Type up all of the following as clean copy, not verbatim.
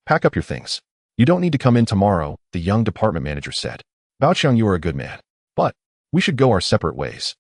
Pack up your things. You don't need to come in tomorrow, the young department manager said. Baoqiang, you are a good man. But we should go our separate ways.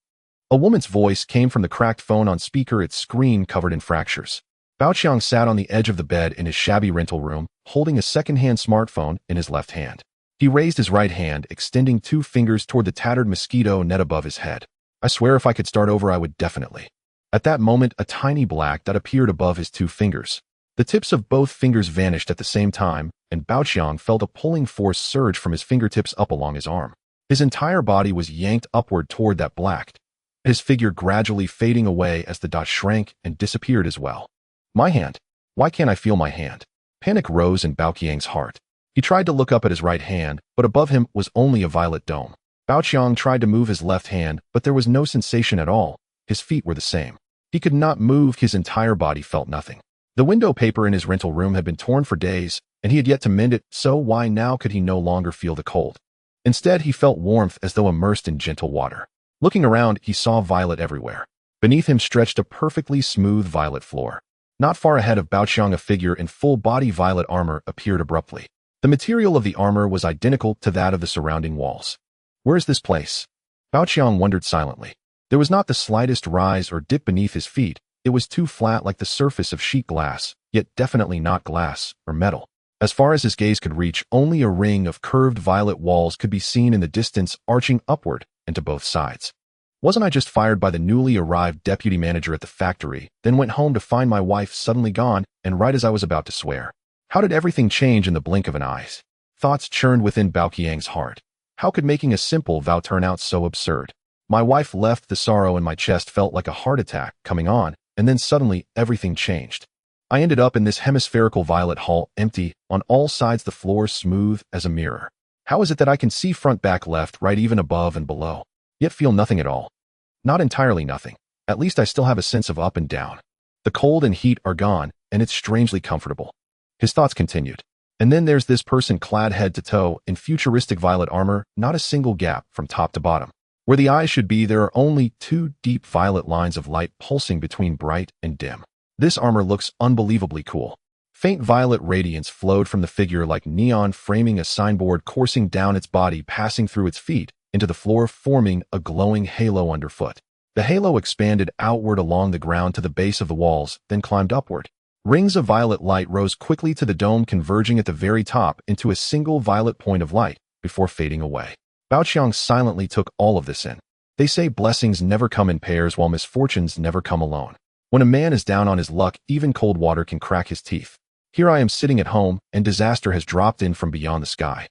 A woman's voice came from the cracked phone on speaker, its screen covered in fractures. Baoqiang sat on the edge of the bed in his shabby rental room, holding a second-hand smartphone in his left hand. He raised his right hand, extending 2 fingers toward the tattered mosquito net above his head. I swear if I could start over I would definitely. At that moment, a tiny black dot appeared above his 2 fingers. The tips of both fingers vanished at the same time, and Baoqiang felt a pulling force surge from his fingertips up along his arm. His entire body was yanked upward toward that black, his figure gradually fading away as the dot shrank and disappeared as well. My hand. Why can't I feel my hand? Panic rose in Baoqiang's heart. He tried to look up at his right hand, but above him was only a violet dome. Baoqiang tried to move his left hand, but there was no sensation at all. His feet were the same. He could not move, his entire body felt nothing. The window paper in his rental room had been torn for days, and he had yet to mend it, so why now could he no longer feel the cold? Instead, he felt warmth as though immersed in gentle water. Looking around, he saw violet everywhere. Beneath him stretched a perfectly smooth violet floor. Not far ahead of Baoqiang, a figure in full-body violet armor appeared abruptly. The material of the armor was identical to that of the surrounding walls. Where is this place? Baoqiang wondered silently. There was not the slightest rise or dip beneath his feet. It was too flat, like the surface of sheet glass, yet definitely not glass or metal. As far as his gaze could reach, only a ring of curved violet walls could be seen in the distance, arching upward and to both sides. Wasn't I just fired by the newly arrived deputy manager at the factory, then went home to find my wife suddenly gone, and right as I was about to swear? How did everything change in the blink of an eye? Thoughts churned within Baoqiang's heart. How could making a simple vow turn out so absurd? My wife left, the sorrow in my chest felt like a heart attack coming on, and then suddenly everything changed. I ended up in this hemispherical violet hall, empty, on all sides, the floor smooth as a mirror. How is it that I can see front, back, left, right, even above and below, yet feel nothing at all? Not entirely nothing. At least I still have a sense of up and down. The cold and heat are gone, and it's strangely comfortable. His thoughts continued. And then there's this person clad head to toe in futuristic violet armor, not a single gap from top to bottom. Where the eyes should be, there are only 2 deep violet lines of light pulsing between bright and dim. This armor looks unbelievably cool. Faint violet radiance flowed from the figure like neon, framing a signboard, coursing down its body, passing through its feet, into the floor, forming a glowing halo underfoot. The halo expanded outward along the ground to the base of the walls, then climbed upward. Rings of violet light rose quickly to the dome, converging at the very top into a single violet point of light, before fading away. Baoqiang silently took all of this in. They say blessings never come in pairs, while misfortunes never come alone. When a man is down on his luck, even cold water can crack his teeth. Here I am sitting at home, and disaster has dropped in from beyond the sky.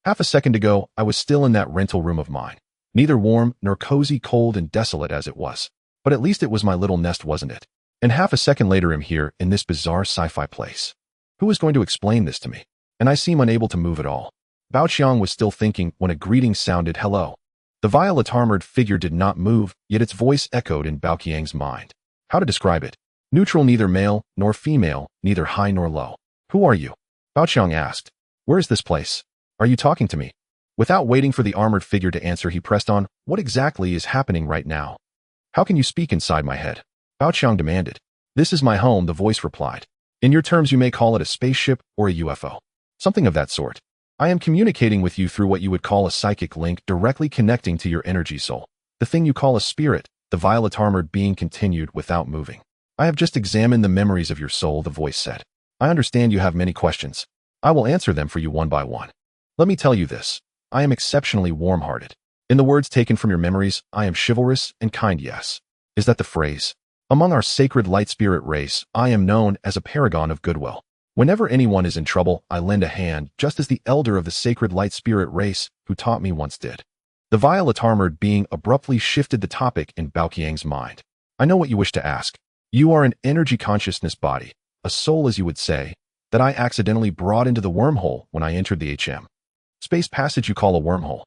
Half a second ago, I was still in that rental room of mine. Neither warm nor cozy, cold and desolate as it was. But at least it was my little nest, wasn't it? And half a second later I'm here, in this bizarre sci-fi place. Who is going to explain this to me? And I seem unable to move at all. Baoqiang was still thinking when a greeting sounded, hello. The violet-armored figure did not move, yet its voice echoed in Baoqiang's mind. How to describe it? Neutral, neither male nor female, neither high nor low. Who are you? Baoqiang asked. Where is this place? Are you talking to me? Without waiting for the armored figure to answer, he pressed on. What exactly is happening right now? How can you speak inside my head? Baoqiang demanded. This is my home, the voice replied. In your terms, you may call it a spaceship or a UFO. Something of that sort. I am communicating with you through what you would call a psychic link, directly connecting to your energy soul. The thing you call a spirit, the violet-armored being continued without moving. I have just examined the memories of your soul, the voice said. I understand you have many questions. I will answer them for you one by one. Let me tell you this. I am exceptionally warm-hearted. In the words taken from your memories, I am chivalrous and kind, yes. Is that the phrase? Among our sacred light spirit race, I am known as a paragon of goodwill. Whenever anyone is in trouble, I lend a hand, just as the elder of the sacred light spirit race, who taught me, once did. The violet-armored being abruptly shifted the topic in Baoqiang's mind. I know what you wish to ask. You are an energy consciousness body, a soul as you would say, that I accidentally brought into the wormhole when I entered the space passage you call a wormhole.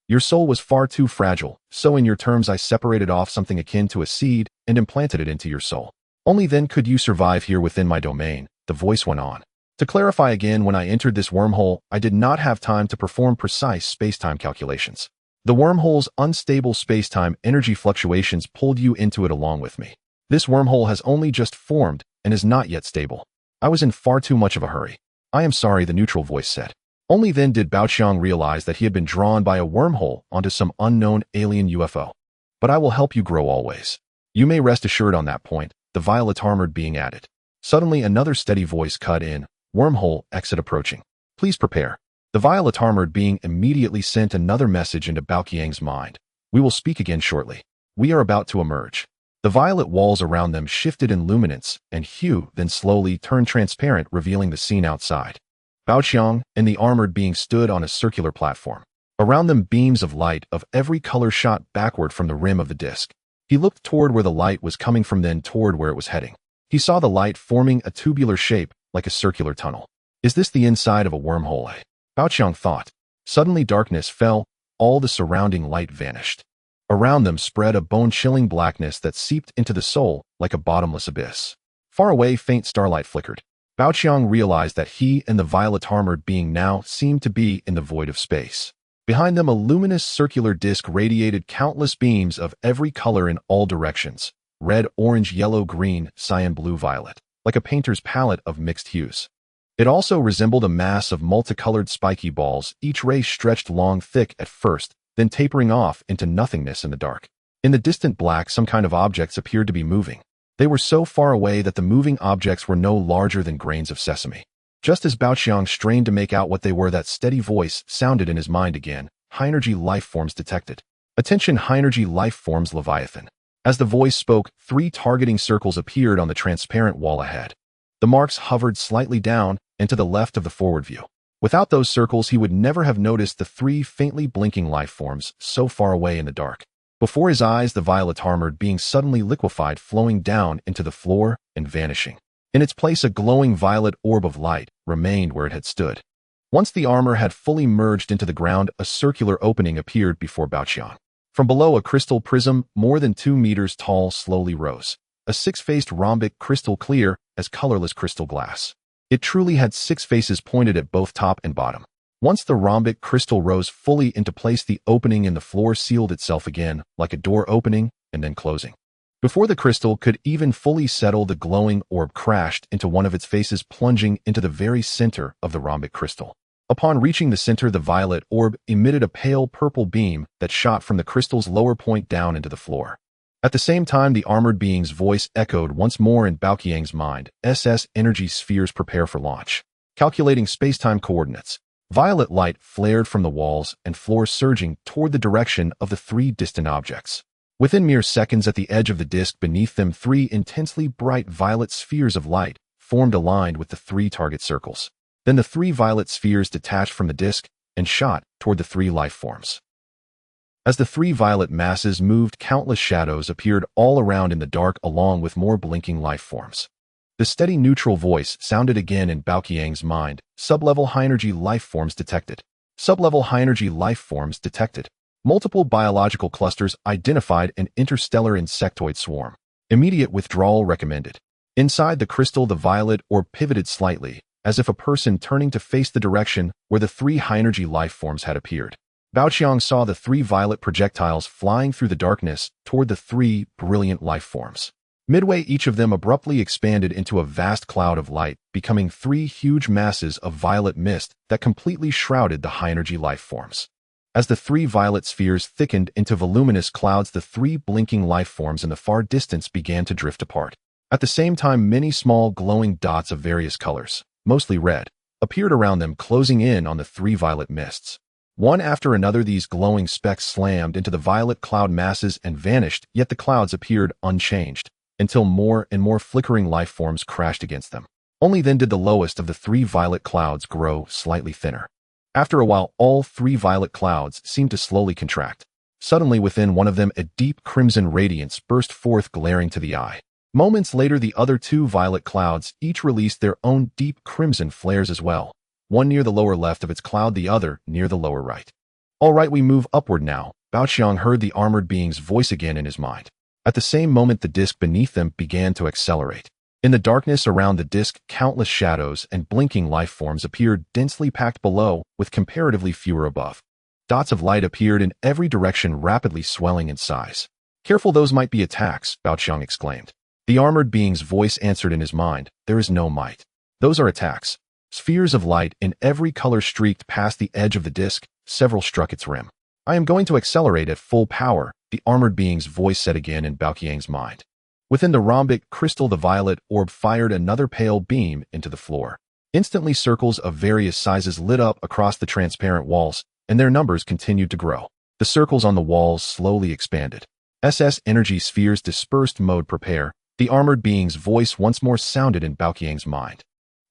Your soul was far too fragile, so in your terms I separated off something akin to a seed and implanted it into your soul. Only then could you survive here within my domain, the voice went on. To clarify again, when I entered this wormhole, I did not have time to perform precise space-time calculations. The wormhole's unstable space-time energy fluctuations pulled you into it along with me. This wormhole has only just formed and is not yet stable. I was in far too much of a hurry. I am sorry, the neutral voice said. Only then did Baoqiang realize that he had been drawn by a wormhole onto some unknown alien UFO. But I will help you grow always. You may rest assured on that point, the violet armored being added. Suddenly another steady voice cut in, wormhole exit approaching. Please prepare. The violet armored being immediately sent another message into Baoqiang's mind. We will speak again shortly. We are about to emerge. The violet walls around them shifted in luminance and hue, then slowly turned transparent, revealing the scene outside. Baoqiang and the armored being stood on a circular platform. Around them beams of light of every color shot backward from the rim of the disk. He looked toward where the light was coming from, then toward where it was heading. He saw the light forming a tubular shape like a circular tunnel. Is this the inside of a wormhole? Baoqiang thought. Suddenly darkness fell, all the surrounding light vanished. Around them spread a bone-chilling blackness that seeped into the soul like a bottomless abyss. Far away, faint starlight flickered. Baoqiang realized that he and the violet-armored being now seemed to be in the void of space. Behind them, a luminous circular disk radiated countless beams of every color in all directions: red, orange, yellow, green, cyan, blue, violet, like a painter's palette of mixed hues. It also resembled a mass of multicolored spiky balls, each ray stretched long, thick at first, then tapering off into nothingness in the dark. In the distant black, some kind of objects appeared to be moving. They were so far away that the moving objects were no larger than grains of sesame. Just as Baoqiang strained to make out what they were, that steady voice sounded in his mind again. High-energy life forms detected. Attention, high-energy life forms Leviathan. As the voice spoke, 3 targeting circles appeared on the transparent wall ahead. The marks hovered slightly down and to the left of the forward view. Without those circles, he would never have noticed the 3 faintly blinking life forms so far away in the dark. Before his eyes, the violet-armored being suddenly liquefied, flowing down into the floor and vanishing. In its place, a glowing violet orb of light remained where it had stood. Once the armor had fully merged into the ground, a circular opening appeared before Baoqiang. From below, a crystal prism, more than 2 meters tall, slowly rose. A 6-faced rhombic, crystal clear as colorless crystal glass. It truly had 6 faces pointed at both top and bottom. Once the rhombic crystal rose fully into place, the opening in the floor sealed itself again, like a door opening and then closing. Before the crystal could even fully settle, the glowing orb crashed into one of its faces, plunging into the very center of the rhombic crystal. Upon reaching the center, the violet orb emitted a pale purple beam that shot from the crystal's lower point down into the floor. At the same time, the armored being's voice echoed once more in Baoqiang's mind. SS energy spheres, prepare for launch. Calculating space-time coordinates. Violet light flared from the walls and floor, surging toward the direction of the 3 distant objects. Within mere seconds, at the edge of the disk beneath them, 3 intensely bright violet spheres of light formed, aligned with the 3 target circles. Then the 3 violet spheres detached from the disk and shot toward the 3 life forms. As the 3 violet masses moved, countless shadows appeared all around in the dark, along with more blinking life forms. The steady neutral voice sounded again in Baoqiang's mind. Sublevel high-energy life forms detected. Sublevel high-energy life forms detected. Multiple biological clusters identified, an interstellar insectoid swarm. Immediate withdrawal recommended. Inside the crystal, the violet orb pivoted slightly, as if a person turning to face the direction where the 3 high-energy life forms had appeared. Baoqiang saw the 3 violet projectiles flying through the darkness toward the 3 brilliant life forms. Midway, each of them abruptly expanded into a vast cloud of light, becoming 3 huge masses of violet mist that completely shrouded the high-energy life forms. As the 3 violet spheres thickened into voluminous clouds, the 3 blinking life forms in the far distance began to drift apart. At the same time, many small glowing dots of various colors, mostly red, appeared around them, closing in on the 3 violet mists. One after another, these glowing specks slammed into the violet cloud masses and vanished, yet the clouds appeared unchanged, until more and more flickering life forms crashed against them. Only then did the lowest of the 3 violet clouds grow slightly thinner. After a while, all 3 violet clouds seemed to slowly contract. Suddenly, within one of them, a deep crimson radiance burst forth, glaring to the eye. Moments later, the other 2 violet clouds each released their own deep crimson flares as well, one near the lower left of its cloud, the other near the lower right. All right, we move upward now. Baoqiang heard the armored being's voice again in his mind. At the same moment, the disk beneath them began to accelerate. In the darkness around the disk, countless shadows and blinking life forms appeared, densely packed below, with comparatively fewer above. Dots of light appeared in every direction, rapidly swelling in size. Careful, those might be attacks, Baoqiang exclaimed. The armored being's voice answered in his mind. There is no might. Those are attacks. Spheres of light in every color streaked past the edge of the disk, several struck its rim. I am going to accelerate at full power, the armored being's voice said again in Baoqiang's mind. Within the rhombic crystal, the violet orb fired another pale beam into the floor. Instantly, circles of various sizes lit up across the transparent walls, and their numbers continued to grow. The circles on the walls slowly expanded. SS energy spheres dispersed. Mode prepare, the armored being's voice once more sounded in Baoqiang's mind.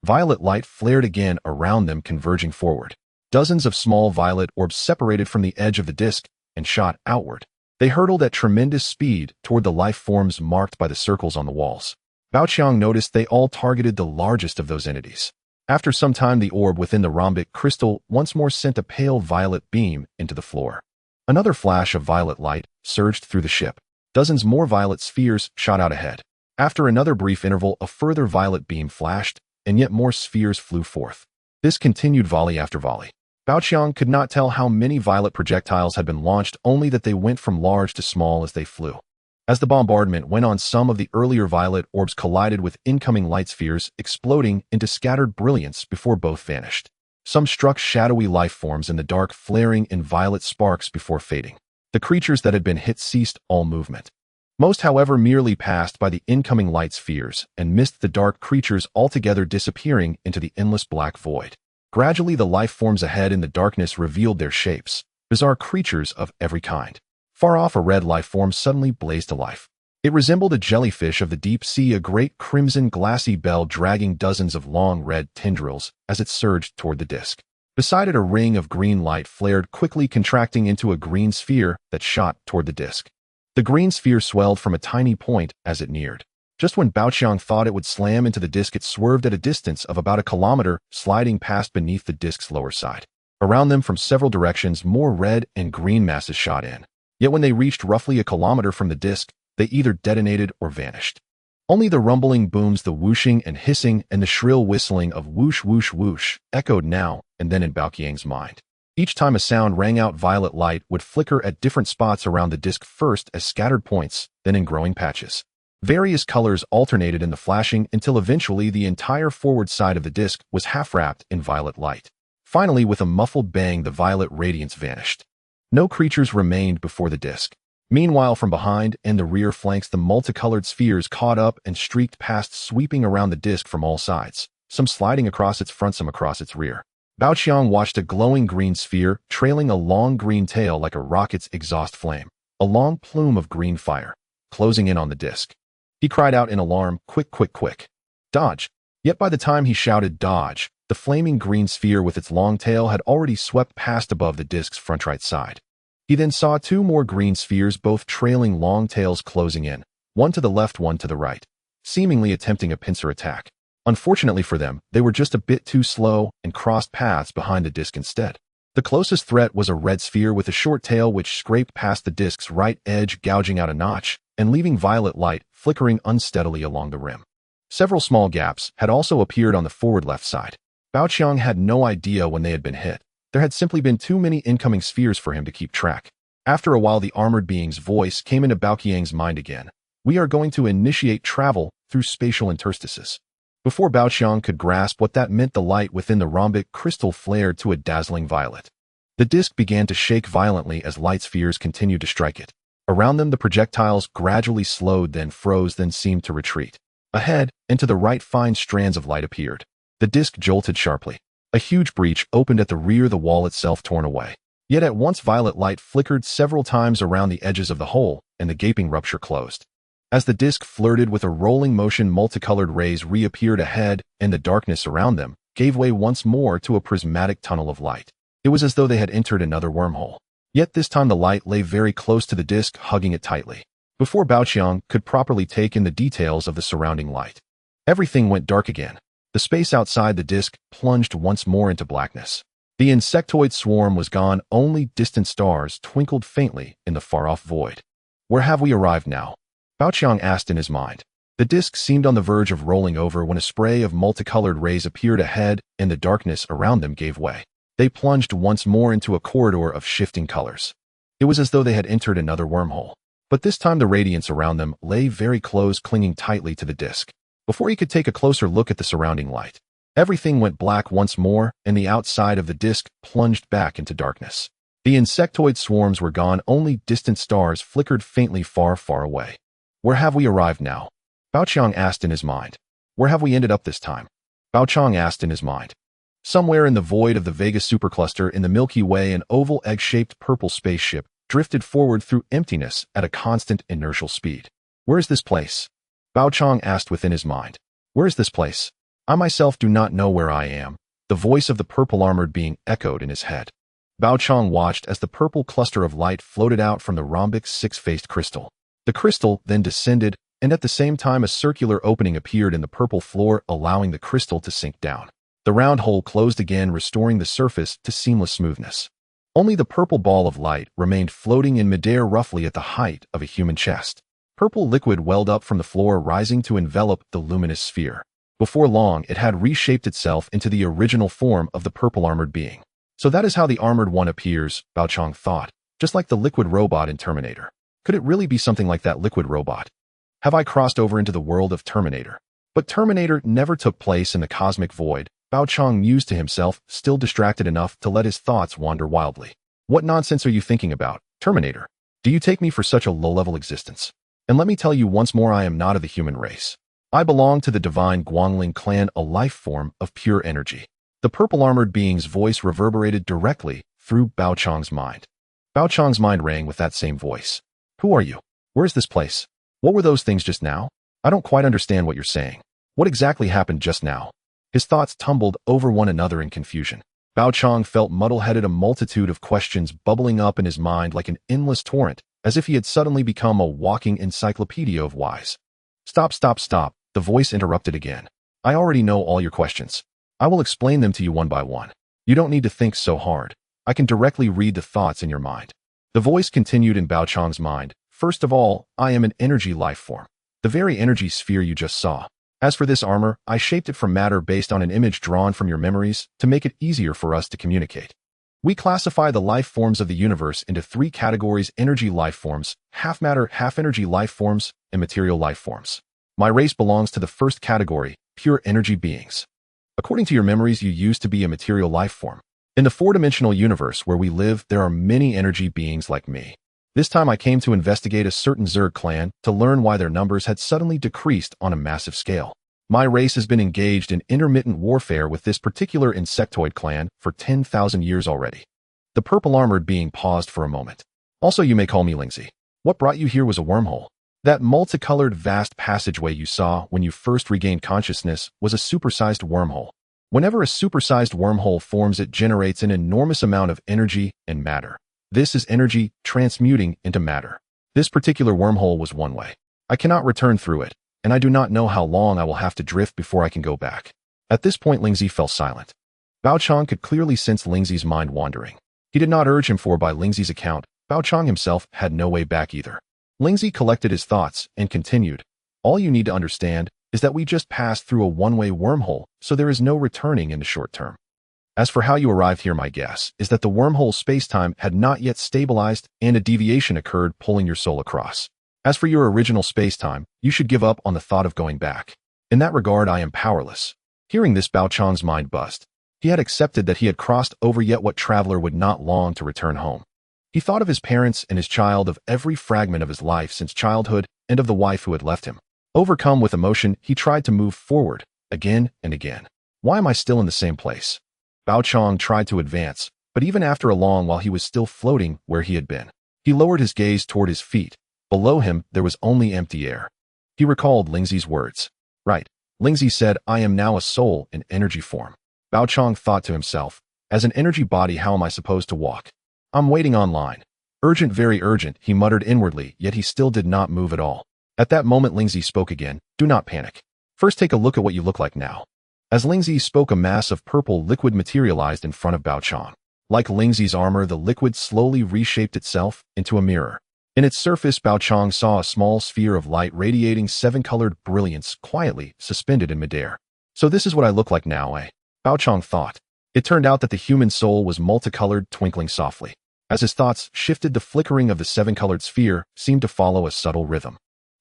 Violet light flared again around them, converging forward. Dozens of small violet orbs separated from the edge of the disk and shot outward. They hurtled at tremendous speed toward the life forms marked by the circles on the walls. Baoqiang noticed they all targeted the largest of those entities. After some time, the orb within the rhombic crystal once more sent a pale violet beam into the floor. Another flash of violet light surged through the ship. Dozens more violet spheres shot out ahead. After another brief interval, a further violet beam flashed, and yet more spheres flew forth. This continued volley after volley. Baoqiang could not tell how many violet projectiles had been launched, only that they went from large to small as they flew. As the bombardment went on, some of the earlier violet orbs collided with incoming light spheres, exploding into scattered brilliance before both vanished. Some struck shadowy life forms in the dark, flaring in violet sparks before fading. The creatures that had been hit ceased all movement. Most, however, merely passed by the incoming light spheres and missed the dark creatures altogether, disappearing into the endless black void. Gradually, the life forms ahead in the darkness revealed their shapes, bizarre creatures of every kind. Far off, a red life form suddenly blazed to life. It resembled a jellyfish of the deep sea, a great crimson glassy bell dragging dozens of long red tendrils as it surged toward the disk. Beside it, a ring of green light flared, quickly contracting into a green sphere that shot toward the disk. The green sphere swelled from a tiny point as it neared. Just when Baoqiang thought it would slam into the disk, it swerved at a distance of about a kilometer, sliding past beneath the disk's lower side. Around them from several directions, more red and green masses shot in. Yet when they reached roughly a kilometer from the disk, they either detonated or vanished. Only the rumbling booms, the whooshing and hissing, and the shrill whistling of whoosh whoosh whoosh echoed now and then in Baoqiang's mind. Each time a sound rang out, violet light would flicker at different spots around the disk, first as scattered points, then in growing patches. Various colors alternated in the flashing until eventually the entire forward side of the disk was half wrapped in violet light. Finally, with a muffled bang, the violet radiance vanished. No creatures remained before the disk. Meanwhile, from behind and the rear flanks, the multicolored spheres caught up and streaked past, sweeping around the disk from all sides, some sliding across its front, some across its rear. Baoqiang watched a glowing green sphere trailing a long green tail like a rocket's exhaust flame, a long plume of green fire, closing in on the disk. He cried out in alarm, "Quick, quick, quick! Dodge!" Yet by the time he shouted dodge, the flaming green sphere with its long tail had already swept past above the disk's front right side. He then saw two more green spheres, both trailing long tails, closing in, one to the left, one to the right, seemingly attempting a pincer attack. Unfortunately for them, they were just a bit too slow and crossed paths behind the disk instead. The closest threat was a red sphere with a short tail which scraped past the disk's right edge, gouging out a notch and leaving violet light flickering unsteadily along the rim. Several small gaps had also appeared on the forward left side. Baoqiang had no idea when they had been hit. There had simply been too many incoming spheres for him to keep track. After a while, the armored being's voice came into Baoqiang's mind again. "We are going to initiate travel through spatial interstices." Before Baoqiang could grasp what that meant, the light within the rhombic crystal flared to a dazzling violet. The disk began to shake violently as light spheres continued to strike it. Around them, the projectiles gradually slowed, then froze, then seemed to retreat. Ahead, and to the right, fine strands of light appeared. The disk jolted sharply. A huge breach opened at the rear, the wall itself torn away. Yet at once, violet light flickered several times around the edges of the hole, and the gaping rupture closed. As the disk flirted with a rolling motion, multicolored rays reappeared ahead, and the darkness around them gave way once more to a prismatic tunnel of light. It was as though they had entered another wormhole. Yet this time the light lay very close to the disk, hugging it tightly. Before Baoqiang could properly take in the details of the surrounding light, everything went dark again. The space outside the disk plunged once more into blackness. The insectoid swarm was gone, only distant stars twinkled faintly in the far-off void. "Where have we arrived now?" Baoqiang asked in his mind. The disk seemed on the verge of rolling over when a spray of multicolored rays appeared ahead and the darkness around them gave way. They plunged once more into a corridor of shifting colors. It was as though they had entered another wormhole. But this time the radiance around them lay very close, clinging tightly to the disk. Before he could take a closer look at the surrounding light, Everything went black once more, and the outside of the disk plunged back into darkness. The insectoid swarms were gone, only distant stars flickered faintly far, far away. Where have we arrived now? Baoqiang asked in his mind. Where have we ended up this time? Baoqiang asked in his mind. Somewhere in the void of the Vega supercluster in the Milky Way, an oval egg-shaped purple spaceship drifted forward through emptiness at a constant inertial speed. Where is this place? Baoqiang asked within his mind. Where is this place? I myself do not know where I am. The voice of the purple-armored being echoed in his head. Baoqiang watched as the purple cluster of light floated out from the rhombic six-faced crystal. The crystal then descended, and at the same time a circular opening appeared in the purple floor, allowing the crystal to sink down. The round hole closed again, restoring the surface to seamless smoothness. Only the purple ball of light remained floating in midair, roughly at the height of a human chest. Purple liquid welled up from the floor, rising to envelop the luminous sphere. Before long, it had reshaped itself into the original form of the purple-armored being. So that is how the Armored One appears, Baoqiang thought, just like the liquid robot in Terminator. Could it really be something like that liquid robot? Have I crossed over into the world of Terminator? But Terminator never took place in the cosmic void, Baoqiang mused to himself, still distracted enough to let his thoughts wander wildly. What nonsense are you thinking about, Terminator? Do you take me for such a low-level existence? And let me tell you once more, I am not of the human race. I belong to the divine Guangling clan, a life form of pure energy. The purple-armored being's voice reverberated directly through Baoqiang's mind. Baoqiang's mind rang with that same voice. Who are you? Where is this place? What were those things just now? I don't quite understand what you're saying. What exactly happened just now? His thoughts tumbled over one another in confusion. Baoqiang felt muddle-headed, a multitude of questions bubbling up in his mind like an endless torrent, as if he had suddenly become a walking encyclopedia of whys. Stop, stop, stop, the voice interrupted again. I already know all your questions. I will explain them to you one by one. You don't need to think so hard. I can directly read the thoughts in your mind. The voice continued in Baoqiang's mind. First of all, I am an energy life form, the very energy sphere you just saw. As for this armor, I shaped it from matter based on an image drawn from your memories to make it easier for us to communicate. We classify the life forms of the universe into three categories: energy life forms, half matter, half energy life forms, and material life forms. My race belongs to the first category, pure energy beings. According to your memories, you used to be a material life form. In the four-dimensional universe where we live, there are many energy beings like me. This time I came to investigate a certain Zerg clan to learn why their numbers had suddenly decreased on a massive scale. My race has been engaged in intermittent warfare with this particular insectoid clan for 10,000 years already. The purple-armored being paused for a moment. Also, you may call me Lingzi. What brought you here was a wormhole. That multicolored vast passageway you saw when you first regained consciousness was a supersized wormhole. Whenever a supersized wormhole forms, it generates an enormous amount of energy and matter. This is energy transmuting into matter. This particular wormhole was one way. I cannot return through it, and I do not know how long I will have to drift before I can go back. At this point, Lingzi fell silent. Baoqiang could clearly sense Lingzi's mind wandering. He did not urge him, for by Lingzi's account, Baoqiang himself had no way back either. Lingzi collected his thoughts and continued. All you need to understand is that we just passed through a one-way wormhole, so there is no returning in the short term. As for how you arrived here, my guess is that the wormhole spacetime had not yet stabilized and a deviation occurred, pulling your soul across. As for your original spacetime, you should give up on the thought of going back. In that regard, I am powerless. Hearing this, Baoqiang's mind buzzed. He had accepted that he had crossed over, yet what traveler would not long to return home? He thought of his parents and his child, of every fragment of his life since childhood, and of the wife who had left him. Overcome with emotion, he tried to move forward, again and again. Why am I still in the same place? Baoqiang tried to advance, but even after a long while he was still floating where he had been. He lowered his gaze toward his feet. Below him, there was only empty air. He recalled Lingzi's words. Right. Lingzi said, I am now a soul in energy form. Baoqiang thought to himself, as an energy body, how am I supposed to walk? I'm waiting online. Urgent, very urgent, he muttered inwardly, yet he still did not move at all. At that moment, Lingzi spoke again. Do not panic. First take a look at what you look like now. As Lingzi spoke, a mass of purple liquid materialized in front of Baoqiang. Like Lingzi's armor, the liquid slowly reshaped itself into a mirror. In its surface, Baoqiang saw a small sphere of light radiating seven-colored brilliance, quietly suspended in midair. So this is what I look like now, eh? Baoqiang thought. It turned out that the human soul was multicolored, twinkling softly. As his thoughts shifted, the flickering of the seven-colored sphere seemed to follow a subtle rhythm.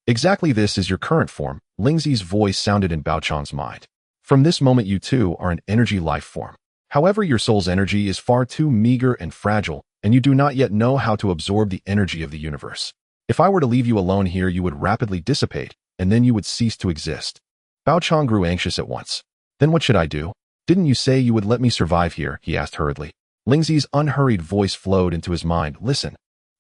Exactly, this is your current form, Lingzi's voice sounded in Baoqiang's mind. From this moment you too are an energy life form. However, your soul's energy is far too meager and fragile, and you do not yet know how to absorb the energy of the universe. If I were to leave you alone here, you would rapidly dissipate, and then you would cease to exist. Bao Chang grew anxious at once. Then what should I do? Didn't you say you would let me survive here? He asked hurriedly. Lingzi's unhurried voice flowed into his mind. Listen,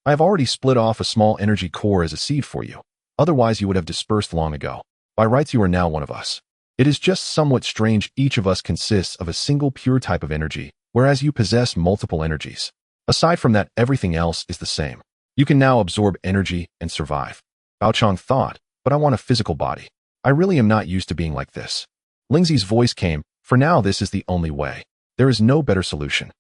I have already split off a small energy core as a seed for you. Otherwise you would have dispersed long ago. By rights you are now one of us. It is just somewhat strange each of us consists of a single pure type of energy, whereas you possess multiple energies. Aside from that, everything else is the same. You can now absorb energy and survive. Bao Chang thought, but I want a physical body. I really am not used to being like this. Lingzi's voice came, for now this is the only way. There is no better solution.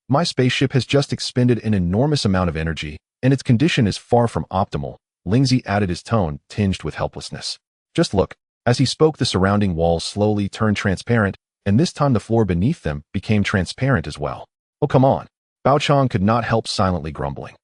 My spaceship has just expended an enormous amount of energy, and its condition is far from optimal. Lingzi added, his tone tinged with helplessness. Just look. As he spoke, the surrounding walls slowly turned transparent, and this time the floor beneath them became transparent as well. Oh, come on. Bao Chang could not help silently grumbling.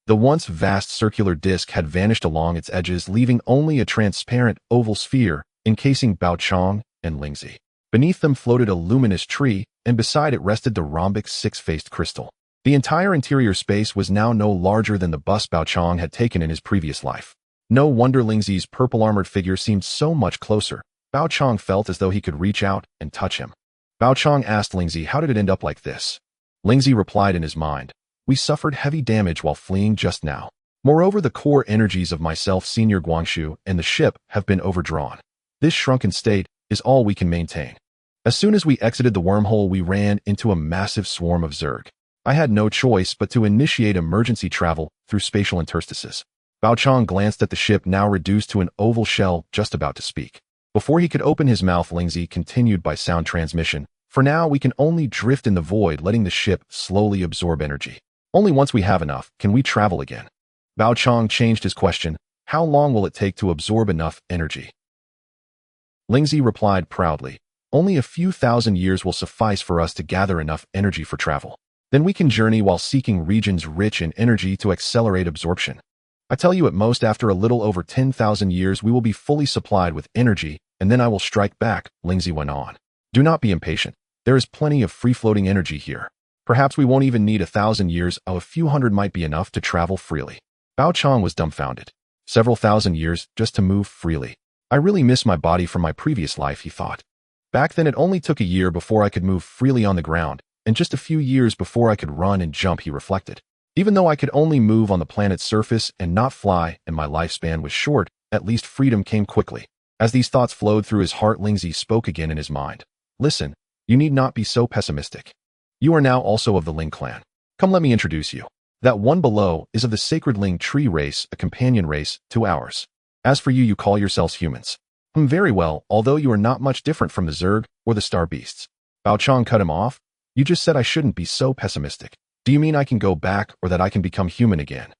The once vast circular disc had vanished along its edges, leaving only a transparent oval sphere encasing Bao Chang and Lingzi. Beneath them floated a luminous tree, and beside it rested the rhombic six-faced crystal. The entire interior space was now no larger than the bus Bao Chang had taken in his previous life. No wonder Lingzi's purple-armored figure seemed so much closer. Bao Chang felt as though he could reach out and touch him. Bao Chang asked Lingzi, how did it end up like this? Lingzi replied in his mind, we suffered heavy damage while fleeing just now. Moreover, the core energies of myself, Senior Guangshu, and the ship have been overdrawn. This shrunken state is all we can maintain. As soon as we exited the wormhole, we ran into a massive swarm of zerg. I had no choice but to initiate emergency travel through spatial interstices. Bao Chang glanced at the ship, now reduced to an oval shell, just about to speak. Before he could open his mouth, Lingzi continued by sound transmission. For now, we can only drift in the void, letting the ship slowly absorb energy. Only once we have enough can we travel again. Bao Chang changed his question. How long will it take to absorb enough energy? Lingzi replied proudly. Only a few thousand years will suffice for us to gather enough energy for travel. Then we can journey while seeking regions rich in energy to accelerate absorption. I tell you, at most after a little over 10,000 years we will be fully supplied with energy, and then I will strike back, Lingzi went on. Do not be impatient. There is plenty of free-floating energy here. Perhaps we won't even need 1,000 years, a few hundred might be enough to travel freely. Bao Chang was dumbfounded. Several thousand years just to move freely. I really miss my body from my previous life, he thought. Back then it only took a year before I could move freely on the ground, and just a few years before I could run and jump, he reflected. Even though I could only move on the planet's surface and not fly, and my lifespan was short, at least freedom came quickly. As these thoughts flowed through his heart, Lingzi spoke again in his mind. Listen, you need not be so pessimistic. You are now also of the Ling clan. Come, let me introduce you. That one below is of the sacred Ling tree race, a companion race to ours. As for you, you call yourselves humans. Very well, although you are not much different from the zerg or the star beasts. Bao Chang cut him off. You just said I shouldn't be so pessimistic. Do you mean I can go back, or that I can become human again?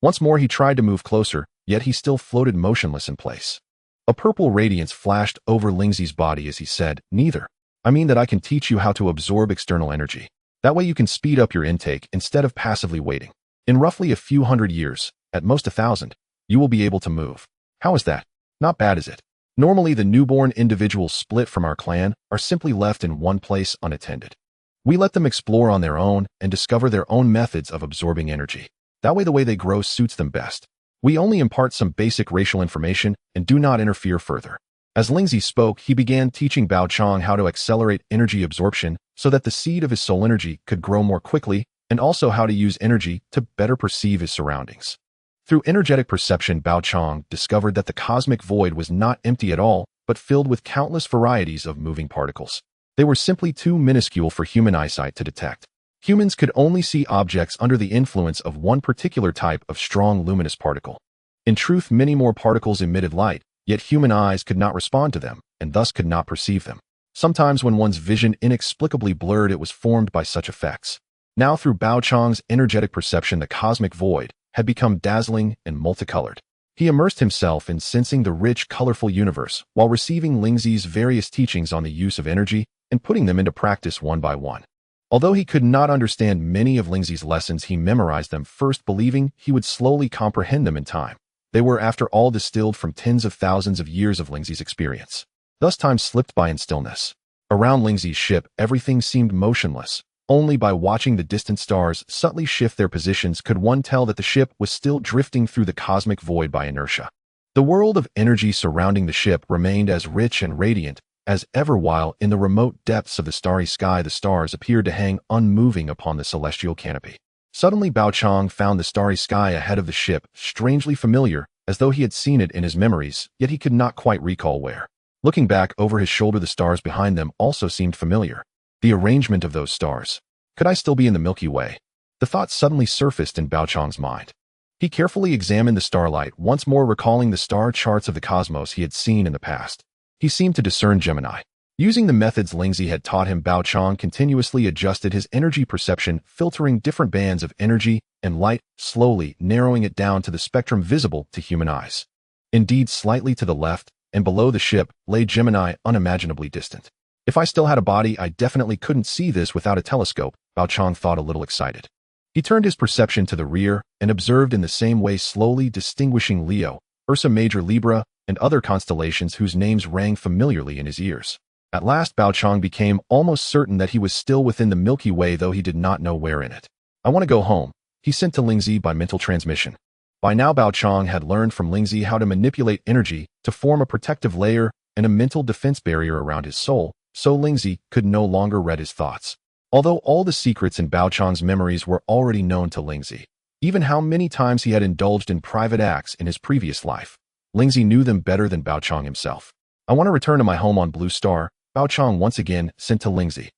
Once more he tried to move closer, yet he still floated motionless in place. A purple radiance flashed over Lingzi's body as he said, neither. I mean that I can teach you how to absorb external energy. That way you can speed up your intake instead of passively waiting. In roughly a few hundred years, at most 1,000, you will be able to move. How is that? Not bad, is it? Normally the newborn individuals split from our clan are simply left in one place unattended. We let them explore on their own and discover their own methods of absorbing energy. That way the way they grow suits them best. We only impart some basic racial information and do not interfere further. As Lingzi spoke, he began teaching Bao Chang how to accelerate energy absorption so that the seed of his soul energy could grow more quickly, and also how to use energy to better perceive his surroundings. Through energetic perception, Bao Chang discovered that the cosmic void was not empty at all, but filled with countless varieties of moving particles. They were simply too minuscule for human eyesight to detect. Humans could only see objects under the influence of one particular type of strong luminous particle. In truth, many more particles emitted light, yet human eyes could not respond to them, and thus could not perceive them. Sometimes when one's vision inexplicably blurred, it was formed by such effects. Now through Bao Chang's energetic perception, the cosmic void had become dazzling and multicolored. He immersed himself in sensing the rich, colorful universe while receiving Lingzi's various teachings on the use of energy and putting them into practice one by one. Although he could not understand many of Lingzi's lessons, he memorized them first, believing he would slowly comprehend them in time. They were, after all, distilled from tens of thousands of years of Lingzi's experience. Thus time slipped by in stillness. Around Lingzi's ship, everything seemed motionless. Only by watching the distant stars subtly shift their positions could one tell that the ship was still drifting through the cosmic void by inertia. The world of energy surrounding the ship remained as rich and radiant as ever, while in the remote depths of the starry sky the stars appeared to hang unmoving upon the celestial canopy. Suddenly Bao Chang found the starry sky ahead of the ship strangely familiar, as though he had seen it in his memories, yet he could not quite recall where. Looking back over his shoulder, the stars behind them also seemed familiar. The arrangement of those stars. Could I still be in the Milky Way? The thought suddenly surfaced in Bao Chang's mind. He carefully examined the starlight, once more recalling the star charts of the cosmos he had seen in the past. He seemed to discern Gemini. Using the methods Lingzi had taught him, Bao Chang continuously adjusted his energy perception, filtering different bands of energy and light, slowly narrowing it down to the spectrum visible to human eyes. Indeed, slightly to the left and below the ship lay Gemini, unimaginably distant. If I still had a body, I definitely couldn't see this without a telescope, Bao Chang thought, a little excited. He turned his perception to the rear and observed in the same way, slowly distinguishing Leo, Ursa Major, Libra, and other constellations whose names rang familiarly in his ears. At last Bao Chang became almost certain that he was still within the Milky Way, though he did not know where in it. I want to go home, he sent to Lingzi by mental transmission. By now Bao Chang had learned from Lingzi how to manipulate energy to form a protective layer and a mental defense barrier around his soul, so Lingzi could no longer read his thoughts. Although all the secrets in Bao Chang's memories were already known to Lingzi, even how many times he had indulged in private acts in his previous life, Lingzi knew them better than Bao Chang himself. I want to return to my home on Blue Star, Bao Chang once again sent to Lingzi.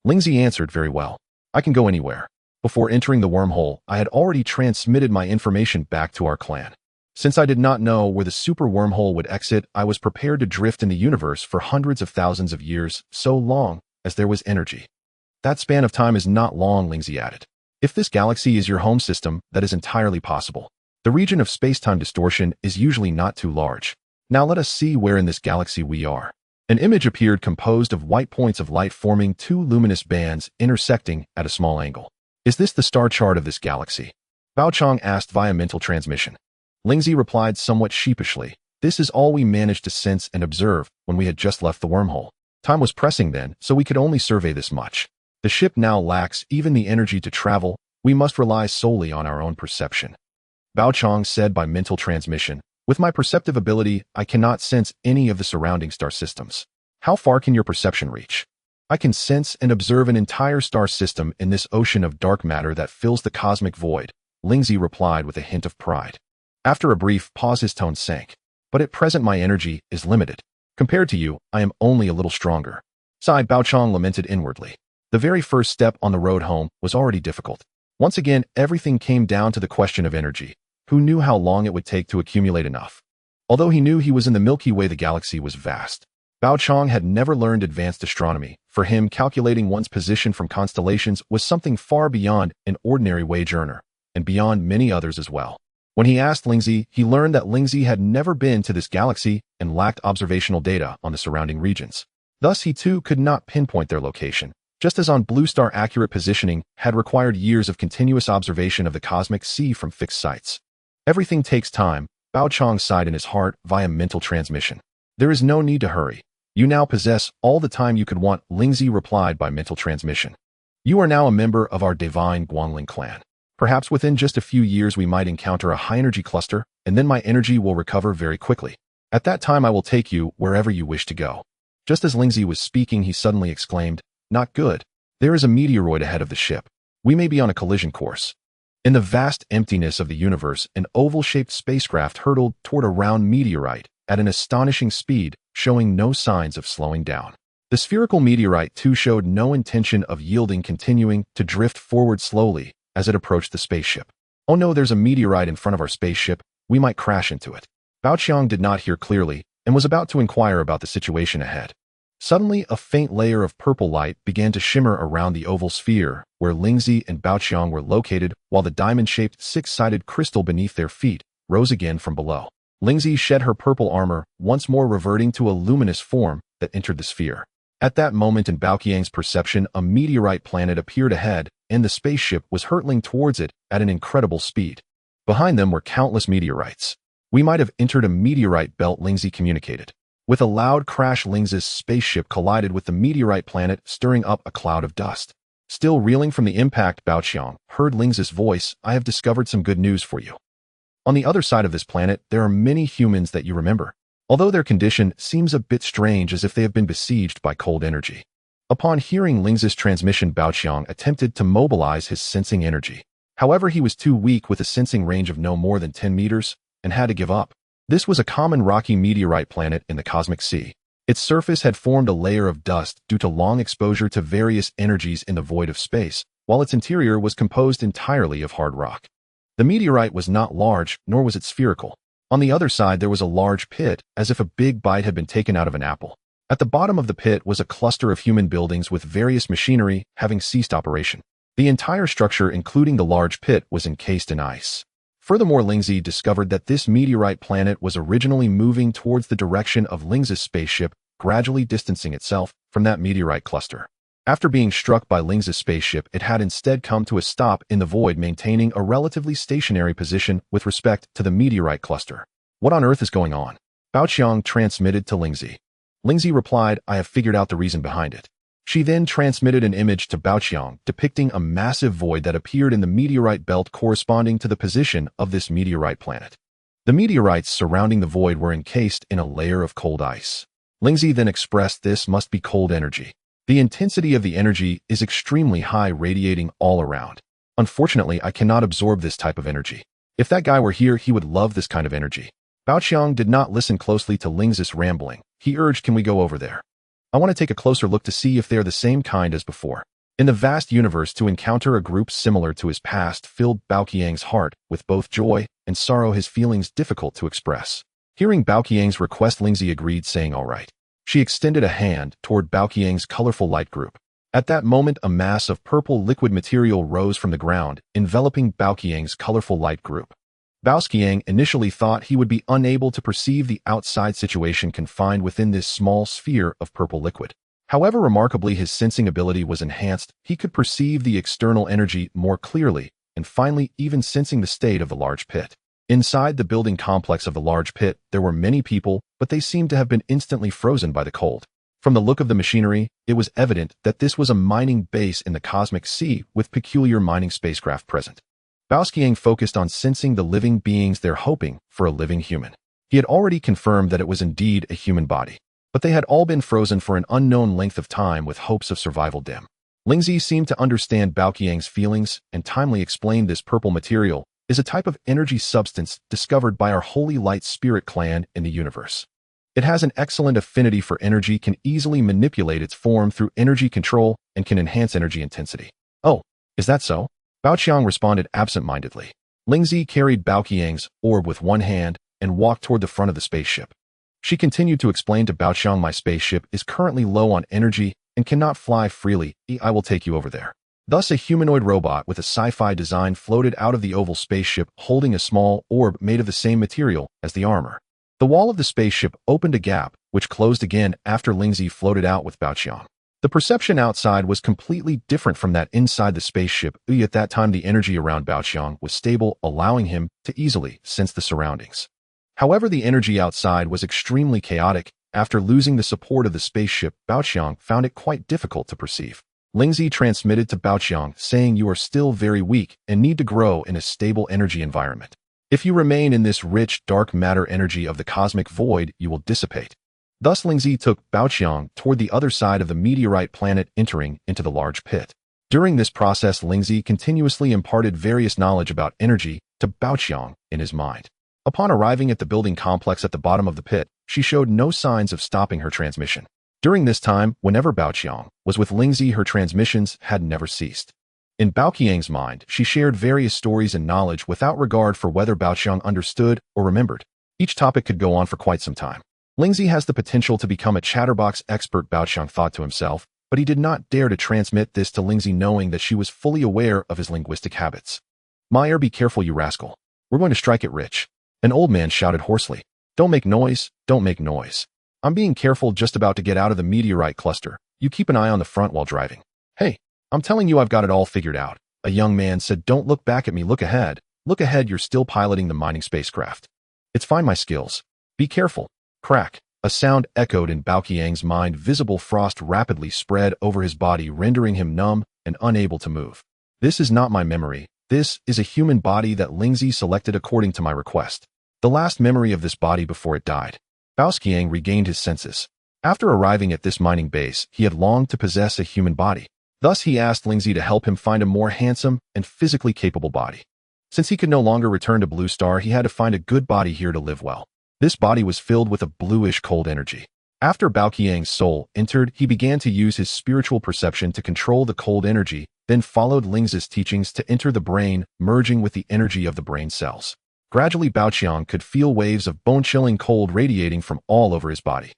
Lingzi answered, very well. I can go anywhere. Before entering the wormhole, I had already transmitted my information back to our clan. Since I did not know where the super wormhole would exit, I was prepared to drift in the universe for hundreds of thousands of years, so long as there was energy. That span of time is not long, Lingzi added. If this galaxy is your home system, that is entirely possible. The region of space-time distortion is usually not too large. Now let us see where in this galaxy we are. An image appeared composed of white points of light forming two luminous bands intersecting at a small angle. Is this the star chart of this galaxy? Bao Chang asked via mental transmission. Lingzi replied somewhat sheepishly. This is all we managed to sense and observe when we had just left the wormhole. Time was pressing then, so we could only survey this much. The ship now lacks even the energy to travel. We must rely solely on our own perception. Bao Chang said by mental transmission. With my perceptive ability, I cannot sense any of the surrounding star systems. How far can your perception reach? I can sense and observe an entire star system in this ocean of dark matter that fills the cosmic void, Lingzi replied with a hint of pride. After a brief pause his tone sank. But at present my energy is limited. Compared to you, I am only a little stronger. Sighed, Bao Chang lamented inwardly. The very first step on the road home was already difficult. Once again, everything came down to the question of energy. Who knew how long it would take to accumulate enough? Although he knew he was in the Milky Way, the galaxy was vast. Bao Chang had never learned advanced astronomy. For him, calculating one's position from constellations was something far beyond an ordinary wage earner, and beyond many others as well. When he asked Lingzi, he learned that Lingzi had never been to this galaxy and lacked observational data on the surrounding regions. Thus, he too could not pinpoint their location. Just as on Blue Star, accurate positioning had required years of continuous observation of the cosmic sea from fixed sites. Everything takes time, Bao Chang sighed in his heart via mental transmission. There is no need to hurry. You now possess all the time you could want, Lingzi replied by mental transmission. You are now a member of our divine Guanling clan. Perhaps within just a few years we might encounter a high-energy cluster, and then my energy will recover very quickly. At that time I will take you wherever you wish to go. Just as Lingzi was speaking, he suddenly exclaimed, Not good. There is a meteoroid ahead of the ship. We may be on a collision course. In the vast emptiness of the universe, an oval-shaped spacecraft hurtled toward a round meteorite at an astonishing speed, showing no signs of slowing down. The spherical meteorite too showed no intention of yielding, continuing to drift forward slowly as it approached the spaceship. Oh no, there's a meteorite in front of our spaceship. We might crash into it. Bao Chang did not hear clearly and was about to inquire about the situation ahead. Suddenly, a faint layer of purple light began to shimmer around the oval sphere where Lingzi and Bao Chang were located, while the diamond-shaped six-sided crystal beneath their feet rose again from below. Lingzi shed her purple armor, once more reverting to a luminous form that entered the sphere. At that moment in Bao Qiang's perception, a meteorite planet appeared ahead, and the spaceship was hurtling towards it at an incredible speed. Behind them were countless meteorites. We might have entered a meteorite belt, Lingzi communicated. With a loud crash, Ling's spaceship collided with the meteorite planet, stirring up a cloud of dust. Still reeling from the impact, Baoqiang heard Ling's voice. I have discovered some good news for you. On the other side of this planet, there are many humans that you remember, although their condition seems a bit strange, as if they have been besieged by cold energy. Upon hearing Ling's transmission, Baoqiang attempted to mobilize his sensing energy. However, he was too weak with a sensing range of no more than 10 meters and had to give up. This was a common rocky meteorite planet in the cosmic sea. Its surface had formed a layer of dust due to long exposure to various energies in the void of space, while its interior was composed entirely of hard rock. The meteorite was not large, nor was it spherical. On the other side, there was a large pit, as if a big bite had been taken out of an apple. At the bottom of the pit was a cluster of human buildings with various machinery having ceased operation. The entire structure, including the large pit, was encased in ice. Furthermore, Lingzi discovered that this meteorite planet was originally moving towards the direction of Ling's spaceship, gradually distancing itself from that meteorite cluster. After being struck by Ling's spaceship, it had instead come to a stop in the void, maintaining a relatively stationary position with respect to the meteorite cluster. What on earth is going on? Baoqiang transmitted to Lingzi. Lingzi replied, I have figured out the reason behind it. She then transmitted an image to Baoqiang depicting a massive void that appeared in the meteorite belt corresponding to the position of this meteorite planet. The meteorites surrounding the void were encased in a layer of cold ice. Lingzi then expressed this must be cold energy. The intensity of the energy is extremely high, radiating all around. Unfortunately, I cannot absorb this type of energy. If that guy were here, he would love this kind of energy. Baoqiang did not listen closely to Ling's rambling. He urged, can we go over there? I want to take a closer look to see if they are the same kind as before. In the vast universe, to encounter a group similar to his past filled Baoqiang's heart with both joy and sorrow, his feelings difficult to express. Hearing Baoqiang's request, Lingzi agreed, saying all right. She extended a hand toward Baoqiang's colorful light group. At that moment, a mass of purple liquid material rose from the ground, enveloping Baoqiang's colorful light group. Baoqiang initially thought he would be unable to perceive the outside situation confined within this small sphere of purple liquid. However, remarkably, his sensing ability was enhanced. He could perceive the external energy more clearly, and finally even sensing the state of the large pit. Inside the building complex of the large pit, there were many people, but they seemed to have been instantly frozen by the cold. From the look of the machinery, it was evident that this was a mining base in the cosmic sea with peculiar mining spacecraft present. Baoqiang focused on sensing the living beings there, hoping for a living human. He had already confirmed that it was indeed a human body, but they had all been frozen for an unknown length of time with hopes of survival dim. Lingzi seemed to understand Baoqiang's feelings and timely explained this purple material is a type of energy substance discovered by our Holy Light Spirit clan in the universe. It has an excellent affinity for energy, can easily manipulate its form through energy control, and can enhance energy intensity. Oh, is that so? Baoqiang responded absent-mindedly. Lingzi carried Baoqiang's orb with one hand and walked toward the front of the spaceship. She continued to explain to Baoqiang, my spaceship is currently low on energy and cannot fly freely. I will take you over there. Thus, a humanoid robot with a sci-fi design floated out of the oval spaceship holding a small orb made of the same material as the armor. The wall of the spaceship opened a gap, which closed again after Lingzi floated out with Baoqiang. The perception outside was completely different from that inside the spaceship. At that time, the energy around Baoqiang was stable, allowing him to easily sense the surroundings. However, the energy outside was extremely chaotic. After losing the support of the spaceship, Baoqiang found it quite difficult to perceive. Lingzi transmitted to Baoqiang, saying, you are still very weak and need to grow in a stable energy environment. If you remain in this rich, dark matter energy of the cosmic void, you will dissipate. Thus, Lingzi took Baoqiang toward the other side of the meteorite planet, entering into the large pit. During this process, Lingzi continuously imparted various knowledge about energy to Baoqiang in his mind. Upon arriving at the building complex at the bottom of the pit, she showed no signs of stopping her transmission. During this time, whenever Baoqiang was with Lingzi, her transmissions had never ceased. In Baoqiang's mind, she shared various stories and knowledge without regard for whether Baoqiang understood or remembered. Each topic could go on for quite some time. Lingzi has the potential to become a chatterbox expert, Baoqiang thought to himself, but he did not dare to transmit this to Lingzi, knowing that she was fully aware of his linguistic habits. Meyer, be careful, you rascal. We're going to strike it rich. An old man shouted hoarsely. Don't make noise, don't make noise. I'm being careful, just about to get out of the meteorite cluster. You keep an eye on the front while driving. Hey, I'm telling you, I've got it all figured out. A young man said, don't look back at me, look ahead. Look ahead, you're still piloting the mining spacecraft. It's fine, my skills. Be careful. Crack. A sound echoed in Bao Qiang's mind. Visible frost rapidly spread over his body, rendering him numb and unable to move. This is not my memory. This is a human body that Lingzi selected according to my request. The last memory of this body before it died. Bao Qiang regained his senses. After arriving at this mining base, he had longed to possess a human body. Thus, he asked Lingzi to help him find a more handsome and physically capable body. Since he could no longer return to Blue Star, he had to find a good body here to live well. This body was filled with a bluish cold energy. After Bao Qiang's soul entered, he began to use his spiritual perception to control the cold energy, then followed Lingzi's teachings to enter the brain, merging with the energy of the brain cells. Gradually, Bao Qiang could feel waves of bone-chilling cold radiating from all over his body.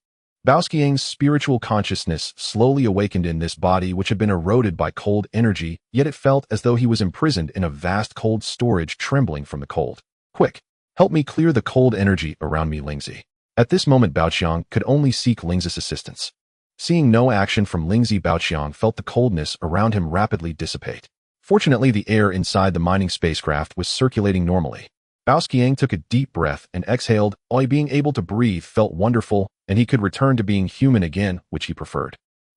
Bao Qiang's spiritual consciousness slowly awakened in this body which had been eroded by cold energy, yet it felt as though he was imprisoned in a vast cold storage, trembling from the cold. Quick, help me clear the cold energy around me, Lingzi. At this moment, Bao Qiang could only seek Lingzi's assistance. Seeing no action from Lingzi, Bao Qiang felt the coldness around him rapidly dissipate. Fortunately, the air inside the mining spacecraft was circulating normally. Bao Qiang took a deep breath and exhaled. Being able to breathe felt wonderful, and he could return to being human again, which he preferred.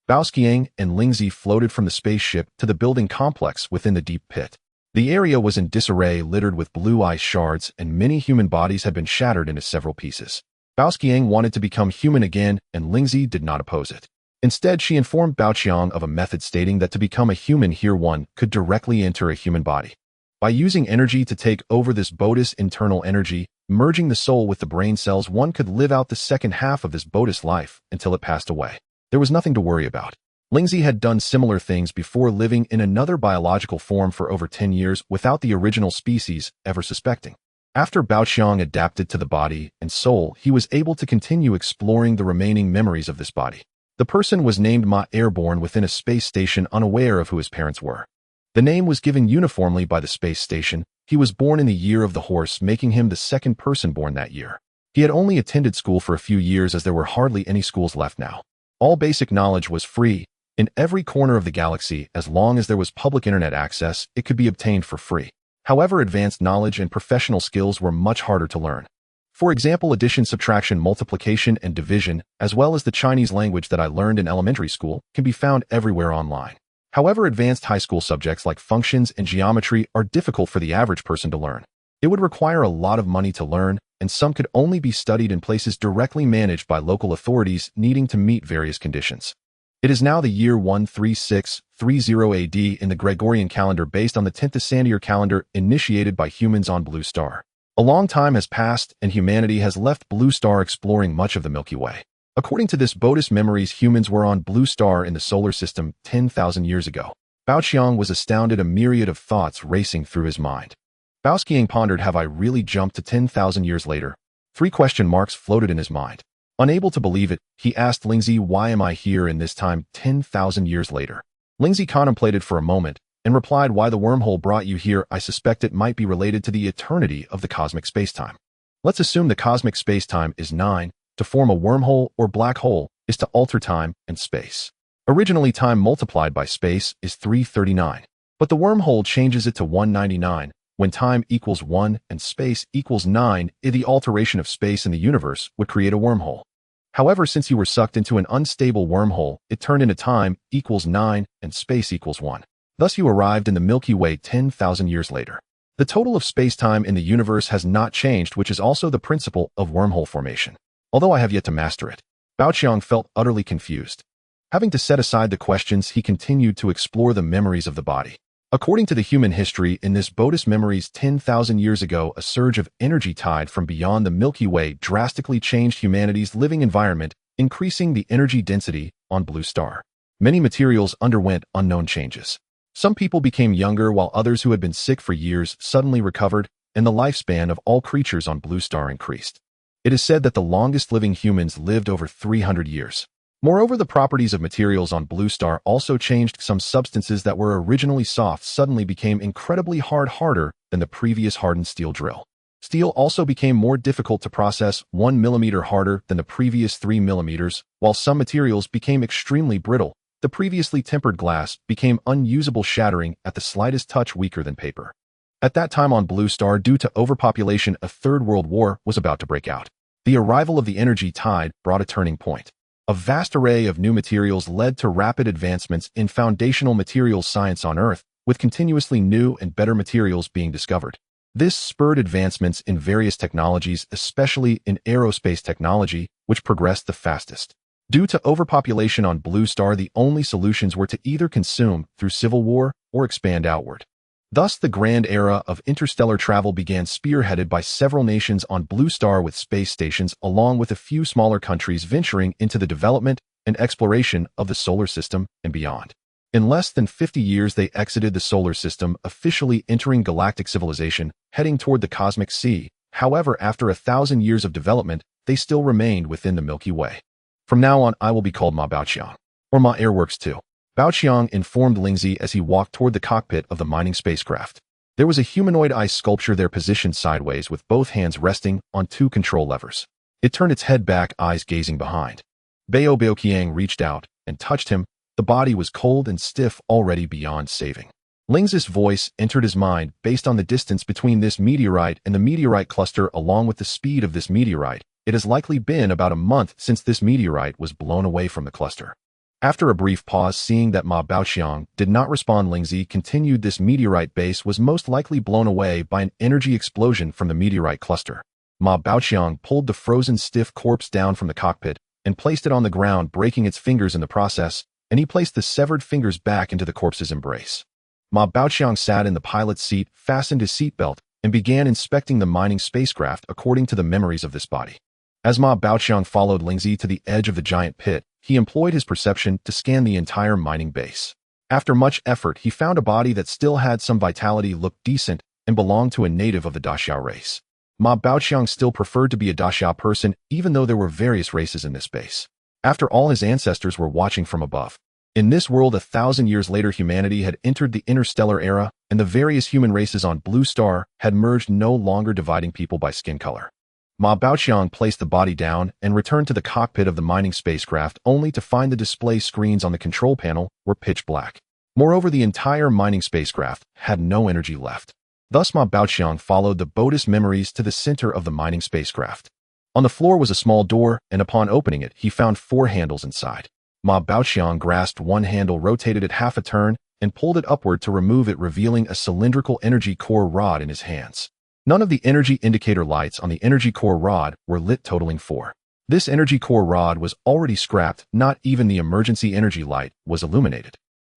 Bao Qiang and Lingzi floated from the spaceship to the building complex within the deep pit. The area was in disarray, littered with blue ice shards, and many human bodies had been shattered into several pieces. Bao Qiang wanted to become human again, and Lingzi did not oppose it. Instead, she informed Bao Qiang of a method stating that to become a human here, one could directly enter a human body. By using energy to take over this bodhi's internal energy, merging the soul with the brain cells, one could live out the second half of this bodhi's life until it passed away. There was nothing to worry about. Lingzi had done similar things before, living in another biological form for over 10 years without the original species ever suspecting. After Bao Qiang adapted to the body and soul, he was able to continue exploring the remaining memories of this body. The person was named Ma, airborne within a space station, unaware of who his parents were. The name was given uniformly by the space station. He was born in the year of the horse, making him the second person born that year. He had only attended school for a few years, as there were hardly any schools left now. All basic knowledge was free. In every corner of the galaxy, as long as there was public internet access, it could be obtained for free. However, advanced knowledge and professional skills were much harder to learn. For example, addition, subtraction, multiplication, and division, as well as the Chinese language that I learned in elementary school, can be found everywhere online. However, advanced high school subjects like functions and geometry are difficult for the average person to learn. It would require a lot of money to learn, and some could only be studied in places directly managed by local authorities needing to meet various conditions. It is now the year 13630 AD in the Gregorian calendar, based on the 10th Sandir calendar initiated by humans on Blue Star. A long time has passed, and humanity has left Blue Star exploring much of the Milky Way. According to this Buddhist memories, humans were on Blue Star in the solar system 10,000 years ago. Bao Qiang was astounded, a myriad of thoughts racing through his mind. Bao Qiang pondered, have I really jumped to 10,000 years later? 3 question marks floated in his mind. Unable to believe it, he asked Lingzi, why am I here in this time 10,000 years later? Lingzi contemplated for a moment and replied, why the wormhole brought you here. I suspect it might be related to the eternity of the cosmic spacetime. Let's assume the cosmic spacetime is 9. To form a wormhole or black hole is to alter time and space. Originally, time multiplied by space is 339, but the wormhole changes it to 199. When time equals 1 and space equals 9, the alteration of space in the universe would create a wormhole. However, since you were sucked into an unstable wormhole, it turned into time equals 9 and space equals 1. Thus, you arrived in the Milky Way 10,000 years later. The total of space-time in the universe has not changed, which is also the principle of wormhole formation. Although I have yet to master it, Bao Qiang felt utterly confused. Having to set aside the questions, he continued to explore the memories of the body. According to the human history, in this Buddhist memories 10,000 years ago, a surge of energy tide from beyond the Milky Way drastically changed humanity's living environment, increasing the energy density on Blue Star. Many materials underwent unknown changes. Some people became younger, while others who had been sick for years suddenly recovered, and the lifespan of all creatures on Blue Star increased. It is said that the longest living humans lived over 300 years. Moreover, the properties of materials on Blue Star also changed. Some substances that were originally soft suddenly became incredibly hard, harder than the previous hardened steel drill. Steel also became more difficult to process, 1 millimeter harder than the previous 3 millimeters, while some materials became extremely brittle. The previously tempered glass became unusable, shattering at the slightest touch, weaker than paper. At that time on Blue Star, due to overpopulation, a third world war was about to break out. The arrival of the energy tide brought a turning point. A vast array of new materials led to rapid advancements in foundational materials science on Earth, with continuously new and better materials being discovered. This spurred advancements in various technologies, especially in aerospace technology, which progressed the fastest. Due to overpopulation on Blue Star, the only solutions were to either consume through civil war or expand outward. Thus, the grand era of interstellar travel began, spearheaded by several nations on Blue Star with space stations, along with a few smaller countries venturing into the development and exploration of the solar system and beyond. In less than 50 years, they exited the solar system, officially entering galactic civilization, heading toward the cosmic sea. However, after 1,000 years of development, they still remained within the Milky Way. From now on, I will be called Ma Baoqiang, or Ma Airworks too. Baoqiang informed Lingzi as he walked toward the cockpit of the mining spacecraft. There was a humanoid ice sculpture there, positioned sideways with both hands resting on two control levers. It turned its head back, eyes gazing behind. Baoqiang reached out and touched him. The body was cold and stiff, already beyond saving. Lingzi's voice entered his mind. Based on the distance between this meteorite and the meteorite cluster, along with the speed of this meteorite, it has likely been about a month since this meteorite was blown away from the cluster. After a brief pause, seeing that Ma Baoqiang did not respond, Lingzi continued, this meteorite base was most likely blown away by an energy explosion from the meteorite cluster. Ma Baoqiang pulled the frozen stiff corpse down from the cockpit and placed it on the ground, breaking its fingers in the process, and he placed the severed fingers back into the corpse's embrace. Ma Baoqiang sat in the pilot's seat, fastened his seatbelt, and began inspecting the mining spacecraft according to the memories of this body. As Ma Baoqiang followed Lingzi to the edge of the giant pit, he employed his perception to scan the entire mining base. After much effort, he found a body that still had some vitality, looked decent, and belonged to a native of the Daxiao race. Ma Baoqiang still preferred to be a Daxiao person, even though there were various races in this base. After all, his ancestors were watching from above. In this world, 1,000 years later, humanity had entered the interstellar era, and the various human races on Blue Star had merged, no longer dividing people by skin color. Ma Baoqiang placed the body down and returned to the cockpit of the mining spacecraft, only to find the display screens on the control panel were pitch black. Moreover, the entire mining spacecraft had no energy left. Thus, Ma Baoqiang followed the Buddhist memories to the center of the mining spacecraft. On the floor was a small door, and upon opening it, he found 4 handles inside. Ma Baoqiang grasped one handle, rotated it half a turn, and pulled it upward to remove it, revealing a cylindrical energy core rod in his hands. None of the energy indicator lights on the energy core rod were lit, totaling 4. This energy core rod was already scrapped, not even the emergency energy light was illuminated.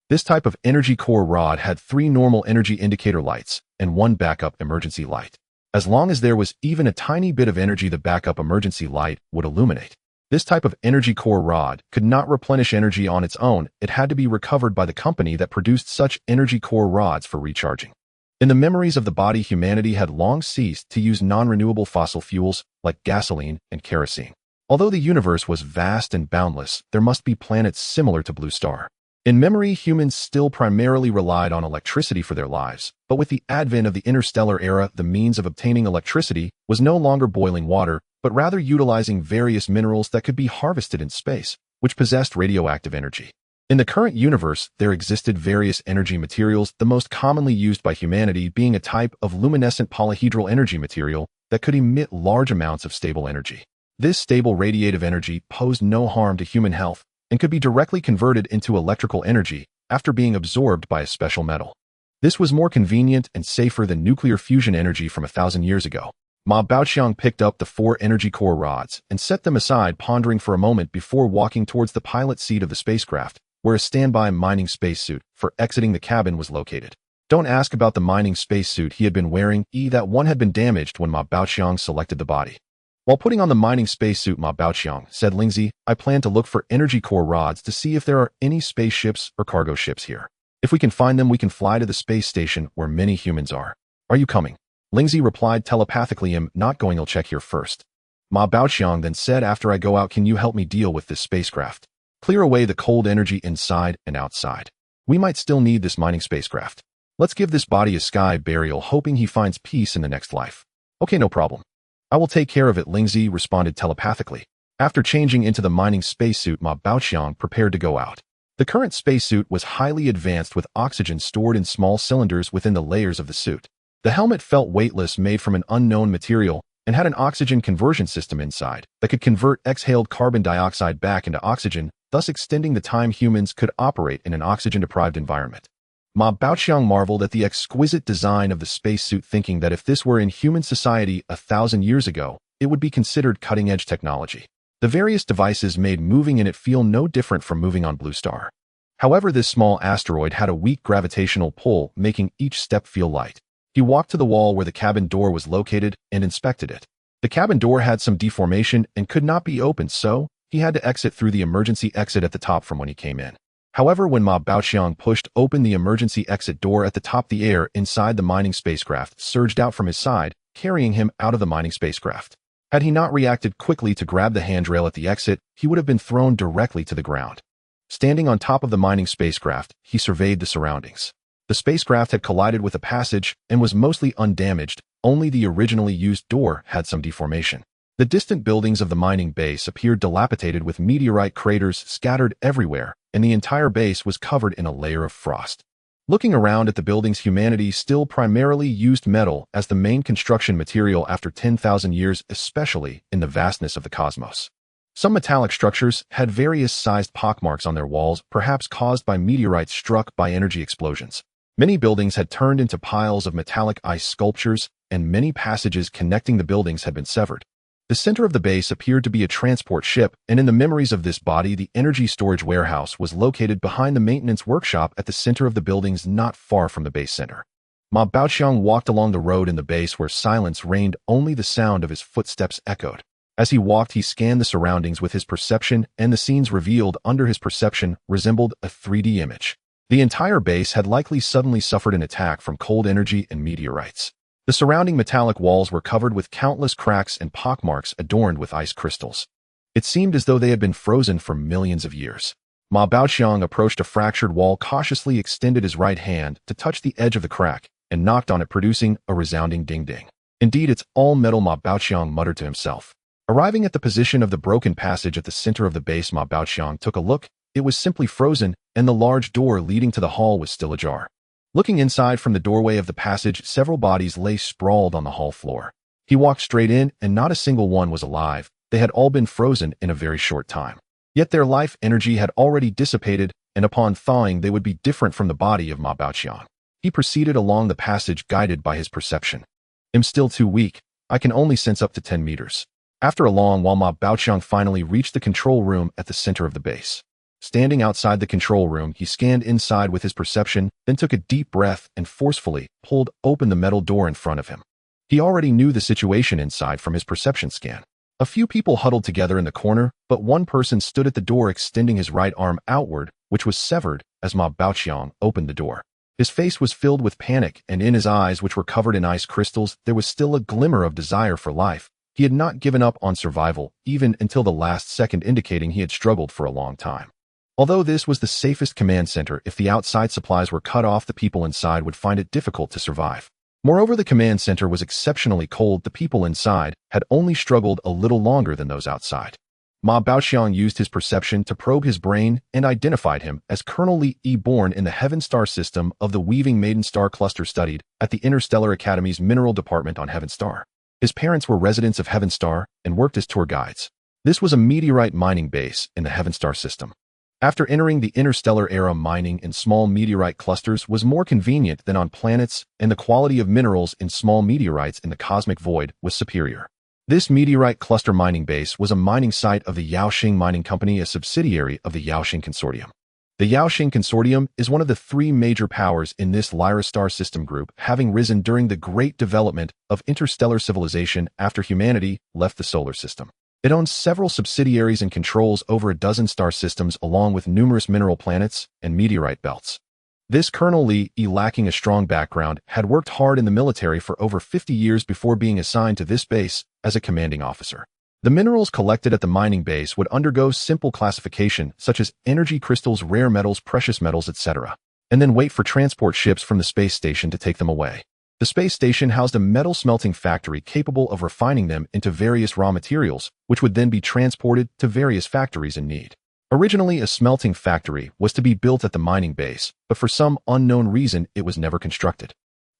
This type of energy core rod had 3 normal energy indicator lights and 1 backup emergency light. As long as there was even a tiny bit of energy, the backup emergency light would illuminate. This type of energy core rod could not replenish energy on its own. It had to be recovered by the company that produced such energy core rods for recharging. In the memories of the body, humanity had long ceased to use non-renewable fossil fuels like gasoline and kerosene. Although the universe was vast and boundless, there must be planets similar to Blue Star. In memory, humans still primarily relied on electricity for their lives, but with the advent of the interstellar era, the means of obtaining electricity was no longer boiling water, but rather utilizing various minerals that could be harvested in space, which possessed radioactive energy. In the current universe, there existed various energy materials, the most commonly used by humanity being a type of luminescent polyhedral energy material that could emit large amounts of stable energy. This stable radiative energy posed no harm to human health and could be directly converted into electrical energy after being absorbed by a special metal. This was more convenient and safer than nuclear fusion energy from 1,000 years ago. Ma Baoqiang picked up the 4 energy core rods and set them aside, pondering for a moment before walking towards the pilot seat of the spacecraft, where a standby mining spacesuit for exiting the cabin was located. Don't ask about the mining spacesuit he had been wearing, that one had been damaged when Ma Baoqiang selected the body. While putting on the mining spacesuit, Ma Baoqiang said, Lingzi, I plan to look for energy core rods to see if there are any spaceships or cargo ships here. If we can find them, we can fly to the space station where many humans are. Are you coming? Lingzi replied telepathically, I'm not going, I'll check here first. Ma Baoqiang then said, after I go out, can you help me deal with this spacecraft? Clear away the cold energy inside and outside. We might still need this mining spacecraft. Let's give this body a sky burial, hoping he finds peace in the next life. Okay, no problem. I will take care of it, Lingzi responded telepathically. After changing into the mining spacesuit, Ma Baoqiang prepared to go out. The current spacesuit was highly advanced with oxygen stored in small cylinders within the layers of the suit. The helmet felt weightless, made from an unknown material, and had an oxygen conversion system inside that could convert exhaled carbon dioxide back into oxygen, thus extending the time humans could operate in an oxygen-deprived environment. Ma Baoqiang marveled at the exquisite design of the spacesuit, thinking that if this were in human society 1,000 years ago, it would be considered cutting-edge technology. The various devices made moving in it feel no different from moving on Blue Star. However, this small asteroid had a weak gravitational pull, making each step feel light. He walked to the wall where the cabin door was located and inspected it. The cabin door had some deformation and could not be opened, so he had to exit through the emergency exit at the top from when he came in. However, when Ma Baoqiang pushed open the emergency exit door at the top, the air inside the mining spacecraft surged out from his side, carrying him out of the mining spacecraft. Had he not reacted quickly to grab the handrail at the exit, he would have been thrown directly to the ground. Standing on top of the mining spacecraft, he surveyed the surroundings. The spacecraft had collided with a passage and was mostly undamaged, only the originally used door had some deformation. The distant buildings of the mining base appeared dilapidated with meteorite craters scattered everywhere, and the entire base was covered in a layer of frost. Looking around at the buildings, humanity still primarily used metal as the main construction material after 10,000 years, especially in the vastness of the cosmos. Some metallic structures had various sized pockmarks on their walls, perhaps caused by meteorites struck by energy explosions. Many buildings had turned into piles of metallic ice sculptures, and many passages connecting the buildings had been severed. The center of the base appeared to be a transport ship, and in the memories of this body, the energy storage warehouse was located behind the maintenance workshop at the center of the buildings, not far from the base center. Ma Baoqiang walked along the road in the base where silence reigned, only the sound of his footsteps echoed. As he walked, he scanned the surroundings with his perception, and the scenes revealed under his perception resembled a 3D image. The entire base had likely suddenly suffered an attack from cold energy and meteorites. The surrounding metallic walls were covered with countless cracks and pockmarks adorned with ice crystals. It seemed as though they had been frozen for millions of years. Ma Baoqiang approached a fractured wall, cautiously extended his right hand to touch the edge of the crack, and knocked on it, producing a resounding ding-ding. Indeed, it's all metal, Ma Baoqiang muttered to himself. Arriving at the position of the broken passage at the center of the base, Ma Baoqiang took a look. It was simply frozen, and the large door leading to the hall was still ajar. Looking inside from the doorway of the passage, several bodies lay sprawled on the hall floor. He walked straight in, and not a single one was alive. They had all been frozen in a very short time. Yet their life energy had already dissipated, and upon thawing they would be different from the body of Ma Baoqiang. He proceeded along the passage, guided by his perception. "I'm still too weak. I can only sense up to 10 meters. After a long while, Ma Baoqiang finally reached the control room at the center of the base. Standing outside the control room, he scanned inside with his perception, then took a deep breath and forcefully pulled open the metal door in front of him. He already knew the situation inside from his perception scan. A few people huddled together in the corner, but one person stood at the door, extending his right arm outward, which was severed as Ma Baoqiang opened the door. His face was filled with panic, and in his eyes, which were covered in ice crystals, there was still a glimmer of desire for life. He had not given up on survival, even until the last second, indicating he had struggled for a long time. Although this was the safest command center, if the outside supplies were cut off, the people inside would find it difficult to survive. Moreover, the command center was exceptionally cold. The people inside had only struggled a little longer than those outside. Ma Baoqiang used his perception to probe his brain and identified him as Colonel Li Yi, born in the Heaven Star system of the Weaving Maiden Star Cluster, studied at the Interstellar Academy's Mineral Department on Heaven Star. His parents were residents of Heaven Star and worked as tour guides. This was a meteorite mining base in the Heaven Star system. After entering the interstellar era, mining in small meteorite clusters was more convenient than on planets, and the quality of minerals in small meteorites in the cosmic void was superior. This meteorite cluster mining base was a mining site of the Yaoxing Mining Company, a subsidiary of the Yaoxing Consortium. The Yaoxing Consortium is one of the three major powers in this Lyra star system group, having risen during the great development of interstellar civilization after humanity left the solar system. It owns several subsidiaries and controls over a dozen star systems, along with numerous mineral planets and meteorite belts. This Colonel Li Yi, lacking a strong background, had worked hard in the military for over 50 years before being assigned to this base as a commanding officer. The minerals collected at the mining base would undergo simple classification, such as energy crystals, rare metals, precious metals, etc., and then wait for transport ships from the space station to take them away. The space station housed a metal smelting factory capable of refining them into various raw materials, which would then be transported to various factories in need. Originally, a smelting factory was to be built at the mining base, but for some unknown reason, it was never constructed.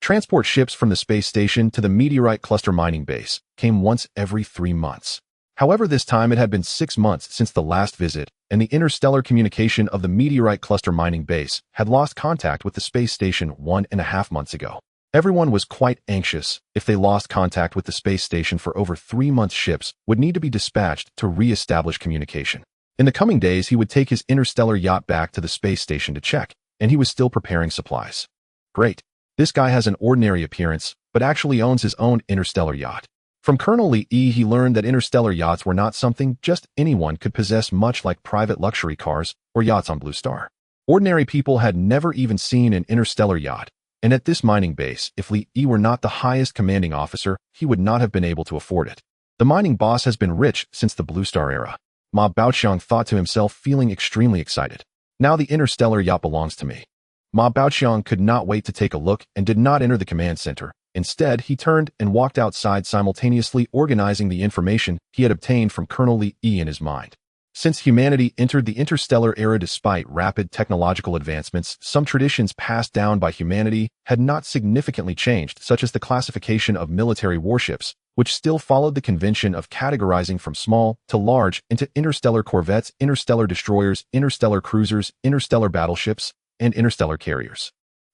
Transport ships from the space station to the meteorite cluster mining base came once every 3 months. However, this time it had been 6 months since the last visit, and the interstellar communication of the meteorite cluster mining base had lost contact with the space station 1.5 months ago. Everyone was quite anxious. If they lost contact with the space station for over 3 months, ships would need to be dispatched to re-establish communication. In the coming days, he would take his interstellar yacht back to the space station to check, and he was still preparing supplies. Great. This guy has an ordinary appearance, but actually owns his own interstellar yacht. From Colonel Lee, he learned that interstellar yachts were not something just anyone could possess, much like private luxury cars or yachts on Blue Star. Ordinary people had never even seen an interstellar yacht, and at this mining base, if Lee were not the highest commanding officer, he would not have been able to afford it. The mining boss has been rich since the Blue Star era. Ma Baoqiang thought to himself, feeling extremely excited. Now the interstellar yacht belongs to me. Ma Baoqiang could not wait to take a look and did not enter the command center. Instead, he turned and walked outside, simultaneously organizing the information he had obtained from Colonel Lee in his mind. Since humanity entered the interstellar era despite rapid technological advancements, some traditions passed down by humanity had not significantly changed, such as the classification of military warships, which still followed the convention of categorizing from small to large into interstellar corvettes, interstellar destroyers, interstellar cruisers, interstellar battleships, and interstellar carriers.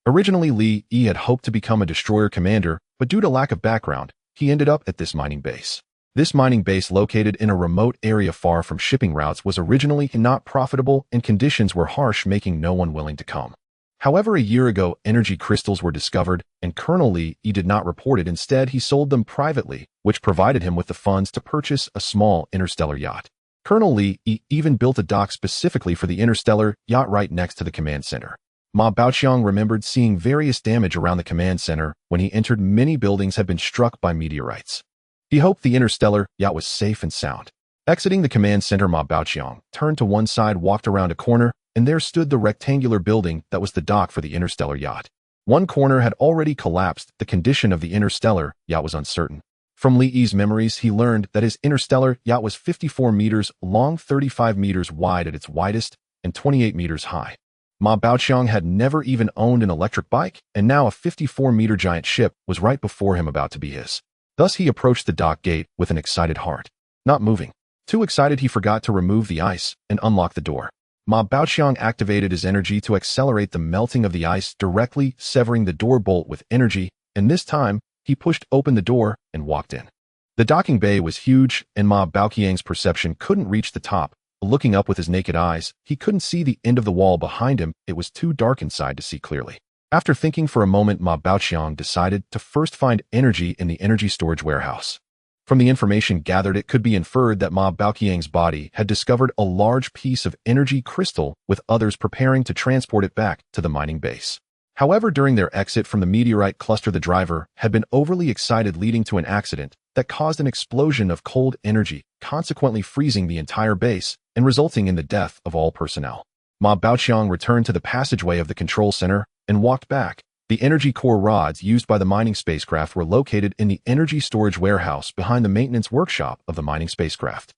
Originally, Lee had hoped to become a destroyer commander, but due to lack of background, he ended up at this mining base. This mining base, located in a remote area far from shipping routes, was originally not profitable and conditions were harsh, making no one willing to come. However, a year ago, energy crystals were discovered, and Colonel Lee did not report it. Instead, he sold them privately, which provided him with the funds to purchase a small interstellar yacht. Colonel Lee even built a dock specifically for the interstellar yacht right next to the command center. Ma Baoqiang remembered seeing various damage around the command center when he entered. Many buildings had been struck by meteorites. He hoped the interstellar yacht was safe and sound. Exiting the command center, Ma Baoqiang turned to one side, walked around a corner, and there stood the rectangular building that was the dock for the interstellar yacht. One corner had already collapsed. The condition of the interstellar yacht was uncertain. From Lee's memories, he learned that his interstellar yacht was 54 meters long, 35 meters wide at its widest, and 28 meters high. Ma Baoqiang had never even owned an electric bike, and now a 54-meter giant ship was right before him, about to be his. Thus he approached the dock gate with an excited heart. Not moving. Too excited, he forgot to remove the ice and unlock the door. Ma Baoqiang activated his energy to accelerate the melting of the ice, directly severing the door bolt with energy, and this time, he pushed open the door and walked in. The docking bay was huge, and Ma Baoqiang's perception couldn't reach the top. Looking up with his naked eyes, he couldn't see the end of the wall behind him. It was too dark inside to see clearly. After thinking for a moment, Ma Baoqiang decided to first find energy in the energy storage warehouse. From the information gathered, it could be inferred that Ma Baoqiang's body had discovered a large piece of energy crystal, with others preparing to transport it back to the mining base. However, during their exit from the meteorite cluster, the driver had been overly excited, leading to an accident that caused an explosion of cold energy, consequently freezing the entire base and resulting in the death of all personnel. Ma Baoqiang returned to the passageway of the control center and walked back. The energy core rods used by the mining spacecraft were located in the energy storage warehouse behind the maintenance workshop of the mining spacecraft.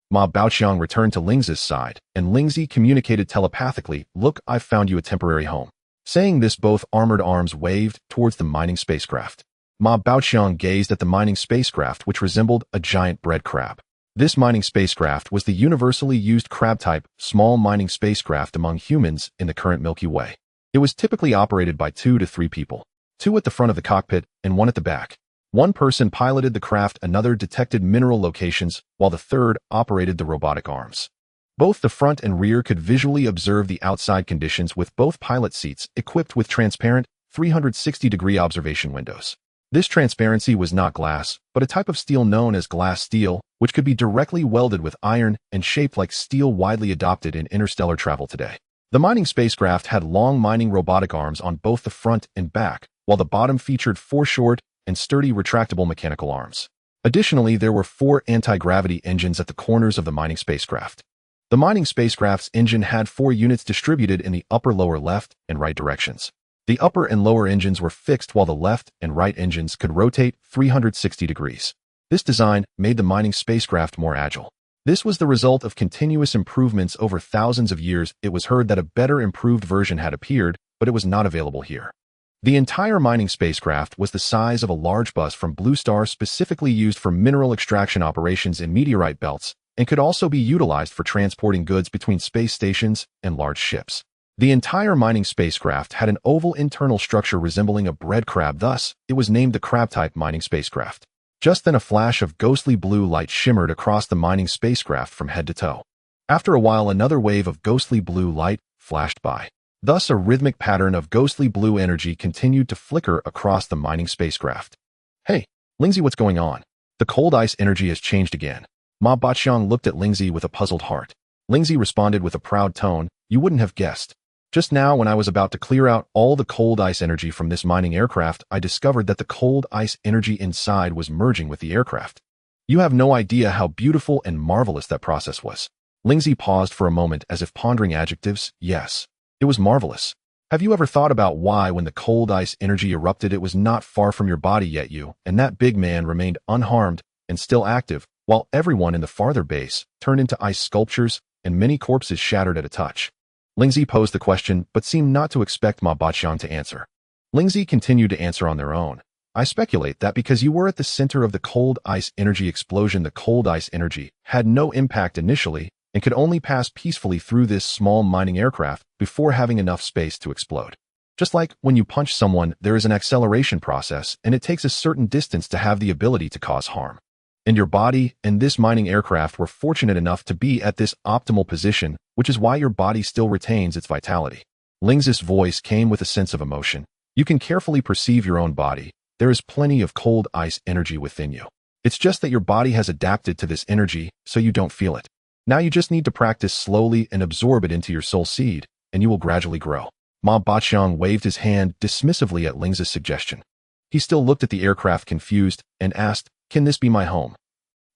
Ma Baoqiang returned to Lingzi's side, and Lingzi communicated telepathically, "Look, I've found you a temporary home." Saying this, both armored arms waved towards the mining spacecraft. Ma Baoqiang gazed at the mining spacecraft, which resembled a giant bread crab. This mining spacecraft was the universally used crab-type, small mining spacecraft among humans in the current Milky Way. It was typically operated by 2 to 3 people, 2 at the front of the cockpit and 1 at the back. One person piloted the craft, another detected mineral locations, while the third operated the robotic arms. Both the front and rear could visually observe the outside conditions, with both pilot seats equipped with transparent, 360-degree observation windows. This transparency was not glass, but a type of steel known as glass steel, which could be directly welded with iron and shaped like steel, widely adopted in interstellar travel today. The mining spacecraft had long mining robotic arms on both the front and back, while the bottom featured 4 short and sturdy retractable mechanical arms. Additionally, there were 4 anti-gravity engines at the corners of the mining spacecraft. The mining spacecraft's engine had 4 units distributed in the upper, lower, left, and right directions. The upper and lower engines were fixed, while the left and right engines could rotate 360 degrees. This design made the mining spacecraft more agile. This was the result of continuous improvements over thousands of years. It was heard that a better improved version had appeared, but it was not available here. The entire mining spacecraft was the size of a large bus from Blue Star, specifically used for mineral extraction operations in meteorite belts, and could also be utilized for transporting goods between space stations and large ships. The entire mining spacecraft had an oval internal structure resembling a bread crab, thus, it was named the crab-type mining spacecraft. Just then a flash of ghostly blue light shimmered across the mining spacecraft from head to toe. After a while, another wave of ghostly blue light flashed by. Thus, a rhythmic pattern of ghostly blue energy continued to flicker across the mining spacecraft. Hey, Lingzi, what's going on? The cold ice energy has changed again. Ma Baqiang looked at Lingzi with a puzzled heart. Lingzi responded with a proud tone, you wouldn't have guessed. Just now, when I was about to clear out all the cold ice energy from this mining aircraft, I discovered that the cold ice energy inside was merging with the aircraft. You have no idea how beautiful and marvelous that process was. Lingzi paused for a moment as if pondering adjectives. Yes, it was marvelous. Have you ever thought about why, when the cold ice energy erupted, it was not far from your body, yet you and that big man remained unharmed and still active, while everyone in the farther base turned into ice sculptures and many corpses shattered at a touch? Lingzi posed the question, but seemed not to expect Ma Baqiang to answer. Lingzi continued to answer on their own. I speculate that because you were at the center of the cold ice energy explosion, the cold ice energy had no impact initially and could only pass peacefully through this small mining aircraft before having enough space to explode. Just like when you punch someone, there is an acceleration process, and it takes a certain distance to have the ability to cause harm. And your body and this mining aircraft were fortunate enough to be at this optimal position, which is why your body still retains its vitality. Lingzi's voice came with a sense of emotion. You can carefully perceive your own body. There is plenty of cold ice energy within you. It's just that your body has adapted to this energy, so you don't feel it. Now you just need to practice slowly and absorb it into your soul seed, and you will gradually grow. Ma Baqiang waved his hand dismissively at Lingzi's suggestion. He still looked at the aircraft confused and asked, can this be my home?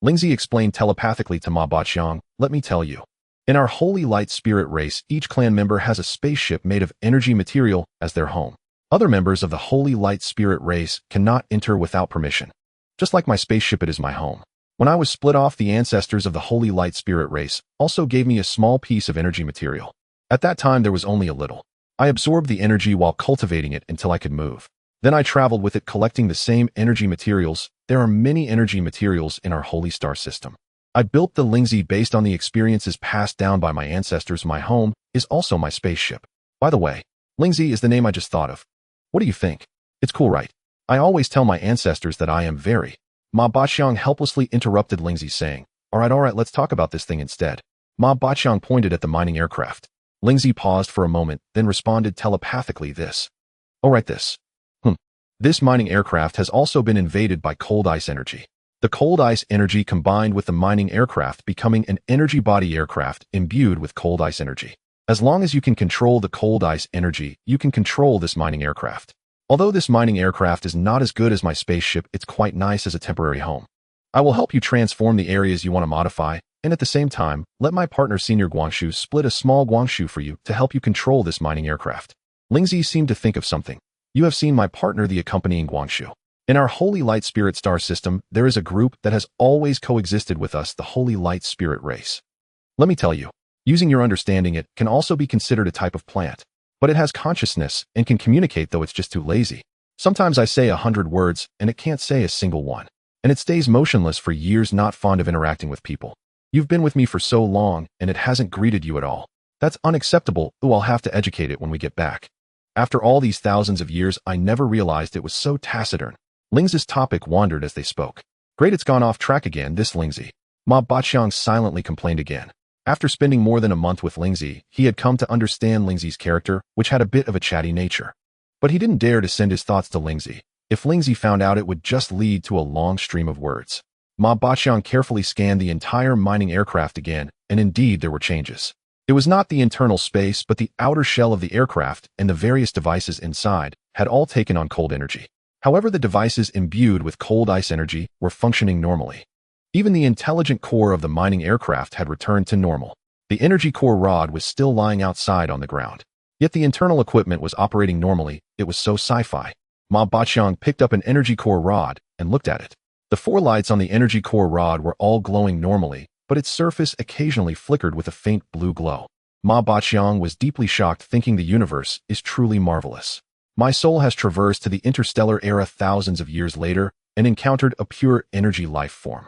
Lingzi explained telepathically to Ma Baqiang, let me tell you. In our Holy Light Spirit race, each clan member has a spaceship made of energy material as their home. Other members of the Holy Light Spirit race cannot enter without permission. Just like my spaceship, it is my home. When I was split off, the ancestors of the Holy Light Spirit race also gave me a small piece of energy material. At that time, there was only a little. I absorbed the energy while cultivating it until I could move. Then I traveled with it, collecting the same energy materials. There are many energy materials in our Holy Star system. I built the Lingzi based on the experiences passed down by my ancestors. My home is also my spaceship. By the way, Lingzi is the name I just thought of. What do you think? It's cool, right? I always tell my ancestors that I am very. Ma Baqiang helplessly interrupted Lingzi, saying, all right, let's talk about this thing instead. Ma Baqiang pointed at the mining aircraft. Lingzi paused for a moment, then responded telepathically, this. All right, this. This mining aircraft has also been invaded by cold ice energy. The cold ice energy combined with the mining aircraft, becoming an energy body aircraft imbued with cold ice energy. As long as you can control the cold ice energy, you can control this mining aircraft. Although this mining aircraft is not as good as my spaceship, it's quite nice as a temporary home. I will help you transform the areas you want to modify, and at the same time, let my partner Senior Guangshu split a small Guangshu for you to help you control this mining aircraft. Lingzi seemed to think of something. You have seen my partner, the accompanying Guangshu. In our Holy Light Spirit star system, there is a group that has always coexisted with us, the Holy Light Spirit race. Let me tell you, using your understanding, it can also be considered a type of plant. But it has consciousness and can communicate, though it's just too lazy. Sometimes I say 100 words and it can't say a single one. And it stays motionless for years, not fond of interacting with people. You've been with me for so long and it hasn't greeted you at all. That's unacceptable. Ooh, I'll have to educate it when we get back. After all these thousands of years, I never realized it was so taciturn. Lingzi's topic wandered as they spoke. Great, it's gone off track again, this Lingzi. Ma Baqiang silently complained again. After spending more than a month with Lingzi, he had come to understand Lingzi's character, which had a bit of a chatty nature. But he didn't dare to send his thoughts to Lingzi. If Lingzi found out, it would just lead to a long stream of words. Ma Baqiang carefully scanned the entire mining aircraft again, and indeed there were changes. It was not the internal space, but the outer shell of the aircraft and the various devices inside had all taken on cold energy. However, the devices imbued with cold ice energy were functioning normally. Even the intelligent core of the mining aircraft had returned to normal. The energy core rod was still lying outside on the ground. Yet the internal equipment was operating normally. It was so sci-fi. Ma Baqiang picked up an energy core rod and looked at it. The 4 lights on the energy core rod were all glowing normally, but its surface occasionally flickered with a faint blue glow. Ma Baqiang was deeply shocked, thinking the universe is truly marvelous. My soul has traversed to the interstellar era thousands of years later and encountered a pure energy life form.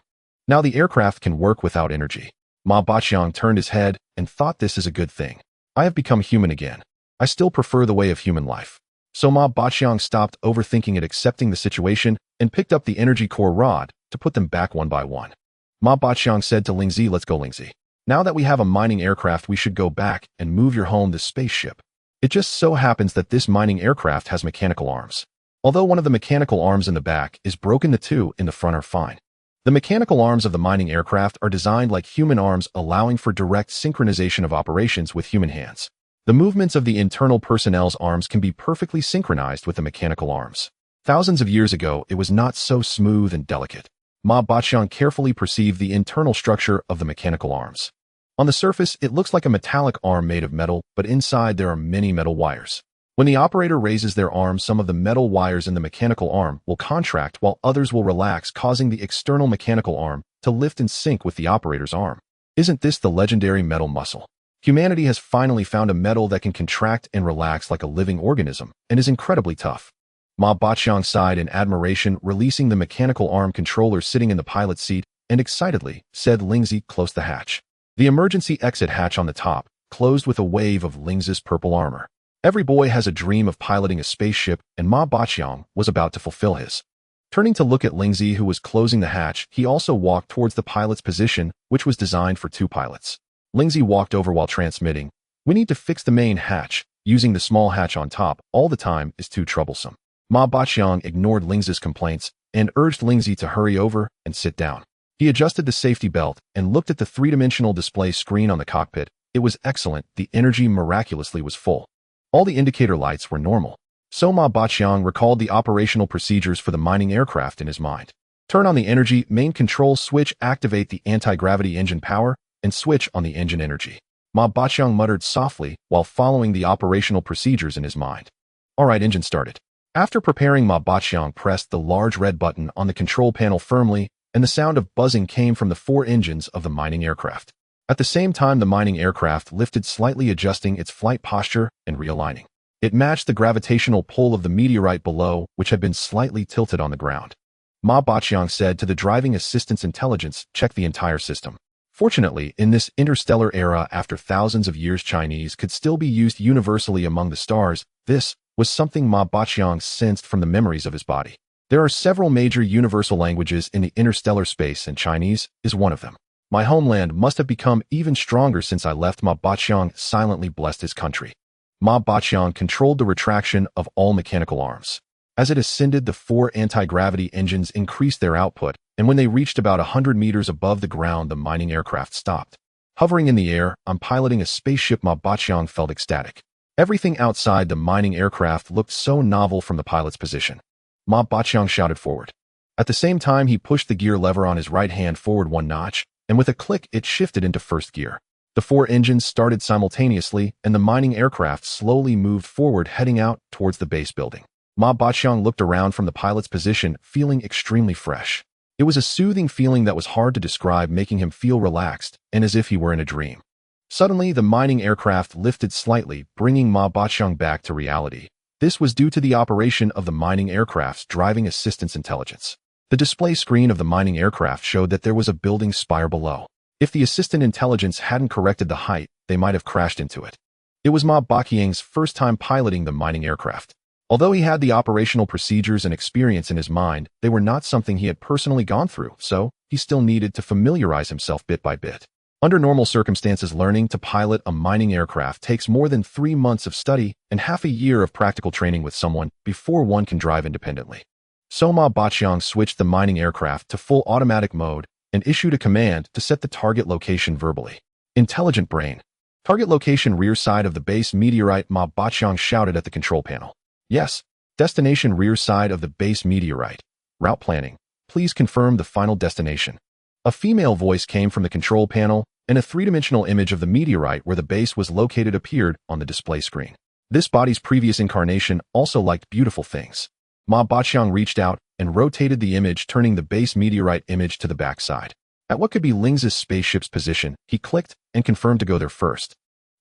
Now the aircraft can work without energy. Ma Baqiang turned his head and thought this is a good thing. I have become human again. I still prefer the way of human life. So Ma Baqiang stopped overthinking it, accepting the situation, and picked up the energy core rod to put them back one by one. Ma Baqiang said to Lingzi, let's go Lingzi. Now that we have a mining aircraft, we should go back and move your home this spaceship. It just so happens that this mining aircraft has mechanical arms. Although one of the mechanical arms in the back is broken, the two in the front are fine. The mechanical arms of the mining aircraft are designed like human arms, allowing for direct synchronization of operations with human hands. The movements of the internal personnel's arms can be perfectly synchronized with the mechanical arms. Thousands of years ago, it was not so smooth and delicate. Ma Baqiang carefully perceived the internal structure of the mechanical arms. On the surface, it looks like a metallic arm made of metal, but inside there are many metal wires. When the operator raises their arm, some of the metal wires in the mechanical arm will contract while others will relax, causing the external mechanical arm to lift and sync with the operator's arm. Isn't this the legendary metal muscle? Humanity has finally found a metal that can contract and relax like a living organism and is incredibly tough. Ma Baqiang sighed in admiration, releasing the mechanical arm controller sitting in the pilot's seat, and excitedly said, Lingzi, close the hatch. The emergency exit hatch on the top closed with a wave of Lingzi's purple armor. Every boy has a dream of piloting a spaceship, and Ma Baqiang was about to fulfill his. Turning to look at Lingzi, who was closing the hatch, he also walked towards the pilot's position, which was designed for 2 pilots. Lingzi walked over while transmitting. We need to fix the main hatch. Using the small hatch on top all the time is too troublesome. Ma Baqiang ignored Lingzi's complaints and urged Lingzi to hurry over and sit down. He adjusted the safety belt and looked at the 3-dimensional display screen on the cockpit. It was excellent. The energy miraculously was full. All the indicator lights were normal. So Ma Baqiang recalled the operational procedures for the mining aircraft in his mind. Turn on the energy main control switch, activate the anti-gravity engine power, and switch on the engine energy. Ma Baqiang muttered softly while following the operational procedures in his mind. All right, engine started. After preparing, Ma Baqiang pressed the large red button on the control panel firmly, and the sound of buzzing came from the 4 engines of the mining aircraft. At the same time, the mining aircraft lifted slightly, adjusting its flight posture and realigning. It matched the gravitational pull of the meteorite below, which had been slightly tilted on the ground. Ma Baqiang said to the driving assistance intelligence, check the entire system. Fortunately, in this interstellar era, after thousands of years, Chinese could still be used universally among the stars. This was something Ma Baqiang sensed from the memories of his body. There are several major universal languages in the interstellar space, and Chinese is one of them. My homeland must have become even stronger since I left. Ma Baqiang silently blessed his country. Ma Baqiang controlled the retraction of all mechanical arms. As it ascended, the 4 anti-gravity engines increased their output, and when they reached about 100 meters above the ground, the mining aircraft stopped. Hovering in the air, I'm piloting a spaceship. Ma Baqiang felt ecstatic. Everything outside the mining aircraft looked so novel from the pilot's position. Ma Baqiang shouted forward. At the same time, he pushed the gear lever on his right hand forward 1 notch, and with a click, it shifted into first gear. The 4 engines started simultaneously, and the mining aircraft slowly moved forward, heading out towards the base building. Ma Baqiang looked around from the pilot's position, feeling extremely fresh. It was a soothing feeling that was hard to describe, making him feel relaxed and as if he were in a dream. Suddenly, the mining aircraft lifted slightly, bringing Ma Baqiang back to reality. This was due to the operation of the mining aircraft's driving assistance intelligence. The display screen of the mining aircraft showed that there was a building spire below. If the assistant intelligence hadn't corrected the height, they might have crashed into it. It was Ma Baqiang's first time piloting the mining aircraft. Although he had the operational procedures and experience in his mind, they were not something he had personally gone through, so he still needed to familiarize himself bit by bit. Under normal circumstances, learning to pilot a mining aircraft takes more than 3 months of study and half a year of practical training with someone before one can drive independently. So Ma Baqiang switched the mining aircraft to full automatic mode and issued a command to set the target location verbally. Intelligent brain. Target location rear side of the base meteorite. Ma Baqiang shouted at the control panel. Yes. Destination rear side of the base meteorite. Route planning. Please confirm the final destination. A female voice came from the control panel, and a 3-dimensional image of the meteorite where the base was located appeared on the display screen. This body's previous incarnation also liked beautiful things. Ma Baqiang reached out and rotated the image, turning the base meteorite image to the backside. At what could be Lingzi's spaceship's position, he clicked and confirmed to go there first.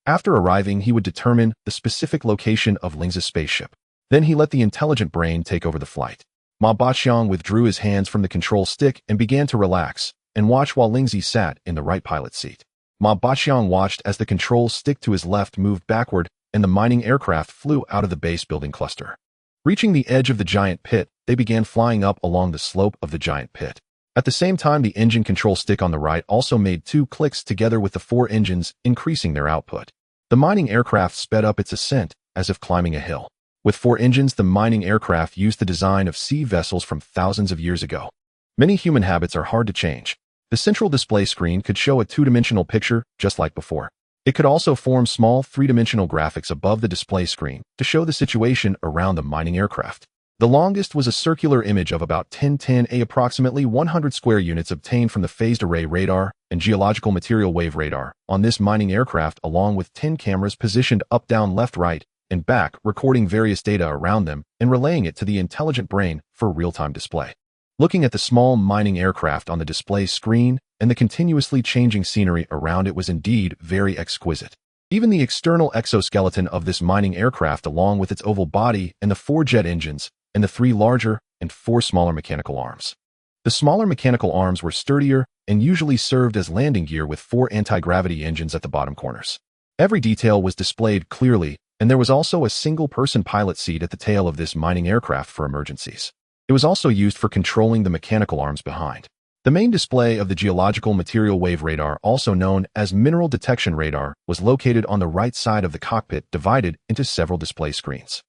After arriving, he would determine the specific location of Lingzi's spaceship. Then he let the intelligent brain take over the flight. Ma Baqiang withdrew his hands from the control stick and began to relax and watch while Lingzi sat in the right pilot seat. Ma Baqiang watched as the control stick to his left moved backward and the mining aircraft flew out of the base building cluster. Reaching the edge of the giant pit, they began flying up along the slope of the giant pit. At the same time, the engine control stick on the right also made 2 clicks together with the 4 engines, increasing their output. The mining aircraft sped up its ascent as if climbing a hill. With 4 engines, the mining aircraft used the design of sea vessels from thousands of years ago. Many human habits are hard to change. The central display screen could show a 2-dimensional picture, just like before. It could also form small 3-dimensional graphics above the display screen to show the situation around the mining aircraft. The longest was a circular image of about 1010A, approximately 100 square units obtained from the phased array radar and geological material wave radar on this mining aircraft, along with 10 cameras positioned up, down, left, right, and back, recording various data around them and relaying it to the intelligent brain for real-time display. Looking at the small mining aircraft on the display screen and the continuously changing scenery around it was indeed very exquisite. Even the external exoskeleton of this mining aircraft, along with its oval body and the 4 jet engines and the 3 larger and 4 smaller mechanical arms. The smaller mechanical arms were sturdier and usually served as landing gear with 4 anti-gravity engines at the bottom corners. Every detail was displayed clearly, and there was also a single-person pilot seat at the tail of this mining aircraft for emergencies. It was also used for controlling the mechanical arms behind. The main display of the geological material wave radar, also known as mineral detection radar, was located on the right side of the cockpit, divided into several display screens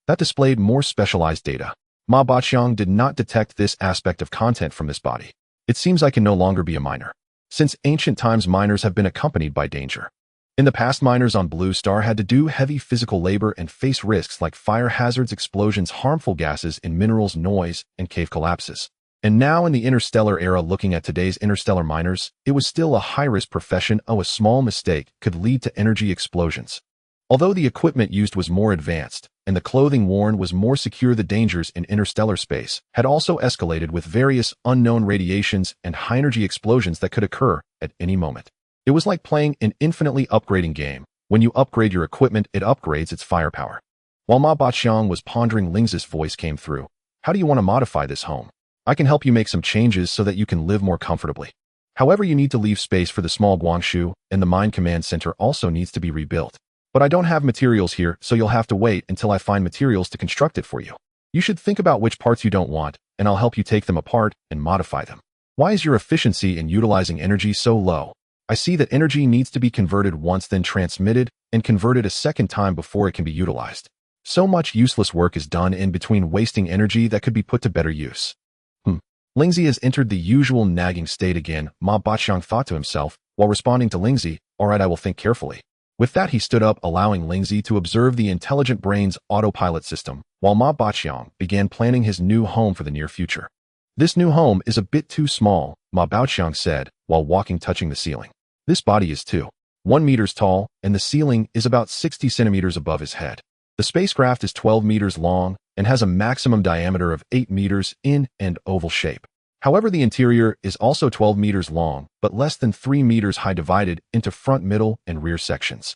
that displayed more specialized data. Ma Baqiang did not detect this aspect of content from this body. It seems I can no longer be a miner. Since ancient times, miners have been accompanied by danger. In the past, miners on Blue Star had to do heavy physical labor and face risks like fire hazards, explosions, harmful gases in minerals, noise, and cave collapses. And now in the interstellar era, looking at today's interstellar miners, it was still a high-risk profession. A small mistake could lead to energy explosions. Although the equipment used was more advanced and the clothing worn was more secure, the dangers in interstellar space had also escalated with various unknown radiations and high-energy explosions that could occur at any moment. It was like playing an infinitely upgrading game. When you upgrade your equipment, it upgrades its firepower. While Ma Baqiang was pondering, Lingzi's voice came through. How do you want to modify this home? I can help you make some changes so that you can live more comfortably. However, you need to leave space for the small Guangzhou, and the mine command center also needs to be rebuilt. But I don't have materials here, so you'll have to wait until I find materials to construct it for you. You should think about which parts you don't want, and I'll help you take them apart and modify them. Why is your efficiency in utilizing energy so low? I see that energy needs to be converted once, then transmitted and converted a second time before it can be utilized. So much useless work is done in between, wasting energy that could be put to better use. Lingzi has entered the usual nagging state again, Ma Baqiang thought to himself, while responding to Lingzi. All right, I will think carefully. With that, he stood up, allowing Lingzi to observe the intelligent brain's autopilot system, while Ma Baqiang began planning his new home for the near future. This new home is a bit too small, Ma Baqiang said, while walking, touching the ceiling. This body is 1 meters tall, and the ceiling is about 60 centimeters above his head. The spacecraft is 12 meters long and has a maximum diameter of 8 meters in and oval shape. However, the interior is also 12 meters long, but less than 3 meters high, divided into front, middle, and rear sections.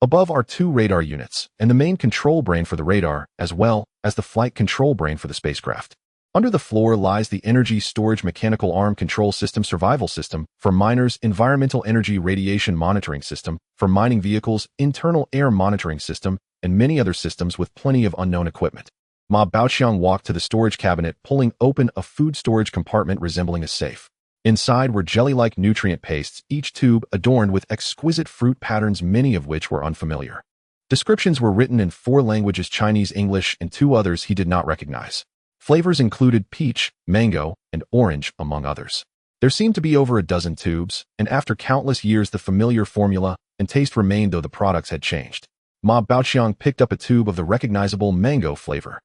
Above are 2 radar units and the main control brain for the radar, as well as the flight control brain for the spacecraft. Under the floor lies the energy storage mechanical arm control system, survival system for miners, environmental energy radiation monitoring system for mining vehicles, internal air monitoring system, and many other systems with plenty of unknown equipment. Ma Baqiang walked to the storage cabinet, pulling open a food storage compartment resembling a safe. Inside were jelly-like nutrient pastes, each tube adorned with exquisite fruit patterns, many of which were unfamiliar. Descriptions were written in 4 languages, Chinese, English, and 2 others he did not recognize. Flavors included peach, mango, and orange, among others. There seemed to be over a dozen tubes, and after countless years the familiar formula and taste remained, though the products had changed. Ma Baqiang picked up a tube of the recognizable mango flavor.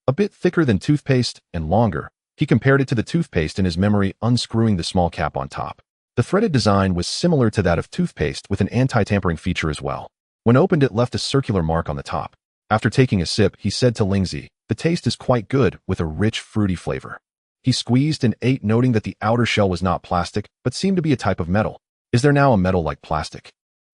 A bit thicker than toothpaste and longer, he compared it to the toothpaste in his memory, unscrewing the small cap on top. The threaded design was similar to that of toothpaste, with an anti-tampering feature as well. When opened, it left a circular mark on the top. After taking a sip, he said to Lingzi, "The taste is quite good, with a rich, fruity flavor." He squeezed and ate, noting that the outer shell was not plastic, but seemed to be a type of metal. Is there now a metal like plastic?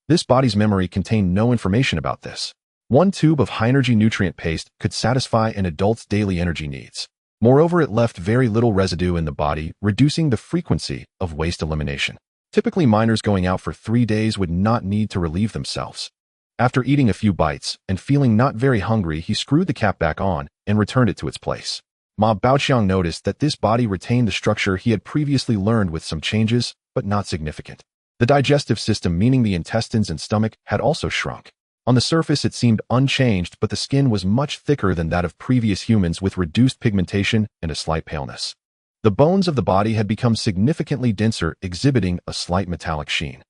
This body's memory contained no information about this. One tube of high-energy nutrient paste could satisfy an adult's daily energy needs. Moreover, it left very little residue in the body, reducing the frequency of waste elimination. Typically, miners going out for 3 days would not need to relieve themselves. After eating a few bites and feeling not very hungry, he screwed the cap back on and returned it to its place. Ma Baoqiang noticed that this body retained the structure he had previously learned with some changes, but not significant. The digestive system, meaning the intestines and stomach, had also shrunk. On the surface, it seemed unchanged, but the skin was much thicker than that of previous humans with reduced pigmentation and a slight paleness. The bones of the body had become significantly denser, exhibiting a slight metallic sheen.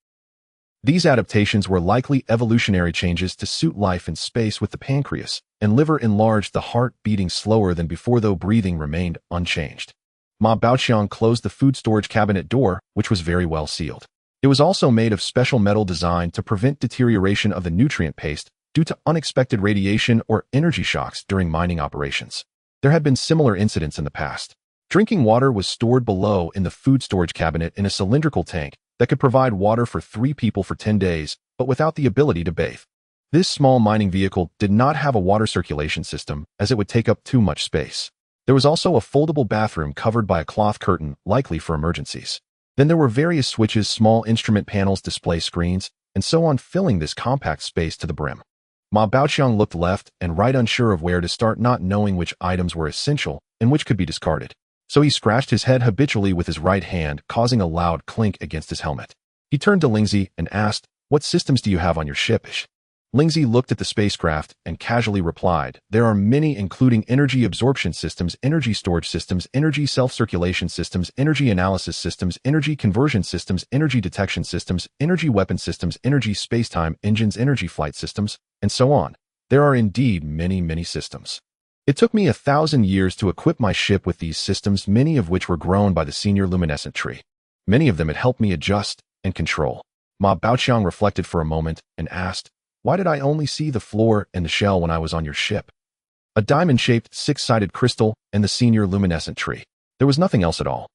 These adaptations were likely evolutionary changes to suit life in space, with the pancreas and liver enlarged, the heart beating slower than before, though breathing remained unchanged. Ma Baoqiang closed the food storage cabinet door, which was very well sealed. It was also made of special metal designed to prevent deterioration of the nutrient paste due to unexpected radiation or energy shocks during mining operations. There had been similar incidents in the past. Drinking water was stored below in the food storage cabinet in a cylindrical tank that could provide water for 3 people for 10 days, but without the ability to bathe. This small mining vehicle did not have a water circulation system, as it would take up too much space. There was also a foldable bathroom covered by a cloth curtain, likely for emergencies. Then there were various switches, small instrument panels, display screens, and so on, filling this compact space to the brim. Ma Baoqiang looked left and right, unsure of where to start, not knowing which items were essential and which could be discarded. So he scratched his head habitually with his right hand, causing a loud clink against his helmet. He turned to Lingzi and asked, "What systems do you have on your ship?" Lingzi looked at the spacecraft and casually replied, "There are many, including energy absorption systems, energy storage systems, energy self-circulation systems, energy analysis systems, energy conversion systems, energy detection systems, energy weapon systems, energy spacetime engines, energy flight systems, and so on. There are indeed many, many systems. It took me 1,000 years to equip my ship with these systems, many of which were grown by the senior luminescent tree. Many of them it helped me adjust and control." Ma Baoqiang reflected for a moment and asked, "Why did I only see the floor and the shell when I was on your ship?" A diamond-shaped, 6-sided crystal and the senior luminescent tree. There was nothing else at all.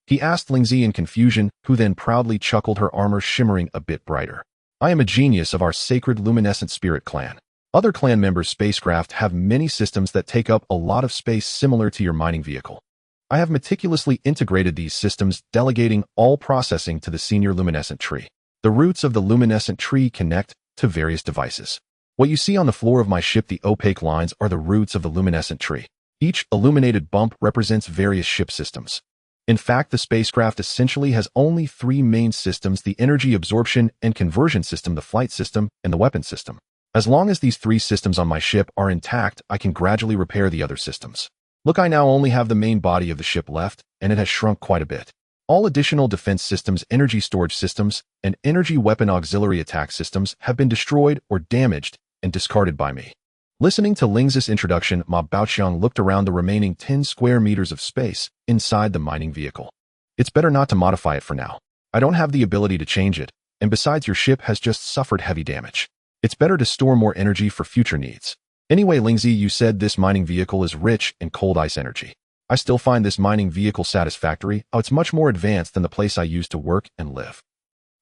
He asked Lingzi in confusion, who then proudly chuckled, her armor shimmering a bit brighter. "I am a genius of our sacred luminescent spirit clan. Other clan members' spacecraft have many systems that take up a lot of space, similar to your mining vehicle. I have meticulously integrated these systems, delegating all processing to the senior luminescent tree. The roots of the luminescent tree connect to various devices. What you see on the floor of my ship, the opaque lines, are the roots of the luminescent tree. Each illuminated bump represents various ship systems. In fact, the spacecraft essentially has only 3 main systems: the energy absorption and conversion system, the flight system, and the weapon system. As long as these 3 systems on my ship are intact, I can gradually repair the other systems. Look, I now only have the main body of the ship left, and it has shrunk quite a bit. All additional defense systems, energy storage systems, and energy weapon auxiliary attack systems have been destroyed or damaged and discarded by me." Listening to Lingzi's introduction, Ma Baoqiang looked around the remaining 10 square meters of space inside the mining vehicle. "It's better not to modify it for now. I don't have the ability to change it, and besides, your ship has just suffered heavy damage. It's better to store more energy for future needs. Anyway, Lingzi, you said this mining vehicle is rich in cold ice energy. I still find this mining vehicle satisfactory. Oh, it's much more advanced than the place I used to work and live.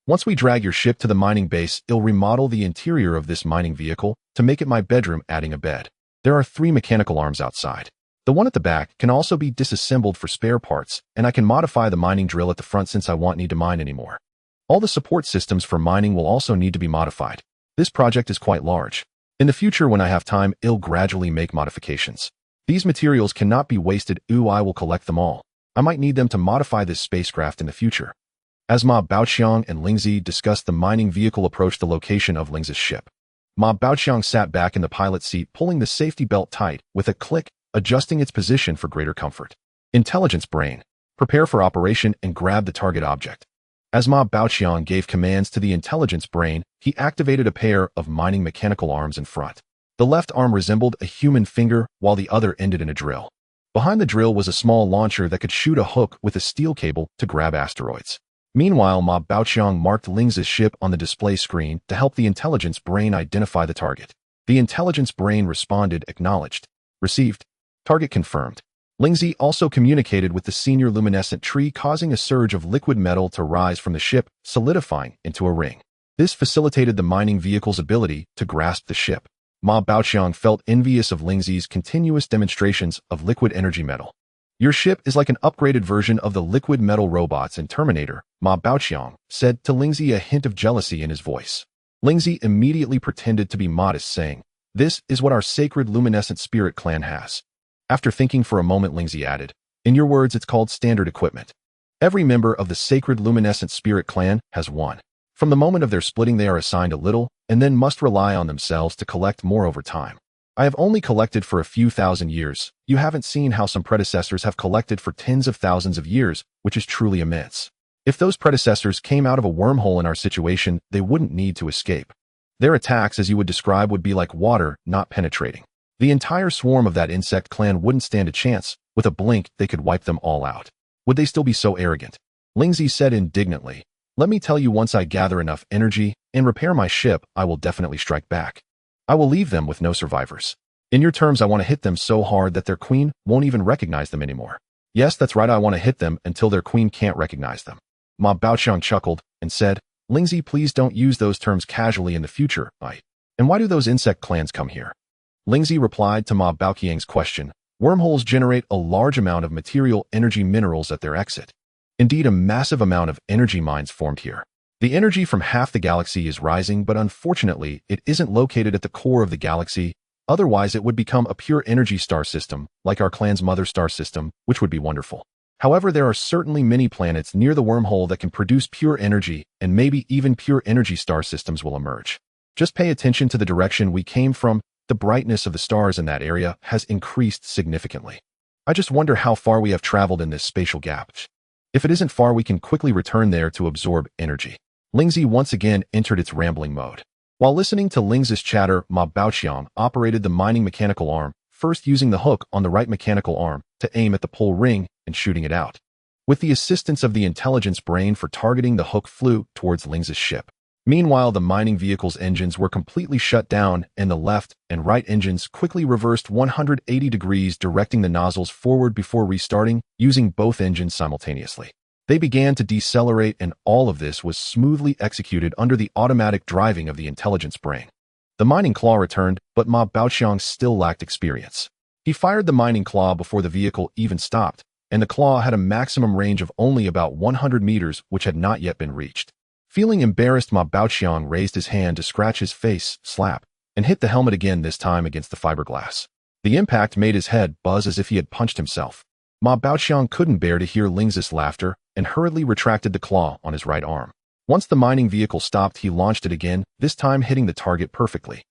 Once we drag your ship to the mining base, I'll remodel the interior of this mining vehicle to make it my bedroom, adding a bed. There are 3 mechanical arms outside. The one at the back can also be disassembled for spare parts, and I can modify the mining drill at the front since I won't need to mine anymore. All the support systems for mining will also need to be modified. This project is quite large. In the future, when I have time, I'll gradually make modifications. These materials cannot be wasted. I will collect them all. I might need them to modify this spacecraft in the future." As Ma Baoqiang and Lingzi discussed, the mining vehicle approached the location of Lingzi's ship. Ma Baoqiang sat back in the pilot seat, pulling the safety belt tight with a click, adjusting its position for greater comfort. Intelligence brain, prepare for operation and grab the target object. As Ma Baoqiang gave commands to the intelligence brain, he activated a pair of mining mechanical arms in front. The left arm resembled a human finger, while the other ended in a drill. Behind the drill was a small launcher that could shoot a hook with a steel cable to grab asteroids. Meanwhile, Ma Baoqiang marked Lingzi's ship on the display screen to help the intelligence brain identify the target. The intelligence brain responded, "Acknowledged. Received. Target confirmed." Lingzi also communicated with the senior luminescent tree, causing a surge of liquid metal to rise from the ship, solidifying into a ring. This facilitated the mining vehicle's ability to grasp the ship. Ma Baoqiang felt envious of Lingzi's continuous demonstrations of liquid energy metal. Your ship is like an upgraded version of the liquid metal robots in Terminator, Ma Baoqiang said to Lingzi, a hint of jealousy in his voice. Lingzi immediately pretended to be modest, saying, "This is what our sacred luminescent spirit clan has." After thinking for a moment, Lingzi added, "In your words, it's called standard equipment. Every member of the sacred luminescent spirit clan has one. From the moment of their splitting, they are assigned a little, and then must rely on themselves to collect more over time. I have only collected for a few thousand years. You haven't seen how some predecessors have collected for tens of thousands of years, which is truly immense. If those predecessors came out of a wormhole in our situation, they wouldn't need to escape. Their attacks, as you would describe, would be like water, not penetrating. The entire swarm of that insect clan wouldn't stand a chance. With a blink, they could wipe them all out. Would they still be so arrogant?" Lingzi said indignantly. "Let me tell you, once I gather enough energy and repair my ship, I will definitely strike back. I will leave them with no survivors. In your terms, I want to hit them so hard that their queen won't even recognize them anymore. Yes, that's right, I want to hit them until their queen can't recognize them." Ma Baoqiang chuckled and said, "Lingzi, please don't use those terms casually in the future, And why do those insect clans come here?" Lingzi replied to Ma Baoqiang's question, "Wormholes generate a large amount of material energy minerals at their exit. Indeed, a massive amount of energy mines formed here. The energy from half the galaxy is rising, but unfortunately, it isn't located at the core of the galaxy. Otherwise, it would become a pure energy star system, like our clan's mother star system, which would be wonderful. However, there are certainly many planets near the wormhole that can produce pure energy, and maybe even pure energy star systems will emerge. Just pay attention to the direction we came from. The brightness of the stars in that area has increased significantly. I just wonder how far we have traveled in this spatial gap. If it isn't far, we can quickly return there to absorb energy." Lingzi once again entered its rambling mode. While listening to Lingzi's chatter, Ma Baoqiang operated the mining mechanical arm, first using the hook on the right mechanical arm to aim at the pull ring and shooting it out. With the assistance of the intelligence brain for targeting, the hook flew towards Lingzi's ship. Meanwhile, the mining vehicle's engines were completely shut down, and the left and right engines quickly reversed 180 degrees, directing the nozzles forward before restarting, using both engines simultaneously. They began to decelerate, and all of this was smoothly executed under the automatic driving of the intelligence brain. The mining claw returned, but Ma Baoqiang still lacked experience. He fired the mining claw before the vehicle even stopped, and the claw had a maximum range of only about 100 meters, which had not yet been reached. Feeling embarrassed, Ma Baoqiang raised his hand to scratch his face, slap, and hit the helmet again, this time against the fiberglass. The impact made his head buzz as if he had punched himself. Ma Baoqiang couldn't bear to hear Lingzi's laughter and hurriedly retracted the claw on his right arm. Once the mining vehicle stopped, he launched it again, this time hitting the target perfectly.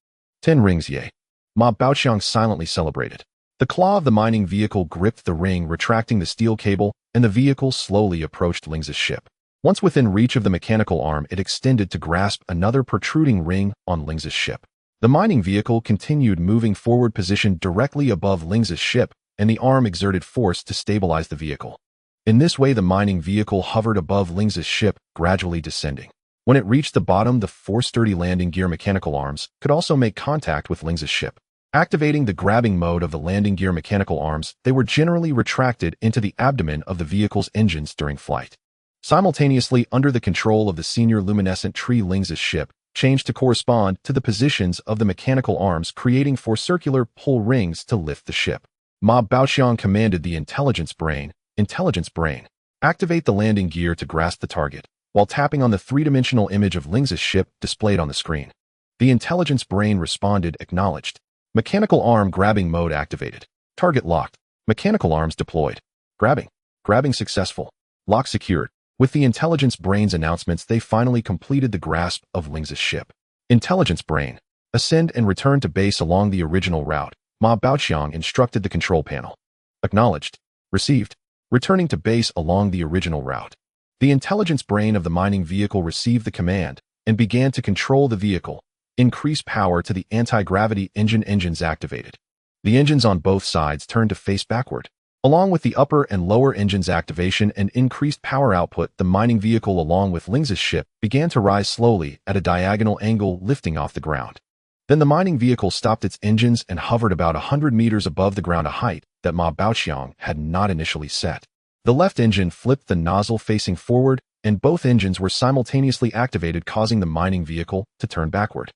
10 rings, yay. Ma Baoqiang silently celebrated. The claw of the mining vehicle gripped the ring, retracting the steel cable, and the vehicle slowly approached Lingzi's ship. Once within reach of the mechanical arm, it extended to grasp another protruding ring on Lingzi's ship. The mining vehicle continued moving forward, positioned directly above Lingzi's ship, and the arm exerted force to stabilize the vehicle. In this way, the mining vehicle hovered above Lingzi's ship, gradually descending. When it reached the bottom, the 4 sturdy landing gear mechanical arms could also make contact with Lingzi's ship. Activating the grabbing mode of the landing gear mechanical arms, they were generally retracted into the abdomen of the vehicle's engines during flight. Simultaneously, under the control of the senior luminescent tree, Lingzi's ship changed to correspond to the positions of the mechanical arms, creating 4 circular pull rings to lift the ship. Ma Baoqiang commanded the intelligence brain, activate the landing gear to grasp the target, while tapping on the 3-dimensional image of Lingzi's ship displayed on the screen. The intelligence brain responded, acknowledged. Mechanical arm grabbing mode activated. Target locked. Mechanical arms deployed. Grabbing successful. Lock secured. With the intelligence brain's announcements, they finally completed the grasp of Lingzi's ship. Intelligence brain, ascend and return to base along the original route. Ma Baoqiang instructed the control panel. Acknowledged. Received. Returning to base along the original route. The intelligence brain of the mining vehicle received the command and began to control the vehicle. Increase power to the anti-gravity engines activated. The engines on both sides turned to face backward. Along with the upper and lower engines activation and increased power output, the mining vehicle along with Lingzi's ship began to rise slowly at a diagonal angle, lifting off the ground. Then the mining vehicle stopped its engines and hovered about 100 meters above the ground, a height that Ma Baoqiang had not initially set. The left engine flipped the nozzle facing forward, and both engines were simultaneously activated, causing the mining vehicle to turn backward.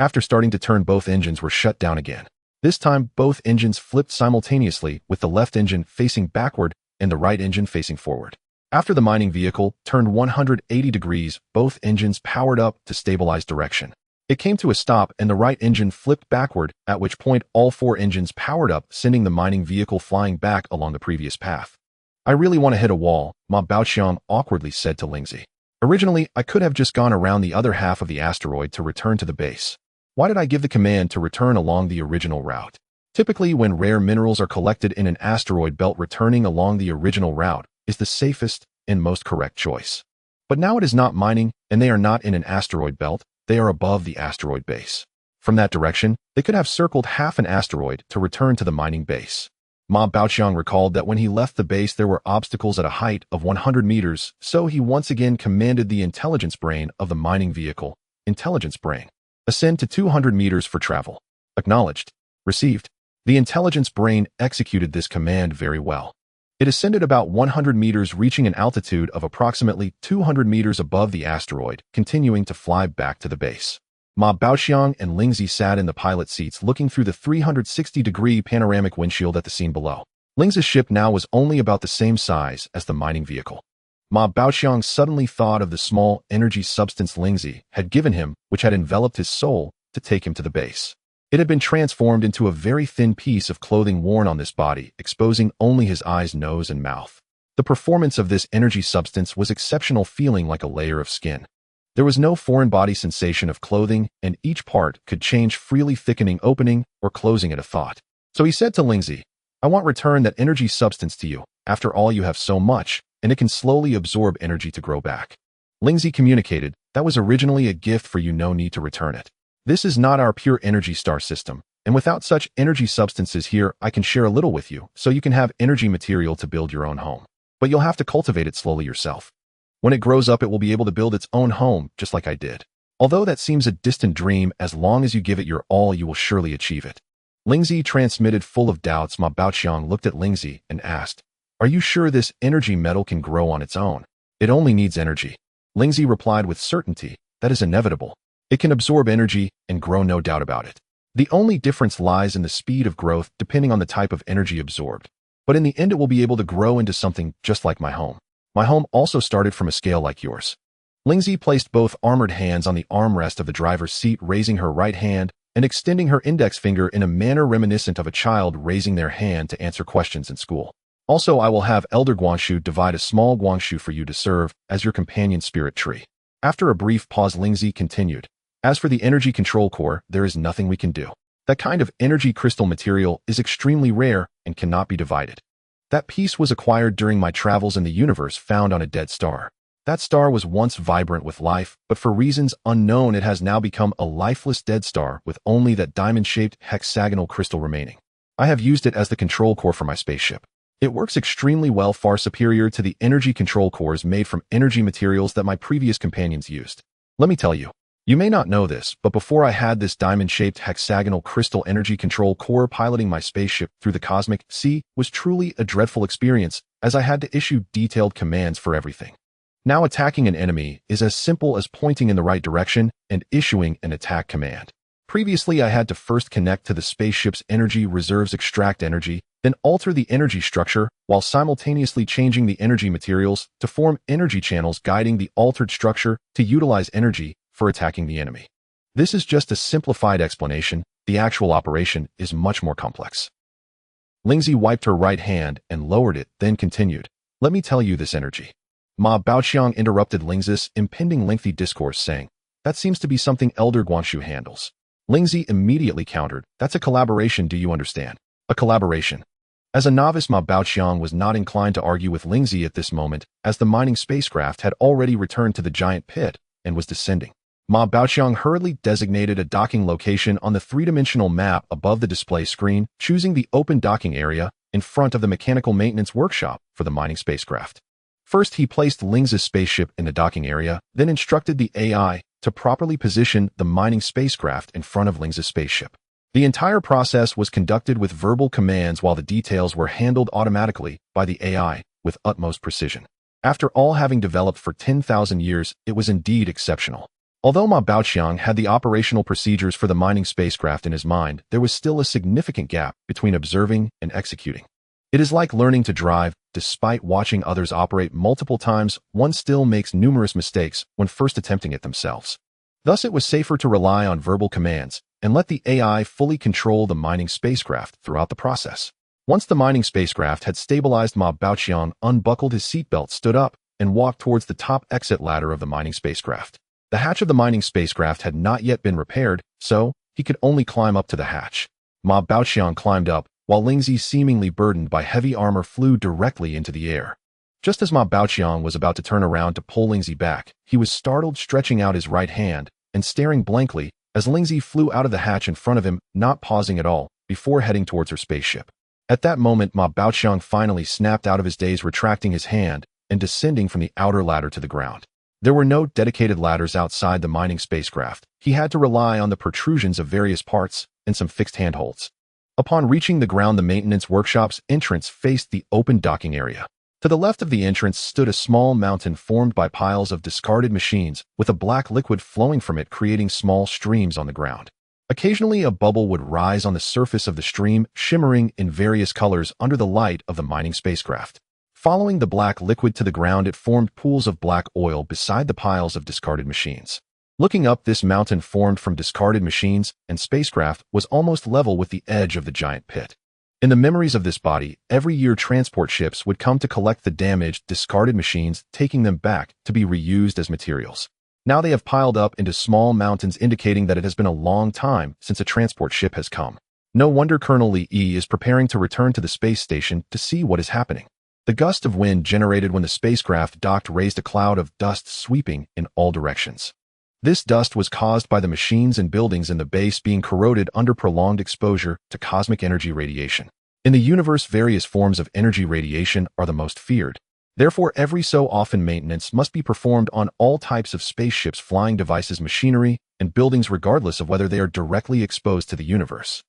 After starting to turn, both engines were shut down again. This time, both engines flipped simultaneously, with the left engine facing backward and the right engine facing forward. After the mining vehicle turned 180 degrees, both engines powered up to stabilize direction. It came to a stop and the right engine flipped backward, at which point all four engines powered up, sending the mining vehicle flying back along the previous path. I really want to hit a wall, Ma Baoqiang awkwardly said to Lingzi. Originally, I could have just gone around the other half of the asteroid to return to the base. Why did I give the command to return along the original route? Typically, when rare minerals are collected in an asteroid belt, returning along the original route is the safest and most correct choice. But now it is not mining, and they are not in an asteroid belt, they are above the asteroid base. From that direction, they could have circled half an asteroid to return to the mining base. Ma Baoqiang recalled that when he left the base there were obstacles at a height of 100 meters, so he once again commanded the intelligence brain of the mining vehicle, Intelligence Brain, ascend to 200 meters for travel. Acknowledged. Received. The intelligence brain executed this command very well. It ascended about 100 meters, reaching an altitude of approximately 200 meters above the asteroid, continuing to fly back to the base. Ma Baoqiang and Lingzi sat in the pilot seats looking through the 360-degree panoramic windshield at the scene below. Lingzi's ship now was only about the same size as the mining vehicle. Ma Baoqiang suddenly thought of the small energy substance Lingzi had given him, which had enveloped his soul to take him to the base. It had been transformed into a very thin piece of clothing worn on this body, exposing only his eyes, nose, and mouth. The performance of this energy substance was exceptional, feeling like a layer of skin. There was no foreign body sensation of clothing, and each part could change freely, thickening, opening, or closing at a thought. So he said to Lingzi, I want return that energy substance to you. After all, you have so much, and it can slowly absorb energy to grow back. Lingzi communicated, that was originally a gift for you, no need to return it. This is not our pure energy star system, and without such energy substances here, I can share a little with you, so you can have energy material to build your own home. But you'll have to cultivate it slowly yourself. When it grows up, it will be able to build its own home, just like I did. Although that seems a distant dream, as long as you give it your all, you will surely achieve it. Lingzi transmitted, full of doubts. Ma Baoqiang looked at Lingzi and asked, Are you sure this energy metal can grow on its own? It only needs energy. Lingzi replied with certainty, that is inevitable. It can absorb energy and grow, no doubt about it. The only difference lies in the speed of growth, depending on the type of energy absorbed. But in the end, it will be able to grow into something just like my home. My home also started from a scale like yours. Lingzi placed both armored hands on the armrest of the driver's seat, raising her right hand and extending her index finger in a manner reminiscent of a child raising their hand to answer questions in school. Also, I will have Elder Guangshu divide a small Guangshu for you to serve as your companion spirit tree. After a brief pause, Lingzi continued, As for the energy control core, there is nothing we can do. That kind of energy crystal material is extremely rare and cannot be divided. That piece was acquired during my travels in the universe, found on a dead star. That star was once vibrant with life, but for reasons unknown, it has now become a lifeless dead star with only that diamond-shaped hexagonal crystal remaining. I have used it as the control core for my spaceship. It works extremely well, far superior to the energy control cores made from energy materials that my previous companions used. Let me tell you, you may not know this, but before I had this diamond-shaped hexagonal crystal energy control core, piloting my spaceship through the cosmic sea was truly a dreadful experience, as I had to issue detailed commands for everything. Now attacking an enemy is as simple as pointing in the right direction and issuing an attack command. Previously, I had to first connect to the spaceship's energy reserves, extract energy, then alter the energy structure while simultaneously changing the energy materials to form energy channels, guiding the altered structure to utilize energy for attacking the enemy. This is just a simplified explanation. The actual operation is much more complex. Lingzi wiped her right hand and lowered it, then continued, Let me tell you this energy. Ma Baoqiang interrupted Lingzi's impending lengthy discourse, saying, That seems to be something Elder Guangshu handles. Lingzi immediately countered, That's a collaboration, do you understand? A collaboration. As a novice, Ma Baoqiang was not inclined to argue with Lingzi at this moment, as the mining spacecraft had already returned to the giant pit and was descending. Ma Baoqiang hurriedly designated a docking location on the three-dimensional map above the display screen, choosing the open docking area in front of the mechanical maintenance workshop for the mining spacecraft. First, he placed Lingzi's spaceship in the docking area, then instructed the AI to properly position the mining spacecraft in front of Lingzi's spaceship. The entire process was conducted with verbal commands, while the details were handled automatically by the AI with utmost precision. After all having developed for 10,000 years, it was indeed exceptional. Although Ma Baoqiang had the operational procedures for the mining spacecraft in his mind, there was still a significant gap between observing and executing. It is like learning to drive. Despite watching others operate multiple times, one still makes numerous mistakes when first attempting it themselves. Thus, it was safer to rely on verbal commands and let the AI fully control the mining spacecraft throughout the process. Once the mining spacecraft had stabilized, Ma Baoqiang unbuckled his seatbelt, stood up, and walked towards the top exit ladder of the mining spacecraft. The hatch of the mining spacecraft had not yet been repaired, so he could only climb up to the hatch. Ma Baoqiang climbed up, while Lingzi, seemingly burdened by heavy armor, flew directly into the air. Just as Ma Baoqiang was about to turn around to pull Lingzi back, he was startled, stretching out his right hand and staring blankly as Lingzi flew out of the hatch in front of him, not pausing at all, before heading towards her spaceship. At that moment, Ma Baoqiang finally snapped out of his daze, retracting his hand and descending from the outer ladder to the ground. There were no dedicated ladders outside the mining spacecraft. He had to rely on the protrusions of various parts and some fixed handholds. Upon reaching the ground, the maintenance workshop's entrance faced the open docking area. To the left of the entrance stood a small mountain formed by piles of discarded machines, with a black liquid flowing from it, creating small streams on the ground. Occasionally, a bubble would rise on the surface of the stream, shimmering in various colors under the light of the mining spacecraft. Following the black liquid to the ground, it formed pools of black oil beside the piles of discarded machines. Looking up, this mountain formed from discarded machines and spacecraft was almost level with the edge of the giant pit. In the memories of this body, every year transport ships would come to collect the damaged, discarded machines, taking them back to be reused as materials. Now they have piled up into small mountains, indicating that it has been a long time since a transport ship has come. No wonder Colonel Li Yi is preparing to return to the space station to see what is happening. The gust of wind generated when the spacecraft docked raised a cloud of dust sweeping in all directions. This dust was caused by the machines and buildings in the base being corroded under prolonged exposure to cosmic energy radiation. In the universe, various forms of energy radiation are the most feared. Therefore, every so often maintenance must be performed on all types of spaceships, flying devices, machinery, and buildings, regardless of whether they are directly exposed to the universe.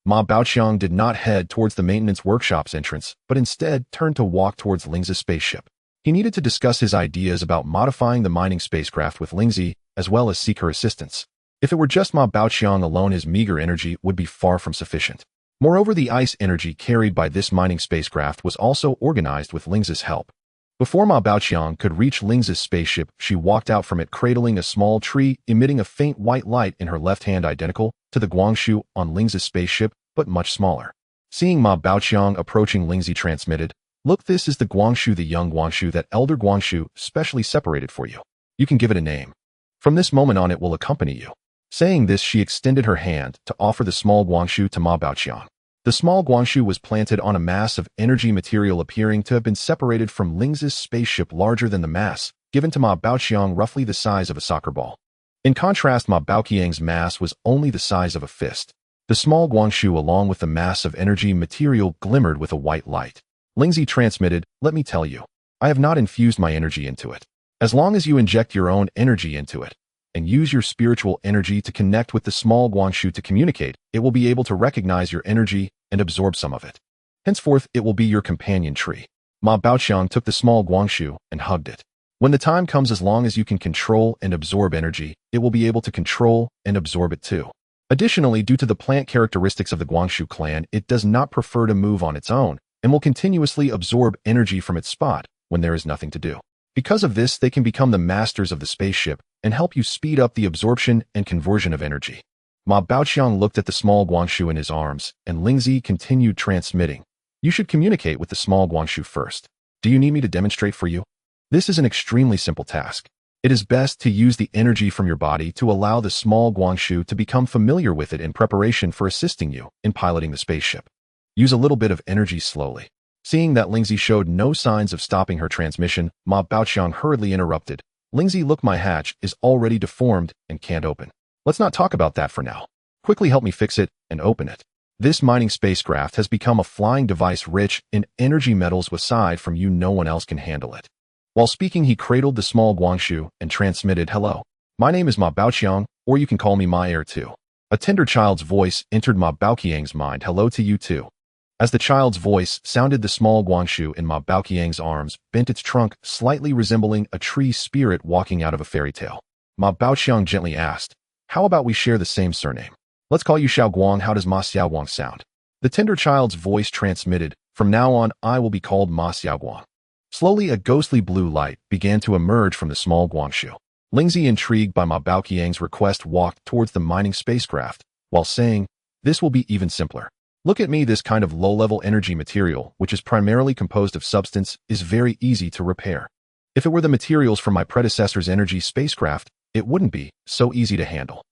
Ma Baoqiang did not head towards the maintenance workshop's entrance, but instead turned to walk towards Lingzi's spaceship. He needed to discuss his ideas about modifying the mining spacecraft with Lingzi, as well as seek her assistance. If it were just Ma Baoqiang alone, his meager energy would be far from sufficient. Moreover, the ice energy carried by this mining spacecraft was also organized with Lingzi's help. Before Ma Baoqiang could reach Lingzi's spaceship, she walked out from it, cradling a small tree, emitting a faint white light in her left hand, identical to the Guangshu on Lingzi's spaceship, but much smaller. Seeing Ma Baoqiang approaching, Lingzi transmitted, "Look, this is the Guangshu, the young Guangshu, that elder Guangshu, specially separated for you. You can give it a name. From this moment on, it will accompany you." Saying this, she extended her hand to offer the small Guangshu to Ma Baoqiang. The small Guangshu was planted on a mass of energy material appearing to have been separated from Lingzi's spaceship, larger than the mass given to Ma Baoqiang, roughly the size of a soccer ball. In contrast, Ma Baoqiang's mass was only the size of a fist. The small Guangshu, along with the mass of energy material, glimmered with a white light. Lingzi transmitted, "Let me tell you, I have not infused my energy into it. As long as you inject your own energy into it, and use your spiritual energy to connect with the small Guangshu to communicate, it will be able to recognize your energy and absorb some of it. Henceforth, it will be your companion tree." Ma Baoqiang took the small Guangshu and hugged it. When the time comes, as long as you can control and absorb energy, it will be able to control and absorb it too. Additionally, due to the plant characteristics of the Guangshu clan, it does not prefer to move on its own and will continuously absorb energy from its spot when there is nothing to do. Because of this, they can become the masters of the spaceship and help you speed up the absorption and conversion of energy. Ma Baoqiang looked at the small Guangshu in his arms, and Lingzi continued transmitting, "You should communicate with the small Guangshu first. Do you need me to demonstrate for you? This is an extremely simple task. It is best to use the energy from your body to allow the small Guangshu to become familiar with it in preparation for assisting you in piloting the spaceship. Use a little bit of energy slowly." Seeing that Lingzi showed no signs of stopping her transmission, Ma Baoqiang hurriedly interrupted, "Lingzi, look, my hatch is already deformed and can't open. Let's not talk about that for now. Quickly help me fix it and open it. This mining spacecraft has become a flying device rich in energy metals. Aside from you, no one else can handle it." While speaking, he cradled the small Guangshu and transmitted, "Hello. My name is Ma Baoqiang, or you can call me Ma Heir too." A tender child's voice entered Ma Baoqiang's mind, "Hello to you too." As the child's voice sounded, the small Guangshu in Ma Baoqiang's arms bent its trunk, slightly resembling a tree spirit walking out of a fairy tale. Ma Baoqiang gently asked, how about we share the same surname? Let's call you Xiaoguang. How does Ma Xiaoguang sound? The tender child's voice transmitted, from now on, I will be called Ma Xiaoguang. Slowly, a ghostly blue light began to emerge from the small Guangshu. Lingzi, intrigued by Ma Baoqiang's request, walked towards the mining spacecraft, while saying, this will be even simpler. Look at me, this kind of low-level energy material, which is primarily composed of substance, is very easy to repair. If it were the materials from my predecessor's energy spacecraft, it wouldn't be so easy to handle.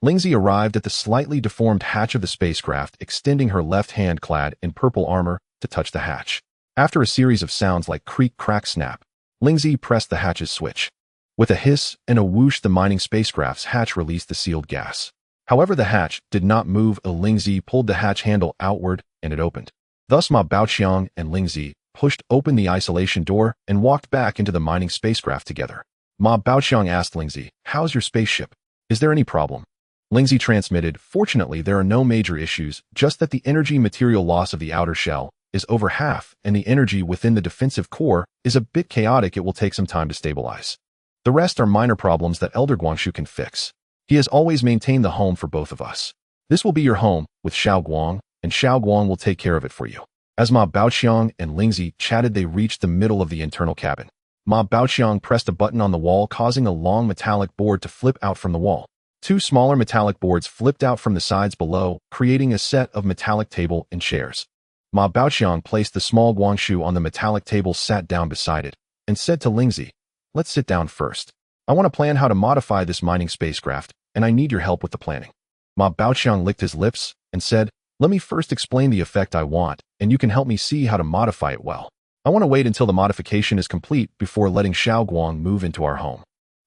Lingzi arrived at the slightly deformed hatch of the spacecraft, extending her left hand clad in purple armor to touch the hatch. After a series of sounds like creak, crack, snap, Lingzi pressed the hatch's switch. With a hiss and a whoosh, the mining spacecraft's hatch released the sealed gas. However, the hatch did not move. Lingzi pulled the hatch handle outward, and it opened. Thus, Ma Baoqiang and Lingzi pushed open the isolation door and walked back into the mining spacecraft together. Ma Baoqiang asked Lingzi, how's your spaceship? Is there any problem? Lingzi transmitted, fortunately there are no major issues, just that the energy material loss of the outer shell is over half, and the energy within the defensive core is a bit chaotic. It will take some time to stabilize. The rest are minor problems that Elder Guangshu can fix. He has always maintained the home for both of us. This will be your home, with Xiaoguang, and Xiaoguang will take care of it for you. As Ma Baoqiang and Lingzi chatted, they reached the middle of the internal cabin. Ma Baoqiang pressed a button on the wall, causing a long metallic board to flip out from the wall. Two smaller metallic boards flipped out from the sides below, creating a set of metallic table and chairs. Ma Baoqiang placed the small Guangshu on the metallic table, sat down beside it, and said to Lingzi, let's sit down first. I want to plan how to modify this mining spacecraft, and I need your help with the planning. Ma Baoqiang licked his lips and said, let me first explain the effect I want, and you can help me see how to modify it well. I want to wait until the modification is complete before letting Xiaoguang move into our home.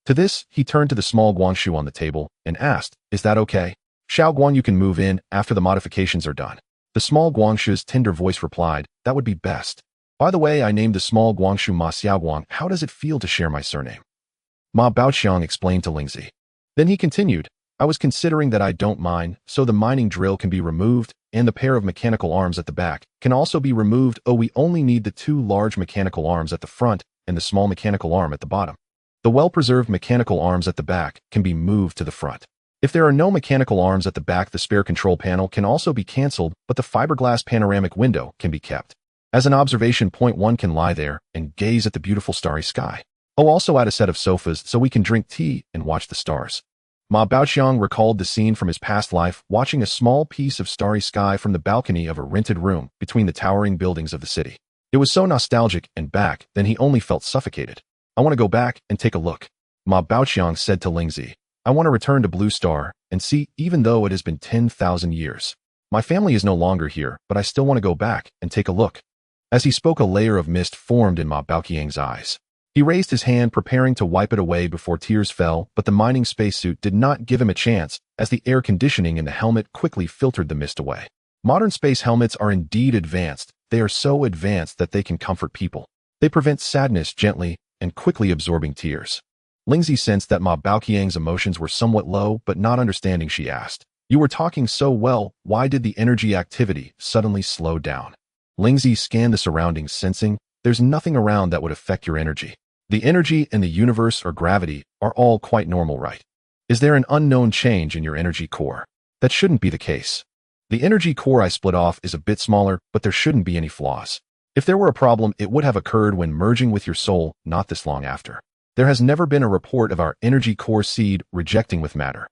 To this, he turned to the small Guangshu on the table and asked, is that okay? Xiaoguang, you can move in after the modifications are done. The small Guangshu's tender voice replied, that would be best. By the way, I named the small Guangshu Ma Xiaoguang. How does it feel to share my surname? Ma Baoqiang explained to Lingzi. Then he continued, I was considering that I don't mind, so the mining drill can be removed, and the pair of mechanical arms at the back can also be removed. Oh, we only need the two large mechanical arms at the front and the small mechanical arm at the bottom. The well-preserved mechanical arms at the back can be moved to the front. If there are no mechanical arms at the back, the spare control panel can also be cancelled, but the fiberglass panoramic window can be kept. As an observation point, one can lie there and gaze at the beautiful starry sky. Oh, also add a set of sofas so we can drink tea and watch the stars. Ma Baoqiang recalled the scene from his past life, watching a small piece of starry sky from the balcony of a rented room between the towering buildings of the city. It was so nostalgic, and back then he only felt suffocated. I want to go back and take a look. Ma Baoqiang said to Lingzi, I want to return to Blue Star and see, even though it has been 10,000 years. My family is no longer here, but I still want to go back and take a look. As he spoke, a layer of mist formed in Ma Baoqiang's eyes. He raised his hand, preparing to wipe it away before tears fell, but the mining spacesuit did not give him a chance, as the air conditioning in the helmet quickly filtered the mist away. Modern space helmets are indeed advanced. They are so advanced that they can comfort people. They prevent sadness gently and quickly absorbing tears. Lingzi sensed that Ma Baoqiang's emotions were somewhat low, but not understanding, she asked, you were talking so well, why did the energy activity suddenly slow down? Lingzi scanned the surroundings, sensing, there's nothing around that would affect your energy. The energy in the universe or gravity are all quite normal, right? Is there an unknown change in your energy core? That shouldn't be the case. The energy core I split off is a bit smaller, but there shouldn't be any flaws. If there were a problem, it would have occurred when merging with your soul, not this long after. There has never been a report of our energy core seed rejecting with matter.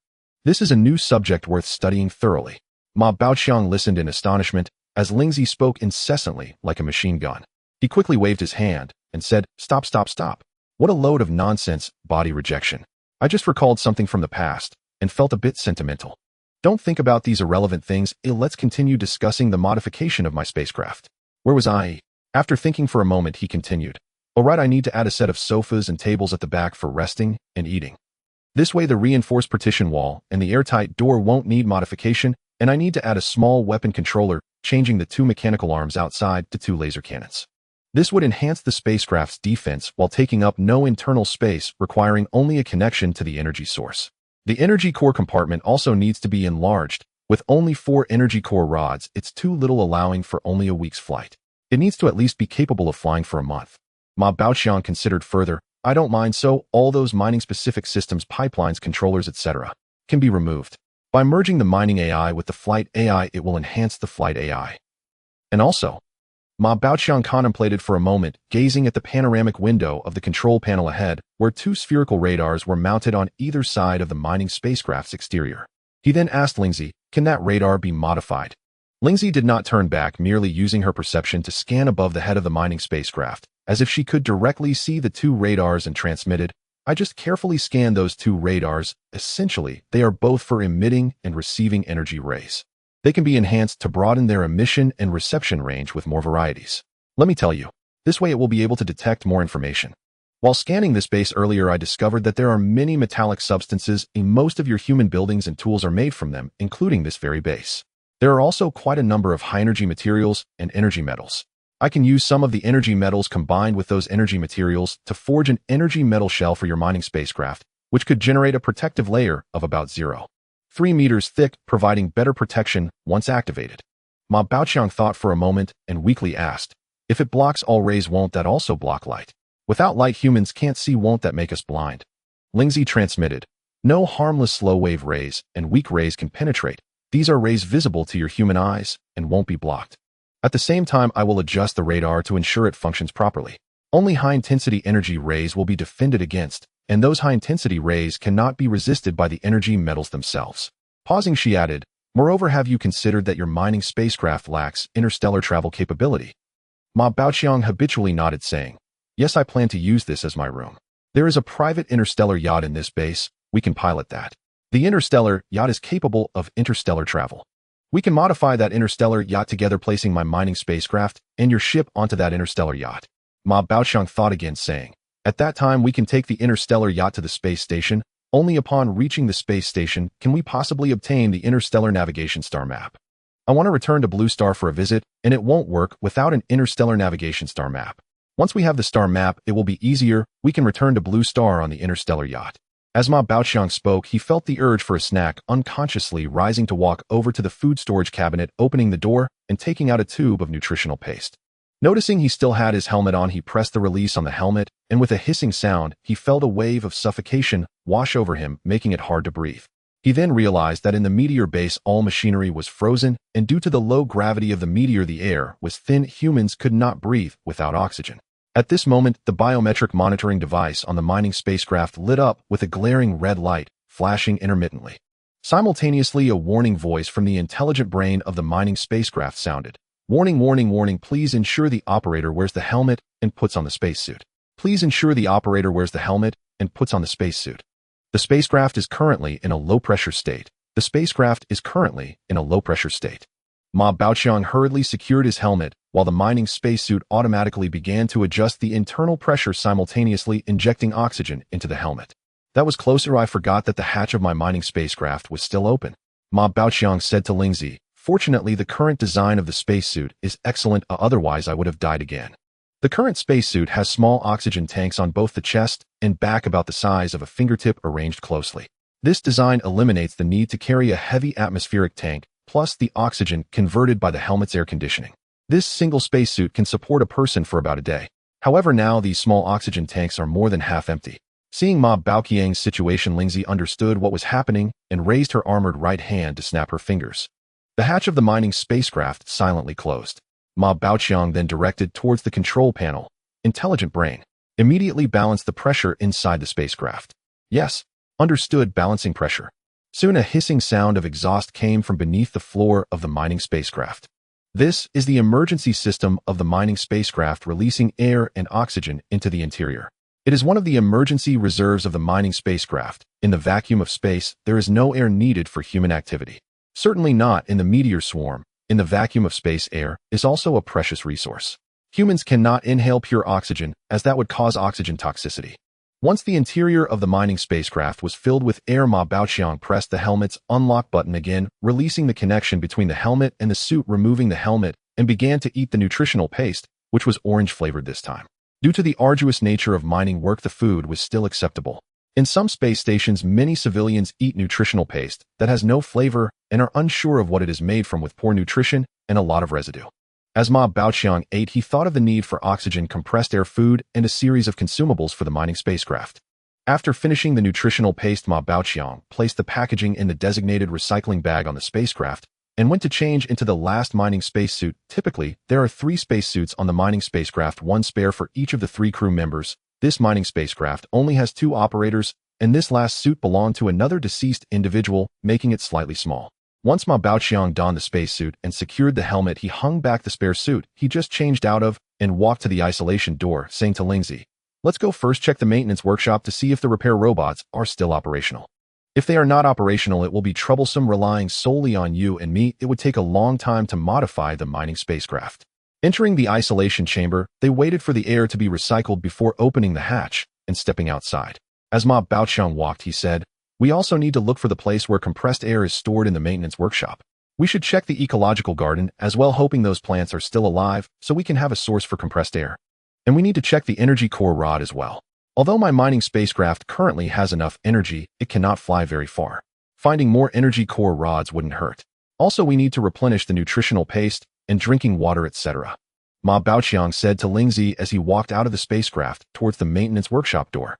This is a new subject worth studying thoroughly. Ma Baoqiang listened in astonishment as Lingzi spoke incessantly like a machine gun. He quickly waved his hand and said, stop, stop, stop. What a load of nonsense, body rejection. I just recalled something from the past and felt a bit sentimental. Don't think about these irrelevant things. Let's continue discussing the modification of my spacecraft. Where was I? After thinking for a moment, he continued. Alright, I need to add a set of sofas and tables at the back for resting and eating. This way the reinforced partition wall and the airtight door won't need modification, and I need to add a small weapon controller, changing the two mechanical arms outside to two laser cannons. This would enhance the spacecraft's defense while taking up no internal space, requiring only a connection to the energy source. The energy core compartment also needs to be enlarged. With only 4 energy core rods, it's too little, allowing for only a week's flight. It needs to at least be capable of flying for a month. Ma Baoqiang considered further, I don't mind, so all those mining-specific systems, pipelines, controllers, etc. can be removed. By merging the mining AI with the flight AI, it will enhance the flight AI. And also, Ma Baoqiang contemplated for a moment, gazing at the panoramic window of the control panel ahead, where two spherical radars were mounted on either side of the mining spacecraft's exterior. He then asked Lingzi, "Can that radar be modified?" Lingzi did not turn back, merely using her perception to scan above the head of the mining spacecraft, as if she could directly see the two radars, and transmitted, "I just carefully scanned those two radars. Essentially, they are both for emitting and receiving energy rays. They can be enhanced to broaden their emission and reception range with more varieties. Let me tell you, this way it will be able to detect more information." While scanning this base earlier, I discovered that there are many metallic substances, and most of your human buildings and tools are made from them, including this very base. There are also quite a number of high-energy materials and energy metals. I can use some of the energy metals combined with those energy materials to forge an energy metal shell for your mining spacecraft, which could generate a protective layer of about 0.3 meters thick, providing better protection once activated. Ma Baoqiang thought for a moment and weakly asked, "If it blocks all rays, won't that also block light? Without light, humans can't see. Won't that make us blind?" Lingzi transmitted, "No, harmless slow-wave rays and weak rays can penetrate. These are rays visible to your human eyes and won't be blocked. At the same time, I will adjust the radar to ensure it functions properly. Only high-intensity energy rays will be defended against, and those high-intensity rays cannot be resisted by the energy metals themselves." Pausing, she added, "Moreover, have you considered that your mining spacecraft lacks interstellar travel capability?" Ma Baoqiang habitually nodded, saying, "Yes, I plan to use this as my room. There is a private interstellar yacht in this base. We can pilot that. The interstellar yacht is capable of interstellar travel. We can modify that interstellar yacht together, placing my mining spacecraft and your ship onto that interstellar yacht." Ma Baoqiang thought again, saying, "At that time, we can take the interstellar yacht to the space station. Only upon reaching the space station can we possibly obtain the interstellar navigation star map. I want to return to Blue Star for a visit, and it won't work without an interstellar navigation star map. Once we have the star map, it will be easier. We can return to Blue Star on the interstellar yacht." As Ma Baoqiang spoke, he felt the urge for a snack, unconsciously rising to walk over to the food storage cabinet, opening the door, and taking out a tube of nutritional paste. Noticing he still had his helmet on, he pressed the release on the helmet, and with a hissing sound, he felt a wave of suffocation wash over him, making it hard to breathe. He then realized that in the meteor base, all machinery was frozen, and due to the low gravity of the meteor, the air was thin. Humans could not breathe without oxygen. At this moment, the biometric monitoring device on the mining spacecraft lit up with a glaring red light, flashing intermittently. Simultaneously, a warning voice from the intelligent brain of the mining spacecraft sounded. "Warning, warning, warning, please ensure the operator wears the helmet and puts on the spacesuit. Please ensure the operator wears the helmet and puts on the spacesuit. The spacecraft is currently in a low-pressure state. The spacecraft is currently in a low-pressure state." Ma Baoqiang hurriedly secured his helmet, while the mining spacesuit automatically began to adjust the internal pressure, simultaneously injecting oxygen into the helmet. "That was closer. I forgot that the hatch of my mining spacecraft was still open," Ma Baoqiang said to Lingzi. "Fortunately, the current design of the spacesuit is excellent, otherwise I would have died again." The current spacesuit has small oxygen tanks on both the chest and back, about the size of a fingertip, arranged closely. This design eliminates the need to carry a heavy atmospheric tank, plus the oxygen converted by the helmet's air conditioning. This single spacesuit can support a person for about a day. However, now these small oxygen tanks are more than half empty. Seeing Ma Baoqiang's situation, Lingzi understood what was happening and raised her armored right hand to snap her fingers. The hatch of the mining spacecraft silently closed. Ma Baoqiang then directed towards the control panel. "Intelligent brain, immediately balance the pressure inside the spacecraft." "Yes, understood, balancing pressure." Soon a hissing sound of exhaust came from beneath the floor of the mining spacecraft. This is the emergency system of the mining spacecraft, releasing air and oxygen into the interior. It is one of the emergency reserves of the mining spacecraft. In the vacuum of space, there is no air needed for human activity. Certainly not in the meteor swarm. In the vacuum of space, air is also a precious resource. Humans cannot inhale pure oxygen, as that would cause oxygen toxicity. Once the interior of the mining spacecraft was filled with air, Ma Baoqiang pressed the helmet's unlock button again, releasing the connection between the helmet and the suit, removing the helmet, and began to eat the nutritional paste, which was orange-flavored this time. Due to the arduous nature of mining work, the food was still acceptable. In some space stations, many civilians eat nutritional paste that has no flavor and are unsure of what it is made from, with poor nutrition and a lot of residue. As Ma Baoqiang ate, he thought of the need for oxygen, compressed air, food, and a series of consumables for the mining spacecraft. After finishing the nutritional paste, Ma Baoqiang placed the packaging in the designated recycling bag on the spacecraft and went to change into the last mining spacesuit. Typically, there are 3 spacesuits on the mining spacecraft, 1 spare for each of the 3 crew members. This mining spacecraft only has 2 operators, and this last suit belonged to another deceased individual, making it slightly small. Once Ma Baoqiang donned the spacesuit and secured the helmet, he hung back the spare suit he just changed out of and walked to the isolation door, saying to Lingzi, "Let's go first check the maintenance workshop to see if the repair robots are still operational. If they are not operational, it will be troublesome relying solely on you and me. It would take a long time to modify the mining spacecraft." Entering the isolation chamber, they waited for the air to be recycled before opening the hatch and stepping outside. As Ma Baoqiang walked, he said, "We also need to look for the place where compressed air is stored in the maintenance workshop. We should check the ecological garden as well, hoping those plants are still alive so we can have a source for compressed air. And we need to check the energy core rod as well. Although my mining spacecraft currently has enough energy, it cannot fly very far. Finding more energy core rods wouldn't hurt. Also, we need to replenish the nutritional paste and drinking water, etc." Ma Baoqiang said to Lingzi as he walked out of the spacecraft towards the maintenance workshop door.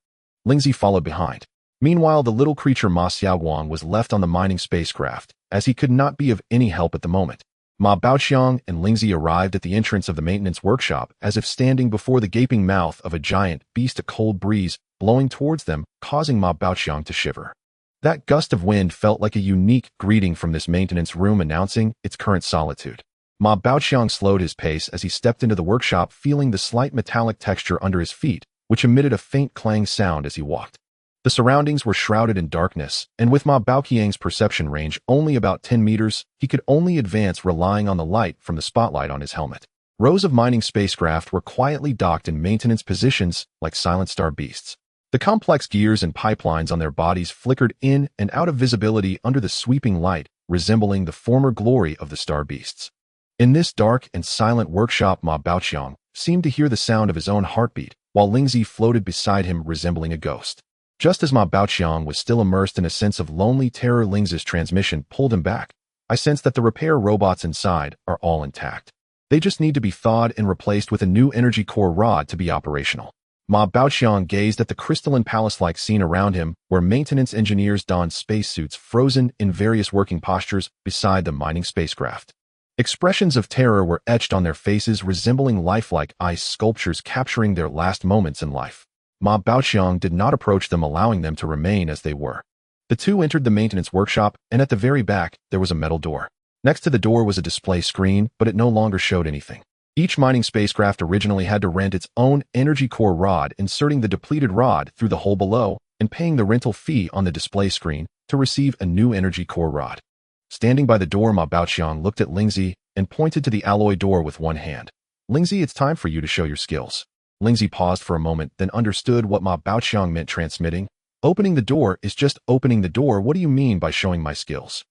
Lingzi followed behind. Meanwhile, the little creature Ma Xiaoguang was left on the mining spacecraft, as he could not be of any help at the moment. Ma Baoqiang and Lingzi arrived at the entrance of the maintenance workshop as if standing before the gaping mouth of a giant beast, a cold breeze blowing towards them, causing Ma Baoqiang to shiver. That gust of wind felt like a unique greeting from this maintenance room, announcing its current solitude. Ma Baoqiang slowed his pace as he stepped into the workshop, feeling the slight metallic texture under his feet, which emitted a faint clang sound as he walked. The surroundings were shrouded in darkness, and with Ma Baoqiang's perception range only about 10 meters, he could only advance relying on the light from the spotlight on his helmet. Rows of mining spacecraft were quietly docked in maintenance positions like silent star beasts. The complex gears and pipelines on their bodies flickered in and out of visibility under the sweeping light, resembling the former glory of the star beasts. In this dark and silent workshop, Ma Baoqiang seemed to hear the sound of his own heartbeat, while Lingzi floated beside him, resembling a ghost. Just as Ma Baoqiang was still immersed in a sense of lonely terror, Lingzi's transmission pulled him back. "I sense that the repair robots inside are all intact. They just need to be thawed and replaced with a new energy core rod to be operational." Ma Baoqiang gazed at the crystalline palace-like scene around him, where maintenance engineers donned spacesuits frozen in various working postures beside the mining spacecraft. Expressions of terror were etched on their faces, resembling lifelike ice sculptures capturing their last moments in life. Ma Baoqiang did not approach them, allowing them to remain as they were. The two entered the maintenance workshop, and at the very back, there was a metal door. Next to the door was a display screen, but it no longer showed anything. Each mining spacecraft originally had to rent its own energy core rod, inserting the depleted rod through the hole below and paying the rental fee on the display screen to receive a new energy core rod. Standing by the door, Ma Baoqiang looked at Lingzi and pointed to the alloy door with one hand. "Lingzi, it's time for you to show your skills." Lingzi paused for a moment, then understood what Ma Baoqiang meant, transmitting. "Opening the door is just opening the door. What do you mean by showing my skills?"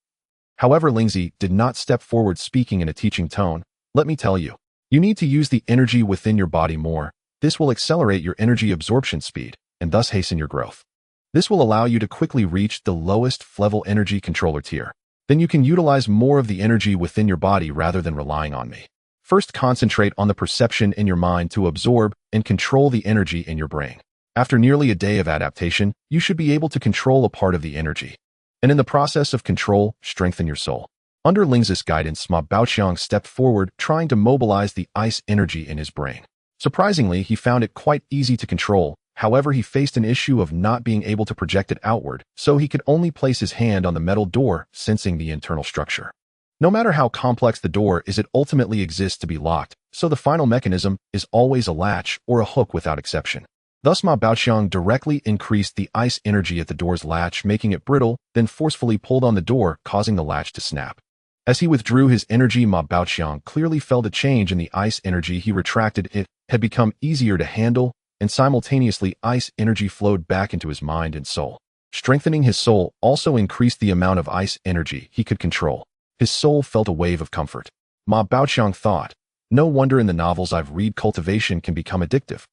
However, Lingzi did not step forward, speaking in a teaching tone. "Let me tell you. You need to use the energy within your body more. This will accelerate your energy absorption speed, and thus hasten your growth. This will allow you to quickly reach the lowest level energy controller tier. Then you can utilize more of the energy within your body rather than relying on me. First, concentrate on the perception in your mind to absorb and control the energy in your brain. After nearly a day of adaptation, you should be able to control a part of the energy. And in the process of control, strengthen your soul." Under Lingzi's guidance, Ma Baoqiang stepped forward, trying to mobilize the ice energy in his brain. Surprisingly, he found it quite easy to control. However, he faced an issue of not being able to project it outward, so he could only place his hand on the metal door, sensing the internal structure. No matter how complex the door is, it ultimately exists to be locked, so the final mechanism is always a latch or a hook without exception. Thus, Ma Baoqiang directly increased the ice energy at the door's latch, making it brittle, then forcefully pulled on the door, causing the latch to snap. As he withdrew his energy, Ma Baoqiang clearly felt a change in the ice energy. He retracted. It had become easier to handle, and simultaneously ice energy flowed back into his mind and soul. Strengthening his soul also increased the amount of ice energy he could control. His soul felt a wave of comfort. Ma Baoqiang thought, "No wonder in the novels I've read cultivation can become addictive."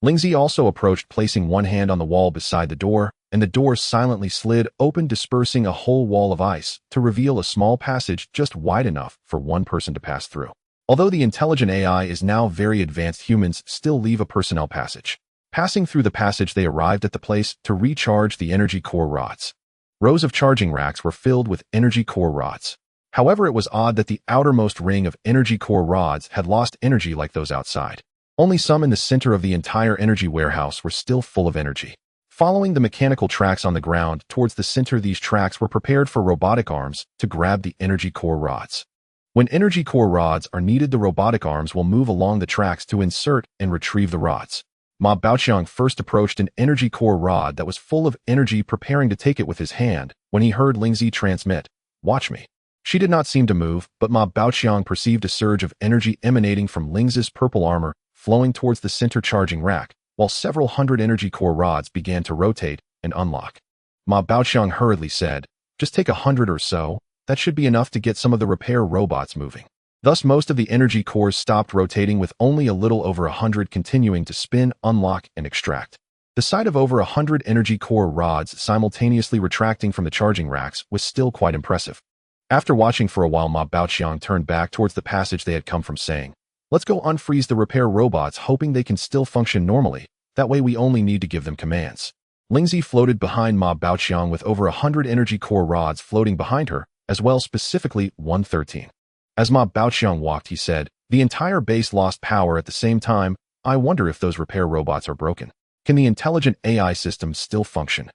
Lingzi also approached, placing one hand on the wall beside the door, and the door silently slid open, dispersing a whole wall of ice to reveal a small passage just wide enough for one person to pass through. Although the intelligent AI is now very advanced, humans still leave a personnel passage. Passing through the passage, they arrived at the place to recharge the energy core rods. Rows of charging racks were filled with energy core rods. However, it was odd that the outermost ring of energy core rods had lost energy like those outside. Only some in the center of the entire energy warehouse were still full of energy. Following the mechanical tracks on the ground towards the center, these tracks were prepared for robotic arms to grab the energy core rods. When energy core rods are needed, the robotic arms will move along the tracks to insert and retrieve the rods. Ma Baoqiang first approached an energy core rod that was full of energy, preparing to take it with his hand, when he heard Lingzi transmit, "Watch me." She did not seem to move, but Ma Baoqiang perceived a surge of energy emanating from Lingzi's purple armor, flowing towards the center charging rack, while several hundred energy core rods began to rotate and unlock. Ma Baoqiang hurriedly said, "Just take 100 or so, that should be enough to get some of the repair robots moving." Thus, most of the energy cores stopped rotating, with only a little over 100 continuing to spin, unlock, and extract. The sight of over 100 energy core rods simultaneously retracting from the charging racks was still quite impressive. After watching for a while, Ma Baoqiang turned back towards the passage they had come from, saying, "Let's go unfreeze the repair robots, hoping they can still function normally. That way we only need to give them commands." Lingzi floated behind Ma Baoqiang with over 100 energy core rods floating behind her, as well, specifically 113. As Ma Baoqiang walked, he said, "The entire base lost power at the same time. I wonder if those repair robots are broken. Can the intelligent AI system still function?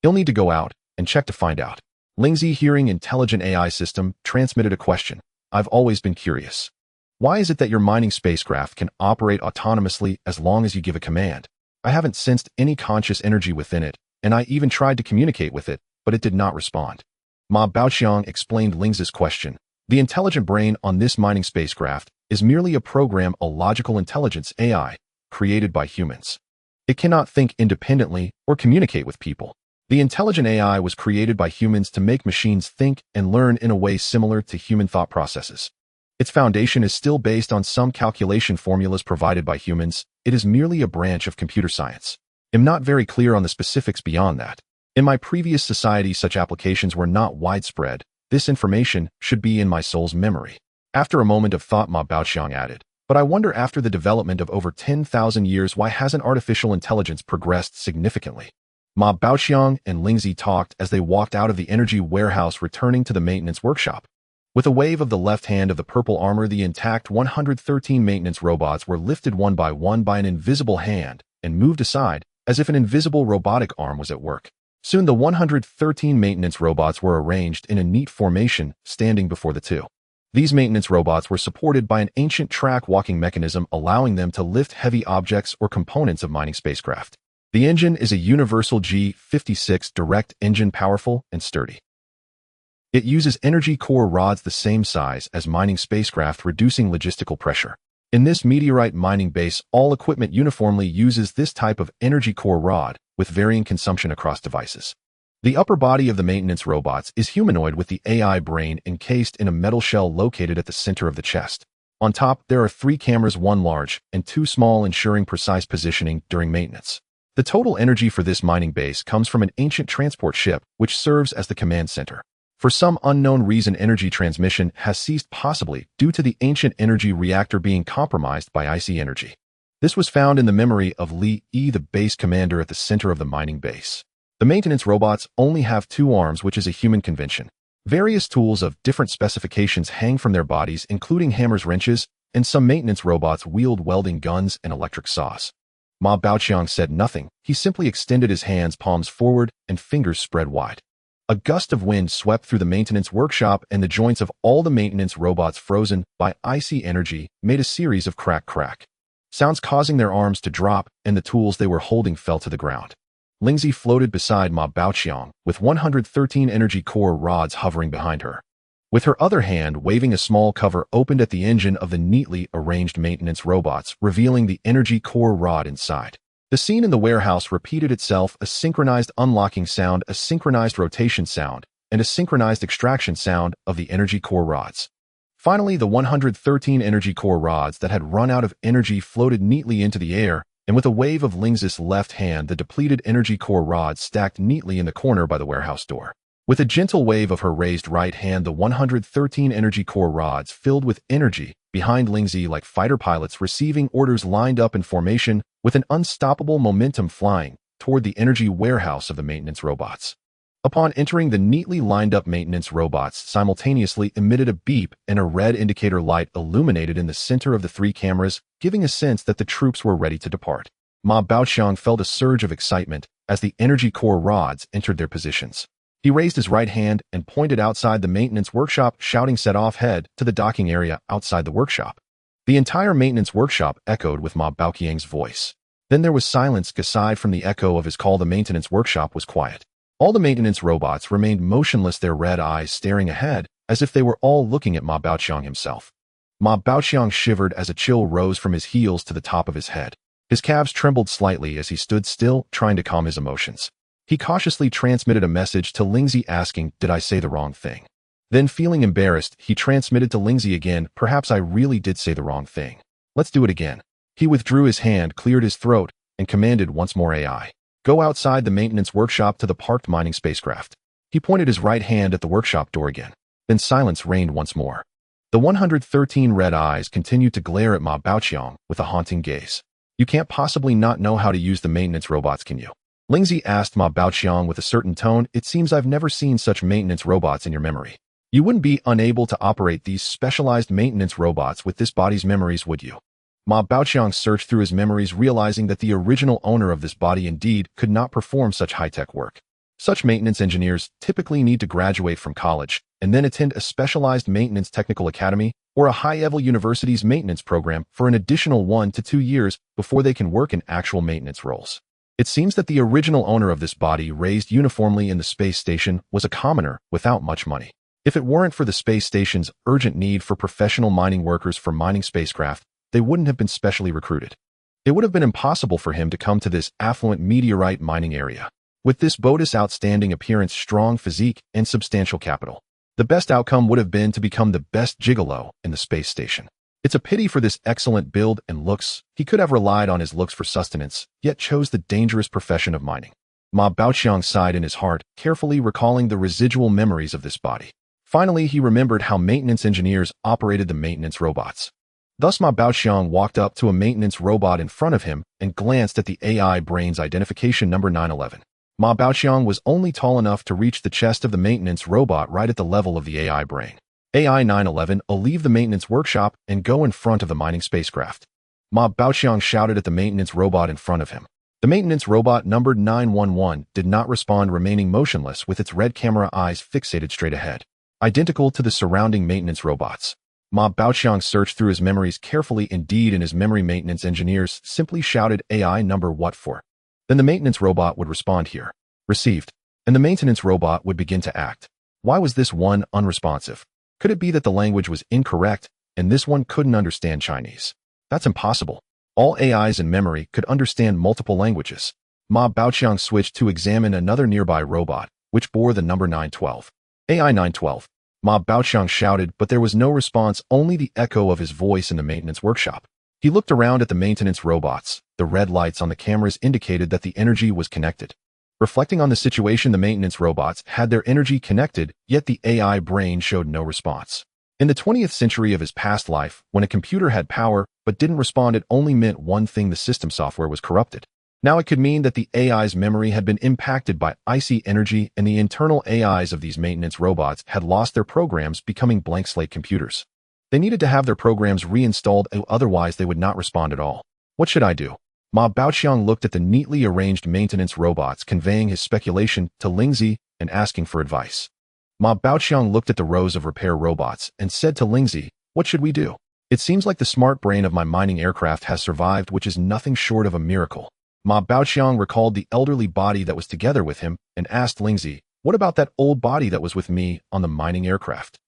You'll need to go out and check to find out." Lingzi, hearing intelligent AI system, transmitted a question. "I've always been curious. Why is it that your mining spacecraft can operate autonomously as long as you give a command? I haven't sensed any conscious energy within it, and I even tried to communicate with it, but it did not respond." Ma Baoqiang explained Lingzi's question. "The intelligent brain on this mining spacecraft is merely a program, a logical intelligence AI, created by humans. It cannot think independently or communicate with people. The intelligent AI was created by humans to make machines think and learn in a way similar to human thought processes. Its foundation is still based on some calculation formulas provided by humans. It is merely a branch of computer science. I'm not very clear on the specifics beyond that. In my previous society, such applications were not widespread. This information should be in my soul's memory." After a moment of thought, Ma Baoqiang added, "But I wonder, after the development of over 10,000 years, why hasn't artificial intelligence progressed significantly?" Ma Baoqiang and Lingzi talked as they walked out of the energy warehouse, returning to the maintenance workshop. With a wave of the left hand of the purple armor, the intact 113 maintenance robots were lifted one by an invisible hand and moved aside, as if an invisible robotic arm was at work. Soon the 113 maintenance robots were arranged in a neat formation, standing before the two. These maintenance robots were supported by an ancient track-walking mechanism, allowing them to lift heavy objects or components of mining spacecraft. The engine is a universal G56 direct engine, powerful and sturdy. It uses energy core rods the same size as mining spacecraft, reducing logistical pressure. In this meteorite mining base, all equipment uniformly uses this type of energy core rod, with varying consumption across devices. The upper body of the maintenance robots is humanoid, with the AI brain encased in a metal shell located at the center of the chest. On top, there are 3 cameras, 1 large and 2 small, ensuring precise positioning during maintenance. The total energy for this mining base comes from an ancient transport ship, which serves as the command center. For some unknown reason, energy transmission has ceased, possibly due to the ancient energy reactor being compromised by icy energy. This was found in the memory of Li Yi, the base commander at the center of the mining base. The maintenance robots only have 2 arms, which is a human convention. Various tools of different specifications hang from their bodies, including hammers, wrenches, and some maintenance robots wield welding guns and electric saws. Ma Baoqiang said nothing. He simply extended his hands, palms forward and fingers spread wide. A gust of wind swept through the maintenance workshop, and the joints of all the maintenance robots, frozen by icy energy, made a series of crack sounds, causing their arms to drop, and the tools they were holding fell to the ground. Lingzi floated beside Ma Baoqiang, with 113 energy core rods hovering behind her. With her other hand waving, a small cover opened at the engine of the neatly arranged maintenance robots, revealing the energy core rod inside. The scene in the warehouse repeated itself: a synchronized unlocking sound, a synchronized rotation sound, and a synchronized extraction sound of the energy core rods. Finally, the 113 energy core rods that had run out of energy floated neatly into the air, and with a wave of Lingzi's left hand, the depleted energy core rods stacked neatly in the corner by the warehouse door. With a gentle wave of her raised right hand, the 113 energy core rods filled with energy behind Lingzi like fighter pilots receiving orders lined up in formation with an unstoppable momentum flying toward the energy warehouse of the maintenance robots. Upon entering, the neatly lined-up maintenance robots simultaneously emitted a beep, and a red indicator light illuminated in the center of the three cameras, giving a sense that the troops were ready to depart. Ma Baoqiang felt a surge of excitement as the energy core rods entered their positions. He raised his right hand and pointed outside the maintenance workshop, shouting, "Set off, head to the docking area outside the workshop." The entire maintenance workshop echoed with Ma Baoqiang's voice. Then there was silence. Aside from the echo of his call, the maintenance workshop was quiet. All the maintenance robots remained motionless, their red eyes staring ahead, as if they were all looking at Ma Baoqiang himself. Ma Baoqiang shivered as a chill rose from his heels to the top of his head. His calves trembled slightly as he stood still, trying to calm his emotions. He cautiously transmitted a message to Lingzi asking, "Did I say the wrong thing?" Then, feeling embarrassed, he transmitted to Lingzi again, "Perhaps I really did say the wrong thing. Let's do it again." He withdrew his hand, cleared his throat, and commanded once more, "AI. Go outside the maintenance workshop to the parked mining spacecraft." He pointed his right hand at the workshop door again. Then silence reigned once more. The 113 red eyes continued to glare at Ma Baoqiang with a haunting gaze. "You can't possibly not know how to use the maintenance robots, can you?" Lingzi asked Ma Baoqiang with a certain tone. "It seems I've never seen such maintenance robots in your memory. You wouldn't be unable to operate these specialized maintenance robots with this body's memories, would you?" Ma Baoqiang searched through his memories, realizing that the original owner of this body indeed could not perform such high-tech work. Such maintenance engineers typically need to graduate from college and then attend a specialized maintenance technical academy or a high-level university's maintenance program for an additional 1 to 2 years before they can work in actual maintenance roles. It seems that the original owner of this body, raised uniformly in the space station, was a commoner without much money. If it weren't for the space station's urgent need for professional mining workers for mining spacecraft, they wouldn't have been specially recruited. It would have been impossible for him to come to this affluent meteorite mining area. With this boat's outstanding appearance, strong physique, and substantial capital, the best outcome would have been to become the best gigolo in the space station. It's a pity for this excellent build and looks. He could have relied on his looks for sustenance, yet chose the dangerous profession of mining. Ma Baoqiang sighed in his heart, carefully recalling the residual memories of this body. Finally, he remembered how maintenance engineers operated the maintenance robots. Thus, Ma Baoqiang walked up to a maintenance robot in front of him and glanced at the AI brain's identification number 911. Ma Baoqiang was only tall enough to reach the chest of the maintenance robot, right at the level of the AI brain. "AI 911, I'll leave the maintenance workshop and go in front of the mining spacecraft." Ma Baoqiang shouted at the maintenance robot in front of him. The maintenance robot numbered 911 did not respond, remaining motionless with its red camera eyes fixated straight ahead, identical to the surrounding maintenance robots. Ma Baoqiang searched through his memories carefully. Indeed, in his memory, maintenance engineers simply shouted, "AI number what for?" Then the maintenance robot would respond, "Here. Received." And the maintenance robot would begin to act. Why was this one unresponsive? Could it be that the language was incorrect and this one couldn't understand Chinese? That's impossible. All AIs in memory could understand multiple languages. Ma Baoqiang switched to examine another nearby robot, which bore the number 912. "AI 912. Ma Baoqiang shouted, but there was no response, only the echo of his voice in the maintenance workshop. He looked around at the maintenance robots. The red lights on the cameras indicated that the energy was connected. Reflecting on the situation, the maintenance robots had their energy connected, yet the AI brain showed no response. In the 20th century of his past life, when a computer had power but didn't respond, it only meant one thing: the system software was corrupted. Now it could mean that the AI's memory had been impacted by icy energy, and the internal AIs of these maintenance robots had lost their programs, becoming blank slate computers. They needed to have their programs reinstalled, otherwise they would not respond at all. What should I do? Ma Baoqiang looked at the neatly arranged maintenance robots, conveying his speculation to Lingzi and asking for advice. Ma Baoqiang looked at the rows of repair robots and said to Lingzi, "What should we do? It seems like the smart brain of my mining aircraft has survived, which is nothing short of a miracle." Ma Baoqiang recalled the elderly body that was together with him and asked Lingzi, "What about that old body that was with me on the mining aircraft?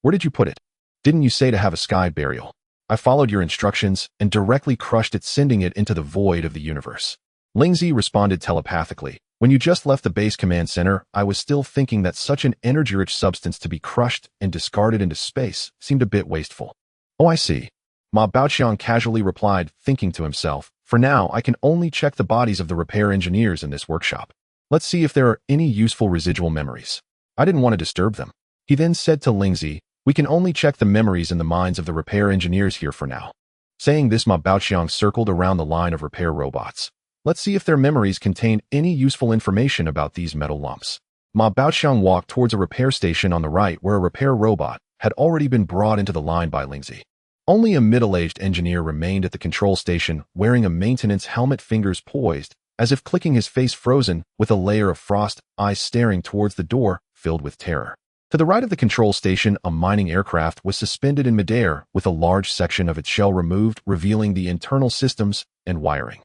Where did you put it? Didn't you say to have a sky burial?" "I followed your instructions and directly crushed it, sending it into the void of the universe." Lingzi responded telepathically, "When you just left the base command center, I was still thinking that such an energy-rich substance to be crushed and discarded into space seemed a bit wasteful." "Oh, I see." Ma Baoqiang casually replied, thinking to himself, "For now, I can only check the bodies of the repair engineers in this workshop. Let's see if there are any useful residual memories." I didn't want to disturb them. He then said to Lingzi, we can only check the memories in the minds of the repair engineers here for now. Saying this, Ma Baoqiang circled around the line of repair robots. Let's see if their memories contain any useful information about these metal lumps. Ma Baoqiang walked towards a repair station on the right where a repair robot had already been brought into the line by Lingzi. Only a middle-aged engineer remained at the control station wearing a maintenance helmet, fingers poised, as if clicking, his face frozen, with a layer of frost, eyes staring towards the door, filled with terror. To the right of the control station, a mining aircraft was suspended in midair with a large section of its shell removed, revealing the internal systems and wiring.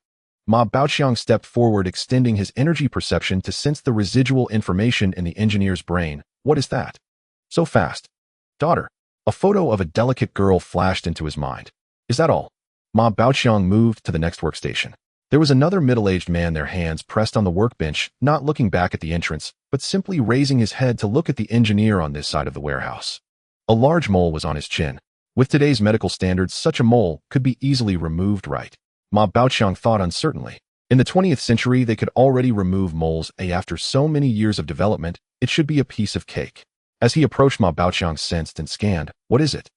Ma Baoqiang stepped forward, extending his energy perception to sense the residual information in the engineer's brain. What is that? So fast. Daughter. A photo of a delicate girl flashed into his mind. Is that all? Ma Baoqiang moved to the next workstation. There was another middle-aged man, their hands pressed on the workbench, not looking back at the entrance, but simply raising his head to look at the engineer on this side of the warehouse. A large mole was on his chin. With today's medical standards, such a mole could be easily removed, right? Ma Baoqiang thought uncertainly. In the 20th century, they could already remove moles, and after so many years of development, it should be a piece of cake. As he approached, Ma Baoqiang sensed and scanned. What is it?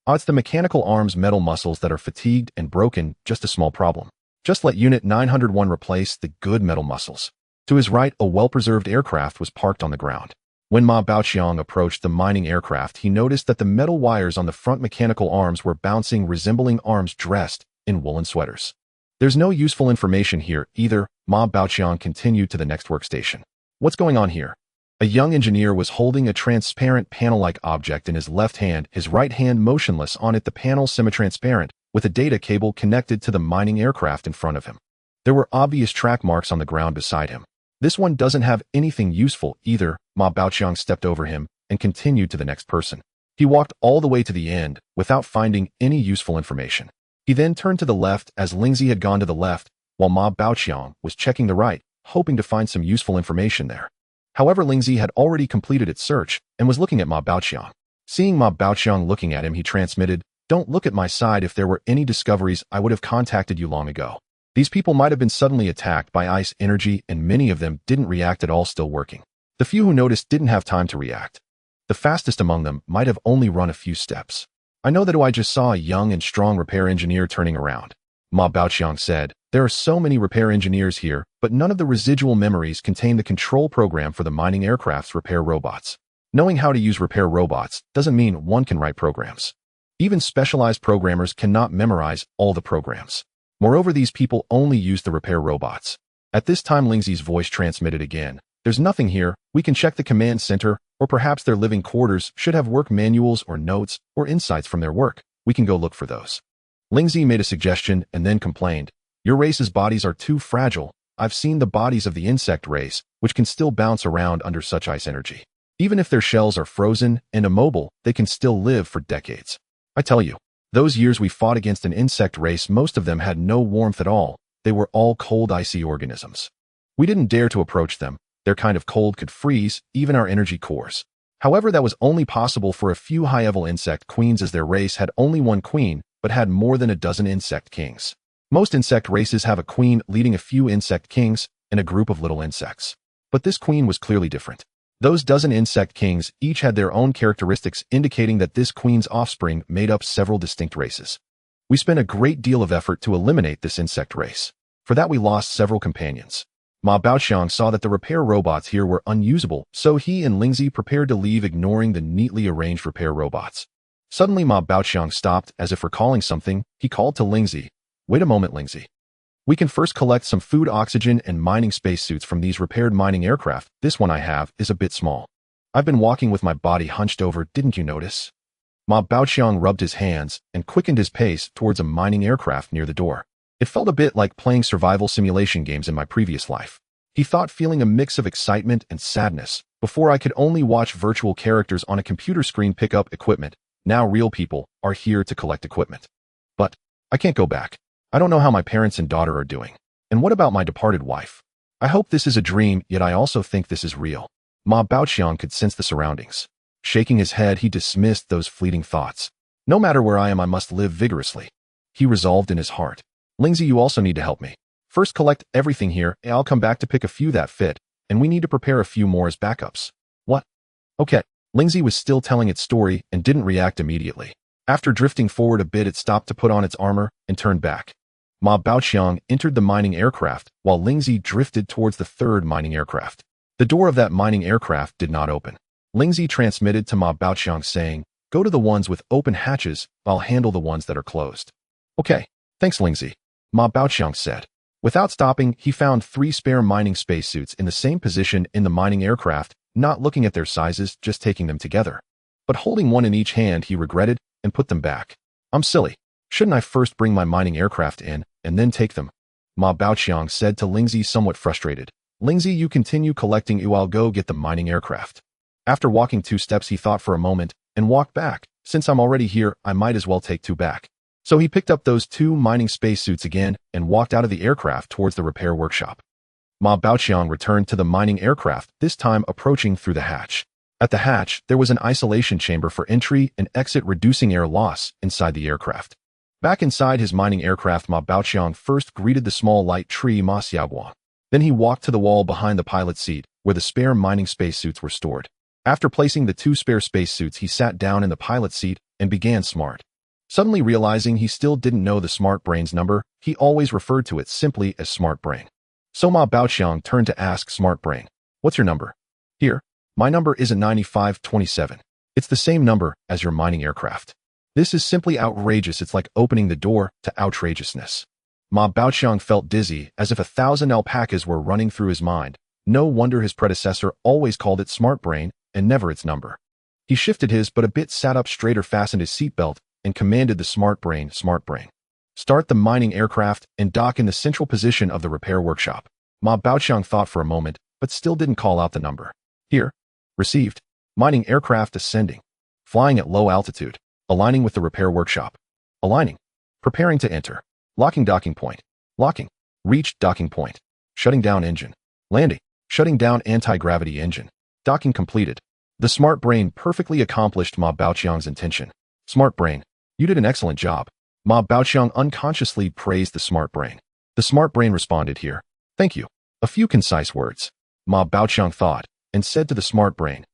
Oh, it's the mechanical arm's metal muscles that are fatigued and broken, just a small problem. Just let Unit 901 replace the good metal muscles. To his right, a well-preserved aircraft was parked on the ground. When Ma Baoqiang approached the mining aircraft, he noticed that the metal wires on the front mechanical arms were bouncing, resembling arms dressed in woolen sweaters. There's no useful information here either. Ma Baoqiang continued to the next workstation. What's going on here? A young engineer was holding a transparent panel-like object in his left hand, his right hand motionless on it, the panel semi-transparent, with a data cable connected to the mining aircraft in front of him. There were obvious track marks on the ground beside him. This one doesn't have anything useful either. Ma Baoqiang stepped over him and continued to the next person. He walked all the way to the end without finding any useful information. He then turned to the left as Lingzi had gone to the left, while Ma Baoqiang was checking the right, hoping to find some useful information there. However, Lingzi had already completed its search and was looking at Ma Baoqiang. Seeing Ma Baoqiang looking at him, he transmitted, "Don't look at my side. If there were any discoveries, I would have contacted you long ago. These people might have been suddenly attacked by ice energy, and many of them didn't react at all, still working. The few who noticed didn't have time to react. The fastest among them might have only run a few steps. I know that I just saw a young and strong repair engineer turning around." Ma Baoqiang said, "There are so many repair engineers here, but none of the residual memories contain the control program for the mining aircraft's repair robots. Knowing how to use repair robots doesn't mean one can write programs. Even specialized programmers cannot memorize all the programs. Moreover, these people only use the repair robots." At this time, Lingzi's voice transmitted again. "There's nothing here. We can check the command center, or perhaps their living quarters should have work manuals or notes or insights from their work. We can go look for those." Lingzi made a suggestion and then complained, "Your race's bodies are too fragile. I've seen the bodies of the insect race, which can still bounce around under such ice energy. Even if their shells are frozen and immobile, they can still live for decades. I tell you, those years we fought against an insect race, most of them had no warmth at all. They were all cold, icy organisms. We didn't dare to approach them. Their kind of cold could freeze even our energy cores. However, that was only possible for a few high-level insect queens, as their race had only one queen, but had more than a dozen insect kings. Most insect races have a queen leading a few insect kings and a group of little insects. But this queen was clearly different. Those dozen insect kings each had their own characteristics, indicating that this queen's offspring made up several distinct races. We spent a great deal of effort to eliminate this insect race. For that, we lost several companions. Ma Baoqiang saw that the repair robots here were unusable, so he and Lingzi prepared to leave, ignoring the neatly arranged repair robots. Suddenly, Ma Baoqiang stopped, as if recalling something. He called to Lingzi. "Wait a moment, Lingzi. We can first collect some food, oxygen, and mining spacesuits from these repaired mining aircraft. This one I have is a bit small. I've been walking with my body hunched over, didn't you notice?" Ma Baoqiang rubbed his hands and quickened his pace towards a mining aircraft near the door. It felt a bit like playing survival simulation games in my previous life. He thought, feeling a mix of excitement and sadness. Before, I could only watch virtual characters on a computer screen pick up equipment. Now real people are here to collect equipment. But I can't go back. I don't know how my parents and daughter are doing. And what about my departed wife? I hope this is a dream, yet I also think this is real. Ma Baoqiang could sense the surroundings. Shaking his head, he dismissed those fleeting thoughts. No matter where I am, I must live vigorously. He resolved in his heart. Lingzi, you also need to help me. First collect everything here, and I'll come back to pick a few that fit, and we need to prepare a few more as backups. What? Okay, Lingzi was still telling its story and didn't react immediately. After drifting forward a bit, it stopped to put on its armor and turned back. Ma Baoqiang entered the mining aircraft, while Lingzi drifted towards the third mining aircraft. The door of that mining aircraft did not open. Lingzi transmitted to Ma Baoqiang saying, "Go to the ones with open hatches, I'll handle the ones that are closed." "Okay, thanks Lingzi," Ma Baoqiang said. Without stopping, he found 3 spare mining spacesuits in the same position in the mining aircraft, not looking at their sizes, just taking them together. But holding one in each hand, he regretted and put them back. "I'm silly. Shouldn't I first bring my mining aircraft in and then take them?" Ma Baoqiang said to Lingzi, somewhat frustrated. "Lingzi, you continue collecting, I'll go get the mining aircraft." After walking 2 steps, he thought for a moment and walked back. "Since I'm already here, I might as well take 2 back." So he picked up those 2 mining spacesuits again and walked out of the aircraft towards the repair workshop. Ma Baoqiang returned to the mining aircraft, this time approaching through the hatch. At the hatch, there was an isolation chamber for entry and exit, reducing air loss inside the aircraft. Back inside his mining aircraft, Ma Baoqiang first greeted the small light tree Ma Xiaoguang. Then he walked to the wall behind the pilot seat, where the spare mining spacesuits were stored. After placing the 2 spare spacesuits, he sat down in the pilot seat and began smart. Suddenly realizing he still didn't know the smart brain's number, he always referred to it simply as smart brain. So Ma Baoqiang turned to ask smart brain, "What's your number?" "Here, my number isn't 9527. It's the same number as your mining aircraft." "This is simply outrageous. It's like opening the door to outrageousness." Ma Baoqiang felt dizzy, as if 1,000 alpacas were running through his mind. No wonder his predecessor always called it smart brain and never its number. He shifted his but a bit, sat up straighter, fastened his seatbelt, and commanded the smart brain, "Start the mining aircraft and dock in the central position of the repair workshop." Ma Baoqiang thought for a moment, but still didn't call out the number. "Here. Received. Mining aircraft ascending. Flying at low altitude. Aligning with the repair workshop. Aligning. Preparing to enter. Locking docking point. Locking. Reached docking point. Shutting down engine. Landing. Shutting down anti-gravity engine. Docking completed." The smart brain perfectly accomplished Ma Baoqiang's intention. "Smart brain, you did an excellent job." Ma Baoqiang unconsciously praised the smart brain. The smart brain responded, "Here. Thank you." A few concise words. Ma Baoqiang thought and said to the smart brain,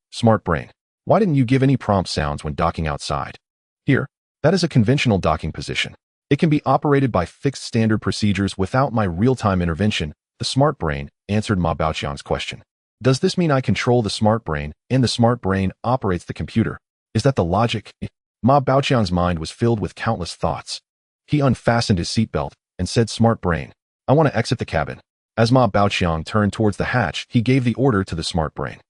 "Why didn't you give any prompt sounds when docking outside?" "Here. That is a conventional docking position. It can be operated by fixed standard procedures without my real-time intervention," the smart brain answered Ma Baoqiang's question. "Does this mean I control the smart brain and the smart brain operates the computer? Is that the logic?" Ma Baoqiang's mind was filled with countless thoughts. He unfastened his seatbelt and said, "Smart brain, I want to exit the cabin." As Ma Baoqiang turned towards the hatch, he gave the order to the smart brain.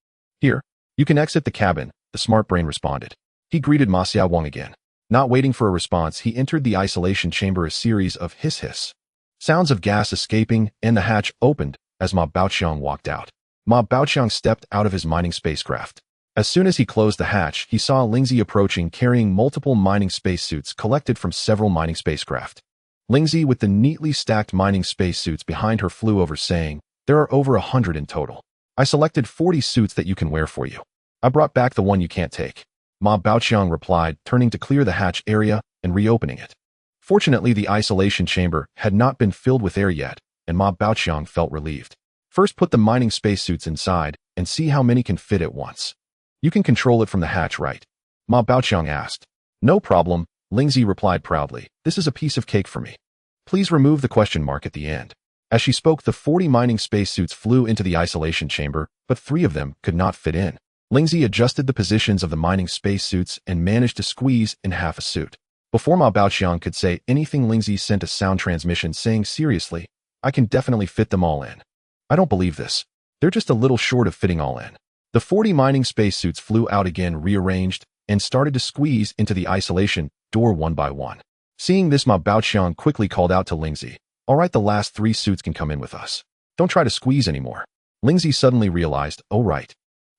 "Here, you can exit the cabin," the smart brain responded. He greeted Ma Xiaoguang again. Not waiting for a response, he entered the isolation chamber, a series of hiss sounds of gas escaping, and the hatch opened as Ma Baoqiang walked out. Ma Baoqiang stepped out of his mining spacecraft. As soon as he closed the hatch, he saw Lingzi approaching, carrying multiple mining spacesuits collected from several mining spacecraft. Lingzi, with the neatly stacked mining spacesuits behind her, flew over, saying, "There are over 100 in total. I selected 40 suits that you can wear for you. I brought back the one you can't take." Ma Baoqiang replied, turning to clear the hatch area and reopening it. Fortunately, the isolation chamber had not been filled with air yet, and Ma Baoqiang felt relieved. "First, put the mining spacesuits inside and see how many can fit at once. You can control it from the hatch, right?" Ma Baoqiang asked. "No problem," Lingzi replied proudly. "This is a piece of cake for me. Please remove the question mark at the end." As she spoke, the 40 mining spacesuits flew into the isolation chamber, but 3 of them could not fit in. Lingzi adjusted the positions of the mining spacesuits and managed to squeeze in half a suit. Before Ma Baoqiang could say anything, Lingzi sent a sound transmission saying, "Seriously, I can definitely fit them all in. I don't believe this. They're just a little short of fitting all in." The 40 mining spacesuits flew out again, rearranged, and started to squeeze into the isolation door one by one. Seeing this, Ma Baoqiang quickly called out to Lingzi, "All right, the last 3 suits can come in with us. Don't try to squeeze anymore." Lingzi suddenly realized, "Oh right."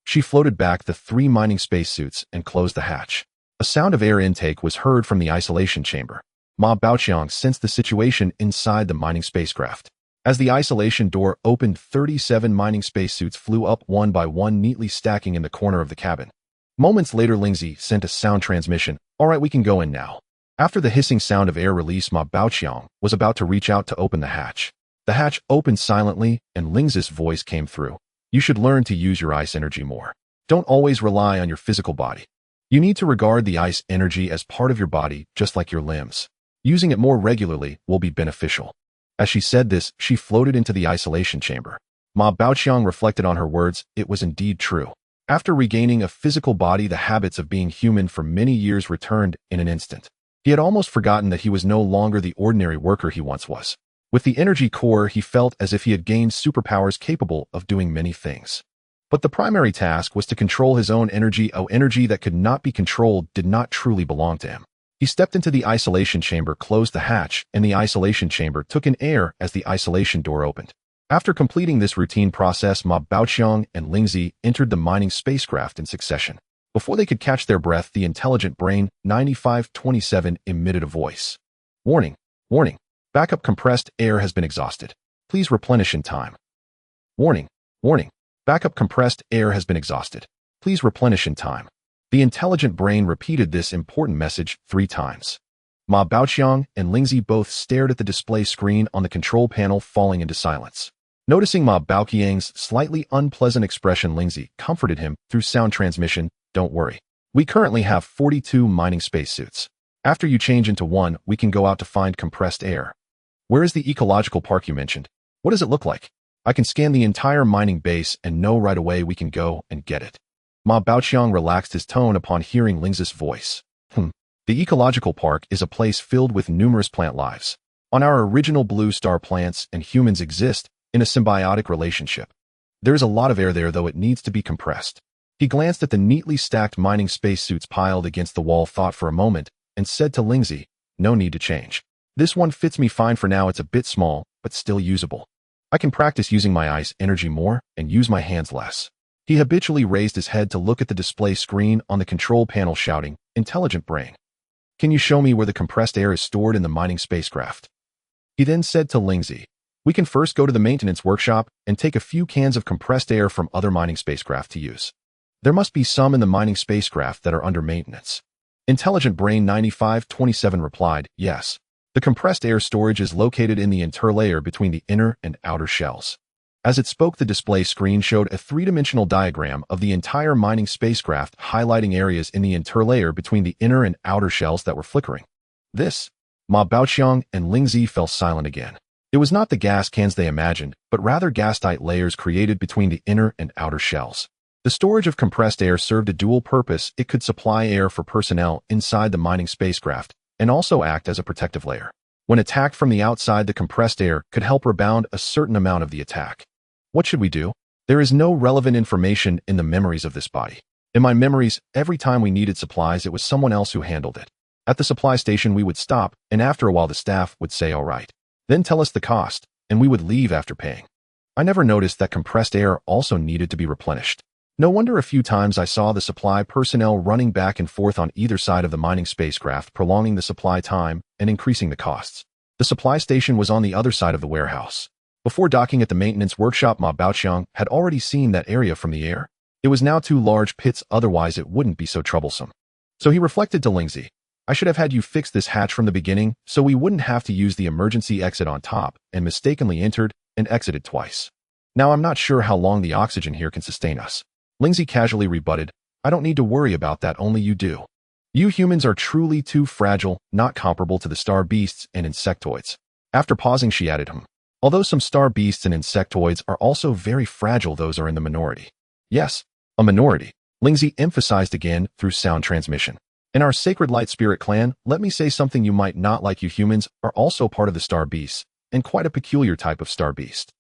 She floated back the 3 mining spacesuits and closed the hatch. A sound of air intake was heard from the isolation chamber. Ma Baoqiang sensed the situation inside the mining spacecraft. As the isolation door opened, 37 mining spacesuits flew up one by one, neatly stacking in the corner of the cabin. Moments later, Lingzi sent a sound transmission, "All right, we can go in now." After the hissing sound of air release, Ma Baoqiang was about to reach out to open the hatch. The hatch opened silently, and Lingzi's voice came through. "You should learn to use your ice energy more. Don't always rely on your physical body. You need to regard the ice energy as part of your body, just like your limbs. Using it more regularly will be beneficial. As she said this, she floated into the isolation chamber. Ma Baoqiang reflected on her words. It was indeed true. After regaining a physical body, the habits of being human for many years returned in an instant. He had almost forgotten that he was no longer the ordinary worker he once was. With the energy core, he felt as if he had gained superpowers capable of doing many things. But the primary task was to control his own energy. Energy that could not be controlled did not truly belong to him. He stepped into the isolation chamber, closed the hatch, and the isolation chamber took in air as the isolation door opened. After completing this routine process, Ma Baoqiang and Lingzi entered the mining spacecraft in succession. Before they could catch their breath, the intelligent brain 9527 emitted a voice. Warning, warning, backup compressed air has been exhausted. Please replenish in time. Warning, warning, backup compressed air has been exhausted. Please replenish in time. The intelligent brain repeated this important message 3 times. Ma Baoqiang and Lingzi both stared at the display screen on the control panel, falling into silence. Noticing Ma Baoqiang's slightly unpleasant expression, Lingzi comforted him through sound transmission. Don't worry. We currently have 42 mining spacesuits. After you change into one, we can go out to find compressed air. Where is the ecological park you mentioned? What does it look like? I can scan the entire mining base and know right away we can go and get it. Ma Baoqiang relaxed his tone upon hearing Lingzi's voice. The ecological park is a place filled with numerous plant lives. On our original blue star, plants and humans exist in a symbiotic relationship. There is a lot of air there, though it needs to be compressed. He glanced at the neatly stacked mining spacesuits piled against the wall, thought for a moment, and said to Lingzi, no need to change. This one fits me fine for now. It's a bit small, but still usable. I can practice using my ice energy more and use my hands less. He habitually raised his head to look at the display screen on the control panel, shouting, intelligent brain. Can you show me where the compressed air is stored in the mining spacecraft? He then said to Lingzi, we can first go to the maintenance workshop and take a few cans of compressed air from other mining spacecraft to use. There must be some in the mining spacecraft that are under maintenance. Intelligent Brain 9527 replied, yes. The compressed air storage is located in the interlayer between the inner and outer shells. As it spoke, the display screen showed a 3-dimensional diagram of the entire mining spacecraft, highlighting areas in the interlayer between the inner and outer shells that were flickering. This, Ma Baoqiang and Lingzi fell silent again. It was not the gas cans they imagined, but rather gas-tight layers created between the inner and outer shells. The storage of compressed air served a dual purpose. It could supply air for personnel inside the mining spacecraft and also act as a protective layer. When attacked from the outside, the compressed air could help rebound a certain amount of the attack. What should we do? There is no relevant information in the memories of this body. In my memories, every time we needed supplies, it was someone else who handled it. At the supply station, we would stop, and after a while the staff would say, all right. Then tell us the cost, and we would leave after paying. I never noticed that compressed air also needed to be replenished. No wonder a few times I saw the supply personnel running back and forth on either side of the mining spacecraft, prolonging the supply time and increasing the costs. The supply station was on the other side of the warehouse. Before docking at the maintenance workshop, Ma Baoqiang had already seen that area from the air. It was now 2 large pits, otherwise it wouldn't be so troublesome. So he reflected to Lingzi, I should have had you fix this hatch from the beginning so we wouldn't have to use the emergency exit on top and mistakenly entered and exited twice. Now I'm not sure how long the oxygen here can sustain us. Lingzi casually rebutted, I don't need to worry about that, only you do. You humans are truly too fragile, not comparable to the star beasts and insectoids. After pausing, she added, although some star beasts and insectoids are also very fragile, those are in the minority. Yes, a minority, Lingzi emphasized again through sound transmission. In our sacred light spirit clan, let me say something you might not like. You humans are also part of the star beasts, and quite a peculiar type of star beast.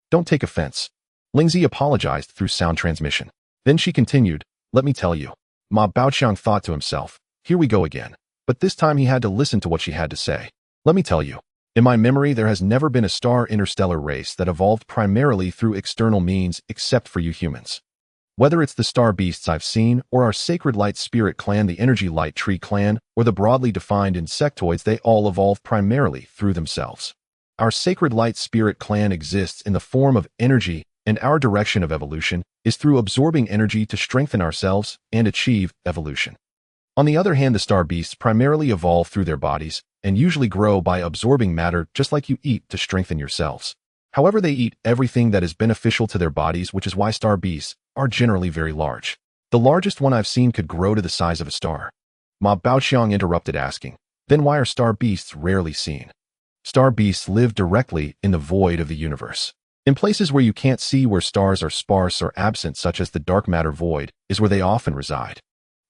Don't take offense. Lingzi apologized through sound transmission. Then she continued, let me tell you. Ma Baoqiang thought to himself, here we go again. But this time he had to listen to what she had to say. Let me tell you. In my memory, there has never been a star interstellar race that evolved primarily through external means except for you humans. Whether it's the star beasts I've seen, or our sacred light spirit clan, the energy light tree clan, or the broadly defined insectoids, they all evolved primarily through themselves. Our sacred light spirit clan exists in the form of energy, and our direction of evolution is through absorbing energy to strengthen ourselves and achieve evolution. On the other hand, the star beasts primarily evolve through their bodies and usually grow by absorbing matter, just like you eat to strengthen yourselves. However, they eat everything that is beneficial to their bodies, which is why star beasts are generally very large. The largest one I've seen could grow to the size of a star. Ma Baoqiang interrupted, asking, then why are star beasts rarely seen? Star beasts live directly in the void of the universe. In places where you can't see, where stars are sparse or absent, such as the dark matter void, is where they often reside.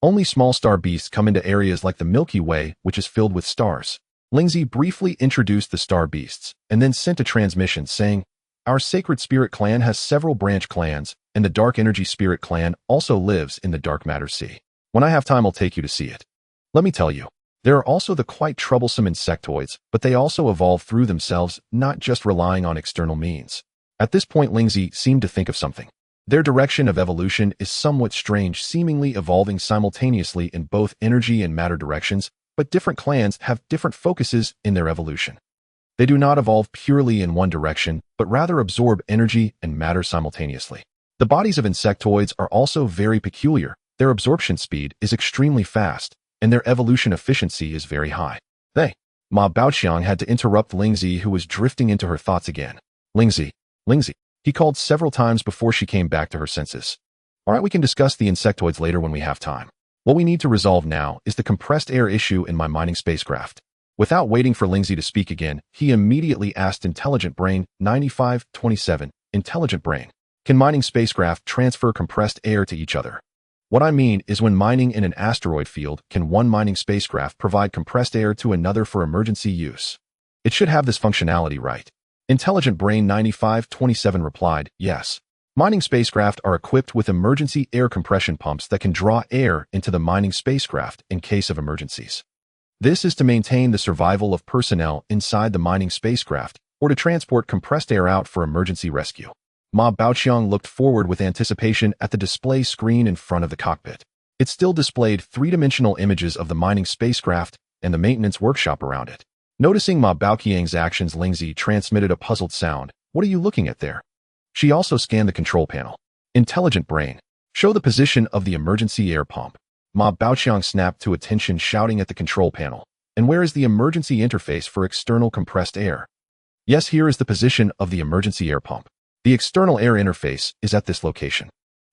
Only small star beasts come into areas like the Milky Way, which is filled with stars. Lingzi briefly introduced the star beasts, and then sent a transmission saying, our sacred spirit clan has several branch clans, and the dark energy spirit clan also lives in the dark matter sea. When I have time, I'll take you to see it. Let me tell you, there are also the quite troublesome insectoids, but they also evolve through themselves, not just relying on external means. At this point, Lingzi seemed to think of something. Their direction of evolution is somewhat strange, seemingly evolving simultaneously in both energy and matter directions, but different clans have different focuses in their evolution. They do not evolve purely in one direction, but rather absorb energy and matter simultaneously. The bodies of insectoids are also very peculiar. Their absorption speed is extremely fast, and their evolution efficiency is very high. Ma Baoqiang had to interrupt Lingzi, who was drifting into her thoughts again. Lingzi, he called several times before she came back to her senses. All right, we can discuss the insectoids later when we have time. What we need to resolve now is the compressed air issue in my mining spacecraft. Without waiting for Lingzi to speak again, he immediately asked Intelligent Brain 9527, Intelligent Brain, can mining spacecraft transfer compressed air to each other? What I mean is, when mining in an asteroid field, can one mining spacecraft provide compressed air to another for emergency use? It should have this functionality, right? Intelligent Brain 9527 replied, yes. Mining spacecraft are equipped with emergency air compression pumps that can draw air into the mining spacecraft in case of emergencies. This is to maintain the survival of personnel inside the mining spacecraft, or to transport compressed air out for emergency rescue. Ma Baoqiang looked forward with anticipation at the display screen in front of the cockpit. It still displayed three-dimensional images of the mining spacecraft and the maintenance workshop around it. Noticing Ma Baoqiang's actions, Lingzi transmitted a puzzled sound. What are you looking at there? She also scanned the control panel. Intelligent Brain, show the position of the emergency air pump. Ma Baoqiang snapped to attention, shouting at the control panel. And where is the emergency interface for external compressed air? Yes, here is the position of the emergency air pump. The external air interface is at this location.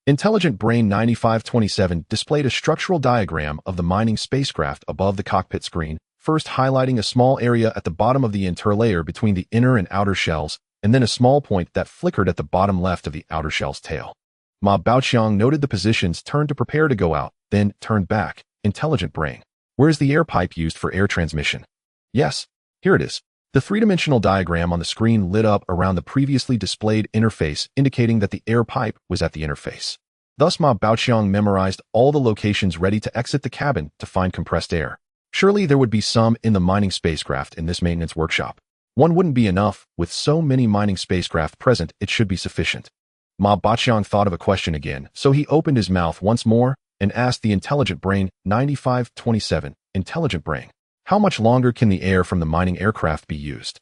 Intelligent Brain 9527 displayed a structural diagram of the mining spacecraft above the cockpit screen, first highlighting a small area at the bottom of the interlayer between the inner and outer shells, and then a small point that flickered at the bottom left of the outer shell's tail. Ma Baoqiang noted the positions, turned to prepare to go out, then turned back. Intelligent Brain, where is the air pipe used for air transmission? Yes, here it is. The three-dimensional diagram on the screen lit up around the previously displayed interface, indicating that the air pipe was at the interface. Thus, Ma Baoqiang memorized all the locations ready to exit the cabin to find compressed air. Surely there would be some in the mining spacecraft in this maintenance workshop. One wouldn't be enough. With so many mining spacecraft present, it should be sufficient. Ma Baoqiang thought of a question again, so he opened his mouth once more and asked the Intelligent Brain 9527, Intelligent Brain, how much longer can the air from the mining aircraft be used?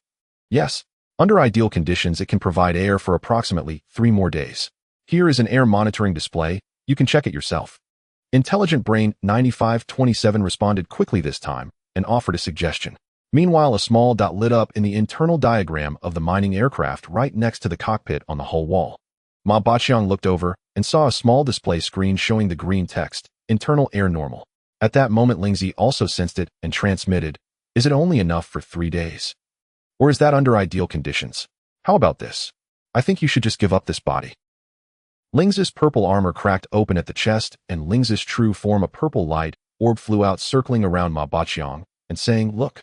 Yes, under ideal conditions, it can provide air for approximately 3 more days. Here is an air monitoring display. You can check it yourself. Intelligent Brain 9527 responded quickly this time and offered a suggestion. Meanwhile, a small dot lit up in the internal diagram of the mining aircraft right next to the cockpit on the hull wall. Ma Baoqiang looked over and saw a small display screen showing the green text, Internal Air Normal. At that moment, Lingzi also sensed it and transmitted, is it only enough for 3 days? Or is that under ideal conditions? How about this? I think you should just give up this body. Lingzi's purple armor cracked open at the chest, and Lingzi's true form, a purple light orb, flew out, circling around Ma Baoqiang and saying, look,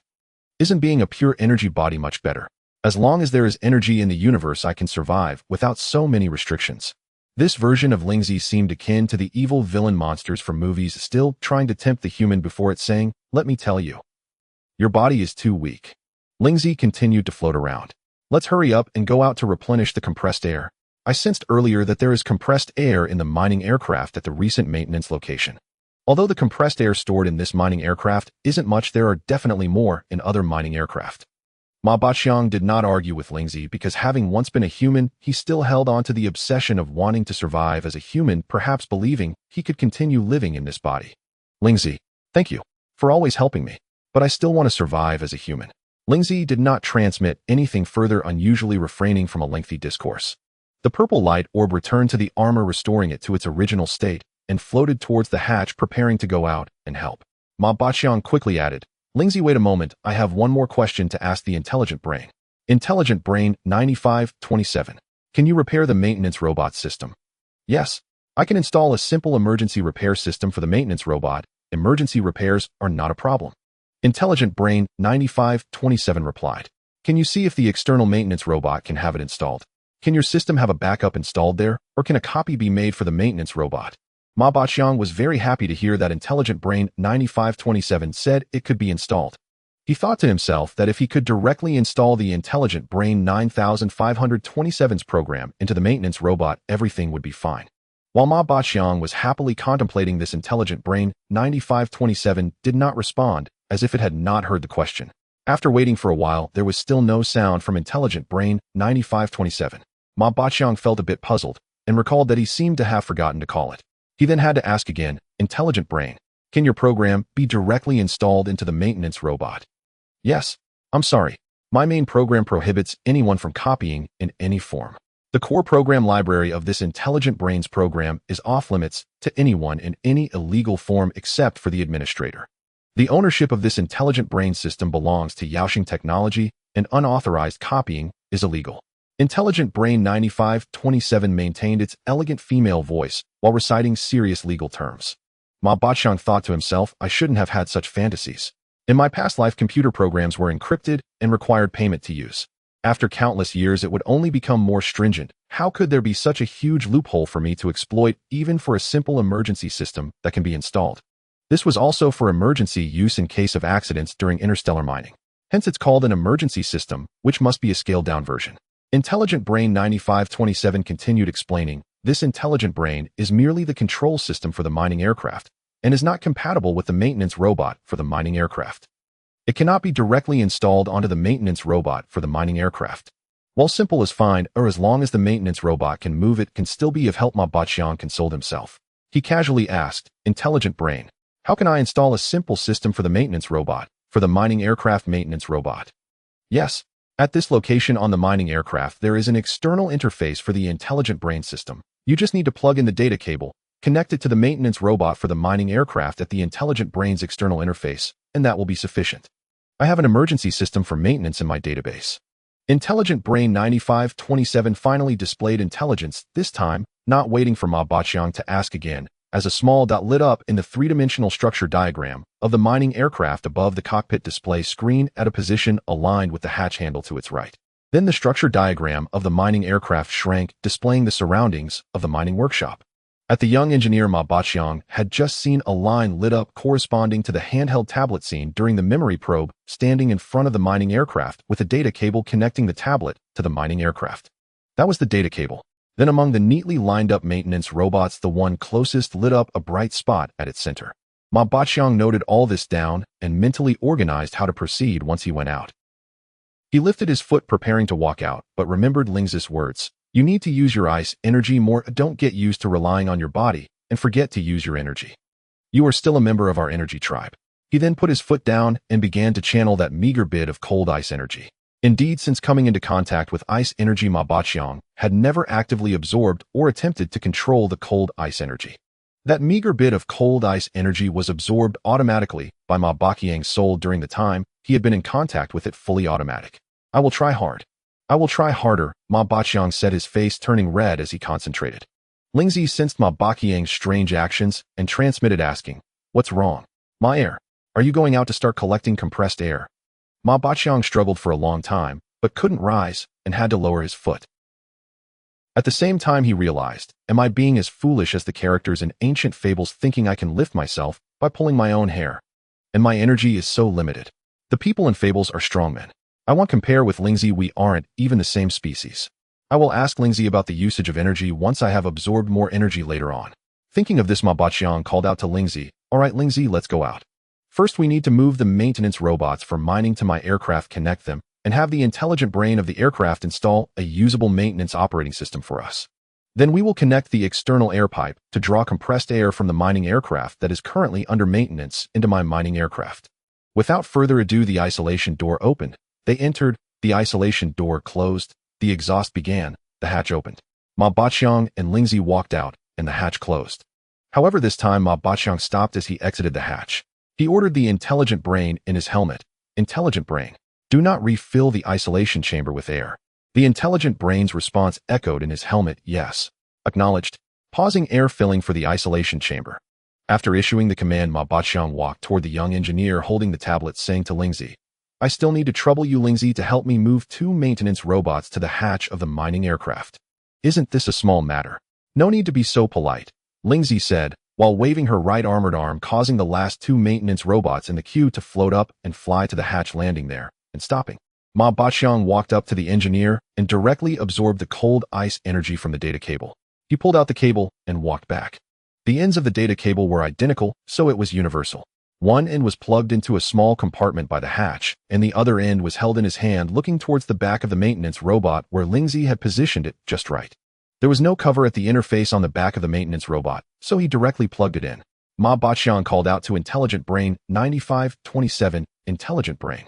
isn't being a pure energy body much better? As long as there is energy in the universe, I can survive without so many restrictions. This version of Lingzi seemed akin to the evil villain monsters from movies, still trying to tempt the human before it, saying, let me tell you, your body is too weak. Lingzi continued to float around. Let's hurry up and go out to replenish the compressed air. I sensed earlier that there is compressed air in the mining aircraft at the recent maintenance location. Although the compressed air stored in this mining aircraft isn't much, there are definitely more in other mining aircraft. Ma Baoqiang did not argue with Lingzi because, having once been a human, he still held on to the obsession of wanting to survive as a human, perhaps believing he could continue living in this body. Lingzi, thank you for always helping me, but I still want to survive as a human. Lingzi did not transmit anything further, unusually refraining from a lengthy discourse. The purple light orb returned to the armor, restoring it to its original state, and floated towards the hatch preparing to go out and help. Ma Baqiang quickly added, Lingzi, wait a moment, I have one more question to ask the intelligent brain. Intelligent brain 9527. Can you repair the maintenance robot system? Yes. I can install a simple emergency repair system for the maintenance robot. Emergency repairs are not a problem. Intelligent brain 9527 replied. Can you see if the external maintenance robot can have it installed? Can your system have a backup installed there, or can a copy be made for the maintenance robot? Ma Baqiang was very happy to hear that Intelligent Brain 9527 said it could be installed. He thought to himself that if he could directly install the Intelligent Brain 9527's program into the maintenance robot, everything would be fine. While Ma Baqiang was happily contemplating this, Intelligent Brain 9527 did not respond, as if it had not heard the question. After waiting for a while, there was still no sound from Intelligent Brain 9527. Ma Baqiang felt a bit puzzled, and recalled that he seemed to have forgotten to call it. He then had to ask again, Intelligent Brain, can your program be directly installed into the maintenance robot? Yes. I'm sorry. My main program prohibits anyone from copying in any form. The core program library of this Intelligent Brains program is off-limits to anyone in any illegal form except for the administrator. The ownership of this Intelligent Brain system belongs to Yaoxing Technology, and unauthorized copying is illegal. Intelligent Brain 9527 maintained its elegant female voice while reciting serious legal terms. Ma Baqiang thought to himself, I shouldn't have had such fantasies. In my past life, computer programs were encrypted and required payment to use. After countless years, it would only become more stringent. How could there be such a huge loophole for me to exploit even for a simple emergency system that can be installed? This was also for emergency use in case of accidents during interstellar mining. Hence it's called an emergency system, which must be a scaled-down version. Intelligent Brain 9527 continued explaining, this intelligent brain is merely the control system for the mining aircraft, and is not compatible with the maintenance robot for the mining aircraft. It cannot be directly installed onto the maintenance robot for the mining aircraft. While simple is fine, or as long as the maintenance robot can move, it can still be of help. Ma Baqiang consoled himself. He casually asked, Intelligent Brain, how can I install a simple system for the maintenance robot, for the mining aircraft maintenance robot? Yes. At this location on the mining aircraft, there is an external interface for the Intelligent Brain system. You just need to plug in the data cable, connect it to the maintenance robot for the mining aircraft at the Intelligent Brain's external interface, and that will be sufficient. I have an emergency system for maintenance in my database. Intelligent Brain 9527 finally displayed intelligence, this time, not waiting for Ma Baqiang to ask again, as a small dot lit up in the three-dimensional structure diagram of the mining aircraft above the cockpit display screen at a position aligned with the hatch handle to its right. Then the structure diagram of the mining aircraft shrank, displaying the surroundings of the mining workshop. At the young engineer, Ma Baqiang had just seen a line lit up corresponding to the handheld tablet seen during the memory probe standing in front of the mining aircraft with a data cable connecting the tablet to the mining aircraft. That was the data cable. Then among the neatly lined up maintenance robots, the one closest lit up a bright spot at its center. Ma Baqiang noted all this down and mentally organized how to proceed once he went out. He lifted his foot preparing to walk out, but remembered Lingzi's words. You need to use your ice energy more. Don't get used to relying on your body and forget to use your energy. You are still a member of our energy tribe. He then put his foot down and began to channel that meager bit of cold ice energy. Indeed, since coming into contact with ice energy, Ma Baqiang had never actively absorbed or attempted to control the cold ice energy. That meager bit of cold ice energy was absorbed automatically by Ma Baqiang's soul during the time he had been in contact with it, fully automatic. I will try hard. I will try harder, Ma Baqiang said, his face turning red as he concentrated. Lingzi sensed Ma Baqiang's strange actions and transmitted asking, What's wrong? Ma Air, are you going out to start collecting compressed air? Ma Baqiang struggled for a long time, but couldn't rise and had to lower his foot. At the same time he realized, am I being as foolish as the characters in ancient fables, thinking I can lift myself by pulling my own hair? And my energy is so limited. The people in fables are strongmen. I won't compare with Lingzi, we aren't even the same species. I will ask Lingzi about the usage of energy once I have absorbed more energy later on. Thinking of this, Ma Baqiang called out to Lingzi, Alright Lingzi, let's go out. First we need to move the maintenance robots from mining to my aircraft, connect them, and have the intelligent brain of the aircraft install a usable maintenance operating system for us. Then we will connect the external air pipe to draw compressed air from the mining aircraft that is currently under maintenance into my mining aircraft. Without further ado, the isolation door opened. They entered, the isolation door closed, the exhaust began, the hatch opened. Ma Baqiang and Lingzi walked out, and the hatch closed. However, this time Ma Baqiang stopped as he exited the hatch. He ordered the intelligent brain in his helmet. Intelligent brain, do not refill the isolation chamber with air. The intelligent brain's response echoed in his helmet, yes. Acknowledged, pausing air filling for the isolation chamber. After issuing the command, Ma Baqiang walked toward the young engineer holding the tablet, saying to Lingzi, I still need to trouble you, Lingzi, to help me move 2 maintenance robots to the hatch of the mining aircraft. Isn't this a small matter? No need to be so polite, Lingzi said, while waving her right armored arm, causing the last 2 maintenance robots in the queue to float up and fly to the hatch, landing there and stopping. Ma Baqiang walked up to the engineer and directly absorbed the cold ice energy from the data cable. He pulled out the cable and walked back. The ends of the data cable were identical, so it was universal. One end was plugged into a small compartment by the hatch, and the other end was held in his hand, looking towards the back of the maintenance robot where Lingzi had positioned it just right. There was no cover at the interface on the back of the maintenance robot, so he directly plugged it in. Ma Baqiang called out to Intelligent Brain 9527, Intelligent Brain.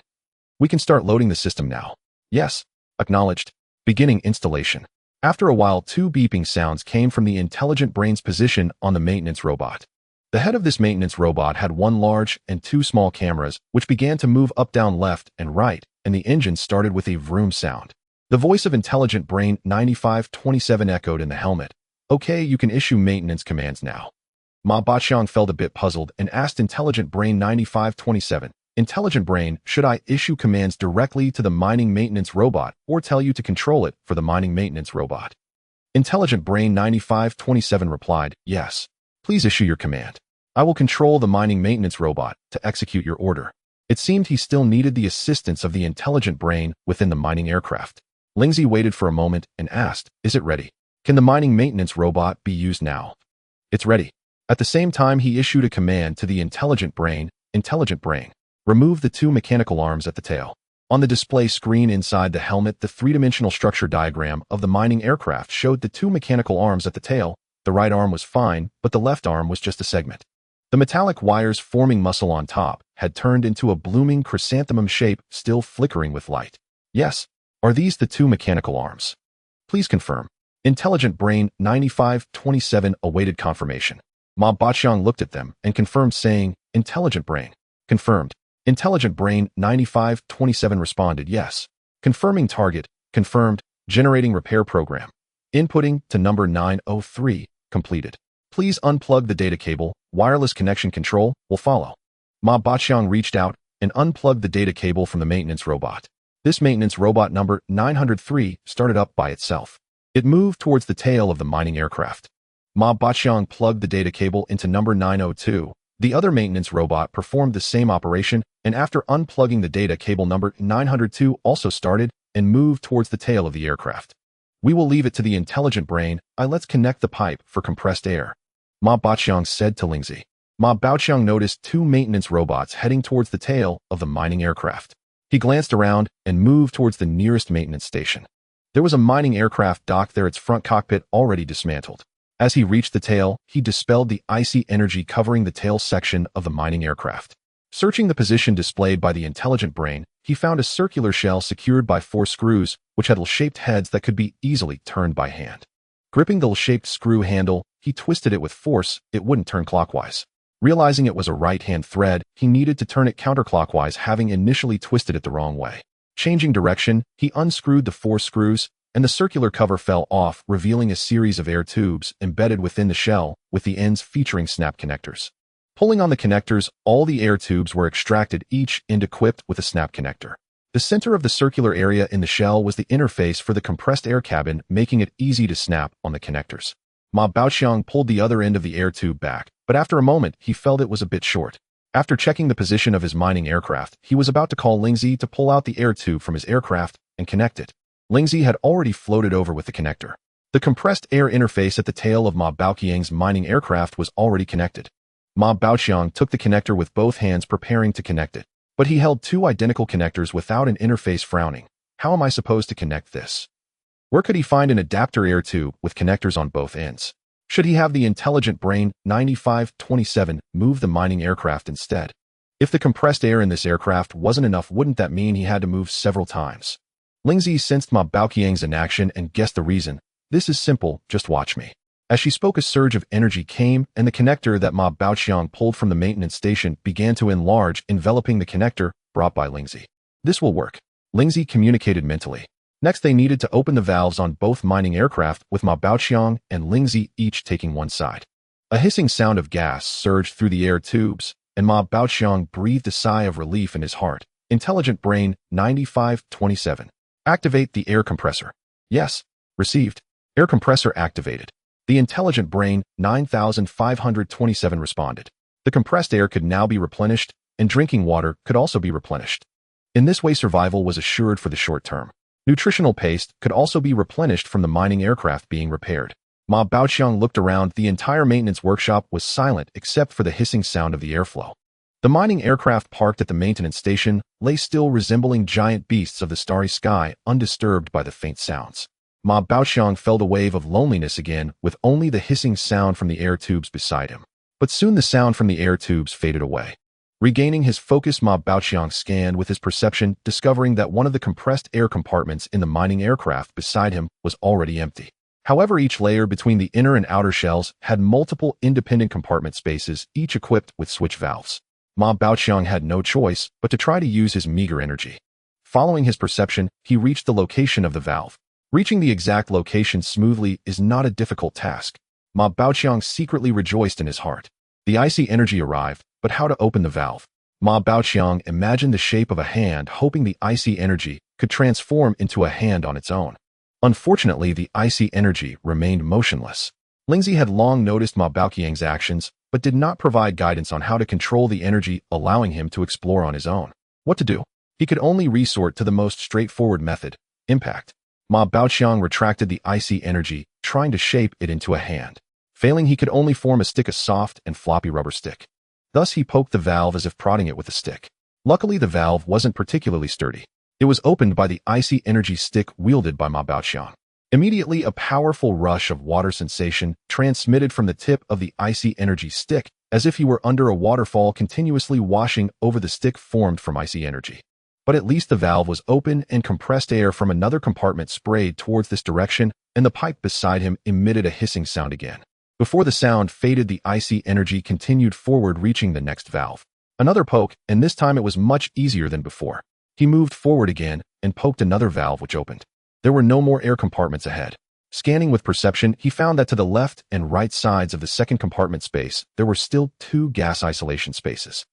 We can start loading the system now. Yes. Acknowledged. Beginning installation. After a while, 2 beeping sounds came from the Intelligent Brain's position on the maintenance robot. The head of this maintenance robot had 1 large and 2 small cameras, which began to move up, down, left, and right, and the engine started with a vroom sound. The voice of Intelligent Brain 9527 echoed in the helmet. Okay, you can issue maintenance commands now. Ma Baqiang felt a bit puzzled and asked Intelligent Brain 9527, Intelligent Brain, should I issue commands directly to the mining maintenance robot or tell you to control it for the mining maintenance robot? Intelligent Brain 9527 replied, yes. Please issue your command. I will control the mining maintenance robot to execute your order. It seemed he still needed the assistance of the Intelligent Brain within the mining aircraft. Lingzi waited for a moment and asked, is it ready? Can the mining maintenance robot be used now? It's ready. At the same time, he issued a command to the Intelligent Brain, remove the 2 mechanical arms at the tail. On the display screen inside the helmet, the 3-dimensional structure diagram of the mining aircraft showed the 2 mechanical arms at the tail. The right arm was fine, but the left arm was just a segment. The metallic wires forming muscle on top had turned into a blooming chrysanthemum shape, still flickering with light. Yes. Are these the 2 mechanical arms? Please confirm. Intelligent Brain 9527 awaited confirmation. Ma Baqiang looked at them and confirmed, saying, Intelligent Brain. Confirmed. Intelligent Brain 9527 responded, yes. Confirming target. Confirmed. Generating repair program. Inputting to number 903. Completed. Please unplug the data cable. Wireless connection control will follow. Ma Baqiang reached out and unplugged the data cable from the maintenance robot. This maintenance robot number 903 started up by itself. It moved towards the tail of the mining aircraft. Ma Baqiang plugged the data cable into number 902. The other maintenance robot performed the same operation, and after unplugging the data cable, number 902 also started and moved towards the tail of the aircraft. We will leave it to the Intelligent Brain. Let's connect the pipe for compressed air, Ma Baqiang said to Lingzi. Ma Baqiang noticed 2 maintenance robots heading towards the tail of the mining aircraft. He glanced around and moved towards the nearest maintenance station. There was a mining aircraft docked there, its front cockpit already dismantled. As he reached the tail, he dispelled the icy energy covering the tail section of the mining aircraft. Searching the position displayed by the Intelligent Brain, he found a circular shell secured by 4 screws, which had L-shaped heads that could be easily turned by hand. Gripping the L-shaped screw handle, he twisted it with force. It wouldn't turn clockwise. Realizing it was a right-hand thread, he needed to turn it counterclockwise, having initially twisted it the wrong way. Changing direction, he unscrewed the 4 screws, and the circular cover fell off, revealing a series of air tubes embedded within the shell, with the ends featuring snap connectors. Pulling on the connectors, all the air tubes were extracted, each end equipped with a snap connector. The center of the circular area in the shell was the interface for the compressed air cabin, making it easy to snap on the connectors. Ma Baqiang pulled the other end of the air tube back, but after a moment, he felt it was a bit short. After checking the position of his mining aircraft, he was about to call Lingzi to pull out the air tube from his aircraft and connect it. Lingzi had already floated over with the connector. The compressed air interface at the tail of Ma Baoqiang's mining aircraft was already connected. Ma Baoqiang took the connector with both hands, preparing to connect it. But he held 2 identical connectors without an interface, frowning. How am I supposed to connect this? Where could he find an adapter air tube with connectors on both ends? Should he have the Intelligent Brain 9527 move the mining aircraft instead? If the compressed air in this aircraft wasn't enough, wouldn't that mean he had to move several times? Lingzi sensed Ma Baoqiang's inaction and guessed the reason. This is simple, just watch me. As she spoke, a surge of energy came, and the connector that Ma Baoqiang pulled from the maintenance station began to enlarge, enveloping the connector brought by Lingzi. This will work, Lingzi communicated mentally. Next, they needed to open the valves on both mining aircraft, with Ma Baoqiang and Lingzi each taking one side. A hissing sound of gas surged through the air tubes, and Ma Baoqiang breathed a sigh of relief in his heart. Intelligent Brain 9527. Activate the air compressor. Yes. Received. Air compressor activated. The Intelligent Brain 9527 responded. The compressed air could now be replenished, and drinking water could also be replenished. In this way, survival was assured for the short term. Nutritional paste could also be replenished from the mining aircraft being repaired. Ma Baoqiang looked around. The entire maintenance workshop was silent except for the hissing sound of the airflow. The mining aircraft parked at the maintenance station lay still, resembling giant beasts of the starry sky, undisturbed by the faint sounds. Ma Baoqiang felt a wave of loneliness again, with only the hissing sound from the air tubes beside him. But soon the sound from the air tubes faded away. Regaining his focus, Ma Baoqiang scanned with his perception, discovering that one of the compressed air compartments in the mining aircraft beside him was already empty. However, each layer between the inner and outer shells had multiple independent compartment spaces, each equipped with switch valves. Ma Baoqiang had no choice but to try to use his meager energy. Following his perception, he reached the location of the valve. Reaching the exact location smoothly is not a difficult task. Ma Baoqiang secretly rejoiced in his heart. The icy energy arrived, but how to open the valve? Ma Baoqiang imagined the shape of a hand, hoping the icy energy could transform into a hand on its own. Unfortunately, the icy energy remained motionless. Lingzi had long noticed Ma Baoqiang's actions, but did not provide guidance on how to control the energy, allowing him to explore on his own. What to do? He could only resort to the most straightforward method: impact. Ma Baoqiang retracted the icy energy, trying to shape it into a hand. Failing, he could only form a stick, a soft and floppy rubber stick. Thus, he poked the valve as if prodding it with a stick. Luckily, the valve wasn't particularly sturdy. It was opened by the icy energy stick wielded by Ma Baoqiang. Immediately, a powerful rush of water sensation transmitted from the tip of the icy energy stick, as if he were under a waterfall continuously washing over the stick formed from icy energy. But at least the valve was open, and compressed air from another compartment sprayed towards this direction, and the pipe beside him emitted a hissing sound again. Before the sound faded, the icy energy continued forward, reaching the next valve. Another poke, and this time it was much easier than before. He moved forward again and poked another valve, which opened. There were no more air compartments ahead. Scanning with perception, he found that to the left and right sides of the second compartment space, there were still 2 gas isolation spaces.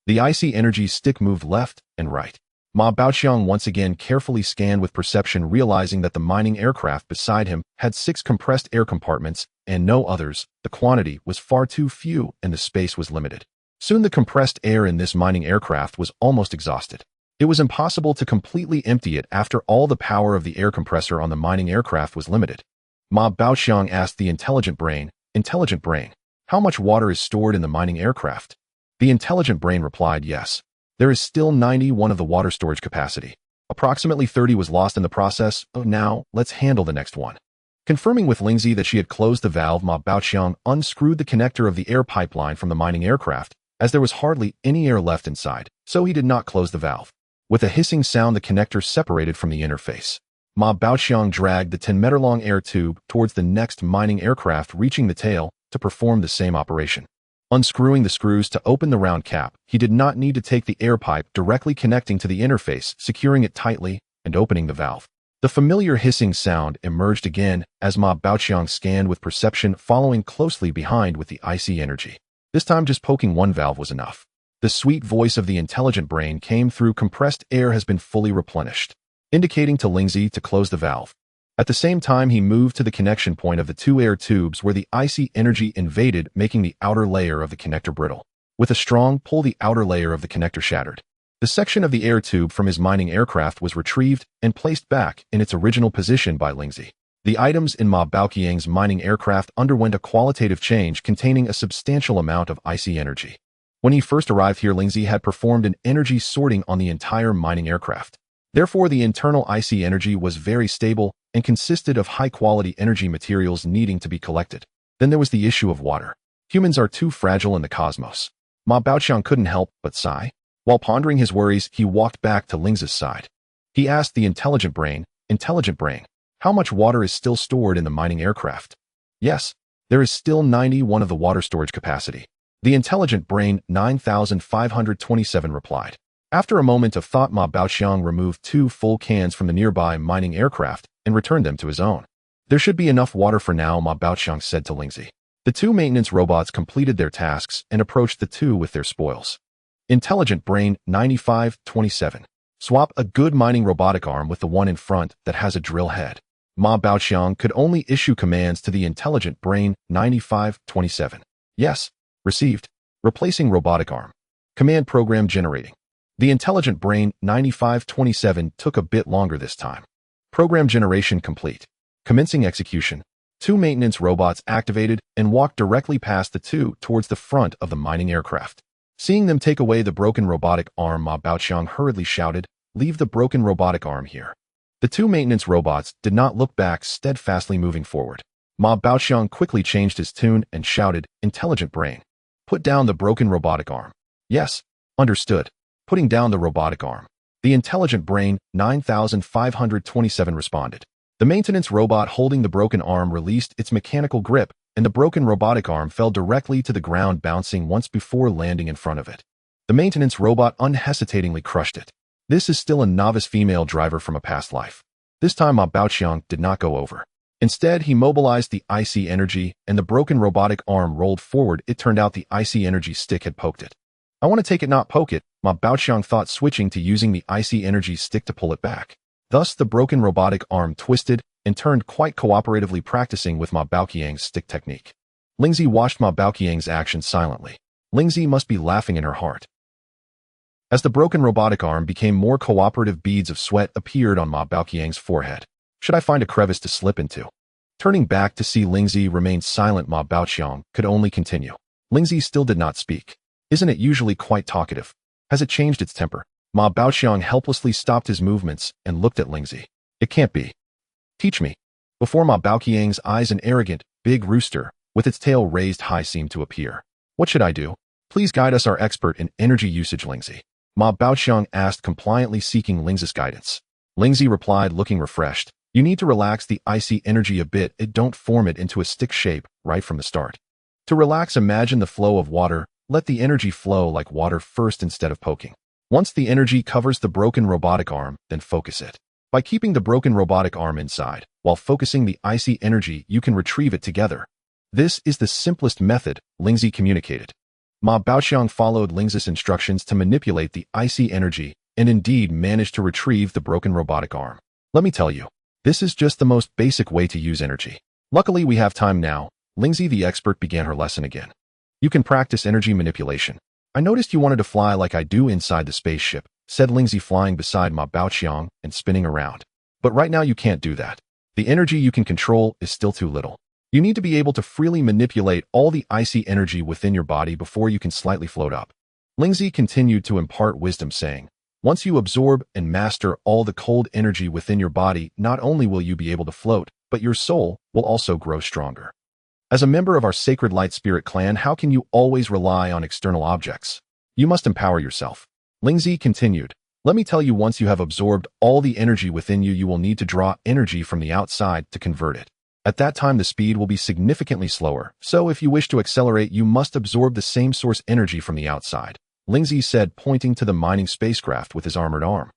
The icy energy stick moved left and right. Ma Baoqiang once again carefully scanned with perception, realizing that the mining aircraft beside him had 6 compressed air compartments and no others. The quantity was far too few and the space was limited. Soon the compressed air in this mining aircraft was almost exhausted. It was impossible to completely empty it after all the power of the air compressor on the mining aircraft was limited. Ma Baoqiang asked the Intelligent Brain, how much water is stored in the mining aircraft? The Intelligent Brain replied, yes. There is still 91 of the water storage capacity. Approximately 30 was lost in the process. Now, let's handle the next one. Confirming with Lingzi that she had closed the valve, Ma Baoqiang unscrewed the connector of the air pipeline from the mining aircraft, as there was hardly any air left inside, so he did not close the valve. With a hissing sound, the connector separated from the interface. Ma Baoqiang dragged the 10-meter-long air tube towards the next mining aircraft, reaching the tail to perform the same operation. Unscrewing the screws to open the round cap, he did not need to take the air pipe directly connecting to the interface, securing it tightly and opening the valve. The familiar hissing sound emerged again as Ma Baoqiang scanned with perception, following closely behind with the icy energy. This time, just poking one valve was enough. The sweet voice of the Intelligent Brain came through. Compressed air has been fully replenished, indicating to Lingzi to close the valve. At the same time, he moved to the connection point of the 2 air tubes where the icy energy invaded, making the outer layer of the connector brittle. With a strong pull, the outer layer of the connector shattered. The section of the air tube from his mining aircraft was retrieved and placed back in its original position by Lingzi. The items in Ma Baoqiang's mining aircraft underwent a qualitative change containing a substantial amount of icy energy. When he first arrived here, Lingzi had performed an energy sorting on the entire mining aircraft. Therefore, the internal icy energy was very stable and consisted of high-quality energy materials needing to be collected. Then there was the issue of water. Humans are too fragile in the cosmos. Ma Baoqiang couldn't help but sigh. While pondering his worries, he walked back to Lingzi's side. He asked the Intelligent Brain, how much water is still stored in the mining aircraft? Yes. There is still 91 of the water storage capacity. The intelligent brain 9527 replied. After a moment of thought, Ma Baoqiang removed 2 full cans from the nearby mining aircraft and returned them to his own. There should be enough water for now, Ma Baoqiang said to Lingzi. The 2 maintenance robots completed their tasks and approached the 2 with their spoils. Intelligent brain 9527. Swap a good mining robotic arm with the one in front that has a drill head. Ma Baoqiang could only issue commands to the intelligent brain 9527. Yes. Received. Replacing robotic arm. Command program generating. The intelligent brain 9527 took a bit longer this time. Program generation complete. Commencing execution. 2 maintenance robots activated and walked directly past the 2 towards the front of the mining aircraft. Seeing them take away the broken robotic arm, Ma Baoqiang hurriedly shouted, "Leave the broken robotic arm here." The 2 maintenance robots did not look back, steadfastly moving forward. Ma Baoqiang quickly changed his tune and shouted, "Intelligent brain. Put down the broken robotic arm." "Yes. Understood." Putting down the robotic arm. The intelligent brain 9527 responded. The maintenance robot holding the broken arm released its mechanical grip, and the broken robotic arm fell directly to the ground, bouncing once before landing in front of it. The maintenance robot unhesitatingly crushed it. This is still a novice female driver from a past life. This time Ma Baoqiang did not go over. Instead, he mobilized the icy energy, and the broken robotic arm rolled forward. It turned out the icy energy stick had poked it. "I want to take it, not poke it," Ma Baoqiang thought, switching to using the icy energy stick to pull it back. Thus, the broken robotic arm twisted and turned, quite cooperatively practicing with Ma Baoqiang's stick technique. Lingzi watched Ma Baoqiang's actions silently. Lingzi must be laughing in her heart. As the broken robotic arm became more cooperative, beads of sweat appeared on Ma Baoqiang's forehead. Should I find a crevice to slip into? Turning back to see Lingzi remain silent, Ma Baoqiang could only continue. Lingzi still did not speak. Isn't it usually quite talkative? Has it changed its temper? Ma Baoqiang helplessly stopped his movements and looked at Lingzi. It can't be. Teach me. Before Ma Baoqiang's eyes, an arrogant, big rooster, with its tail raised high, seemed to appear. What should I do? Please guide us, our expert in energy usage, Lingzi. Ma Baoqiang asked, compliantly seeking Lingzi's guidance. Lingzi replied, looking refreshed. You need to relax the icy energy a bit. Don't form it into a stick shape right from the start. To relax, imagine the flow of water. Let the energy flow like water first instead of poking. Once the energy covers the broken robotic arm, then focus it. By keeping the broken robotic arm inside, while focusing the icy energy, you can retrieve it together. This is the simplest method, Lingzi communicated. Ma Baoqiang followed Lingzi's instructions to manipulate the icy energy, and indeed managed to retrieve the broken robotic arm. Let me tell you, this is just the most basic way to use energy. Luckily, we have time now. Lingzi the expert began her lesson again. You can practice energy manipulation. I noticed you wanted to fly like I do inside the spaceship, said Lingzi, flying beside Ma Baoqiang and spinning around. But right now you can't do that. The energy you can control is still too little. You need to be able to freely manipulate all the icy energy within your body before you can slightly float up. Lingzi continued to impart wisdom, saying, once you absorb and master all the cold energy within your body, not only will you be able to float, but your soul will also grow stronger. As a member of our sacred light spirit clan, how can you always rely on external objects? You must empower yourself. Lingzi continued, let me tell you, once you have absorbed all the energy within you, you will need to draw energy from the outside to convert it. At that time, the speed will be significantly slower, so if you wish to accelerate, you must absorb the same source energy from the outside, Lingzi said, pointing to the mining spacecraft with his armored arm.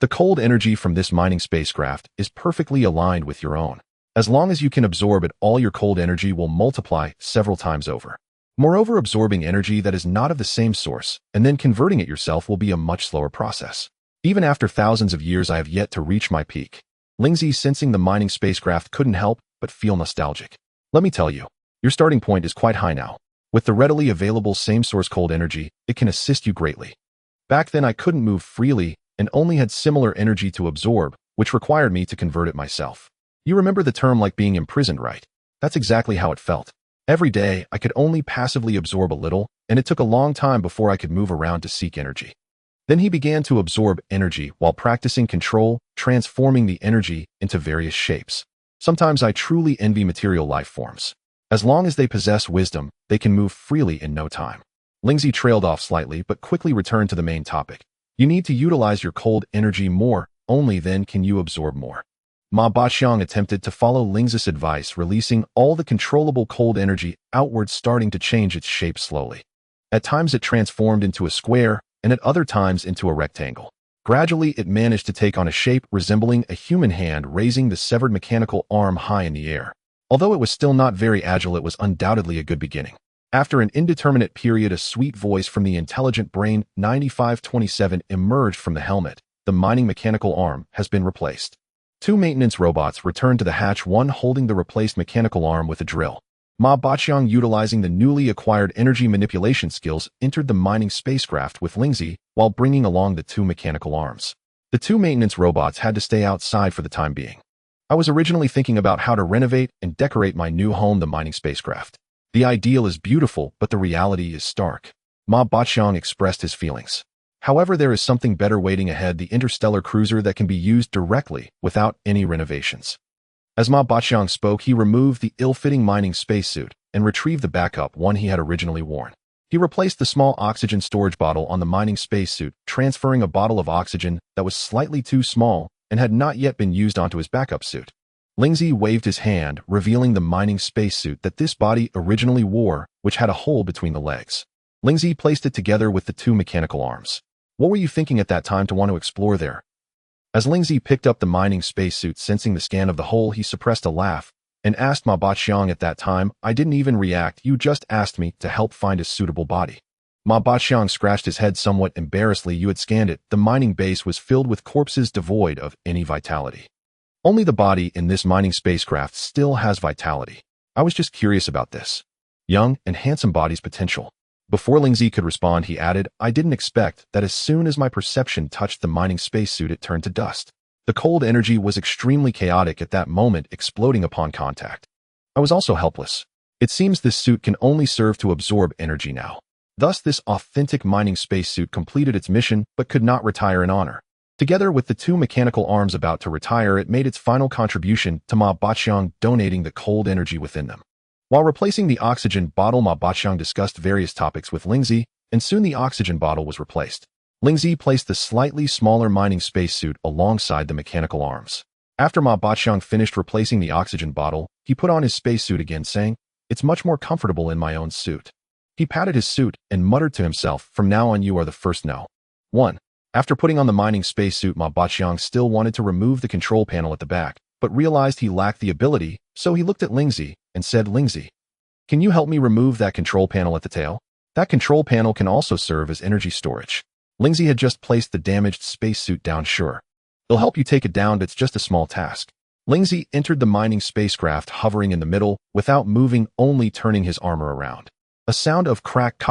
The cold energy from this mining spacecraft is perfectly aligned with your own. As long as you can absorb it, all your cold energy will multiply several times over. Moreover, absorbing energy that is not of the same source and then converting it yourself will be a much slower process. Even after thousands of years, I have yet to reach my peak. Lingzi, sensing the mining spacecraft, couldn't help but feel nostalgic. Let me tell you, your starting point is quite high now. With the readily available same source cold energy, it can assist you greatly. Back then, I couldn't move freely and only had similar energy to absorb, which required me to convert it myself. You remember the term like being imprisoned, right? That's exactly how it felt. Every day, I could only passively absorb a little, and it took a long time before I could move around to seek energy. Then he began to absorb energy while practicing control, transforming the energy into various shapes. Sometimes I truly envy material life forms. As long as they possess wisdom, they can move freely in no time. Lingzi trailed off slightly but quickly returned to the main topic. You need to utilize your cold energy more, only then can you absorb more. Ma Baqiang attempted to follow Lingzi's advice, releasing all the controllable cold energy outward, starting to change its shape slowly. At times it transformed into a square, and at other times into a rectangle. Gradually, it managed to take on a shape resembling a human hand, raising the severed mechanical arm high in the air. Although it was still not very agile, it was undoubtedly a good beginning. After an indeterminate period, a sweet voice from the intelligent brain 9527 emerged from the helmet. The mining mechanical arm has been replaced. Two maintenance robots returned to the hatch, one holding the replaced mechanical arm with a drill. Ma Baqiang, utilizing the newly acquired energy manipulation skills, entered the mining spacecraft with Lingzi while bringing along the two mechanical arms. The two maintenance robots had to stay outside for the time being. I was originally thinking about how to renovate and decorate my new home, the mining spacecraft. The ideal is beautiful, but the reality is stark. Ma Baqiang expressed his feelings. However, there is something better waiting ahead, the interstellar cruiser that can be used directly without any renovations. As Ma Baqiang spoke, he removed the ill-fitting mining spacesuit and retrieved the backup one he had originally worn. He replaced the small oxygen storage bottle on the mining spacesuit, transferring a bottle of oxygen that was slightly too small and had not yet been used onto his backup suit. Lingzi waved his hand, revealing the mining spacesuit that this body originally wore, which had a hole between the legs. Lingzi placed it together with the two mechanical arms. What were you thinking at that time to want to explore there? As Lingzi picked up the mining spacesuit, sensing the scan of the hole, he suppressed a laugh and asked Ma Baqiang at that time, "I didn't even react, you just asked me to help find a suitable body." Ma Baqiang scratched his head somewhat embarrassedly. "You had scanned it. The mining base was filled with corpses devoid of any vitality. Only the body in this mining spacecraft still has vitality. I was just curious about this young and handsome body's potential." Before Lingzi could respond, he added, "I didn't expect that as soon as my perception touched the mining spacesuit, it turned to dust. The cold energy was extremely chaotic at that moment, exploding upon contact. I was also helpless. It seems this suit can only serve to absorb energy now. Thus, this authentic mining spacesuit completed its mission but could not retire in honor. Together with the two mechanical arms about to retire, it made its final contribution to Ma Baqiang, donating the cold energy within them." While replacing the oxygen bottle, Ma Baqiang discussed various topics with Lingzi, and soon the oxygen bottle was replaced. Lingzi placed the slightly smaller mining spacesuit alongside the mechanical arms. After Ma Baqiang finished replacing the oxygen bottle, he put on his spacesuit again, saying, "It's much more comfortable in my own suit." He patted his suit and muttered to himself, "From now on you are the first no. 1. After putting on the mining spacesuit, Ma Baqiang still wanted to remove the control panel at the back, but realized he lacked the ability, so he looked at Lingzi and said, "Lingzi, can you help me remove that control panel at the tail? That control panel can also serve as energy storage." Lingzi had just placed the damaged spacesuit down. "Sure. It'll help you take it down, but it's just a small task." Lingzi entered the mining spacecraft, hovering in the middle, without moving, only turning his armor around. A sound of crack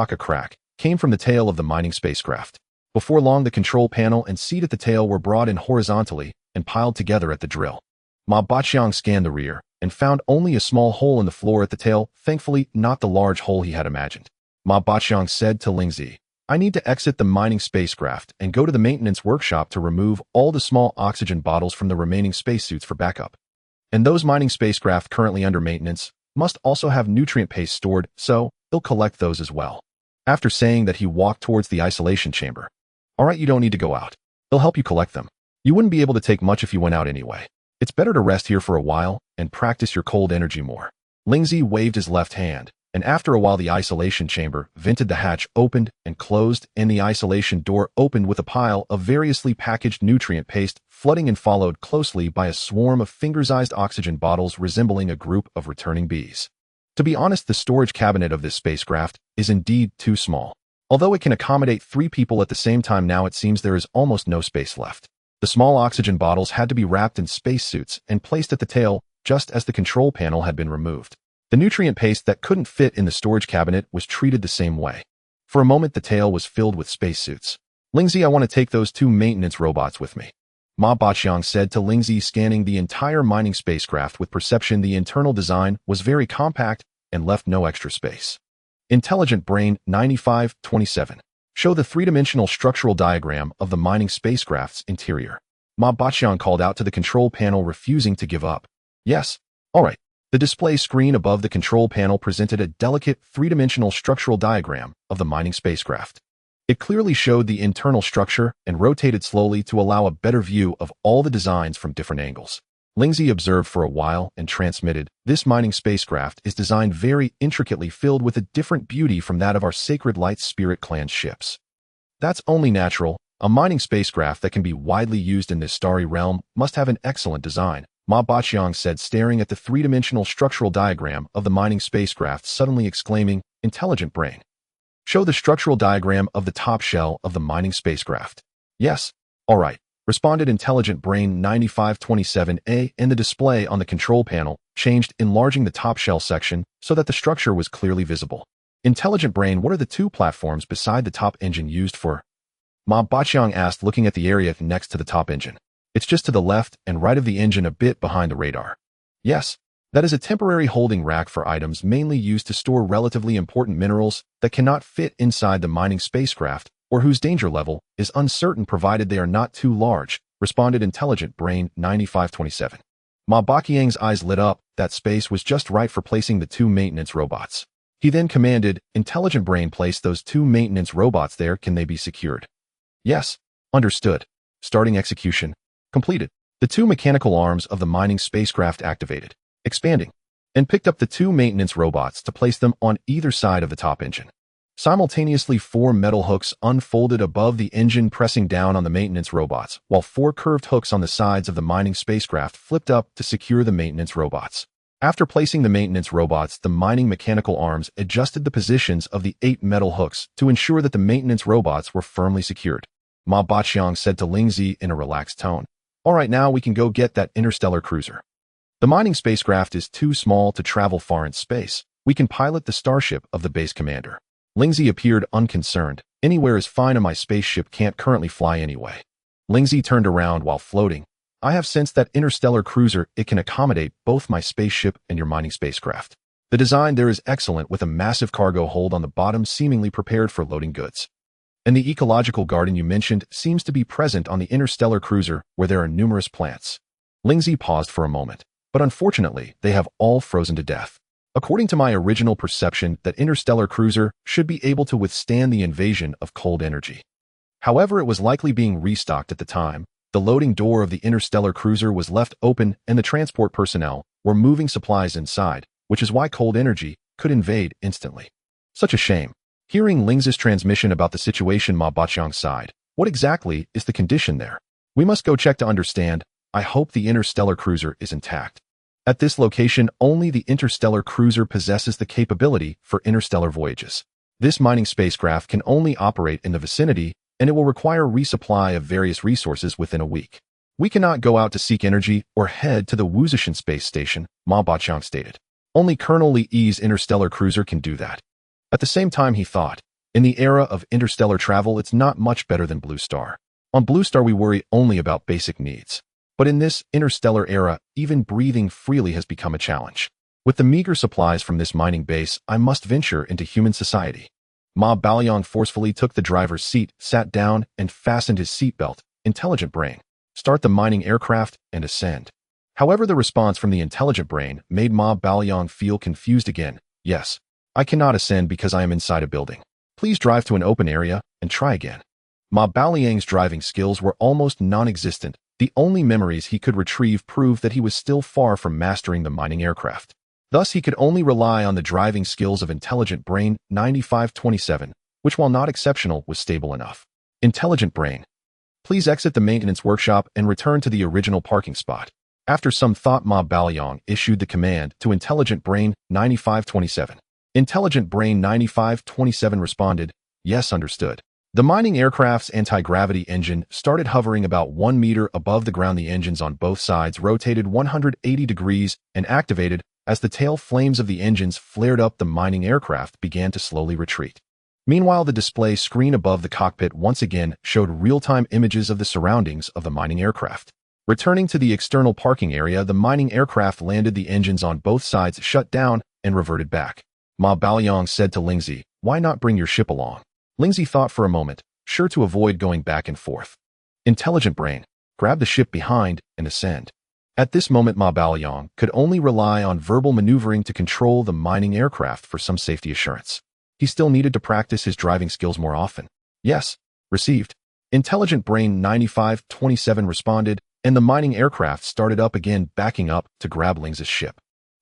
came from the tail of the mining spacecraft. Before long, the control panel and seat at the tail were brought in horizontally and piled together at the drill. Ma Baqiang scanned the rear and found only a small hole in the floor at the tail, thankfully not the large hole he had imagined. Ma Baqiang said to Lingzi, "I need to exit the mining spacecraft and go to the maintenance workshop to remove all the small oxygen bottles from the remaining spacesuits for backup. And those mining spacecraft currently under maintenance must also have nutrient paste stored, so they'll collect those as well." After saying that, he walked towards the isolation chamber. "All right, you don't need to go out. They'll help you collect them. You wouldn't be able to take much if you went out anyway. It's better to rest here for a while and practice your cold energy more." Lingzi waved his left hand, and after a while the isolation chamber vented, the hatch opened and closed, and the isolation door opened with a pile of variously packaged nutrient paste flooding, and followed closely by a swarm of finger-sized oxygen bottles resembling a group of returning bees. To be honest, the storage cabinet of this spacecraft is indeed too small. Although it can accommodate 3 people at the same time, now it seems there is almost no space left. The small oxygen bottles had to be wrapped in spacesuits and placed at the tail, just as the control panel had been removed. The nutrient paste that couldn't fit in the storage cabinet was treated the same way. For a moment, the tail was filled with spacesuits. "Lingzi, I want to take those 2 maintenance robots with me," Ma Baqiang said to Lingzi, scanning the entire mining spacecraft with perception. The internal design was very compact and left no extra space. Intelligent Brain 9527. Show the 3-dimensional structural diagram of the mining spacecraft's interior. Ma Baqiang called out to the control panel, refusing to give up. "Yes. All right." The display screen above the control panel presented a delicate 3-dimensional structural diagram of the mining spacecraft. It clearly showed the internal structure and rotated slowly to allow a better view of all the designs from different angles. Lingzi observed for a while and transmitted, "This mining spacecraft is designed very intricately, filled with a different beauty from that of our Sacred Light Spirit clan's ships." "That's only natural. A mining spacecraft that can be widely used in this starry realm must have an excellent design," Ma Baqiang said, staring at the three-dimensional structural diagram of the mining spacecraft, suddenly exclaiming, "Intelligent brain. Show the structural diagram of the top shell of the mining spacecraft." "Yes. All right," responded Intelligent Brain 9527A, and the display on the control panel changed, enlarging the top shell section so that the structure was clearly visible. "Intelligent Brain, what are the two platforms beside the top engine used for?" Ma Baqiang asked, looking at the area next to the top engine. "It's just to the left and right of the engine, a bit behind the radar." "Yes. That is a temporary holding rack for items mainly used to store relatively important minerals that cannot fit inside the mining spacecraft or whose danger level is uncertain, provided they are not too large," responded Intelligent Brain 9527. Ma Baqiang's eyes lit up. That space was just right for placing the two maintenance robots. He then commanded, "Intelligent Brain, place those two maintenance robots there. Can they be secured?" "Yes. Understood." Starting execution. Completed. The two mechanical arms of the mining spacecraft activated, expanding, and picked up the two maintenance robots to place them on either side of the top engine. Simultaneously, 4 metal hooks unfolded above the engine, pressing down on the maintenance robots, while 4 curved hooks on the sides of the mining spacecraft flipped up to secure the maintenance robots. After placing the maintenance robots, the mining mechanical arms adjusted the positions of the 8 metal hooks to ensure that the maintenance robots were firmly secured. Ma Baqiang said to Lingzi in a relaxed tone, "All right, now we can go get that interstellar cruiser. The mining spacecraft is too small to travel far in space. We can pilot the starship of the base commander." Lingzi appeared unconcerned. "Anywhere is fine, and my spaceship can't currently fly anyway." Lingzi turned around while floating. "I have sensed that interstellar cruiser. It can accommodate both my spaceship and your mining spacecraft. The design there is excellent, with a massive cargo hold on the bottom, seemingly prepared for loading goods. And the ecological garden you mentioned seems to be present on the interstellar cruiser, where there are numerous plants." Lingzi paused for a moment. "But unfortunately, they have all frozen to death. According to my original perception, that interstellar cruiser should be able to withstand the invasion of cold energy. However, it was likely being restocked at the time. The loading door of the interstellar cruiser was left open, and the transport personnel were moving supplies inside, which is why cold energy could invade instantly. Such a shame." Hearing Lingzi's transmission about the situation, Ma Baqiang sighed. "What exactly is the condition there? We must go check to understand. I hope the interstellar cruiser is intact. At this location, only the interstellar cruiser possesses the capability for interstellar voyages. This mining spacecraft can only operate in the vicinity, and it will require resupply of various resources within a week. We cannot go out to seek energy or head to the Wuzishan space station," Ma Baqiang stated. "Only Colonel Li's interstellar cruiser can do that." At the same time, he thought, in the era of interstellar travel, it's not much better than Blue Star. On Blue Star, we worry only about basic needs. But in this interstellar era, even breathing freely has become a challenge. With the meager supplies from this mining base, I must venture into human society." Ma Baqiang forcefully took the driver's seat, sat down, and fastened his seatbelt. "Intelligent Brain, start the mining aircraft and ascend." However, the response from the Intelligent Brain made Ma Baqiang feel confused again. "Yes. I cannot ascend because I am inside a building. Please drive to an open area and try again." Ma Baqiang's driving skills were almost non-existent. The only memories he could retrieve proved that he was still far from mastering the mining aircraft. Thus, he could only rely on the driving skills of Intelligent Brain 9527, which, while not exceptional, was stable enough. "Intelligent Brain, please exit the maintenance workshop and return to the original parking spot." After some thought, Ma Baqiang issued the command to Intelligent Brain 9527. Intelligent Brain 9527 responded, "Yes, understood." The mining aircraft's anti-gravity engine started hovering about 1 meter above the ground. The engines on both sides rotated 180 degrees and activated. As the tail flames of the engines flared up, the mining aircraft began to slowly retreat. Meanwhile, the display screen above the cockpit once again showed real-time images of the surroundings of the mining aircraft. Returning to the external parking area, the mining aircraft landed. The engines on both sides shut down and reverted back. Ma Baqiang said to Lingzi, "Why not bring your ship along?" Lingzi thought for a moment, sure to avoid going back and forth. "Intelligent Brain, grab the ship behind and ascend." At this moment, Ma Baqiang could only rely on verbal maneuvering to control the mining aircraft for some safety assurance. He still needed to practice his driving skills more often. "Yes, received." Intelligent Brain 9527 responded, and the mining aircraft started up again, backing up to grab Ling's ship.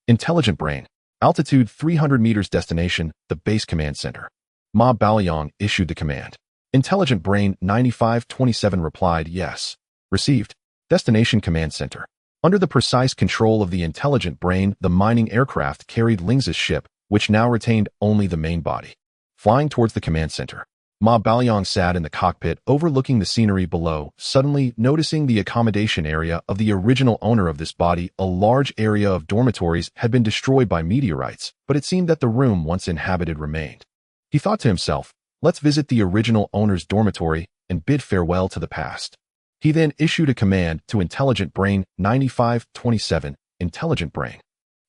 Intelligent brain. Altitude 300 meters, destination, the base command center. Ma Baoyang issued the command. Intelligent brain 9527 replied, yes. Received. Destination command center. Under the precise control of the intelligent brain, the mining aircraft carried Ling's ship, which now retained only the main body. Flying towards the command center. Ma Baoyang sat in the cockpit overlooking the scenery below, suddenly noticing the accommodation area of the original owner of this body. A large area of dormitories had been destroyed by meteorites, but it seemed that the room once inhabited remained. He thought to himself, let's visit the original owner's dormitory and bid farewell to the past. He then issued a command to Intelligent Brain 9527, Intelligent Brain.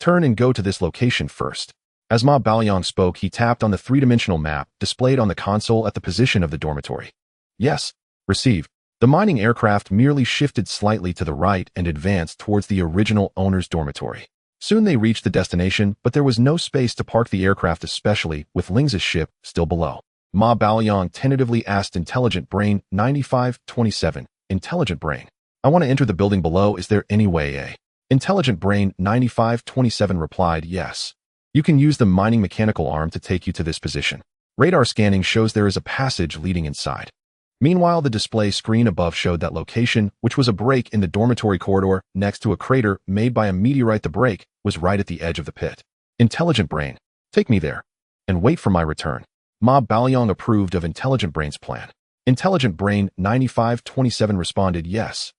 Turn and go to this location first. As Ma Baoyang spoke, he tapped on the three-dimensional map displayed on the console at the position of the dormitory. Yes. Received. The mining aircraft merely shifted slightly to the right and advanced towards the original owner's dormitory. Soon they reached the destination, but there was no space to park the aircraft, especially with Ling's ship still below. Ma Baoyang tentatively asked Intelligent Brain 9527, Intelligent Brain. I want to enter the building below. Is there any way? Intelligent Brain 9527 replied, yes. You can use the mining mechanical arm to take you to this position. Radar scanning shows there is a passage leading inside. Meanwhile, the display screen above showed that location, which was a break in the dormitory corridor next to a crater made by a meteorite. The break was right at the edge of the pit. Intelligent Brain, take me there and wait for my return. Ma Baoyang approved of Intelligent Brain's plan. Intelligent Brain 9527 responded, yes.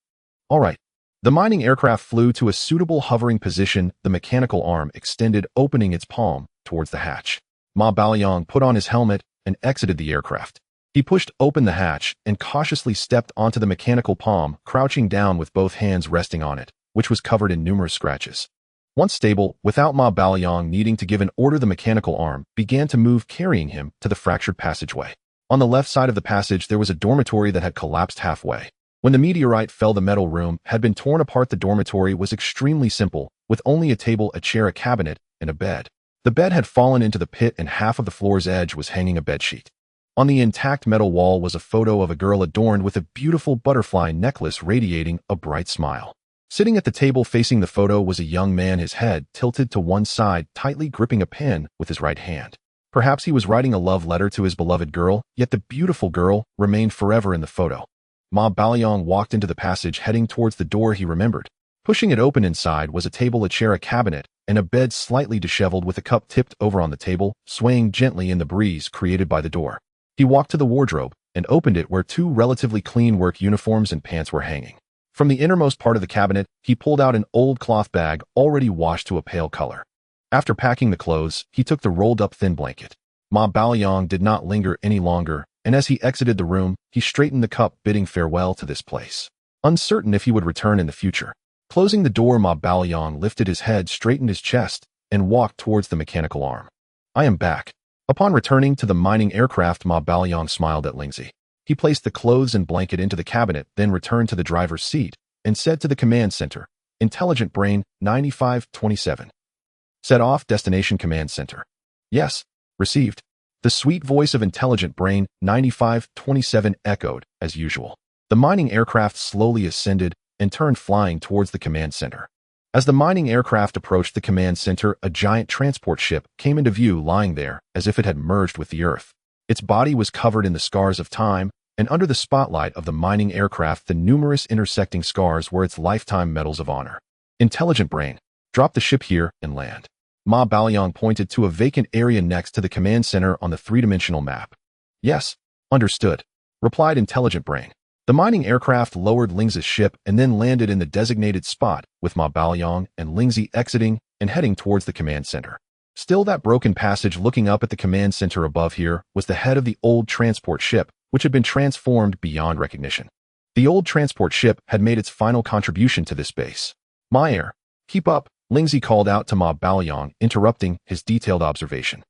All right. The mining aircraft flew to a suitable hovering position, the mechanical arm extended, opening its palm towards the hatch. Ma Baoyang put on his helmet and exited the aircraft. He pushed open the hatch and cautiously stepped onto the mechanical palm, crouching down with both hands resting on it, which was covered in numerous scratches. Once stable, without Ma Baoyang needing to give an order, the mechanical arm began to move, carrying him to the fractured passageway. On the left side of the passage, there was a dormitory that had collapsed halfway. When the meteorite fell, the metal room had been torn apart. The dormitory was extremely simple, with only a table, a chair, a cabinet, and a bed. The bed had fallen into the pit and half of the floor's edge was hanging a bedsheet. On the intact metal wall was a photo of a girl adorned with a beautiful butterfly necklace radiating a bright smile. Sitting at the table facing the photo was a young man, his head tilted to one side, tightly gripping a pen with his right hand. Perhaps he was writing a love letter to his beloved girl, yet the beautiful girl remained forever in the photo. Ma Baoyang walked into the passage, heading towards the door he remembered. Pushing it open, inside was a table, a chair, a cabinet, and a bed slightly disheveled, with a cup tipped over on the table, swaying gently in the breeze created by the door. He walked to the wardrobe and opened it, where two relatively clean work uniforms and pants were hanging. From the innermost part of the cabinet, he pulled out an old cloth bag already washed to a pale color. After packing the clothes, he took the rolled-up thin blanket. Ma Baoyang did not linger any longer, and as he exited the room, he straightened the cup, bidding farewell to this place, uncertain if he would return in the future. Closing the door, Ma Baoyang lifted his head, straightened his chest, and walked towards the mechanical arm. I am back. Upon returning to the mining aircraft, Ma Baoyang smiled at Lingzi. He placed the clothes and blanket into the cabinet, then returned to the driver's seat and said to the command center, Intelligent Brain 9527. Set off, destination command center. Yes. Received. The sweet voice of Intelligent Brain 9527 echoed, as usual. The mining aircraft slowly ascended and turned, flying towards the command center. As the mining aircraft approached the command center, a giant transport ship came into view, lying there as if it had merged with the earth. Its body was covered in the scars of time, and under the spotlight of the mining aircraft, the numerous intersecting scars were its lifetime medals of honor. Intelligent Brain, drop the ship here and land. Ma Baoyang pointed to a vacant area next to the command center on the three-dimensional map. Yes, understood, replied Intelligent Brain. The mining aircraft lowered Ling's ship and then landed in the designated spot, with Ma Baoyang and Lingzi exiting and heading towards the command center. Still that broken passage, looking up at the command center above here, was the head of the old transport ship, which had been transformed beyond recognition. The old transport ship had made its final contribution to this base. Meyer, keep up, Lingzi called out to Ma Baoyang, interrupting his detailed observation.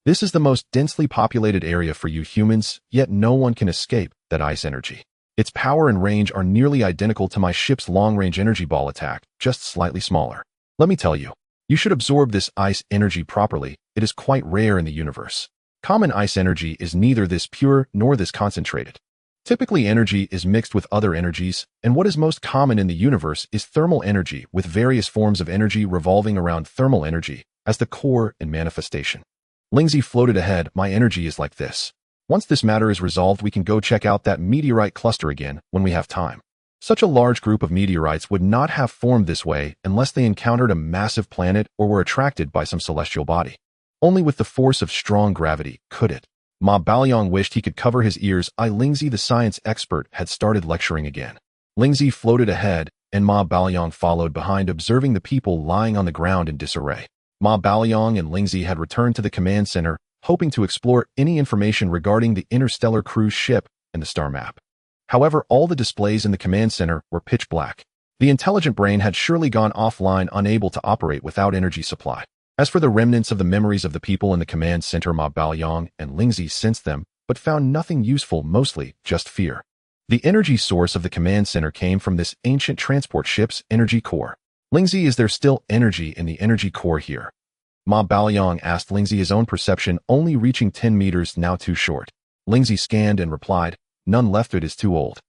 This is the most densely populated area for you humans, yet no one can escape that ice energy. Its power and range are nearly identical to my ship's long-range energy ball attack, just slightly smaller. Let me tell you, you should absorb this ice energy properly. It is quite rare in the universe. Common ice energy is neither this pure nor this concentrated. Typically, energy is mixed with other energies, and what is most common in the universe is thermal energy, with various forms of energy revolving around thermal energy as the core and manifestation. Lingzi floated ahead. My energy is like this. Once this matter is resolved, we can go check out that meteorite cluster again when we have time. Such a large group of meteorites would not have formed this way unless they encountered a massive planet or were attracted by some celestial body. Only with the force of strong gravity could it. Ma Baoyong wished he could cover his ears. Lingzi, the science expert, had started lecturing again. Lingzi floated ahead, and Ma Baoyong followed behind, observing the people lying on the ground in disarray. Ma Baoyong and Lingzi had returned to the command center, hoping to explore any information regarding the interstellar cruise ship and the star map. However, all the displays in the command center were pitch black. The intelligent brain had surely gone offline, unable to operate without energy supply. As for the remnants of the memories of the people in the command center, Ma Baoyong and Lingzi sensed them, but found nothing useful, mostly just fear. The energy source of the command center came from this ancient transport ship's energy core. Lingzi, is there still energy in the energy core here? Ma Baoyong asked Lingzi, his own perception only reaching 10 meters, now too short. Lingzi scanned and replied, none left, it is too old.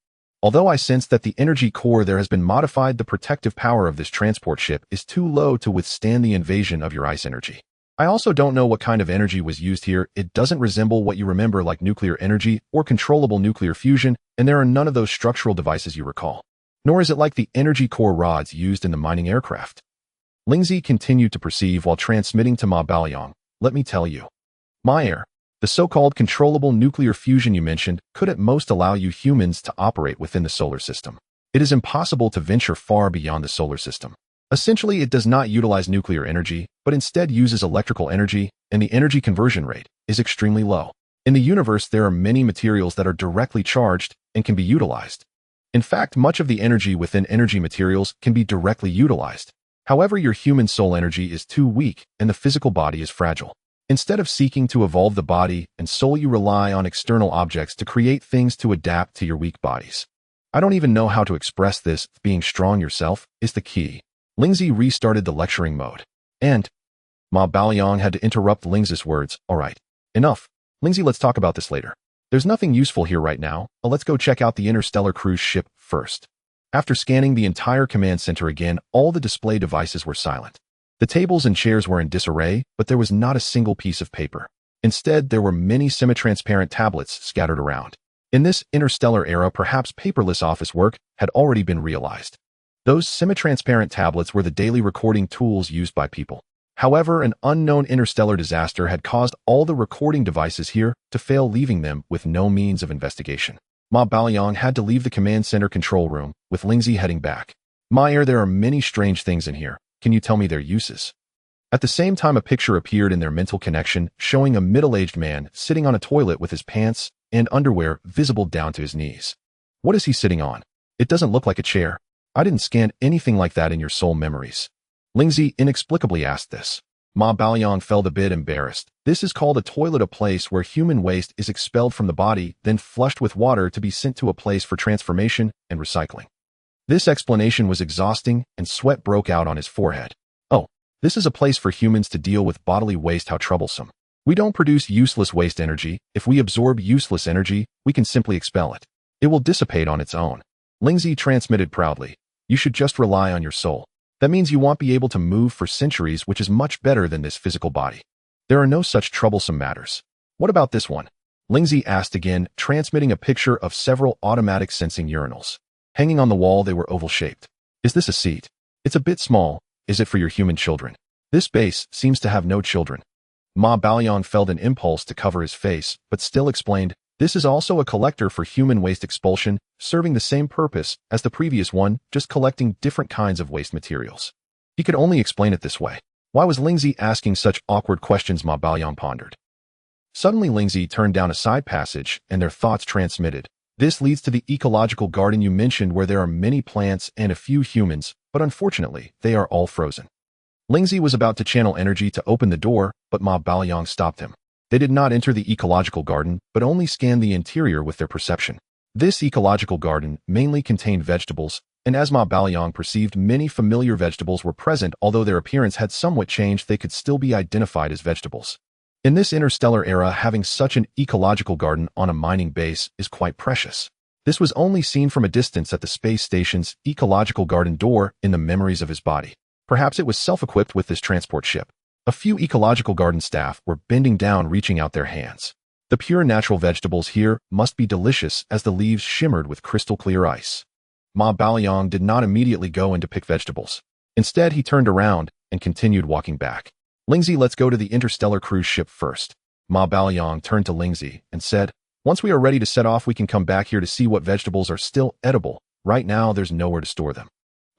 Although I sense that the energy core there has been modified, the protective power of this transport ship is too low to withstand the invasion of your ice energy. I also don't know what kind of energy was used here. It doesn't resemble what you remember, like nuclear energy or controllable nuclear fusion, and there are none of those structural devices you recall. Nor is it like the energy core rods used in the mining aircraft. Lingzi continued to perceive while transmitting to Ma Baoyong. Let me tell you. The so-called controllable nuclear fusion you mentioned could at most allow you humans to operate within the solar system. It is impossible to venture far beyond the solar system. Essentially, it does not utilize nuclear energy, but instead uses electrical energy, and the energy conversion rate is extremely low. In the universe, there are many materials that are directly charged and can be utilized. In fact, much of the energy within energy materials can be directly utilized. However, your human soul energy is too weak, and the physical body is fragile. Instead of seeking to evolve the body and soul, you rely on external objects to create things to adapt to your weak bodies. I don't even know how to express this. Being strong yourself is the key. Lingzi restarted the lecturing mode. And Ma Baoyong had to interrupt Lingzi's words. All right, enough. Lingzi, let's talk about this later. There's nothing useful here right now. Let's go check out the interstellar cruise ship first. After scanning the entire command center again, all the display devices were silent. The tables and chairs were in disarray, but there was not a single piece of paper. Instead, there were many semi-transparent tablets scattered around. In this interstellar era, perhaps paperless office work had already been realized. Those semi-transparent tablets were the daily recording tools used by people. However, an unknown interstellar disaster had caused all the recording devices here to fail, leaving them with no means of investigation. Ma Baoyong had to leave the command center control room, with Lingzi heading back. There are many strange things in here. Can you tell me their uses? At the same time, a picture appeared in their mental connection, showing a middle-aged man sitting on a toilet with his pants and underwear visible down to his knees. What is he sitting on? It doesn't look like a chair. I didn't scan anything like that in your soul memories. Lingzi inexplicably asked this. Ma Baoyong felt a bit embarrassed. This is called a toilet, a place where human waste is expelled from the body, then flushed with water to be sent to a place for transformation and recycling. This explanation was exhausting, and sweat broke out on his forehead. Oh, this is a place for humans to deal with bodily waste. How troublesome. We don't produce useless waste energy. If we absorb useless energy, we can simply expel it. It will dissipate on its own. Lingzi transmitted proudly. You should just rely on your soul. That means you won't be able to move for centuries, which is much better than this physical body. There are no such troublesome matters. What about this one? Lingzi asked again, transmitting a picture of several automatic sensing urinals. Hanging on the wall, they were oval-shaped. Is this a seat? It's a bit small. Is it for your human children? This base seems to have no children. Ma Baoyong felt an impulse to cover his face, but still explained, this is also a collector for human waste expulsion, serving the same purpose as the previous one, just collecting different kinds of waste materials. He could only explain it this way. Why was Lingzi asking such awkward questions? Ma Baoyong pondered. Suddenly Lingzi turned down a side passage, and their thoughts transmitted. This leads to the ecological garden you mentioned, where there are many plants and a few humans, but unfortunately, they are all frozen. Lingzi was about to channel energy to open the door, but Ma Baoyong stopped him. They did not enter the ecological garden, but only scanned the interior with their perception. This ecological garden mainly contained vegetables, and as Ma Baoyong perceived, many familiar vegetables were present. Although their appearance had somewhat changed, they could still be identified as vegetables. In this interstellar era, having such an ecological garden on a mining base is quite precious. This was only seen from a distance at the space station's ecological garden door in the memories of his body. Perhaps it was self-equipped with this transport ship. A few ecological garden staff were bending down, reaching out their hands. The pure natural vegetables here must be delicious as the leaves shimmered with crystal-clear ice. Ma Baoyang did not immediately go in to pick vegetables. Instead, he turned around and continued walking back. Lingzi, let's go to the Interstellar cruise ship first. Ma Baoyang turned to Lingzi and said, once we are ready to set off, we can come back here to see what vegetables are still edible. Right now, there's nowhere to store them.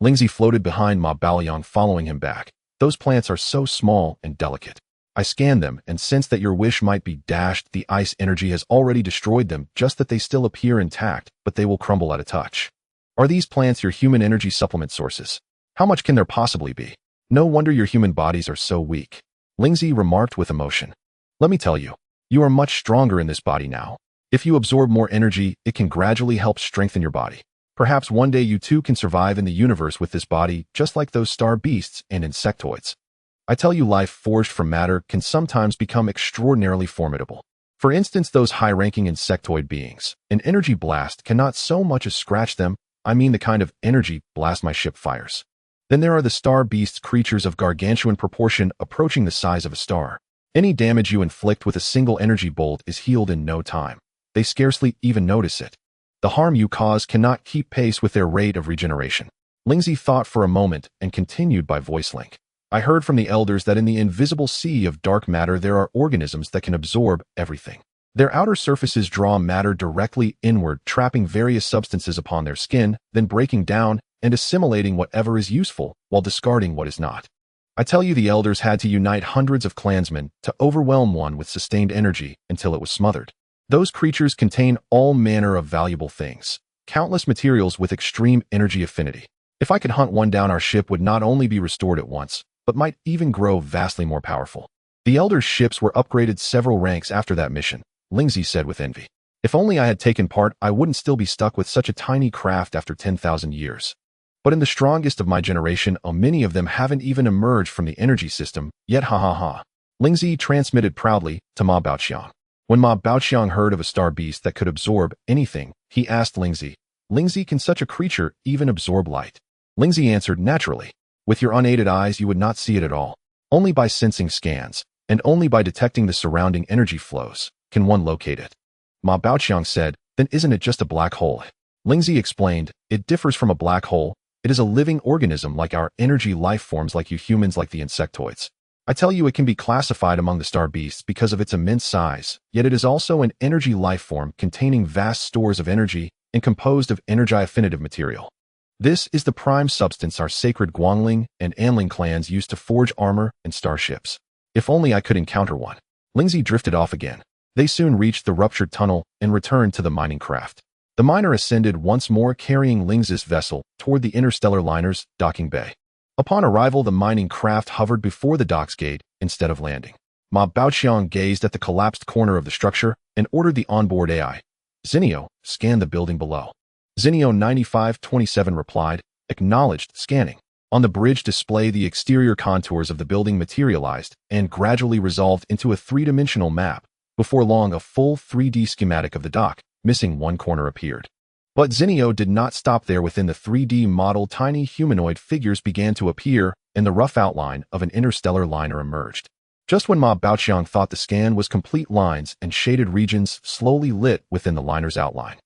Lingzi floated behind Ma Baoyang, following him back. Those plants are so small and delicate. I scanned them and sensed that your wish might be dashed. The ice energy has already destroyed them, just that they still appear intact, but they will crumble at a touch. Are these plants your human energy supplement sources? How much can there possibly be? No wonder your human bodies are so weak. Lingzi remarked with emotion. Let me tell you, you are much stronger in this body now. If you absorb more energy, it can gradually help strengthen your body. Perhaps one day you too can survive in the universe with this body, just like those star beasts and insectoids. I tell you, life forged from matter can sometimes become extraordinarily formidable. For instance, those high-ranking insectoid beings. An energy blast cannot so much as scratch them. I mean the kind of energy blast my ship fires. Then there are the star beasts, creatures of gargantuan proportion approaching the size of a star. Any damage you inflict with a single energy bolt is healed in no time. They scarcely even notice it. The harm you cause cannot keep pace with their rate of regeneration. Lingzi thought for a moment and continued by voice link. I heard from the elders that in the invisible sea of dark matter there are organisms that can absorb everything. Their outer surfaces draw matter directly inward, trapping various substances upon their skin, then breaking down and assimilating whatever is useful while discarding what is not. I tell you, the elders had to unite hundreds of clansmen to overwhelm one with sustained energy until it was smothered. Those creatures contain all manner of valuable things, countless materials with extreme energy affinity. If I could hunt one down, our ship would not only be restored at once, but might even grow vastly more powerful. The elders' ships were upgraded several ranks after that mission, Lingzi said with envy. If only I had taken part, I wouldn't still be stuck with such a tiny craft after 10,000 years. But in the strongest of my generation, many of them haven't even emerged from the energy system yet, ha ha ha. Lingzi transmitted proudly to Ma Baoqiang. When Ma Baoqiang heard of a star beast that could absorb anything, he asked Lingzi, Lingzi, can such a creature even absorb light? Lingzi answered, naturally. With your unaided eyes, you would not see it at all. Only by sensing scans, and only by detecting the surrounding energy flows, can one locate it. Ma Baoqiang said, then isn't it just a black hole? Lingzi explained, it differs from a black hole. It is a living organism like our energy life forms, like you humans, like the insectoids. I tell you, it can be classified among the star beasts because of its immense size, yet it is also an energy life form containing vast stores of energy and composed of energy-affinitive material. This is the prime substance our sacred Guangling and Anling clans used to forge armor and starships. If only I could encounter one. Lingzi drifted off again. They soon reached the ruptured tunnel and returned to the mining craft. The miner ascended once more, carrying Lingzi's vessel toward the Interstellar liner's docking bay. Upon arrival, the mining craft hovered before the docks gate instead of landing. Ma Baoqiang gazed at the collapsed corner of the structure and ordered the onboard AI, Zinio, scan the building below. Zinio 9527 replied, acknowledged, scanning. On the bridge display, the exterior contours of the building materialized and gradually resolved into a three-dimensional map. Before long, a full 3D schematic of the dock, missing one corner, appeared. But Zinio did not stop there. Within the 3D model, tiny humanoid figures began to appear, and the rough outline of an interstellar liner emerged. Just when Ma Baoqiang thought the scan was complete, lines and shaded regions slowly lit within the liner's outline.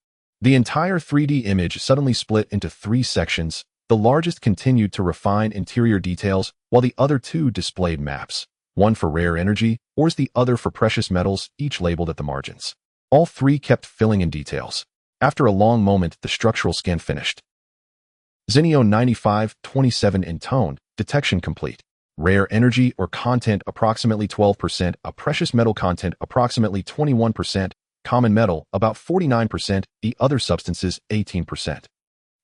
The entire 3D image suddenly split into three sections. The largest continued to refine interior details, while the other two displayed maps, one for rare energy, ores, the other for precious metals, each labeled at the margins. All three kept filling in details. After a long moment, the structural scan finished. Zinio 9527 intoned, detection complete. Rare energy or content approximately 12%, a precious metal content approximately 21%, common metal about 49%, the other substances 18%.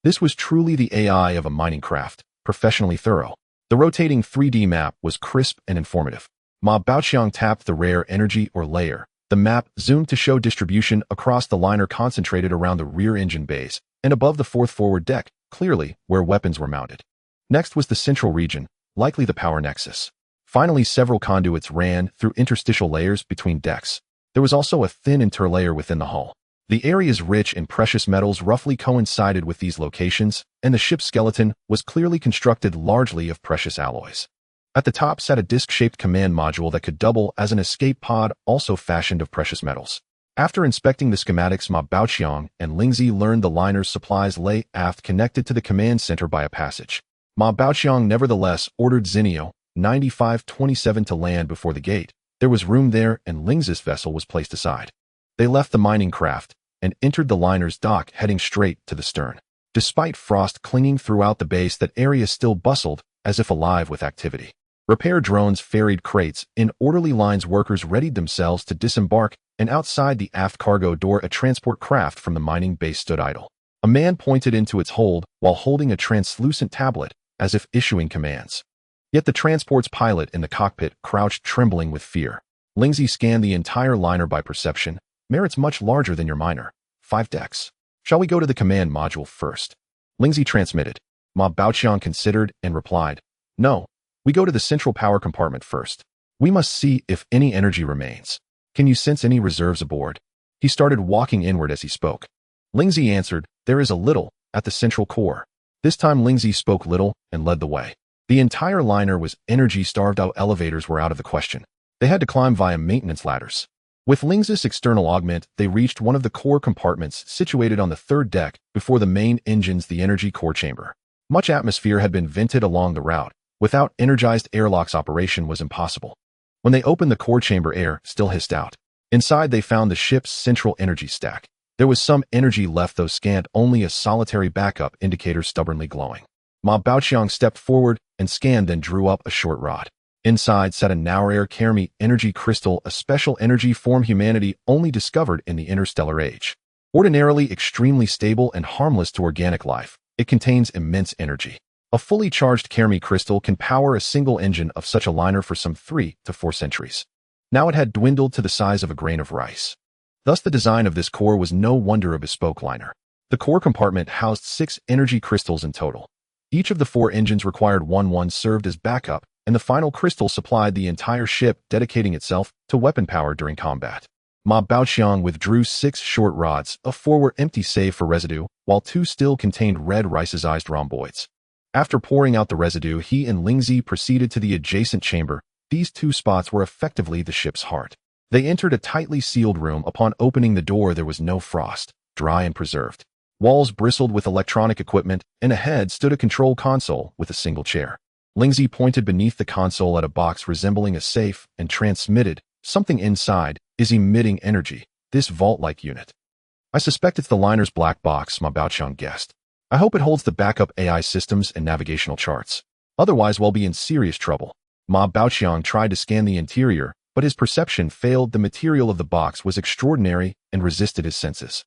This was truly the AI of a mining craft, professionally thorough. The rotating 3D map was crisp and informative. Ma Baoqiang tapped the rare energy or layer. The map zoomed to show distribution across the liner, concentrated around the rear engine bays and above the fourth forward deck, clearly where weapons were mounted. Next was the central region, likely the power nexus. Finally, several conduits ran through interstitial layers between decks. There was also a thin interlayer within the hull. The area's rich in precious metals roughly coincided with these locations, and the ship's skeleton was clearly constructed largely of precious alloys. At the top sat a disc-shaped command module that could double as an escape pod, also fashioned of precious metals. After inspecting the schematics, Ma Baoqiang and Lingzi learned the liner's supplies lay aft, connected to the command center by a passage. Ma Baoqiang nevertheless ordered Zinio 9527 to land before the gate. There was room there, and Lingzi's vessel was placed aside. They left the mining craft and entered the liner's dock, heading straight to the stern. Despite frost clinging throughout the base, that area still bustled, as if alive with activity. Repair drones ferried crates in orderly lines. Workers readied themselves to disembark, and outside the aft cargo door a transport craft from the mining base stood idle. A man pointed into its hold while holding a translucent tablet, as if issuing commands. Yet the transport's pilot in the cockpit crouched, trembling with fear. Lingzi scanned the entire liner by perception. Merit's much larger than your miner. 5 decks. Shall we go to the command module first? Lingzi transmitted. Ma Baoqiang considered and replied, No. We go to the central power compartment first. We must see if any energy remains. Can you sense any reserves aboard? He started walking inward as he spoke. Lingzi answered, There is a little, at the central core. This time Lingzi spoke little and led the way. The entire liner was energy-starved. Our elevators were out of the question. They had to climb via maintenance ladders. With Lingzi's external augment, they reached one of the core compartments situated on the 3rd deck before the main engines, the energy core chamber. Much atmosphere had been vented along the route. Without energized airlocks, operation was impossible. When they opened the core chamber, air still hissed out. Inside they found the ship's central energy stack. There was some energy left, though scant, only a solitary backup indicator stubbornly glowing. Ma Baoqiang stepped forward and scanned, then drew up a short rod. Inside sat a Naurair Kermi energy crystal, a special energy form humanity only discovered in the interstellar age. Ordinarily extremely stable and harmless to organic life, it contains immense energy. A fully charged Kermi crystal can power a single engine of such a liner for some 3 to 4 centuries. Now it had dwindled to the size of a grain of rice. Thus the design of this core was no wonder a bespoke liner. The core compartment housed 6 energy crystals in total. Each of the 4 engines required one served as backup, and the final crystal supplied the entire ship, dedicating itself to weapon power during combat. Ma Baoqiang withdrew 6 short rods. 4 were empty save for residue, while 2 still contained red ricized rhomboids. After pouring out the residue, he and Lingzi proceeded to the adjacent chamber. These 2 spots were effectively the ship's heart. They entered a tightly sealed room. Upon opening the door, there was no frost, dry and preserved. Walls bristled with electronic equipment, and ahead stood a control console with a single chair. Lingzi pointed beneath the console at a box resembling a safe and transmitted, Something inside is emitting energy, this vault-like unit. I suspect it's the liner's black box, Ma Baoqiang guessed. I hope it holds the backup AI systems and navigational charts. Otherwise, we'll be in serious trouble. Ma Baoqiang tried to scan the interior, but his perception failed. The material of the box was extraordinary and resisted his senses.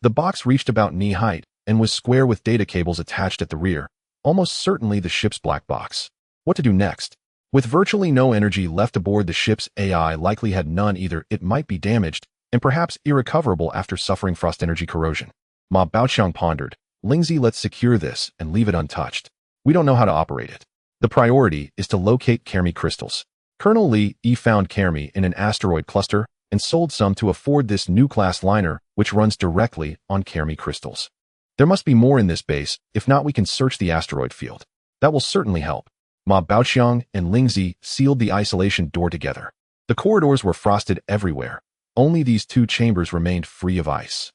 The box reached about knee height and was square with data cables attached at the rear, almost certainly the ship's black box. What to do next? With virtually no energy left aboard, the ship's AI likely had none either. It might be damaged and perhaps irrecoverable after suffering frost energy corrosion. Ma Baoqiang pondered. Lingzi, let's secure this and leave it untouched. We don't know how to operate it. The priority is to locate Kermi crystals. Colonel Li found Kermi in an asteroid cluster and sold some to afford this new class liner, which runs directly on Kermi crystals. There must be more in this base. If not, we can search the asteroid field. That will certainly help. Ma Baoqiang and Lingzi sealed the isolation door together. The corridors were frosted everywhere. Only these 2 chambers remained free of ice.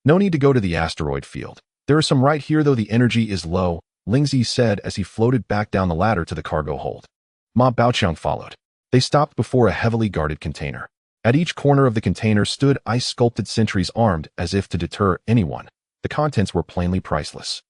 No need to go to the asteroid field. There are some right here, though the energy is low, Lingzi said as he floated back down the ladder to the cargo hold. Ma Baoqiang followed. They stopped before a heavily guarded container. At each corner of the container stood ice-sculpted sentries armed as if to deter anyone. The contents were plainly priceless.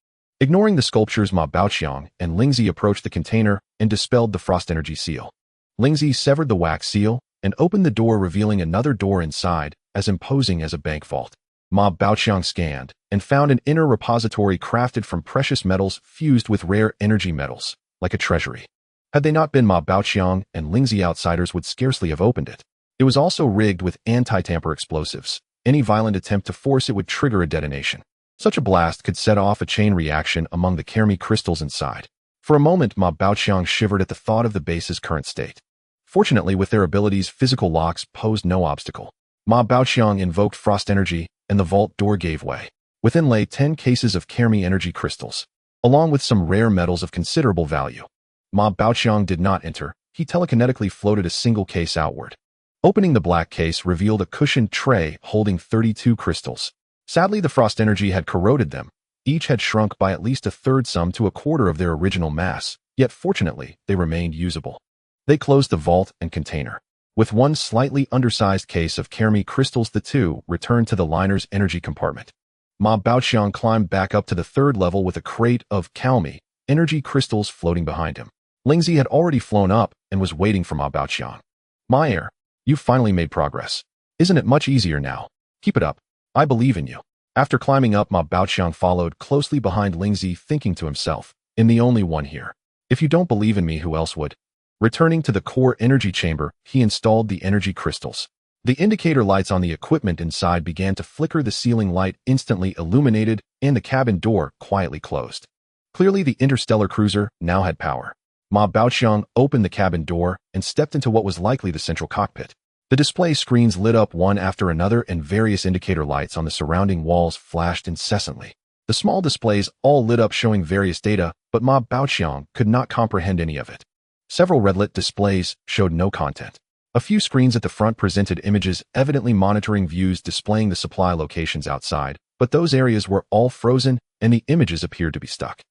Ignoring the sculptures, Ma Baoqiang and Lingzi approached the container and dispelled the frost energy seal. Lingzi severed the wax seal and opened the door, revealing another door inside, as imposing as a bank vault. Ma Baoqiang scanned and found an inner repository crafted from precious metals fused with rare energy metals, like a treasury. Had they not been Ma Baoqiang and Lingzi, outsiders would scarcely have opened it. It was also rigged with anti-tamper explosives. Any violent attempt to force it would trigger a detonation. Such a blast could set off a chain reaction among the Kermi crystals inside. For a moment, Ma Baoqiang shivered at the thought of the base's current state. Fortunately, with their abilities, physical locks posed no obstacle. Ma Baoqiang invoked frost energy, and the vault door gave way. Within lay 10 cases of Kermi energy crystals, along with some rare metals of considerable value. Ma Baoqiang did not enter. He telekinetically floated a single case outward. Opening the black case revealed a cushioned tray holding 32 crystals. Sadly, the frost energy had corroded them. Each had shrunk by at least a third, some to a quarter of their original mass, yet fortunately, they remained usable. They closed the vault and container. With one slightly undersized case of Kermi crystals, the two returned to the liner's energy compartment. Ma Baoqiang climbed back up to the third level with a crate of Kermi energy crystals floating behind him. Lingzi had already flown up and was waiting for Ma Baoqiang. "My heir, you've finally made progress. Isn't it much easier now? Keep it up. I believe in you." After climbing up, Ma Baoqiang followed closely behind Lingzi, thinking to himself, "I'm the only one here. If you don't believe in me, who else would?" Returning to the core energy chamber, he installed the energy crystals. The indicator lights on the equipment inside began to flicker, the ceiling light instantly illuminated, and the cabin door quietly closed. Clearly, the interstellar cruiser now had power. Ma Baoqiang opened the cabin door and stepped into what was likely the central cockpit. The display screens lit up one after another, and various indicator lights on the surrounding walls flashed incessantly. The small displays all lit up, showing various data, but Ma Baoqiang could not comprehend any of it. Several red-lit displays showed no content. A few screens at the front presented images, evidently monitoring views displaying the supply locations outside, but those areas were all frozen and the images appeared to be stuck.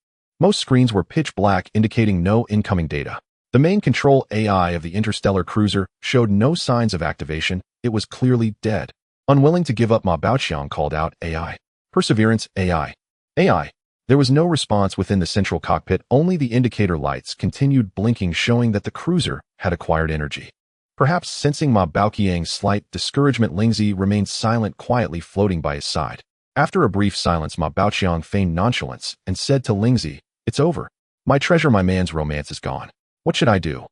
Most screens were pitch black, indicating no incoming data. The main control AI of the interstellar cruiser showed no signs of activation. It was clearly dead. Unwilling to give up, Ma Baoqiang called out, "AI. Perseverance, AI. AI." There was no response within the central cockpit. Only the indicator lights continued blinking, showing that the cruiser had acquired energy. Perhaps sensing Ma Baoqiang's slight discouragement, Lingzi remained silent, quietly floating by his side. After a brief silence, Ma Baoqiang feigned nonchalance and said to Lingzi, "It's over. My treasure, my man's romance is gone. What should I do?"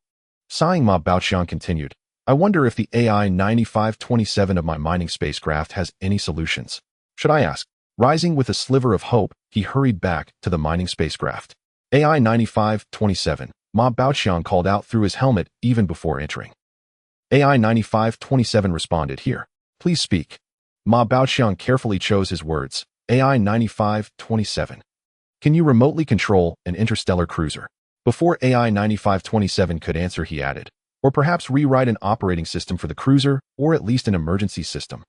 Sighing, Ma Baoqiang continued, "I wonder if the AI 9527 of my mining spacecraft has any solutions. Should I ask?" Rising with a sliver of hope, he hurried back to the mining spacecraft. "AI 9527, Ma Baoqiang called out through his helmet even before entering. AI 9527 responded, "Here. Please speak." Ma Baoqiang carefully chose his words. "AI 9527. Can you remotely control an interstellar cruiser?" Before AI 9527 could answer, he added, "Or perhaps rewrite an operating system for the cruiser, or at least an emergency system."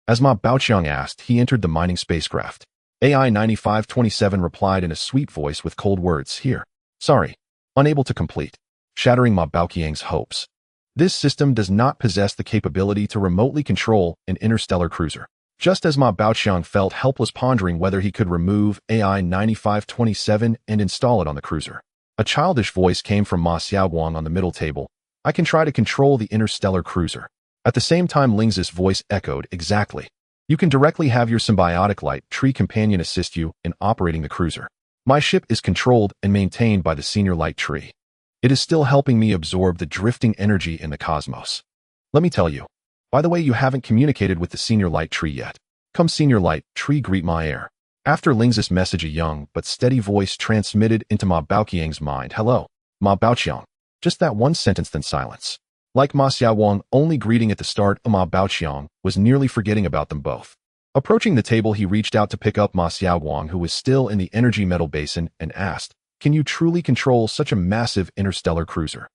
As Ma Baoqiang asked, he entered the mining spacecraft. AI 9527 replied in a sweet voice with cold words, "Here. Sorry. Unable to complete." Shattering Ma Baoqiang's hopes. This system does not possess the capability to remotely control an interstellar cruiser. Just as Ma Baoqiang felt helpless, pondering whether he could remove AI 9527 and install it on the cruiser, a childish voice came from Ma Xiaowang on the middle table. "I can try to control the interstellar cruiser." At the same time, Lingzi's voice echoed, "Exactly. You can directly have your symbiotic light tree companion assist you in operating the cruiser. My ship is controlled and maintained by the senior light tree. It is still helping me absorb the drifting energy in the cosmos. Let me tell you. By the way, you haven't communicated with the senior light tree yet. Come, senior light tree, greet my heir." After Lingzi's message, a young but steady voice transmitted into Ma Baoqiang's mind. "Hello, Ma Baoqiang." Just that one sentence, then silence. Like Ma Xiaowang, only greeting at the start, Ma Baoqiang was nearly forgetting about them both. Approaching the table, he reached out to pick up Ma Xiaowang, who was still in the energy metal basin, and asked, "Can you truly control such a massive interstellar cruiser?"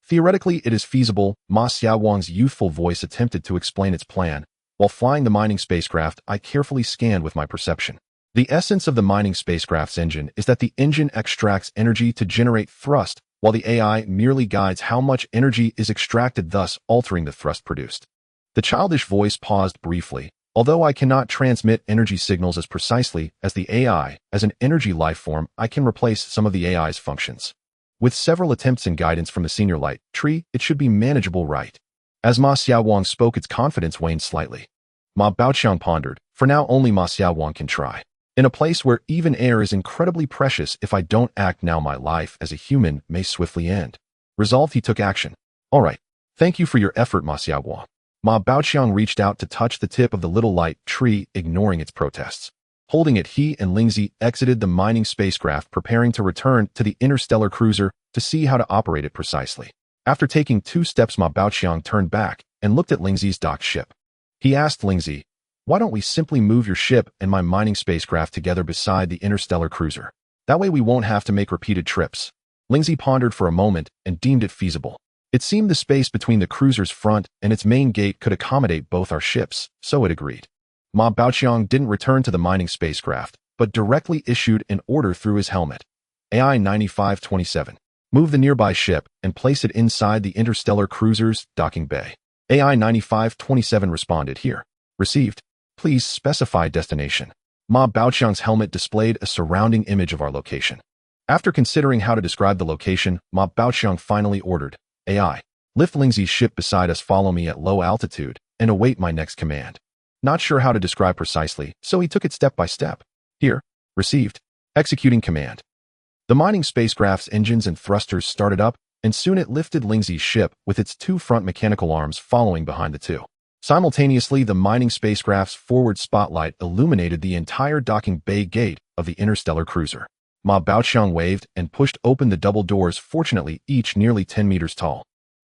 "Theoretically, it is feasible." Ma Xiaowang's youthful voice attempted to explain its plan. "While flying the mining spacecraft, I carefully scanned with my perception. The essence of the mining spacecraft's engine is that the engine extracts energy to generate thrust, while the AI merely guides how much energy is extracted, thus altering the thrust produced." The childish voice paused briefly. "Although I cannot transmit energy signals as precisely as the AI, as an energy life form, I can replace some of the AI's functions. With several attempts and guidance from the senior light tree, it should be manageable, right?" As Ma Xiaowang spoke, its confidence waned slightly. Ma Baoqiang pondered, "For now, only Ma Xiaowang can try. In a place where even air is incredibly precious, if I don't act now, my life as a human may swiftly end." Resolved, he took action. "All right. Thank you for your effort, Ma Xiaowang." Ma Baoqiang reached out to touch the tip of the little light tree, ignoring its protests. Holding it, he and Lingzi exited the mining spacecraft, preparing to return to the interstellar cruiser to see how to operate it precisely. After taking 2 steps, Ma Baoqiang turned back and looked at Lingzi's docked ship. He asked Lingzi, "Why don't we simply move your ship and my mining spacecraft together beside the interstellar cruiser? That way we won't have to make repeated trips." Lingzi pondered for a moment and deemed it feasible. It seemed the space between the cruiser's front and its main gate could accommodate both our ships, so it agreed. Ma Baoqiang didn't return to the mining spacecraft, but directly issued an order through his helmet. AI 9527. Move the nearby ship and place it inside the interstellar cruiser's docking bay. AI 9527 responded, "Here. Received. Please specify destination." Ma Baoqiang's helmet displayed a surrounding image of our location. After considering how to describe the location, Ma Baoqiang finally ordered, "AI, lift Lingzi's ship beside us, follow me at low altitude, and await my next command." Not sure how to describe precisely, so he took it step by step. "Here. Received. Executing command." The mining spacecraft's engines and thrusters started up, and soon it lifted Lingzi's ship with its two front mechanical arms following behind the two. Simultaneously, the mining spacecraft's forward spotlight illuminated the entire docking bay gate of the interstellar cruiser. Ma Baoqiang waved and pushed open the double doors, fortunately each nearly 10 meters tall.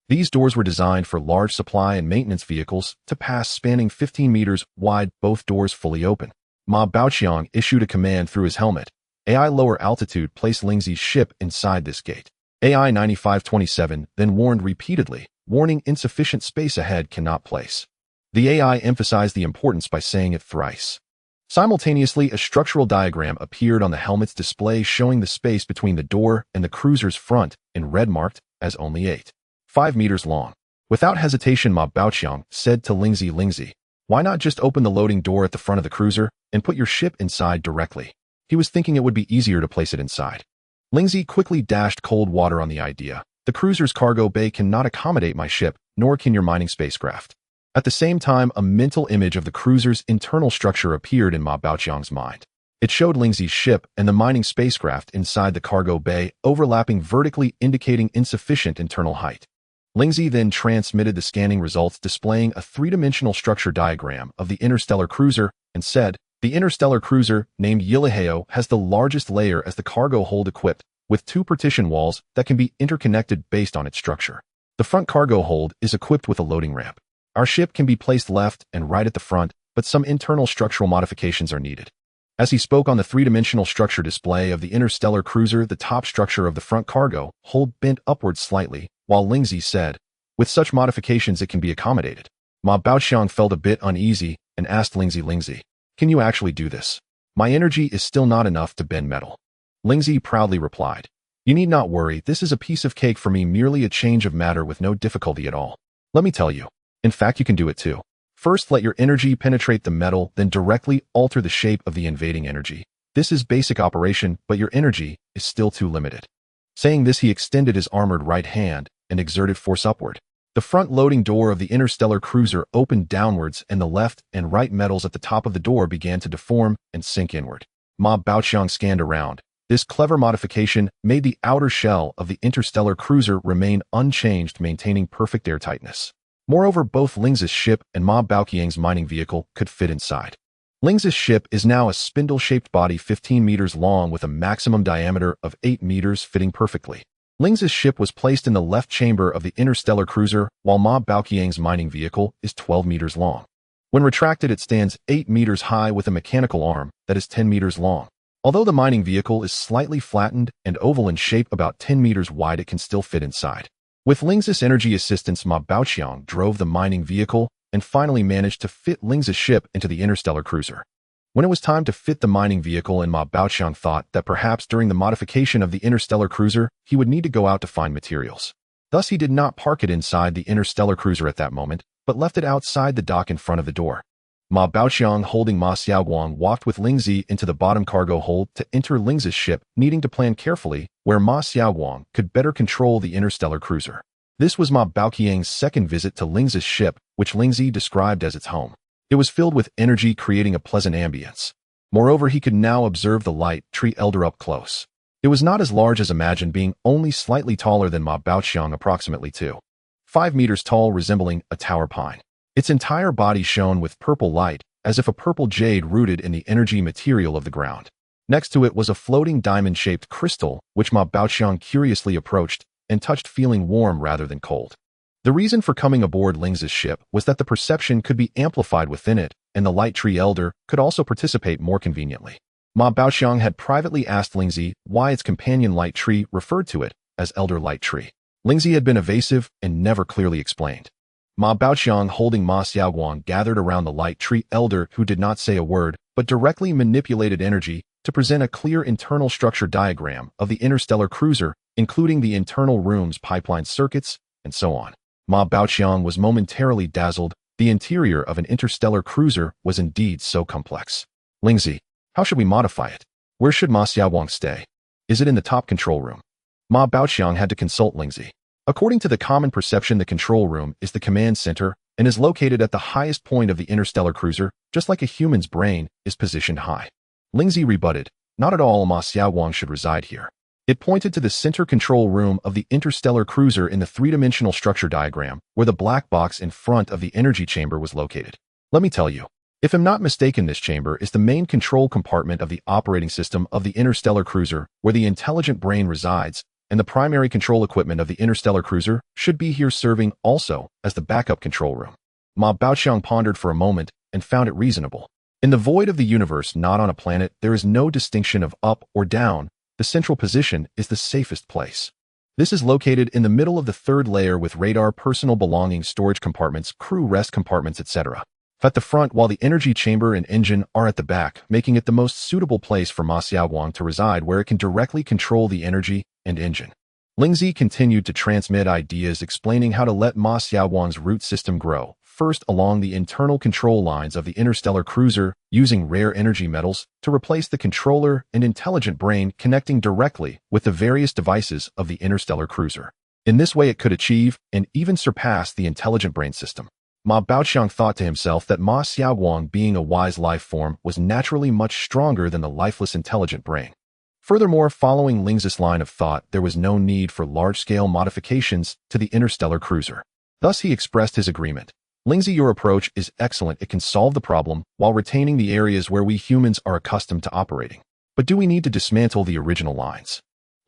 These doors were designed for large supply and maintenance vehicles to pass, spanning 15 meters wide, both doors fully open. Ma Baoqiang issued a command through his helmet. AI lower altitude, place Lingzi's ship inside this gate. AI 9527 then warned repeatedly, warning insufficient space ahead, cannot place. The AI emphasized the importance by saying it thrice. Simultaneously, a structural diagram appeared on the helmet's display showing the space between the door and the cruiser's front in red, marked as only 8.5 meters long. Without hesitation, Ma Baoqiang said to Lingzi, "Lingzi, why not just open the loading door at the front of the cruiser and put your ship inside directly?" He was thinking it would be easier to place it inside. Lingzi quickly dashed cold water on the idea. "The cruiser's cargo bay cannot accommodate my ship, nor can your mining spacecraft." At the same time, a mental image of the cruiser's internal structure appeared in Ma Baoqiang's mind. It showed Lingzi's ship and the mining spacecraft inside the cargo bay, overlapping vertically, indicating insufficient internal height. Lingzi then transmitted the scanning results displaying a three-dimensional structure diagram of the interstellar cruiser and said, "The interstellar cruiser, named Yiliheo, has the largest layer as the cargo hold, equipped with two partition walls that can be interconnected based on its structure. The front cargo hold is equipped with a loading ramp. Our ship can be placed left and right at the front, but some internal structural modifications are needed." As he spoke on the three-dimensional structure display of the interstellar cruiser, the top structure of the front cargo hold bent upwards slightly, while Lingzi said, "With such modifications it can be accommodated." Ma Baoqiang felt a bit uneasy and asked Lingzi, "Lingzi, can you actually do this? My energy is still not enough to bend metal." Lingzi proudly replied, "You need not worry, this is a piece of cake for me, merely a change of matter with no difficulty at all. Let me tell you. In fact, you can do it too. First, let your energy penetrate the metal, then directly alter the shape of the invading energy. This is basic operation, but your energy is still too limited." Saying this, he extended his armored right hand and exerted force upward. The front loading door of the interstellar cruiser opened downwards, and the left and right metals at the top of the door began to deform and sink inward. Ma Baoqiang scanned around. This clever modification made the outer shell of the interstellar cruiser remain unchanged, maintaining perfect airtightness. Moreover, both Lingzi's ship and Ma Baoqiang's mining vehicle could fit inside. Lingzi's ship is now a spindle-shaped body 15 meters long with a maximum diameter of 8 meters, fitting perfectly. Lingzi's ship was placed in the left chamber of the interstellar cruiser, while Ma Baoqiang's mining vehicle is 12 meters long. When retracted, it stands 8 meters high with a mechanical arm that is 10 meters long. Although the mining vehicle is slightly flattened and oval in shape, about 10 meters wide, it can still fit inside. With Lingzi's energy assistance, Ma Baoqiang drove the mining vehicle and finally managed to fit Lingzi's ship into the interstellar cruiser. When it was time to fit the mining vehicle, and Ma Baoqiang thought that perhaps during the modification of the interstellar cruiser, he would need to go out to find materials. Thus, he did not park it inside the interstellar cruiser at that moment, but left it outside the dock in front of the door. Ma Baoqiang, holding Ma Xiaoguang, walked with Lingzi into the bottom cargo hold to enter Lingzi's ship, needing to plan carefully where Ma Xiaoguang could better control the interstellar cruiser. This was Ma Baoqiang's second visit to Lingzi's ship, which Lingzi described as its home. It was filled with energy, creating a pleasant ambience. Moreover, he could now observe the light tree elder up close. It was not as large as imagined, being only slightly taller than Ma Baoqiang, approximately 2.5 meters tall, resembling a tower pine. Its entire body shone with purple light, as if a purple jade rooted in the energy material of the ground. Next to it was a floating diamond-shaped crystal, which Ma Baoqiang curiously approached and touched, feeling warm rather than cold. The reason for coming aboard Ling's ship was that the perception could be amplified within it, and the Light Tree Elder could also participate more conveniently. Ma Baoxiang had privately asked Lingzi why its companion Light Tree referred to it as Elder Light Tree. Lingzi had been evasive and never clearly explained. Ma Baoxiang, holding Ma Xiaoguang, gathered around the Light Tree Elder, who did not say a word, but directly manipulated energy to present a clear internal structure diagram of the interstellar cruiser, including the internal rooms, pipeline circuits, and so on. Ma Baoxiang was momentarily dazzled. The interior of an interstellar cruiser was indeed so complex. Lingzi, how should we modify it? Where should Ma Xiaoguang stay? Is it in the top control room? Ma Baoxiang had to consult Lingzi. According to the common perception, the control room is the command center and is located at the highest point of the interstellar cruiser, just like a human's brain is positioned high. Lingzi rebutted, not at all. Ma Xiaoguang should reside here. It pointed to the center control room of the interstellar cruiser in the three-dimensional structure diagram, where the black box in front of the energy chamber was located. Let me tell you, if I'm not mistaken, this chamber is the main control compartment of the operating system of the interstellar cruiser, where the intelligent brain resides, and the primary control equipment of the interstellar cruiser should be here, serving also as the backup control room. Ma Baoxiang pondered for a moment and found it reasonable. In the void of the universe, not on a planet, there is no distinction of up or down. The central position is the safest place. This is located in the middle of the third layer with radar, personal belongings, storage compartments, crew rest compartments, etc. At the front, while the energy chamber and engine are at the back, making it the most suitable place for Ma Xiaoguang to reside, where it can directly control the energy and engine. Lingzi continued to transmit ideas, explaining how to let Ma Xiaoguang's root system grow, first along the internal control lines of the interstellar cruiser, using rare energy metals to replace the controller and intelligent brain, connecting directly with the various devices of the interstellar cruiser. In this way, it could achieve and even surpass the intelligent brain system. Ma Baoxiang thought to himself that Ma Xiaoguang, being a wise life form, was naturally much stronger than the lifeless intelligent brain. Furthermore, following Ling's line of thought, there was no need for large-scale modifications to the interstellar cruiser. Thus, he expressed his agreement. Lingzi, your approach is excellent. It can solve the problem while retaining the areas where we humans are accustomed to operating. But do we need to dismantle the original lines?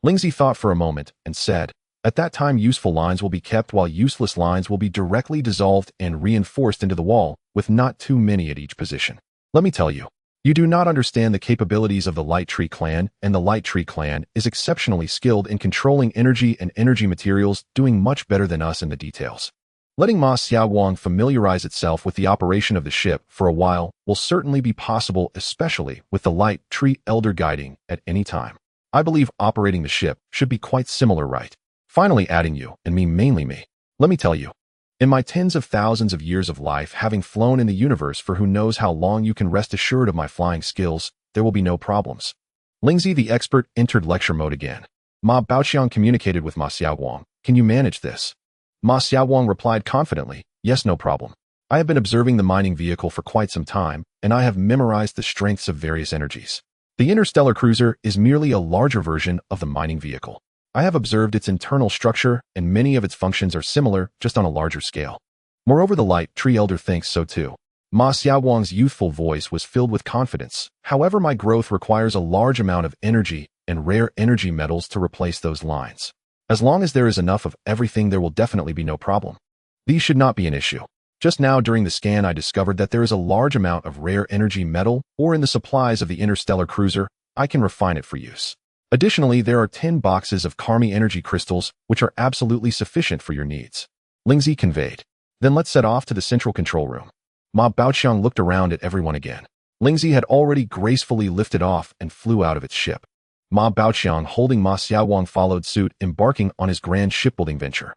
Lingzi thought for a moment and said, at that time, useful lines will be kept while useless lines will be directly dissolved and reinforced into the wall, with not too many at each position. Let me tell you, you do not understand the capabilities of the Light Tree clan, and the Light Tree clan is exceptionally skilled in controlling energy and energy materials, doing much better than us in the details. Letting Ma Xiaoguang familiarize itself with the operation of the ship for a while will certainly be possible, especially with the Light Tree Elder guiding at any time. I believe operating the ship should be quite similar, right? Finally, adding you, and me, mainly me. Let me tell you, in my tens of thousands of years of life, having flown in the universe for who knows how long, you can rest assured of my flying skills. There will be no problems. Lingzi, the expert, entered lecture mode again. Ma Baoxiang communicated with Ma Xiaoguang. Can you manage this? Ma Xiaoguang replied confidently, yes, no problem. I have been observing the mining vehicle for quite some time, and I have memorized the strengths of various energies. The interstellar cruiser is merely a larger version of the mining vehicle. I have observed its internal structure, and many of its functions are similar, just on a larger scale. Moreover, the Light Tree Elder thinks so too. Ma Xiaoguang's youthful voice was filled with confidence. However, my growth requires a large amount of energy and rare energy metals to replace those lines. As long as there is enough of everything, there will definitely be no problem. These should not be an issue. Just now during the scan, I discovered that there is a large amount of rare energy metal ore in the supplies of the interstellar cruiser. I can refine it for use. Additionally, there are 10 boxes of Karmi energy crystals, which are absolutely sufficient for your needs. Lingzi conveyed. Then let's set off to the central control room. Ma Baoxiang looked around at everyone again. Lingzi had already gracefully lifted off and flew out of its ship. Ma Baoxiang, holding Ma Xiaoguang, followed suit, embarking on his grand shipbuilding venture.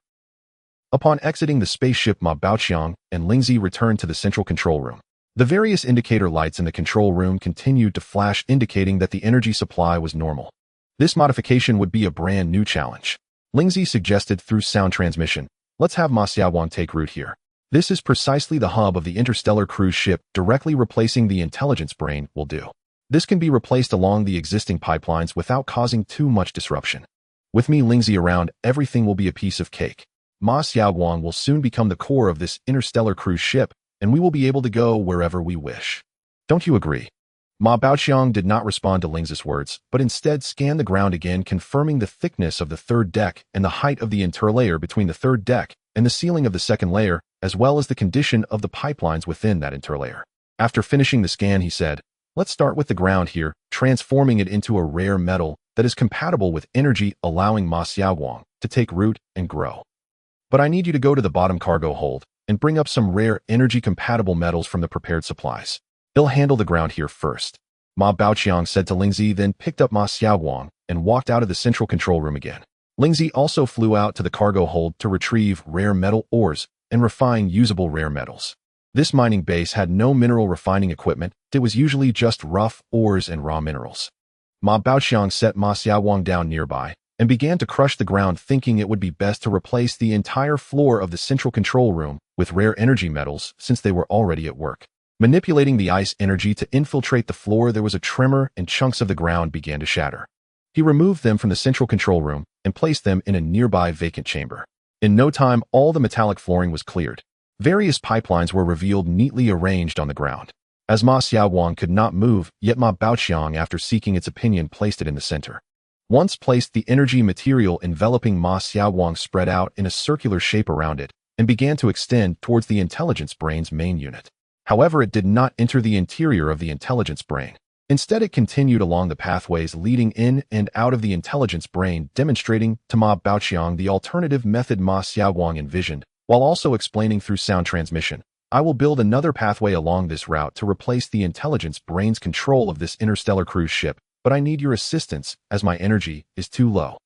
Upon exiting the spaceship, Ma Baoxiang and Lingzi returned to the central control room. The various indicator lights in the control room continued to flash, indicating that the energy supply was normal. This modification would be a brand new challenge. Lingzi suggested through sound transmission, let's have Ma Xiaoguang take root here. This is precisely the hub of the interstellar cruise ship. Directly replacing the intelligence brain will do. This can be replaced along the existing pipelines without causing too much disruption. With me, Lingzi, around, everything will be a piece of cake. Ma Xiaoguang will soon become the core of this interstellar cruise ship, and we will be able to go wherever we wish. Don't you agree? Ma Baoxiang did not respond to Ling's words, but instead scanned the ground again, confirming the thickness of the third deck and the height of the interlayer between the third deck and the sealing of the second layer, as well as the condition of the pipelines within that interlayer. After finishing the scan, he said, "Let's start with the ground here, transforming it into a rare metal that is compatible with energy, allowing Ma Xiaowang to take root and grow. But I need you to go to the bottom cargo hold and bring up some rare energy-compatible metals from the prepared supplies. He'll handle the ground here first." Ma Baoqiang said to Lingzi, then picked up Ma Xiaowang and walked out of the central control room again. Lingzi also flew out to the cargo hold to retrieve rare metal ores and refine usable rare metals. This mining base had no mineral refining equipment. It was usually just rough ores and raw minerals. Ma Baoqiang set Ma Xiaowang down nearby and began to crush the ground, thinking it would be best to replace the entire floor of the central control room with rare energy metals since they were already at work. Manipulating the ice energy to infiltrate the floor, there was a tremor and chunks of the ground began to shatter. He removed them from the central control room and placed them in a nearby vacant chamber. In no time, all the metallic flooring was cleared. Various pipelines were revealed, neatly arranged on the ground. As Ma Xiaowang could not move, yet Ma Baoqiang, after seeking its opinion, placed it in the center. Once placed, the energy material enveloping Ma Xiaowang spread out in a circular shape around it and began to extend towards the intelligence brain's main unit. However, it did not enter the interior of the intelligence brain. Instead, it continued along the pathways leading in and out of the intelligence brain, demonstrating to Ma Baoqiang the alternative method Ma Xiaowang envisioned, while also explaining through sound transmission, "I will build another pathway along this route to replace the intelligence brain's control of this interstellar cruise ship, but I need your assistance as my energy is too low."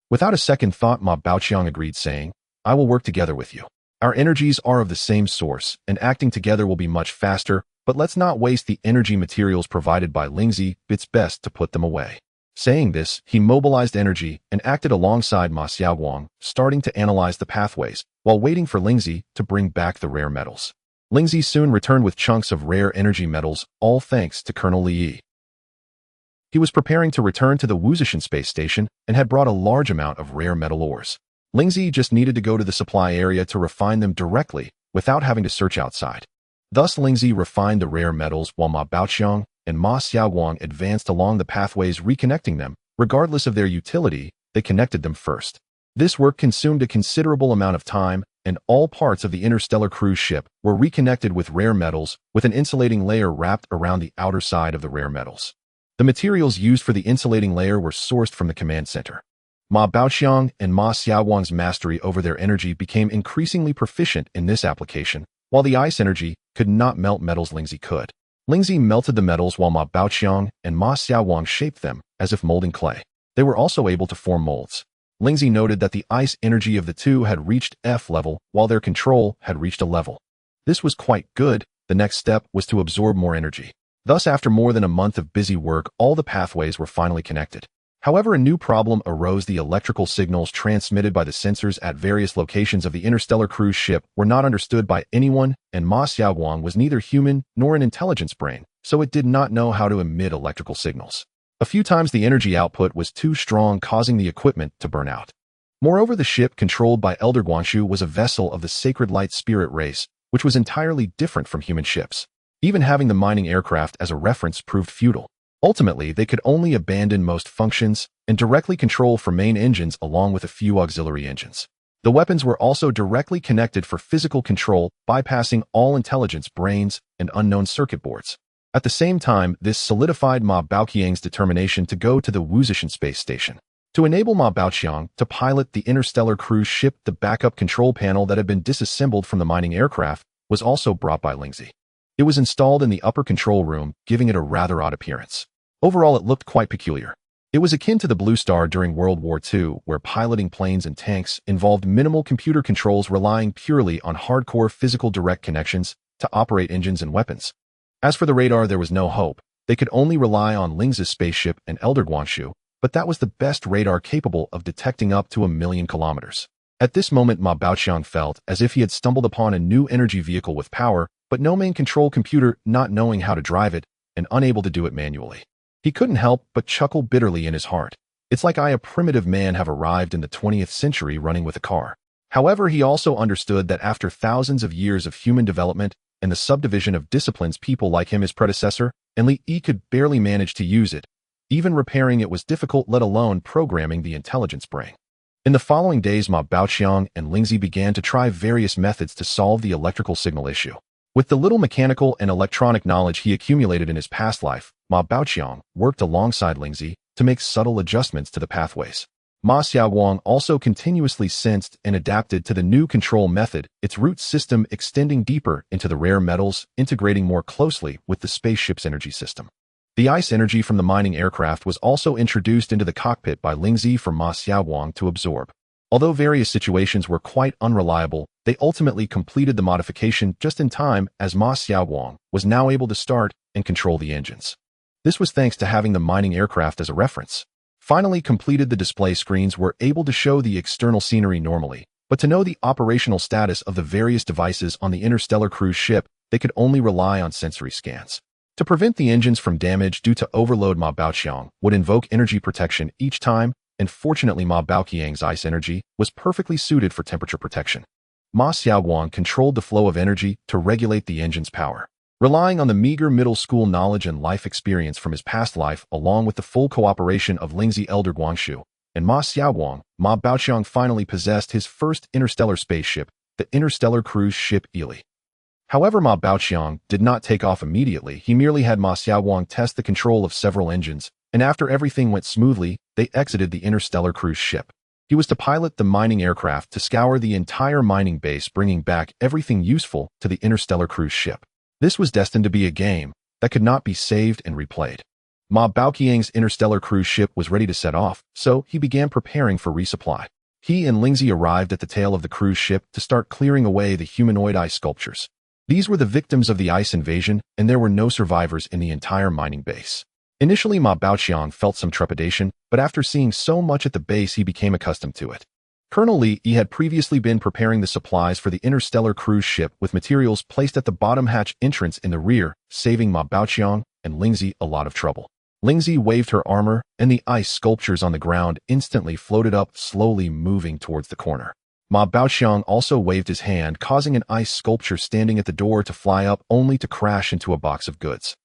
Without a second thought, Ma Baoqiang agreed, saying, "I will work together with you. Our energies are of the same source, and acting together will be much faster, but let's not waste the energy materials provided by Lingzi. It's best to put them away." Saying this, he mobilized energy and acted alongside Ma Xiaowang, starting to analyze the pathways, while waiting for Lingzi to bring back the rare metals. Lingzi soon returned with chunks of rare energy metals, all thanks to Colonel Li. He was preparing to return to the Wuzhishan space station and had brought a large amount of rare metal ores. Lingzi just needed to go to the supply area to refine them directly, without having to search outside. Thus, Lingzi refined the rare metals while Ma Baoqiang and Ma Xiaowang advanced along the pathways, reconnecting them. Regardless of their utility, they connected them first. This work consumed a considerable amount of time, and all parts of the interstellar cruise ship were reconnected with rare metals, with an insulating layer wrapped around the outer side of the rare metals. The materials used for the insulating layer were sourced from the command center. Ma Baoqiang and Ma Xiaowang's mastery over their energy became increasingly proficient in this application, while the ice energy could not melt metals. Lingzi could. Lingzi melted the metals while Ma Baoqiang and Ma Xiaowang shaped them as if molding clay. They were also able to form molds. Lingzi noted that the ice energy of the two had reached F level, while their control had reached a level. This was quite good. The next step was to absorb more energy. Thus, after more than a month of busy work, all the pathways were finally connected. However, a new problem arose. The electrical signals transmitted by the sensors at various locations of the interstellar cruise ship were not understood by anyone, and Ma Xiaowang was neither human nor an intelligence brain, so it did not know how to emit electrical signals. A few times the energy output was too strong, causing the equipment to burn out. Moreover, the ship controlled by Elder Guanshu was a vessel of the sacred light spirit race, which was entirely different from human ships. Even having the mining aircraft as a reference proved futile. Ultimately, they could only abandon most functions and directly control for main engines along with a few auxiliary engines. The weapons were also directly connected for physical control, bypassing all intelligence brains and unknown circuit boards. At the same time, this solidified Ma Baoqiang's determination to go to the Wuzhishan space station. To enable Ma Baoqiang to pilot the interstellar cruise ship, the backup control panel that had been disassembled from the mining aircraft was also brought by Lingzi. It was installed in the upper control room, giving it a rather odd appearance. Overall, it looked quite peculiar. It was akin to the Blue Star during World War II, where piloting planes and tanks involved minimal computer controls, relying purely on hardcore physical direct connections to operate engines and weapons. As for the radar, there was no hope. They could only rely on Lingzi's spaceship and Elder Guanshu, but that was the best radar capable of detecting up to 1,000,000 kilometers. At this moment, Ma Baoqiang felt as if he had stumbled upon a new energy vehicle with power, but no main control computer, not knowing how to drive it and unable to do it manually. He couldn't help but chuckle bitterly in his heart. It's like I, a primitive man, have arrived in the 20th century running with a car. However, he also understood that after thousands of years of human development and the subdivision of disciplines, people like him, his predecessor, and Li Yi, could barely manage to use it. Even repairing it was difficult, let alone programming the intelligence brain. In the following days, Ma Baoqiang and Lingzi began to try various methods to solve the electrical signal issue. With the little mechanical and electronic knowledge he accumulated in his past life, Ma Baoqiang worked alongside Lingzi to make subtle adjustments to the pathways. Ma Xiaowang also continuously sensed and adapted to the new control method, its root system extending deeper into the rare metals, integrating more closely with the spaceship's energy system. The ice energy from the mining aircraft was also introduced into the cockpit by Lingzi for Ma Xiaowang to absorb. Although various situations were quite unreliable, they ultimately completed the modification just in time, as Ma Xiaowang was now able to start and control the engines. This was thanks to having the mining aircraft as a reference. Finally completed, the display screens were able to show the external scenery normally, but to know the operational status of the various devices on the interstellar cruise ship, they could only rely on sensory scans. To prevent the engines from damage due to overload, Ma Baoqiang would invoke energy protection each time, and fortunately Ma Baoqiang's ice energy was perfectly suited for temperature protection. Ma Xiaowang controlled the flow of energy to regulate the engine's power. Relying on the meager middle school knowledge and life experience from his past life, along with the full cooperation of Lingzi Elder Guangshu and Ma Xiaowang, Ma Baoqiang finally possessed his first interstellar spaceship, the interstellar cruise ship Ely. However, Ma Baoqiang did not take off immediately. He merely had Ma Xiaowang test the control of several engines, and after everything went smoothly, they exited the interstellar cruise ship. He was to pilot the mining aircraft to scour the entire mining base, bringing back everything useful to the interstellar cruise ship. This was destined to be a game that could not be saved and replayed. Ma Baoqiang's interstellar cruise ship was ready to set off, so he began preparing for resupply. He and Lingzi arrived at the tail of the cruise ship to start clearing away the humanoid ice sculptures. These were the victims of the ice invasion, and there were no survivors in the entire mining base. Initially, Ma Baoqiang felt some trepidation, but after seeing so much at the base, he became accustomed to it. Colonel Li had previously been preparing the supplies for the interstellar cruise ship with materials placed at the bottom hatch entrance in the rear, saving Ma Baoqiang and Lingzi a lot of trouble. Lingzi waved her armor, and the ice sculptures on the ground instantly floated up, slowly moving towards the corner. Ma Baoqiang also waved his hand, causing an ice sculpture standing at the door to fly up, only to crash into a box of goods.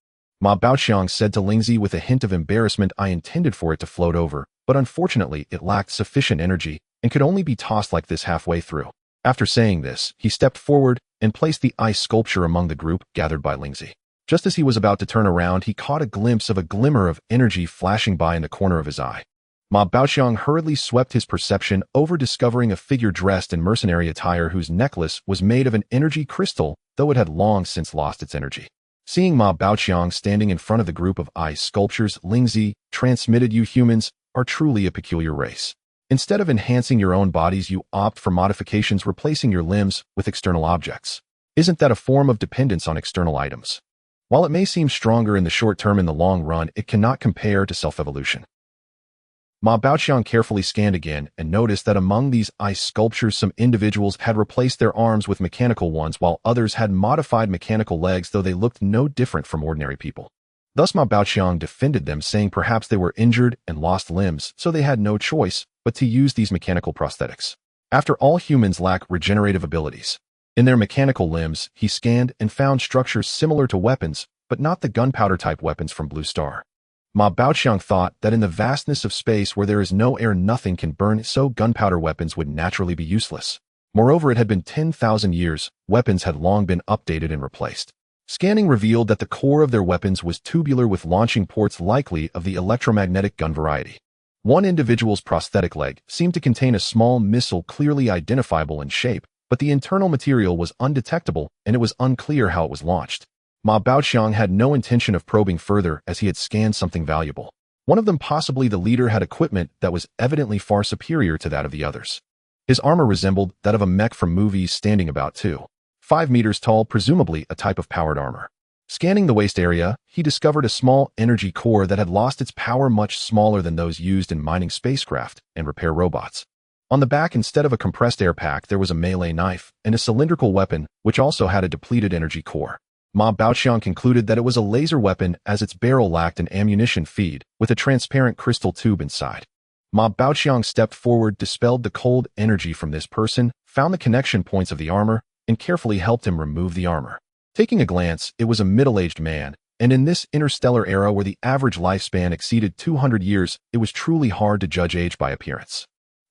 Ma Baoqiang said to Lingzi with a hint of embarrassment, "I intended for it to float over, but unfortunately it lacked sufficient energy and could only be tossed like this halfway through." After saying this, he stepped forward and placed the ice sculpture among the group gathered by Lingzi. Just as he was about to turn around, he caught a glimpse of a glimmer of energy flashing by in the corner of his eye. Ma Baoqiang hurriedly swept his perception over, discovering a figure dressed in mercenary attire whose necklace was made of an energy crystal, though it had long since lost its energy. Seeing Ma Baoqiang standing in front of the group of ice sculptures, Lingzi transmitted, "You humans are truly a peculiar race. Instead of enhancing your own bodies, you opt for modifications, replacing your limbs with external objects. Isn't that a form of dependence on external items? While it may seem stronger in the short term, in the long run, it cannot compare to self-evolution." Ma Baoqiang carefully scanned again and noticed that among these ice sculptures, some individuals had replaced their arms with mechanical ones, while others had modified mechanical legs, though they looked no different from ordinary people. Thus Ma Baoqiang defended them, saying perhaps they were injured and lost limbs, so they had no choice but to use these mechanical prosthetics. After all, humans lack regenerative abilities. In their mechanical limbs, he scanned and found structures similar to weapons, but not the gunpowder-type weapons from Blue Star. Ma Baoqiang thought that in the vastness of space where there is no air, nothing can burn, so gunpowder weapons would naturally be useless. Moreover, it had been 10,000 years, weapons had long been updated and replaced. Scanning revealed that the core of their weapons was tubular with launching ports likely of the electromagnetic gun variety. One individual's prosthetic leg seemed to contain a small missile clearly identifiable in shape, but the internal material was undetectable and it was unclear how it was launched. Ma Baoqiang had no intention of probing further, as he had scanned something valuable. One of them, possibly the leader, had equipment that was evidently far superior to that of the others. His armor resembled that of a mech from movies, standing about 2.5 meters tall, presumably a type of powered armor. Scanning the waist area, he discovered a small energy core that had lost its power, much smaller than those used in mining spacecraft and repair robots. On the back, instead of a compressed air pack, there was a melee knife and a cylindrical weapon, which also had a depleted energy core. Ma Baoqiang concluded that it was a laser weapon, as its barrel lacked an ammunition feed, with a transparent crystal tube inside. Ma Baoqiang stepped forward, dispelled the cold energy from this person, found the connection points of the armor, and carefully helped him remove the armor. Taking a glance, it was a middle-aged man, and in this interstellar era where the average lifespan exceeded 200 years, it was truly hard to judge age by appearance.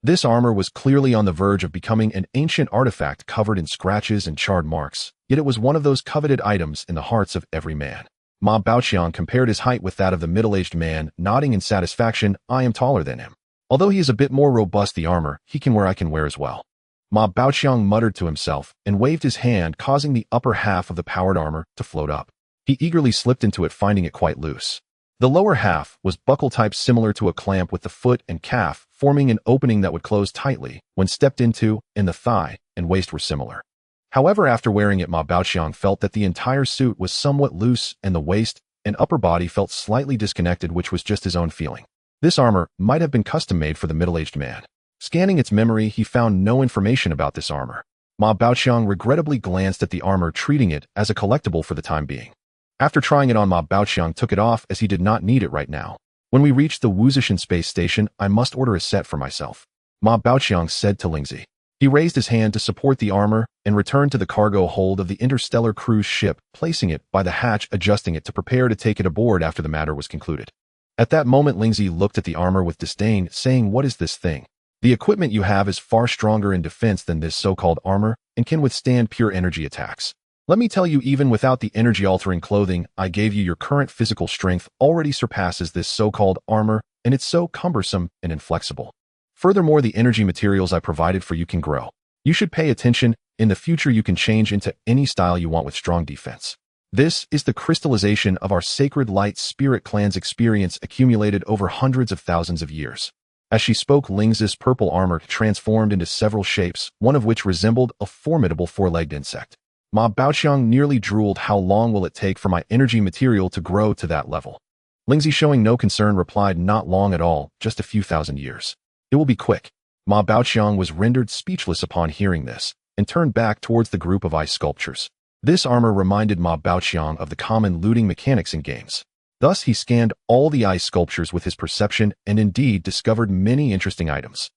This armor was clearly on the verge of becoming an ancient artifact covered in scratches and charred marks, yet it was one of those coveted items in the hearts of every man. Ma Baoqiang compared his height with that of the middle-aged man, nodding in satisfaction. I am taller than him. Although he is a bit more robust, the armor he can wear I can wear as well. Ma Baoqiang muttered to himself and waved his hand, causing the upper half of the powered armor to float up. He eagerly slipped into it, finding it quite loose. The lower half was buckle type, similar to a clamp, with the foot and calf forming an opening that would close tightly when stepped into, and the thigh and waist were similar. However, after wearing it, Ma Baoqiang felt that the entire suit was somewhat loose and the waist and upper body felt slightly disconnected, which was just his own feeling. This armor might have been custom-made for the middle-aged man. Scanning its memory, he found no information about this armor. Ma Baoqiang regrettably glanced at the armor, treating it as a collectible for the time being. After trying it on, Ma Baoqiang took it off as he did not need it right now. When we reach the Wuzishan space station, I must order a set for myself, Ma Baoqiang said to Lingzi. He raised his hand to support the armor and returned to the cargo hold of the interstellar cruise ship, placing it by the hatch, adjusting it to prepare to take it aboard after the matter was concluded. At that moment, Lingzi looked at the armor with disdain, saying, "What is this thing? The equipment you have is far stronger in defense than this so-called armor and can withstand pure energy attacks. Let me tell you, even without the energy-altering clothing I gave you, your current physical strength already surpasses this so-called armor, and it's so cumbersome and inflexible. Furthermore, the energy materials I provided for you can grow. You should pay attention. In the future, you can change into any style you want with strong defense. This is the crystallization of our sacred light spirit clan's experience accumulated over hundreds of thousands of years." As she spoke, Lingzi's purple armor transformed into several shapes, one of which resembled a formidable four-legged insect. Ma Baoqiang nearly drooled. How long will it take for my energy material to grow to that level? Lingzi, showing no concern, replied, "Not long at all, just a few thousand years. It will be quick." Ma Baoqiang was rendered speechless upon hearing this, and turned back towards the group of ice sculptures. This armor reminded Ma Baoqiang of the common looting mechanics in games. Thus he scanned all the ice sculptures with his perception and indeed discovered many interesting items.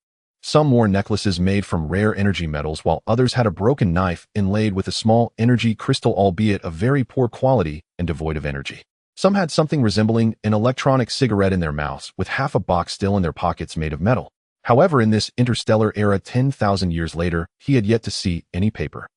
Some wore necklaces made from rare energy metals, while others had a broken knife inlaid with a small energy crystal, albeit of very poor quality and devoid of energy. Some had something resembling an electronic cigarette in their mouths, with half a box still in their pockets made of metal. However, in this interstellar era 10,000 years later, he had yet to see any paper.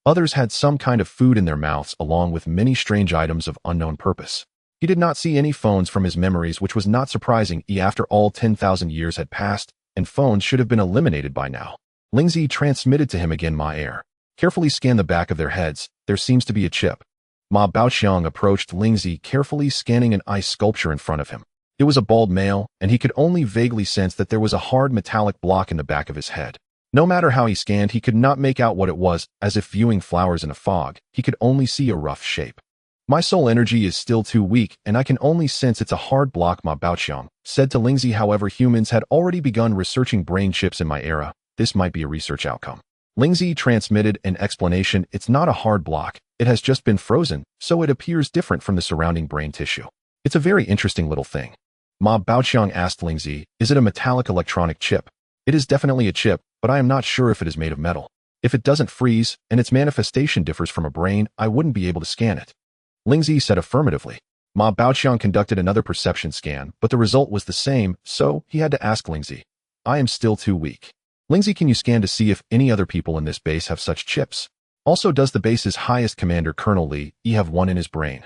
Others had some kind of food in their mouths, along with many strange items of unknown purpose. He did not see any phones from his memories, which was not surprising, after all 10,000 years had passed, and phones should have been eliminated by now. Lingzi transmitted to him again. Ma Air. Carefully scan the back of their heads. There seems to be a chip. Ma Baoqiang approached Lingzi, carefully scanning an ice sculpture in front of him. It was a bald male, and he could only vaguely sense that there was a hard metallic block in the back of his head. No matter how he scanned, he could not make out what it was. As if viewing flowers in a fog, he could only see a rough shape. "My soul energy is still too weak, and I can only sense it's a hard block," Ma Baoqiang said to Lingzi. However, humans had already begun researching brain chips in my era. This might be a research outcome. Lingzi transmitted an explanation. "It's not a hard block. It has just been frozen, so it appears different from the surrounding brain tissue. It's a very interesting little thing." Ma Baoqiang asked Lingzi, "Is it a metallic electronic chip?" "It is definitely a chip, but I am not sure if it is made of metal. If it doesn't freeze, and its manifestation differs from a brain, I wouldn't be able to scan it." Lingzi said affirmatively. Ma Baoqiang conducted another perception scan, but the result was the same, so he had to ask Lingzi, "I am still too weak. Lingzi, can you scan to see if any other people in this base have such chips? Also, does the base's highest commander, Colonel Li, have one in his brain?"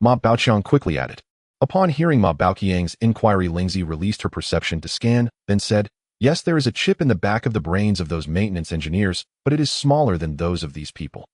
Ma Baoqiang quickly added. Upon hearing Ma Baoqiang's inquiry, Lingzi released her perception to scan, then said, "Yes, there is a chip in the back of the brains of those maintenance engineers, but it is smaller than those of these people."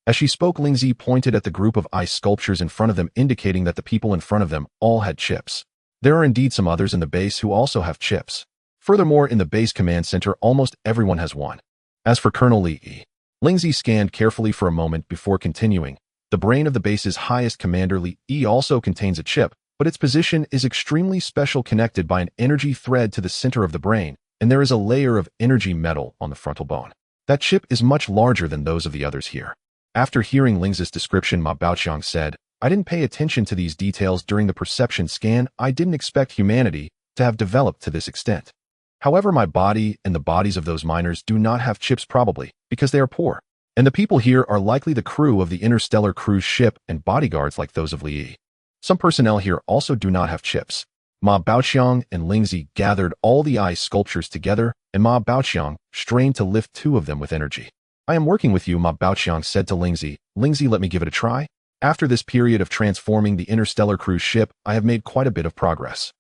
As she spoke, Lingzi pointed at the group of ice sculptures in front of them, indicating that the people in front of them all had chips. There are indeed some others in the base who also have chips. Furthermore, in the base command center, almost everyone has one. As for Colonel Li, Lingzi scanned carefully for a moment before continuing. The brain of the base's highest commander, Li, also contains a chip, but its position is extremely special, connected by an energy thread to the center of the brain, and there is a layer of energy metal on the frontal bone. That chip is much larger than those of the others here. After hearing Lingzi's description, Ma Baoqiang said, "I didn't pay attention to these details during the perception scan. I didn't expect humanity to have developed to this extent. However, my body and the bodies of those miners do not have chips, probably because they are poor. And the people here are likely the crew of the interstellar cruise ship and bodyguards like those of Li. Some personnel here also do not have chips." Ma Baoqiang and Lingzi gathered all the ice sculptures together, and Ma Baoqiang strained to lift two of them with energy. I am working with you, Ma Baoqiang said to Lingzi. Lingzi, let me give it a try. After this period of transforming the interstellar cruise ship, I have made quite a bit of progress.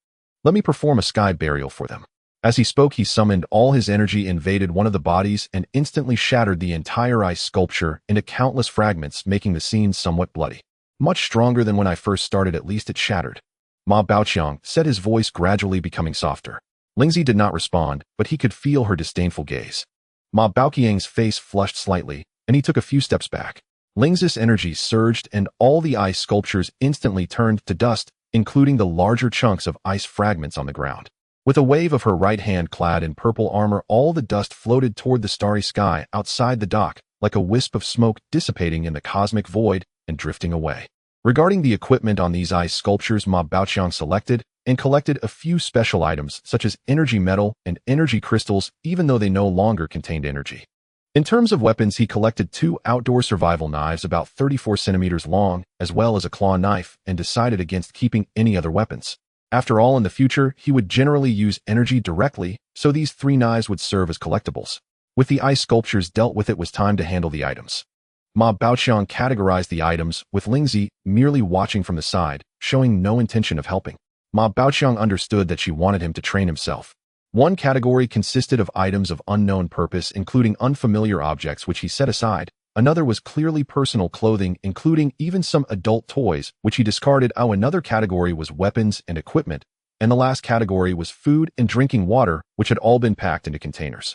Let me perform a sky burial for them. As he spoke, he summoned all his energy, invaded one of the bodies, and instantly shattered the entire ice sculpture into countless fragments, making the scene somewhat bloody. Much stronger than when I first started, at least it shattered. Ma Baoqiang said, his voice gradually becoming softer. Lingzi did not respond, but he could feel her disdainful gaze. Ma Baoqiang's face flushed slightly, and he took a few steps back. Lingzi's energy surged, and all the ice sculptures instantly turned to dust, including the larger chunks of ice fragments on the ground. With a wave of her right hand clad in purple armor, all the dust floated toward the starry sky outside the dock, like a wisp of smoke dissipating in the cosmic void and drifting away. Regarding the equipment on these ice sculptures, Ma Baoqiang selected and collected a few special items such as energy metal and energy crystals, even though they no longer contained energy. In terms of weapons, he collected 2 outdoor survival knives about 34 centimeters long, as well as a claw knife, and decided against keeping any other weapons. After all, in the future, he would generally use energy directly, so these 3 knives would serve as collectibles. With the ice sculptures dealt with, it was time to handle the items. Ma Baoqiang categorized the items, with Lingzi merely watching from the side, showing no intention of helping. Ma Baoqiang understood that she wanted him to train himself. One category consisted of items of unknown purpose, including unfamiliar objects, which he set aside. Another was clearly personal clothing, including even some adult toys, which he discarded. Another category was weapons and equipment, and the last category was food and drinking water, which had all been packed into containers.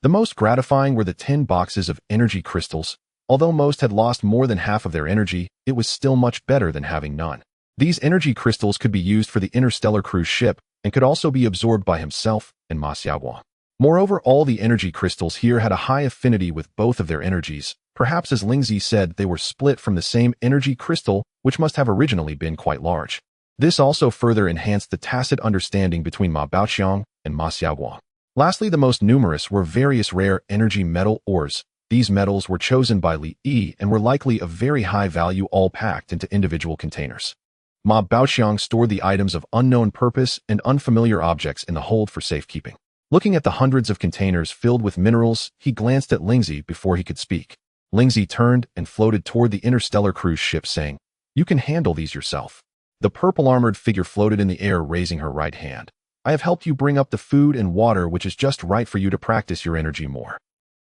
The most gratifying were the 10 boxes of energy crystals. Although most had lost more than half of their energy, it was still much better than having none. These energy crystals could be used for the interstellar cruise ship and could also be absorbed by himself and Ma Xiaoguang. Moreover, all the energy crystals here had a high affinity with both of their energies. Perhaps, as Lingzi said, they were split from the same energy crystal, which must have originally been quite large. This also further enhanced the tacit understanding between Ma Baoqiang and Ma Xiaoguang. Lastly, the most numerous were various rare energy metal ores. These metals were chosen by Li Yi and were likely of very high value, all packed into individual containers. Ma Baoqiang stored the items of unknown purpose and unfamiliar objects in the hold for safekeeping. Looking at the hundreds of containers filled with minerals, he glanced at Lingzi before he could speak. Lingzi turned and floated toward the interstellar cruise ship, saying, "You can handle these yourself." The purple-armored figure floated in the air, raising her right hand. "I have helped you bring up the food and water, which is just right for you to practice your energy more."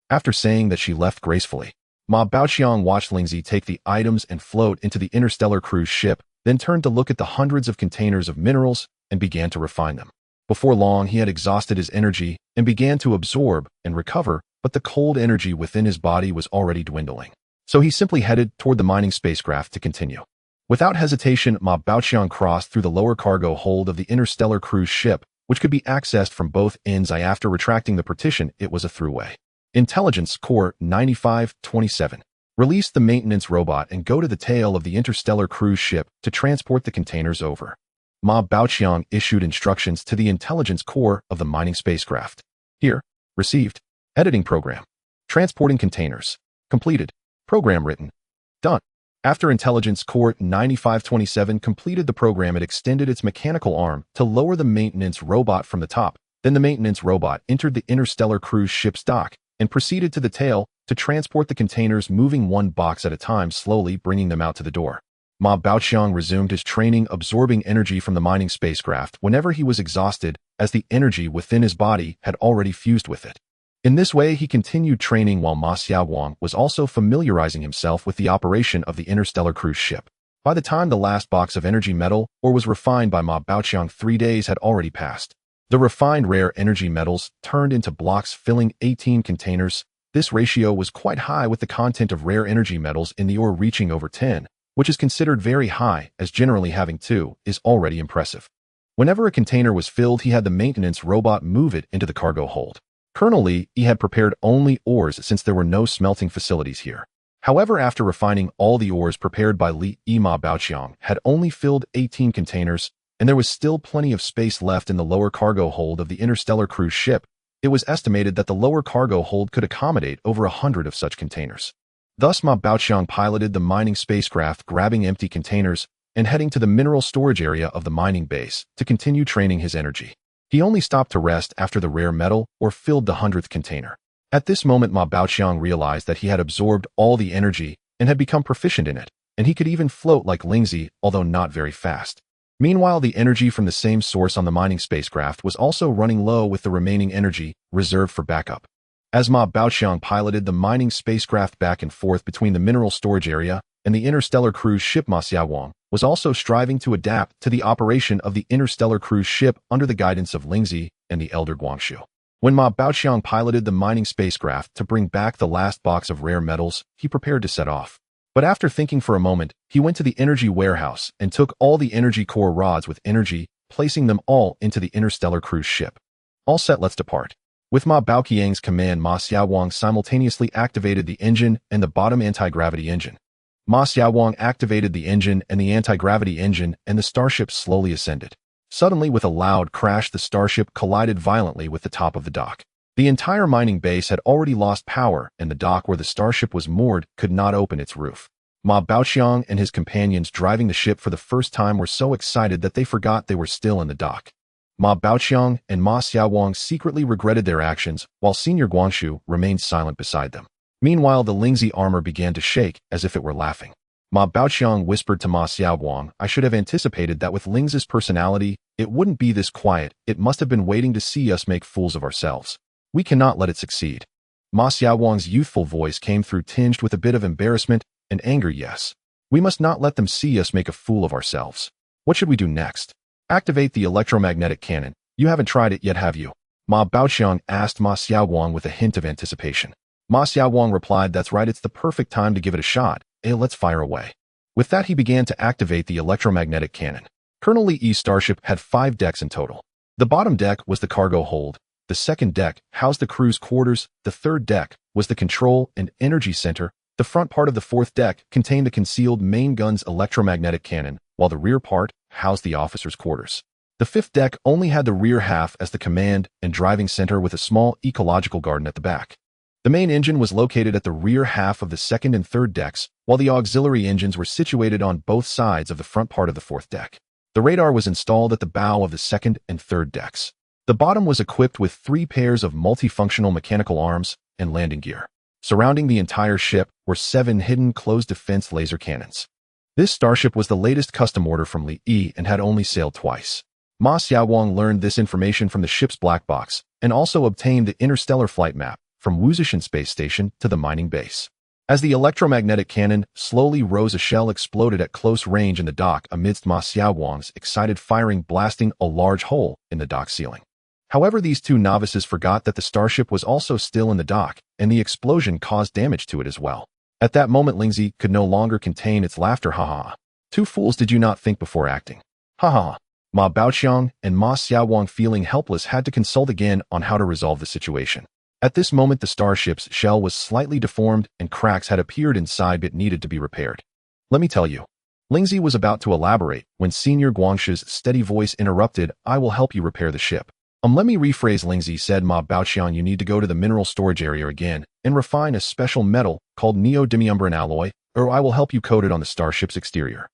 After saying that, she left gracefully. Ma Baoqiang watched Lingzi take the items and float into the interstellar cruise ship, then turned to look at the hundreds of containers of minerals and began to refine them. Before long, he had exhausted his energy and began to absorb and recover, but the cold energy within his body was already dwindling. So he simply headed toward the mining spacecraft to continue. Without hesitation, Ma Baoqiang crossed through the lower cargo hold of the interstellar cruise ship, which could be accessed from both ends. After retracting the partition, it was a throughway. Intelligence Core 9527. Release the maintenance robot and go to the tail of the interstellar cruise ship to transport the containers over. Ma Baoqiang issued instructions to the intelligence core of the mining spacecraft. Here, received. Editing program. Transporting containers. Completed. Program written. Done. After Intelligence Core 9527 completed the program, it extended its mechanical arm to lower the maintenance robot from the top. Then the maintenance robot entered the interstellar cruise ship's dock and proceeded to the tail to transport the containers, moving one box at a time, slowly bringing them out to the door. Ma Baoqiang resumed his training, absorbing energy from the mining spacecraft whenever he was exhausted, as the energy within his body had already fused with it. In this way, he continued training while Ma Xiaoguang was also familiarizing himself with the operation of the interstellar cruise ship. By the time the last box of energy metal ore was refined by Ma Baoqiang, 3 days had already passed. The refined rare energy metals turned into blocks, filling 18 containers. This ratio was quite high, with the content of rare energy metals in the ore reaching over 10, which is considered very high, as generally having 2 is already impressive. Whenever a container was filled, he had the maintenance robot move it into the cargo hold. Colonel Li had prepared only ores since there were no smelting facilities here. However, after refining all the ores prepared by Ma Baoqiang had only filled 18 containers, and there was still plenty of space left in the lower cargo hold of the interstellar cruise ship. It was estimated that the lower cargo hold could accommodate over 100 of such containers. Thus, Ma Baoqiang piloted the mining spacecraft, grabbing empty containers and heading to the mineral storage area of the mining base to continue training his energy. He only stopped to rest after the rare metal or filled the 100th container. At this moment, Ma Baoqiang realized that he had absorbed all the energy and had become proficient in it, and he could even float like Lingzi, although not very fast. Meanwhile, the energy from the same source on the mining spacecraft was also running low with the remaining energy reserved for backup. As Ma Baoqiang piloted the mining spacecraft back and forth between the mineral storage area and the interstellar cruise ship, Ma Xiaowang was also striving to adapt to the operation of the interstellar cruise ship under the guidance of Lingzi and the elder Guangshu. When Ma Baoqiang piloted the mining spacecraft to bring back the last box of rare metals, he prepared to set off. But after thinking for a moment, he went to the energy warehouse and took all the energy core rods with energy, placing them all into the interstellar cruise ship. All set, let's depart. With Ma Baoqiang's command, Ma Xiaowang simultaneously activated the engine and the bottom anti-gravity engine. Ma Xiaowang activated the engine and the anti-gravity engine, and the starship slowly ascended. Suddenly, with a loud crash, the starship collided violently with the top of the dock. The entire mining base had already lost power, and the dock where the starship was moored could not open its roof. Ma Baoqiang and his companions driving the ship for the first time were so excited that they forgot they were still in the dock. Ma Baoqiang and Ma Xiaowang secretly regretted their actions, while Senior Guangshu remained silent beside them. Meanwhile, the Lingzi armor began to shake as if it were laughing. Ma Baoqiang whispered to Ma Xiaowang, "I should have anticipated that with Lingzi's personality, it wouldn't be this quiet. It must have been waiting to see us make fools of ourselves. We cannot let it succeed." Ma Xiaowang's youthful voice came through, tinged with a bit of embarrassment and anger. "Yes. We must not let them see us make a fool of ourselves. What should we do next?" "Activate the electromagnetic cannon. You haven't tried it yet, have you?" Ma Baoqiang asked Ma Xiaowang with a hint of anticipation. Ma Xiaowang replied, "That's right, it's the perfect time to give it a shot. Let's fire away." With that, he began to activate the electromagnetic cannon. Colonel Li's starship had 5 decks in total. The bottom deck was the cargo hold. The second deck housed the crew's quarters. The third deck was the control and energy center. The front part of the fourth deck contained the concealed main gun's electromagnetic cannon, while the rear part housed the officers' quarters. The fifth deck only had the rear half as the command and driving center with a small ecological garden at the back. The main engine was located at the rear half of the second and third decks, while the auxiliary engines were situated on both sides of the front part of the fourth deck. The radar was installed at the bow of the second and third decks. The bottom was equipped with 3 pairs of multifunctional mechanical arms and landing gear. Surrounding the entire ship were 7 hidden closed defense laser cannons. This starship was the latest custom order from Li and had only sailed twice. Ma Xiaowang learned this information from the ship's black box and also obtained the interstellar flight map from Wuzhishan Space Station to the mining base. As the electromagnetic cannon slowly rose, a shell exploded at close range in the dock amidst Ma Xiaowang's excited firing, blasting a large hole in the dock ceiling. However, these 2 novices forgot that the starship was also still in the dock, and the explosion caused damage to it as well. At that moment, Lingzi could no longer contain its laughter. "Ha ha. 2 fools, did you not think before acting? Ha ha." Ma Baoqiang and Ma Xiaowang, feeling helpless, had to consult again on how to resolve the situation. At this moment, the starship's shell was slightly deformed and cracks had appeared inside but needed to be repaired. "Let me tell you." Lingzi was about to elaborate when Senior Guangshu's steady voice interrupted, "I will help you repair the ship." Let me rephrase," Lingzi said. "Ma Baoqiang, you need to go to the mineral storage area again and refine a special metal called neodymiumbran alloy, or I will help you coat it on the starship's exterior."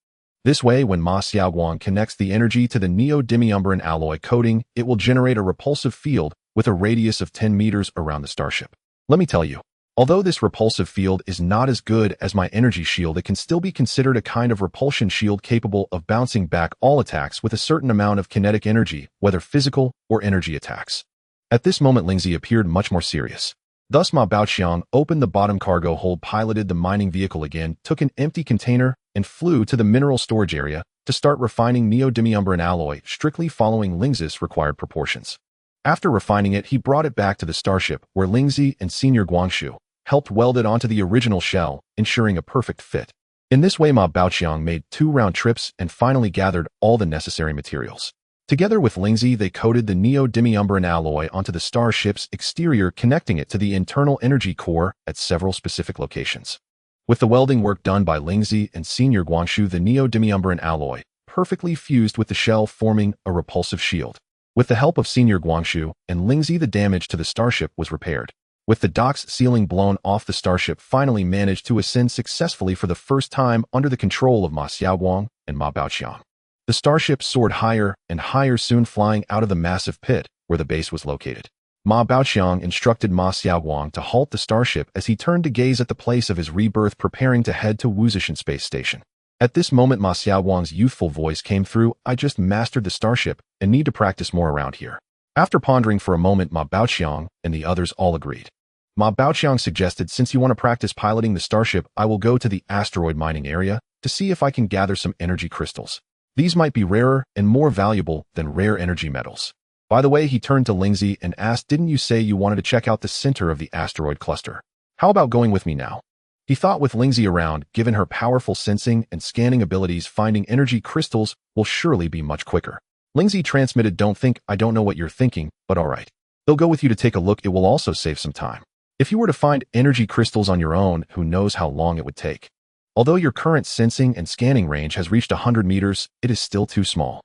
This way, when Ma Xiaowang connects the energy to the neodymiumbran alloy coating, it will generate a repulsive field with a radius of 10 meters around the starship. Let me tell you, although this repulsive field is not as good as my energy shield, it can still be considered a kind of repulsion shield capable of bouncing back all attacks with a certain amount of kinetic energy, whether physical or energy attacks. At this moment, Lingzi appeared much more serious. Thus, Ma Baoqiang opened the bottom cargo hold, piloted the mining vehicle again, took an empty container, and flew to the mineral storage area to start refining neodymiumbran alloy, strictly following Lingzi's required proportions. After refining it, he brought it back to the starship, where Lingzi and Senior Guangshu helped weld it onto the original shell, ensuring a perfect fit. In this way, Ma Baoqiang made 2 round trips and finally gathered all the necessary materials. Together with Lingzi, they coated the neodymiumbran alloy onto the starship's exterior, connecting it to the internal energy core at several specific locations. With the welding work done by Lingzi and Senior Guangshu, the neodymiumbran alloy perfectly fused with the shell, forming a repulsive shield. With the help of Senior Guangshu and Lingzi, the damage to the starship was repaired. With the dock's ceiling blown off, the starship finally managed to ascend successfully for the first time under the control of Ma Xiaowang and Ma Baoqiang. The starship soared higher and higher, soon flying out of the massive pit where the base was located. Ma Baoqiang instructed Ma Xiaoguang to halt the starship as he turned to gaze at the place of his rebirth, preparing to head to Wuzishan Space Station. At this moment, Ma Xiaoguang's youthful voice came through, "I just mastered the starship and need to practice more around here." After pondering for a moment, Ma Baoqiang and the others all agreed. Ma Baoqiang suggested, "Since you want to practice piloting the starship, I will go to the asteroid mining area to see if I can gather some energy crystals. These might be rarer and more valuable than rare energy metals." By the way, he turned to Lingzi and asked, "Didn't you say you wanted to check out the center of the asteroid cluster? How about going with me now?" He thought, with Lingzi around, given her powerful sensing and scanning abilities, finding energy crystals will surely be much quicker. Lingzi transmitted, "I don't know what you're thinking, but alright. They'll go with you to take a look. It will also save some time. If you were to find energy crystals on your own, who knows how long it would take. Although your current sensing and scanning range has reached 100 meters, it is still too small.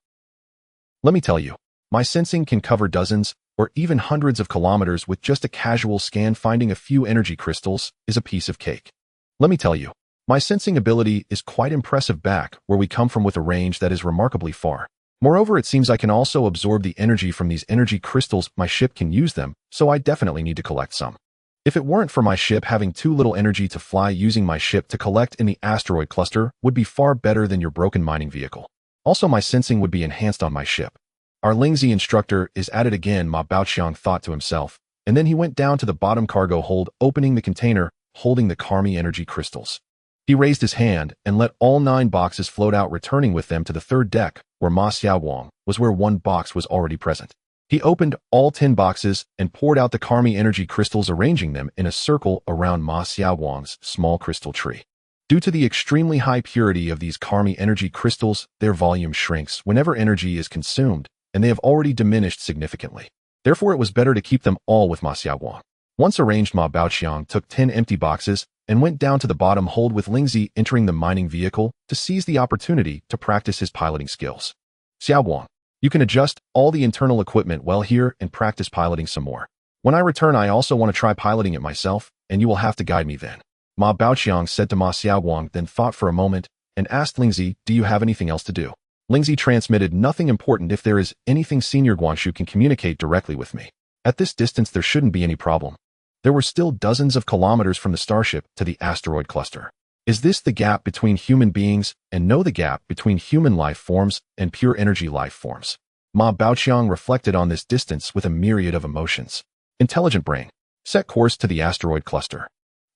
Let me tell you, my sensing can cover dozens or even hundreds of kilometers. With just a casual scan, finding a few energy crystals is a piece of cake. Let me tell you, my sensing ability is quite impressive back where we come from, with a range that is remarkably far. Moreover, it seems I can also absorb the energy from these energy crystals. My ship can use them, so I definitely need to collect some. If it weren't for my ship having too little energy to fly, using my ship to collect in the asteroid cluster would be far better than your broken mining vehicle. Also, my sensing would be enhanced on my ship." Our Lingzi instructor is at it again, Ma Baoqiang thought to himself, and then he went down to the bottom cargo hold, opening the container, holding the Karmi energy crystals. He raised his hand and let all 9 boxes float out, returning with them to the third deck, where Ma Xiaoguang was, where 1 box was already present. He opened all 10 boxes and poured out the Karmi energy crystals, arranging them in a circle around Ma Xiaoguang's small crystal tree. Due to the extremely high purity of these Karmi energy crystals, their volume shrinks whenever energy is consumed, and they have already diminished significantly. Therefore, it was better to keep them all with Ma Xiaoguang. Once arranged, Ma Baoqiang took 10 empty boxes and went down to the bottom hold, with Lingzi entering the mining vehicle to seize the opportunity to practice his piloting skills. "Xiaoguang, you can adjust all the internal equipment well here and practice piloting some more. When I return, I also want to try piloting it myself, and you will have to guide me then," Ma Baoqiang said to Ma Xiaoguang, then thought for a moment and asked Lingzi, "Do you have anything else to do?" Lingzi transmitted, "Nothing important. If there is anything, Senior Guanshu can communicate directly with me. At this distance, there shouldn't be any problem." There were still dozens of kilometers from the starship to the asteroid cluster. Is this the gap between human beings, and no, the gap between human life forms and pure energy life forms? Ma Baoqiang reflected on this distance with a myriad of emotions. Intelligent brain. Set course to the asteroid cluster.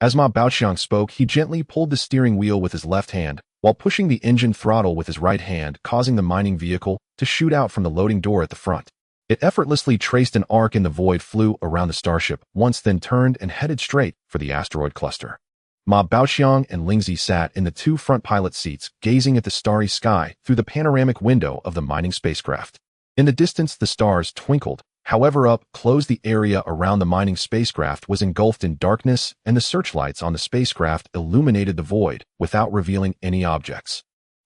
As Ma Baoqiang spoke, he gently pulled the steering wheel with his left hand, while pushing the engine throttle with his right hand, causing the mining vehicle to shoot out from the loading door at the front. It effortlessly traced an arc in the void, flew around the starship once, then turned and headed straight for the asteroid cluster. Ma Baoqiang and Lingzi sat in the 2 front pilot seats, gazing at the starry sky through the panoramic window of the mining spacecraft. In the distance, the stars twinkled. However, up close, the area around the mining spacecraft was engulfed in darkness, and the searchlights on the spacecraft illuminated the void without revealing any objects.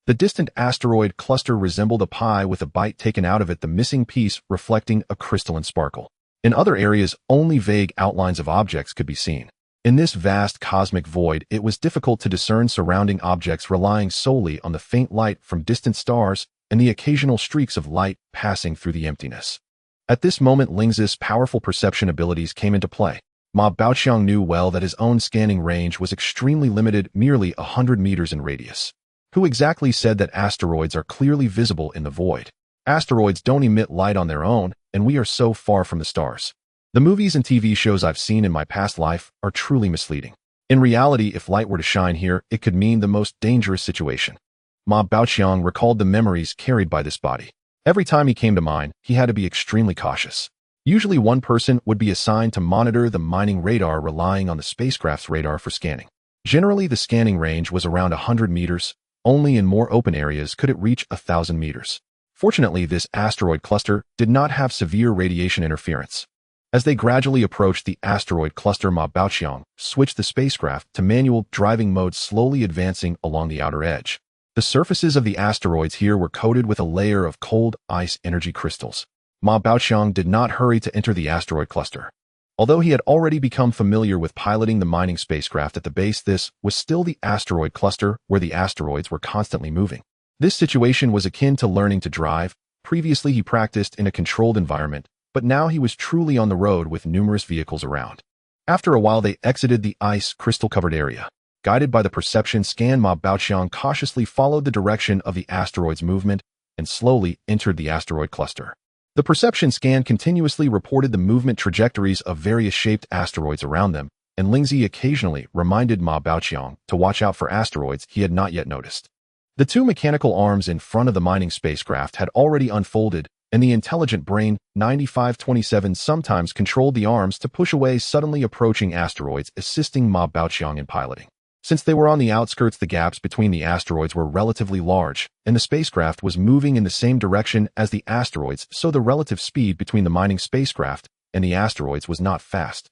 The distant asteroid cluster resembled a pie with a bite taken out of it, the missing piece reflecting a crystalline sparkle. In other areas, only vague outlines of objects could be seen. In this vast cosmic void, it was difficult to discern surrounding objects, relying solely on the faint light from distant stars and the occasional streaks of light passing through the emptiness. At this moment, Lingzi's powerful perception abilities came into play. Ma Baoqiang knew well that his own scanning range was extremely limited, merely 100 meters in radius. Who exactly said that asteroids are clearly visible in the void? Asteroids don't emit light on their own, and we are so far from the stars. The movies and TV shows I've seen in my past life are truly misleading. In reality, if light were to shine here, it could mean the most dangerous situation. Ma Baoqiang recalled the memories carried by this body. Every time he came to mine, he had to be extremely cautious. Usually 1 person would be assigned to monitor the mining radar, relying on the spacecraft's radar for scanning. Generally, the scanning range was around 100 meters. Only in more open areas could it reach 1,000 meters. Fortunately, this asteroid cluster did not have severe radiation interference. As they gradually approached the asteroid cluster, Ma Baoqiang switched the spacecraft to manual driving mode, slowly advancing along the outer edge. The surfaces of the asteroids here were coated with a layer of cold ice energy crystals. Ma Baoqiang did not hurry to enter the asteroid cluster. Although he had already become familiar with piloting the mining spacecraft at the base, this was still the asteroid cluster where the asteroids were constantly moving. This situation was akin to learning to drive. Previously, he practiced in a controlled environment, but now he was truly on the road with numerous vehicles around. After a while, they exited the ice crystal-covered area. Guided by the perception scan, Ma Baoqiang cautiously followed the direction of the asteroid's movement and slowly entered the asteroid cluster. The perception scan continuously reported the movement trajectories of various shaped asteroids around them, and Lingzi occasionally reminded Ma Baoqiang to watch out for asteroids he had not yet noticed. The two mechanical arms in front of the mining spacecraft had already unfolded, and the intelligent brain 9527 sometimes controlled the arms to push away suddenly approaching asteroids, assisting Ma Baoqiang in piloting. Since they were on the outskirts, the gaps between the asteroids were relatively large, and the spacecraft was moving in the same direction as the asteroids, so the relative speed between the mining spacecraft and the asteroids was not fast.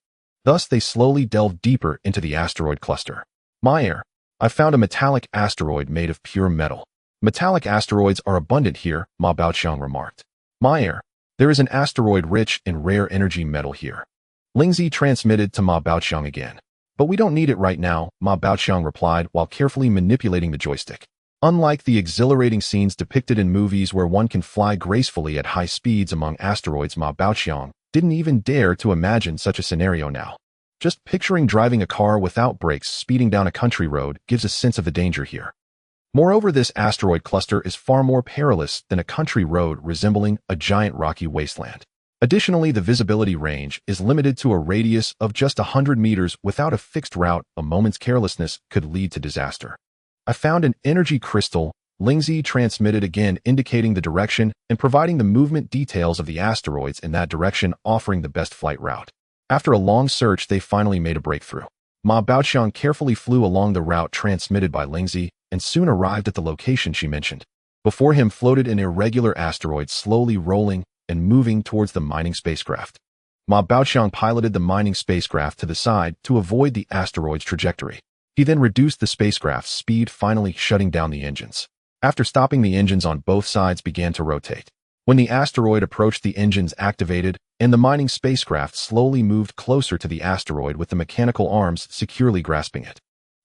Thus, they slowly delved deeper into the asteroid cluster. Meyer, I found a metallic asteroid made of pure metal. Metallic asteroids are abundant here, Ma Baoqiang remarked. Meyer, there is an asteroid rich in rare energy metal here. Lingzi transmitted to Ma Baoqiang again. But we don't need it right now, Ma Baoqiang replied while carefully manipulating the joystick. Unlike the exhilarating scenes depicted in movies where one can fly gracefully at high speeds among asteroids, Ma Baoqiang didn't even dare to imagine such a scenario now. Just picturing driving a car without brakes speeding down a country road gives a sense of the danger here. Moreover, this asteroid cluster is far more perilous than a country road resembling a giant rocky wasteland. Additionally, the visibility range is limited to a radius of just 100 meters. Without a fixed route, a moment's carelessness could lead to disaster. I found an energy crystal, Lingzi transmitted again, indicating the direction and providing the movement details of the asteroids in that direction, offering the best flight route. After a long search, they finally made a breakthrough. Ma Baoqiang carefully flew along the route transmitted by Lingzi and soon arrived at the location she mentioned. Before him floated an irregular asteroid, slowly rolling and moving towards the mining spacecraft. Ma Baoqiang piloted the mining spacecraft to the side to avoid the asteroid's trajectory. He then reduced the spacecraft's speed, finally shutting down the engines. After stopping, the engines on both sides began to rotate. When the asteroid approached, the engines activated, and the mining spacecraft slowly moved closer to the asteroid with the mechanical arms securely grasping it.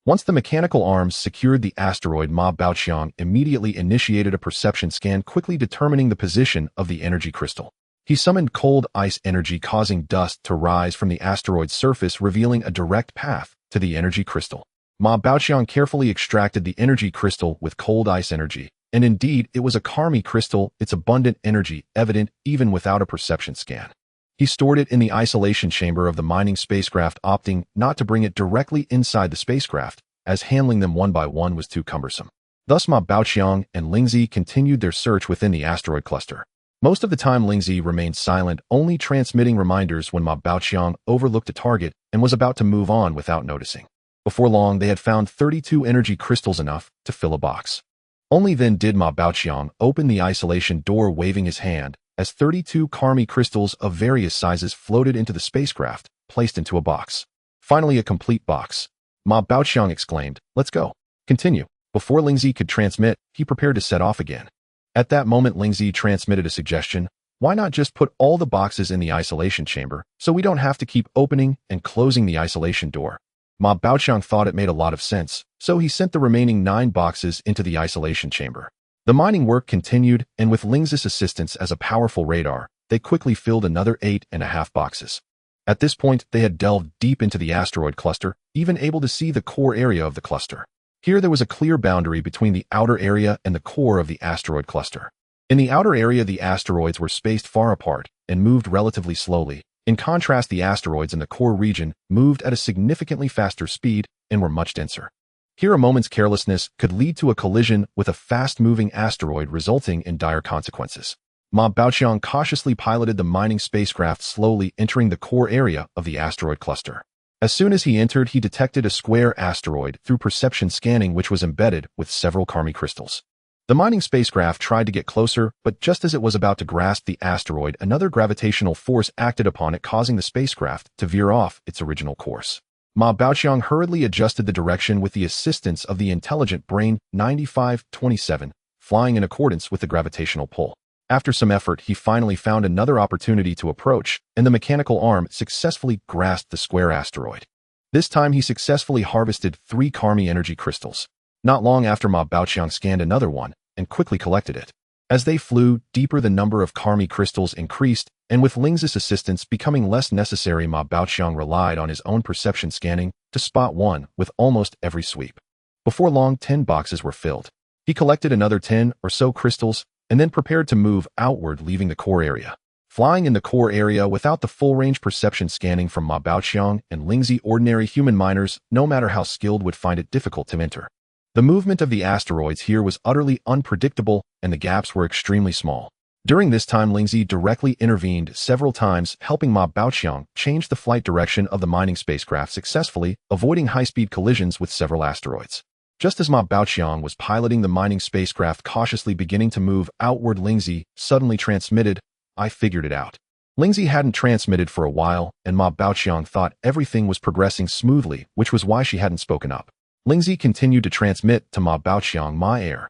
Once the mechanical arms secured the asteroid, Ma Baoqiang immediately initiated a perception scan, quickly determining the position of the energy crystal. He summoned cold ice energy, causing dust to rise from the asteroid's surface, revealing a direct path to the energy crystal. Ma Baoqiang carefully extracted the energy crystal with cold ice energy, and indeed, it was a Karmi crystal, its abundant energy evident even without a perception scan. He stored it in the isolation chamber of the mining spacecraft, opting not to bring it directly inside the spacecraft, as handling them one by one was too cumbersome. Thus, Ma Baoqiang and Lingzi continued their search within the asteroid cluster. Most of the time, Lingzi remained silent, only transmitting reminders when Ma Baoqiang overlooked a target and was about to move on without noticing. Before long, they had found 32 energy crystals, enough to fill a box. Only then did Ma Baoqiang open the isolation door, waving his hand, as 32 Karmi crystals of various sizes floated into the spacecraft, placed into a box. Finally, a complete box. Ma Baoqiang exclaimed, "Let's go." Continue. Before Lingzi could transmit, he prepared to set off again. At that moment, Lingzi transmitted a suggestion. Why not just put all the boxes in the isolation chamber, so we don't have to keep opening and closing the isolation door? Ma Baoqiang thought it made a lot of sense, so he sent the remaining 9 boxes into the isolation chamber. The mining work continued, and with Lingzi's assistance as a powerful radar, they quickly filled another 8.5 boxes. At this point, they had delved deep into the asteroid cluster, even able to see the core area of the cluster. Here there was a clear boundary between the outer area and the core of the asteroid cluster. In the outer area, the asteroids were spaced far apart and moved relatively slowly. In contrast, the asteroids in the core region moved at a significantly faster speed and were much denser. Here, a moment's carelessness could lead to a collision with a fast-moving asteroid, resulting in dire consequences. Ma Baoqiang cautiously piloted the mining spacecraft, slowly entering the core area of the asteroid cluster. As soon as he entered, he detected a square asteroid through perception scanning, which was embedded with several Karmi crystals. The mining spacecraft tried to get closer, but just as it was about to grasp the asteroid, another gravitational force acted upon it, causing the spacecraft to veer off its original course. Ma Baoqiang hurriedly adjusted the direction with the assistance of the intelligent brain 9527, flying in accordance with the gravitational pull. After some effort, he finally found another opportunity to approach, and the mechanical arm successfully grasped the square asteroid. This time, he successfully harvested 3 Karmi energy crystals. Not long after Ma Baoqiang scanned another one, and quickly collected it. As they flew deeper, the number of Karmi crystals increased, and with Lingzi's assistance becoming less necessary, Ma Baoqiang relied on his own perception scanning to spot one with almost every sweep. Before long, 10 boxes were filled. He collected another 10 or so crystals and then prepared to move outward, leaving the core area. Flying in the core area without the full-range perception scanning from Ma Baoqiang and Lingzi, ordinary human miners, no matter how skilled, would find it difficult to enter. The movement of the asteroids here was utterly unpredictable, and the gaps were extremely small. During this time, Lingzi directly intervened several times, helping Ma Baoqiang change the flight direction of the mining spacecraft successfully, avoiding high-speed collisions with several asteroids. Just as Ma Baoqiang was piloting the mining spacecraft cautiously beginning to move outward, Lingzi suddenly transmitted. I figured it out. Lingzi hadn't transmitted for a while, and Ma Baoqiang thought everything was progressing smoothly, which was why she hadn't spoken up. Lingzi continued to transmit to Ma Baoqiang. Ma Air,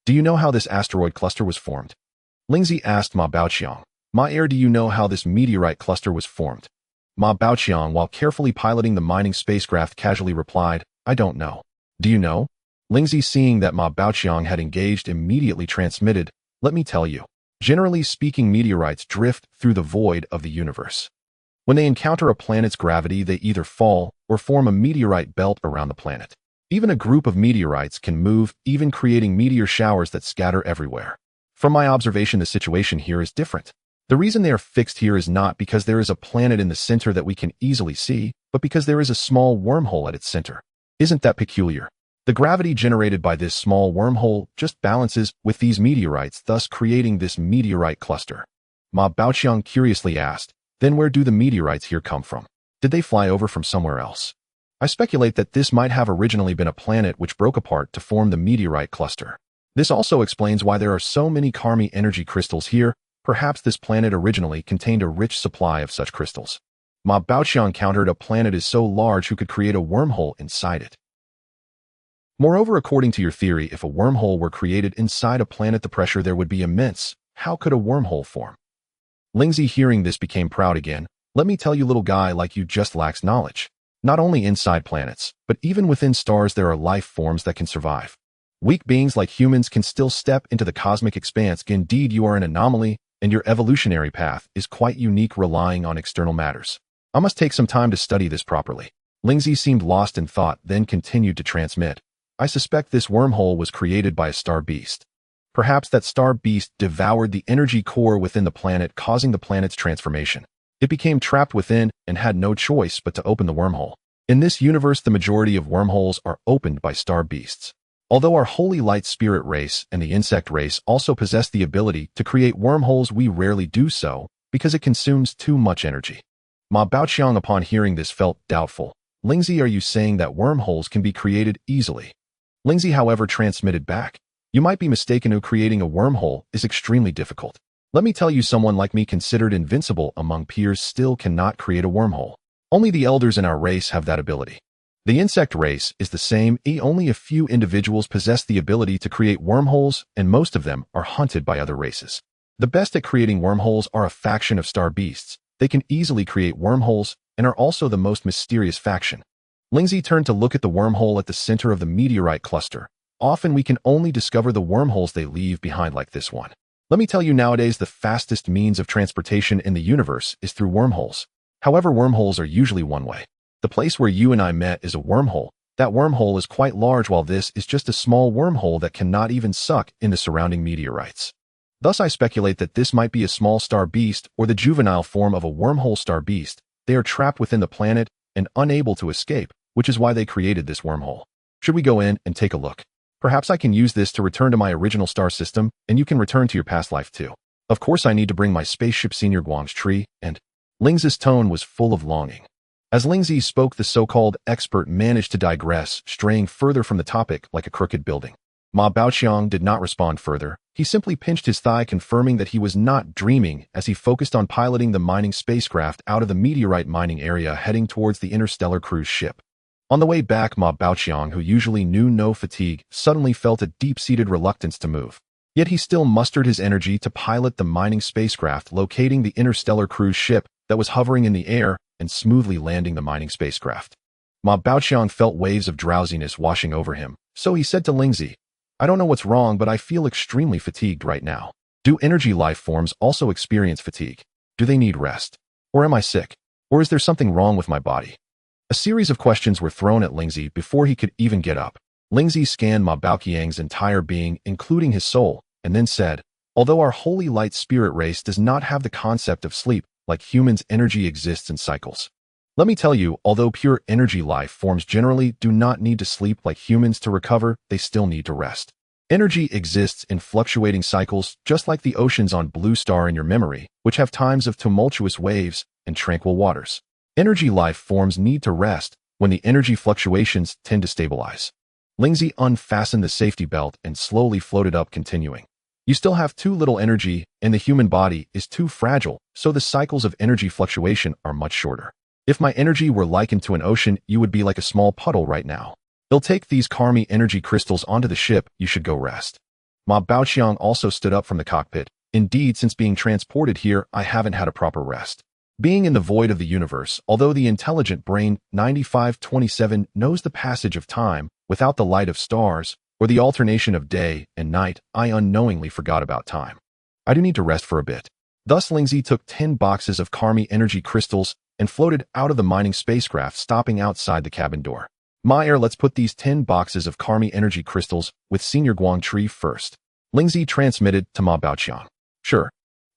do you know how this asteroid cluster was formed? Lingzi asked Ma Baoqiang. Ma Air, do you know how this meteorite cluster was formed? Ma Baoqiang, while carefully piloting the mining spacecraft, casually replied, I don't know. Do you know? Lingzi, seeing that Ma Baoqiang had engaged, immediately transmitted, let me tell you. Generally speaking, meteorites drift through the void of the universe. When they encounter a planet's gravity, they either fall or form a meteorite belt around the planet. Even a group of meteorites can move, even creating meteor showers that scatter everywhere. From my observation, the situation here is different. The reason they are fixed here is not because there is a planet in the center that we can easily see, but because there is a small wormhole at its center. Isn't that peculiar? The gravity generated by this small wormhole just balances with these meteorites, thus creating this meteorite cluster. Ma Baoqiang curiously asked, then where do the meteorites here come from? Did they fly over from somewhere else? I speculate that this might have originally been a planet which broke apart to form the meteorite cluster. This also explains why there are so many Karmi energy crystals here. Perhaps this planet originally contained a rich supply of such crystals. Ma Baoqiang countered, a planet is so large who could create a wormhole inside it. Moreover, according to your theory, if a wormhole were created inside a planet, the pressure there would be immense. How could a wormhole form? Lingzi, hearing this, became proud again. Let me tell you, little guy like you just lacks knowledge. Not only inside planets, but even within stars there are life forms that can survive. Weak beings like humans can still step into the cosmic expanse. Indeed, you are an anomaly, and your evolutionary path is quite unique, relying on external matters. I must take some time to study this properly. Lingzi seemed lost in thought, then continued to transmit. I suspect this wormhole was created by a star beast. Perhaps that star beast devoured the energy core within the planet, causing the planet's transformation. It became trapped within and had no choice but to open the wormhole. In this universe, the majority of wormholes are opened by star beasts. Although our holy light spirit race and the insect race also possess the ability to create wormholes, we rarely do so because it consumes too much energy. Ma Baoqiang, upon hearing this, felt doubtful. Lingzi, are you saying that wormholes can be created easily? Lingzi, however, transmitted back. You might be mistaken. Creating a wormhole is extremely difficult. Let me tell you, someone like me, considered invincible among peers, still cannot create a wormhole. Only the elders in our race have that ability. The insect race is the same. Only a few individuals possess the ability to create wormholes, and most of them are hunted by other races. The best at creating wormholes are a faction of star beasts. They can easily create wormholes and are also the most mysterious faction. Lingzi turned to look at the wormhole at the center of the meteorite cluster. Often we can only discover the wormholes they leave behind, like this one. Let me tell you, nowadays the fastest means of transportation in the universe is through wormholes. However, wormholes are usually one way. The place where you and I met is a wormhole. That wormhole is quite large, while this is just a small wormhole that cannot even suck in the surrounding meteorites. Thus, I speculate that this might be a small star beast or the juvenile form of a wormhole star beast. They are trapped within the planet and unable to escape, which is why they created this wormhole. Should we go in and take a look? Perhaps I can use this to return to my original star system, and you can return to your past life too. Of course, I need to bring my spaceship, Senior Guang's tree, and Lingzi's tone was full of longing. As Lingzi spoke, the so-called expert managed to digress, straying further from the topic like a crooked building. Ma Baoqiang did not respond further. He simply pinched his thigh, confirming that he was not dreaming as he focused on piloting the mining spacecraft out of the meteorite mining area, heading towards the interstellar cruise ship. On the way back, Ma Baoqiang, who usually knew no fatigue, suddenly felt a deep-seated reluctance to move. Yet he still mustered his energy to pilot the mining spacecraft, locating the interstellar cruise ship that was hovering in the air and smoothly landing the mining spacecraft. Ma Baoqiang felt waves of drowsiness washing over him, so he said to Lingzi, I don't know what's wrong, but I feel extremely fatigued right now. Do energy life forms also experience fatigue? Do they need rest? Or am I sick? Or is there something wrong with my body? A series of questions were thrown at Lingzi before he could even get up. Lingzi scanned Ma Baoqiang's entire being, including his soul, and then said, although our holy light spirit race does not have the concept of sleep, like humans, energy exists in cycles. Let me tell you, although pure energy life forms generally do not need to sleep like humans to recover, they still need to rest. Energy exists in fluctuating cycles, just like the oceans on Blue Star in your memory, which have times of tumultuous waves and tranquil waters. Energy life forms need to rest when the energy fluctuations tend to stabilize. Lingzi unfastened the safety belt and slowly floated up, continuing. You still have too little energy, and the human body is too fragile, so the cycles of energy fluctuation are much shorter. If my energy were likened to an ocean, you would be like a small puddle right now. They'll take these Karmi energy crystals onto the ship. You should go rest. Ma Baoqiang also stood up from the cockpit. Indeed, since being transported here, I haven't had a proper rest. Being in the void of the universe, although the intelligent brain 9527 knows the passage of time, without the light of stars, or the alternation of day and night, I unknowingly forgot about time. I do need to rest for a bit. Thus Lingzi took 10 boxes of Karmi energy crystals and floated out of the mining spacecraft, stopping outside the cabin door. Meyer, let's put these 10 boxes of Karmi energy crystals with Senior Guangtree first. Lingzi transmitted to Ma Baoqiang. Sure.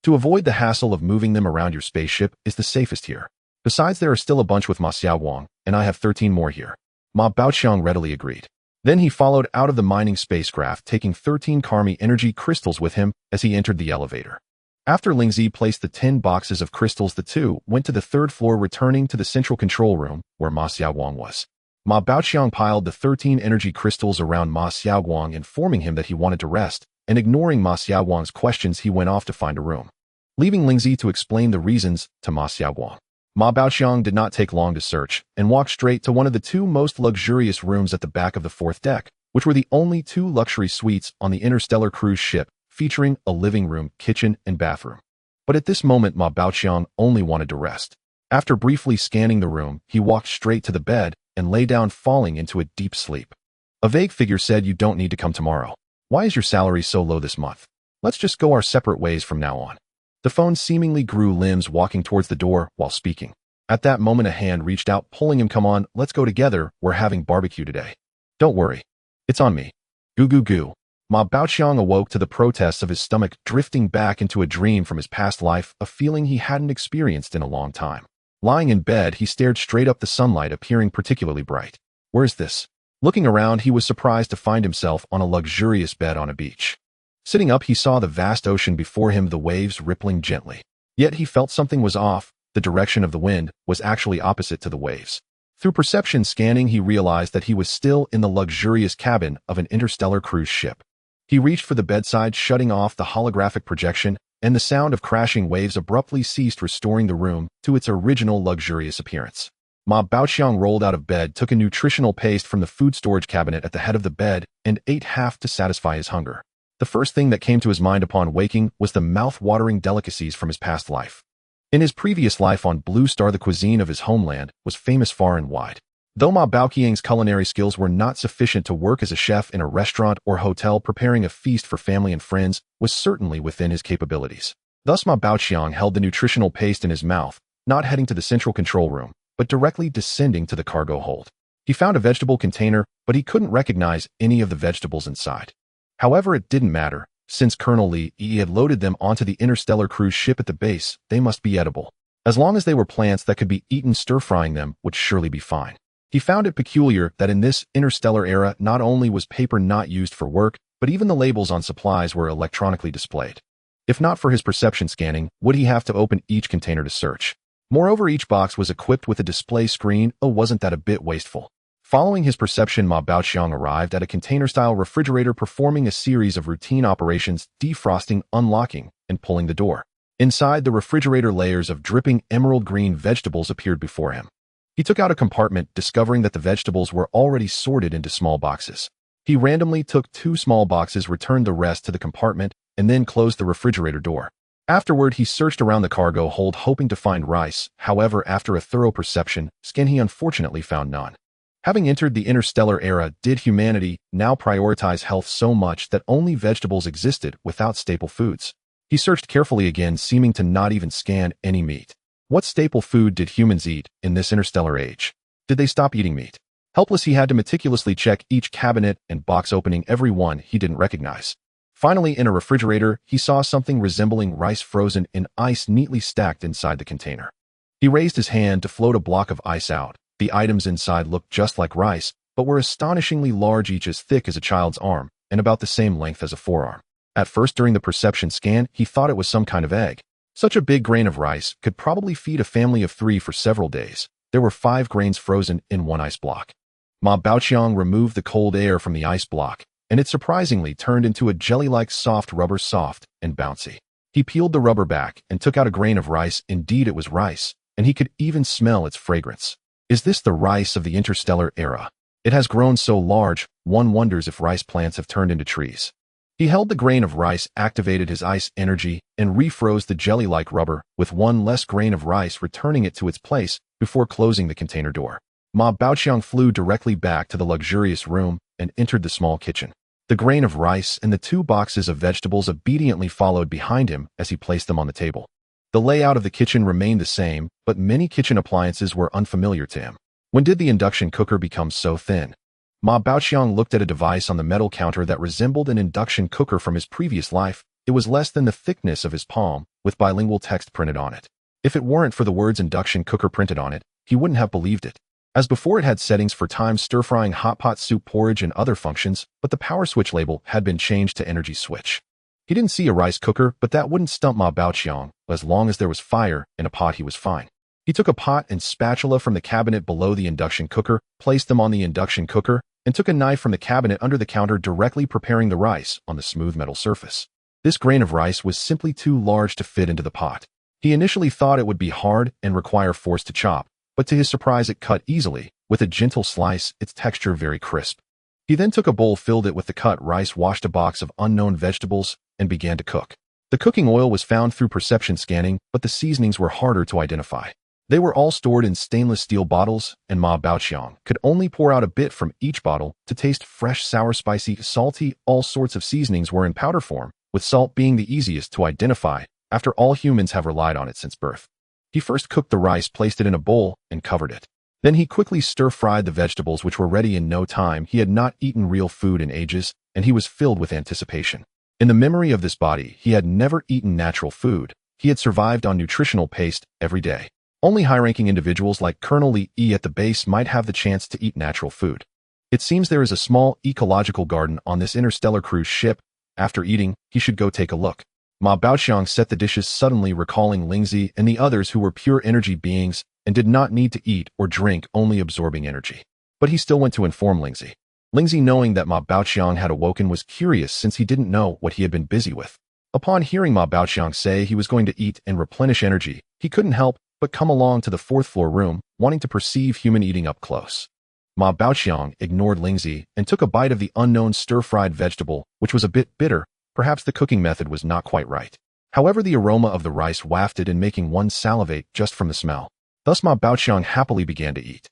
To avoid the hassle of moving them around your spaceship is the safest here. Besides, there are still a bunch with Ma Xiaoguang, and I have 13 more here. Ma Baoqiang readily agreed. Then he followed out of the mining spacecraft, taking 13 Karmi energy crystals with him as he entered the elevator. After Lingzi placed the 10 boxes of crystals, the two went to the 3rd floor, returning to the central control room where Ma Xiaoguang was. Ma Baoqiang piled the 13 energy crystals around Ma Xiaoguang, informing him that he wanted to rest, and ignoring Ma Xiaoguang's questions, he went off to find a room, leaving Lingzi to explain the reasons to Ma Xiaoguang. Ma Baoqiang did not take long to search, and walked straight to one of the 2 most luxurious rooms at the back of the 4th deck, which were the only 2 luxury suites on the Interstellar cruise ship, featuring a living room, kitchen, and bathroom. But at this moment, Ma Baoqiang only wanted to rest. After briefly scanning the room, he walked straight to the bed and lay down, falling into a deep sleep. A vague figure said, you don't need to come tomorrow. Why is your salary so low this month? Let's just go our separate ways from now on. The phone seemingly grew limbs, walking towards the door while speaking. At that moment, a hand reached out, pulling him. Come on, let's go together. We're having barbecue today. Don't worry. It's on me. Goo goo goo. Ma Baoqiang awoke to the protests of his stomach, drifting back into a dream from his past life, a feeling he hadn't experienced in a long time. Lying in bed, he stared straight up, the sunlight appearing particularly bright. Where's this? Looking around, he was surprised to find himself on a luxurious bed on a beach. Sitting up, he saw the vast ocean before him, the waves rippling gently. Yet he felt something was off. The direction of the wind was actually opposite to the waves. Through perception scanning, he realized that he was still in the luxurious cabin of an interstellar cruise ship. He reached for the bedside, shutting off the holographic projection, and the sound of crashing waves abruptly ceased, restoring the room to its original luxurious appearance. Ma Baoqiang rolled out of bed, took a nutritional paste from the food storage cabinet at the head of the bed, and ate half to satisfy his hunger. The first thing that came to his mind upon waking was the mouth-watering delicacies from his past life. In his previous life on Blue Star, the cuisine of his homeland was famous far and wide. Though Ma Baoqiang's culinary skills were not sufficient to work as a chef in a restaurant or hotel, preparing a feast for family and friends was certainly within his capabilities. Thus Ma Baoqiang held the nutritional paste in his mouth, not heading to the central control room, but directly descending to the cargo hold. He found a vegetable container, but he couldn't recognize any of the vegetables inside. However, it didn't matter. Since Colonel Li had loaded them onto the interstellar cruise ship at the base, they must be edible. As long as they were plants that could be eaten, stir-frying them would surely be fine. He found it peculiar that in this interstellar era, not only was paper not used for work, but even the labels on supplies were electronically displayed. If not for his perception scanning, would he have to open each container to search? Moreover, each box was equipped with a display screen. Oh, wasn't that a bit wasteful? Following his perception, Ma Baoqiang arrived at a container-style refrigerator, performing a series of routine operations, defrosting, unlocking, and pulling the door. Inside the refrigerator, layers of dripping emerald green vegetables appeared before him. He took out a compartment, discovering that the vegetables were already sorted into small boxes. He randomly took 2 small boxes, returned the rest to the compartment, and then closed the refrigerator door. Afterward, he searched around the cargo hold, hoping to find rice. However, after a thorough perception scan, he unfortunately found none. Having entered the interstellar era, did humanity now prioritize health so much that only vegetables existed without staple foods? He searched carefully again, seeming to not even scan any meat. What staple food did humans eat in this interstellar age? Did they stop eating meat? Helpless, he had to meticulously check each cabinet and box, opening every one he didn't recognize. Finally, in a refrigerator, he saw something resembling rice frozen in ice neatly stacked inside the container. He raised his hand to float a block of ice out. The items inside looked just like rice, but were astonishingly large, each as thick as a child's arm and about the same length as a forearm. At first, during the perception scan, he thought it was some kind of egg. Such a big grain of rice could probably feed a family of 3 for several days. There were 5 grains frozen in one ice block. Ma Baoqiang removed the cold air from the ice block, and it surprisingly turned into a jelly-like soft rubber, soft and bouncy. He peeled the rubber back and took out a grain of rice. Indeed, it was rice, and he could even smell its fragrance. Is this the rice of the interstellar era? It has grown so large, one wonders if rice plants have turned into trees. He held the grain of rice, activated his ice energy, and refroze the jelly-like rubber, with one less grain of rice, returning it to its place before closing the container door. Ma Baoqiang flew directly back to the luxurious room and entered the small kitchen. The grain of rice and the 2 boxes of vegetables obediently followed behind him as he placed them on the table. The layout of the kitchen remained the same, but many kitchen appliances were unfamiliar to him. When did the induction cooker become so thin? Ma Baoqiang looked at a device on the metal counter that resembled an induction cooker from his previous life. It was less than the thickness of his palm, with bilingual text printed on it. If it weren't for the words induction cooker printed on it, he wouldn't have believed it. As before, it had settings for time, stir-frying hot pot, soup, porridge, and other functions, but the power switch label had been changed to energy switch. He didn't see a rice cooker, but that wouldn't stump Ma Baoqiang. As long as there was fire in a pot, he was fine. He took a pot and spatula from the cabinet below the induction cooker, placed them on the induction cooker, and took a knife from the cabinet under the counter, directly preparing the rice on the smooth metal surface. This grain of rice was simply too large to fit into the pot. He initially thought it would be hard and require force to chop, but to his surprise it cut easily. With a gentle slice, its texture very crisp. He then took a bowl, filled it with the cut rice, washed a box of unknown vegetables, and began to cook. The cooking oil was found through perception scanning, but the seasonings were harder to identify. They were all stored in stainless steel bottles, and Ma Baoqiang could only pour out a bit from each bottle to taste fresh, sour, spicy, salty. All sorts of seasonings were in powder form, with salt being the easiest to identify. After all, humans have relied on it since birth. He first cooked the rice, placed it in a bowl, and covered it. Then he quickly stir-fried the vegetables, which were ready in no time. He had not eaten real food in ages, and he was filled with anticipation. In the memory of this body, he had never eaten natural food. He had survived on nutritional paste every day. Only high-ranking individuals like Colonel Li at the base might have the chance to eat natural food. It seems there is a small ecological garden on this interstellar cruise ship. After eating, he should go take a look. Ma Baoqiang set the dishes, suddenly recalling Lingzi and the others who were pure energy beings and did not need to eat or drink, only absorbing energy. But he still went to inform Lingzi. Lingzi, knowing that Ma Baoqiang had awoken, was curious since he didn't know what he had been busy with. Upon hearing Ma Baoqiang say he was going to eat and replenish energy, he couldn't help but come along to the 4th floor room, wanting to perceive human eating up close. Ma Baoqiang ignored Lingzi and took a bite of the unknown stir-fried vegetable, which was a bit bitter. Perhaps the cooking method was not quite right. However, the aroma of the rice wafted and making one salivate just from the smell. Thus Ma Baoqiang happily began to eat.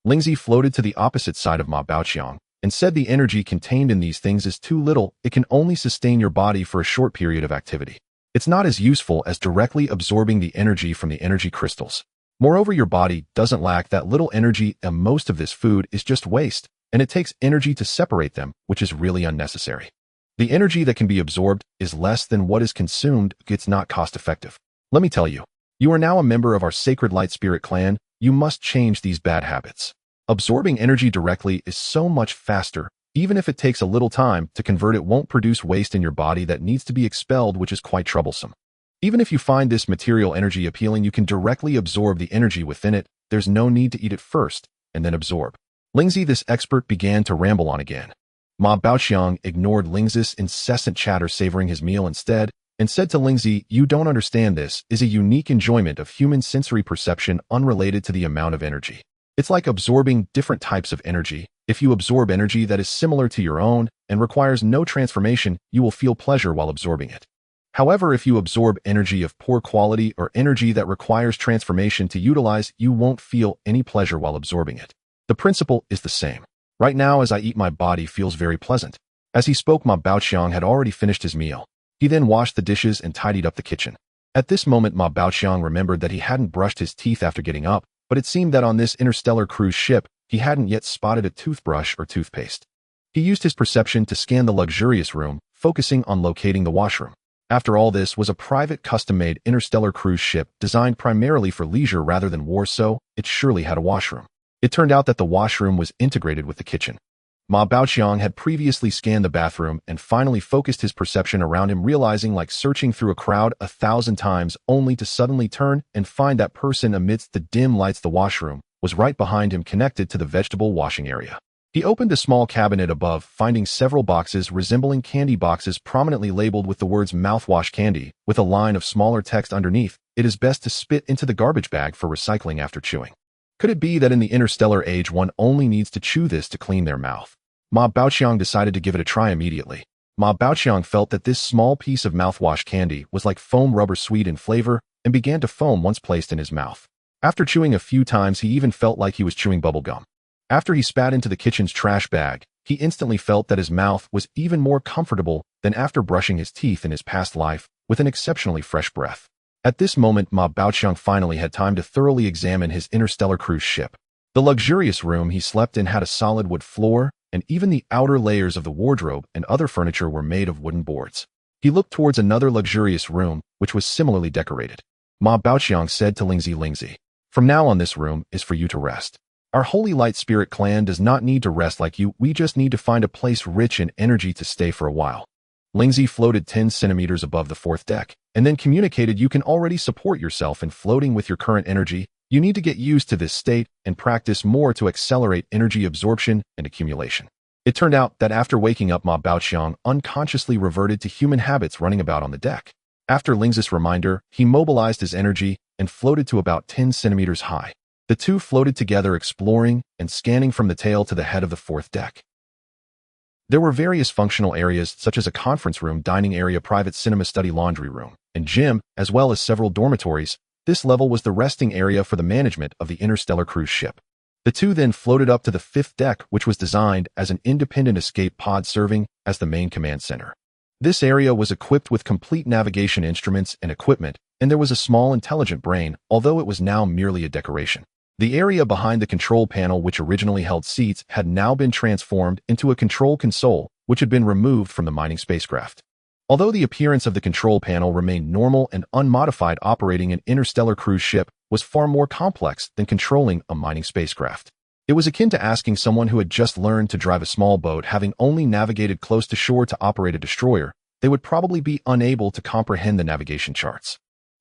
Lingzi floated to the opposite side of Ma Baoqiang and said the energy contained in these things is too little. It can only sustain your body for a short period of activity. It's not as useful as directly absorbing the energy from the energy crystals. Moreover, your body doesn't lack that little energy, and most of this food is just waste, and it takes energy to separate them, which is really unnecessary. The energy that can be absorbed is less than what is consumed. It's not cost-effective. Let me tell you, you are now a member of our sacred light spirit clan. You must change these bad habits. Absorbing energy directly is so much faster. Even if it takes a little time to convert, it won't produce waste in your body that needs to be expelled, which is quite troublesome. Even if you find this material energy appealing, you can directly absorb the energy within it. There's no need to eat it first and then absorb. Lingzi, this expert, began to ramble on again. Ma Baoqiang ignored Lingzi's incessant chatter, savoring his meal instead, and said to Lingzi, "You don't understand. This is a unique enjoyment of human sensory perception unrelated to the amount of energy. It's like absorbing different types of energy. If you absorb energy that is similar to your own and requires no transformation, you will feel pleasure while absorbing it. However, if you absorb energy of poor quality or energy that requires transformation to utilize, you won't feel any pleasure while absorbing it. The principle is the same. Right now as I eat, my body feels very pleasant. As he spoke, Ma Baoqiang had already finished his meal. He then washed the dishes and tidied up the kitchen. At this moment, Ma Baoqiang remembered that he hadn't brushed his teeth after getting up, but it seemed that on this interstellar cruise ship, he hadn't yet spotted a toothbrush or toothpaste. He used his perception to scan the luxurious room, focusing on locating the washroom. After all, this was a private custom-made interstellar cruise ship designed primarily for leisure rather than war, so it surely had a washroom. It turned out that the washroom was integrated with the kitchen. Ma Baoqiang had previously scanned the bathroom and finally focused his perception around him, realizing like searching through a crowd 1,000 times only to suddenly turn and find that person amidst the dim lights. The washroom was right behind him, connected to the vegetable washing area. He opened a small cabinet above, finding several boxes resembling candy boxes prominently labeled with the words mouthwash candy, with a line of smaller text underneath. It is best to spit into the garbage bag for recycling after chewing. Could it be that in the interstellar age one only needs to chew this to clean their mouth? Ma Baoqiang decided to give it a try immediately. Ma Baoqiang felt that this small piece of mouthwash candy was like foam rubber, sweet in flavor, and began to foam once placed in his mouth. After chewing a few times, he even felt like he was chewing bubble gum. After he spat into the kitchen's trash bag, he instantly felt that his mouth was even more comfortable than after brushing his teeth in his past life, with an exceptionally fresh breath. At this moment, Ma Baoqiang finally had time to thoroughly examine his interstellar cruise ship. The luxurious room he slept in had a solid wood floor, and even the outer layers of the wardrobe and other furniture were made of wooden boards. He looked towards another luxurious room, which was similarly decorated. Ma Baoqiang said to Lingzi, "From now on, this room is for you to rest. Our Holy Light Spirit clan does not need to rest like you, we just need to find a place rich in energy to stay for a while." Lingzi floated 10 centimeters above the fourth deck, and then communicated, "You can already support yourself in floating with your current energy. You need to get used to this state and practice more to accelerate energy absorption and accumulation." It turned out that after waking up, Ma Baoqiang unconsciously reverted to human habits, running about on the deck. After Lingzi's reminder, he mobilized his energy and floated to about 10 centimeters high. The two floated together, exploring and scanning from the tail to the head of the fourth deck. There were various functional areas such as a conference room, dining area, private cinema, study, laundry room, and gym, as well as several dormitories. This level was the resting area for the management of the interstellar cruise ship. The two then floated up to the fifth deck, which was designed as an independent escape pod serving as the main command center. This area was equipped with complete navigation instruments and equipment, and there was a small intelligent brain, although it was now merely a decoration. The area behind the control panel, which originally held seats, had now been transformed into a control console, which had been removed from the mining spacecraft. Although the appearance of the control panel remained normal and unmodified, operating an interstellar cruise ship was far more complex than controlling a mining spacecraft. It was akin to asking someone who had just learned to drive a small boat, having only navigated close to shore, to operate a destroyer. They would probably be unable to comprehend the navigation charts.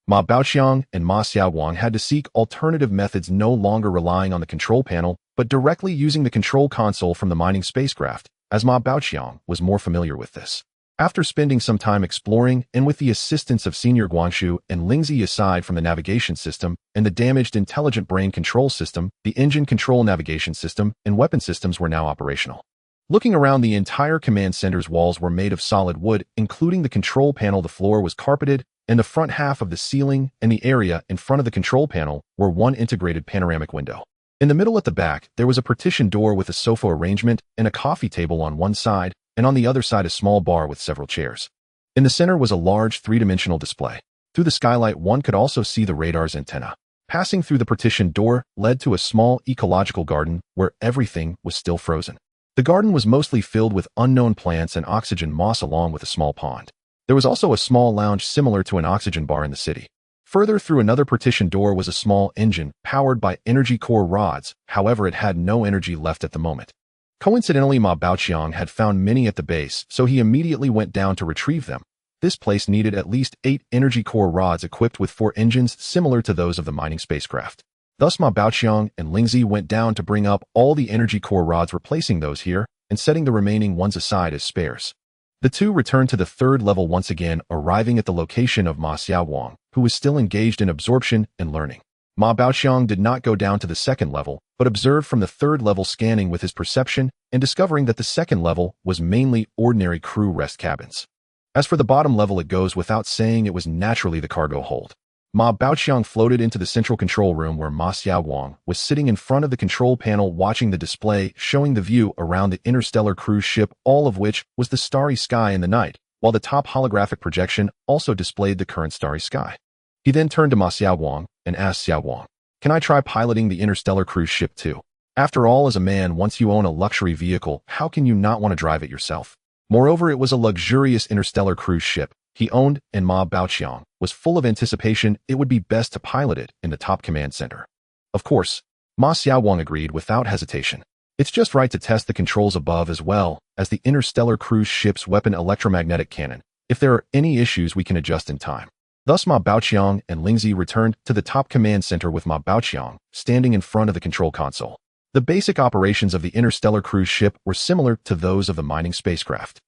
Ma Baoqiang and Ma Xiaowang had to seek alternative methods, no longer relying on the control panel, but directly using the control console from the mining spacecraft, as Ma Baoqiang was more familiar with this. After spending some time exploring, and with the assistance of Senior Guangshu and Lingzi, aside from the navigation system and the damaged intelligent brain control system, the engine control, navigation system, and weapon systems were now operational. Looking around, the entire command center's walls were made of solid wood, including the control panel. The floor was carpeted, and the front half of the ceiling and the area in front of the control panel were one integrated panoramic window. In the middle at the back, there was a partition door with a sofa arrangement and a coffee table on one side, and on the other side a small bar with several chairs. In the center was a large three-dimensional display. Through the skylight, one could also see the radar's antenna. Passing through the partition door led to a small ecological garden where everything was still frozen. The garden was mostly filled with unknown plants and oxygen moss, along with a small pond. There was also a small lounge similar to an oxygen bar in the city. Further through another partition door was a small engine powered by energy core rods. However, it had no energy left at the moment. Coincidentally, Ma Baoqiang had found many at the base, so he immediately went down to retrieve them. This place needed at least 8 energy core rods equipped with 4 engines similar to those of the mining spacecraft. Thus, Ma Baoqiang and Lingzi went down to bring up all the energy core rods, replacing those here and setting the remaining ones aside as spares. The two returned to the third level once again, arriving at the location of Ma Xiaowang, who was still engaged in absorption and learning. Ma Baoqiang did not go down to the second level, but observed from the third level, scanning with his perception and discovering that the second level was mainly ordinary crew rest cabins. As for the bottom level, it goes without saying it was naturally the cargo hold. Ma Baoqiang floated into the central control room where Ma Xiaowang was sitting in front of the control panel watching the display showing the view around the interstellar cruise ship, all of which was the starry sky in the night, while the top holographic projection also displayed the current starry sky. He then turned to Ma Xiaowang and asked Xiaowang, "Can I try piloting the interstellar cruise ship too? After all, as a man, once you own a luxury vehicle, how can you not want to drive it yourself?" Moreover, it was a luxurious interstellar cruise ship he owned, and Ma Baoqiang was full of anticipation it would be best to pilot it in the top command center. Of course, Ma Xiaowang agreed without hesitation. It's just right to test the controls above as well as the interstellar cruise ship's weapon electromagnetic cannon. If there are any issues, we can adjust in time. Thus, Ma Baoqiang and Lingzi returned to the top command center with Ma Baoqiang standing in front of the control console. The basic operations of the interstellar cruise ship were similar to those of the mining spacecraft.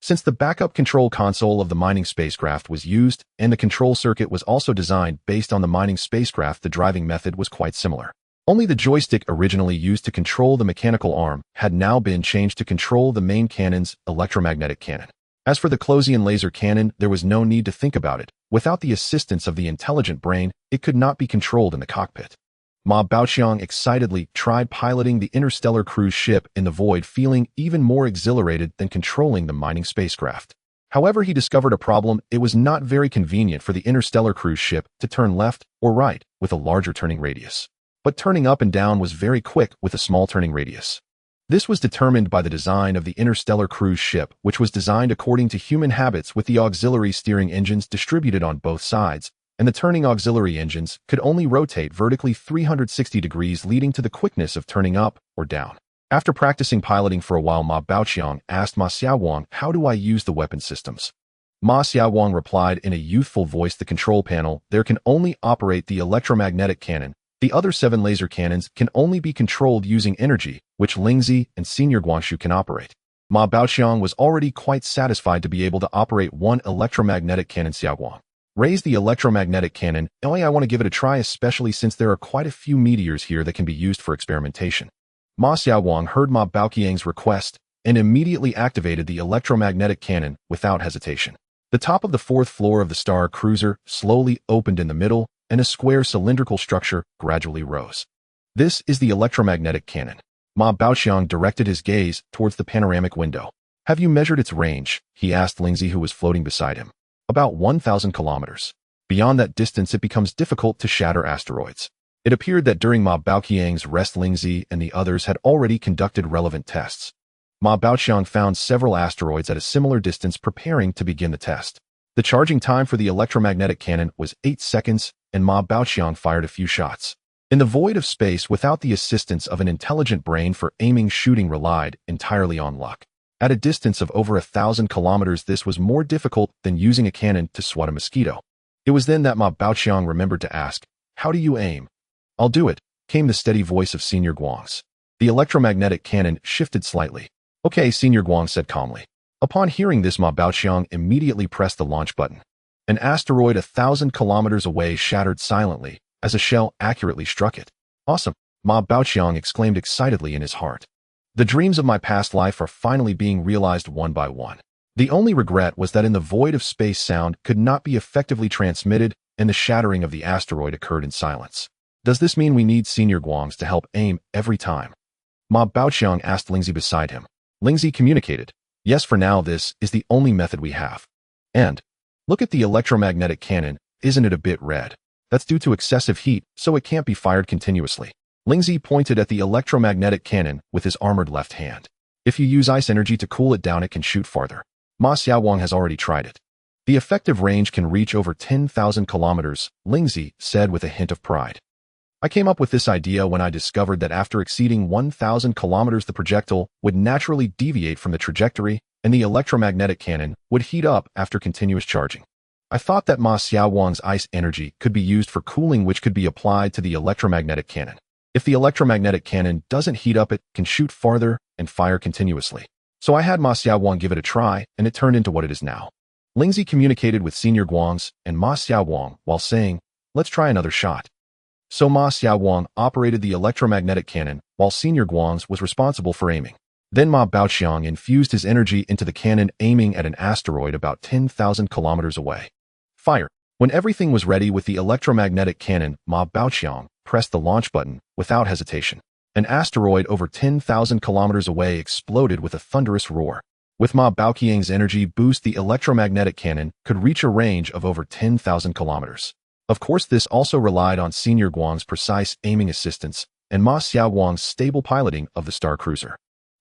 Since the backup control console of the mining spacecraft was used and the control circuit was also designed based on the mining spacecraft, the driving method was quite similar. Only the joystick originally used to control the mechanical arm had now been changed to control the main cannon's electromagnetic cannon. As for the Closian laser cannon, there was no need to think about it. Without the assistance of the intelligent brain, it could not be controlled in the cockpit. Ma Baoqiang excitedly tried piloting the interstellar cruise ship in the void, feeling even more exhilarated than controlling the mining spacecraft. However, he discovered a problem. It was not very convenient for the interstellar cruise ship to turn left or right with a larger turning radius. But turning up and down was very quick with a small turning radius. This was determined by the design of the interstellar cruise ship, which was designed according to human habits with the auxiliary steering engines distributed on both sides, and the turning auxiliary engines could only rotate vertically 360 degrees, leading to the quickness of turning up or down. After practicing piloting for a while, Ma Baoqiang asked Ma Xiaowang, "How do I use the weapon systems?" Ma Xiaowang replied in a youthful voice, "The control panel, there can only operate the electromagnetic cannon. The other 7 laser cannons can only be controlled using energy, which Lingzi and Senior Guangshu can operate." Ma Baoqiang was already quite satisfied to be able to operate one electromagnetic cannon. Xiaowang raised the electromagnetic cannon. "I want to give it a try, especially since there are quite a few meteors here that can be used for experimentation." Ma Xiaowang heard Ma Baoqiang's request and immediately activated the electromagnetic cannon without hesitation. The top of the 4th floor of the Star Cruiser slowly opened in the middle, and a square cylindrical structure gradually rose. "This is the electromagnetic cannon." Ma Baoqiang directed his gaze towards the panoramic window. "Have you measured its range?" he asked Lingzi, who was floating beside him. "About 1,000 kilometers. Beyond that distance, it becomes difficult to shatter asteroids." It appeared that during Ma Baoqiang's rest, Lingzi and the others had already conducted relevant tests. Ma Baoqiang found several asteroids at a similar distance, preparing to begin the test. The charging time for the electromagnetic cannon was 8 seconds, and Ma Baoqiang fired a few shots. In the void of space, without the assistance of an intelligent brain for aiming, shooting relied entirely on luck. At a distance of over 1,000 kilometers, this was more difficult than using a cannon to swat a mosquito. It was then that Ma Baoqiang remembered to ask, "How do you aim?" "I'll do it," came the steady voice of Senior Guangs. The electromagnetic cannon shifted slightly. "Okay," Senior Guang said calmly. Upon hearing this, Ma Baoqiang immediately pressed the launch button. An asteroid 1,000 kilometers away shattered silently as a shell accurately struck it. "Awesome!" Ma Baoqiang exclaimed excitedly in his heart. "The dreams of my past life are finally being realized one by one." The only regret was that in the void of space, sound could not be effectively transmitted, and the shattering of the asteroid occurred in silence. "Does this mean we need Senior Guangs to help aim every time?" Ma Baoqiang asked Lingzi beside him. Lingzi communicated, "Yes, for now this is the only method we have." And, "Look at the electromagnetic cannon, isn't it a bit red? That's due to excessive heat, so it can't be fired continuously." Lingzi pointed at the electromagnetic cannon with his armored left hand. "If you use ice energy to cool it down, it can shoot farther. Ma Xiaowang has already tried it. The effective range can reach over 10,000 kilometers, Lingzi said with a hint of pride. "I came up with this idea when I discovered that after exceeding 1,000 kilometers, the projectile would naturally deviate from the trajectory, and the electromagnetic cannon would heat up after continuous charging. I thought that Ma Xiaowang's ice energy could be used for cooling, which could be applied to the electromagnetic cannon. If the electromagnetic cannon doesn't heat up, it can shoot farther and fire continuously. So I had Ma Xiaowang give it a try, and it turned into what it is now." Lingzi communicated with Senior Guangs and Ma Xiaowang while saying, "Let's try another shot." So Ma Xiaowang operated the electromagnetic cannon, while Senior Guangs was responsible for aiming. Then Ma Baoqiang infused his energy into the cannon, aiming at an asteroid about 10,000 kilometers away. "Fire!" When everything was ready with the electromagnetic cannon, Ma Baoqiang pressed the launch button without hesitation. An asteroid over 10,000 kilometers away exploded with a thunderous roar. With Ma Baoqiang's energy boost, the electromagnetic cannon could reach a range of over 10,000 kilometers. Of course, this also relied on Senior Guang's precise aiming assistance and Ma Xiaowang's stable piloting of the star cruiser.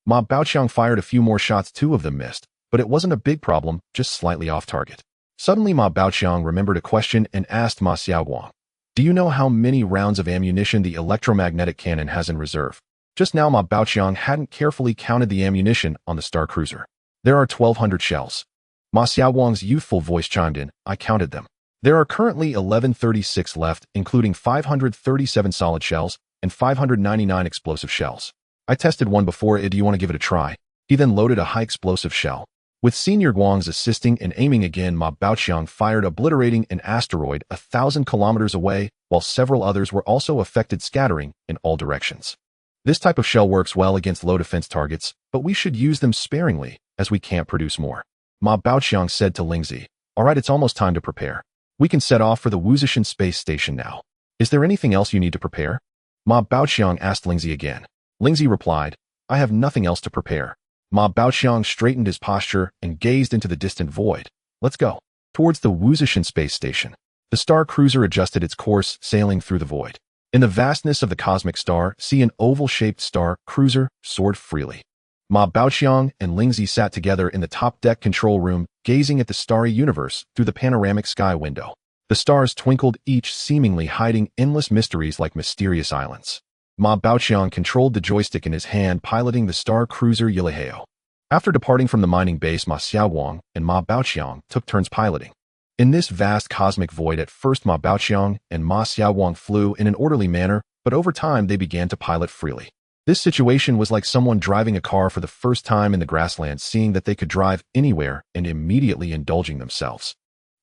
Ma Baoqiang fired a few more shots, 2 of them missed, but it wasn't a big problem, just slightly off target. Suddenly, Ma Baoqiang remembered a question and asked Ma Xiaowang, "Do you know how many rounds of ammunition the electromagnetic cannon has in reserve?" Just now, Ma Baoqiang hadn't carefully counted the ammunition on the star cruiser. "There are 1,200 shells." Ma Xiaowang's youthful voice chimed in, "I counted them. There are currently 1136 left, including 537 solid shells and 599 explosive shells. I tested one before. Do you want to give it a try?" He then loaded a high-explosive shell. With Senior Guang's assisting and aiming again, Ma Baoqiang fired, obliterating an asteroid 1,000 kilometers away, while several others were also affected, scattering in all directions. This type of shell works well against low-defense targets, but we should use them sparingly, as we can't produce more. Ma Baoqiang said to Lingzi, "All right, it's almost time to prepare. We can set off for the Wuzishan space station now. Is there anything else you need to prepare?" Ma Baoqiang asked Lingzi again. Lingzi replied, "I have nothing else to prepare." Ma Baoqiang straightened his posture and gazed into the distant void. "Let's go." Towards the Wuzishan space station. The star cruiser adjusted its course, sailing through the void. In the vastness of the cosmic star, see an oval-shaped star cruiser soared freely. Ma Baoqiang and Lingzi sat together in the top-deck control room, gazing at the starry universe through the panoramic sky window. The stars twinkled, each seemingly hiding endless mysteries like mysterious islands. Ma Baoqiang controlled the joystick in his hand, piloting the star cruiser Yilihao. After departing from the mining base, Ma Xiaowang and Ma Baoqiang took turns piloting. In this vast cosmic void, at first Ma Baoqiang and Ma Xiaowang flew in an orderly manner, but over time they began to pilot freely. This situation was like someone driving a car for the first time in the grasslands, seeing that they could drive anywhere and immediately indulging themselves.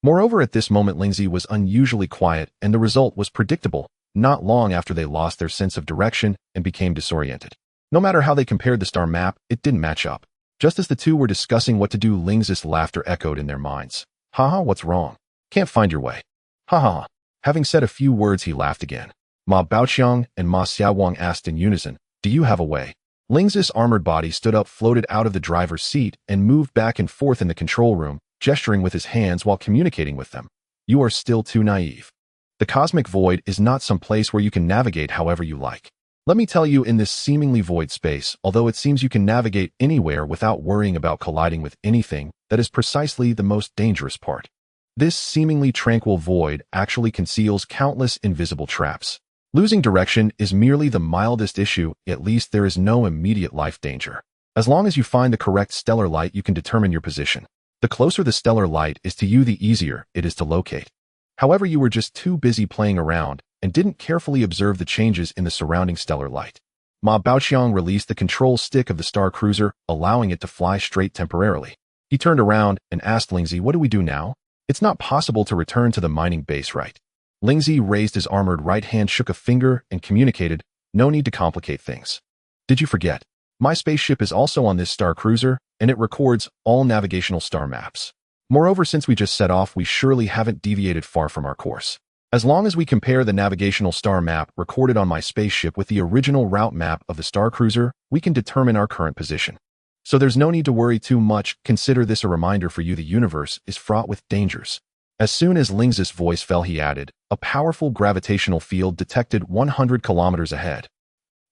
Moreover, at this moment Lingzi was unusually quiet, and the result was predictable. Not long after, they lost their sense of direction and became disoriented. No matter how they compared the star map, it didn't match up. Just as the two were discussing what to do, Lingzi's laughter echoed in their minds. "Haha, what's wrong? Can't find your way." "Haha." Having said a few words, he laughed again. Ma Baoqiang and Ma Xiaowang asked in unison, "Do you have a way?" Lingzi's armored body stood up, floated out of the driver's seat, and moved back and forth in the control room, gesturing with his hands while communicating with them. "You are still too naive. The cosmic void is not some place where you can navigate however you like. Let me tell you, in this seemingly void space, although it seems you can navigate anywhere without worrying about colliding with anything, that is precisely the most dangerous part. This seemingly tranquil void actually conceals countless invisible traps. Losing direction is merely the mildest issue. At least there is no immediate life danger. As long as you find the correct stellar light, you can determine your position. The closer the stellar light is to you, the easier it is to locate. However, you were just too busy playing around and didn't carefully observe the changes in the surrounding stellar light." Ma Baoqiang released the control stick of the star cruiser, allowing it to fly straight temporarily. He turned around and asked Lingzi, "What do we do now? It's not possible to return to the mining base, right?" Lingzi raised his armored right hand, shook a finger, and communicated, "No need to complicate things. Did you forget? My spaceship is also on this star cruiser, and it records all navigational star maps. Moreover, since we just set off, we surely haven't deviated far from our course. As long as we compare the navigational star map recorded on my spaceship with the original route map of the star cruiser, we can determine our current position. So there's no need to worry too much. Consider this a reminder for you. The universe is fraught with dangers." As soon as Lingzi's voice fell, he added, "A powerful gravitational field detected 100 kilometers ahead."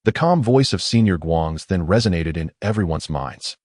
The calm voice of Senior Guang's then resonated in everyone's minds.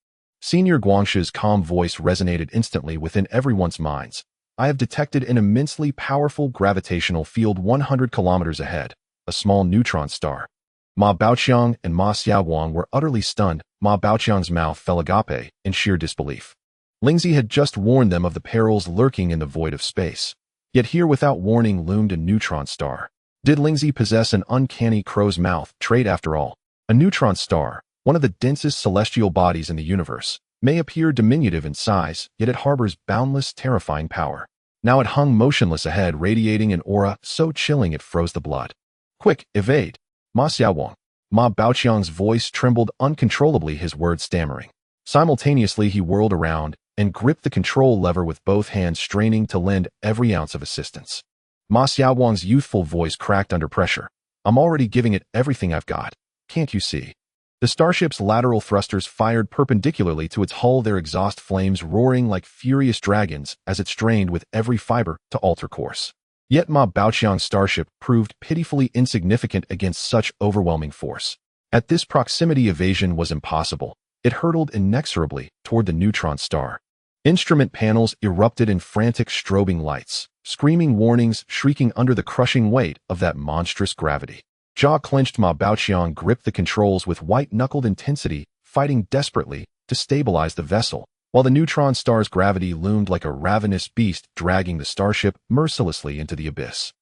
Senior Guangshi's calm voice resonated instantly within everyone's minds. "I have detected an immensely powerful gravitational field 100 kilometers ahead, a small neutron star." Ma Baoqiang and Ma Xiaowang were utterly stunned. Ma Baoqiang's mouth fell agape in sheer disbelief. Lingzi had just warned them of the perils lurking in the void of space. Yet here, without warning, loomed a neutron star. Did Lingzi possess an uncanny crow's mouth trait after all? A neutron star, one of the densest celestial bodies in the universe, may appear diminutive in size, yet it harbors boundless, terrifying power. Now it hung motionless ahead, radiating an aura so chilling it froze the blood. "Quick, evade!" Ma Xiaowang. Ma Baoqiang's voice trembled uncontrollably, his words stammering. Simultaneously, he whirled around and gripped the control lever with both hands, straining to lend every ounce of assistance. Ma Xiaowang's youthful voice cracked under pressure. I'm already giving it everything I've got. Can't you see? The starship's lateral thrusters fired perpendicularly to its hull, their exhaust flames roaring like furious dragons as it strained with every fiber to alter course. Yet Ma Baoqiang's starship proved pitifully insignificant against such overwhelming force. At this proximity, evasion was impossible. It hurtled inexorably toward the neutron star. Instrument panels erupted in frantic strobing lights, screaming warnings shrieking under the crushing weight of that monstrous gravity. Jaw-clenched, Ma Baoqiang gripped the controls with white-knuckled intensity, fighting desperately to stabilize the vessel, while the neutron star's gravity loomed like a ravenous beast dragging the starship mercilessly into the abyss.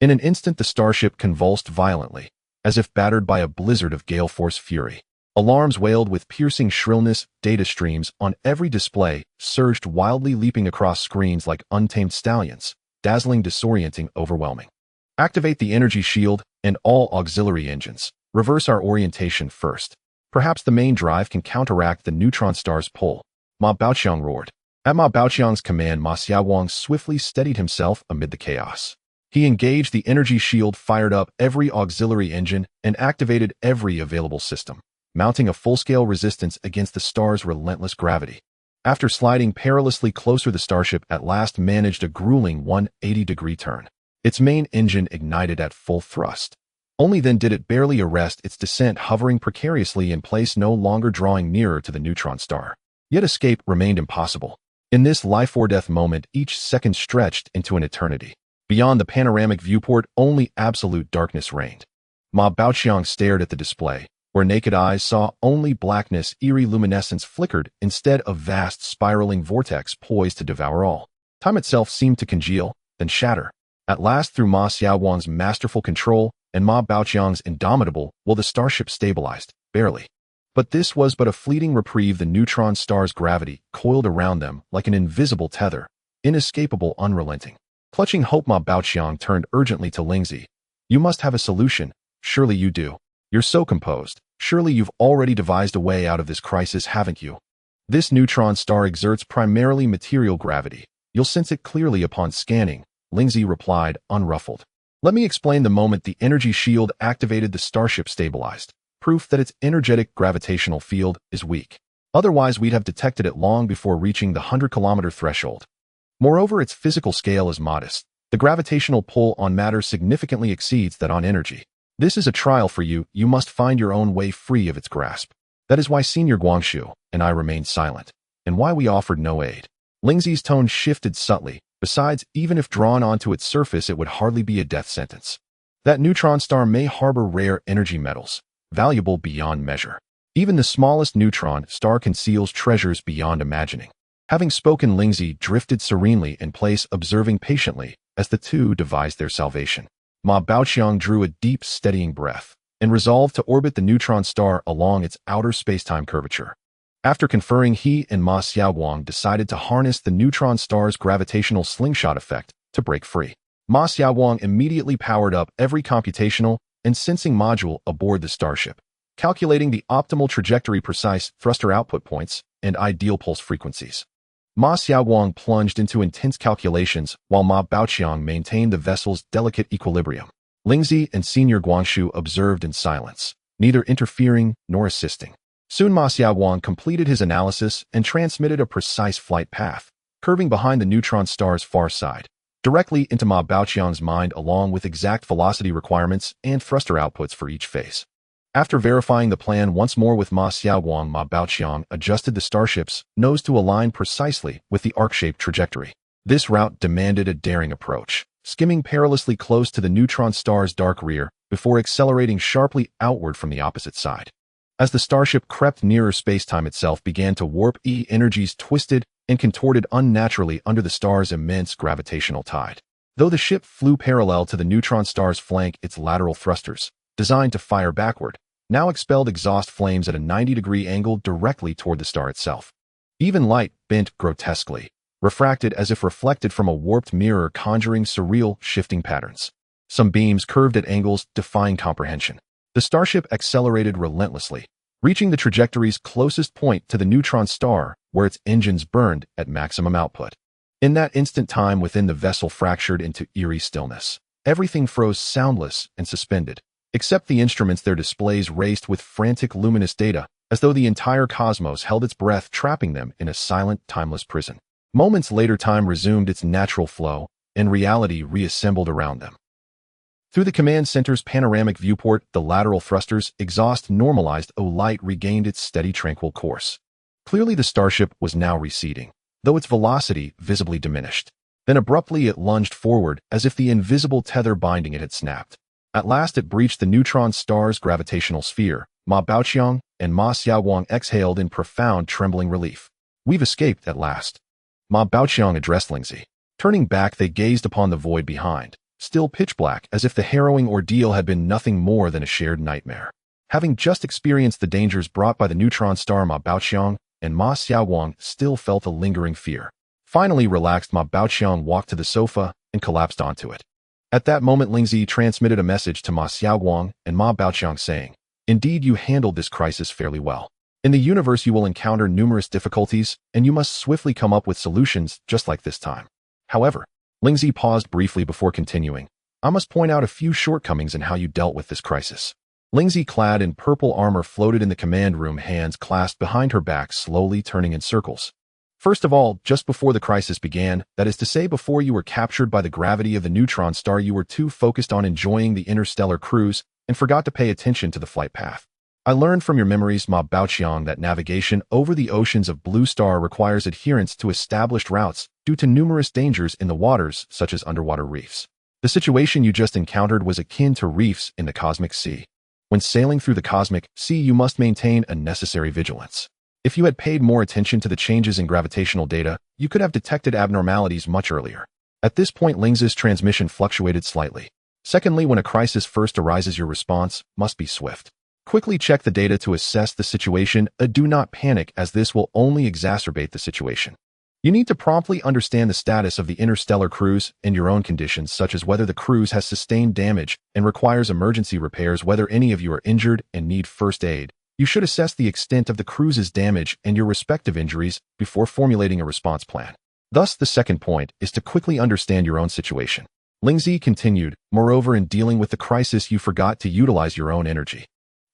In an instant, the starship convulsed violently, as if battered by a blizzard of gale force fury. Alarms wailed with piercing shrillness, data streams on every display surged wildly, leaping across screens like untamed stallions, dazzling, disorienting, overwhelming. Activate the energy shield and all auxiliary engines. Reverse our orientation first. Perhaps the main drive can counteract the neutron star's pull. Ma Baoqiang roared. At Ma Baoqiang's command, Ma Xiaowang swiftly steadied himself amid the chaos. He engaged the energy shield, fired up every auxiliary engine, and activated every available system, mounting a full-scale resistance against the star's relentless gravity. After sliding perilously closer, the starship at last managed a grueling 180-degree turn. Its main engine ignited at full thrust. Only then did it barely arrest its descent, hovering precariously in place, no longer drawing nearer to the neutron star. Yet escape remained impossible. In this life-or-death moment, each second stretched into an eternity. Beyond the panoramic viewport, only absolute darkness reigned. Ma Baoqiang stared at the display, where naked eyes saw only blackness. Eerie luminescence flickered instead of vast spiraling vortex poised to devour all. Time itself seemed to congeal, then shatter. At last, through Ma Xiaowang's masterful control and Ma Baoqiang's indomitable will, the starship stabilized, barely. But this was but a fleeting reprieve. The neutron star's gravity coiled around them like an invisible tether, inescapable, unrelenting. Clutching hope, Ma Baoqiang turned urgently to Lingzi. You must have a solution. Surely you do. You're so composed. Surely you've already devised a way out of this crisis, haven't you? This neutron star exerts primarily material gravity. You'll sense it clearly upon scanning, Lingzi replied, unruffled. Let me explain. The moment the energy shield activated, the starship stabilized, proof that its energetic gravitational field is weak. Otherwise, we'd have detected it long before reaching the 100-kilometer threshold. Moreover, its physical scale is modest. The gravitational pull on matter significantly exceeds that on energy. This is a trial for you. You must find your own way free of its grasp. That is why Senior Guangxu and I remained silent, and why we offered no aid. Lingzi's tone shifted subtly. Besides, even if drawn onto its surface, it would hardly be a death sentence. That neutron star may harbor rare energy metals, valuable beyond measure. Even the smallest neutron star conceals treasures beyond imagining. Having spoken, Lingzi drifted serenely in place, observing patiently as the two devised their salvation. Ma Baoqiang drew a deep, steadying breath and resolved to orbit the neutron star along its outer spacetime curvature. After conferring, he and Ma Xiaowang decided to harness the neutron star's gravitational slingshot effect to break free. Ma Xiaowang immediately powered up every computational and sensing module aboard the starship, calculating the optimal trajectory, precise thruster output points, and ideal pulse frequencies. Ma Xiaowang plunged into intense calculations while Ma Baoqiang maintained the vessel's delicate equilibrium. Lingzi and Senior Guangxu observed in silence, neither interfering nor assisting. Soon Ma Xiaowang completed his analysis and transmitted a precise flight path, curving behind the neutron star's far side, directly into Ma Baoqiang's mind, along with exact velocity requirements and thruster outputs for each phase. After verifying the plan once more with Ma Xiaowang, Ma Baoqiang adjusted the starship's nose to align precisely with the arc-shaped trajectory. This route demanded a daring approach, skimming perilously close to the neutron star's dark rear before accelerating sharply outward from the opposite side. As the starship crept nearer, space-time itself began to warp. Energies twisted and contorted unnaturally under the star's immense gravitational tide. Though the ship flew parallel to the neutron star's flank, its lateral thrusters, designed to fire backward, now expelled exhaust flames at a 90-degree angle directly toward the star itself. Even light bent grotesquely, refracted as if reflected from a warped mirror, conjuring surreal, shifting patterns. Some beams curved at angles, defying comprehension. The starship accelerated relentlessly, reaching the trajectory's closest point to the neutron star, where its engines burned at maximum output. In that instant, time within the vessel fractured into eerie stillness. Everything froze soundless and suspended. Except the instruments, their displays raced with frantic luminous data, as though the entire cosmos held its breath, trapping them in a silent, timeless prison. Moments later, time resumed its natural flow, and reality reassembled around them. Through the command center's panoramic viewport, the lateral thrusters' exhaust normalized. Light regained its steady, tranquil course. Clearly, the starship was now receding, though its velocity visibly diminished. Then abruptly it lunged forward, as if the invisible tether binding it had snapped. At last it breached the neutron star's gravitational sphere. Ma Baoqiang and Ma Xiaowang exhaled in profound, trembling relief. "We've escaped at last," Ma Baoqiang addressed Lingzi. Turning back, they gazed upon the void behind, still pitch black, as if the harrowing ordeal had been nothing more than a shared nightmare. Having just experienced the dangers brought by the neutron star, Ma Baoqiang and Ma Xiaowang still felt a lingering fear. Finally relaxed, Ma Baoqiang walked to the sofa and collapsed onto it. At that moment, Lingzi transmitted a message to Ma Xiaowang and Ma Baoqiang saying, "Indeed, you handled this crisis fairly well. In the universe, you will encounter numerous difficulties, and you must swiftly come up with solutions just like this time." However, Lingzi paused briefly before continuing, "I must point out a few shortcomings in how you dealt with this crisis." Lingzi, clad in purple armor, floated in the command room, hands clasped behind her back, slowly turning in circles. "First of all, just before the crisis began, that is to say before you were captured by the gravity of the neutron star, you were too focused on enjoying the interstellar cruise and forgot to pay attention to the flight path. I learned from your memories, Ma Baoqiang, that navigation over the oceans of Blue Star requires adherence to established routes due to numerous dangers in the waters, such as underwater reefs. The situation you just encountered was akin to reefs in the cosmic sea. When sailing through the cosmic sea, you must maintain a necessary vigilance. If you had paid more attention to the changes in gravitational data, you could have detected abnormalities much earlier." At this point, Lingzi's transmission fluctuated slightly. "Secondly, when a crisis first arises, your response must be swift. Quickly check the data to assess the situation. Do not panic, as this will only exacerbate the situation. You need to promptly understand the status of the interstellar cruise and your own conditions, such as whether the cruise has sustained damage and requires emergency repairs, whether any of you are injured and need first aid. You should assess the extent of the cruise's damage and your respective injuries before formulating a response plan. Thus, the second point is to quickly understand your own situation." Lingzi continued, "Moreover, in dealing with the crisis, you forgot to utilize your own energy.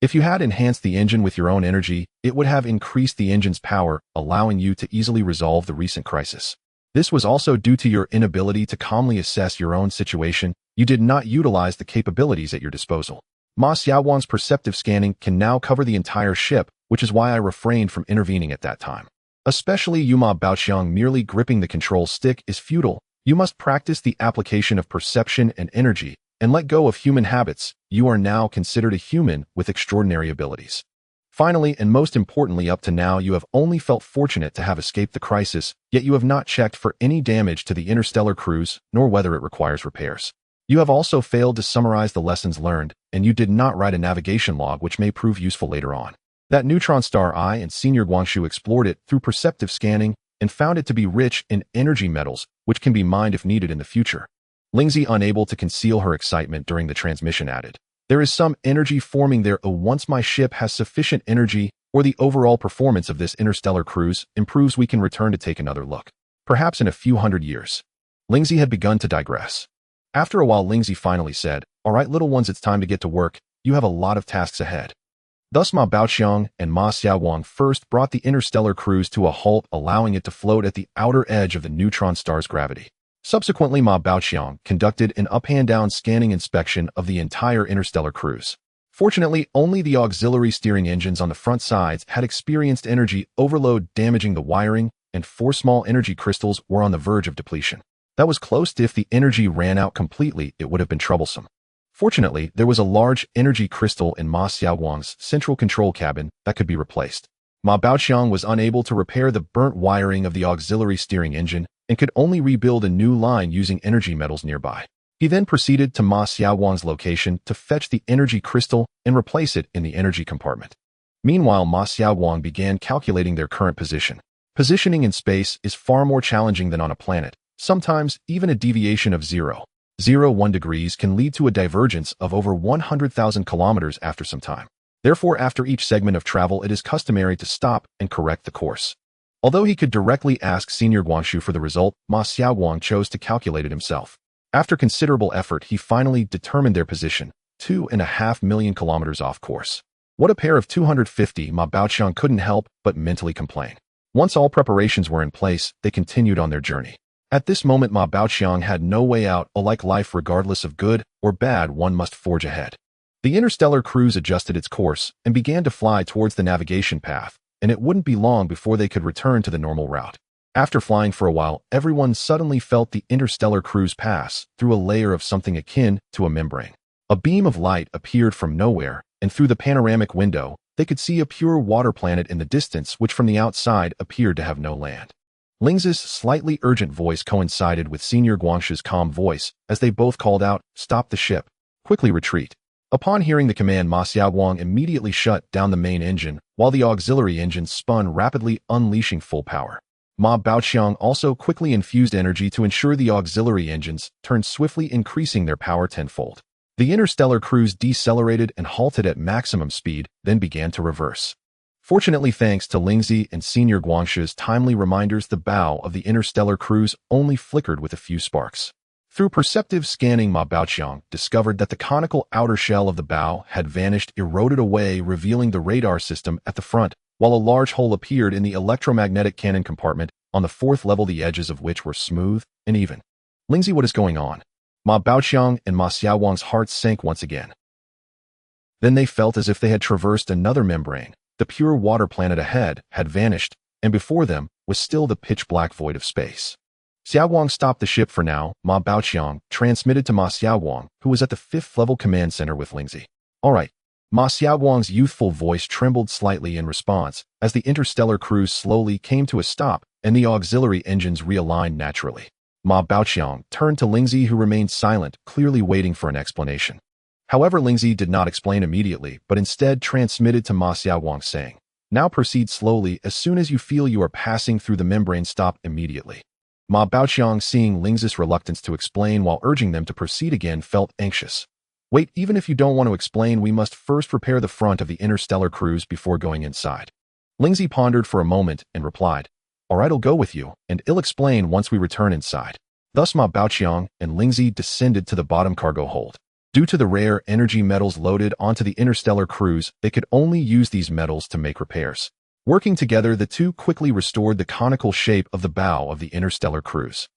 If you had enhanced the engine with your own energy, it would have increased the engine's power, allowing you to easily resolve the recent crisis. This was also due to your inability to calmly assess your own situation. You did not utilize the capabilities at your disposal. Ma Xiaowang's perceptive scanning can now cover the entire ship, which is why I refrained from intervening at that time. Especially you, Ma Baoqiang, merely gripping the control stick is futile. You must practice the application of perception and energy, and let go of human habits. You are now considered a human with extraordinary abilities. Finally, and most importantly, up to now, you have only felt fortunate to have escaped the crisis, yet you have not checked for any damage to the interstellar cruise, nor whether it requires repairs. You have also failed to summarize the lessons learned, and you did not write a navigation log, which may prove useful later on. That neutron star, I and Senior Guangxu explored it through perceptive scanning and found it to be rich in energy metals, which can be mined if needed in the future." Lingzi, unable to conceal her excitement during the transmission, added, "There is some energy forming there. Once my ship has sufficient energy, or the overall performance of this interstellar cruise improves, we can return to take another look. Perhaps in a few hundred years." Lingzi had begun to digress. After a while, Lingzi finally said, "All right, little ones, it's time to get to work. You have a lot of tasks ahead." Thus, Ma Baoqiang and Ma Xiaowang first brought the interstellar cruise to a halt, allowing it to float at the outer edge of the neutron star's gravity. Subsequently, Ma Baoqiang conducted an up-and-down scanning inspection of the entire interstellar cruise. Fortunately, only the auxiliary steering engines on the front sides had experienced energy overload, damaging the wiring, and 4 small energy crystals were on the verge of depletion. That was close to if the energy ran out completely, it would have been troublesome. Fortunately, there was a large energy crystal in Ma Xiaowang's central control cabin that could be replaced. Ma Baoqiang was unable to repair the burnt wiring of the auxiliary steering engine and could only rebuild a new line using energy metals nearby. He then proceeded to Ma Xiaowang's location to fetch the energy crystal and replace it in the energy compartment. Meanwhile, Ma Xiaowang began calculating their current position. Positioning in space is far more challenging than on a planet. Sometimes, even a deviation of 0.01 degrees can lead to a divergence of over 100,000 kilometers after some time. Therefore, after each segment of travel, it is customary to stop and correct the course. Although he could directly ask Senior Guangxu for the result, Ma Xiaoguang chose to calculate it himself. After considerable effort, he finally determined their position, 2.5 million kilometers off course. What a pair of 250, Ma Baoqiang couldn't help but mentally complain. Once all preparations were in place, they continued on their journey. At this moment, Ma Baoqiang had no way out, like life regardless of good or bad, one must forge ahead. The interstellar cruise adjusted its course and began to fly towards the navigation path, and it wouldn't be long before they could return to the normal route. After flying for a while, everyone suddenly felt the interstellar cruise pass through a layer of something akin to a membrane. A beam of light appeared from nowhere, and through the panoramic window, they could see a pure water planet in the distance which from the outside appeared to have no land. Lingzi's slightly urgent voice coincided with Senior Guangxu's calm voice as they both called out, "Stop the ship. Quickly retreat." Upon hearing the command, Ma Xiaoguang immediately shut down the main engine, while the auxiliary engines spun rapidly, unleashing full power. Ma Baoqiang also quickly infused energy to ensure the auxiliary engines turned swiftly, increasing their power tenfold. The interstellar cruise decelerated and halted at maximum speed, then began to reverse. Fortunately, thanks to Lingzi and Senior Guangxu's timely reminders, the bow of the interstellar cruise only flickered with a few sparks. Through perceptive scanning, Ma Baoqiang discovered that the conical outer shell of the bow had vanished, eroded away, revealing the radar system at the front, while a large hole appeared in the electromagnetic cannon compartment on the fourth level, the edges of which were smooth and even. "Lingzi, what is going on?" Ma Baoqiang and Ma Xiaoguang's hearts sank once again. Then they felt as if they had traversed another membrane. The pure water planet ahead had vanished, and before them was still the pitch-black void of space. Xiaoguang stopped the ship for now, Ma Baoqiang transmitted to Ma Xiaoguang, who was at the fifth-level command center with Lingzi. "All right." Ma Xiaoguang's youthful voice trembled slightly in response as the interstellar cruise slowly came to a stop and the auxiliary engines realigned naturally. Ma Baoqiang turned to Lingzi, who remained silent, clearly waiting for an explanation. However, Lingzi did not explain immediately, but instead transmitted to Ma Xiaoguang, saying, "Now proceed slowly. As soon as you feel you are passing through the membrane, stop immediately." Ma Baoqiang, seeing Lingzi's reluctance to explain while urging them to proceed again, felt anxious. "Wait, even if you don't want to explain, we must first repair the front of the interstellar cruise before going inside." Lingzi pondered for a moment and replied, "All right, I'll go with you, and I'll explain once we return inside." Thus Ma Baoqiang and Lingzi descended to the bottom cargo hold. Due to the rare energy metals loaded onto the interstellar cruise, they could only use these metals to make repairs. Working together, the two quickly restored the conical shape of the bow of the interstellar cruise.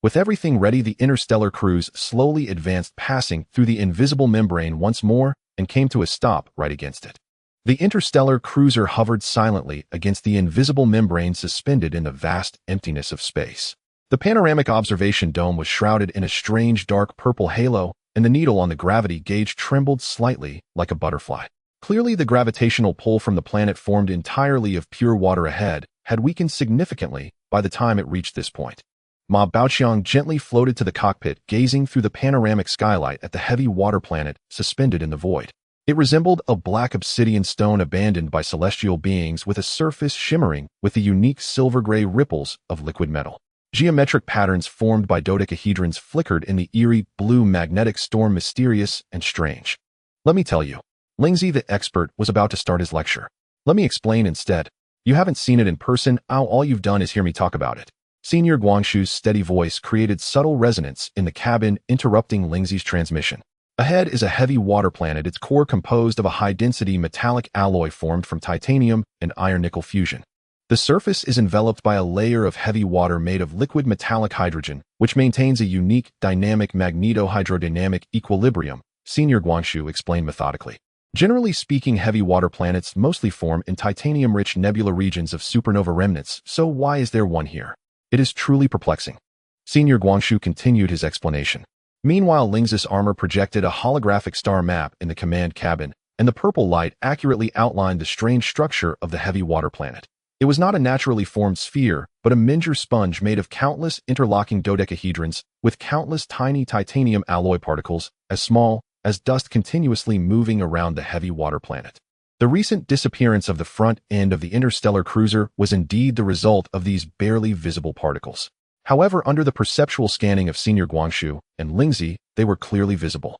With everything ready, the interstellar cruise slowly advanced, passing through the invisible membrane once more and came to a stop right against it. The interstellar cruiser hovered silently against the invisible membrane, suspended in the vast emptiness of space. The panoramic observation dome was shrouded in a strange dark purple halo, and the needle on the gravity gauge trembled slightly like a butterfly. Clearly, the gravitational pull from the planet, formed entirely of pure water ahead, had weakened significantly by the time it reached this point. Ma Baoqiang gently floated to the cockpit, gazing through the panoramic skylight at the heavy water planet suspended in the void. It resembled a black obsidian stone abandoned by celestial beings, with a surface shimmering with the unique silver-gray ripples of liquid metal. Geometric patterns formed by dodecahedrons flickered in the eerie blue magnetic storm, mysterious and strange. "Let me tell you." Lingzi, the expert, was about to start his lecture. "Let me explain instead. You haven't seen it in person, all you've done is hear me talk about it." Senior Guangxu's steady voice created subtle resonance in the cabin, interrupting Lingzi's transmission. Ahead is a heavy water planet, its core composed of a high-density metallic alloy formed from titanium and iron-nickel fusion. The surface is enveloped by a layer of heavy water made of liquid metallic hydrogen, which maintains a unique dynamic magneto-hydrodynamic equilibrium, Senior Guangxu explained methodically. Generally speaking, heavy water planets mostly form in titanium-rich nebula regions of supernova remnants, so why is there one here? It is truly perplexing. Senior Guangxu continued his explanation. Meanwhile, Lingzi's armor projected a holographic star map in the command cabin, and the purple light accurately outlined the strange structure of the heavy water planet. It was not a naturally formed sphere, but a miniature sponge made of countless interlocking dodecahedrons, with countless tiny titanium alloy particles, as small as dust, continuously moving around the heavy water planet. The recent disappearance of the front end of the interstellar cruiser was indeed the result of these barely visible particles. However, under the perceptual scanning of Senior Guangxu and Lingzi, they were clearly visible.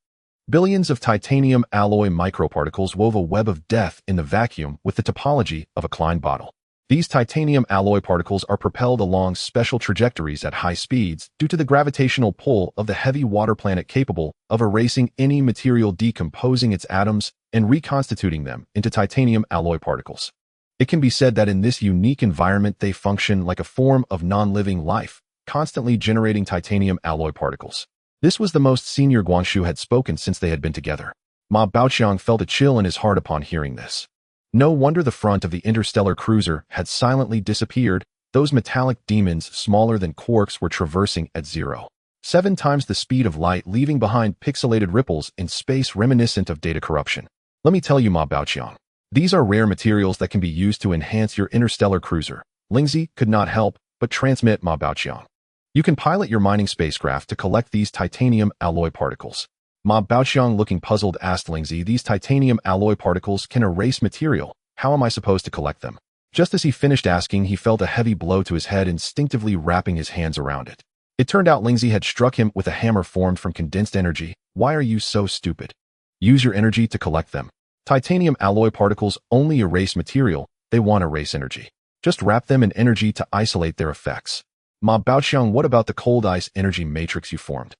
Billions of titanium alloy microparticles wove a web of death in the vacuum with the topology of a Klein bottle. These titanium alloy particles are propelled along special trajectories at high speeds due to the gravitational pull of the heavy water planet, capable of erasing any material, decomposing its atoms and reconstituting them into titanium alloy particles. It can be said that in this unique environment they function like a form of non-living life, constantly generating titanium alloy particles. This was the most senior Guanshu had spoken since they had been together. Ma Baoqiang felt a chill in his heart upon hearing this. No wonder the front of the interstellar cruiser had silently disappeared. Those metallic demons, smaller than quarks, were traversing at 0.7 times the speed of light, leaving behind pixelated ripples in space reminiscent of data corruption. Let me tell you, Ma Baoqiang, these are rare materials that can be used to enhance your interstellar cruiser. Lingzi could not help but transmit Ma Baoqiang. You can pilot your mining spacecraft to collect these titanium alloy particles. Ma Baoqiang, looking puzzled, asked Lingzi, these titanium alloy particles can erase material. How am I supposed to collect them? Just as he finished asking, he felt a heavy blow to his head, instinctively wrapping his hands around it. It turned out Lingzi had struck him with a hammer formed from condensed energy. Why are you so stupid? Use your energy to collect them. Titanium alloy particles only erase material. They won't erase energy. Just wrap them in energy to isolate their effects. Ma Baoqiang, what about the cold ice energy matrix you formed?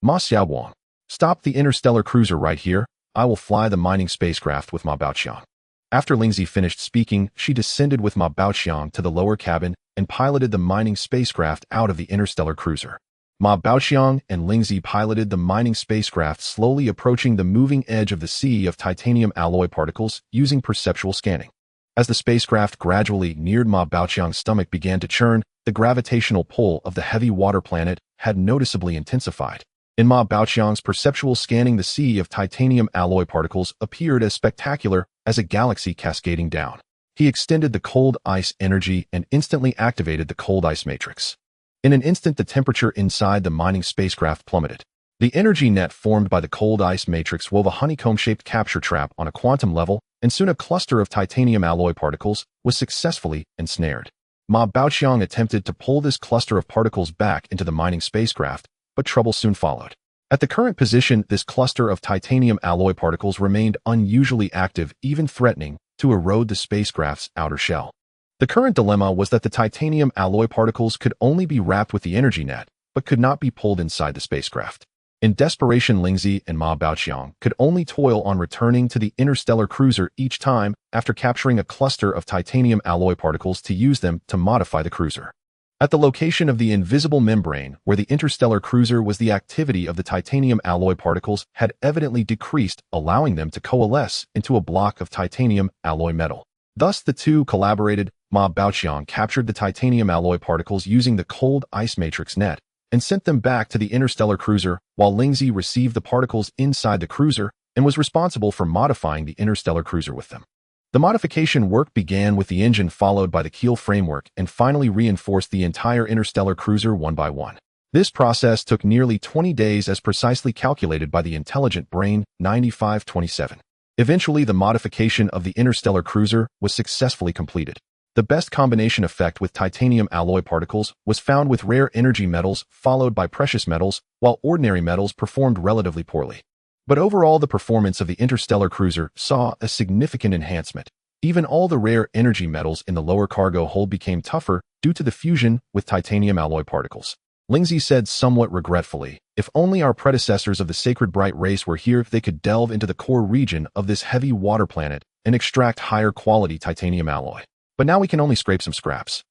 Ma Xiaowang, stop the interstellar cruiser right here. I will fly the mining spacecraft with Ma Baoqiang. After Lingzi finished speaking, she descended with Ma Baoqiang to the lower cabin and piloted the mining spacecraft out of the interstellar cruiser. Ma Baoqiang and Lingzi piloted the mining spacecraft, slowly approaching the moving edge of the sea of titanium alloy particles using perceptual scanning. As the spacecraft gradually neared, Ma Baoqiang's stomach began to churn. The gravitational pull of the heavy water planet had noticeably intensified. In Ma Baoqiang's perceptual scanning, the sea of titanium alloy particles appeared as spectacular as a galaxy cascading down. He extended the cold ice energy and instantly activated the cold ice matrix. In an instant, the temperature inside the mining spacecraft plummeted. The energy net formed by the cold ice matrix wove a honeycomb-shaped capture trap on a quantum level, and soon a cluster of titanium alloy particles was successfully ensnared. Ma Baoqiang attempted to pull this cluster of particles back into the mining spacecraft, but trouble soon followed. At the current position, this cluster of titanium alloy particles remained unusually active, even threatening to erode the spacecraft's outer shell. The current dilemma was that the titanium alloy particles could only be wrapped with the energy net, but could not be pulled inside the spacecraft. In desperation, Lingzi and Ma Baoqiang could only toil on, returning to the interstellar cruiser each time after capturing a cluster of titanium alloy particles to use them to modify the cruiser. At the location of the invisible membrane where the interstellar cruiser was, the activity of the titanium alloy particles had evidently decreased, allowing them to coalesce into a block of titanium alloy metal. Thus, the two collaborated. Ma Baoqiang captured the titanium alloy particles using the cold ice matrix net and sent them back to the interstellar cruiser, while Lingzi received the particles inside the cruiser and was responsible for modifying the interstellar cruiser with them. The modification work began with the engine, followed by the keel framework, and finally reinforced the entire interstellar cruiser one by one. This process took nearly 20 days, as precisely calculated by the intelligent brain 9527. Eventually, the modification of the interstellar cruiser was successfully completed. The best combination effect with titanium alloy particles was found with rare energy metals, followed by precious metals, while ordinary metals performed relatively poorly. But overall, the performance of the interstellar cruiser saw a significant enhancement. Even all the rare energy metals in the lower cargo hold became tougher due to the fusion with titanium alloy particles. Lingzi said somewhat regretfully, if only our predecessors of the sacred bright race were here, they could delve into the core region of this heavy water planet and extract higher quality titanium alloy. But now we can only scrape some scraps.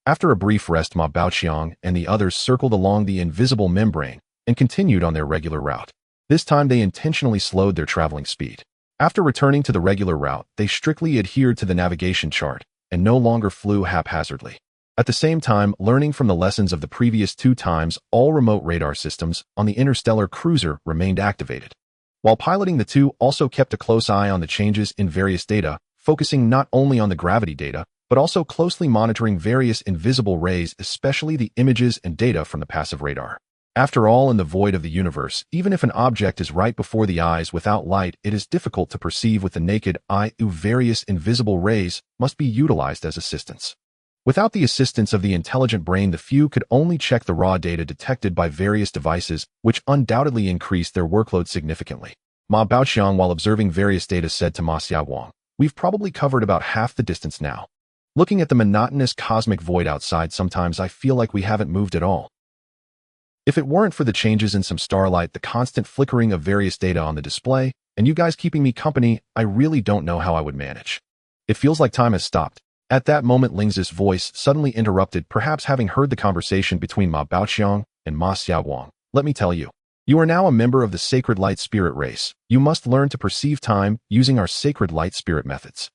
After a brief rest, Ma Baoqiang and the others circled along the invisible membrane and continued on their regular route. This time they intentionally slowed their traveling speed. After returning to the regular route, they strictly adhered to the navigation chart and no longer flew haphazardly. At the same time, learning from the lessons of the previous 2 times, all remote radar systems on the interstellar cruiser remained activated. While piloting, the two also kept a close eye on the changes in various data, focusing not only on the gravity data, but also closely monitoring various invisible rays, especially the images and data from the passive radar. After all, in the void of the universe, even if an object is right before the eyes without light, it is difficult to perceive with the naked eye. Various invisible rays must be utilized as assistance. Without the assistance of the intelligent brain, the few could only check the raw data detected by various devices, which undoubtedly increased their workload significantly. Ma Baoqiang, while observing various data, said to Ma Xiaowang, "We've probably covered about half the distance now. Looking at the monotonous cosmic void outside, sometimes I feel like we haven't moved at all. If it weren't for the changes in some starlight, the constant flickering of various data on the display, and you guys keeping me company, I really don't know how I would manage. It feels like time has stopped. At that moment, Ling's voice suddenly interrupted, perhaps having heard the conversation between Ma Baoqiang and Ma Xiaowang. Let me tell you. You are now a member of the sacred light spirit race. You must learn to perceive time using our sacred light spirit methods.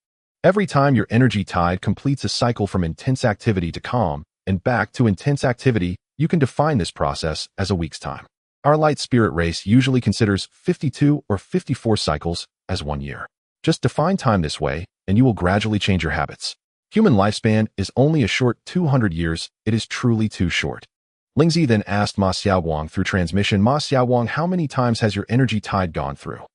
Every time your energy tide completes a cycle from intense activity to calm and back to intense activity, you can define this process as a week's time. Our light spirit race usually considers 52 or 54 cycles as 1 year. Just define time this way, and you will gradually change your habits. Human lifespan is only a short 200 years. It is truly too short. Lingzi then asked Ma Xiaowang through transmission, Ma Xiaowang, how many times has your energy tide gone through?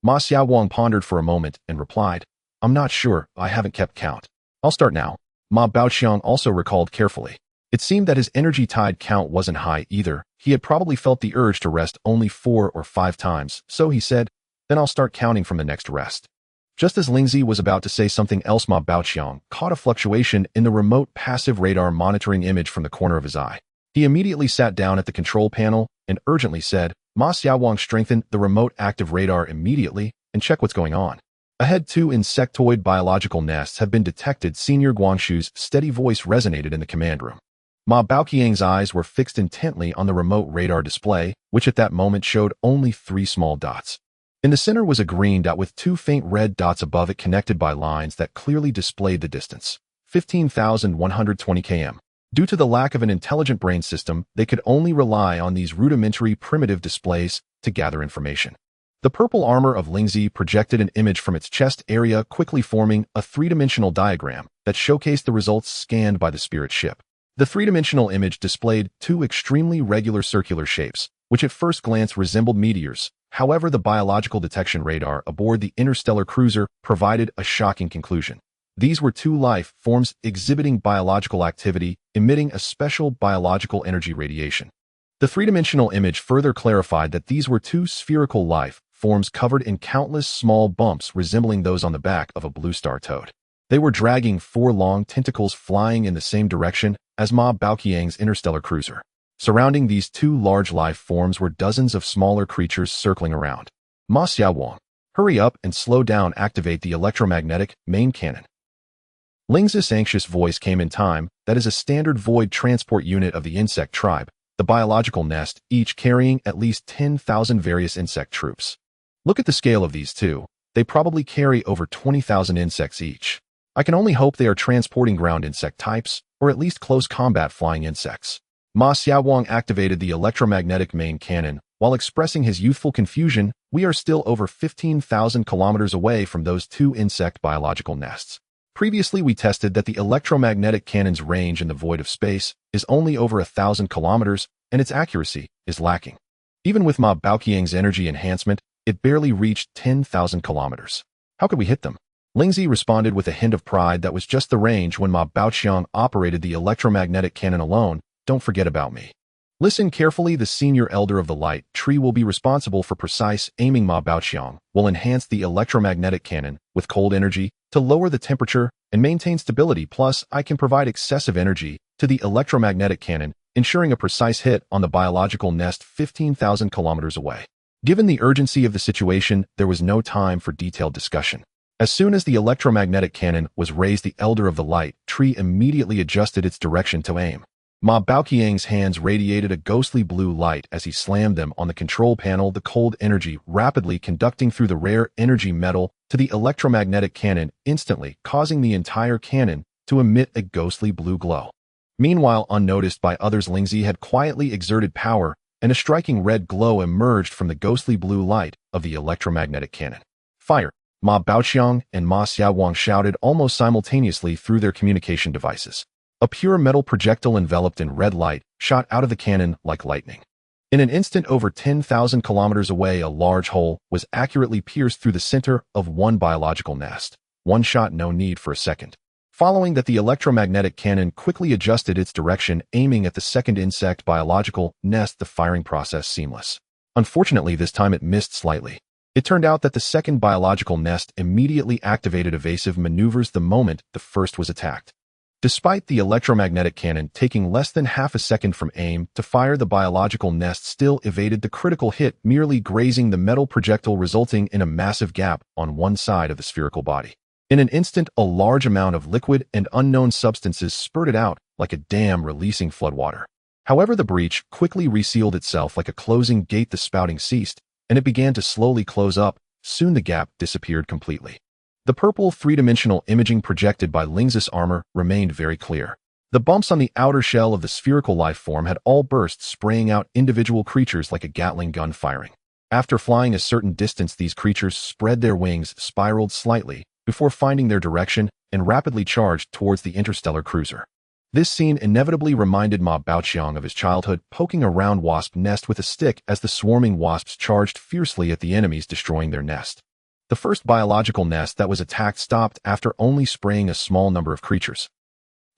Ma Xiaowang pondered for a moment and replied, I'm not sure, I haven't kept count. I'll start now. Ma Baoqiang also recalled carefully. It seemed that his energy tide count wasn't high either. He had probably felt the urge to rest only 4 or 5 times, so he said, then I'll start counting from the next rest. Just as Lingzi was about to say something else, Ma Baoqiang caught a fluctuation in the remote passive radar monitoring image from the corner of his eye. He immediately sat down at the control panel and urgently said, Ma Xiaowang, strengthen the remote active radar immediately and check what's going on. Ahead, 2 insectoid biological nests have been detected. Senior Guangshu's steady voice resonated in the command room. Ma Baoqiang's eyes were fixed intently on the remote radar display, which at that moment showed only 3 small dots. In the center was a green dot with 2 faint red dots above it connected by lines that clearly displayed the distance, 15,120 km. Due to the lack of an intelligent brain system, they could only rely on these rudimentary primitive displays to gather information. The purple armor of Lingzi projected an image from its chest area, quickly forming a 3-dimensional diagram that showcased the results scanned by the spirit ship. The 3-dimensional image displayed 2 extremely regular circular shapes, which at first glance resembled meteors. However, the biological detection radar aboard the interstellar cruiser provided a shocking conclusion. These were 2 life forms exhibiting biological activity, emitting a special biological energy radiation. The 3-dimensional image further clarified that these were 2 spherical life forms covered in countless small bumps resembling those on the back of a blue star toad. They were dragging 4 long tentacles flying in the same direction as Ma Baoqiang's interstellar cruiser. Surrounding these 2 large life forms were dozens of smaller creatures circling around. Ma Xiaowang, hurry up and slow down, activate the electromagnetic main cannon. Ling's anxious voice came in time. That is a standard void transport unit of the insect tribe, the biological nest, each carrying at least 10,000 various insect troops. Look at the scale of these 2. They probably carry over 20,000 insects each. I can only hope they are transporting ground insect types, or at least close combat flying insects. Ma Xiaowang activated the electromagnetic main cannon. While expressing his youthful confusion, we are still over 15,000 kilometers away from those 2 insect biological nests. Previously, we tested that the electromagnetic cannon's range in the void of space is only over 1,000 kilometers, and its accuracy is lacking. Even with Ma Baoqiang's energy enhancement, it barely reached 10,000 kilometers. How could we hit them? Lingzi responded with a hint of pride. That was just the range when Ma Baoqiang operated the electromagnetic cannon alone. Don't forget about me. Listen carefully. The senior elder of the light tree will be responsible for precise aiming. Ma Baoqiang will enhance the electromagnetic cannon with cold energy to lower the temperature and maintain stability. Plus, I can provide excessive energy to the electromagnetic cannon, ensuring a precise hit on the biological nest 15,000 kilometers away. Given the urgency of the situation, there was no time for detailed discussion. As soon as the electromagnetic cannon was raised, the elder of the light tree immediately adjusted its direction to aim. Ma Baoqiang's hands radiated a ghostly blue light as he slammed them on the control panel, the cold energy rapidly conducting through the rare energy metal to the electromagnetic cannon, instantly causing the entire cannon to emit a ghostly blue glow. Meanwhile, unnoticed by others, Lingzi had quietly exerted power, and a striking red glow emerged from the ghostly blue light of the electromagnetic cannon. Fire! Ma Baoqiang and Ma Xiaowang shouted almost simultaneously through their communication devices. A pure metal projectile enveloped in red light shot out of the cannon like lightning. In an instant, over 10,000 kilometers away, a large hole was accurately pierced through the center of 1 biological nest. 1 shot, no need for a second. Following that, the electromagnetic cannon quickly adjusted its direction, aiming at the second insect biological nest, the firing process seamless. Unfortunately, this time it missed slightly. It turned out that the second biological nest immediately activated evasive maneuvers the moment the first was attacked. Despite the electromagnetic cannon taking less than half a second from aim to fire, the biological nest still evaded the critical hit, merely grazing the metal projectile, resulting in a massive gap on one side of the spherical body. In an instant, a large amount of liquid and unknown substances spurted out like a dam releasing floodwater. However, the breach quickly resealed itself like a closing gate. The spouting ceased, and it began to slowly close up. Soon the gap disappeared completely. The purple three-dimensional imaging projected by Ling's armor remained very clear. The bumps on the outer shell of the spherical life form had all burst, spraying out individual creatures like a Gatling gun firing. After flying a certain distance, these creatures spread their wings, spiraled slightly, before finding their direction and rapidly charged towards the interstellar cruiser. This scene inevitably reminded Ma Baoqiang of his childhood, poking a round wasp nest with a stick as the swarming wasps charged fiercely at the enemies, destroying their nest. The first biological nest that was attacked stopped after only spraying a small number of creatures.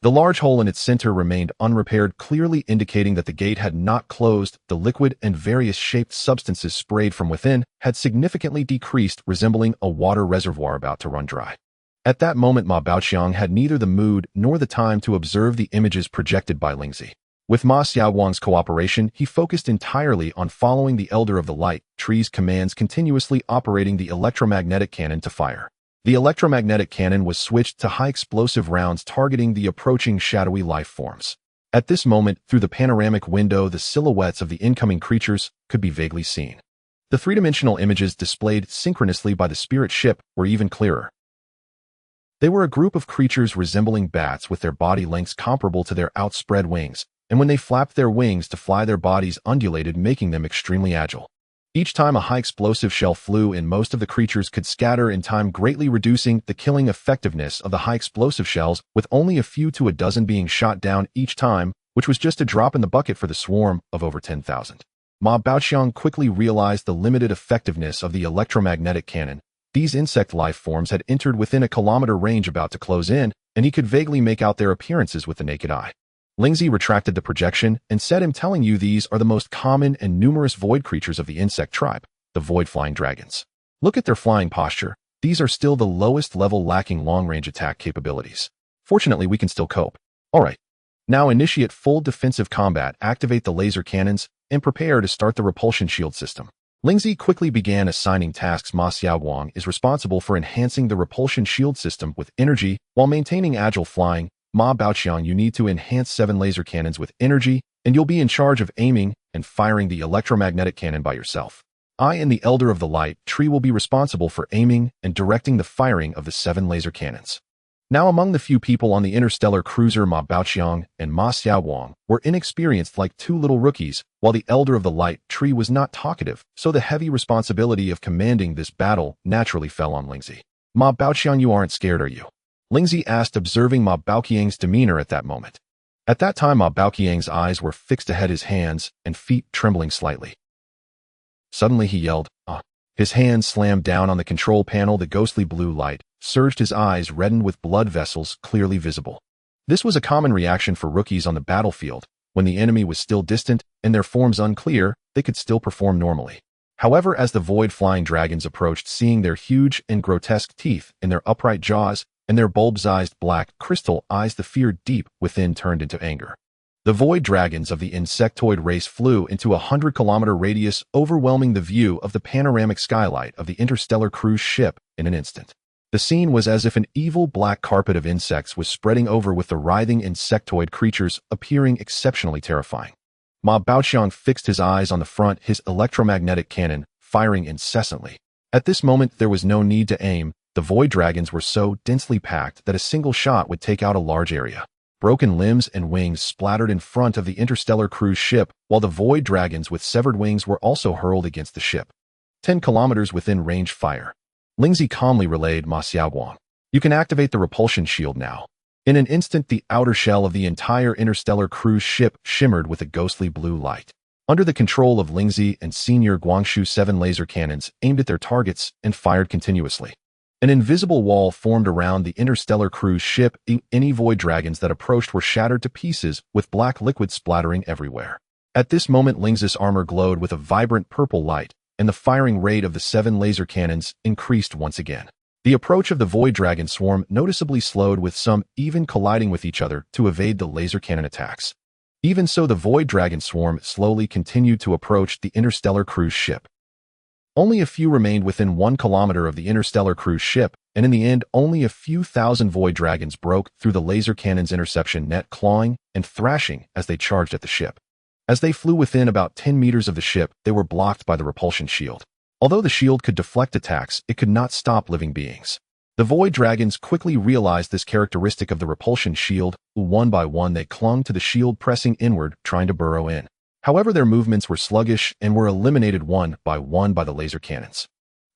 The large hole in its center remained unrepaired, clearly indicating that the gate had not closed. The liquid and various shaped substances sprayed from within had significantly decreased, resembling a water reservoir about to run dry. At that moment, Ma Baoqiang had neither the mood nor the time to observe the images projected by Lingzi. With Ma Xiaowang's cooperation, he focused entirely on following the Elder of the Light Tree's commands, continuously operating the electromagnetic cannon to fire. The electromagnetic cannon was switched to high explosive rounds targeting the approaching shadowy life forms. At this moment, through the panoramic window, the silhouettes of the incoming creatures could be vaguely seen. The three-dimensional images displayed synchronously by the spirit ship were even clearer. They were a group of creatures resembling bats with their body lengths comparable to their outspread wings, and when they flapped their wings to fly, their bodies undulated, making them extremely agile. Each time a high explosive shell flew in, most of the creatures could scatter in time, greatly reducing the killing effectiveness of the high explosive shells, with only a few to a dozen being shot down each time, which was just a drop in the bucket for the swarm of over 10,000. Ma Baoqiang quickly realized the limited effectiveness of the electromagnetic cannon. These insect life forms had entered within a kilometer range, about to close in, and he could vaguely make out their appearances with the naked eye. Lingzi retracted the projection and said, "I'm telling you, these are the most common and numerous void creatures of the insect tribe, the void-flying dragons. Look at their flying posture. These are still the lowest level, lacking long-range attack capabilities. Fortunately, we can still cope. Alright. Now initiate full defensive combat, activate the laser cannons, and prepare to start the repulsion shield system." Lingzi quickly began assigning tasks. Ma Xiaowang is responsible for enhancing the repulsion shield system with energy while maintaining agile flying. Ma Baoqiang, you need to enhance 7 laser cannons with energy, and you'll be in charge of aiming and firing the electromagnetic cannon by yourself. I and the Elder of the Light Tree will be responsible for aiming and directing the firing of the 7 laser cannons. Now, among the few people on the interstellar cruiser, Ma Baoqiang and Ma Xiaowang were inexperienced like 2 little rookies, while the Elder of the Light Tree was not talkative, so the heavy responsibility of commanding this battle naturally fell on Lingzi. "Ma Baoqiang, you aren't scared, are you?" Lingzi asked, observing Ma Baoqiang's demeanor at that moment. At that time, Ma Baoqiang's eyes were fixed ahead, his hands and feet trembling slightly. Suddenly he yelled, "Ah!" His hands slammed down on the control panel. The ghostly blue light surged, his eyes reddened with blood vessels clearly visible. This was a common reaction for rookies on the battlefield. When the enemy was still distant and their forms unclear, they could still perform normally. However, as the void-flying dragons approached, seeing their huge and grotesque teeth in their upright jaws and their bulb-sized black crystal eyes, the fear deep within turned into anger. The void dragons of the insectoid race flew into a 100-kilometer radius, overwhelming the view of the panoramic skylight of the interstellar cruise ship in an instant. The scene was as if an evil black carpet of insects was spreading over, with the writhing insectoid creatures appearing exceptionally terrifying. Ma Baoqiang fixed his eyes on the front, his electromagnetic cannon firing incessantly. At this moment, there was no need to aim. The void dragons were so densely packed that a single shot would take out a large area. Broken limbs and wings splattered in front of the interstellar cruise ship, while the void dragons with severed wings were also hurled against the ship. 10 kilometers within range fire. Lingzi calmly relayed Ma Xiaowang, "You can activate the repulsion shield now." In an instant, the outer shell of the entire interstellar cruise ship shimmered with a ghostly blue light. Under the control of Lingzi and Senior Guangshu, 7 laser cannons aimed at their targets and fired continuously. An invisible wall formed around the interstellar cruise ship. Any void dragons that approached were shattered to pieces, with black liquid splattering everywhere. At this moment, Ling's armor glowed with a vibrant purple light, and the firing rate of the 7 laser cannons increased once again. The approach of the Void Dragon swarm noticeably slowed, with some even colliding with each other to evade the laser cannon attacks. Even so, the Void Dragon swarm slowly continued to approach the interstellar cruise ship. Only a few remained within 1 kilometer of the interstellar cruise ship, and in the end, only a few thousand Void Dragons broke through the laser cannon's interception net, clawing and thrashing as they charged at the ship. As they flew within about 10 meters of the ship, they were blocked by the repulsion shield. Although the shield could deflect attacks, it could not stop living beings. The Void Dragons quickly realized this characteristic of the repulsion shield. One by one, they clung to the shield, pressing inward, trying to burrow in. However, their movements were sluggish and were eliminated one by the laser cannons.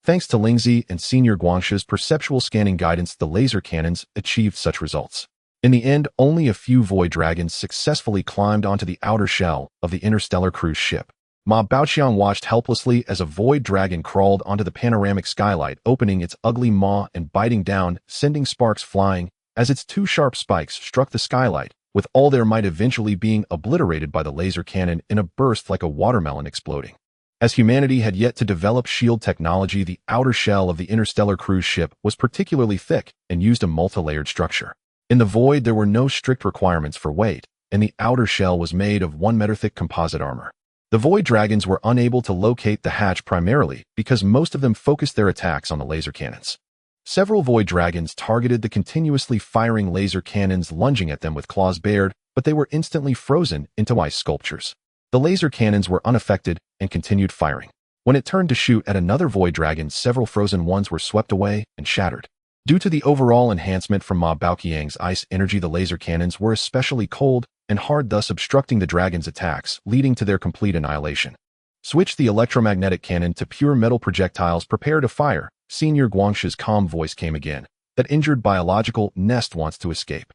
Thanks to Lingzi and Senior Guangshi's perceptual scanning guidance, the laser cannons achieved such results. In the end, only a few Void Dragons successfully climbed onto the outer shell of the interstellar cruise ship. Ma Baoqiang watched helplessly as a Void Dragon crawled onto the panoramic skylight, opening its ugly maw and biting down, sending sparks flying as its 2 sharp spikes struck the skylight, with all their might eventually being obliterated by the laser cannon in a burst like a watermelon exploding. As humanity had yet to develop shield technology, the outer shell of the interstellar cruise ship was particularly thick and used a multi-layered structure. In the void, there were no strict requirements for weight, and the outer shell was made of 1 meter thick composite armor. The Void Dragons were unable to locate the hatch, primarily because most of them focused their attacks on the laser cannons. Several Void Dragons targeted the continuously firing laser cannons, lunging at them with claws bared, but they were instantly frozen into ice sculptures. The laser cannons were unaffected and continued firing. When it turned to shoot at another Void Dragon, several frozen ones were swept away and shattered. Due to the overall enhancement from Ma Baoqiang's ice energy, the laser cannons were especially cold and hard, thus obstructing the dragon's attacks, leading to their complete annihilation. Switch the electromagnetic cannon to pure metal projectiles. Prepare to fire. Senior Guangshi's calm voice came again. That injured biological nest wants to escape.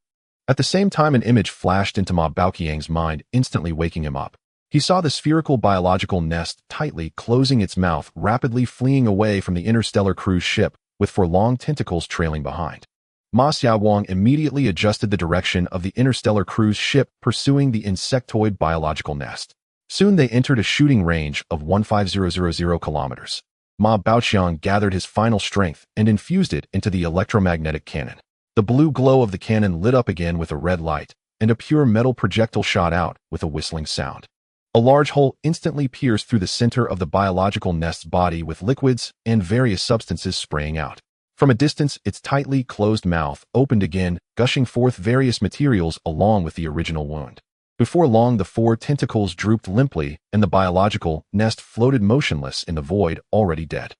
At the same time, an image flashed into Ma Baoqiang's mind, instantly waking him up. He saw the spherical biological nest tightly closing its mouth, rapidly fleeing away from the interstellar cruise ship, with 4 long tentacles trailing behind. Ma Xiaowang immediately adjusted the direction of the interstellar cruise ship, pursuing the insectoid biological nest. Soon they entered a shooting range of 15,000 kilometers. Ma Baoqiang gathered his final strength and infused it into the electromagnetic cannon. The blue glow of the cannon lit up again with a red light, and a pure metal projectile shot out with a whistling sound. A large hole instantly pierced through the center of the biological nest's body, with liquids and various substances spraying out. From a distance, its tightly closed mouth opened again, gushing forth various materials along with the original wound. Before long, the 4 tentacles drooped limply, and the biological nest floated motionless in the void, already dead.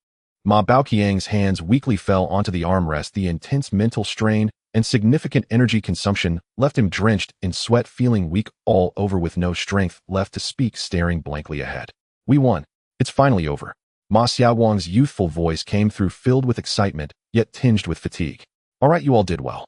Ma Baoqiang's hands weakly fell onto the armrest. The intense mental strain and significant energy consumption left him drenched in sweat, feeling weak all over, with no strength left to speak, staring blankly ahead. We won. It's finally over. Ma Xiaowang's youthful voice came through, filled with excitement, yet tinged with fatigue. All right, you all did well.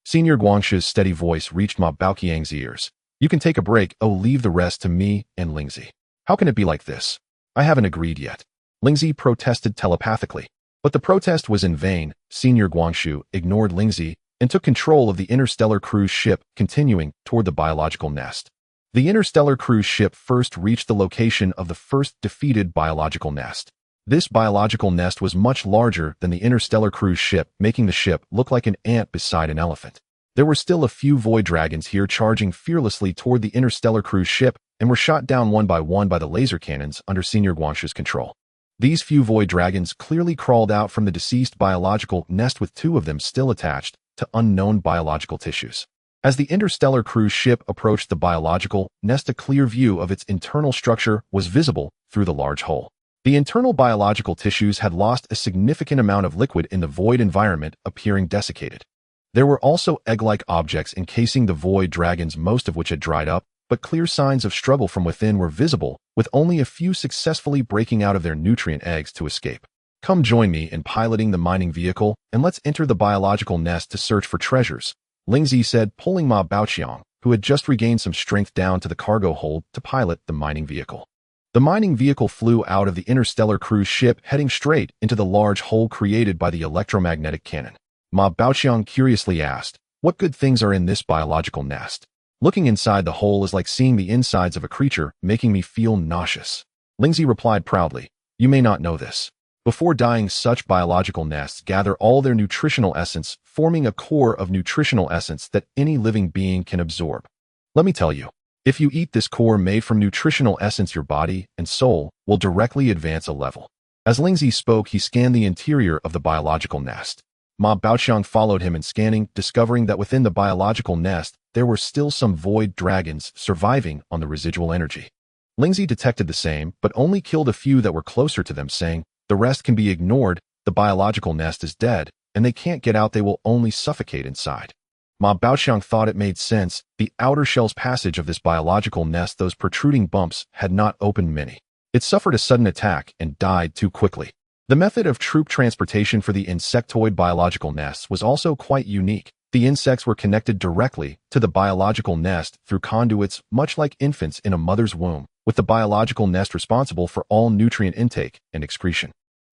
Senior Guangshi's steady voice reached Ma Baoqiang's ears. You can take a break. Oh, leave the rest to me and Lingzi. How can it be like this? I haven't agreed yet. Lingzi protested telepathically. But the protest was in vain. Senior Guangshu ignored Lingzi and took control of the interstellar cruise ship, continuing toward the biological nest. The interstellar cruise ship first reached the location of the first defeated biological nest. This biological nest was much larger than the interstellar cruise ship, making the ship look like an ant beside an elephant. There were still a few Void Dragons here, charging fearlessly toward the interstellar cruise ship, and were shot down one by the laser cannons under Senior Guangshu's control. These few Void Dragons clearly crawled out from the deceased biological nest, with 2 of them still attached to unknown biological tissues. As the interstellar cruise ship approached the biological nest, a clear view of its internal structure was visible through the large hole. The internal biological tissues had lost a significant amount of liquid in the void environment, appearing desiccated. There were also egg-like objects encasing the Void Dragons, most of which had dried up, but clear signs of struggle from within were visible, with only a few successfully breaking out of their nutrient eggs to escape. Come join me in piloting the mining vehicle, and let's enter the biological nest to search for treasures, Lingzi said, pulling Ma Baoqiang, who had just regained some strength, down to the cargo hold to pilot the mining vehicle. The mining vehicle flew out of the interstellar cruise ship, heading straight into the large hole created by the electromagnetic cannon. Ma Baoqiang curiously asked, what good things are in this biological nest? Looking inside the hole is like seeing the insides of a creature, making me feel nauseous. Lingzi replied proudly, you may not know this, Before dying, such biological nests gather all their nutritional essence, forming a core of nutritional essence that any living being can absorb. Let me tell you, if you eat this core made from nutritional essence, your body and soul will directly advance a level. As Lingzi spoke, he scanned the interior of the biological nest. Ma Baoqiang followed him in scanning, discovering that within the biological nest, there were still some void dragons surviving on the residual energy. Lingzi detected the same, but only killed a few that were closer to them, saying, "The rest can be ignored, the biological nest is dead, and they can't get out, they will only suffocate inside." Ma Baoqiang thought it made sense. The outer shell's passage of this biological nest, those protruding bumps, had not opened many. It suffered a sudden attack and died too quickly. The method of troop transportation for the insectoid biological nests was also quite unique. The insects were connected directly to the biological nest through conduits, much like infants in a mother's womb, with the biological nest responsible for all nutrient intake and excretion.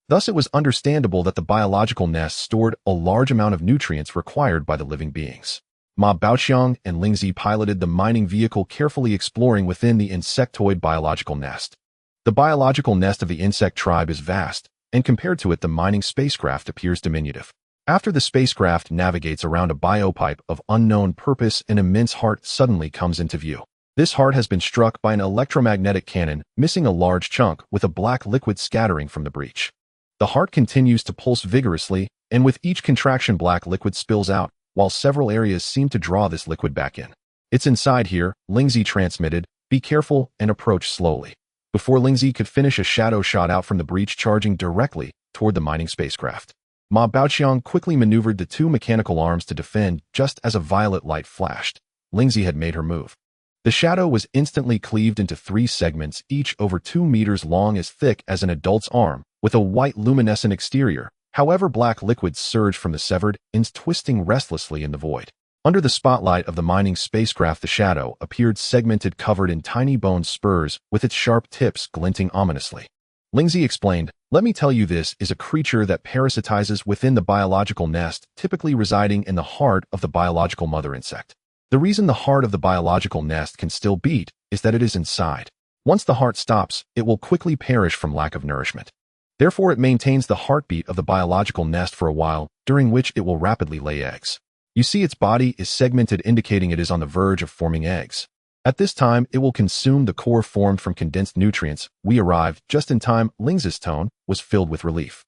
Thus, it was understandable that the biological nest stored a large amount of nutrients required by the living beings. Ma Baoqiang and Lingzi piloted the mining vehicle, carefully exploring within the insectoid biological nest. The biological nest of the insect tribe is vast, and compared to it, the mining spacecraft appears diminutive. After the spacecraft navigates around a biopipe of unknown purpose, an immense heart suddenly comes into view. This heart has been struck by an electromagnetic cannon, missing a large chunk with a black liquid scattering from the breach. The heart continues to pulse vigorously, and with each contraction, black liquid spills out, while several areas seem to draw this liquid back in. "It's inside here," Lingzi transmitted. "Be careful and approach slowly." Before Lingzi could finish, a shadow shot out from the breach, charging directly toward the mining spacecraft. Ma Baoqiang quickly maneuvered the two mechanical arms to defend. Just as a violet light flashed, Lingzi had made her move. The shadow was instantly cleaved into 3 segments, each over 2 meters long, as thick as an adult's arm, with a white luminescent exterior. However, black liquids surged from the severed ends, twisting restlessly in the void. Under the spotlight of the mining spacecraft, the shadow appeared segmented, covered in tiny bone spurs, with its sharp tips glinting ominously. Lingzi explained, "Let me tell you, this is a creature that parasitizes within the biological nest, typically residing in the heart of the biological mother insect. The reason the heart of the biological nest can still beat is that it is inside. Once the heart stops, it will quickly perish from lack of nourishment. Therefore, it maintains the heartbeat of the biological nest for a while, during which it will rapidly lay eggs. You see, its body is segmented, indicating it is on the verge of forming eggs. At this time, it will consume the core formed from condensed nutrients. We arrived just in time." Lingzi's tone was filled with relief.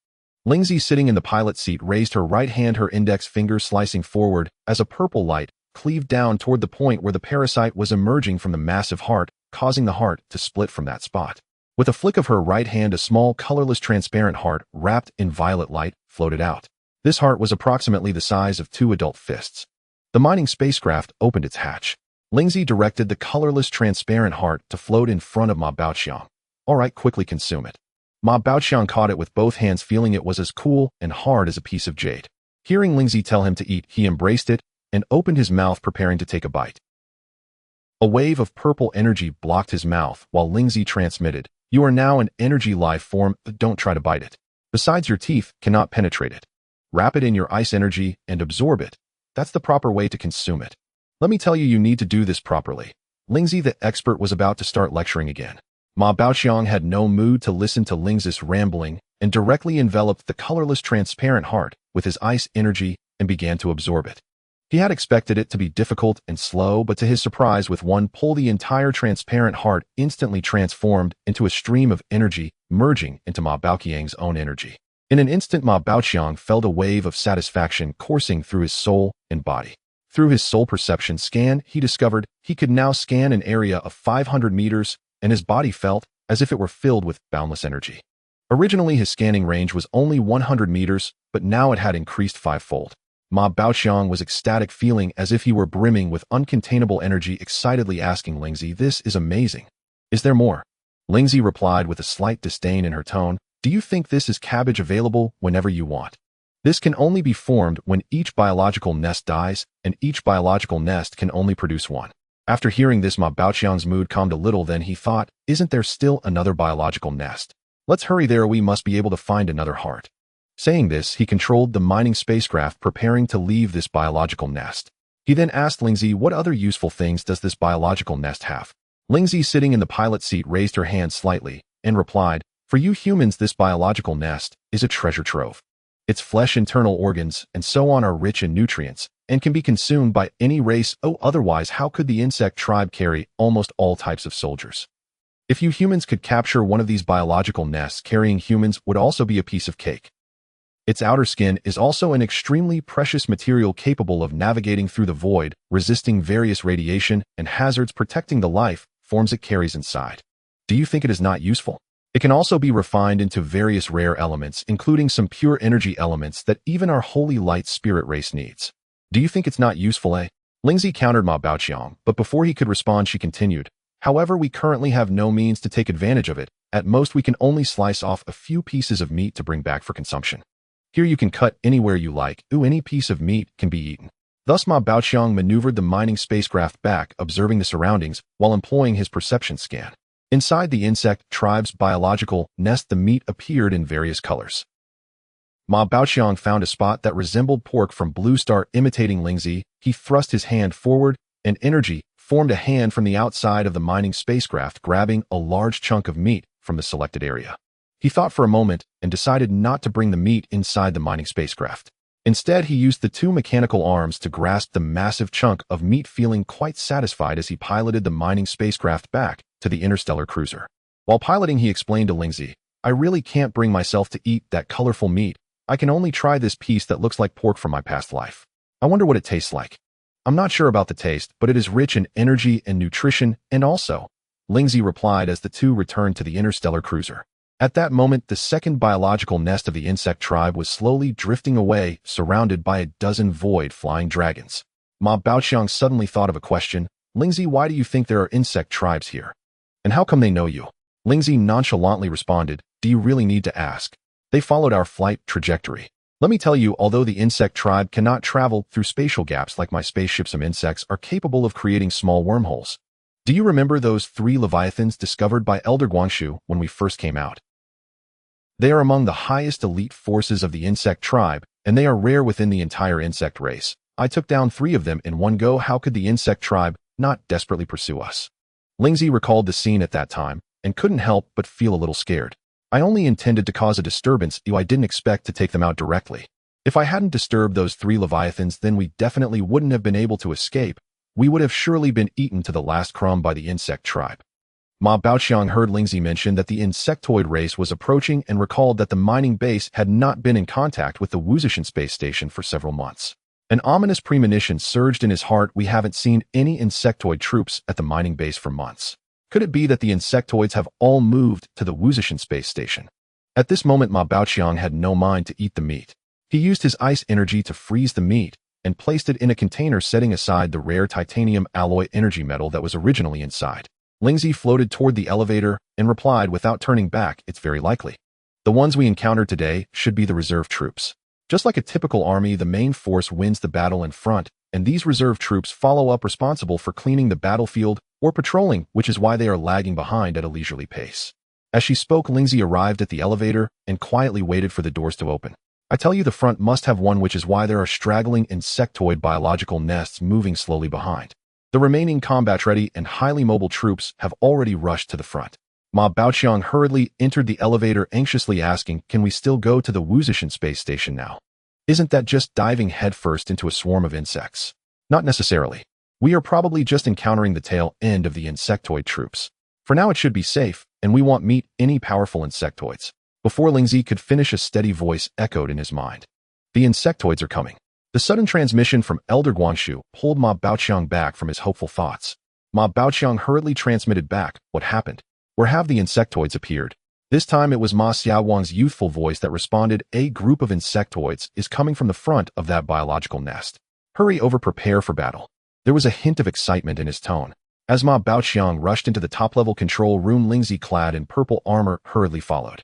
Lingzi, sitting in the pilot seat, raised her right hand, her index finger slicing forward as a purple light cleaved down toward the point where the parasite was emerging from the massive heart, causing the heart to split from that spot. With a flick of her right hand, a small, colorless, transparent heart wrapped in violet light floated out. This heart was approximately the size of 2 adult fists. The mining spacecraft opened its hatch. Lingzi directed the colorless, transparent heart to float in front of Ma Baoqiang. "All right, quickly consume it." Ma Baoqiang caught it with both hands, feeling it was as cool and hard as a piece of jade. Hearing Lingzi tell him to eat, he embraced it and opened his mouth, preparing to take a bite. A wave of purple energy blocked his mouth while Lingzi transmitted, "You are now an energy life form, don't try to bite it. Besides, your teeth cannot penetrate it. Wrap it in your ice energy and absorb it. That's the proper way to consume it. Let me tell you, you need to do this properly." Lingzi, the expert, was about to start lecturing again. Ma Baoqiang had no mood to listen to Lingzi's rambling and directly enveloped the colorless, transparent heart with his ice energy and began to absorb it. He had expected it to be difficult and slow, but to his surprise, with one pull, the entire transparent heart instantly transformed into a stream of energy, merging into Ma Baoqiang's own energy. In an instant, Ma Baoqiang felt a wave of satisfaction coursing through his soul and body. Through his soul perception scan, he discovered he could now scan an area of 500 meters, and his body felt as if it were filled with boundless energy. Originally, his scanning range was only 100 meters, but now it had increased 5-fold. Ma Baoqiang was ecstatic, feeling as if he were brimming with uncontainable energy, excitedly asking Lingzi, "This is amazing. Is there more?" Lingzi replied with a slight disdain in her tone, "Do you think this is cabbage available whenever you want? This can only be formed when each biological nest dies, and each biological nest can only produce one." After hearing this, Ma Baoqiang's mood calmed a little. Then he thought, "Isn't there still another biological nest? Let's hurry there, we must be able to find another heart." Saying this, he controlled the mining spacecraft, preparing to leave this biological nest. He then asked Lingzi, "What other useful things does this biological nest have?" Lingzi, sitting in the pilot seat, raised her hand slightly and replied, For you humans, this biological nest is a treasure trove. Its flesh, internal organs, and so on are rich in nutrients and can be consumed by any race. Oh, otherwise, how could the insect tribe carry almost all types of soldiers? If you humans could capture one of these biological nests, carrying humans would also be a piece of cake. Its outer skin is also an extremely precious material capable of navigating through the void, resisting various radiation and hazards, protecting the life forms it carries inside. Do you think it is not useful? It can also be refined into various rare elements, including some pure energy elements that even our holy light spirit race needs. Do you think it's not useful, eh? Lingzi countered Ma Baoqiang, but before he could respond, she continued, however, we currently have no means to take advantage of it. At most, we can only slice off a few pieces of meat to bring back for consumption. Here you can cut anywhere you like. Any piece of meat can be eaten. Thus Ma Baoqiang maneuvered the mining spacecraft back, observing the surroundings while employing his perception scan. Inside the insect tribe's biological nest, the meat appeared in various colors. Ma Baoqiang found a spot that resembled pork from Blue Star. Imitating Lingzi, he thrust his hand forward, and energy formed a hand from the outside of the mining spacecraft, grabbing a large chunk of meat from the selected area. He thought for a moment and decided not to bring the meat inside the mining spacecraft. Instead, he used the two mechanical arms to grasp the massive chunk of meat, feeling quite satisfied as he piloted the mining spacecraft back to the interstellar cruiser. While piloting, he explained to Lingzi, I really can't bring myself to eat that colorful meat. I can only try this piece that looks like pork from my past life. I wonder what it tastes like. I'm not sure about the taste, but it is rich in energy and nutrition, and also, Lingzi replied as the two returned to the interstellar cruiser. At that moment, the second biological nest of the insect tribe was slowly drifting away, surrounded by a dozen void-flying dragons. Ma Baoqiang suddenly thought of a question. Lingzi, why do you think there are insect tribes here? And how come they know you? Lingzi nonchalantly responded, do you really need to ask? They followed our flight trajectory. Let me tell you, although the insect tribe cannot travel through spatial gaps like my spaceship, some insects are capable of creating small wormholes. Do you remember those 3 leviathans discovered by Elder Guangshu when we first came out? They are among the highest elite forces of the insect tribe, and they are rare within the entire insect race. I took down 3 of them in one go. How could the insect tribe not desperately pursue us? Lingzi recalled the scene at that time and couldn't help but feel a little scared. I only intended to cause a disturbance. I didn't expect to take them out directly. If I hadn't disturbed those 3 leviathans, then we definitely wouldn't have been able to escape. We would have surely been eaten to the last crumb by the insect tribe. Ma Baoqiang heard Lingzi mention that the insectoid race was approaching and recalled that the mining base had not been in contact with the Wuzhishan space station for several months. An ominous premonition surged in his heart. We haven't seen any insectoid troops at the mining base for months. Could it be that the insectoids have all moved to the Wuzhishan space station? At this moment, Ma Baoqiang had no mind to eat the meat. He used his ice energy to freeze the meat and placed it in a container, setting aside the rare titanium alloy energy metal that was originally inside. Lingzi floated toward the elevator and replied without turning back, it's very likely. The ones we encountered today should be the reserve troops. Just like a typical army, the main force wins the battle in front, and these reserve troops follow up, responsible for cleaning the battlefield or patrolling, which is why they are lagging behind at a leisurely pace. As she spoke, Lingzi arrived at the elevator and quietly waited for the doors to open. I tell you, the front must have one, which is why there are straggling insectoid biological nests moving slowly behind. The remaining combat-ready and highly mobile troops have already rushed to the front. Ma Baoqiang hurriedly entered the elevator, anxiously asking, can we still go to the Wuzhishan space station now? Isn't that just diving headfirst into a swarm of insects? Not necessarily. We are probably just encountering the tail end of the insectoid troops. For now it should be safe, and we won't meet any powerful insectoids. Before Lingzi could finish, a steady voice echoed in his mind. The insectoids are coming. The sudden transmission from Elder Guangshu pulled Ma Baoqiang back from his hopeful thoughts. Ma Baoqiang hurriedly transmitted back, what happened? Where have the insectoids appeared? This time it was Ma Xiaowang's youthful voice that responded, a group of insectoids is coming from the front of that biological nest. Hurry over, prepare for battle. There was a hint of excitement in his tone. As Ma Baoqiang rushed into the top-level control room, Lingzi, clad in purple armor, hurriedly followed.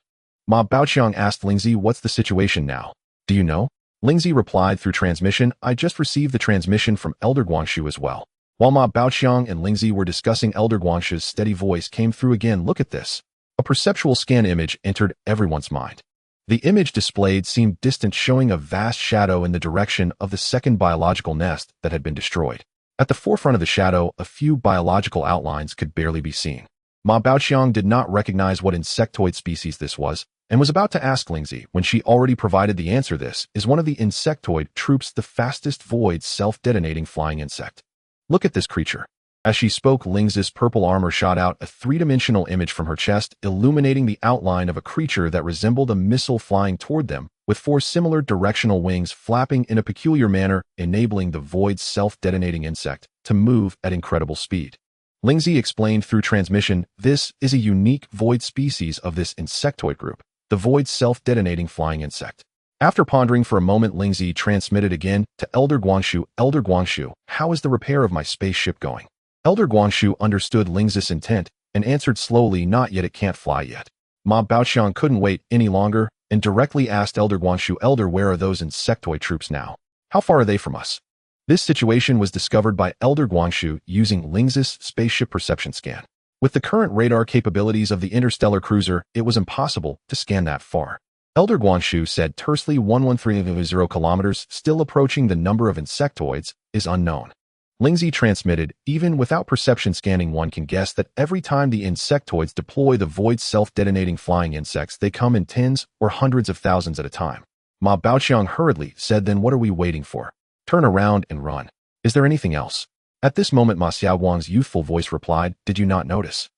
Ma Baoqiang asked Lingzi, what's the situation now? Do you know? Lingzi replied through transmission, I just received the transmission from Elder Guangshu as well. While Ma Baoqiang and Lingzi were discussing, Elder Guangshu's steady voice came through again. Look at this. A perceptual scan image entered everyone's mind. The image displayed seemed distant, showing a vast shadow in the direction of the second biological nest that had been destroyed. At the forefront of the shadow, a few biological outlines could barely be seen. Ma Baoqiang did not recognize what insectoid species this was, and was about to ask Lingzi when she already provided the answer. This is one of the insectoid troops, the fastest void self-detonating flying insect. Look at this creature. As she spoke, Lingzi's purple armor shot out a three-dimensional image from her chest, illuminating the outline of a creature that resembled a missile flying toward them, with four similar directional wings flapping in a peculiar manner, enabling the void's self-detonating insect to move at incredible speed. Lingzi explained through transmission, this is a unique void species of this insectoid group, the void self-detonating flying insect. After pondering for a moment, Lingzi transmitted again to Elder Guangshu. Elder Guangshu, how is the repair of my spaceship going? Elder Guangshu understood Lingzi's intent and answered slowly, not yet, it can't fly yet. Ma Baoqiang couldn't wait any longer and directly asked Elder Guangshu, Elder, where are those insectoid troops now? How far are they from us? This situation was discovered by Elder Guangshu using Lingzi's spaceship perception scan. With the current radar capabilities of the interstellar cruiser, it was impossible to scan that far. Elder Guangshu said tersely, 113 kilometers, still approaching. The number of insectoids is unknown. Lingzi transmitted, even without perception scanning, one can guess that every time the insectoids deploy the void self-detonating flying insects, they come in tens or hundreds of thousands at a time. Ma Baoqiang hurriedly said, then what are we waiting for? Turn around and run. Is there anything else? At this moment, Ma Xiaowang's youthful voice replied, did you not notice?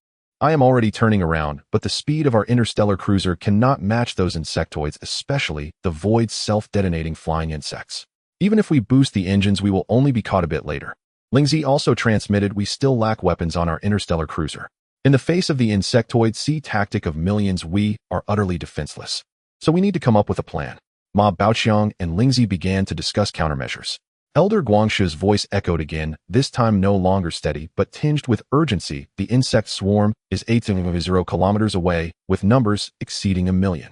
I am already turning around, but the speed of our interstellar cruiser cannot match those insectoids, especially the void self-detonating flying insects. Even if we boost the engines, we will only be caught a bit later. Lingzi also transmitted, we still lack weapons on our interstellar cruiser. In the face of the insectoid sea tactic of millions, we are utterly defenseless. So we need to come up with a plan. Ma Baoqiang and Lingzi began to discuss countermeasures. Elder Guangshu's voice echoed again, this time no longer steady, but tinged with urgency. The insect swarm is 8.0 kilometers away, with numbers exceeding 1 million.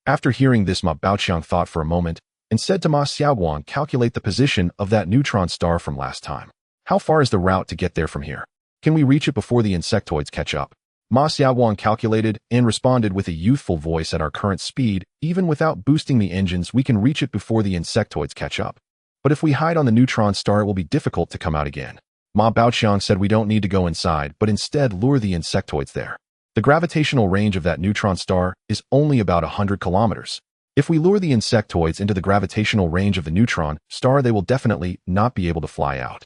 After hearing this, Ma Baoqiang thought for a moment and said to Ma Xiaowang, calculate the position of that neutron star from last time. How far is the route to get there from here? Can we reach it before the insectoids catch up? Ma Xiaowang calculated and responded with a youthful voice, at our current speed, even without boosting the engines, we can reach it before the insectoids catch up. But if we hide on the neutron star, it will be difficult to come out again. Ma Baoqiang said, we don't need to go inside, but instead lure the insectoids there. The gravitational range of that neutron star is only about 100 kilometers. If we lure the insectoids into the gravitational range of the neutron star, they will definitely not be able to fly out.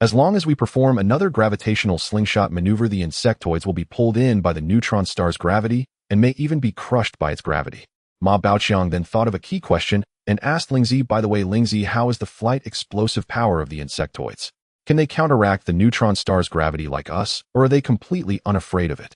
As long as we perform another gravitational slingshot maneuver, the insectoids will be pulled in by the neutron star's gravity and may even be crushed by its gravity. Ma Baoqiang then thought of a key question and asked Lingzi, by the way, Lingzi, how is the flight explosive power of the insectoids? Can they counteract the neutron star's gravity like us, or are they completely unafraid of it?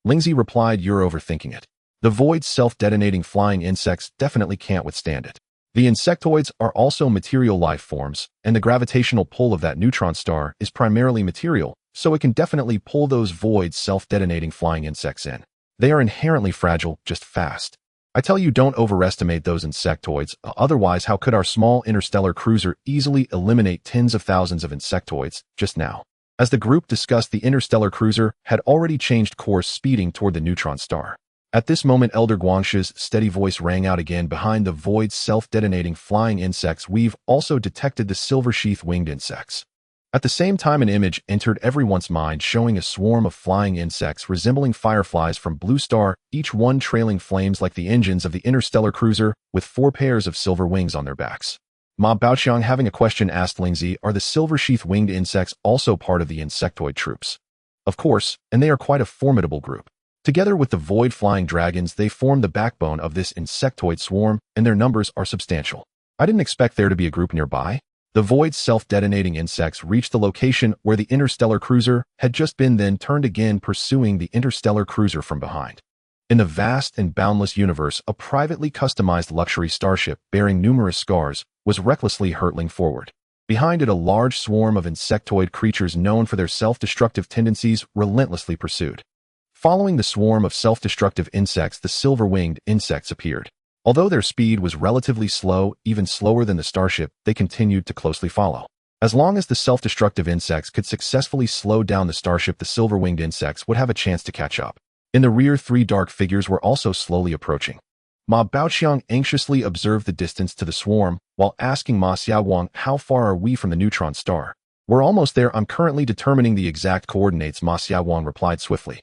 Lingzi replied, you're overthinking it. The void self-detonating flying insects definitely can't withstand it. The insectoids are also material life forms, and the gravitational pull of that neutron star is primarily material, so it can definitely pull those void self-detonating flying insects in. They are inherently fragile, just fast. I tell you, don't overestimate those insectoids, otherwise how could our small interstellar cruiser easily eliminate tens of thousands of insectoids just now? As the group discussed, the interstellar cruiser had already changed course, speeding toward the neutron star. At this moment, Elder Guangshu's steady voice rang out again, behind the void self-detonating flying insects, we've also detected the silver sheath winged insects. At the same time, an image entered everyone's mind showing a swarm of flying insects resembling fireflies from Blue Star, each one trailing flames like the engines of the interstellar cruiser, with 4 pairs of silver wings on their backs. Ma Baoqiang, having a question, asked Lingzi, are the silver sheath winged insects also part of the insectoid troops? Of course, and they are quite a formidable group. Together with the void flying dragons, they form the backbone of this insectoid swarm, and their numbers are substantial. I didn't expect there to be a group nearby. The void self-detonating insects reached the location where the interstellar cruiser had just been, then turned again, pursuing the interstellar cruiser from behind. In the vast and boundless universe, a privately customized luxury starship bearing numerous scars was recklessly hurtling forward. Behind it, a large swarm of insectoid creatures known for their self-destructive tendencies relentlessly pursued. Following the swarm of self-destructive insects, the silver-winged insects appeared. Although their speed was relatively slow, even slower than the starship, they continued to closely follow. As long as the self-destructive insects could successfully slow down the starship, the silver-winged insects would have a chance to catch up. In the rear, 3 dark figures were also slowly approaching. Ma Baoqiang anxiously observed the distance to the swarm, while asking Ma Xiaowang, how far are we from the neutron star? We're almost there. I'm currently determining the exact coordinates, Ma Xiaowang replied swiftly.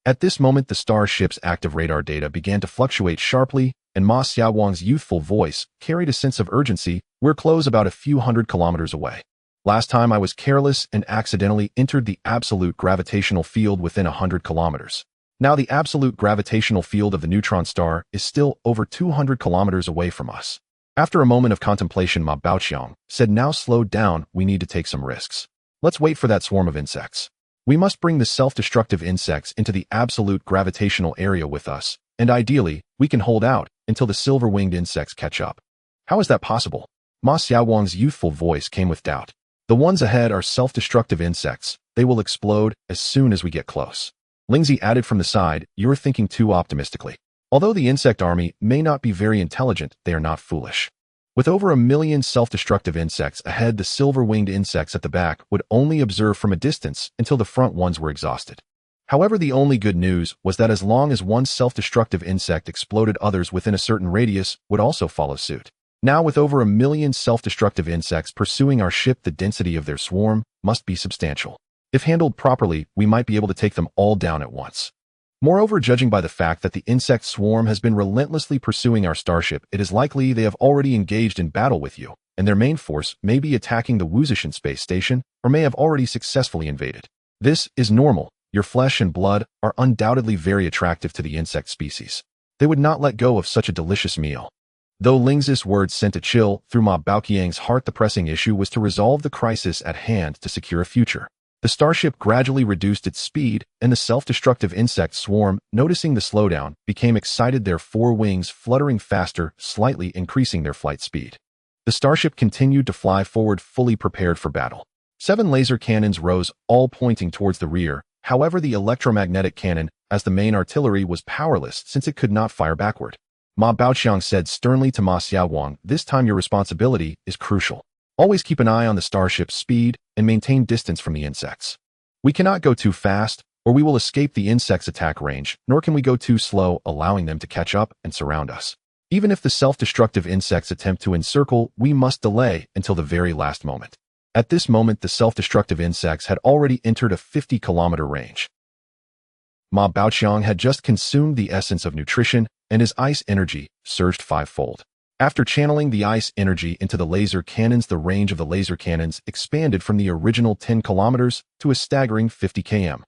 At this moment, the starship's active radar data began to fluctuate sharply, and Ma Xiaowang's youthful voice carried a sense of urgency. We're close, about a few hundred kilometers away. Last time I was careless and accidentally entered the absolute gravitational field within 100 kilometers. Now the absolute gravitational field of the neutron star is still over 200 kilometers away from us. After a moment of contemplation, Ma Baoqiang said, now slow down, we need to take some risks. Let's wait for that swarm of insects. We must bring the self-destructive insects into the absolute gravitational area with us, and ideally, we can hold out until the silver-winged insects catch up. How is that possible? Ma Xiaowang's youthful voice came with doubt. The ones ahead are self-destructive insects. They will explode as soon as we get close. Lingzi added from the side, you're thinking too optimistically. Although the insect army may not be very intelligent, they are not foolish. With over 1 million self-destructive insects ahead, the silver-winged insects at the back would only observe from a distance until the front ones were exhausted. However, the only good news was that as long as one self-destructive insect exploded, others within a certain radius would also follow suit. Now, with over 1 million self-destructive insects pursuing our ship, the density of their swarm must be substantial. If handled properly, we might be able to take them all down at once. Moreover, judging by the fact that the insect swarm has been relentlessly pursuing our starship, it is likely they have already engaged in battle with you, and their main force may be attacking the Wuzishan space station, or may have already successfully invaded. This is normal. Your flesh and blood are undoubtedly very attractive to the insect species. They would not let go of such a delicious meal. Though Lingzi's words sent a chill through Ma Baoqiang's heart, the pressing issue was to resolve the crisis at hand to secure a future. The starship gradually reduced its speed, and the self-destructive insect swarm, noticing the slowdown, became excited, their 4 wings fluttering faster, slightly increasing their flight speed. The starship continued to fly forward, fully prepared for battle. 7 laser cannons rose, all pointing towards the rear. However, the electromagnetic cannon, as the main artillery, was powerless since it could not fire backward. Ma Baoqiang said sternly to Ma Xiaowang, this time your responsibility is crucial. Always keep an eye on the starship's speed and maintain distance from the insects. We cannot go too fast, or we will escape the insects' attack range, nor can we go too slow, allowing them to catch up and surround us. Even if the self-destructive insects attempt to encircle, we must delay until the very last moment. At this moment, the self-destructive insects had already entered a 50-kilometer range. Ma Baoqiang had just consumed the essence of nutrition, and his ice energy surged 5-fold. After channeling the ice energy into the laser cannons, the range of the laser cannons expanded from the original 10 kilometers to a staggering 50 km.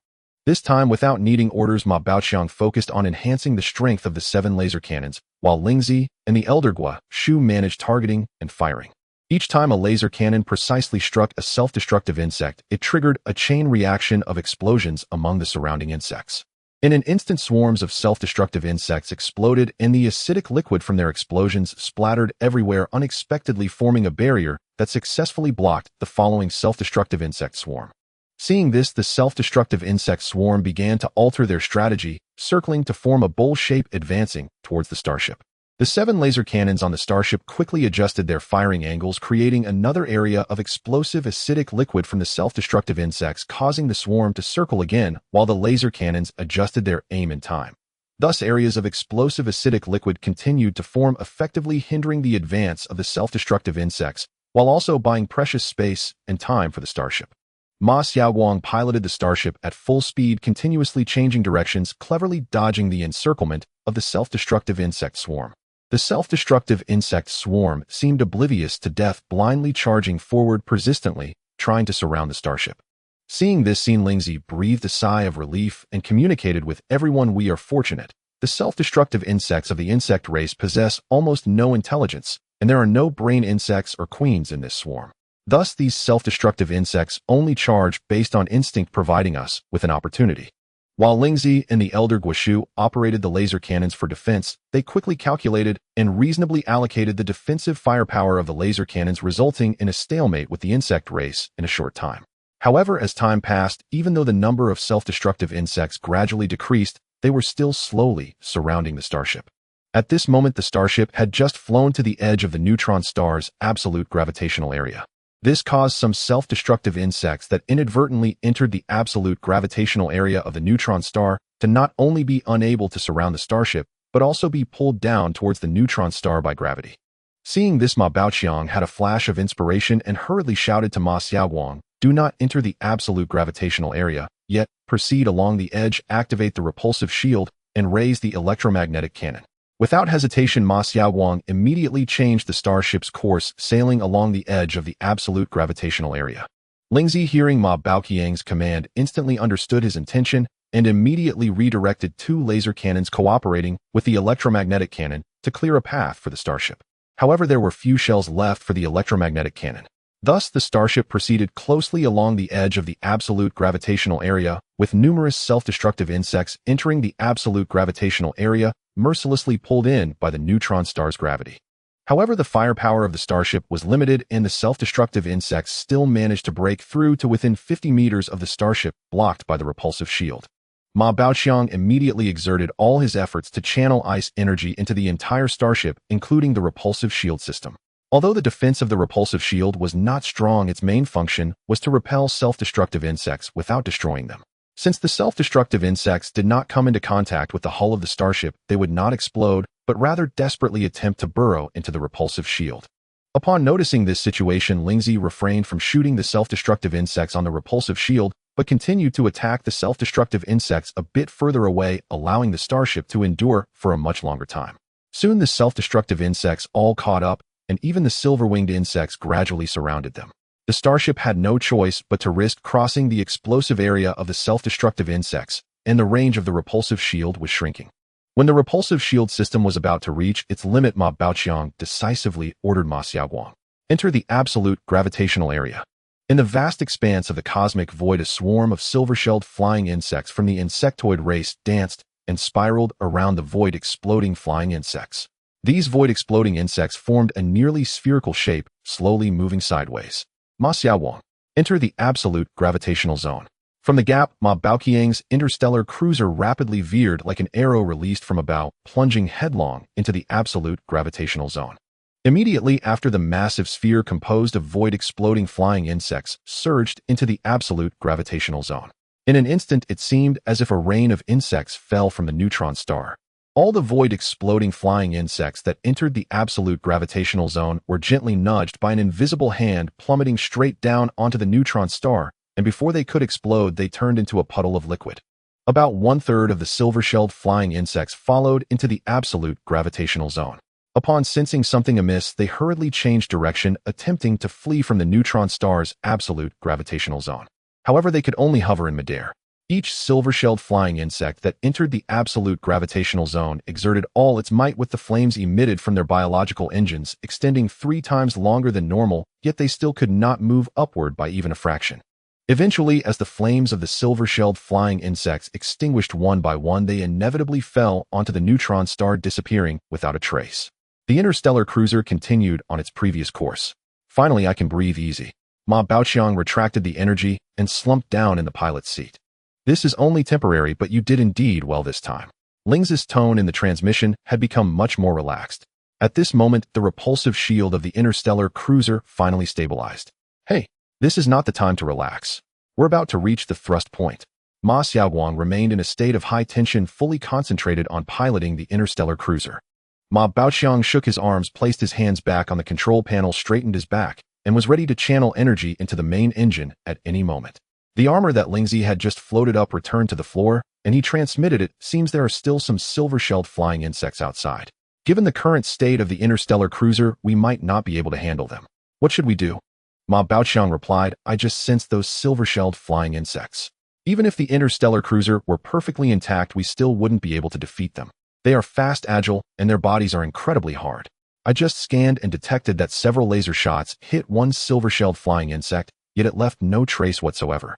This time, without needing orders, Ma Baoqiang focused on enhancing the strength of the 7 laser cannons, while Lingzi and the elder Gua Shu managed targeting and firing. Each time a laser cannon precisely struck a self-destructive insect, it triggered a chain reaction of explosions among the surrounding insects. In an instant, swarms of self-destructive insects exploded, and the acidic liquid from their explosions splattered everywhere, unexpectedly forming a barrier that successfully blocked the following self-destructive insect swarm. Seeing this, the self-destructive insect swarm began to alter their strategy, circling to form a bowl shape, advancing towards the starship. The 7 laser cannons on the starship quickly adjusted their firing angles, creating another area of explosive acidic liquid from the self-destructive insects, causing the swarm to circle again while the laser cannons adjusted their aim in time. Thus, areas of explosive acidic liquid continued to form, effectively hindering the advance of the self-destructive insects, while also buying precious space and time for the starship. Ma Xiaowang piloted the starship at full speed, continuously changing directions, cleverly dodging the encirclement of the self-destructive insect swarm. The self-destructive insect swarm seemed oblivious to death, blindly charging forward, persistently trying to surround the starship. Seeing this scene, Lingzi breathed a sigh of relief and communicated with everyone, we are fortunate. The self-destructive insects of the insect race possess almost no intelligence, and there are no brain insects or queens in this swarm. Thus, these self-destructive insects only charge based on instinct, providing us with an opportunity. While Lingzi and the elder Guoshu operated the laser cannons for defense, they quickly calculated and reasonably allocated the defensive firepower of the laser cannons, resulting in a stalemate with the insect race in a short time. However, as time passed, even though the number of self-destructive insects gradually decreased, they were still slowly surrounding the starship. At this moment, the starship had just flown to the edge of the neutron star's absolute gravitational area. This caused some self-destructive insects that inadvertently entered the absolute gravitational area of the neutron star to not only be unable to surround the starship, but also be pulled down towards the neutron star by gravity. Seeing this, Ma Baoqiang had a flash of inspiration and hurriedly shouted to Ma Xiaowang, do not enter the absolute gravitational area, yet proceed along the edge, activate the repulsive shield, and raise the electromagnetic cannon. Without hesitation, Ma Xiaowang immediately changed the starship's course, sailing along the edge of the absolute gravitational area. Lingzi, hearing Ma Baoqiang's command, instantly understood his intention and immediately redirected 2 laser cannons cooperating with the electromagnetic cannon to clear a path for the starship. However, there were few shells left for the electromagnetic cannon. Thus, the starship proceeded closely along the edge of the absolute gravitational area, with numerous self-destructive insects entering the absolute gravitational area, mercilessly pulled in by the neutron star's gravity. However, the firepower of the starship was limited, and the self-destructive insects still managed to break through to within 50 meters of the starship, blocked by the repulsive shield. Ma Baoqiang immediately exerted all his efforts to channel ice energy into the entire starship, including the repulsive shield system. Although the defense of the repulsive shield was not strong, its main function was to repel self-destructive insects without destroying them. Since the self-destructive insects did not come into contact with the hull of the starship, they would not explode, but rather desperately attempt to burrow into the repulsive shield. Upon noticing this situation, Lingzi refrained from shooting the self-destructive insects on the repulsive shield, but continued to attack the self-destructive insects a bit further away, allowing the starship to endure for a much longer time. Soon the self-destructive insects all caught up, and even the silver-winged insects gradually surrounded them. The starship had no choice but to risk crossing the explosive area of the self-destructive insects, and the range of the repulsive shield was shrinking. When the repulsive shield system was about to reach its limit, Ma Baoqiang decisively ordered Ma Xiaowang, "Enter the absolute gravitational area." In the vast expanse of the cosmic void, a swarm of silver-shelled flying insects from the insectoid race danced and spiraled around the void, exploding flying insects. These void-exploding insects formed a nearly spherical shape, slowly moving sideways. Ma Xiaowang, "Enter the absolute gravitational zone." From the gap, Ma Baoqiang's interstellar cruiser rapidly veered like an arrow released from a bow, plunging headlong into the absolute gravitational zone. Immediately after, the massive sphere composed of void-exploding flying insects surged into the absolute gravitational zone. In an instant, it seemed as if a rain of insects fell from the neutron star. All the void-exploding flying insects that entered the absolute gravitational zone were gently nudged by an invisible hand, plummeting straight down onto the neutron star, and before they could explode, they turned into a puddle of liquid. About 1/3 of the silver-shelled flying insects followed into the absolute gravitational zone. Upon sensing something amiss, they hurriedly changed direction, attempting to flee from the neutron star's absolute gravitational zone. However, they could only hover in midair. Each silver-shelled flying insect that entered the absolute gravitational zone exerted all its might, with the flames emitted from their biological engines extending 3 times longer than normal, yet they still could not move upward by even a fraction. Eventually, as the flames of the silver-shelled flying insects extinguished one by one, they inevitably fell onto the neutron star, disappearing without a trace. The interstellar cruiser continued on its previous course. "Finally, I can breathe easy." Ma Baoqiang retracted the energy and slumped down in the pilot's seat. "This is only temporary, but you did indeed well this time." Ling's tone in the transmission had become much more relaxed. At this moment, the repulsive shield of the interstellar cruiser finally stabilized. "Hey, this is not the time to relax. We're about to reach the thrust point." Ma Xiaowang remained in a state of high tension, fully concentrated on piloting the interstellar cruiser. Ma Baoqiang shook his arms, placed his hands back on the control panel, straightened his back, and was ready to channel energy into the main engine at any moment. The armor that Lingzi had just floated up returned to the floor, and he transmitted it. "Seems there are still some silver-shelled flying insects outside. Given the current state of the interstellar cruiser, we might not be able to handle them. What should we do?" Ma Baoqiang replied, "I just sensed those silver-shelled flying insects. Even if the interstellar cruiser were perfectly intact, we still wouldn't be able to defeat them. They are fast, agile, and their bodies are incredibly hard. I just scanned and detected that several laser shots hit one silver-shelled flying insect, yet it left no trace whatsoever.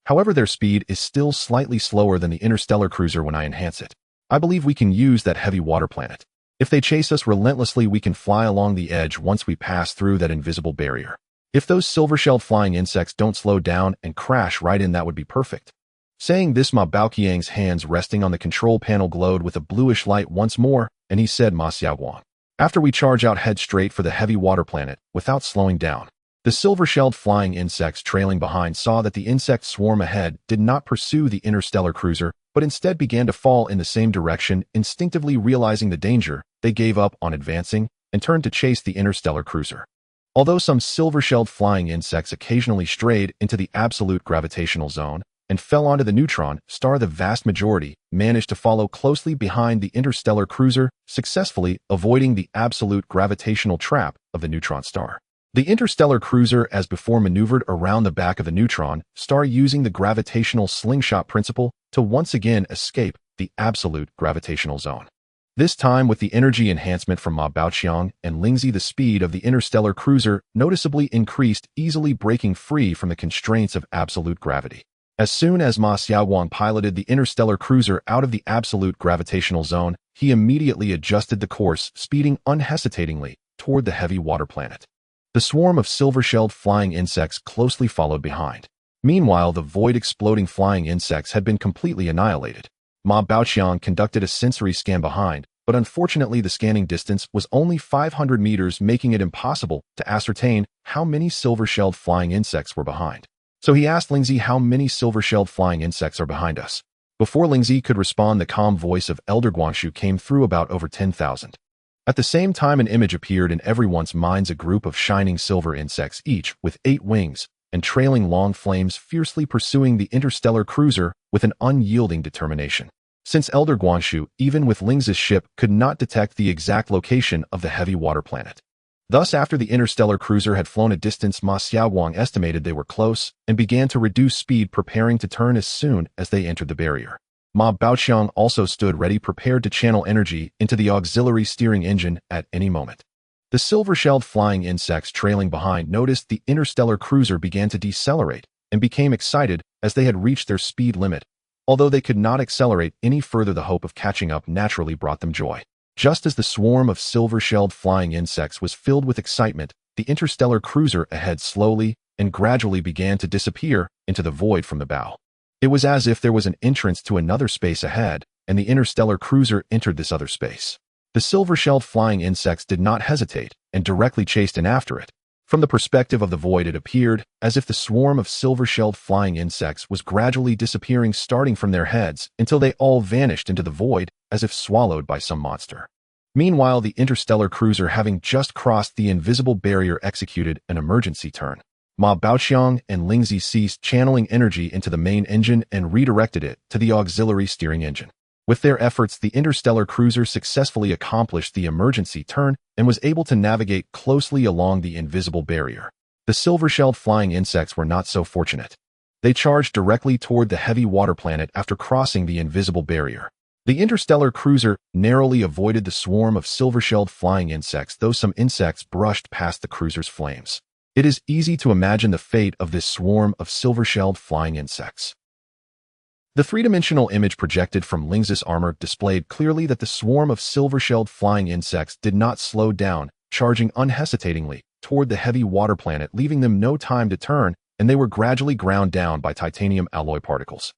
However, their speed is still slightly slower than the interstellar cruiser when I enhance it. I believe we can use that heavy water planet. If they chase us relentlessly, we can fly along the edge once we pass through that invisible barrier. If those silver-shelled flying insects don't slow down and crash right in, that would be perfect." Saying this, Ma Baoqiang's hands resting on the control panel glowed with a bluish light once more, and he said, "Ma Xiaowang, after we charge out, head straight for the heavy water planet without slowing down." The silver-shelled flying insects trailing behind saw that the insect swarm ahead did not pursue the interstellar cruiser, but instead began to fall in the same direction. Instinctively realizing the danger, they gave up on advancing and turned to chase the interstellar cruiser. Although some silver-shelled flying insects occasionally strayed into the absolute gravitational zone, and fell onto the neutron star. The vast majority managed to follow closely behind the interstellar cruiser, successfully avoiding the absolute gravitational trap of the neutron star. The interstellar cruiser, as before, maneuvered around the back of the neutron star using the gravitational slingshot principle to once again escape the absolute gravitational zone. This time with the energy enhancement from Ma Baoqiang and Lingzi, the speed of the interstellar cruiser noticeably increased, easily breaking free from the constraints of absolute gravity. As soon as Ma Xiaowang piloted the interstellar cruiser out of the absolute gravitational zone, he immediately adjusted the course, speeding unhesitatingly toward the heavy water planet. The swarm of silver-shelled flying insects closely followed behind. Meanwhile, the void-exploding flying insects had been completely annihilated. Ma Baoqiang conducted a sensory scan behind, but unfortunately the scanning distance was only 500 meters, making it impossible to ascertain how many silver-shelled flying insects were behind. So he asked Lingzi, how many silver-shelled flying insects are behind us? Before Lingzi could respond, the calm voice of Elder Guangshu came through, about over 10,000. At the same time, an image appeared in everyone's minds, a group of shining silver insects, each with 8 wings and trailing long flames, fiercely pursuing the interstellar cruiser with an unyielding determination. Since Elder Guangshu, even with Lingzi's ship, could not detect the exact location of the heavy water planet. Thus, after the interstellar cruiser had flown a distance, Ma Xiaowang estimated they were close and began to reduce speed, preparing to turn as soon as they entered the barrier. Ma Baoqiang also stood ready, prepared to channel energy into the auxiliary steering engine at any moment. The silver-shelled flying insects trailing behind noticed the interstellar cruiser began to decelerate and became excited as they had reached their speed limit. Although they could not accelerate any further, the hope of catching up naturally brought them joy. Just as the swarm of silver-shelled flying insects was filled with excitement, the interstellar cruiser ahead slowly and gradually began to disappear into the void from the bow. It was as if there was an entrance to another space ahead, and the interstellar cruiser entered this other space. The silver-shelled flying insects did not hesitate and directly chased in after it. From the perspective of the void, it appeared as if the swarm of silver-shelled flying insects was gradually disappearing, starting from their heads until they all vanished into the void as if swallowed by some monster. Meanwhile, the interstellar cruiser, having just crossed the invisible barrier, executed an emergency turn. Ma Baoqiang and Lingzi ceased channeling energy into the main engine and redirected it to the auxiliary steering engine. With their efforts, the interstellar cruiser successfully accomplished the emergency turn and was able to navigate closely along the invisible barrier. The silver-shelled flying insects were not so fortunate. They charged directly toward the heavy water planet after crossing the invisible barrier. The interstellar cruiser narrowly avoided the swarm of silver-shelled flying insects, though some insects brushed past the cruiser's flames. It is easy to imagine the fate of this swarm of silver-shelled flying insects. The three-dimensional image projected from Lingzi's armor displayed clearly that the swarm of silver-shelled flying insects did not slow down, charging unhesitatingly toward the heavy water planet, leaving them no time to turn, and they were gradually ground down by titanium alloy particles.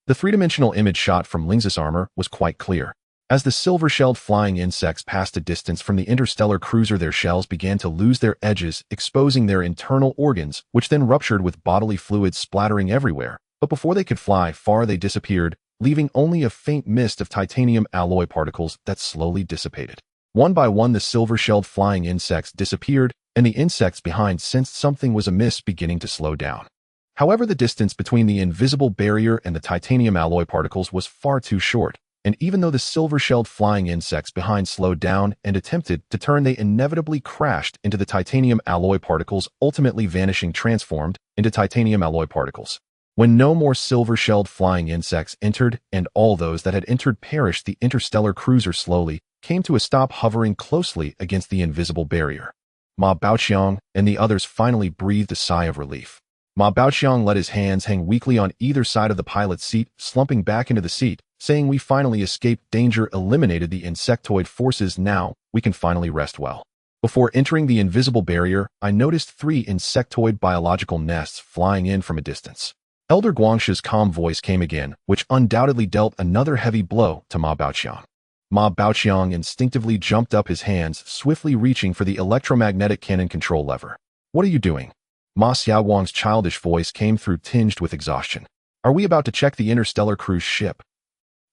The three-dimensional image shot from Lingzi's armor was quite clear. As the silver-shelled flying insects passed a distance from the interstellar cruiser, their shells began to lose their edges, exposing their internal organs, which then ruptured with bodily fluids splattering everywhere. But before they could fly far, they disappeared, leaving only a faint mist of titanium alloy particles that slowly dissipated. One by one, the silver-shelled flying insects disappeared, and the insects behind sensed something was amiss, beginning to slow down. However, the distance between the invisible barrier and the titanium alloy particles was far too short. And even though the silver-shelled flying insects behind slowed down and attempted to turn, they inevitably crashed into the titanium alloy particles, ultimately vanishing, transformed into titanium alloy particles. When no more silver-shelled flying insects entered and all those that had entered perished, the interstellar cruiser slowly came to a stop, hovering closely against the invisible barrier. Ma Baoqiang and the others finally breathed a sigh of relief. Ma Baoqiang let his hands hang weakly on either side of the pilot's seat, slumping back into the seat, saying, "We finally escaped danger, eliminated the insectoid forces. Now we can finally rest well." Before entering the invisible barrier, I noticed 3 insectoid biological nests flying in from a distance. Elder Guangshu's calm voice came again, which undoubtedly dealt another heavy blow to Ma Baoqiang. Ma Baoqiang instinctively jumped up, his hands swiftly reaching for the electromagnetic cannon control lever. "What are you doing?" Ma Xiaowang's childish voice came through, tinged with exhaustion. "Are we about to check the interstellar cruise ship?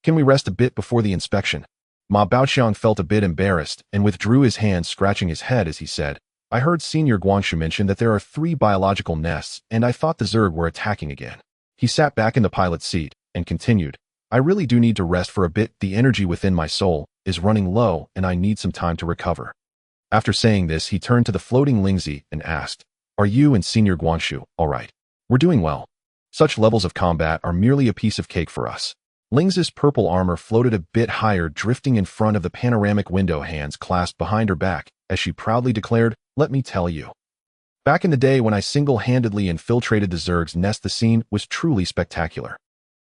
Can we rest a bit before the inspection?" Ma Baoqiang felt a bit embarrassed and withdrew his hand, scratching his head as he said, "I heard Senior Guangshu mention that there are 3 biological nests, and I thought the zerg were attacking again." He sat back in the pilot's seat and continued, I really do need to rest for a bit. The energy within my soul is running low and I need some time to recover. After saying this, he turned to the floating Lingzi and asked, Are you and Senior Guanshu all right? We're doing well. Such levels of combat are merely a piece of cake for us. Lingzi's purple armor floated a bit higher, drifting in front of the panoramic window, hands clasped behind her back, as she proudly declared, Let me tell you. Back in the day when I single-handedly infiltrated the Zerg's nest, the scene was truly spectacular.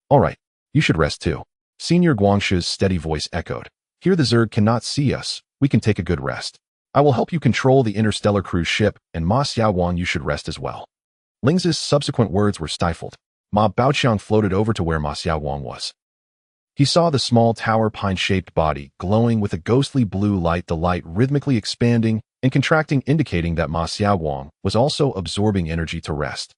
All right, you should rest too. Senior Guangshu's steady voice echoed. Here the Zerg cannot see us. We can take a good rest. I will help you control the interstellar cruise ship, and Ma Xiaowang, you should rest as well. Lingzi's subsequent words were stifled. Ma Baoqiang floated over to where Ma Xiaowang was. He saw the small tower pine-shaped body glowing with a ghostly blue light, the light rhythmically expanding and contracting, indicating that Ma Xiaowang was also absorbing energy to rest.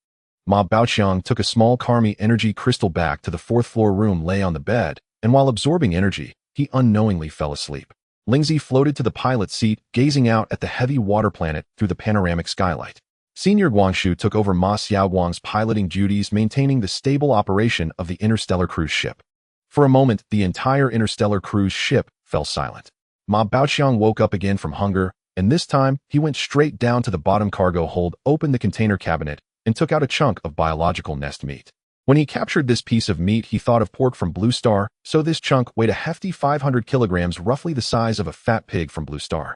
Ma Baoqiang took a small Karmi energy crystal back to the fourth-floor room, lay on the bed, and while absorbing energy, he unknowingly fell asleep. Lingzi floated to the pilot's seat, gazing out at the heavy water planet through the panoramic skylight. Senior Guangshu took over Ma Xiaowang's piloting duties, maintaining the stable operation of the interstellar cruise ship. For a moment, the entire interstellar cruise ship fell silent. Ma Baoqiang woke up again from hunger, and this time, he went straight down to the bottom cargo hold, opened the container cabinet, and took out a chunk of biological nest meat. When he captured this piece of meat, he thought of pork from Blue Star, so this chunk weighed a hefty 500 kilograms, roughly the size of a fat pig from Blue Star.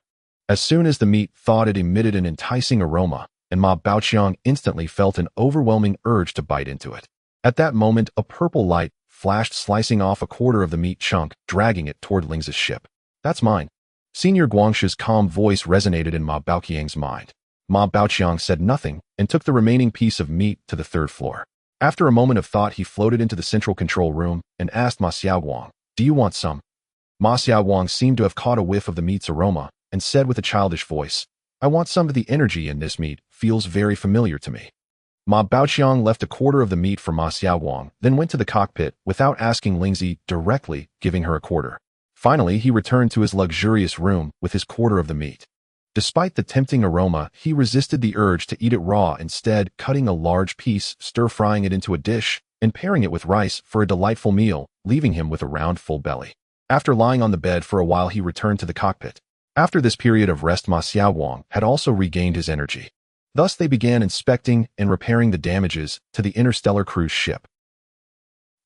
As soon as the meat thawed, it emitted an enticing aroma, and Ma Baoqiang instantly felt an overwhelming urge to bite into it. At that moment, a purple light flashed, slicing off a quarter of the meat chunk, dragging it toward Lingzi's ship. That's mine. Senior Guangshu's calm voice resonated in Ma Baoqiang's mind. Ma Baoqiang said nothing and took the remaining piece of meat to the third floor. After a moment of thought, he floated into the central control room and asked Ma Xiaowang, Do you want some? Ma Xiaowang seemed to have caught a whiff of the meat's aroma and said with a childish voice, I want some of the energy in this meat, feels very familiar to me. Ma Baoqiang left a quarter of the meat for Ma Xiaowang, then went to the cockpit without asking Lingzi directly, giving her a quarter. Finally, he returned to his luxurious room with his quarter of the meat. Despite the tempting aroma, he resisted the urge to eat it raw, instead cutting a large piece, stir-frying it into a dish, and pairing it with rice for a delightful meal, leaving him with a round, full belly. After lying on the bed for a while, he returned to the cockpit. After this period of rest, Ma Xiaowang had also regained his energy. Thus, they began inspecting and repairing the damages to the interstellar cruise ship.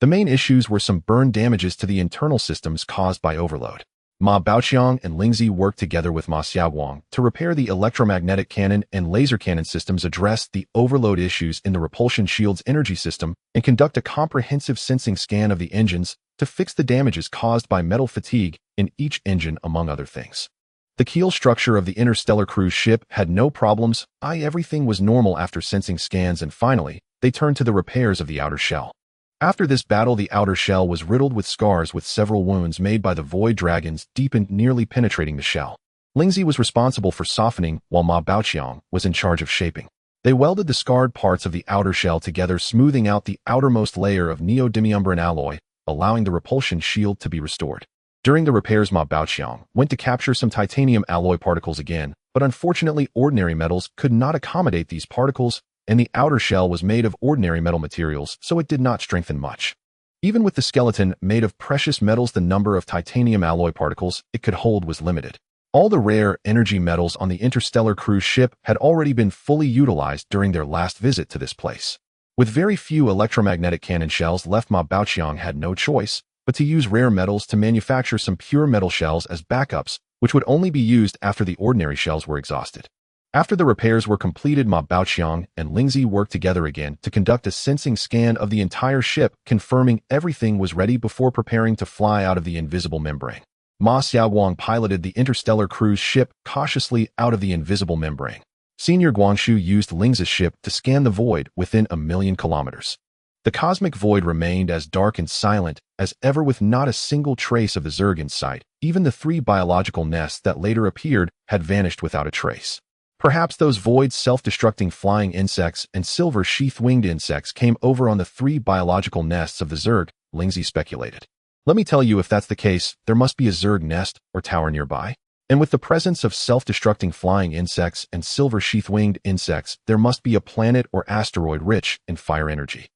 The main issues were some burn damages to the internal systems caused by overload. Ma Baoqiang and Lingzi worked together with Ma Xiaowang to repair the electromagnetic cannon and laser cannon systems, address the overload issues in the repulsion shield's energy system, and conduct a comprehensive sensing scan of the engines to fix the damages caused by metal fatigue in each engine, among other things. The keel structure of the interstellar cruise ship had no problems. Everything was normal after sensing scans, and finally, they turned to the repairs of the outer shell. After this battle, the outer shell was riddled with scars, with several wounds made by the void dragons deepened, nearly penetrating the shell. Lingzi was responsible for softening, while Ma Baoqiang was in charge of shaping. They welded the scarred parts of the outer shell together, smoothing out the outermost layer of neodymiumbran alloy, allowing the repulsion shield to be restored. During the repairs, Ma Baoqiang went to capture some titanium alloy particles again, but unfortunately ordinary metals could not accommodate these particles, and the outer shell was made of ordinary metal materials, so it did not strengthen much. Even with the skeleton made of precious metals, the number of titanium alloy particles it could hold was limited. All the rare energy metals on the interstellar cruise ship had already been fully utilized during their last visit to this place. With very few electromagnetic cannon shells left, Ma Baoqiang had no choice but to use rare metals to manufacture some pure metal shells as backups, which would only be used after the ordinary shells were exhausted. After the repairs were completed, Ma Baoqiang and Lingzi worked together again to conduct a sensing scan of the entire ship, confirming everything was ready before preparing to fly out of the invisible membrane. Ma Xiaowang piloted the interstellar cruise ship cautiously out of the invisible membrane. Senior Guangshu used Lingzi's ship to scan the void within 1,000,000 kilometers. The cosmic void remained as dark and silent as ever, with not a single trace of the zerg in sight. Even the 3 biological nests that later appeared had vanished without a trace. Perhaps those void self-destructing flying insects and silver sheath-winged insects came over on the 3 biological nests of the zerg, Lingzi speculated. Let me tell you, if that's the case, there must be a zerg nest or tower nearby. And with the presence of self-destructing flying insects and silver sheath-winged insects, there must be a planet or asteroid rich in fire energy.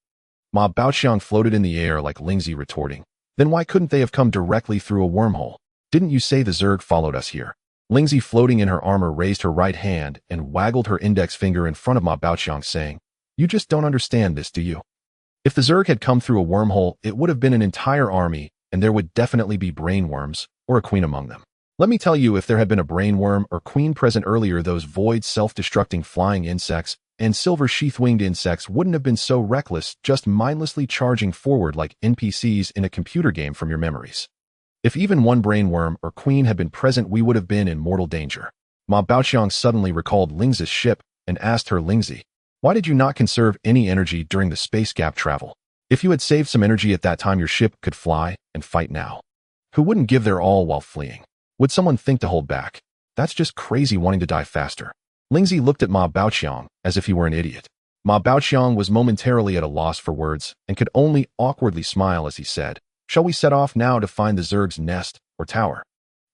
Ma Baoqiang floated in the air like Lingzi retorting. Then why couldn't they have come directly through a wormhole? Didn't you say the zerg followed us here? Lingzi, floating in her armor, raised her right hand and waggled her index finger in front of Ma Baoqiang, saying, "You just don't understand this, do you? If the zerg had come through a wormhole, it would have been an entire army, and there would definitely be brainworms or a queen among them. Let me tell you, if there had been a brainworm or queen present earlier, those void self-destructing flying insects and silver sheath-winged insects wouldn't have been so reckless, just mindlessly charging forward like NPCs in a computer game from your memories. If even one brainworm or queen had been present, we would have been in mortal danger." Ma Baoqiang suddenly recalled Lingzi's ship and asked her, "Lingzi, why did you not conserve any energy during the space gap travel? If you had saved some energy at that time, your ship could fly and fight now. Who wouldn't give their all while fleeing? Would someone think to hold back? That's just crazy wanting to die faster." Lingzi looked at Ma Baoqiang as if he were an idiot. Ma Baoqiang was momentarily at a loss for words and could only awkwardly smile as he said, "Shall we set off now to find the zerg's nest or tower?"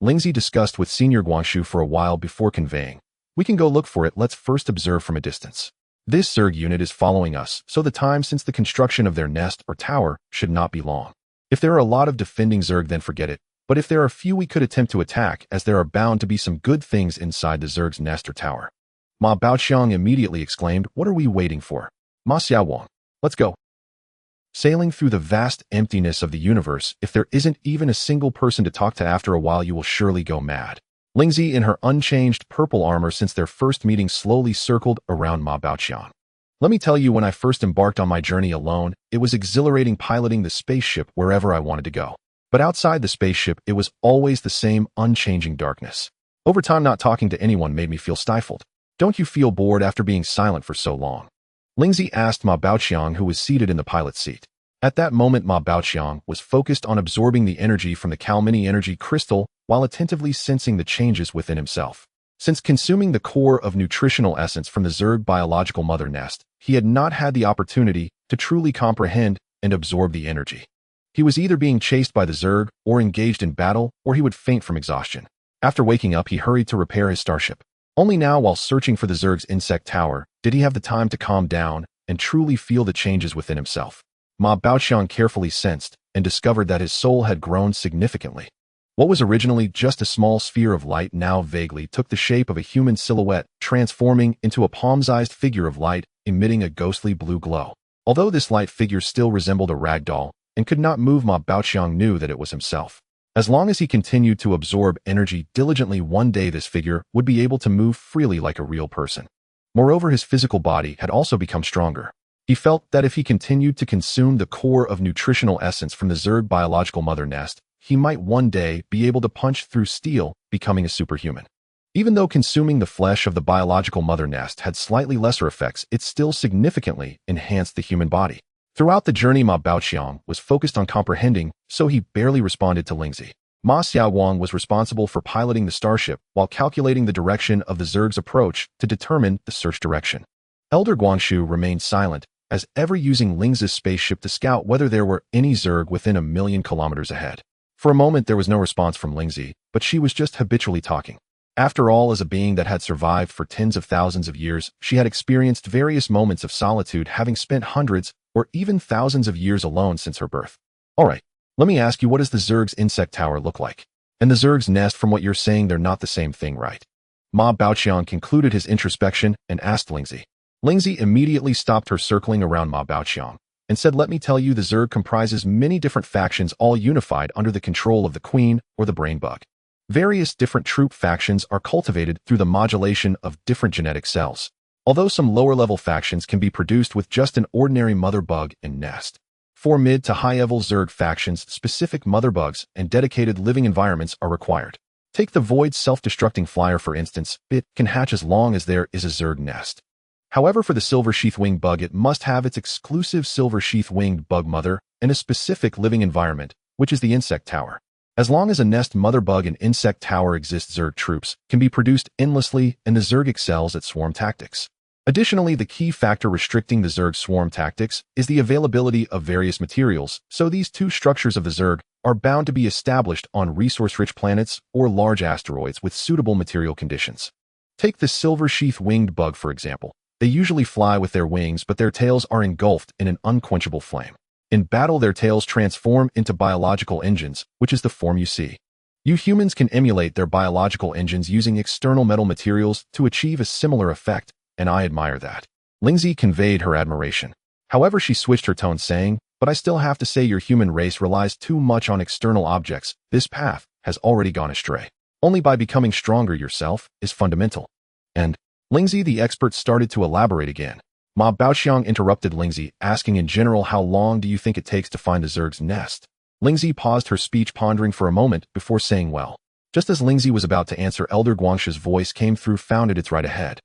Lingzi discussed with Senior Guangshu for a while before conveying, "We can go look for it. Let's first observe from a distance. This zerg unit is following us, so the time since the construction of their nest or tower should not be long. If there are a lot of defending zerg, then forget it. But if there are few, we could attempt to attack, as there are bound to be some good things inside the zerg's nest or tower." Ma Baoqiang immediately exclaimed, "What are we waiting for? Ma Xiaowang, let's go." Sailing through the vast emptiness of the universe, if there isn't even a single person to talk to, after a while you will surely go mad. Lingzi, in her unchanged purple armor since their first meeting, slowly circled around Ma Baoqiang. "Let me tell you, when I first embarked on my journey alone, it was exhilarating piloting the spaceship wherever I wanted to go. But outside the spaceship, it was always the same unchanging darkness. Over time, not talking to anyone made me feel stifled. Don't you feel bored after being silent for so long?" Lingzi asked Ma Baoqiang, who was seated in the pilot's seat. At that moment, Ma Baoqiang was focused on absorbing the energy from the Kalmini energy crystal while attentively sensing the changes within himself. Since consuming the core of nutritional essence from the zerg biological mother nest, he had not had the opportunity to truly comprehend and absorb the energy. He was either being chased by the zerg or engaged in battle, or he would faint from exhaustion. After waking up, he hurried to repair his starship. Only now, while searching for the zerg's insect tower, did he have the time to calm down and truly feel the changes within himself. Ma Baoqiang carefully sensed and discovered that his soul had grown significantly. What was originally just a small sphere of light now vaguely took the shape of a human silhouette, transforming into a palm-sized figure of light, emitting a ghostly blue glow. Although this light figure still resembled a rag doll and could not move, Ma Baoqiang knew that it was himself. As long as he continued to absorb energy diligently, one day this figure would be able to move freely like a real person. Moreover, his physical body had also become stronger. He felt that if he continued to consume the core of nutritional essence from the zerg biological mother nest, he might one day be able to punch through steel, becoming a superhuman. Even though consuming the flesh of the biological mother nest had slightly lesser effects, it still significantly enhanced the human body. Throughout the journey, Ma Baoqiang was focused on comprehending, so he barely responded to Lingzi. Ma Xiaowang was responsible for piloting the starship while calculating the direction of the zerg's approach to determine the search direction. Elder Guangshu remained silent, as ever, using Lingzi's spaceship to scout whether there were any zerg within 1,000,000 kilometers ahead. For a moment, there was no response from Lingzi, but she was just habitually talking. After all, as a being that had survived for tens of thousands of years, she had experienced various moments of solitude, having spent hundreds or even thousands of years alone since her birth. "All right, let me ask you, what does the zerg's insect tower look like? And the zerg's nest? From what you're saying, they're not the same thing, right?" Ma Baoqiang concluded his introspection and asked Lingzi. Lingzi immediately stopped her circling around Ma Baoqiang and said, "Let me tell you, the zerg comprises many different factions, all unified under the control of the queen or the brain bug. Various different troop factions are cultivated through the modulation of different genetic cells, although some lower-level factions can be produced with just an ordinary mother bug and nest. For mid to high-level zerg factions, specific mother bugs and dedicated living environments are required. Take the void self-destructing flyer, for instance. It can hatch as long as there is a zerg nest. However, for the silver sheath-winged bug, it must have its exclusive silver sheath-winged bug mother and a specific living environment, which is the insect tower. As long as a nest, mother bug, and insect tower exist, zerg troops can be produced endlessly, and the zerg excels at swarm tactics. Additionally, the key factor restricting the zerg swarm tactics is the availability of various materials, so these two structures of the zerg are bound to be established on resource-rich planets or large asteroids with suitable material conditions. Take the silver sheath-winged bug, for example. They usually fly with their wings, but their tails are engulfed in an unquenchable flame. In battle, their tails transform into biological engines, which is the form you see. You humans can emulate their biological engines using external metal materials to achieve a similar effect, and I admire that. Lingzi conveyed her admiration. However, she switched her tone, saying, "But I still have to say your human race relies too much on external objects. This path has already gone astray. Only by becoming stronger yourself is fundamental." And Lingzi, the expert, started to elaborate again. Ma Baoxiang interrupted Lingzi, asking in general, how long do you think it takes to find the zerg's nest? Lingzi paused her speech, pondering for a moment before saying, "Well." Just as Lingzi was about to answer, Elder Guangsha's voice came through, founded its right ahead.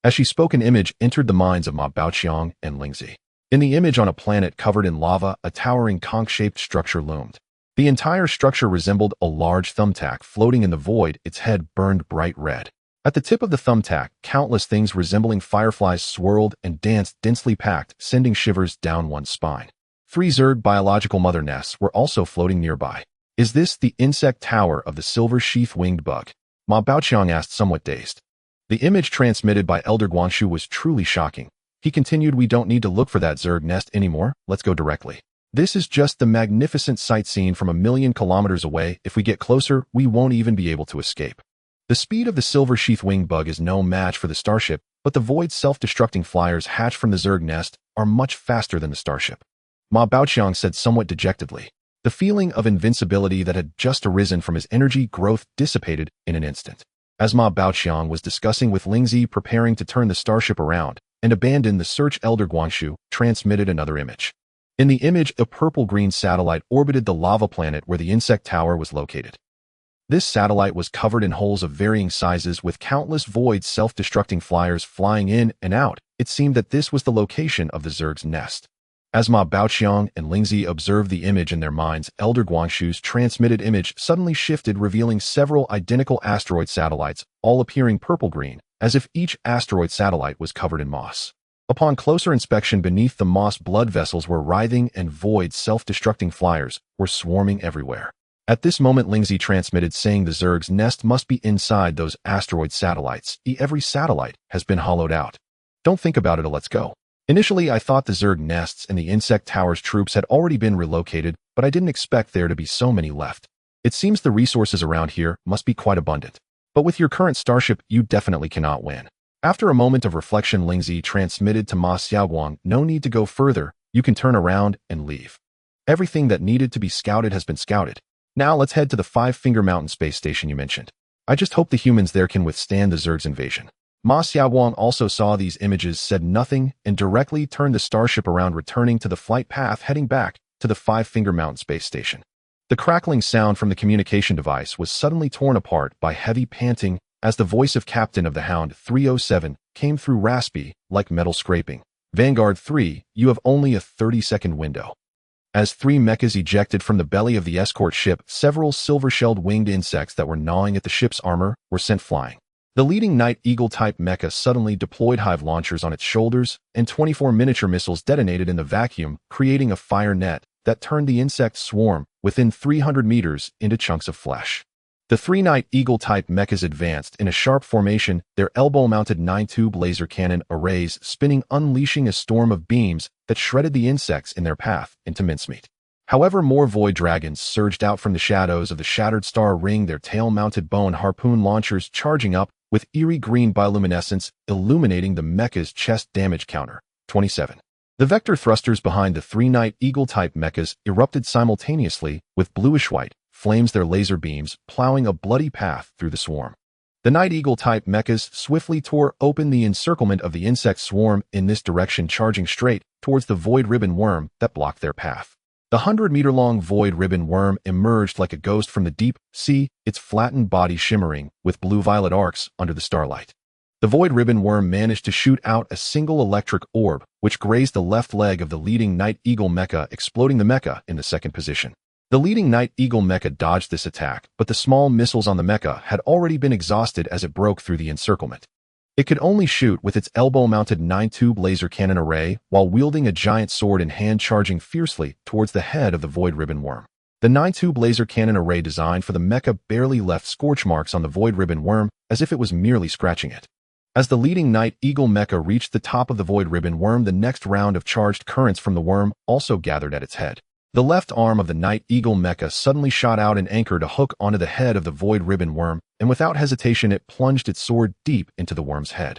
As she spoke, an image entered the minds of Ma Baoxiang and Lingzi. In the image, on a planet covered in lava, a towering conch-shaped structure loomed. The entire structure resembled a large thumbtack floating in the void, its head burned bright red. At the tip of the thumbtack, countless things resembling fireflies swirled and danced, densely packed, sending shivers down one's spine. 3 zerg biological mother nests were also floating nearby. "Is this the insect tower of the silver sheath-winged bug?" Ma Baoxiang asked, somewhat dazed. The image transmitted by Elder Guangshu was truly shocking. He continued, "We don't need to look for that zerg nest anymore. Let's go directly. This is just the magnificent sight seen from 1,000,000 kilometers away. If we get closer, we won't even be able to escape." The speed of the silver sheath-winged bug is no match for the starship, but the void's self-destructing flyers hatched from the zerg nest are much faster than the starship. Ma Baoxiang said somewhat dejectedly. The feeling of invincibility that had just arisen from his energy growth dissipated in an instant. As Ma Baoxiang was discussing with Lingzi, preparing to turn the starship around and abandon the search, Elder Guangshu transmitted another image. In the image, a purple-green satellite orbited the lava planet where the insect tower was located. This satellite was covered in holes of varying sizes, with countless void self-destructing flyers flying in and out. It seemed that this was the location of the zerg's nest. As Ma Baoxiang and Lingzi observed the image in their minds, Elder Guangshu's transmitted image suddenly shifted, revealing several identical asteroid satellites, all appearing purple-green, as if each asteroid satellite was covered in moss. Upon closer inspection, beneath the moss, blood vessels were writhing and void self-destructing flyers were swarming everywhere. At this moment, Lingzi transmitted, saying the zerg's nest must be inside those asteroid satellites. Every satellite has been hollowed out. Don't think about it, let's go. Initially, I thought the zerg nests and the insect tower's troops had already been relocated, but I didn't expect there to be so many left. It seems the resources around here must be quite abundant. But with your current starship, you definitely cannot win. After a moment of reflection, Lingzi transmitted to Ma Xiaoguang, "No need to go further. You can turn around and leave. Everything that needed to be scouted has been scouted. Now let's head to the Five-Finger Mountain space station you mentioned. I just hope the humans there can withstand the zerg's invasion." Ma Xiaoguang also saw these images, said nothing, and directly turned the starship around, returning to the flight path, heading back to the Five-Finger Mountain space station. The crackling sound from the communication device was suddenly torn apart by heavy panting as the voice of Captain of the Hound 307 came through, raspy, like metal scraping. "Vanguard 3, you have only a 30-second window." As 3 mechas ejected from the belly of the escort ship, several silver-shelled winged insects that were gnawing at the ship's armor were sent flying. The leading Night Eagle-type mecha suddenly deployed hive launchers on its shoulders, and 24 miniature missiles detonated in the vacuum, creating a fire net that turned the insect swarm within 300 meters into chunks of flesh. The 3 Night Eagle-type mechas advanced in a sharp formation, their elbow-mounted 9-tube laser cannon arrays spinning, unleashing a storm of beams that shredded the insects in their path into mincemeat. However, more void dragons surged out from the shadows of the shattered star ring, their tail-mounted bone harpoon launchers charging up with eerie green bioluminescence, illuminating the mecha's chest damage counter. 27. The vector thrusters behind the 3 Night Eagle-type mechas erupted simultaneously with bluish-white flames, their laser beams plowing a bloody path through the swarm. The Night Eagle-type mechas swiftly tore open the encirclement of the insect swarm in this direction, charging straight towards the void ribbon worm that blocked their path. The 100-meter-long void ribbon worm emerged like a ghost from the deep sea, its flattened body shimmering with blue-violet arcs under the starlight. The void ribbon worm managed to shoot out a single electric orb, which grazed the left leg of the leading Night Eagle mecha, exploding the mecha in the second position. The leading Night Eagle mecha dodged this attack, but the small missiles on the mecha had already been exhausted as it broke through the encirclement. It could only shoot with its elbow-mounted 9-tube laser cannon array while wielding a giant sword in hand, charging fiercely towards the head of the void ribbon worm. The 9-tube laser cannon array designed for the mecha barely left scorch marks on the void ribbon worm, as if it was merely scratching it. As the leading Night Eagle mecha reached the top of the Void Ribbon worm, the next round of charged currents from the worm also gathered at its head. The left arm of the Night Eagle mecha suddenly shot out and anchored a hook onto the head of the Void Ribbon worm, and without hesitation it plunged its sword deep into the worm's head.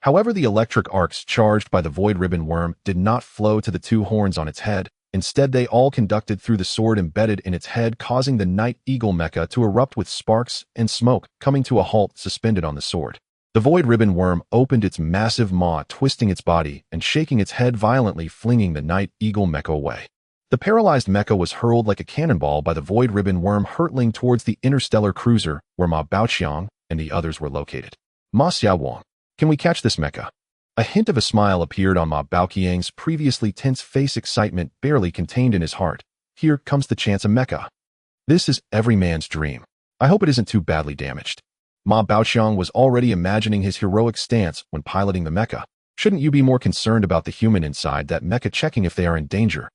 However, the electric arcs charged by the Void Ribbon worm did not flow to the two horns on its head. Instead, they all conducted through the sword embedded in its head, causing the Night Eagle mecha to erupt with sparks and smoke, coming to a halt suspended on the sword. The Void Ribbon worm opened its massive maw, twisting its body and shaking its head violently, flinging the Night Eagle mecha away. The paralyzed mecha was hurled like a cannonball by the Void Ribbon worm, hurtling towards the interstellar cruiser where Ma Baoqiang and the others were located. Ma Xiaowang, can we catch this mecha? A hint of a smile appeared on Ma Baoqiang's previously tense face, excitement barely contained in his heart. Here comes the chance of mecha. This is every man's dream. I hope it isn't too badly damaged. Ma Baoqiang was already imagining his heroic stance when piloting the mecha. Shouldn't you be more concerned about the human inside that mecha, checking if they are in danger?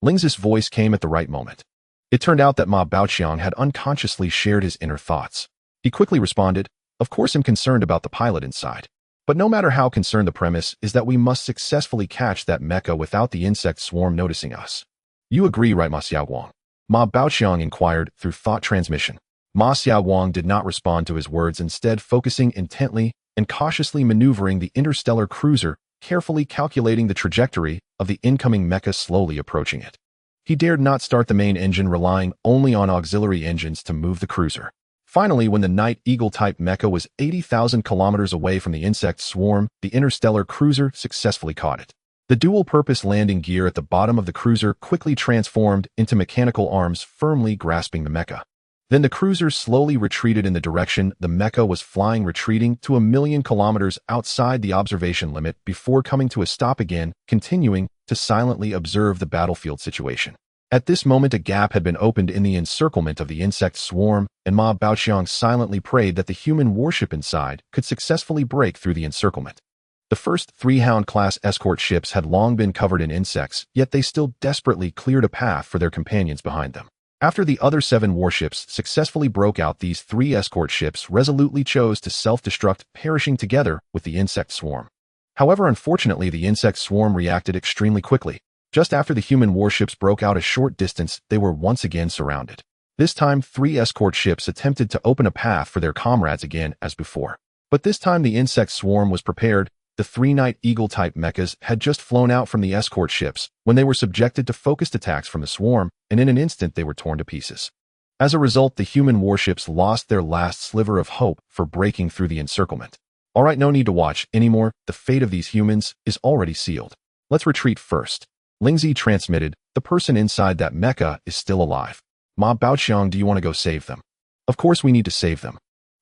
Lingzi's voice came at the right moment. It turned out that Ma Baoqiang had unconsciously shared his inner thoughts. He quickly responded, "Of course I'm concerned about the pilot inside. But no matter how concerned, the premise is that we must successfully catch that mecha without the insect swarm noticing us." You agree, right, Ma Xiaowang? Ma Baoqiang inquired through thought transmission. Ma Xiaowang did not respond to his words, instead focusing intently and cautiously maneuvering the interstellar cruiser, carefully calculating the trajectory of the incoming mecha slowly approaching it. He dared not start the main engine, relying only on auxiliary engines to move the cruiser. Finally, when the Night Eagle-type mecha was 80,000 kilometers away from the insect swarm, the interstellar cruiser successfully caught it. The dual-purpose landing gear at the bottom of the cruiser quickly transformed into mechanical arms firmly grasping the mecha. Then the cruiser slowly retreated in the direction the mecha was flying, retreating to 1,000,000 kilometers outside the observation limit before coming to a stop again, continuing to silently observe the battlefield situation. At this moment, a gap had been opened in the encirclement of the insect swarm, and Ma Baoqiang silently prayed that the human warship inside could successfully break through the encirclement. The first 3 Hound-class escort ships had long been covered in insects, yet they still desperately cleared a path for their companions behind them. After the other 7 warships successfully broke out, these 3 escort ships resolutely chose to self-destruct, perishing together with the insect swarm. However, unfortunately, the insect swarm reacted extremely quickly. Just after the human warships broke out a short distance, they were once again surrounded. This time, 3 escort ships attempted to open a path for their comrades again as before. But this time the insect swarm was prepared. The 3 Night Eagle-type mechas had just flown out from the escort ships when they were subjected to focused attacks from the swarm, and in an instant they were torn to pieces. As a result, the human warships lost their last sliver of hope for breaking through the encirclement. Alright, no need to watch anymore. The fate of these humans is already sealed. Let's retreat first. Lingzi transmitted, the person inside that mecha is still alive. Ma Baoqiang, do you want to go save them? Of course we need to save them.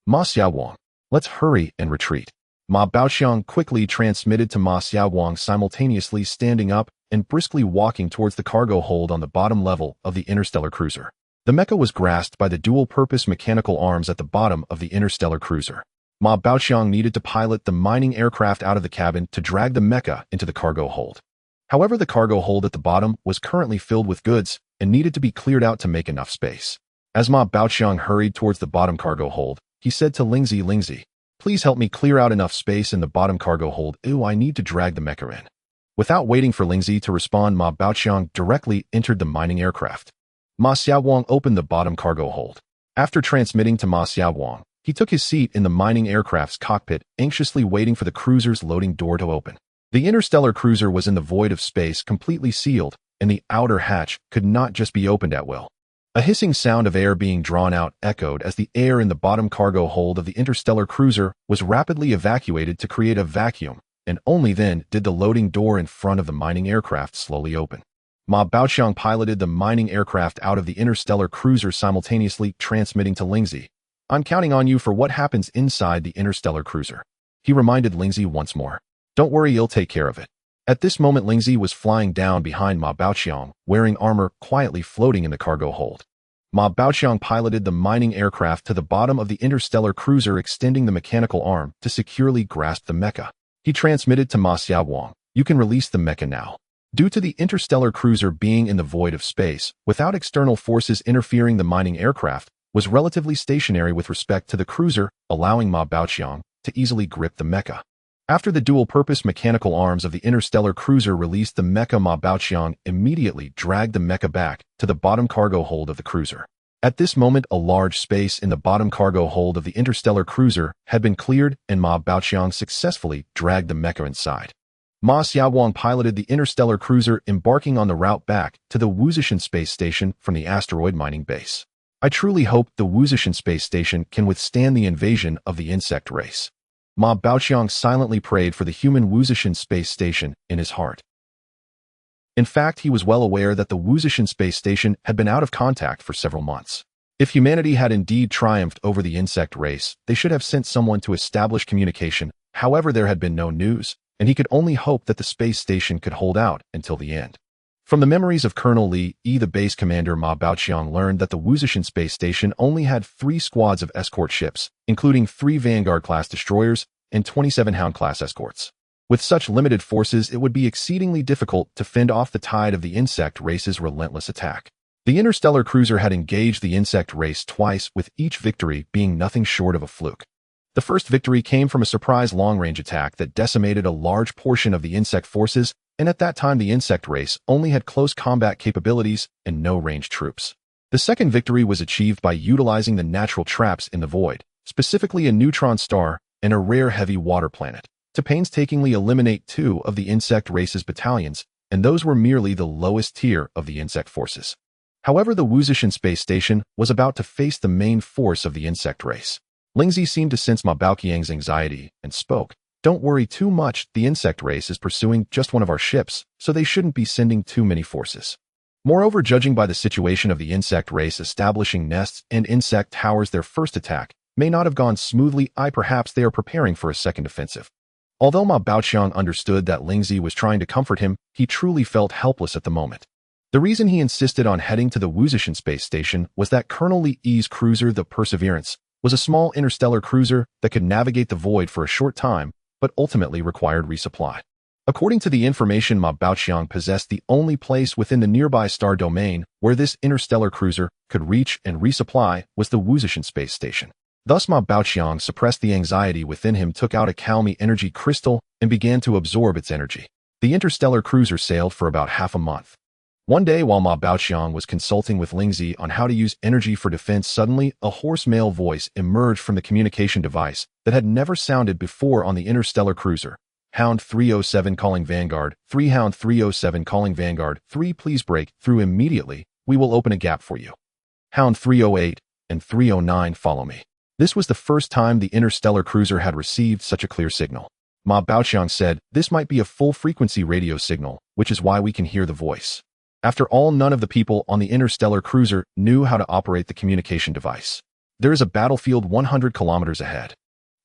Ma Xiaowang, let's hurry and retreat. Ma Baoqiang quickly transmitted to Ma Xiaowang, simultaneously standing up and briskly walking towards the cargo hold on the bottom level of the interstellar cruiser. The mecha was grasped by the dual-purpose mechanical arms at the bottom of the interstellar cruiser. Ma Baoqiang needed to pilot the mining aircraft out of the cabin to drag the mecha into the cargo hold. However, the cargo hold at the bottom was currently filled with goods and needed to be cleared out to make enough space. As Ma Baoqiang hurried towards the bottom cargo hold, he said to Lingzi, "Lingzi, please help me clear out enough space in the bottom cargo hold. I need to drag the mecha in." Without waiting for Lingzi to respond, Ma Baoqiang directly entered the mining aircraft. Ma Xiaowang opened the bottom cargo hold. After transmitting to Ma Xiaowang, he took his seat in the mining aircraft's cockpit, anxiously waiting for the cruiser's loading door to open. The interstellar cruiser was in the void of space, completely sealed, and the outer hatch could not just be opened at will. A hissing sound of air being drawn out echoed as the air in the bottom cargo hold of the interstellar cruiser was rapidly evacuated to create a vacuum, and only then did the loading door in front of the mining aircraft slowly open. Ma Baoqiang piloted the mining aircraft out of the interstellar cruiser, simultaneously transmitting to Lingzi, "I'm counting on you for what happens inside the interstellar cruiser." He reminded Lingzi once more, "Don't worry, you'll take care of it." At this moment, Lingzi was flying down behind Ma Baoqiang, wearing armor, quietly floating in the cargo hold. Ma Baoqiang piloted the mining aircraft to the bottom of the interstellar cruiser, extending the mechanical arm to securely grasp the mecha. He transmitted to Ma Xiaowang, "You can release the mecha now." Due to the interstellar cruiser being in the void of space, without external forces interfering, the mining aircraft was relatively stationary with respect to the cruiser, allowing Ma Baoqiang to easily grip the mecha. After the dual-purpose mechanical arms of the interstellar cruiser released the mecha, Ma Baoqiang immediately dragged the mecha back to the bottom cargo hold of the cruiser. At this moment, a large space in the bottom cargo hold of the interstellar cruiser had been cleared, and Ma Baoqiang successfully dragged the mecha inside. Ma Xiaowang piloted the interstellar cruiser, embarking on the route back to the Wuzishan space station from the asteroid mining base. I truly hope the Wuzishan space station can withstand the invasion of the insect race. Ma Baoqiang silently prayed for the human Wuzishan space station in his heart. In fact, he was well aware that the Wuzishan space station had been out of contact for several months. If humanity had indeed triumphed over the insect race, they should have sent someone to establish communication. However, there had been no news, and he could only hope that the space station could hold out until the end. From the memories of Colonel Li, the base commander, Ma Baoqiang learned that the Wuzishan space station only had 3 squads of escort ships, including 3 Vanguard-class destroyers and 27 Hound-class escorts. With such limited forces, it would be exceedingly difficult to fend off the tide of the insect race's relentless attack. The interstellar cruiser had engaged the insect race twice, with each victory being nothing short of a fluke. The first victory came from a surprise long-range attack that decimated a large portion of the insect forces, and at that time the insect race only had close combat capabilities and no ranged troops. The second victory was achieved by utilizing the natural traps in the void, specifically a neutron star and a rare heavy water planet, to painstakingly eliminate 2 of the insect race's battalions, and those were merely the lowest tier of the insect forces. However, the Wuzishan space station was about to face the main force of the insect race. Lingzi seemed to sense Ma Baoqiang's anxiety and spoke. "Don't worry too much, the insect race is pursuing just one of our ships, so they shouldn't be sending too many forces. Moreover, judging by the situation of the insect race establishing nests and insect towers, their first attack may not have gone smoothly. Perhaps they are preparing for a second offensive." Although Ma Baoqiang understood that Lingzi was trying to comfort him, he truly felt helpless at the moment. The reason he insisted on heading to the Wuzishan space station was that Colonel Li's cruiser, the Perseverance, was a small interstellar cruiser that could navigate the void for a short time, but ultimately required resupply. According to the information Ma Baoqiang possessed, the only place within the nearby star domain where this interstellar cruiser could reach and resupply was the Wuzishan space station. Thus, Ma Baoqiang suppressed the anxiety within him, took out a Calmi energy crystal, and began to absorb its energy. The interstellar cruiser sailed for about half a month. One day, while Ma Baoqiang was consulting with Lingzi on how to use energy for defense, suddenly a hoarse male voice emerged from the communication device that had never sounded before on the interstellar cruiser. "Hound 307 calling Vanguard, 3 Hound 307 calling Vanguard, 3 please break through immediately, we will open a gap for you. Hound 308 and 309 follow me." This was the first time the interstellar cruiser had received such a clear signal. Ma Baoqiang said, "This might be a full-frequency radio signal, which is why we can hear the voice." After all, none of the people on the interstellar cruiser knew how to operate the communication device. "There is a battlefield 100 kilometers ahead."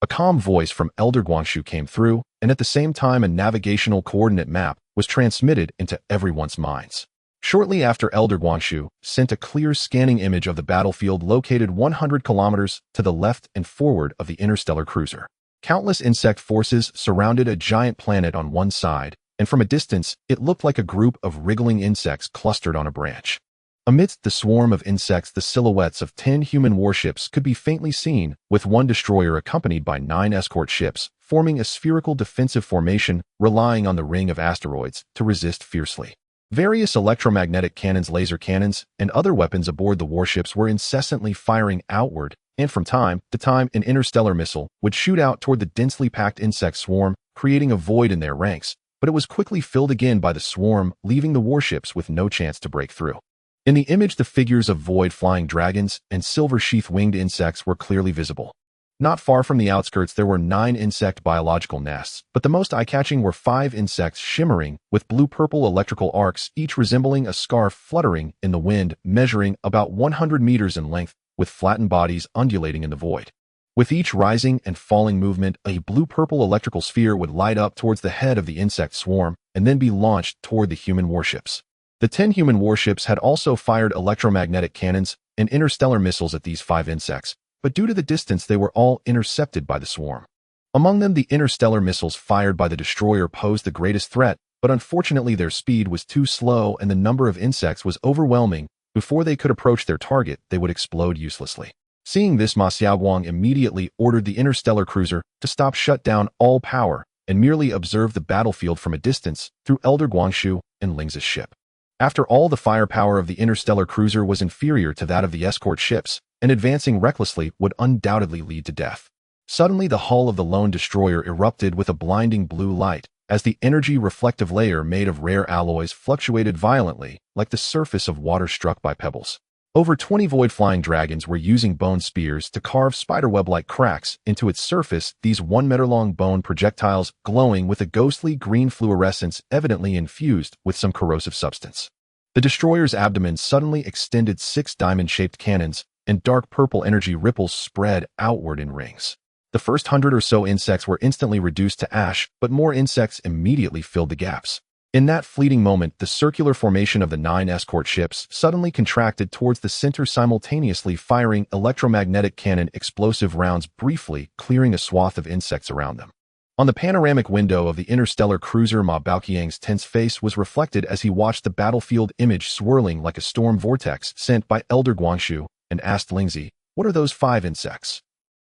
A calm voice from Elder Guangxu came through, and at the same time a navigational coordinate map was transmitted into everyone's minds. Shortly after, Elder Guangxu sent a clear scanning image of the battlefield located 100 kilometers to the left and forward of the interstellar cruiser. Countless insect forces surrounded a giant planet on one side, and from a distance, it looked like a group of wriggling insects clustered on a branch. Amidst the swarm of insects, the silhouettes of 10 human warships could be faintly seen, with 1 destroyer accompanied by 9 escort ships, forming a spherical defensive formation, relying on the ring of asteroids to resist fiercely. Various electromagnetic cannons, laser cannons, and other weapons aboard the warships were incessantly firing outward, and from time to time an interstellar missile would shoot out toward the densely packed insect swarm, creating a void in their ranks, but it was quickly filled again by the swarm, leaving the warships with no chance to break through. In the image, the figures of void-flying dragons and silver-sheath-winged insects were clearly visible. Not far from the outskirts, there were 9 insect biological nests, but the most eye-catching were 5 insects shimmering with blue-purple electrical arcs, each resembling a scarf fluttering in the wind, measuring about 100 meters in length, with flattened bodies undulating in the void. With each rising and falling movement, a blue-purple electrical sphere would light up towards the head of the insect swarm and then be launched toward the human warships. The 10 human warships had also fired electromagnetic cannons and interstellar missiles at these 5 insects, but due to the distance they were all intercepted by the swarm. Among them, the interstellar missiles fired by the destroyer posed the greatest threat, but unfortunately their speed was too slow and the number of insects was overwhelming. Before they could approach their target, they would explode uselessly. Seeing this, Ma Xiaowang immediately ordered the interstellar cruiser to shut down all power and merely observed the battlefield from a distance through Elder Guangxu and Ling's ship. After all, the firepower of the interstellar cruiser was inferior to that of the escort ships, and advancing recklessly would undoubtedly lead to death. Suddenly, the hull of the lone destroyer erupted with a blinding blue light, as the energy-reflective layer made of rare alloys fluctuated violently, like the surface of water struck by pebbles. Over 20 void-flying dragons were using bone spears to carve spiderweb-like cracks into its surface, these 1-meter-long bone projectiles glowing with a ghostly green fluorescence evidently infused with some corrosive substance. The destroyer's abdomen suddenly extended 6 diamond-shaped cannons, and dark purple energy ripples spread outward in rings. The first 100 or so insects were instantly reduced to ash, but more insects immediately filled the gaps. In that fleeting moment, the circular formation of the 9 escort ships suddenly contracted towards the center, simultaneously firing electromagnetic cannon explosive rounds, briefly clearing a swath of insects around them. On the panoramic window of the interstellar cruiser, Ma Baoqiang's tense face was reflected as he watched the battlefield image swirling like a storm vortex sent by Elder Guangxu, and asked Lingzi, "What are those 5 insects?"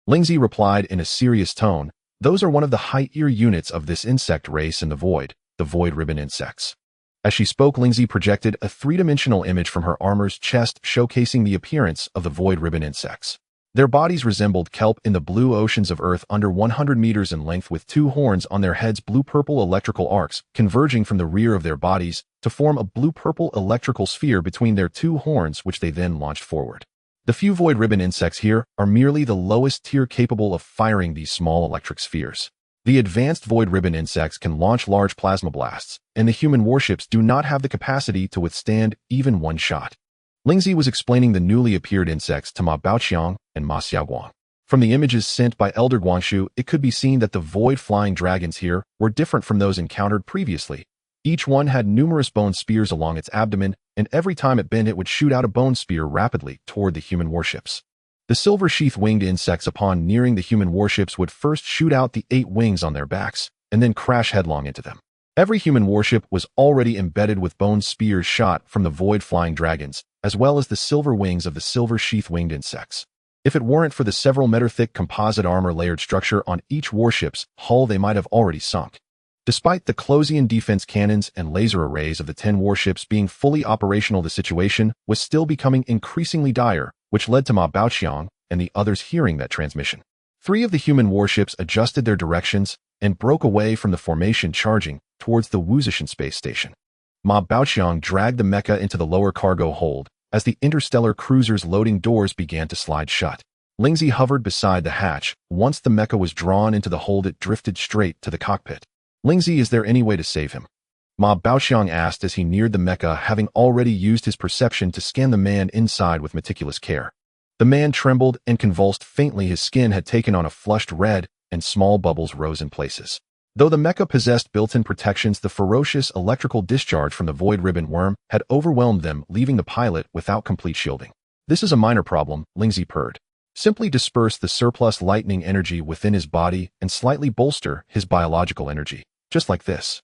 Lingzi replied in a serious tone, "Those are one of the high-ear units of this insect race in the void ribbon insects." As she spoke, Lingzi projected a 3-dimensional image from her armor's chest showcasing the appearance of the void ribbon insects. Their bodies resembled kelp in the blue oceans of Earth, under 100 meters in length, with 2 horns on their heads, blue-purple electrical arcs converging from the rear of their bodies to form a blue-purple electrical sphere between their 2 horns, which they then launched forward. The few void ribbon insects here are merely the lowest tier capable of firing these small electric spheres. The advanced void ribbon insects can launch large plasma blasts, and the human warships do not have the capacity to withstand even one shot. Lingzi was explaining the newly appeared insects to Ma Baoqiang and Ma Xiaoguang. From the images sent by Elder Guangxu, it could be seen that the void-flying dragons here were different from those encountered previously. Each one had numerous bone spears along its abdomen, and every time it bent, it would shoot out a bone spear rapidly toward the human warships. The silver sheath-winged insects, upon nearing the human warships, would first shoot out the 8 wings on their backs, and then crash headlong into them. Every human warship was already embedded with bone spears shot from the void-flying dragons, as well as the silver wings of the silver sheath-winged insects. If it weren't for the several meter-thick composite armor-layered structure on each warship's hull, they might have already sunk. Despite the Closian defense cannons and laser arrays of the 10 warships being fully operational, the situation was still becoming increasingly dire, which led to Ma Baoqiang and the others hearing that transmission. 3 of the human warships adjusted their directions and broke away from the formation, charging towards the Wuzishan space station. Ma Baoqiang dragged the mecha into the lower cargo hold as the interstellar cruiser's loading doors began to slide shut. Lingzi hovered beside the hatch. Once the mecha was drawn into the hold, it drifted straight to the cockpit. "Lingzi, is there any way to save him?" Ma Baoqiang asked as he neared the mecha, having already used his perception to scan the man inside with meticulous care. The man trembled and convulsed faintly. His skin had taken on a flushed red, and small bubbles rose in places. Though the mecha possessed built-in protections, the ferocious electrical discharge from the void ribbon worm had overwhelmed them, leaving the pilot without complete shielding. "This is a minor problem," Lingzi purred. "Simply disperse the surplus lightning energy within his body and slightly bolster his biological energy. Just like this."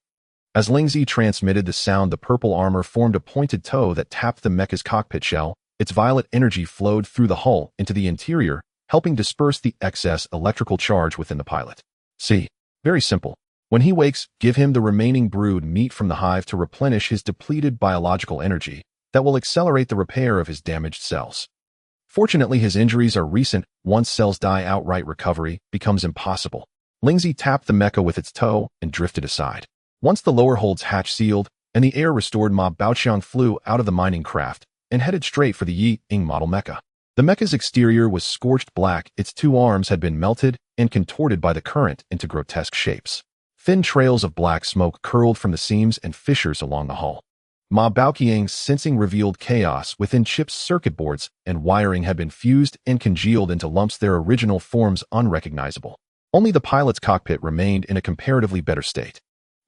As Lingzi transmitted the sound, the purple armor formed a pointed toe that tapped the mecha's cockpit shell. Its violet energy flowed through the hull into the interior, helping disperse the excess electrical charge within the pilot. "See, very simple. When he wakes, give him the remaining brood meat from the hive to replenish his depleted biological energy. That will accelerate the repair of his damaged cells. Fortunately, his injuries are recent. Once cells die outright, recovery becomes impossible." Lingzi tapped the mecha with its toe and drifted aside. Once the lower hold's hatch sealed and the air restored, Ma Baoqiang flew out of the mining craft and headed straight for the Yi-Ing model mecha. The mecha's exterior was scorched black. Its 2 arms had been melted and contorted by the current into grotesque shapes. Thin trails of black smoke curled from the seams and fissures along the hull. Ma Baoqiang's sensing revealed chaos within chips, circuit boards, and wiring had been fused and congealed into lumps, their original forms unrecognizable. Only the pilot's cockpit remained in a comparatively better state.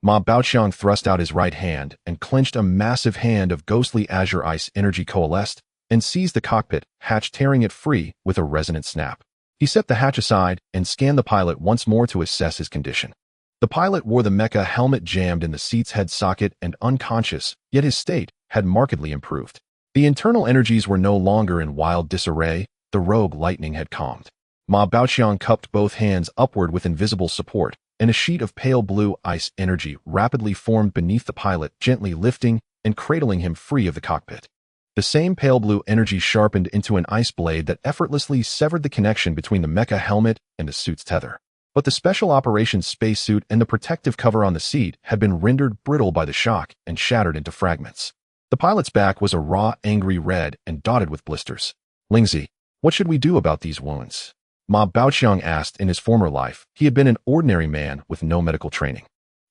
Ma Baoqiang thrust out his right hand and clenched a massive hand of ghostly azure ice energy, coalesced and seized the cockpit hatch, tearing it free with a resonant snap. He set the hatch aside and scanned the pilot once more to assess his condition. The pilot wore the mecha helmet jammed in the seat's head socket and unconscious, yet his state had markedly improved. The internal energies were no longer in wild disarray. The rogue lightning had calmed. Ma Baoqiang cupped both hands upward with invisible support, and a sheet of pale blue ice energy rapidly formed beneath the pilot, gently lifting and cradling him free of the cockpit. The same pale blue energy sharpened into an ice blade that effortlessly severed the connection between the mecha helmet and the suit's tether. But the special operations spacesuit and the protective cover on the seat had been rendered brittle by the shock and shattered into fragments. The pilot's back was a raw, angry red and dotted with blisters. "Lingzi, what should we do about these wounds?" Ma Baoqiang asked. In his former life, he had been an ordinary man with no medical training.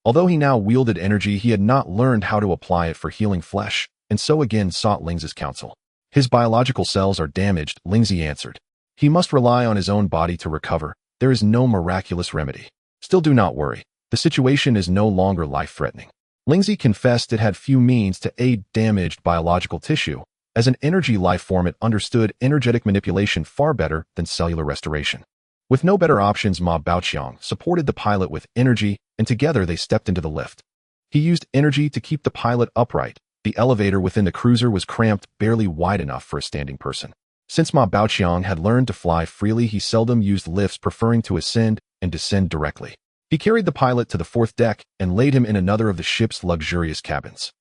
Although he now wielded energy, he had not learned how to apply it for healing flesh, and so again sought Lingzi's counsel. "His biological cells are damaged," Lingzi answered. "He must rely on his own body to recover. There is no miraculous remedy. Still, do not worry. The situation is no longer life-threatening." Lingzi confessed it had few means to aid damaged biological tissue. As an energy life form, it understood energetic manipulation far better than cellular restoration. With no better options, Ma Baoqiang supported the pilot with energy, and together they stepped into the lift. He used energy to keep the pilot upright. The elevator within the cruiser was cramped, barely wide enough for a standing person. Since Ma Baoqiang had learned to fly freely, he seldom used lifts, preferring to ascend and descend directly. He carried the pilot to the fourth deck and laid him in another of the ship's luxurious cabins.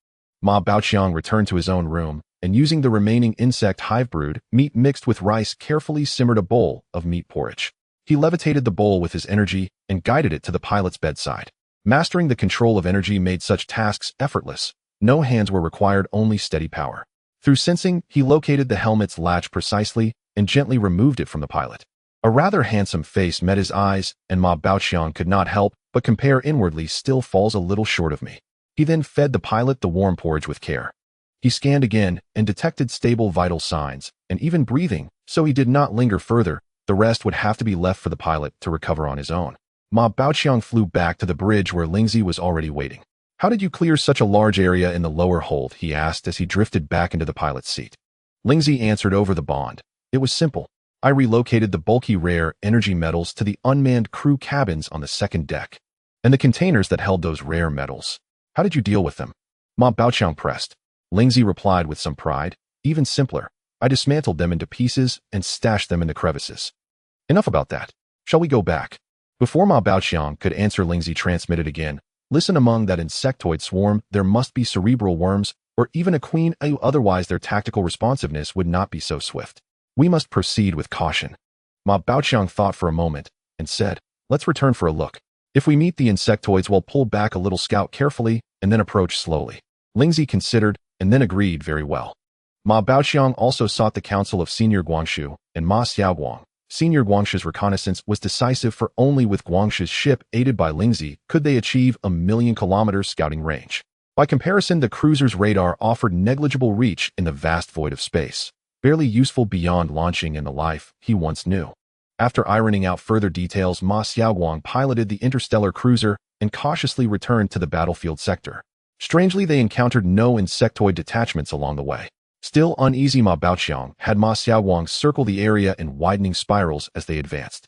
Ma Baoqiang returned to his own room, and using the remaining insect hive brood, meat mixed with rice, carefully simmered a bowl of meat porridge. He levitated the bowl with his energy and guided it to the pilot's bedside. Mastering the control of energy made such tasks effortless. No hands were required, only steady power. Through sensing, he located the helmet's latch precisely and gently removed it from the pilot. A rather handsome face met his eyes, and Ma Baoqiang could not help but compare inwardly. "Still falls a little short of me." He then fed the pilot the warm porridge with care. He scanned again and detected stable vital signs, and even breathing, so he did not linger further. The rest would have to be left for the pilot to recover on his own. Ma Baoqiang flew back to the bridge where Lingzi was already waiting. "How did you clear such a large area in the lower hold?" he asked as he drifted back into the pilot's seat. Lingzi answered over the bond. "It was simple. I relocated the bulky rare energy metals to the unmanned crew cabins on the second deck, and the containers that held those rare metals. How did you deal with them?" Ma Baoqiang pressed. Lingzi replied with some pride. "Even simpler. I dismantled them into pieces and stashed them in the crevices." "Enough about that. Shall we go back?" Before Ma Baoqiang could answer, Lingzi transmitted again. "Listen, among that insectoid swarm, there must be cerebral worms, or even a queen, otherwise their tactical responsiveness would not be so swift. We must proceed with caution." Ma Baoqiang thought for a moment and said, "Let's return for a look. If we meet the insectoids, we'll pull back a little, scout carefully, and then approach slowly." Lingzi considered and then agreed. "Very well." Ma Baoqiang also sought the counsel of Senior Guangshu and Ma Xiaoguang. Senior Guangshu's reconnaissance was decisive, for only with Guangshu's ship aided by Lingzi could they achieve 1,000,000-kilometer scouting range. By comparison, the cruiser's radar offered negligible reach in the vast void of space, barely useful beyond launching in the life he once knew. After ironing out further details, Ma Xiaoguang piloted the interstellar cruiser and cautiously returned to the battlefield sector. Strangely, they encountered no insectoid detachments along the way. Still uneasy, Ma Baoqiang had Ma Xiaoguang circle the area in widening spirals as they advanced.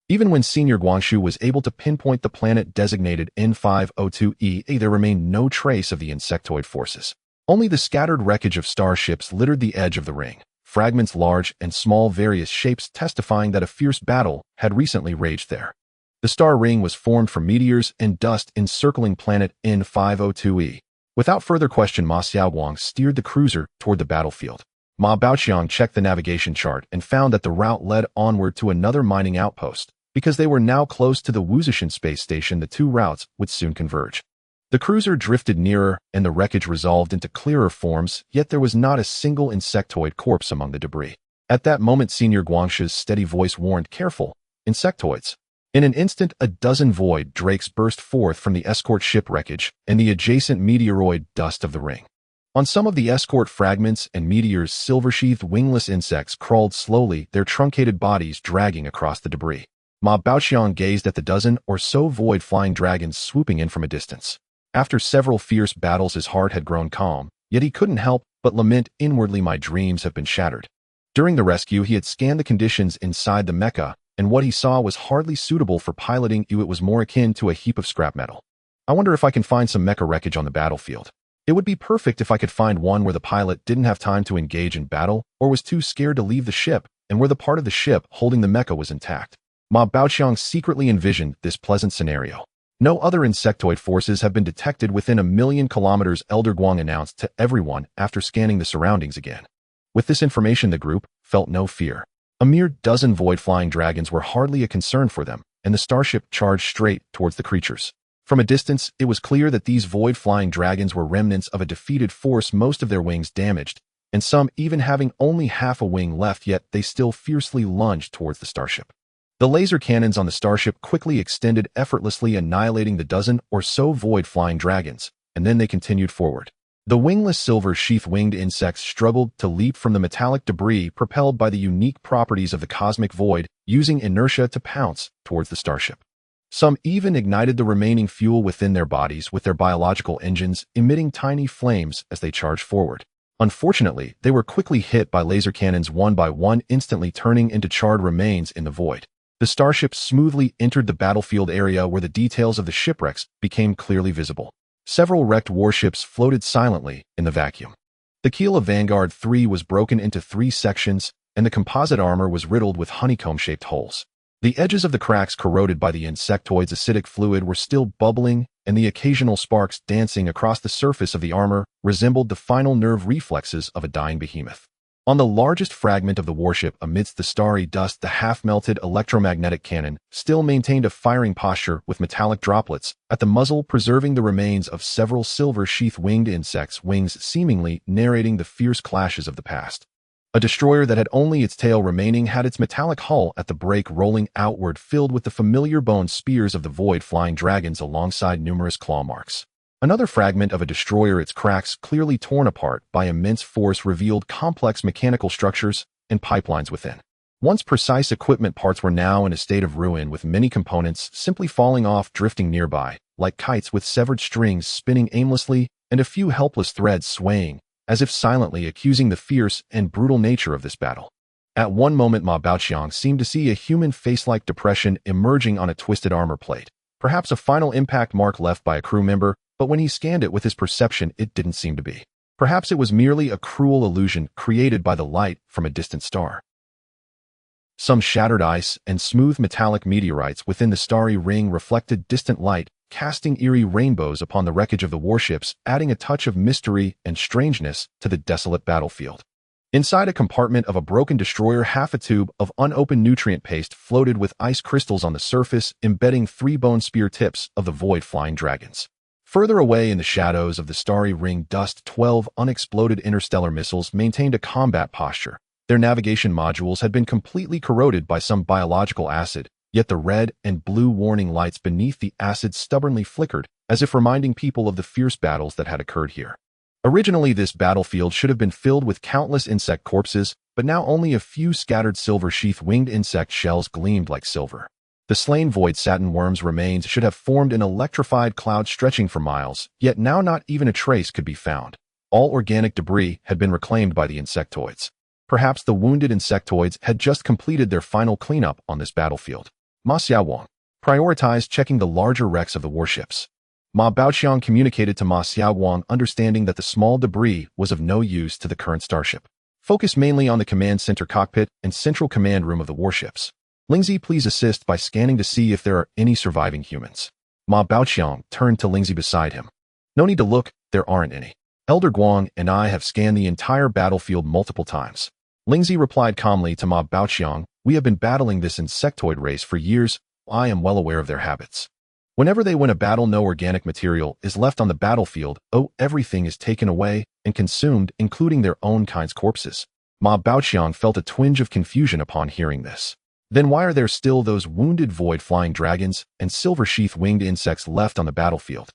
Even when Senior Guangshu was able to pinpoint the planet designated N502E, there remained no trace of the insectoid forces. Only the scattered wreckage of starships littered the edge of the ring, fragments large and small, various shapes testifying that a fierce battle had recently raged there. The star ring was formed from meteors and dust encircling planet N502E. Without further question, Ma Xiaoguang steered the cruiser toward the battlefield. Ma Baoqiang checked the navigation chart and found that the route led onward to another mining outpost. Because they were now close to the Wuzhishan space station, the two routes would soon converge. The cruiser drifted nearer, and the wreckage resolved into clearer forms, yet there was not a single insectoid corpse among the debris. At that moment, Senior Guangshu's steady voice warned, "Careful, insectoids." In an instant, a dozen void drakes burst forth from the escort ship wreckage and the adjacent meteoroid dust of the ring. On some of the escort fragments and meteors, silver-sheathed wingless insects crawled slowly, their truncated bodies dragging across the debris. Ma Baoqiang gazed at the dozen or so void flying dragons swooping in from a distance. After several fierce battles, his heart had grown calm, yet he couldn't help but lament inwardly, "My dreams have been shattered." During the rescue, he had scanned the conditions inside the mecha, and what he saw was hardly suitable for piloting. It was more akin to a heap of scrap metal. "I wonder if I can find some mecha wreckage on the battlefield. It would be perfect if I could find one where the pilot didn't have time to engage in battle or was too scared to leave the ship, and where the part of the ship holding the mecha was intact." Ma Baoqiang secretly envisioned this pleasant scenario. No other insectoid forces have been detected within 1,000,000 kilometers, Elder Guang announced to everyone after scanning the surroundings again. With this information, the group felt no fear. A mere dozen void-flying dragons were hardly a concern for them, and the starship charged straight towards the creatures. From a distance, it was clear that these void-flying dragons were remnants of a defeated force, most of their wings damaged, and some even having only half a wing left, yet they still fiercely lunged towards the starship. The laser cannons on the starship quickly extended, effortlessly annihilating the dozen or so void-flying dragons, and then they continued forward. The wingless silver sheath-winged insects struggled to leap from the metallic debris propelled by the unique properties of the cosmic void, using inertia to pounce towards the starship. Some even ignited the remaining fuel within their bodies with their biological engines, emitting tiny flames as they charged forward. Unfortunately, they were quickly hit by laser cannons one by one, instantly turning into charred remains in the void. The starship smoothly entered the battlefield area where the details of the shipwrecks became clearly visible. Several wrecked warships floated silently in the vacuum. The keel of Vanguard 3 was broken into 3 sections, and the composite armor was riddled with honeycomb-shaped holes. The edges of the cracks, corroded by the insectoid's acidic fluid, were still bubbling, and the occasional sparks dancing across the surface of the armor resembled the final nerve reflexes of a dying behemoth. On the largest fragment of the warship, amidst the starry dust, the half-melted electromagnetic cannon still maintained a firing posture with metallic droplets at the muzzle, preserving the remains of several silver sheath-winged insects' wings, seemingly narrating the fierce clashes of the past. A destroyer that had only its tail remaining had its metallic hull at the break rolling outward, filled with the familiar bone spears of the void-flying dragons alongside numerous claw marks. Another fragment of a destroyer, its cracks clearly torn apart by immense force, revealed complex mechanical structures and pipelines within. Once precise equipment parts were now in a state of ruin, with many components simply falling off, drifting nearby, like kites with severed strings spinning aimlessly and a few helpless threads swaying, as if silently accusing the fierce and brutal nature of this battle. At one moment, Ma Baoqiang seemed to see a human face-like depression emerging on a twisted armor plate, perhaps a final impact mark left by a crew member, but when he scanned it with his perception, it didn't seem to be. Perhaps it was merely a cruel illusion created by the light from a distant star. Some shattered ice and smooth metallic meteorites within the starry ring reflected distant light, casting eerie rainbows upon the wreckage of the warships, adding a touch of mystery and strangeness to the desolate battlefield. Inside a compartment of a broken destroyer, half a tube of unopened nutrient paste floated with ice crystals on the surface, embedding 3 bone spear tips of the void-flying dragons. Further away in the shadows of the starry ring dust, 12 unexploded interstellar missiles maintained a combat posture. Their navigation modules had been completely corroded by some biological acid, yet the red and blue warning lights beneath the acid stubbornly flickered, as if reminding people of the fierce battles that had occurred here. Originally, this battlefield should have been filled with countless insect corpses, but now only a few scattered silver sheath-winged insect shells gleamed like silver. The slain void satin worms' remains should have formed an electrified cloud stretching for miles, yet now not even a trace could be found. All organic debris had been reclaimed by the insectoids. Perhaps the wounded insectoids had just completed their final cleanup on this battlefield. Ma Xiaowang prioritized checking the larger wrecks of the warships. Ma Baoqiang communicated to Ma Xiaowang, understanding that the small debris was of no use to the current starship. Focus mainly on the command center cockpit and central command room of the warships. Lingzi, please assist by scanning to see if there are any surviving humans. Ma Baoqiang turned to Lingzi beside him. No need to look, there aren't any. Elder Guang and I have scanned the entire battlefield multiple times. Lingzi replied calmly to Ma Baoqiang, we have been battling this insectoid race for years. I am well aware of their habits. Whenever they win a battle, no organic material is left on the battlefield. Everything is taken away and consumed, including their own kind's corpses. Ma Baoqiang felt a twinge of confusion upon hearing this. Then why are there still those wounded void-flying dragons and silver sheath-winged insects left on the battlefield?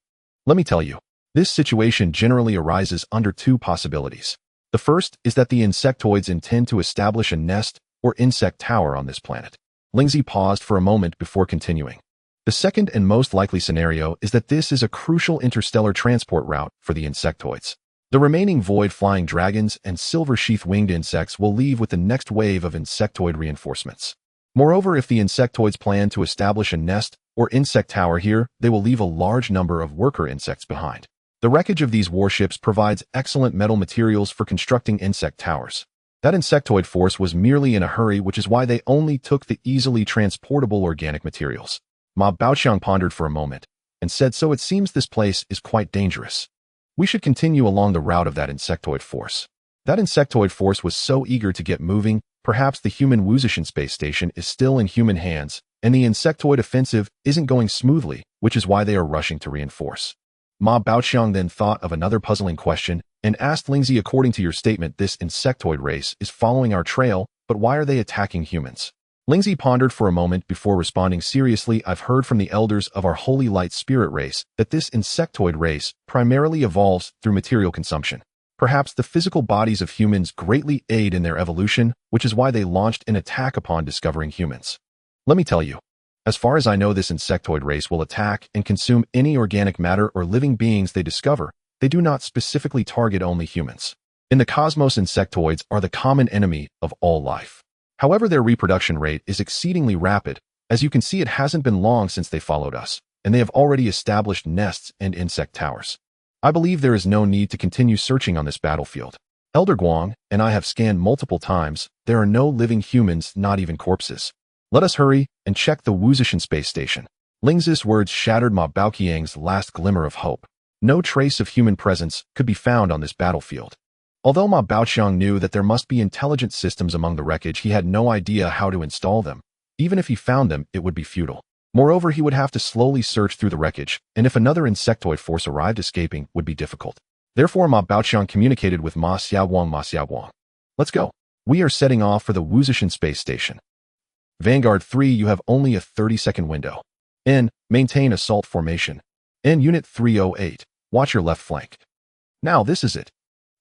Let me tell you, this situation generally arises under 2 possibilities. The first is that the insectoids intend to establish a nest or insect tower on this planet. Lingzi paused for a moment before continuing. The second and most likely scenario is that this is a crucial interstellar transport route for the insectoids. The remaining void-flying dragons and silver sheath-winged insects will leave with the next wave of insectoid reinforcements. Moreover, if the insectoids plan to establish a nest or insect tower here, they will leave a large number of worker insects behind. The wreckage of these warships provides excellent metal materials for constructing insect towers. That insectoid force was merely in a hurry, which is why they only took the easily transportable organic materials. Ma Baoqiang pondered for a moment, and said, so it seems this place is quite dangerous. We should continue along the route of that insectoid force. That insectoid force was so eager to get moving, perhaps the human Wuzishan space station is still in human hands, and the insectoid offensive isn't going smoothly, which is why they are rushing to reinforce. Ma Baoqiang then thought of another puzzling question and asked Lingzi, according to your statement, this insectoid race is following our trail, but why are they attacking humans? Lingzi pondered for a moment before responding seriously. I've heard from the elders of our holy light spirit race that this insectoid race primarily evolves through material consumption. Perhaps the physical bodies of humans greatly aid in their evolution, which is why they launched an attack upon discovering humans. Let me tell you, as far as I know, this insectoid race will attack and consume any organic matter or living beings they discover. They do not specifically target only humans. In the cosmos, insectoids are the common enemy of all life. However, their reproduction rate is exceedingly rapid. As you can see, it hasn't been long since they followed us, and they have already established nests and insect towers. I believe there is no need to continue searching on this battlefield. Elder Guang and I have scanned multiple times. There are no living humans, not even corpses. Let us hurry and check the Wuzishan space station. Lingzi's words shattered Ma Baoqiang's last glimmer of hope. No trace of human presence could be found on this battlefield. Although Ma Baoqiang knew that there must be intelligent systems among the wreckage, he had no idea how to install them. Even if he found them, it would be futile. Moreover, he would have to slowly search through the wreckage, and if another insectoid force arrived, escaping would be difficult. Therefore, Ma Baoqiang communicated with Ma Xiaoguang. Ma Xiaoguang, let's go. We are setting off for the Wuzishan space station. Vanguard 3, you have only a 30-second window. N, maintain assault formation. N, Unit 308, watch your left flank. Now this is it.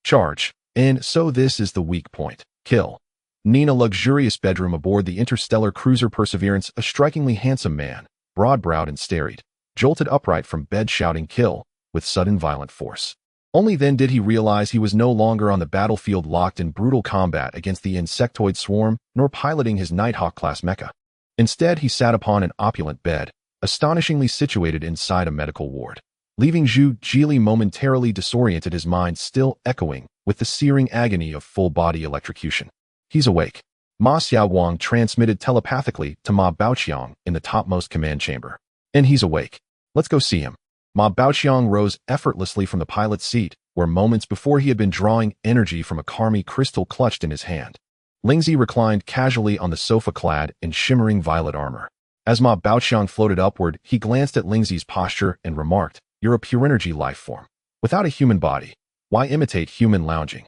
Charge. N, so this is the weak point. Kill. Nina, luxurious bedroom aboard the interstellar cruiser Perseverance, a strikingly handsome man, broad-browed and starried, jolted upright from bed shouting kill, with sudden violent force. Only then did he realize he was no longer on the battlefield locked in brutal combat against the insectoid swarm, nor piloting his Nighthawk-class mecha. Instead, he sat upon an opulent bed, astonishingly situated inside a medical ward, leaving Zhu Jili momentarily disoriented, his mind still echoing with the searing agony of full-body electrocution. He's awake. Ma Xiaoguang transmitted telepathically to Ma Baoqiang in the topmost command chamber. And he's awake. Let's go see him. Ma Baoqiang rose effortlessly from the pilot's seat, where moments before he had been drawing energy from a Karmi crystal clutched in his hand. Lingzi reclined casually on the sofa clad in shimmering violet armor. As Ma Baoqiang floated upward, he glanced at Lingzi's posture and remarked, "You're a pure energy life form. Without a human body, why imitate human lounging?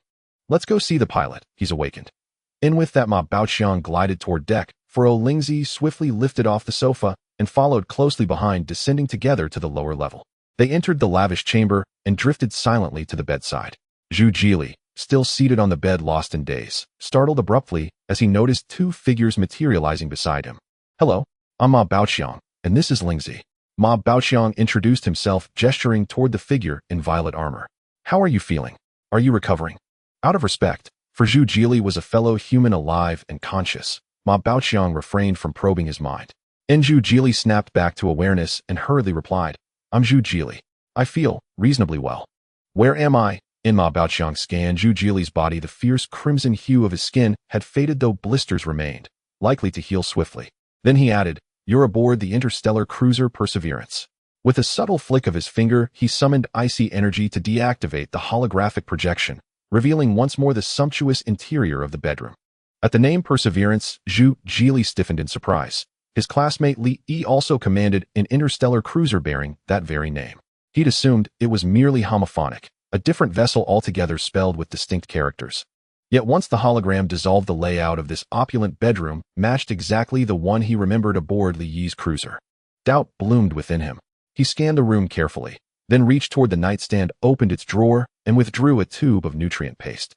Let's go see the pilot. He's awakened." And with that, Ma Baoqiang glided toward deck, for Lingzi swiftly lifted off the sofa and followed closely behind, descending together to the lower level. They entered the lavish chamber and drifted silently to the bedside. Zhu Jili, still seated on the bed lost in daze, startled abruptly as he noticed two figures materializing beside him. "Hello, I'm Ma Baoqiang, and this is Lingzi." Ma Baoqiang introduced himself, gesturing toward the figure in violet armor. "How are you feeling? Are you recovering?" Out of respect, for Zhu Jili was a fellow human alive and conscious, Ma Baoqiang refrained from probing his mind. And Zhu Jili snapped back to awareness and hurriedly replied, "I'm Zhu Jili. I feel reasonably well." "Where am I?" In Ma Baoqiang scanned Zhu Jili's body. The fierce crimson hue of his skin had faded, though blisters remained, likely to heal swiftly. Then he added, "You're aboard the interstellar cruiser Perseverance." With a subtle flick of his finger, he summoned icy energy to deactivate the holographic projection, revealing once more the sumptuous interior of the bedroom. At the name Perseverance, Zhu Jili stiffened in surprise. His classmate Li Yi also commanded an interstellar cruiser bearing that very name. He'd assumed it was merely homophonic, a different vessel altogether spelled with distinct characters. Yet once the hologram dissolved, the layout of this opulent bedroom matched exactly the one he remembered aboard Li Yi's cruiser. Doubt bloomed within him. He scanned the room carefully, then reached toward the nightstand, opened its drawer, and withdrew a tube of nutrient paste.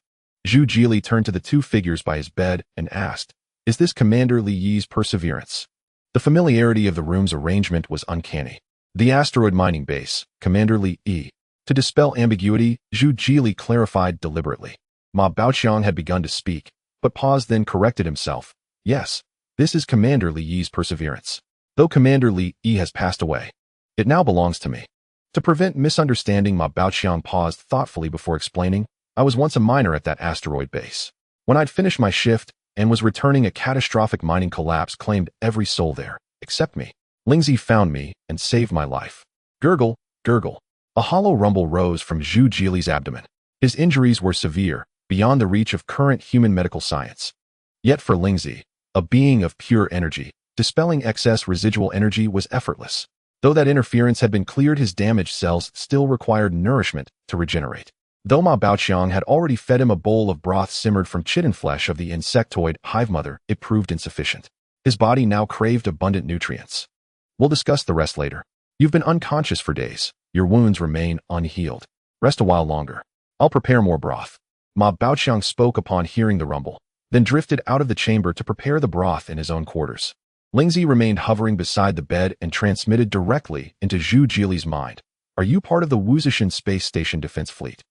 Zhu Jili turned to the two figures by his bed and asked, "Is this Commander Li Yi's Perseverance?" The familiarity of the room's arrangement was uncanny. "The asteroid mining base, Commander Li Yi." To dispel ambiguity, Zhu Jili clarified deliberately. Ma Baoqiang had begun to speak, but paused, then corrected himself. "Yes, this is Commander Li Yi's Perseverance. Though Commander Li Yi has passed away, it now belongs to me." To prevent misunderstanding, Ma Baoqiang paused thoughtfully before explaining, "I was once a miner at that asteroid base. When I'd finished my shift and was returning, a catastrophic mining collapse claimed every soul there, except me. Lingzi found me and saved my life. Gurgle, gurgle. A hollow rumble rose from Zhu Jili's abdomen. His injuries were severe, beyond the reach of current human medical science. Yet for Lingzi, a being of pure energy, dispelling excess residual energy was effortless. Though that interference had been cleared, his damaged cells still required nourishment to regenerate. Though Ma Baoqiang had already fed him a bowl of broth simmered from chitin flesh of the insectoid hive mother, it proved insufficient. His body now craved abundant nutrients. We'll discuss the rest later. You've been unconscious for days. Your wounds remain unhealed. Rest a while longer. I'll prepare more broth. Ma Baoqiang spoke upon hearing the rumble, then drifted out of the chamber to prepare the broth in his own quarters. Lingzi remained hovering beside the bed and transmitted directly into Zhu Jili's mind. Are you part of the Wuzhishan Space Station Defense Fleet?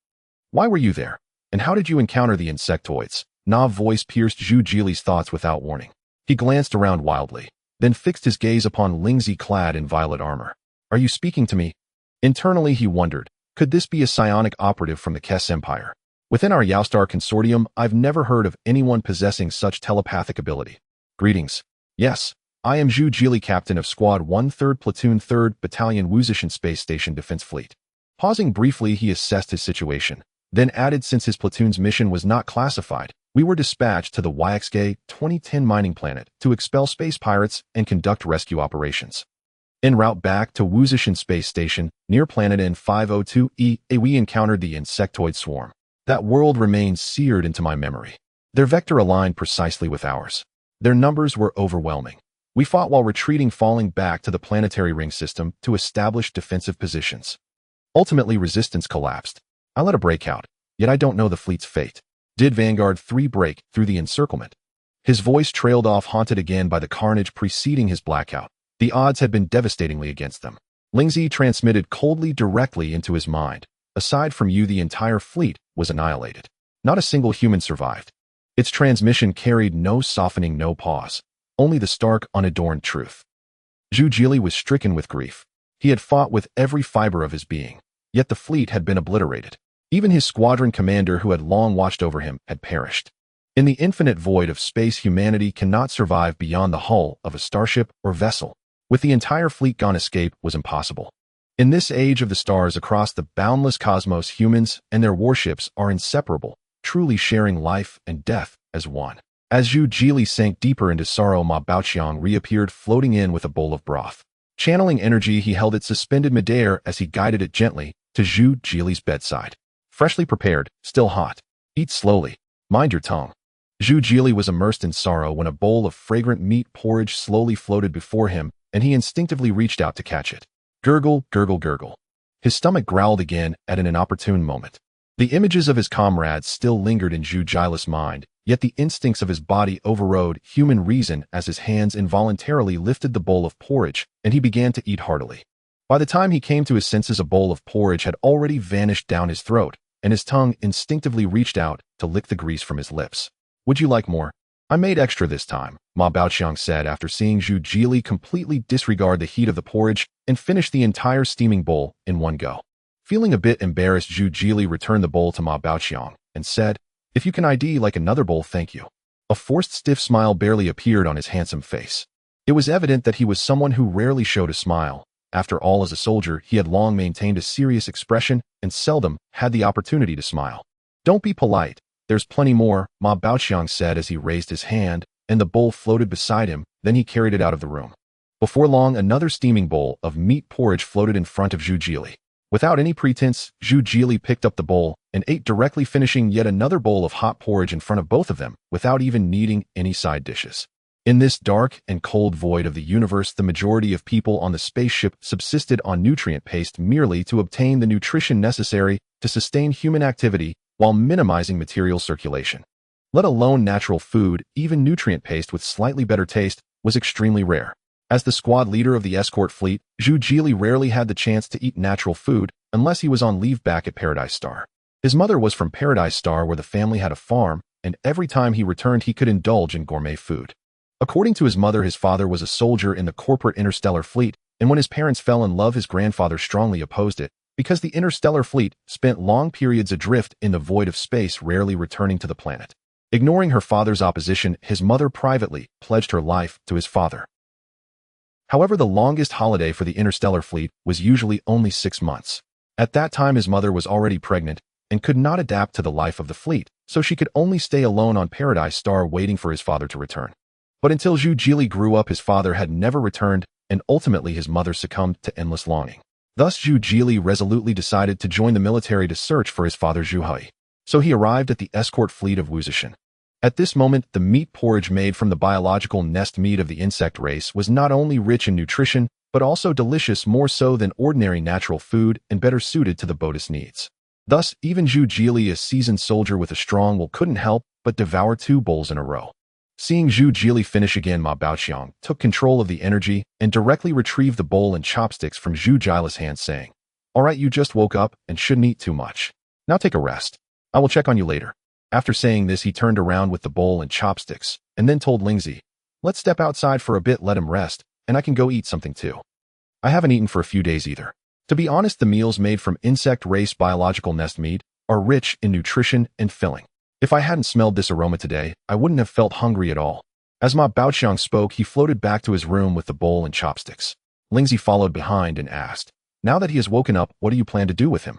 Why were you there? And how did you encounter the insectoids? Na's voice pierced Zhu Jili's thoughts without warning. He glanced around wildly, then fixed his gaze upon Lingzi clad in violet armor. Are you speaking to me? Internally he wondered, could this be a psionic operative from the Kess Empire? Within our Youstar consortium, I've never heard of anyone possessing such telepathic ability. Greetings. Yes, I am Zhu Jili, captain of Squad 1/3 Platoon 3rd Battalion Wuzhishan Space Station Defense Fleet. Pausing briefly, he assessed his situation, then added, since his platoon's mission was not classified, we were dispatched to the YXG 2010 mining planet to expel space pirates and conduct rescue operations. En route back to Wuzhishan Space Station, near planet N502E, we encountered the insectoid swarm. That world remains seared into my memory. Their vector aligned precisely with ours. Their numbers were overwhelming. We fought while retreating, falling back to the planetary ring system to establish defensive positions. Ultimately, resistance collapsed. I let a breakout, yet I don't know the fleet's fate. Did Vanguard 3 break through the encirclement? His voice trailed off, haunted again by the carnage preceding his blackout. The odds had been devastatingly against them. Lingzi transmitted coldly directly into his mind. Aside from you, the entire fleet was annihilated. Not a single human survived. Its transmission carried no softening, no pause. Only the stark, unadorned truth. Zhu Jili was stricken with grief. He had fought with every fiber of his being, yet the fleet had been obliterated. Even his squadron commander, who had long watched over him, had perished. In the infinite void of space, humanity cannot survive beyond the hull of a starship or vessel. With the entire fleet gone, escape was impossible. In this age of the stars, across the boundless cosmos, humans and their warships are inseparable, truly sharing life and death as one. As Zhu Jili sank deeper into sorrow, Ma Baoqiang reappeared, floating in with a bowl of broth. Channeling energy, he held it suspended midair as he guided it gently to Zhu Jili's bedside. Freshly prepared, still hot. Eat slowly. Mind your tongue. Zhu Jili was immersed in sorrow when a bowl of fragrant meat porridge slowly floated before him, and he instinctively reached out to catch it. Gurgle, gurgle, gurgle. His stomach growled again at an inopportune moment. The images of his comrades still lingered in Zhu Jili's mind, yet the instincts of his body overrode human reason as his hands involuntarily lifted the bowl of porridge, and he began to eat heartily. By the time he came to his senses, a bowl of porridge had already vanished down his throat, and his tongue instinctively reached out to lick the grease from his lips. Would you like more? I made extra this time, Ma Baoqiang said after seeing Zhu Jili completely disregard the heat of the porridge and finish the entire steaming bowl in one go. Feeling a bit embarrassed, Zhu Jili returned the bowl to Ma Baoqiang and said, if you can ID like another bowl, thank you. A forced stiff smile barely appeared on his handsome face. It was evident that he was someone who rarely showed a smile. After all, as a soldier, he had long maintained a serious expression and seldom had the opportunity to smile. Don't be polite. There's plenty more, Ma Baoqiang said as he raised his hand, and the bowl floated beside him. Then he carried it out of the room. Before long, another steaming bowl of meat porridge floated in front of Zhu Jili. Without any pretense, Zhu Jili picked up the bowl and ate directly, finishing yet another bowl of hot porridge in front of both of them, without even needing any side dishes. In this dark and cold void of the universe, the majority of people on the spaceship subsisted on nutrient paste merely to obtain the nutrition necessary to sustain human activity while minimizing material circulation. Let alone natural food, even nutrient paste with slightly better taste was extremely rare. As the squad leader of the escort fleet, Zhu Jili rarely had the chance to eat natural food unless he was on leave back at Paradise Star. His mother was from Paradise Star, where the family had a farm, and every time he returned he could indulge in gourmet food. According to his mother, his father was a soldier in the corporate Interstellar fleet, and when his parents fell in love, his grandfather strongly opposed it, because the Interstellar fleet spent long periods adrift in the void of space, rarely returning to the planet. Ignoring her father's opposition, his mother privately pledged her life to his father. However, the longest holiday for the interstellar fleet was usually only 6 months. At that time, his mother was already pregnant and could not adapt to the life of the fleet, so she could only stay alone on Paradise Star waiting for his father to return. But until Zhu Jili grew up, his father had never returned, and ultimately his mother succumbed to endless longing. Thus, Zhu Jili resolutely decided to join the military to search for his father Zhu Hui. So he arrived at the escort fleet of Wuzishan. At this moment, the meat porridge made from the biological nest meat of the insect race was not only rich in nutrition, but also delicious, more so than ordinary natural food and better suited to the boat's needs. Thus, even Zhu Jili, a seasoned soldier with a strong will, couldn't help but devour 2 bowls in a row. Seeing Zhu Jili finish again, Ma Baoqiang took control of the energy and directly retrieved the bowl and chopsticks from Zhu Jili's hands, saying, "All right, you just woke up and shouldn't eat too much. Now take a rest. I will check on you later." After saying this, he turned around with the bowl and chopsticks and then told Lingzi, "Let's step outside for a bit, let him rest, and I can go eat something too. I haven't eaten for a few days either." To be honest, the meals made from insect race biological nest meat are rich in nutrition and filling. If I hadn't smelled this aroma today, I wouldn't have felt hungry at all. As Ma Baoqiang spoke, he floated back to his room with the bowl and chopsticks. Lingzi followed behind and asked, "Now that he has woken up, what do you plan to do with him?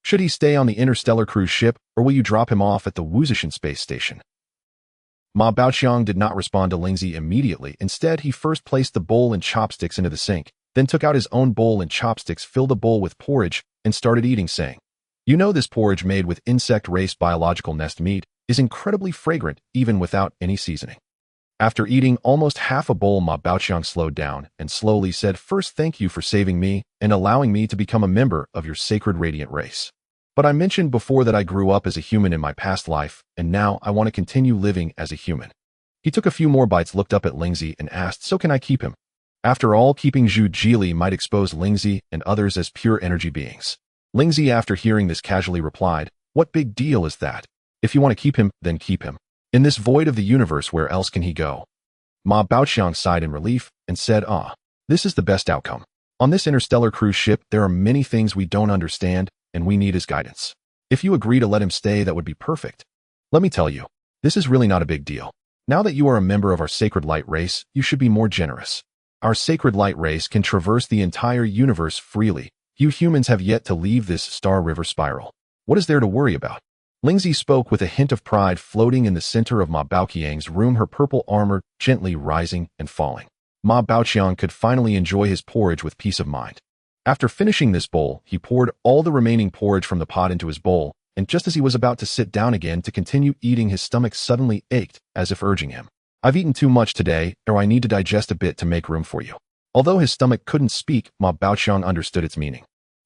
Should he stay on the interstellar cruise ship, or will you drop him off at the Wuzishan space station?" Ma Baoqiang did not respond to Lingzi immediately. Instead, he first placed the bowl and chopsticks into the sink, then took out his own bowl and chopsticks, filled the bowl with porridge, and started eating, saying, "You know, this porridge made with insect race biological nest meat is incredibly fragrant even without any seasoning." After eating almost half a bowl, Ma Baoqiang slowed down and slowly said, "First, thank you for saving me and allowing me to become a member of your sacred radiant race. But I mentioned before that I grew up as a human in my past life, and now I want to continue living as a human." He took a few more bites, looked up at Lingzi, and asked, "So can I keep him?" After all, keeping Zhu Jili might expose Lingzi and others as pure energy beings. Lingzi, after hearing this, casually replied, "What big deal is that? If you want to keep him, then keep him. In this void of the universe, where else can he go?" Ma Baoqiang sighed in relief and said, "This is the best outcome. On this interstellar cruise ship, there are many things we don't understand, and we need his guidance. If you agree to let him stay, that would be perfect. Let me tell you, this is really not a big deal. Now that you are a member of our sacred light race, you should be more generous. Our sacred light race can traverse the entire universe freely. You humans have yet to leave this star river spiral. What is there to worry about?" Lingzi spoke with a hint of pride, floating in the center of Ma Baoqiang's room, her purple armor gently rising and falling. Ma Baoqiang could finally enjoy his porridge with peace of mind. After finishing this bowl, he poured all the remaining porridge from the pot into his bowl, and just as he was about to sit down again to continue eating, his stomach suddenly ached, as if urging him, "I've eaten too much today, or I need to digest a bit to make room for you." Although his stomach couldn't speak, Ma Baoqiang understood its meaning.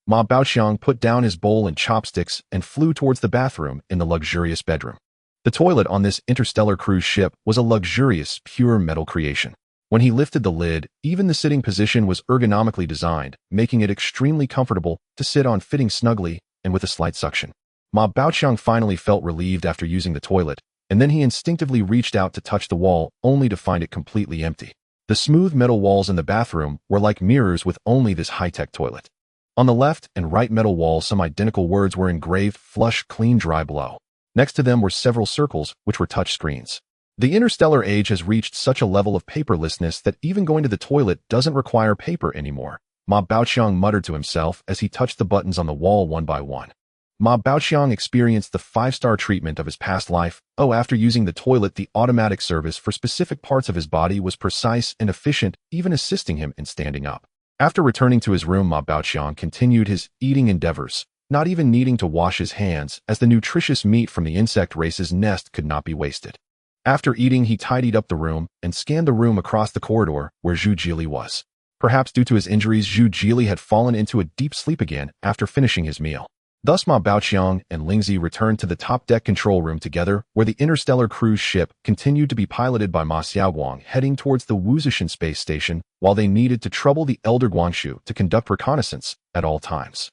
Ma Baoqiang put down his bowl and chopsticks and flew towards the bathroom in the luxurious bedroom. The toilet on this interstellar cruise ship was a luxurious, pure metal creation. When he lifted the lid, even the sitting position was ergonomically designed, making it extremely comfortable to sit on, fitting snugly and with a slight suction. Ma Baoqiang finally felt relieved after using the toilet, and then he instinctively reached out to touch the wall, only to find it completely empty. The smooth metal walls in the bathroom were like mirrors with only this high-tech toilet. On the left and right metal walls, some identical words were engraved: "Flush, clean, dry, blow." Next to them were several circles, which were touch screens. The interstellar age has reached such a level of paperlessness that even going to the toilet doesn't require paper anymore, Ma Baoqiang muttered to himself as he touched the buttons on the wall one by one. Ma Baoqiang experienced the 5-star treatment of his past life. After using the toilet, the automatic service for specific parts of his body was precise and efficient, even assisting him in standing up. After returning to his room, Ma Baoqiang continued his eating endeavors, not even needing to wash his hands, as the nutritious meat from the insect race's nest could not be wasted. After eating, he tidied up the room and scanned the room across the corridor where Zhu Jili was. Perhaps due to his injuries, Zhu Jili had fallen into a deep sleep again after finishing his meal. Thus, Ma Baoqiang and Lingzi returned to the top-deck control room together, where the interstellar cruise ship continued to be piloted by Ma Xiaoguang, heading towards the Wuzishan space station, while they needed to trouble the Elder Guangxu to conduct reconnaissance at all times.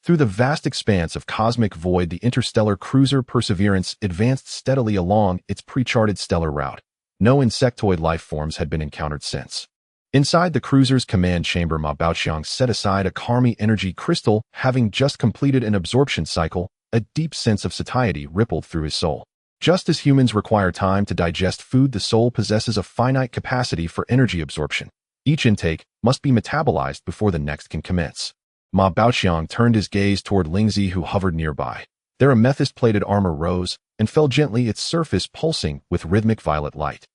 Through the vast expanse of cosmic void, the interstellar cruiser Perseverance advanced steadily along its pre-charted stellar route. No insectoid life forms had been encountered since. Inside the cruiser's command chamber, Ma Baoqiang set aside a Karmi energy crystal. Having just completed an absorption cycle, a deep sense of satiety rippled through his soul. Just as humans require time to digest food, the soul possesses a finite capacity for energy absorption. Each intake must be metabolized before the next can commence. Ma Baoqiang turned his gaze toward Lingzi, who hovered nearby. Their amethyst-plated armor rose and fell gently, its surface pulsing with rhythmic violet light.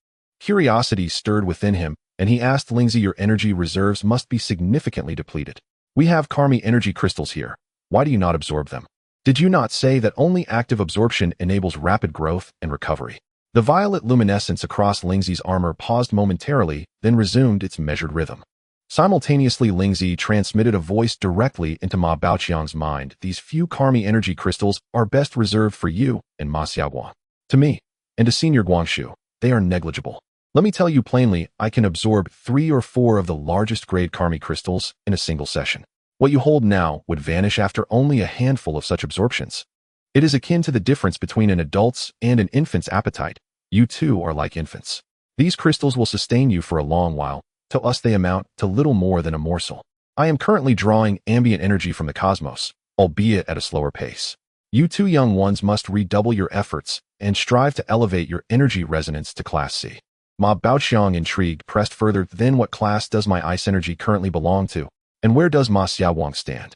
Curiosity stirred within him, and he asked Lingzi, "Your energy reserves must be significantly depleted. We have Karmi energy crystals here. Why do you not absorb them? Did you not say that only active absorption enables rapid growth and recovery?" The violet luminescence across Lingzi's armor paused momentarily, then resumed its measured rhythm. Simultaneously, Lingzi transmitted a voice directly into Ma Baoqiang's mind. "These few Karmi energy crystals are best reserved for you and Ma Xiaoguang. To me, and to Senior Guangshu, they are negligible. Let me tell you plainly, I can absorb 3 or 4 of the largest grade Karmi crystals in a single session. What you hold now would vanish after only a handful of such absorptions. It is akin to the difference between an adult's and an infant's appetite. You too are like infants. These crystals will sustain you for a long while. To us they amount to little more than a morsel. I am currently drawing ambient energy from the cosmos, albeit at a slower pace. You two young ones must redouble your efforts and strive to elevate your energy resonance to Class C." Ma Baoqiang, intrigued, pressed further, "Then what class does my ice energy currently belong to? And where does Ma Xiaoguang stand?"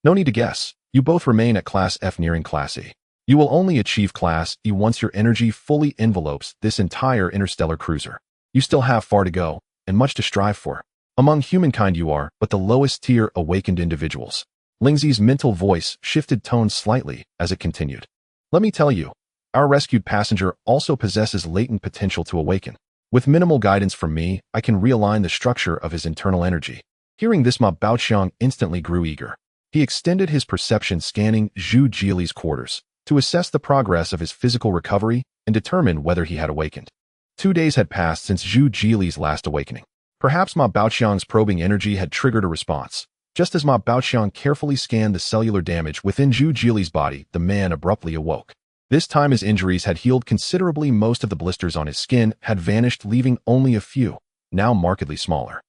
"No need to guess. You both remain at Class F, nearing Class E. You will only achieve Class E once your energy fully envelopes this entire interstellar cruiser. You still have far to go, and much to strive for. Among humankind you are but the lowest tier awakened individuals." Lingzi's mental voice shifted tone slightly as it continued. "Let me tell you, our rescued passenger also possesses latent potential to awaken. With minimal guidance from me, I can realign the structure of his internal energy." Hearing this, Ma Baoqiang instantly grew eager. He extended his perception, scanning Zhu Jili's quarters to assess the progress of his physical recovery and determine whether he had awakened. 2 days had passed since Zhu Jili's last awakening. Perhaps Ma Baoqiang's probing energy had triggered a response. Just as Ma Baoqiang carefully scanned the cellular damage within Zhu Jili's body, the man abruptly awoke. This time his injuries had healed considerably. Most of the blisters on his skin had vanished, leaving only a few, now markedly smaller.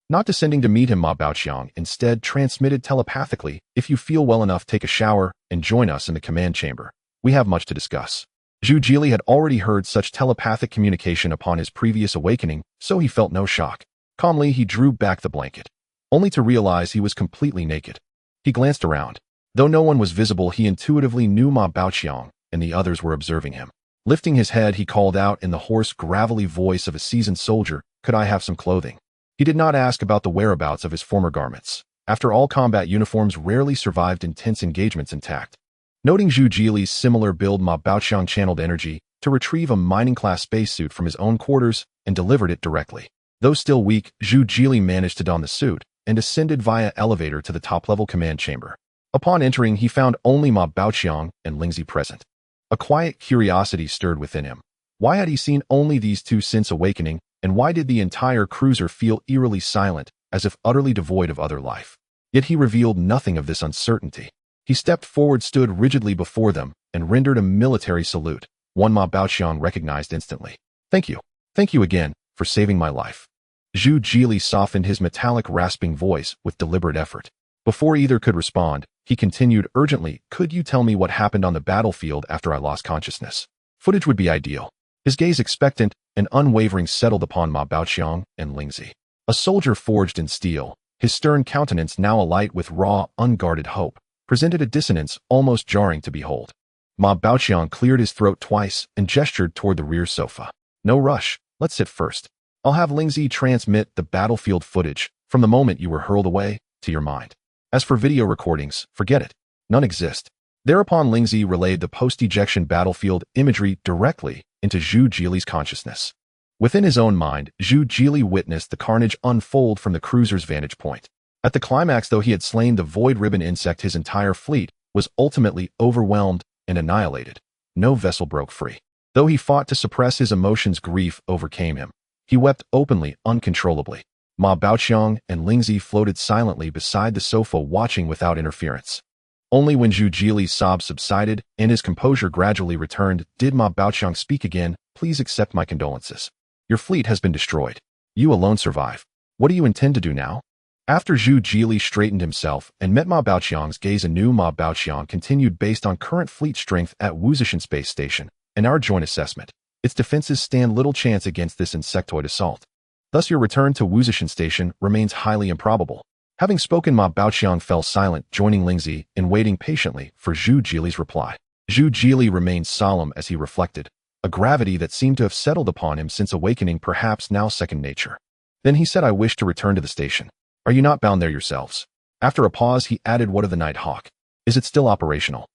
Not descending to meet him, Ma Baoqiang instead transmitted telepathically, "If you feel well enough, take a shower and join us in the command chamber. We have much to discuss." Zhu Jili had already heard such telepathic communication upon his previous awakening, so he felt no shock. Calmly, he drew back the blanket, only to realize he was completely naked. He glanced around. Though no one was visible, he intuitively knew Ma Baoqiang and the others were observing him. Lifting his head, he called out in the hoarse, gravelly voice of a seasoned soldier, "Could I have some clothing?" He did not ask about the whereabouts of his former garments. After all, combat uniforms rarely survived intense engagements intact. Noting Zhu Jili's similar build, Ma Baoqiang channeled energy to retrieve a mining-class spacesuit from his own quarters and delivered it directly. Though still weak, Zhu Jili managed to don the suit and ascended via elevator to the top-level command chamber. Upon entering, he found only Ma Baoqiang and Lingzi present. A quiet curiosity stirred within him. Why had he seen only these two since awakening, and why did the entire cruiser feel eerily silent, as if utterly devoid of other life? Yet he revealed nothing of this uncertainty. He stepped forward, stood rigidly before them, and rendered a military salute, one Ma Baoqiang recognized instantly. "Thank you. Thank you again for saving my life." Zhu Jili softened his metallic, rasping voice with deliberate effort. Before either could respond, he continued urgently, "Could you tell me what happened on the battlefield after I lost consciousness? Footage would be ideal." His gaze, expectant and unwavering, settled upon Ma Baoqiang and Lingzi. A soldier forged in steel, his stern countenance now alight with raw, unguarded hope, presented a dissonance almost jarring to behold. Ma Baoqiang cleared his throat twice and gestured toward the rear sofa. "No rush, let's sit first. I'll have Lingzi transmit the battlefield footage from the moment you were hurled away to your mind. As for video recordings, forget it. None exist." Thereupon Lingzi relayed the post-ejection battlefield imagery directly into Zhu Jili's consciousness. Within his own mind, Zhu Jili witnessed the carnage unfold from the cruiser's vantage point. At the climax, though he had slain the void ribbon insect, his entire fleet was ultimately overwhelmed and annihilated. No vessel broke free. Though he fought to suppress his emotions, grief overcame him. He wept openly, uncontrollably. Ma Baoqiang and Lingzi floated silently beside the sofa, watching without interference. Only when Zhu Jili's sobs subsided and his composure gradually returned did Ma Baoqiang speak again. "Please accept my condolences. Your fleet has been destroyed. You alone survive. What do you intend to do now?" After Zhu Jili straightened himself and met Ma Baoqiang's gaze anew, Ma Baoqiang continued, "Based on current fleet strength at Wuzishan Space Station and our joint assessment, its defenses stand little chance against this insectoid assault. Thus your return to Wuzhishan Station remains highly improbable. Having spoken, Ma Baoqiang fell silent, joining Lingzi in waiting patiently for Zhu Jili's reply. Zhu Jili remained solemn as he reflected, a gravity that seemed to have settled upon him since awakening, perhaps now second nature. Then he said, I wish to return to the station. Are you not bound there yourselves? After a pause, he added, what of the Night Hawk? Is it still operational?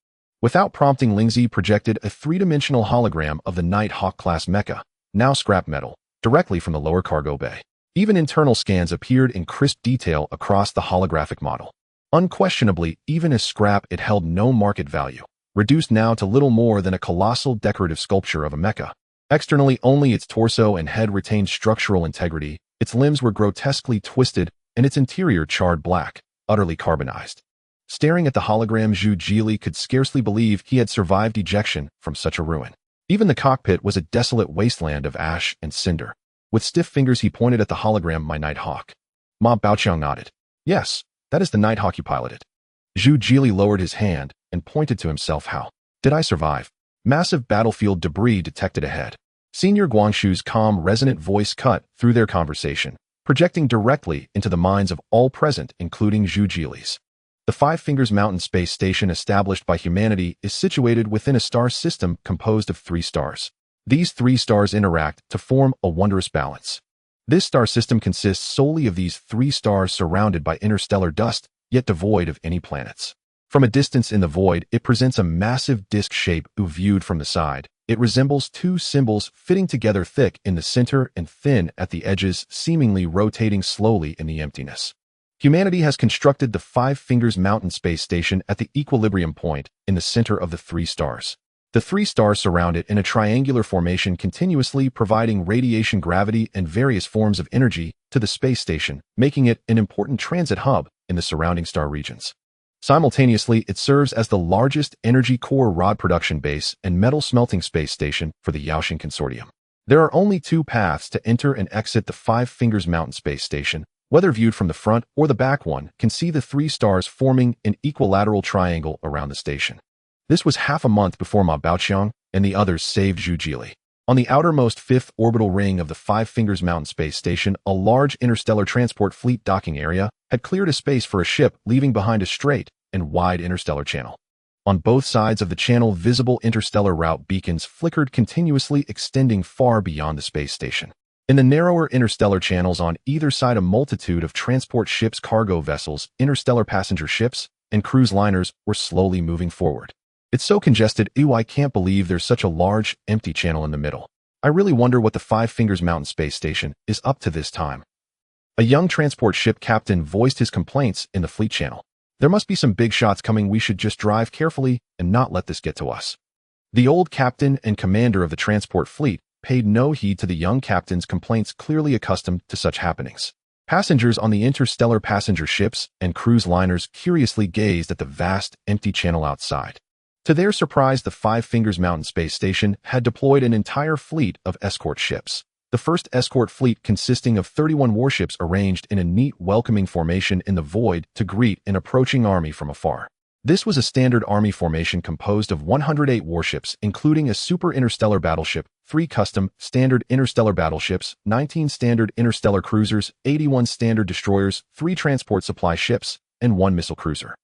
Without prompting, Lingzi projected a three-dimensional hologram of the Night Hawk class mecha, now scrap metal, directly from the lower cargo bay. Even internal scans appeared in crisp detail across the holographic model. Unquestionably, even as scrap, it held no market value, reduced now to little more than a colossal decorative sculpture of a mecha. Externally, only its torso and head retained structural integrity, its limbs were grotesquely twisted, and its interior charred black, utterly carbonized. Staring at the hologram, Zhu Jili could scarcely believe he had survived ejection from such a ruin. Even the cockpit was a desolate wasteland of ash and cinder. With stiff fingers, he pointed at the hologram, my Night Hawk. Ma Baoqiang nodded. Yes, that is the Night Hawk you piloted. Zhu Jili lowered his hand and pointed to himself. How did I survive? Massive battlefield debris detected ahead. Senior Guangshu's calm, resonant voice cut through their conversation, projecting directly into the minds of all present, including Zhu Jili's. The Five Fingers Mountain space station established by humanity is situated within a star system composed of 3 stars. These 3 stars interact to form a wondrous balance. This star system consists solely of these 3 stars surrounded by interstellar dust, yet devoid of any planets. From a distance in the void, it presents a massive disc shape. Viewed from the side, it resembles 2 symbols fitting together, thick in the center and thin at the edges, seemingly rotating slowly in the emptiness. Humanity has constructed the Five Fingers Mountain space station at the equilibrium point in the center of the 3 stars. The 3 stars surround it in a triangular formation, continuously providing radiation, gravity, and various forms of energy to the space station, making it an important transit hub in the surrounding star regions. Simultaneously, it serves as the largest energy core, rod production base, and metal smelting space station for the Yaoxin Consortium. There are only 2 paths to enter and exit the Five Fingers Mountain space station. Whether viewed from the front or the back, one can see the 3 stars forming an equilateral triangle around the station. This was half a month before Ma Baoqiang and the others saved Zhu Jili. On the outermost 5th orbital ring of the Five Fingers Mountain space station, a large interstellar transport fleet docking area had cleared a space for a ship, leaving behind a straight and wide interstellar channel. On both sides of the channel, visible interstellar route beacons flickered continuously, extending far beyond the space station. In the narrower interstellar channels on either side, a multitude of transport ships, cargo vessels, interstellar passenger ships, and cruise liners were slowly moving forward. It's so congested, I can't believe there's such a large, empty channel in the middle. I really wonder what the Five Fingers Mountain space station is up to this time. A young transport ship captain voiced his complaints in the fleet channel. There must be some big shots coming. We should just drive carefully and not let this get to us. The old captain and commander of the transport fleet paid no heed to the young captain's complaints, clearly accustomed to such happenings. Passengers on the interstellar passenger ships and cruise liners curiously gazed at the vast, empty channel outside. To their surprise, the Five Fingers Mountain space station had deployed an entire fleet of escort ships. The first escort fleet, consisting of 31 warships arranged in a neat, welcoming formation in the void to greet an approaching army from afar. This was a standard army formation composed of 108 warships, including a super interstellar battleship, 3 custom standard interstellar battleships, 19 standard interstellar cruisers, 81 standard destroyers, 3 transport supply ships, and 1 missile cruiser.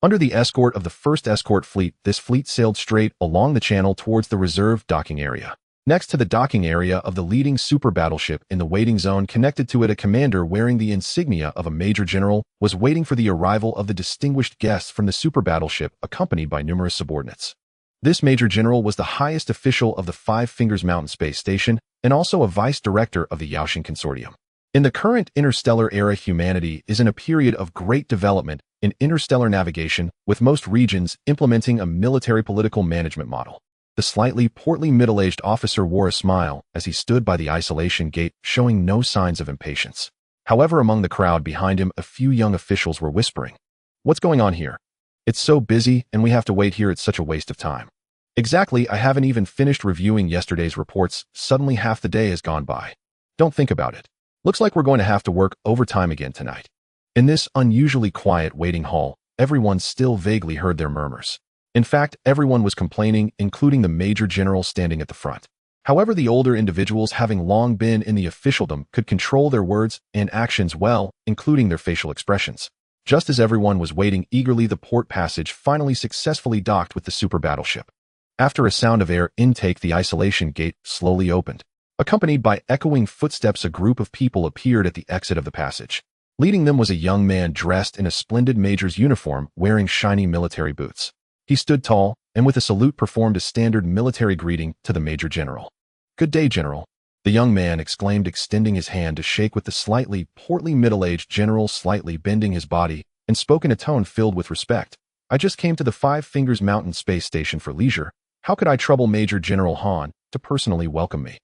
Under the escort of the first escort fleet, this fleet sailed straight along the channel towards the reserved docking area. Next to the docking area of the leading super battleship, in the waiting zone connected to it, a commander wearing the insignia of a major general was waiting for the arrival of the distinguished guests from the super battleship, accompanied by numerous subordinates. This major general was the highest official of the Five Fingers Mountain space station and also a vice director of the Yaoxin Consortium. In the current interstellar era, humanity is in a period of great development in interstellar navigation, with most regions implementing a military-political management model. The slightly portly middle-aged officer wore a smile as he stood by the isolation gate, showing no signs of impatience. However, among the crowd behind him, a few young officials were whispering, "What's going on here? It's so busy, and we have to wait here. It's such a waste of time." "Exactly, I haven't even finished reviewing yesterday's reports. Suddenly half the day has gone by. Don't think about it. Looks like we're going to have to work overtime again tonight." In this unusually quiet waiting hall, everyone still vaguely heard their murmurs. In fact, everyone was complaining, including the major general standing at the front. However, the older individuals, having long been in the officialdom, could control their words and actions well, including their facial expressions. Just as everyone was waiting eagerly, the port passage finally successfully docked with the super battleship. After a sound of air intake, the isolation gate slowly opened. Accompanied by echoing footsteps, a group of people appeared at the exit of the passage. Leading them was a young man dressed in a splendid major's uniform, wearing shiny military boots. He stood tall, and with a salute performed a standard military greeting to the Major General. "Good day, General," the young man exclaimed, extending his hand to shake with the slightly portly middle-aged general, slightly bending his body, and spoke in a tone filled with respect. "I just came to the Five Fingers Mountain Space Station for leisure. How could I trouble Major General Han to personally welcome me?"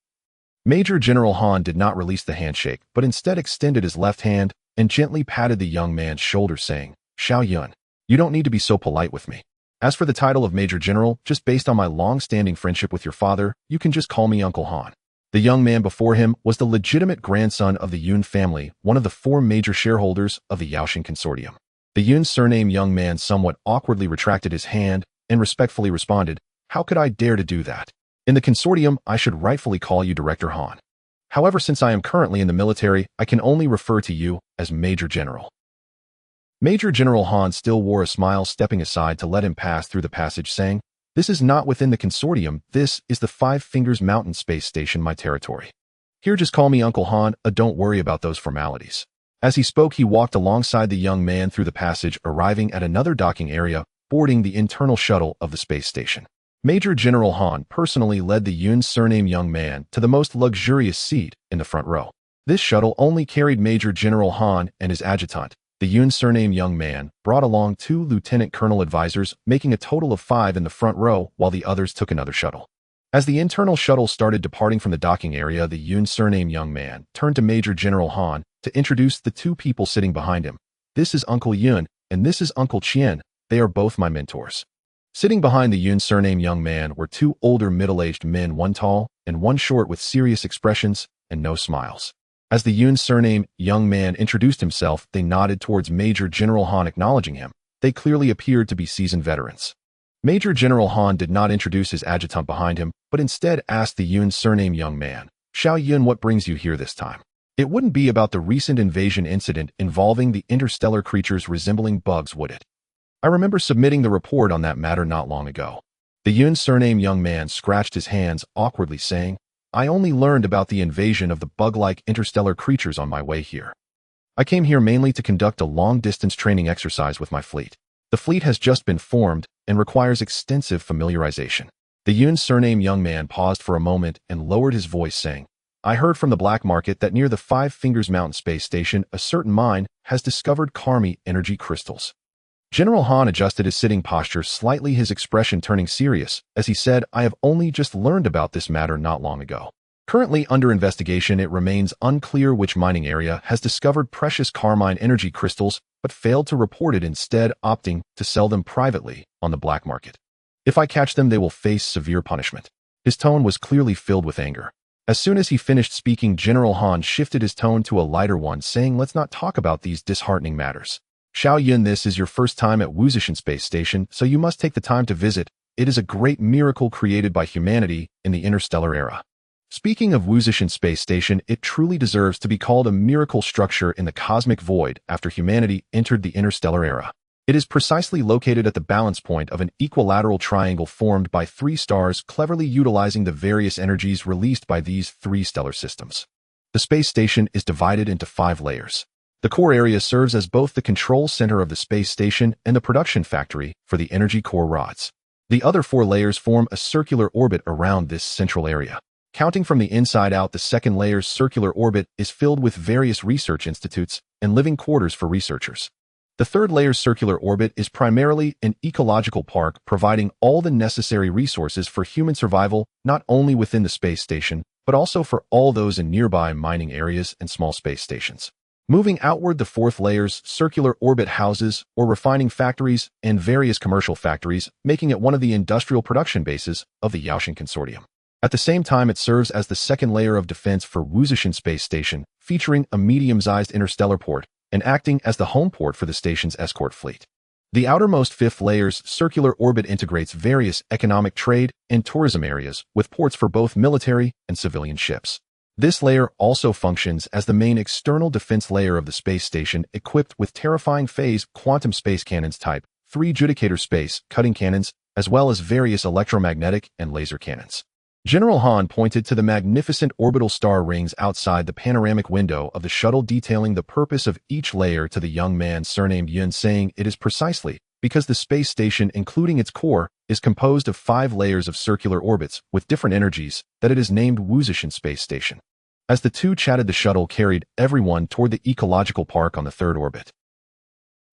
Major General Han did not release the handshake, but instead extended his left hand and gently patted the young man's shoulder, saying, "Xiao Yun, you don't need to be so polite with me. As for the title of Major General, just based on my long-standing friendship with your father, you can just call me Uncle Han." The young man before him was the legitimate grandson of the Yun family, one of the 4 major shareholders of the Yaoxin Consortium. The Yun surname young man somewhat awkwardly retracted his hand and respectfully responded, "How could I dare to do that? In the consortium, I should rightfully call you Director Han. However, since I am currently in the military, I can only refer to you as Major General." Major General Han still wore a smile, stepping aside to let him pass through the passage, saying, "This is not within the consortium. This is the Five Fingers Mountain Space Station, my territory. Here, just call me Uncle Han. Don't worry about those formalities." As he spoke, he walked alongside the young man through the passage, arriving at another docking area, boarding the internal shuttle of the space station. Major General Han personally led the Yun surname young man to the most luxurious seat in the front row. This shuttle only carried Major General Han and his adjutant. The Yun surname young man brought along 2 lieutenant colonel advisors, making a total of 5 in the front row, while the others took another shuttle. As the internal shuttle started departing from the docking area, the Yun surname young man turned to Major General Han to introduce the 2 people sitting behind him. "This is Uncle Yun, and this is Uncle Qian. They are both my mentors." Sitting behind the Yun surname young man were 2 older middle-aged men, one tall and one short, with serious expressions and no smiles. As the Yun surname young man introduced himself, they nodded towards Major General Han, acknowledging him. They clearly appeared to be seasoned veterans. Major General Han did not introduce his adjutant behind him, but instead asked the Yun surname young man, "Xiao Yun, what brings you here this time? It wouldn't be about the recent invasion incident involving the interstellar creatures resembling bugs, would it? I remember submitting the report on that matter not long ago." The Yun surname young man scratched his hands awkwardly, saying, "I only learned about the invasion of the bug-like interstellar creatures on my way here. I came here mainly to conduct a long-distance training exercise with my fleet. The fleet has just been formed and requires extensive familiarization." The Yun surname young man paused for a moment and lowered his voice, saying, "I heard from the black market that near the Five Fingers Mountain Space Station, a certain mine has discovered Karmi energy crystals." General Han adjusted his sitting posture slightly, his expression turning serious, as he said, "I have only just learned about this matter not long ago. Currently under investigation, it remains unclear which mining area has discovered precious Carmine energy crystals but failed to report it, instead opting to sell them privately on the black market. If I catch them, they will face severe punishment." His tone was clearly filled with anger. As soon as he finished speaking, General Han shifted his tone to a lighter one, saying, "Let's not talk about these disheartening matters. Xiao Yun, this is your first time at Wuzishan Space Station, so you must take the time to visit. It is a great miracle created by humanity in the interstellar era." Speaking of Wuzishan Space Station, it truly deserves to be called a miracle structure in the cosmic void after humanity entered the interstellar era. It is precisely located at the balance point of an equilateral triangle formed by 3 stars, cleverly utilizing the various energies released by these 3 stellar systems. The space station is divided into 5 layers. The core area serves as both the control center of the space station and the production factory for the energy core rods. The other 4 layers form a circular orbit around this central area. Counting from the inside out, the second layer's circular orbit is filled with various research institutes and living quarters for researchers. The third layer's circular orbit is primarily an ecological park, providing all the necessary resources for human survival, not only within the space station, but also for all those in nearby mining areas and small space stations. Moving outward, the 4th layer's circular orbit houses or refining factories and various commercial factories, making it one of the industrial production bases of the Yaoxin Consortium. At the same time, it serves as the second layer of defense for Wuzishan Space Station, featuring a medium-sized interstellar port and acting as the home port for the station's escort fleet. The outermost fifth layer's circular orbit integrates various economic, trade, and tourism areas with ports for both military and civilian ships. This layer also functions as the main external defense layer of the space station, equipped with terrifying phase quantum space cannons type 3 Judicator space cutting cannons, as well as various electromagnetic and laser cannons. General Han pointed to the magnificent orbital star rings outside the panoramic window of the shuttle, detailing the purpose of each layer to the young man surnamed Yun, saying it is precisely because the space station, including its core, is composed of 5 layers of circular orbits with different energies that it is named Warship Space Station. As the two chatted, the shuttle carried everyone toward the ecological park on the third orbit.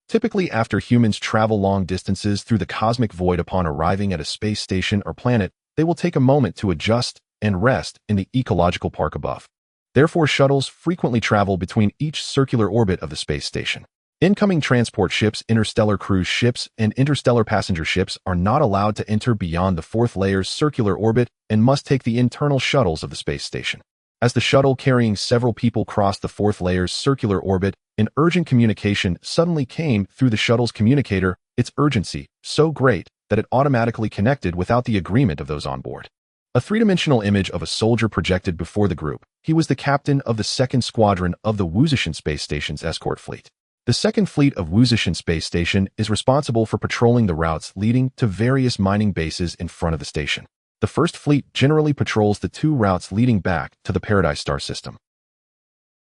Typically, after humans travel long distances through the cosmic void, upon arriving at a space station or planet, they will take a moment to adjust and rest in the ecological park above. Therefore, shuttles frequently travel between each circular orbit of the space station. Incoming transport ships, interstellar cruise ships, and interstellar passenger ships are not allowed to enter beyond the 4th layer's circular orbit and must take the internal shuttles of the space station. As the shuttle carrying several people crossed the 4th layer's circular orbit, an urgent communication suddenly came through the shuttle's communicator, its urgency so great that it automatically connected without the agreement of those on board. A 3-dimensional image of a soldier projected before the group. He was the captain of the 2nd Squadron of the Warship Space Station's escort fleet. The 2nd Fleet of Warship Space Station is responsible for patrolling the routes leading to various mining bases in front of the station. The 1st Fleet generally patrols the 2 routes leading back to the Paradise Star system.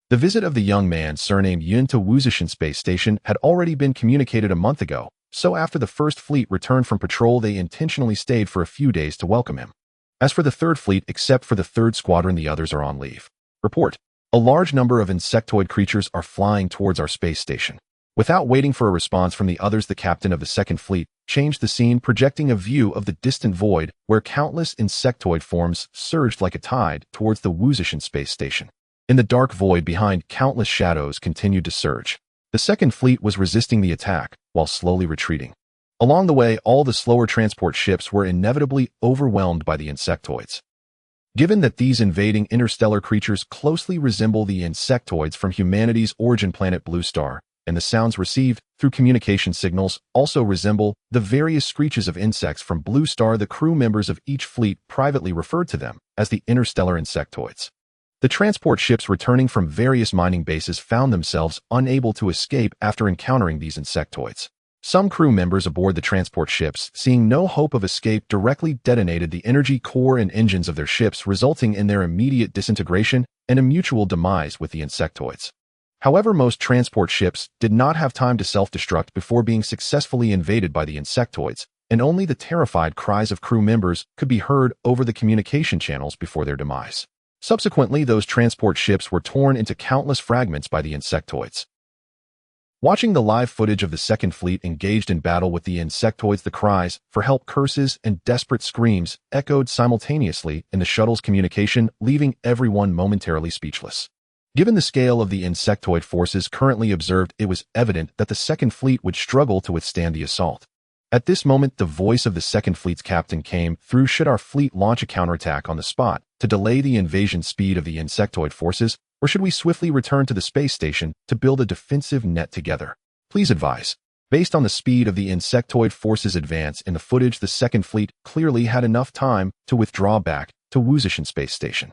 The visit of the young man surnamed Yun to Warship Space Station had already been communicated a month ago, so after the 1st Fleet returned from patrol, they intentionally stayed for a few days to welcome him. As for the 3rd Fleet, except for the 3rd Squadron, the others are on leave. Report. A large number of insectoid creatures are flying towards our space station. Without waiting for a response from the others, the captain of the 2nd Fleet changed the scene, projecting a view of the distant void where countless insectoid forms surged like a tide towards the Warship Space Station. In the dark void behind, countless shadows continued to surge. The 2nd Fleet was resisting the attack while slowly retreating. Along the way, all the slower transport ships were inevitably overwhelmed by the insectoids. Given that these invading interstellar creatures closely resemble the insectoids from humanity's origin planet Blue Star, and the sounds received through communication signals also resemble the various screeches of insects from Blue Star, the crew members of each fleet privately referred to them as the interstellar insectoids. The transport ships returning from various mining bases found themselves unable to escape after encountering these insectoids. Some crew members aboard the transport ships, seeing no hope of escape, directly detonated the energy core and engines of their ships, resulting in their immediate disintegration and a mutual demise with the insectoids. However, most transport ships did not have time to self-destruct before being successfully invaded by the insectoids, and only the terrified cries of crew members could be heard over the communication channels before their demise. Subsequently, those transport ships were torn into countless fragments by the insectoids. Watching the live footage of the 2nd Fleet engaged in battle with the insectoids, the cries for help, curses, and desperate screams echoed simultaneously in the shuttle's communication, leaving everyone momentarily speechless. Given the scale of the insectoid forces currently observed, it was evident that the 2nd Fleet would struggle to withstand the assault. At this moment, the voice of the 2nd Fleet's captain came through: should our fleet launch a counterattack on the spot to delay the invasion speed of the insectoid forces, or should we swiftly return to the space station to build a defensive net together? Please advise. Based on the speed of the insectoid forces' advance in the footage, the 2nd Fleet clearly had enough time to withdraw back to Warship Space Station.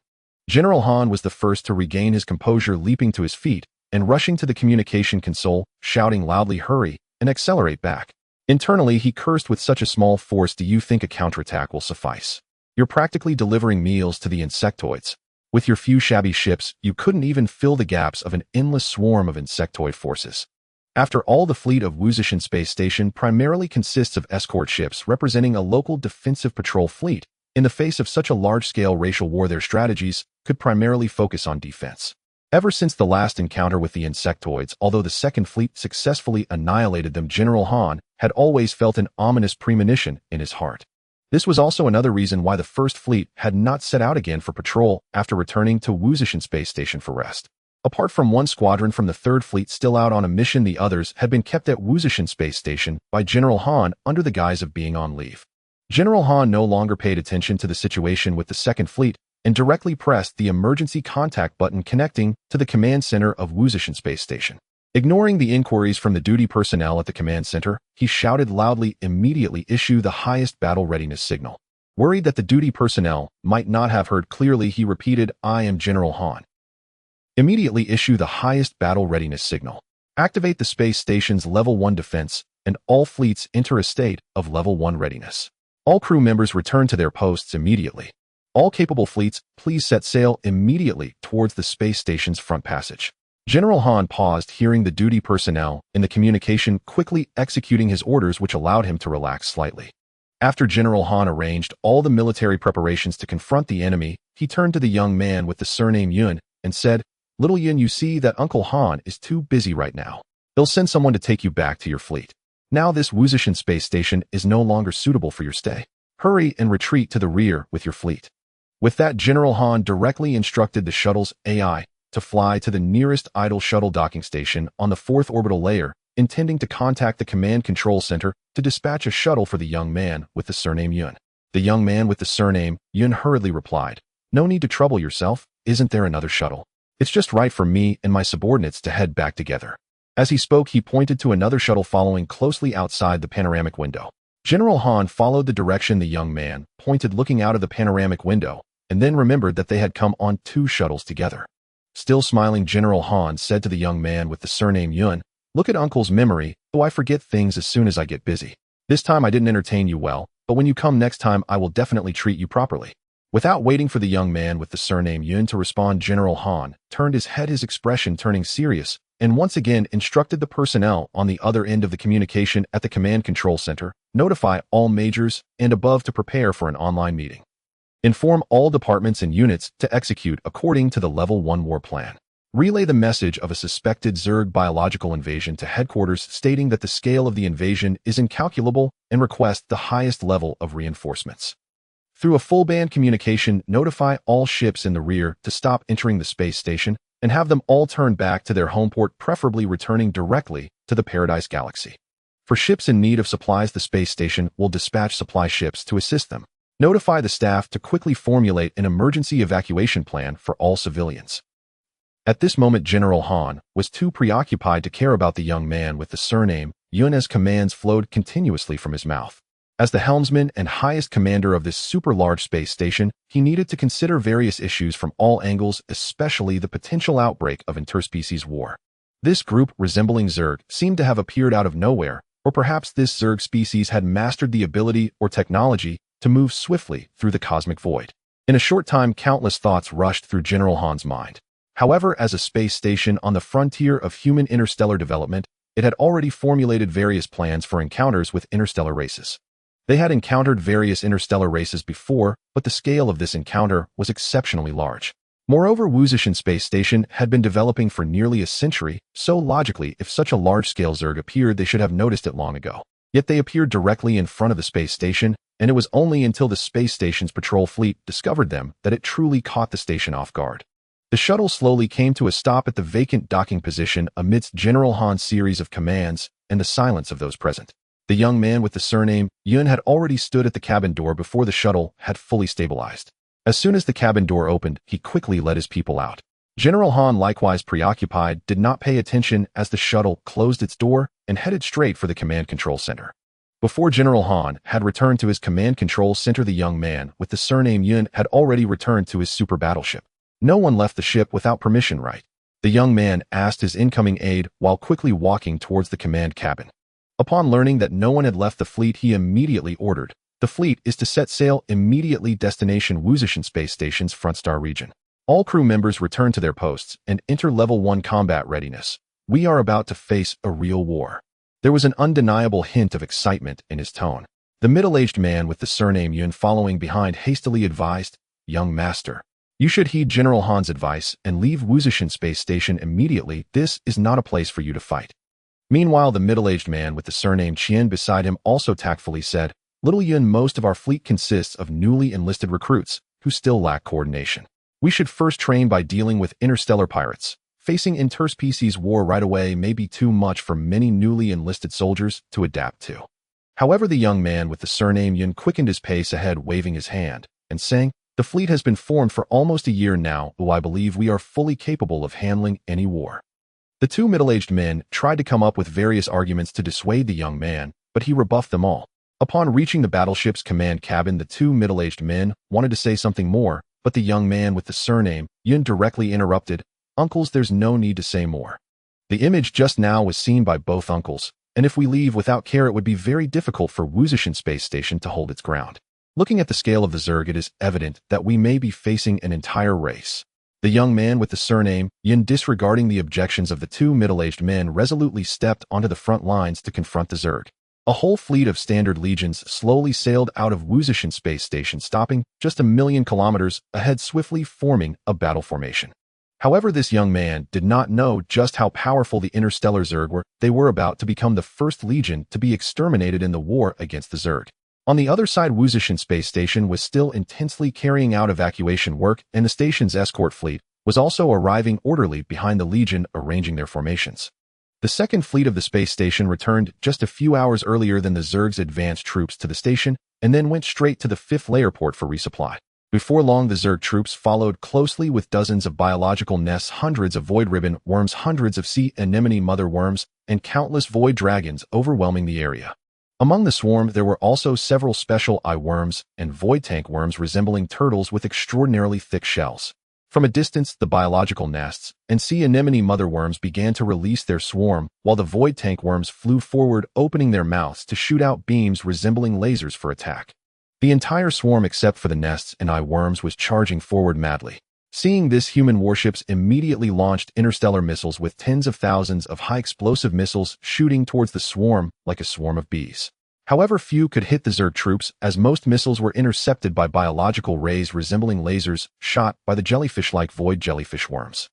General Han was the first to regain his composure, leaping to his feet and rushing to the communication console, shouting loudly, "Hurry and accelerate back." Internally, he cursed, with such a small force, do you think a counterattack will suffice? You're practically delivering meals to the insectoids. With your few shabby ships, you couldn't even fill the gaps of an endless swarm of insectoid forces. After all, the fleet of Warship Space Station primarily consists of escort ships representing a local defensive patrol fleet. In the face of such a large-scale racial war, their strategies could primarily focus on defense. Ever since the last encounter with the insectoids, although the 2nd Fleet successfully annihilated them, General Han had always felt an ominous premonition in his heart. This was also another reason why the 1st Fleet had not set out again for patrol after returning to Warship Space Station for rest. Apart from one squadron from the 3rd Fleet still out on a mission, the others had been kept at Warship Space Station by General Han under the guise of being on leave. General Han no longer paid attention to the situation with the 2nd Fleet and directly pressed the emergency contact button connecting to the command center of Warship Space Station. Ignoring the inquiries from the duty personnel at the command center, he shouted loudly, "Immediately issue the highest battle readiness signal." Worried that the duty personnel might not have heard clearly, he repeated, "I am General Han. Immediately issue the highest battle readiness signal. Activate the space station's Level 1 defense, and all fleets enter a state of Level 1 readiness. All crew members return to their posts immediately. All capable fleets, please set sail immediately towards the space station's front passage." General Han paused, hearing the duty personnel in the communication quickly executing his orders, which allowed him to relax slightly. After General Han arranged all the military preparations to confront the enemy, he turned to the young man with the surname Yun and said, "Little Yun, you see that Uncle Han is too busy right now. He'll send someone to take you back to your fleet. Now this Wuzishan space station is no longer suitable for your stay. Hurry and retreat to the rear with your fleet." With that, General Han directly instructed the shuttle's AI to fly to the nearest idle shuttle docking station on the 4th orbital layer, intending to contact the command control center to dispatch a shuttle for the young man with the surname Yun. The young man with the surname Yun hurriedly replied, "No need to trouble yourself. Isn't there another shuttle? It's just right for me and my subordinates to head back together." As he spoke, he pointed to another shuttle following closely outside the panoramic window. General Han followed the direction the young man pointed, looking out of the panoramic window, and then remembered that they had come on 2 shuttles together. Still smiling, General Han said to the young man with the surname Yun, "Look at Uncle's memory, though I forget things as soon as I get busy. This time I didn't entertain you well, but when you come next time I will definitely treat you properly." Without waiting for the young man with the surname Yun to respond, General Han turned his head, his expression turning serious, and once again instructed the personnel on the other end of the communication at the command control center, "Notify all majors and above to prepare for an online meeting. Inform all departments and units to execute according to the Level 1 war plan. Relay the message of a suspected Zerg biological invasion to headquarters, stating that the scale of the invasion is incalculable, and request the highest level of reinforcements. Through a full band communication, notify all ships in the rear to stop entering the space station and have them all turn back to their home port, preferably returning directly to the Paradise Galaxy. For ships in need of supplies, the space station will dispatch supply ships to assist them. Notify the staff to quickly formulate an emergency evacuation plan for all civilians." At this moment, General Han was too preoccupied to care about the young man with the surname Yun, as commands flowed continuously from his mouth. As the helmsman and highest commander of this super-large space station, he needed to consider various issues from all angles, especially the potential outbreak of interspecies war. This group, resembling Zerg, seemed to have appeared out of nowhere, or perhaps this Zerg species had mastered the ability or technology to move swiftly through the cosmic void. In a short time, countless thoughts rushed through General Han's mind. However, as a space station on the frontier of human interstellar development, it had already formulated various plans for encounters with interstellar races. They had encountered various interstellar races before, but the scale of this encounter was exceptionally large. Moreover, Wuzishan Space Station had been developing for nearly a century, so logically, if such a large-scale Zerg appeared, they should have noticed it long ago. Yet they appeared directly in front of the space station, and it was only until the space station's patrol fleet discovered them that it truly caught the station off guard. The shuttle slowly came to a stop at the vacant docking position amidst General Han's series of commands and the silence of those present. The young man with the surname Yun had already stood at the cabin door before the shuttle had fully stabilized. As soon as the cabin door opened, he quickly led his people out. General Han, likewise preoccupied, did not pay attention as the shuttle closed its door and headed straight for the command control center. Before General Han had returned to his command control center, the young man with the surname Yun had already returned to his super battleship. No one left the ship without permission, right? The young man asked his incoming aide while quickly walking towards the command cabin. Upon learning that no one had left the fleet, he immediately ordered, "The fleet is to set sail immediately, destination Wuzishan Space Station's front star region. All crew members return to their posts and enter Level 1 combat readiness. We are about to face a real war." There was an undeniable hint of excitement in his tone. The middle-aged man with the surname Yun following behind hastily advised, "Young master, you should heed General Han's advice and leave Wuzishan Space Station immediately. This is not a place for you to fight." Meanwhile, the middle-aged man with the surname Qian beside him also tactfully said, "Little Yun, most of our fleet consists of newly enlisted recruits who still lack coordination. We should first train by dealing with interstellar pirates. Facing interspecies war right away may be too much for many newly enlisted soldiers to adapt to." However, the young man with the surname Yun quickened his pace ahead, waving his hand and saying, "The fleet has been formed for almost a year now, though I believe we are fully capable of handling any war. The two middle-aged men tried to come up with various arguments to dissuade the young man, but he rebuffed them all. Upon reaching the battleship's command cabin, the two middle-aged men wanted to say something more, but the young man with the surname Yun directly interrupted. "Uncles, there's no need to say more. The image just now was seen by both uncles, and if we leave without care it would be very difficult for Wuzishan Space Station to hold its ground. Looking at the scale of the Zerg, it is evident that we may be facing an entire race." The young man with the surname Yin, disregarding the objections of the two middle-aged men, resolutely stepped onto the front lines to confront the Zerg. A whole fleet of standard legions slowly sailed out of Wuzishan Space Station, stopping just 1,000,000 kilometers ahead, swiftly forming a battle formation. However, this young man did not know just how powerful the interstellar Zerg were. They were about to become the first legion to be exterminated in the war against the Zerg. On the other side, Wuzishan Space Station was still intensely carrying out evacuation work, and the station's escort fleet was also arriving orderly behind the legion, arranging their formations. The second fleet of the space station returned just a few hours earlier than the Zerg's advanced troops to the station, and then went straight to the fifth layer port for resupply. Before long, the Zerg troops followed closely with dozens of biological nests, hundreds of void ribbon worms, hundreds of sea anemone mother worms, and countless void dragons overwhelming the area. Among the swarm, there were also several special eye worms and void tank worms resembling turtles with extraordinarily thick shells. From a distance, the biological nests and sea anemone mother worms began to release their swarm, while the void tank worms flew forward, opening their mouths to shoot out beams resembling lasers for attack. The entire swarm, except for the nests and eye worms, was charging forward madly. Seeing this, human warships immediately launched interstellar missiles with tens of thousands of high-explosive missiles shooting towards the swarm like a swarm of bees. However, few could hit the Zerg troops, as most missiles were intercepted by biological rays resembling lasers shot by the jellyfish-like void jellyfish worms.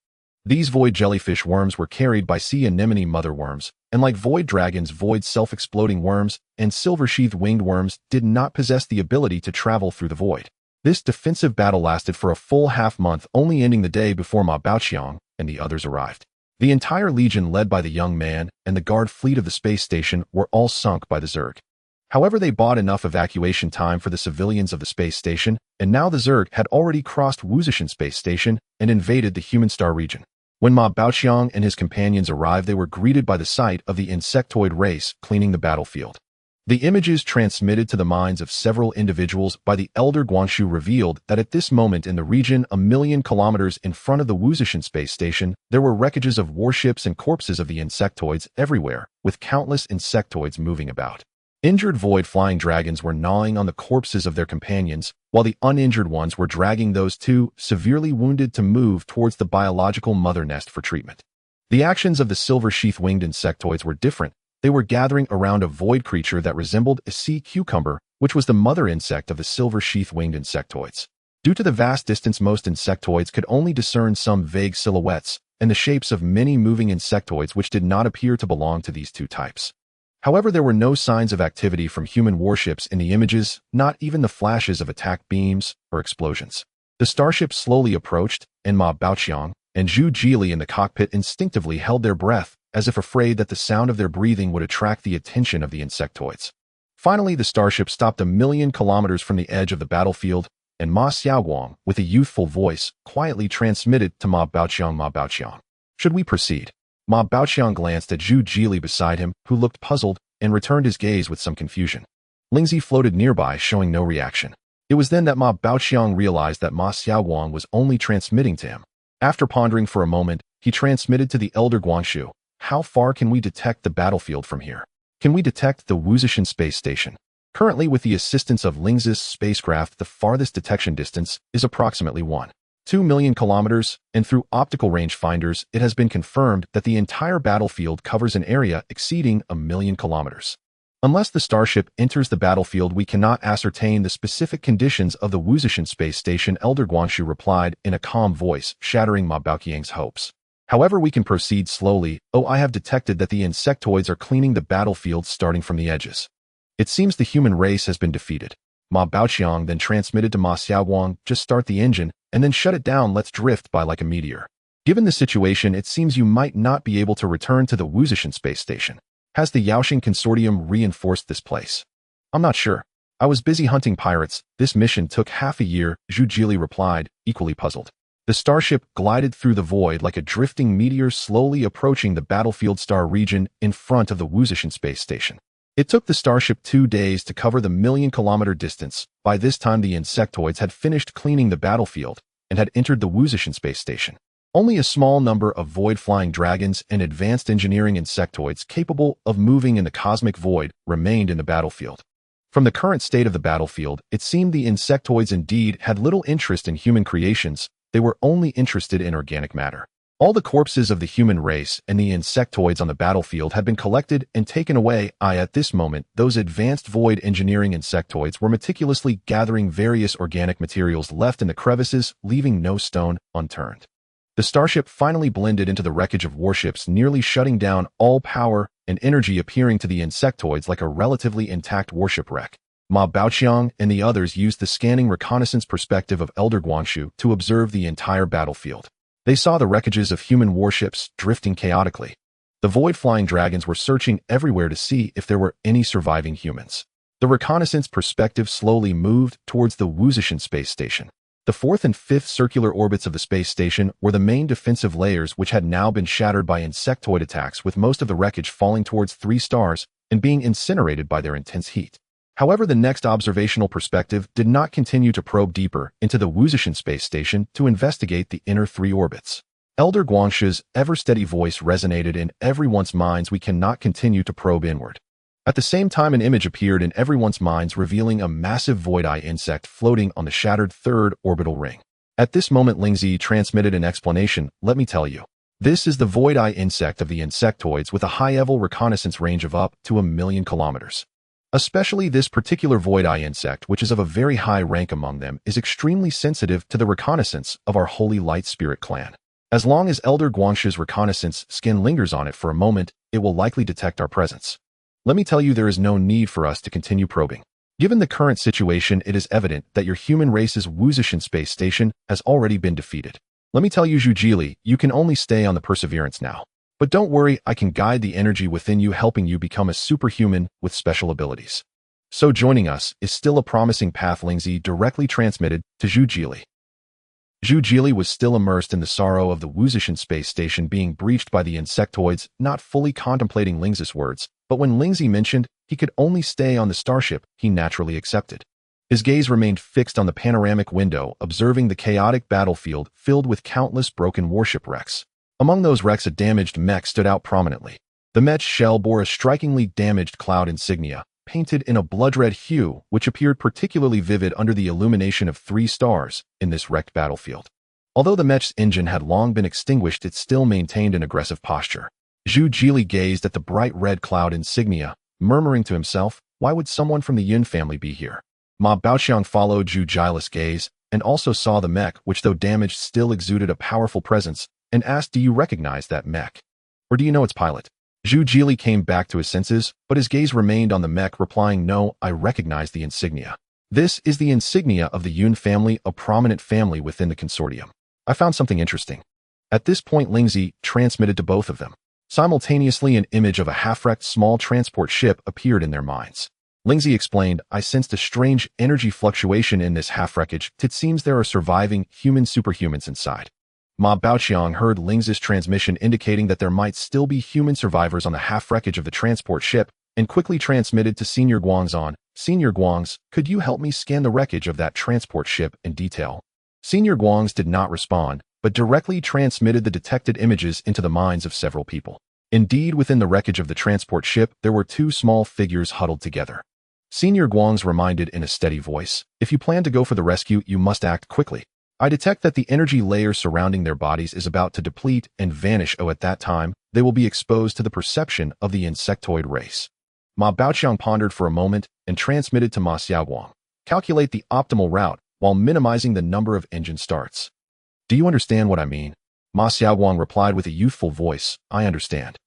These void jellyfish worms were carried by sea anemone mother worms, and like void dragons, void self-exploding worms and silver-sheathed winged worms did not possess the ability to travel through the void. This defensive battle lasted for a full half-month, only ending the day before Ma Baoqiang and the others arrived. The entire legion, led by the young man and the guard fleet of the space station, were all sunk by the Zerg. However, they bought enough evacuation time for the civilians of the space station, and now the Zerg had already crossed Wuzishan Space Station and invaded the human star region. When Ma Baoqiang and his companions arrived, they were greeted by the sight of the insectoid race cleaning the battlefield. The images transmitted to the minds of several individuals by the elder Guanshu revealed that at this moment in the region, 1,000,000 kilometers in front of the Wuzishan Space Station, there were wreckages of warships and corpses of the insectoids everywhere, with countless insectoids moving about. Injured void flying dragons were gnawing on the corpses of their companions, while the uninjured ones were dragging those too severely wounded to move towards the biological mother nest for treatment. The actions of the silver-sheath-winged insectoids were different. They were gathering around a void creature that resembled a sea cucumber, which was the mother insect of the silver-sheath-winged insectoids. Due to the vast distance, most insectoids could only discern some vague silhouettes and the shapes of many moving insectoids which did not appear to belong to these two types. However, there were no signs of activity from human warships in the images, not even the flashes of attack beams or explosions. The starship slowly approached, and Ma Baoqiang and Zhu Jili in the cockpit instinctively held their breath, as if afraid that the sound of their breathing would attract the attention of the insectoids. Finally, the starship stopped 1,000,000 kilometers from the edge of the battlefield, and Ma Xiaoguang, with a youthful voice, quietly transmitted to Ma Baoqiang, "Ma Baoqiang, should we proceed?" Ma Baoqiang glanced at Zhu Jili beside him, who looked puzzled, and returned his gaze with some confusion. Lingzi floated nearby, showing no reaction. It was then that Ma Baoqiang realized that Ma Xiaoguang was only transmitting to him. After pondering for a moment, he transmitted to the elder Guanshu, "How far can we detect the battlefield from here? Can we detect the Wuzishan Space Station?" Currently, with the assistance of Lingzi's spacecraft, the farthest detection distance is approximately 1.2 million kilometers, and through optical range finders, it has been confirmed that the entire battlefield covers an area exceeding 1,000,000 kilometers. Unless the starship enters the battlefield, we cannot ascertain the specific conditions of the Wuzishan Space Station, Elder Guanshu replied in a calm voice, shattering Ma Baoqiang's hopes. However, we can proceed slowly. "Oh, I have detected that the insectoids are cleaning the battlefield starting from the edges. It seems the human race has been defeated." Ma Baoqiang then transmitted to Ma Xiaoguang, "Just start the engine, and then shut it down. Let's drift by like a meteor. Given the situation, it seems you might not be able to return to the Wuzishan Space Station. Has the Yaoxing Consortium reinforced this place?" "I'm not sure. I was busy hunting pirates. This mission took half a year," Zhu Jili replied, equally puzzled. The starship glided through the void like a drifting meteor, slowly approaching the battlefield star region in front of the Warship space station. It took the starship 2 days to cover the million-kilometer distance. By this time, the insectoids had finished cleaning the battlefield and had entered the Warship space station. Only a small number of void-flying dragons and advanced engineering insectoids capable of moving in the cosmic void remained in the battlefield. From the current state of the battlefield, it seemed the insectoids indeed had little interest in human creations. They were only interested in organic matter. All the corpses of the human race and the insectoids on the battlefield had been collected and taken away. At this moment, those advanced void engineering insectoids were meticulously gathering various organic materials left in the crevices, leaving no stone unturned. The starship finally blended into the wreckage of warships, nearly shutting down all power and energy, appearing to the insectoids like a relatively intact warship wreck. Ma Baoqiang and the others used the scanning reconnaissance perspective of Elder Guangshu to observe the entire battlefield. They saw the wreckages of human warships drifting chaotically. The void-flying dragons were searching everywhere to see if there were any surviving humans. The reconnaissance perspective slowly moved towards the Warship space station. The 4th and 5th circular orbits of the space station were the main defensive layers, which had now been shattered by insectoid attacks, with most of the wreckage falling towards 3 stars and being incinerated by their intense heat. However, the next observational perspective did not continue to probe deeper into the Warship space station to investigate the inner 3 orbits. Elder Guangshu's ever-steady voice resonated in everyone's minds. We cannot continue to probe inward. At the same time, an image appeared in everyone's minds, revealing a massive void-eye insect floating on the shattered 3rd orbital ring. At this moment, Lingzi transmitted an explanation. Let me tell you. This is the void-eye insect of the insectoids, with a high-level reconnaissance range of up to 1,000,000 kilometers. Especially this particular void-eye insect, which is of a very high rank among them, is extremely sensitive to the reconnaissance of our Holy Light Spirit clan. As long as Elder Guangshu's reconnaissance skin lingers on it for a moment, it will likely detect our presence. Let me tell you, there is no need for us to continue probing. Given the current situation, it is evident that your human race's Warship space station has already been defeated. Let me tell you, Zhu Jili, you can only stay on the Perseverance now. But don't worry, I can guide the energy within you, helping you become a superhuman with special abilities. So joining us is still a promising path. Lingzi directly transmitted to Zhu Jili. Zhu Jili was still immersed in the sorrow of the Warship space station being breached by the insectoids, not fully contemplating Lingzi's words, but when Lingzi mentioned he could only stay on the starship, he naturally accepted. His gaze remained fixed on the panoramic window, observing the chaotic battlefield filled with countless broken warship wrecks. Among those wrecks, a damaged mech stood out prominently. The mech's shell bore a strikingly damaged cloud insignia, painted in a blood-red hue, which appeared particularly vivid under the illumination of 3 stars in this wrecked battlefield. Although the mech's engine had long been extinguished, it still maintained an aggressive posture. Zhu Jili gazed at the bright red cloud insignia, murmuring to himself, why would someone from the Yun family be here? Ma Baoqiang followed Zhu Jili's gaze and also saw the mech, which though damaged still exuded a powerful presence, and asked, do you recognize that mech? Or do you know its pilot? Zhu Jili came back to his senses, but his gaze remained on the mech, replying, no, I recognize the insignia. This is the insignia of the Yun family, a prominent family within the consortium. I found something interesting. At this point, Lingzi transmitted to both of them. Simultaneously, an image of a half-wrecked small transport ship appeared in their minds. Lingzi explained, I sensed a strange energy fluctuation in this half-wreckage. It seems there are surviving human superhumans inside. Ma Baoqiang heard Lingzi's transmission indicating that there might still be human survivors on the half-wreckage of the transport ship, and quickly transmitted to Senior Guangzon. Senior Guangs, could you help me scan the wreckage of that transport ship in detail? Senior Guangs did not respond, but directly transmitted the detected images into the minds of several people. Indeed, within the wreckage of the transport ship, there were 2 small figures huddled together. Senior Guangs reminded in a steady voice, if you plan to go for the rescue, you must act quickly. I detect that the energy layer surrounding their bodies is about to deplete and vanish. At that time, they will be exposed to the perception of the insectoid race. Ma Baoqiang pondered for a moment and transmitted to Ma Xiaoguang. Calculate the optimal route while minimizing the number of engine starts. Do you understand what I mean? Ma Xiaoguang replied with a youthful voice, I understand.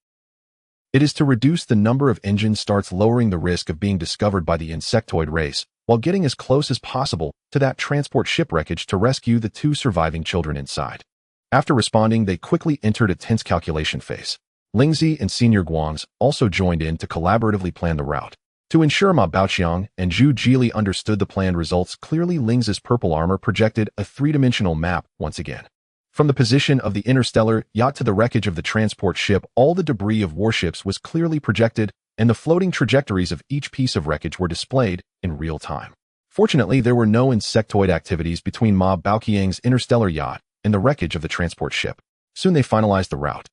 It is to reduce the number of engine starts, lowering the risk of being discovered by the insectoid race, while getting as close as possible to that transport ship wreckage to rescue the 2 surviving children inside. After responding, they quickly entered a tense calculation phase. Lingzi and Senior Guangs also joined in to collaboratively plan the route. To ensure Ma Baoqiang and Zhu Jili understood the planned results clearly, Lingzi's purple armor projected a 3-dimensional map once again. From the position of the interstellar yacht to the wreckage of the transport ship, all the debris of warships was clearly projected, and the floating trajectories of each piece of wreckage were displayed in real time. Fortunately, there were no insectoid activities between Ma Baoqiang's interstellar yacht and the wreckage of the transport ship. Soon they finalized the route.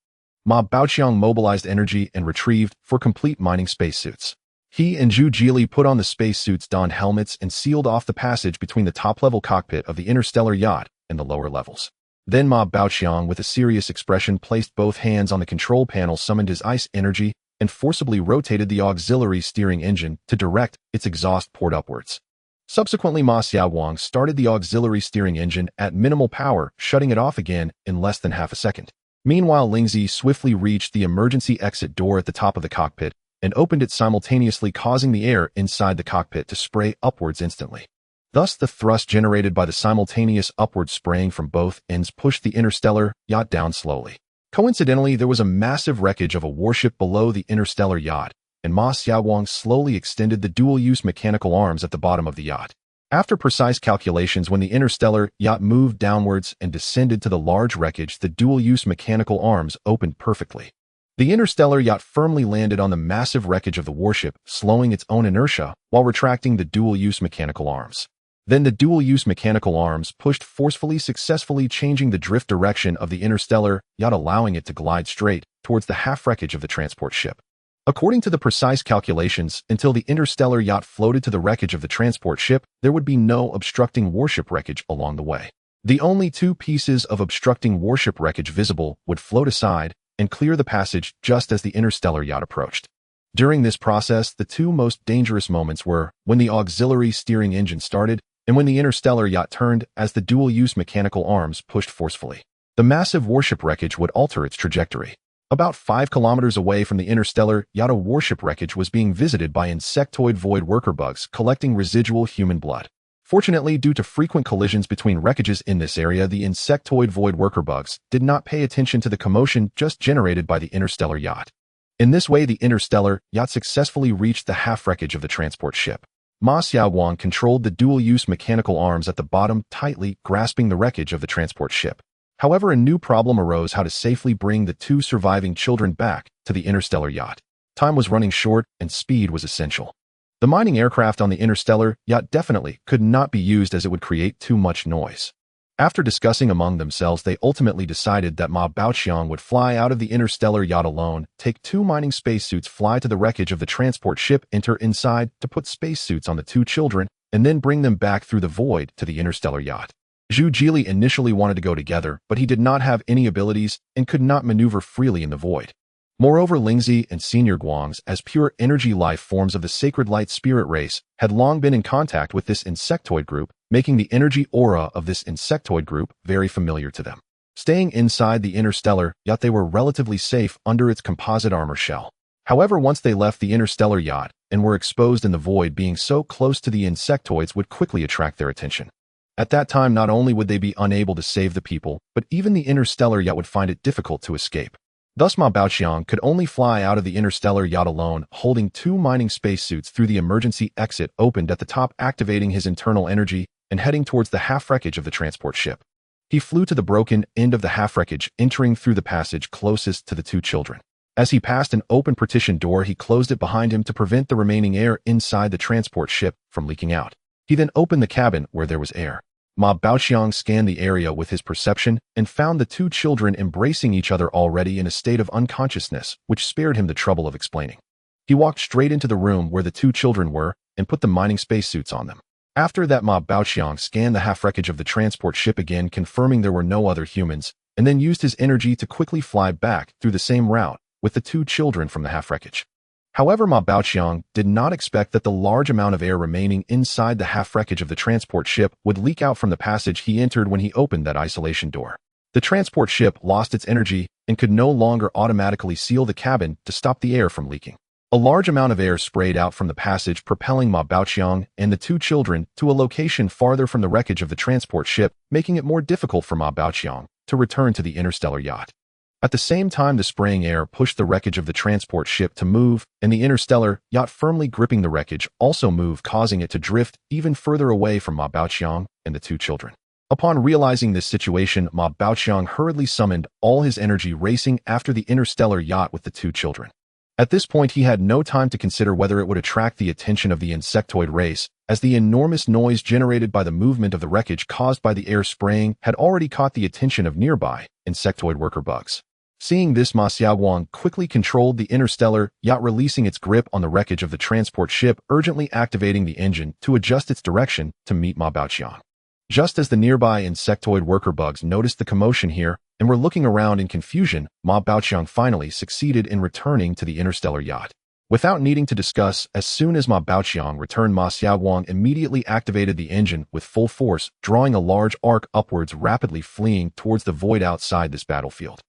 Ma Baoqiang mobilized energy and retrieved for complete mining spacesuits. He and Zhu Jili put on the spacesuits, donned helmets, and sealed off the passage between the top-level cockpit of the interstellar yacht and the lower levels. Then Ma Baoqiang, with a serious expression, placed both hands on the control panel, summoned his ice energy, and forcibly rotated the auxiliary steering engine to direct its exhaust port upwards. Subsequently, Ma Xiaowang started the auxiliary steering engine at minimal power, shutting it off again in less than half a second. Meanwhile, Lingzi swiftly reached the emergency exit door at the top of the cockpit and opened it simultaneously, causing the air inside the cockpit to spray upwards instantly. Thus, the thrust generated by the simultaneous upward spraying from both ends pushed the interstellar yacht down slowly. Coincidentally, there was a massive wreckage of a warship below the interstellar yacht, and Ma Xiaowang slowly extended the dual-use mechanical arms at the bottom of the yacht. After precise calculations, when the interstellar yacht moved downwards and descended to the large wreckage, the dual-use mechanical arms opened perfectly. The interstellar yacht firmly landed on the massive wreckage of the warship, slowing its own inertia while retracting the dual-use mechanical arms. Then the dual-use mechanical arms pushed forcefully, successfully changing the drift direction of the interstellar yacht, allowing it to glide straight towards the half-wreckage of the transport ship. According to the precise calculations, until the interstellar yacht floated to the wreckage of the transport ship, there would be no obstructing warship wreckage along the way. The only two pieces of obstructing warship wreckage visible would float aside and clear the passage just as the interstellar yacht approached. During this process, the two most dangerous moments were when the auxiliary steering engine started and when the interstellar yacht turned as the dual-use mechanical arms pushed forcefully. The massive warship wreckage would alter its trajectory. About 5 kilometers away from the interstellar yacht, a warship wreckage was being visited by insectoid void worker bugs collecting residual human blood. Fortunately, due to frequent collisions between wreckages in this area, the insectoid void worker bugs did not pay attention to the commotion just generated by the interstellar yacht. In this way, the interstellar yacht successfully reached the half-wreckage of the transport ship. Ma Xiaowang controlled the dual-use mechanical arms at the bottom, tightly grasping the wreckage of the transport ship. However, a new problem arose: how to safely bring the two surviving children back to the interstellar yacht. Time was running short, and speed was essential. The mining aircraft on the interstellar yacht definitely could not be used as it would create too much noise. After discussing among themselves, they ultimately decided that Ma Baoqiang would fly out of the interstellar yacht alone, take 2 mining spacesuits, fly to the wreckage of the transport ship, enter inside to put spacesuits on the 2 children, and then bring them back through the void to the interstellar yacht. Zhu Jili initially wanted to go together, but he did not have any abilities and could not maneuver freely in the void. Moreover, Lingzi and Senior Guangs, as pure energy life forms of the sacred light spirit race, had long been in contact with this insectoid group, making the energy aura of this insectoid group very familiar to them. Staying inside the interstellar yacht, they were relatively safe under its composite armor shell. However, once they left the interstellar yacht and were exposed in the void, being so close to the insectoids would quickly attract their attention. At that time, not only would they be unable to save the people, but even the interstellar yacht would find it difficult to escape. Thus, Ma Baoqiang could only fly out of the interstellar yacht alone, holding 2 mining spacesuits through the emergency exit opened at the top, activating his internal energy and heading towards the half-wreckage of the transport ship. He flew to the broken end of the half-wreckage, entering through the passage closest to the 2 children. As he passed an open partition door, he closed it behind him to prevent the remaining air inside the transport ship from leaking out. He then opened the cabin where there was air. Ma Baoqiang scanned the area with his perception and found the 2 children embracing each other already in a state of unconsciousness, which spared him the trouble of explaining. He walked straight into the room where the 2 children were and put the mining spacesuits on them. After that, Ma Baoqiang scanned the half-wreckage of the transport ship again, confirming there were no other humans, and then used his energy to quickly fly back through the same route with the 2 children from the half-wreckage. However, Ma Baoqiang did not expect that the large amount of air remaining inside the half-wreckage of the transport ship would leak out from the passage he entered when he opened that isolation door. The transport ship lost its energy and could no longer automatically seal the cabin to stop the air from leaking. A large amount of air sprayed out from the passage, propelling Ma Baoqiang and the 2 children to a location farther from the wreckage of the transport ship, making it more difficult for Ma Baoqiang to return to the interstellar yacht. At the same time, the spraying air pushed the wreckage of the transport ship to move, and the interstellar yacht, firmly gripping the wreckage, also moved, causing it to drift even further away from Ma Baoqiang and the 2 children. Upon realizing this situation, Ma Baoqiang hurriedly summoned all his energy racing after the interstellar yacht with the two children. At this point, he had no time to consider whether it would attract the attention of the insectoid race, as the enormous noise generated by the movement of the wreckage caused by the air spraying had already caught the attention of nearby insectoid worker bugs. Seeing this, Ma Xiaoguang quickly controlled the interstellar yacht, releasing its grip on the wreckage of the transport ship, urgently activating the engine to adjust its direction to meet Ma Baoqiang. Just as the nearby insectoid worker bugs noticed the commotion here and were looking around in confusion, Ma Baoqiang finally succeeded in returning to the interstellar yacht. Without needing to discuss, as soon as Ma Baoqiang returned, Ma Xiaoguang immediately activated the engine with full force, drawing a large arc upwards, rapidly fleeing towards the void outside this battlefield.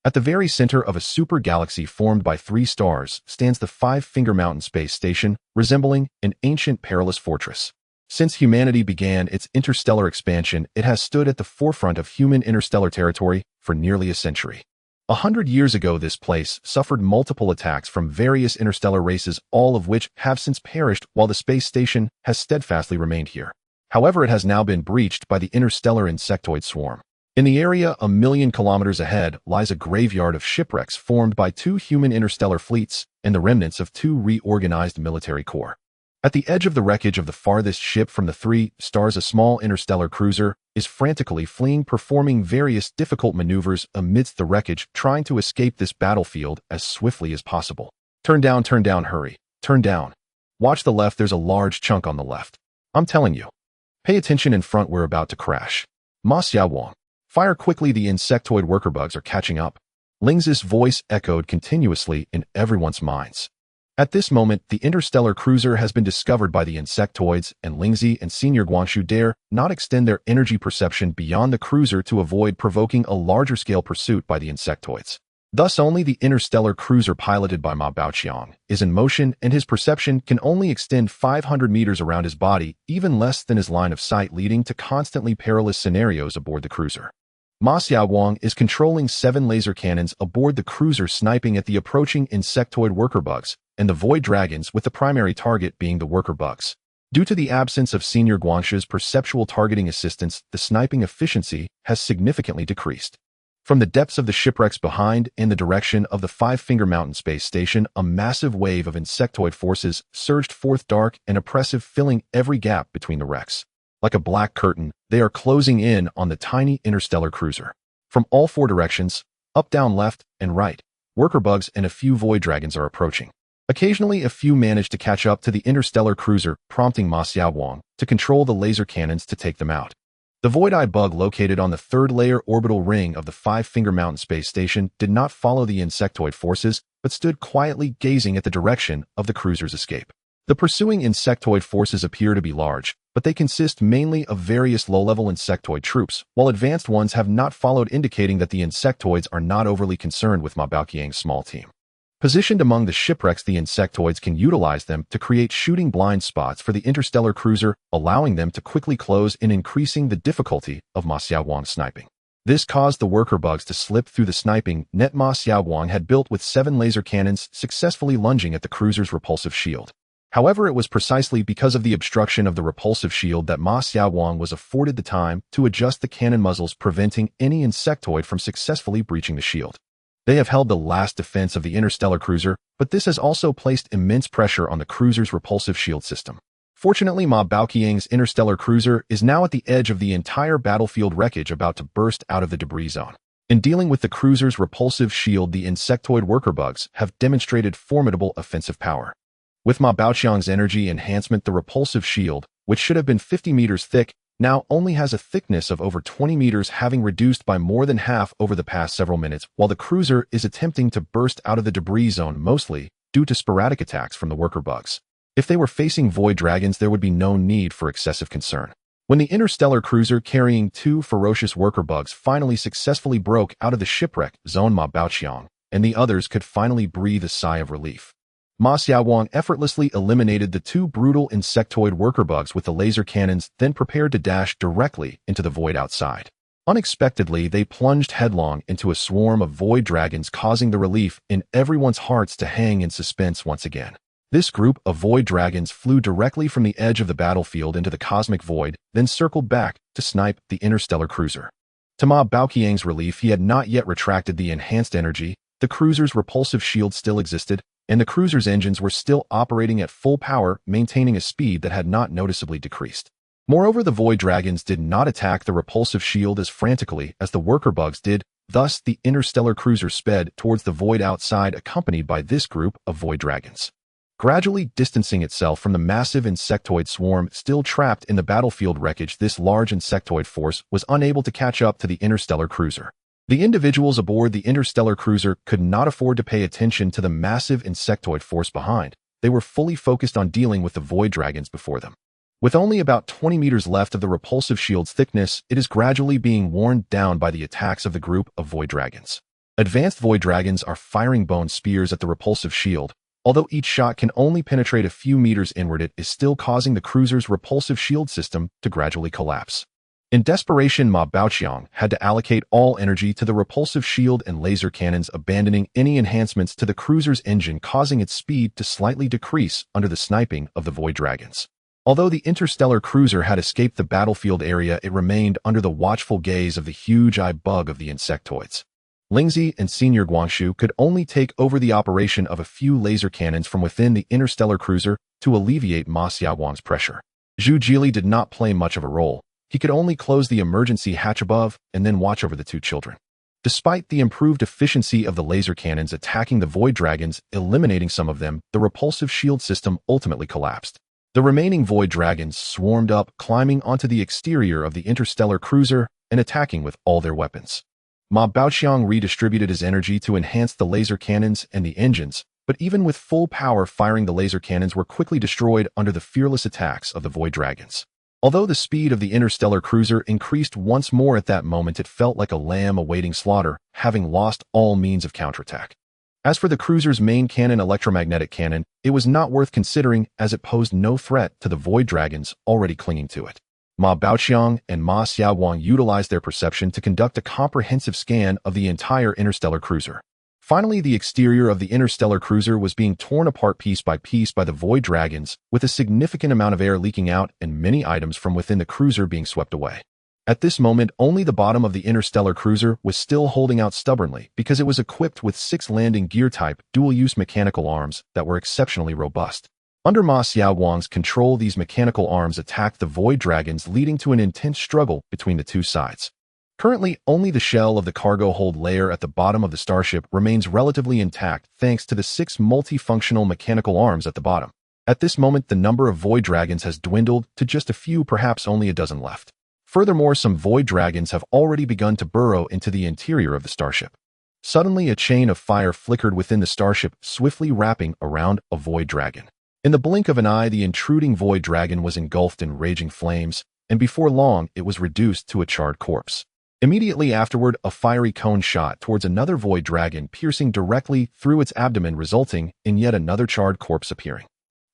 At the very center of a super galaxy formed by 3 stars stands the Five-Finger Mountain space station, resembling an ancient perilous fortress. Since humanity began its interstellar expansion, it has stood at the forefront of human interstellar territory for nearly a century. 100 years ago, this place suffered multiple attacks from various interstellar races, all of which have since perished, while the space station has steadfastly remained here. However, it has now been breached by the interstellar insectoid swarm. In the area 1,000,000 kilometers ahead lies a graveyard of shipwrecks formed by 2 human interstellar fleets and the remnants of 2 reorganized military corps. At the edge of the wreckage of the farthest ship from the 3 stars, a small interstellar cruiser is frantically fleeing, performing various difficult maneuvers amidst the wreckage, trying to escape this battlefield as swiftly as possible. Turn down, hurry. Turn down. Watch the left, there's a large chunk on the left. I'm telling you. Pay attention in front, we're about to crash. Ma Xiaoguang. Fire quickly, the insectoid worker bugs are catching up. Ling's voice echoed continuously in everyone's minds. At this moment, the interstellar cruiser has been discovered by the insectoids, and Lingzi and Senior Guangshu dare not extend their energy perception beyond the cruiser to avoid provoking a larger-scale pursuit by the insectoids. Thus, only the interstellar cruiser piloted by Ma Baoqiang is in motion, and his perception can only extend 500 meters around his body, even less than his line of sight, leading to constantly perilous scenarios aboard the cruiser. Ma Xiaoguang is controlling 7 laser cannons aboard the cruiser, sniping at the approaching insectoid worker bugs, and the void dragons, with the primary target being the worker bugs. Due to the absence of Senior Guangshu's perceptual targeting assistance, the sniping efficiency has significantly decreased. From the depths of the shipwrecks behind, in the direction of the Five-Finger Mountain space station, a massive wave of insectoid forces surged forth, dark and oppressive, filling every gap between the wrecks. Like a black curtain, they are closing in on the tiny interstellar cruiser. From all 4 directions, up, down, left, and right, worker bugs and a few void dragons are approaching. Occasionally, a few manage to catch up to the interstellar cruiser, prompting Ma Xiaoguang to control the laser cannons to take them out. The void-eye bug located on the 3rd layer orbital ring of the Five-Finger Mountain space station did not follow the insectoid forces, but stood quietly gazing at the direction of the cruiser's escape. The pursuing insectoid forces appear to be large, but they consist mainly of various low-level insectoid troops, while advanced ones have not followed, indicating that the insectoids are not overly concerned with Ma Baoqiang's small team. Positioned among the shipwrecks, the insectoids can utilize them to create shooting blind spots for the interstellar cruiser, allowing them to quickly close in, increasing the difficulty of Ma Xiaoguang's sniping. This caused the worker bugs to slip through the sniping net Ma Xiaoguang had built with 7 laser cannons, successfully lunging at the cruiser's repulsive shield. However, it was precisely because of the obstruction of the repulsive shield that Ma Xiaoguang was afforded the time to adjust the cannon muzzles, preventing any insectoid from successfully breaching the shield. They have held the last defense of the interstellar cruiser, but this has also placed immense pressure on the cruiser's repulsive shield system. Fortunately, Ma Baoqiang's interstellar cruiser is now at the edge of the entire battlefield wreckage, about to burst out of the debris zone. In dealing with the cruiser's repulsive shield, the insectoid worker bugs have demonstrated formidable offensive power. With Ma Baoqiang's energy enhancement, the repulsive shield, which should have been 50 meters thick, now only has a thickness of over 20 meters, having reduced by more than half over the past several minutes, while the cruiser is attempting to burst out of the debris zone, mostly due to sporadic attacks from the worker bugs. If they were facing void dragons, there would be no need for excessive concern. When the interstellar cruiser carrying 2 ferocious worker bugs finally successfully broke out of the shipwreck zone, Ma Baoqiang and the others could finally breathe a sigh of relief. Ma Xiaoguang effortlessly eliminated the 2 brutal insectoid worker bugs with the laser cannons, then prepared to dash directly into the void outside. Unexpectedly, they plunged headlong into a swarm of void dragons, causing the relief in everyone's hearts to hang in suspense once again. This group of void dragons flew directly from the edge of the battlefield into the cosmic void, then circled back to snipe the interstellar cruiser. To Ma Baoqiang's relief, he had not yet retracted the enhanced energy, the cruiser's repulsive shield still existed, and the cruiser's engines were still operating at full power, maintaining a speed that had not noticeably decreased. Moreover, the void dragons did not attack the repulsive shield as frantically as the worker bugs did, thus the interstellar cruiser sped towards the void outside, accompanied by this group of void dragons. Gradually distancing itself from the massive insectoid swarm still trapped in the battlefield wreckage, this large insectoid force was unable to catch up to the interstellar cruiser. The individuals aboard the interstellar cruiser could not afford to pay attention to the massive insectoid force behind. They were fully focused on dealing with the void dragons before them. With only about 20 meters left of the repulsive shield's thickness, it is gradually being worn down by the attacks of the group of void dragons. Advanced void dragons are firing bone spears at the repulsive shield. Although each shot can only penetrate a few meters inward, it is still causing the cruiser's repulsive shield system to gradually collapse. In desperation, Ma Baoqiang had to allocate all energy to the repulsive shield and laser cannons, abandoning any enhancements to the cruiser's engine, causing its speed to slightly decrease under the sniping of the void dragons. Although the interstellar cruiser had escaped the battlefield area, it remained under the watchful gaze of the huge eye bug of the insectoids. Lingzi and Senior Guangshu could only take over the operation of a few laser cannons from within the interstellar cruiser to alleviate Ma Xiaowang's pressure. Zhu Jili did not play much of a role. He could only close the emergency hatch above and then watch over the two children. Despite the improved efficiency of the laser cannons attacking the void dragons, eliminating some of them, the repulsive shield system ultimately collapsed. The remaining void dragons swarmed up, climbing onto the exterior of the interstellar cruiser and attacking with all their weapons. Ma Baoqiang redistributed his energy to enhance the laser cannons and the engines, but even with full power firing, the laser cannons were quickly destroyed under the fearless attacks of the void dragons. Although the speed of the interstellar cruiser increased once more at that moment, it felt like a lamb awaiting slaughter, having lost all means of counterattack. As for the cruiser's main cannon, electromagnetic cannon, it was not worth considering as it posed no threat to the void dragons already clinging to it. Ma Baoqiang and Ma Xiaowang utilized their perception to conduct a comprehensive scan of the entire interstellar cruiser. Finally, the exterior of the interstellar cruiser was being torn apart piece by piece by the void dragons, with a significant amount of air leaking out and many items from within the cruiser being swept away. At this moment, only the bottom of the interstellar cruiser was still holding out stubbornly because it was equipped with 6 landing gear-type, dual-use mechanical arms that were exceptionally robust. Under Ma Xiaowang's control, these mechanical arms attacked the void dragons, leading to an intense struggle between the two sides. Currently, only the shell of the cargo hold layer at the bottom of the starship remains relatively intact thanks to the 6 multifunctional mechanical arms at the bottom. At this moment, the number of void dragons has dwindled to just a few, perhaps only a dozen left. Furthermore, some void dragons have already begun to burrow into the interior of the starship. Suddenly, a chain of fire flickered within the starship, swiftly wrapping around a void dragon. In the blink of an eye, the intruding void dragon was engulfed in raging flames, and before long, it was reduced to a charred corpse. Immediately afterward, a fiery cone shot towards another void dragon, piercing directly through its abdomen, resulting in yet another charred corpse appearing.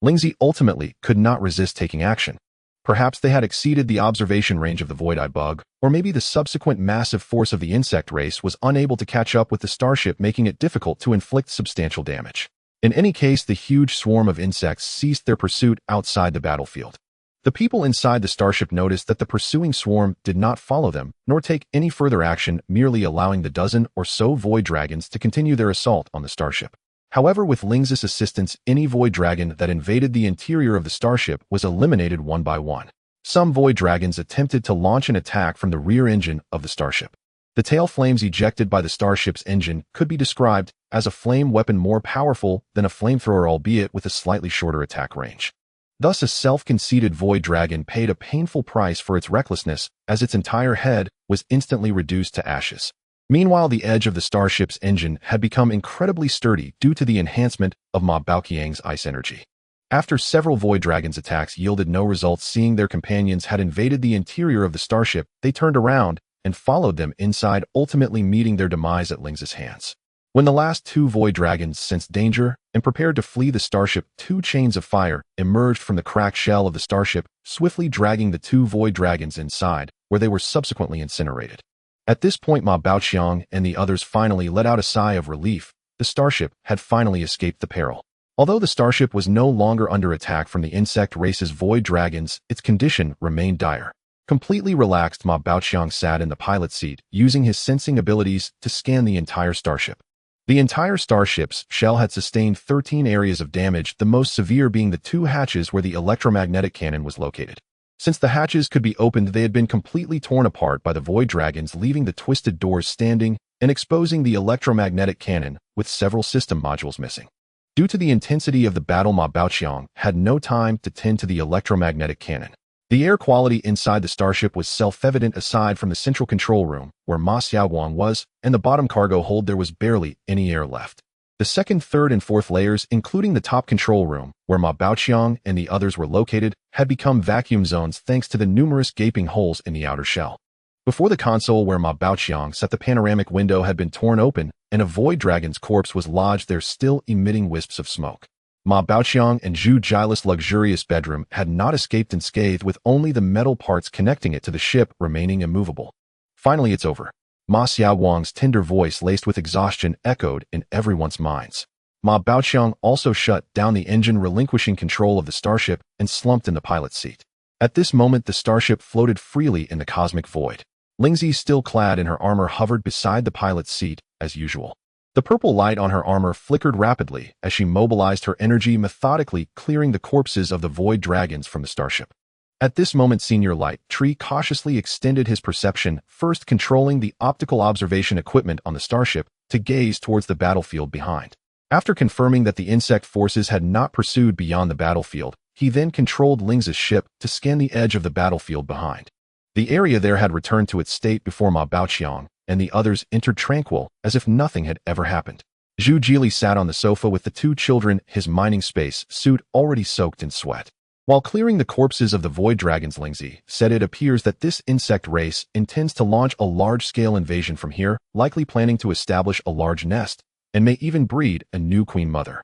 Lingzi ultimately could not resist taking action. Perhaps they had exceeded the observation range of the void eye bug, or maybe the subsequent massive force of the insect race was unable to catch up with the starship, making it difficult to inflict substantial damage. In any case, the huge swarm of insects ceased their pursuit outside the battlefield. The people inside the starship noticed that the pursuing swarm did not follow them, nor take any further action, merely allowing the dozen or so void dragons to continue their assault on the starship. However, with Lingzi's assistance, any void dragon that invaded the interior of the starship was eliminated one by one. Some void dragons attempted to launch an attack from the rear engine of the starship. The tail flames ejected by the starship's engine could be described as a flame weapon more powerful than a flamethrower, albeit with a slightly shorter attack range. Thus, a self-conceited void dragon paid a painful price for its recklessness, as its entire head was instantly reduced to ashes. Meanwhile, the edge of the starship's engine had become incredibly sturdy due to the enhancement of Ma Baoqiang's ice energy. After several void dragons' attacks yielded no results, seeing their companions had invaded the interior of the starship, they turned around and followed them inside, ultimately meeting their demise at Lingzi's hands. When the last 2 void dragons sensed danger and prepared to flee the starship, 2 chains of fire emerged from the cracked shell of the starship, swiftly dragging the 2 void dragons inside, where they were subsequently incinerated. At this point, Ma Baoqiang and the others finally let out a sigh of relief. The starship had finally escaped the peril. Although the starship was no longer under attack from the insect race's void dragons, its condition remained dire. Completely relaxed, Ma Baoqiang sat in the pilot's seat, using his sensing abilities to scan the entire starship. The entire starship's shell had sustained 13 areas of damage, the most severe being the 2 hatches where the electromagnetic cannon was located. Since the hatches could be opened, they had been completely torn apart by the void dragons, leaving the twisted doors standing and exposing the electromagnetic cannon, with several system modules missing. Due to the intensity of the battle, Ma Baoqiang had no time to tend to the electromagnetic cannon. The air quality inside the starship was self-evident. Aside from the central control room, where Ma Xiaoguang was, and the bottom cargo hold, there was barely any air left. The second, third, and fourth layers, including the top control room, where Ma Baoqiang and the others were located, had become vacuum zones thanks to the numerous gaping holes in the outer shell. Before the console where Ma Baoqiang sat, the panoramic window had been torn open, and a void dragon's corpse was lodged there, still emitting wisps of smoke. Ma Baoqiang and Zhu Jila's luxurious bedroom had not escaped unscathed, with only the metal parts connecting it to the ship remaining immovable. Finally, it's over. Ma Xiaoguang's tender voice, laced with exhaustion, echoed in everyone's minds. Ma Baoqiang also shut down the engine, relinquishing control of the starship, and slumped in the pilot's seat. At this moment, the starship floated freely in the cosmic void. Lingzi, still clad in her armor, hovered beside the pilot's seat, as usual. The purple light on her armor flickered rapidly as she mobilized her energy, methodically clearing the corpses of the void dragons from the starship. At this moment, Senior Light Tree cautiously extended his perception, first controlling the optical observation equipment on the starship to gaze towards the battlefield behind. After confirming that the insect forces had not pursued beyond the battlefield, he then controlled Lingzi's ship to scan the edge of the battlefield behind. The area there had returned to its state before Ma Baoqiang and the others entered, tranquil, as if nothing had ever happened. Zhu Jili sat on the sofa with the 2 children, his mining space suit already soaked in sweat. While clearing the corpses of the void dragons, Lingzi said, "It appears that this insect race intends to launch a large-scale invasion from here, likely planning to establish a large nest, and may even breed a new queen mother.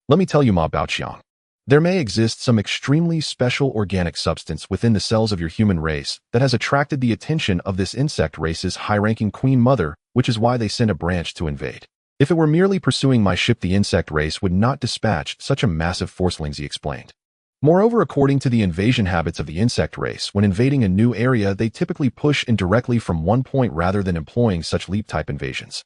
Let me tell you, Ma Baoqiang, there may exist some extremely special organic substance within the cells of your human race that has attracted the attention of this insect race's high-ranking queen mother, which is why they sent a branch to invade. If it were merely pursuing my ship, the insect race would not dispatch such a massive force," Lingzi explained. Moreover, according to the invasion habits of the insect race, when invading a new area, they typically push in directly from one point rather than employing such leap-type invasions.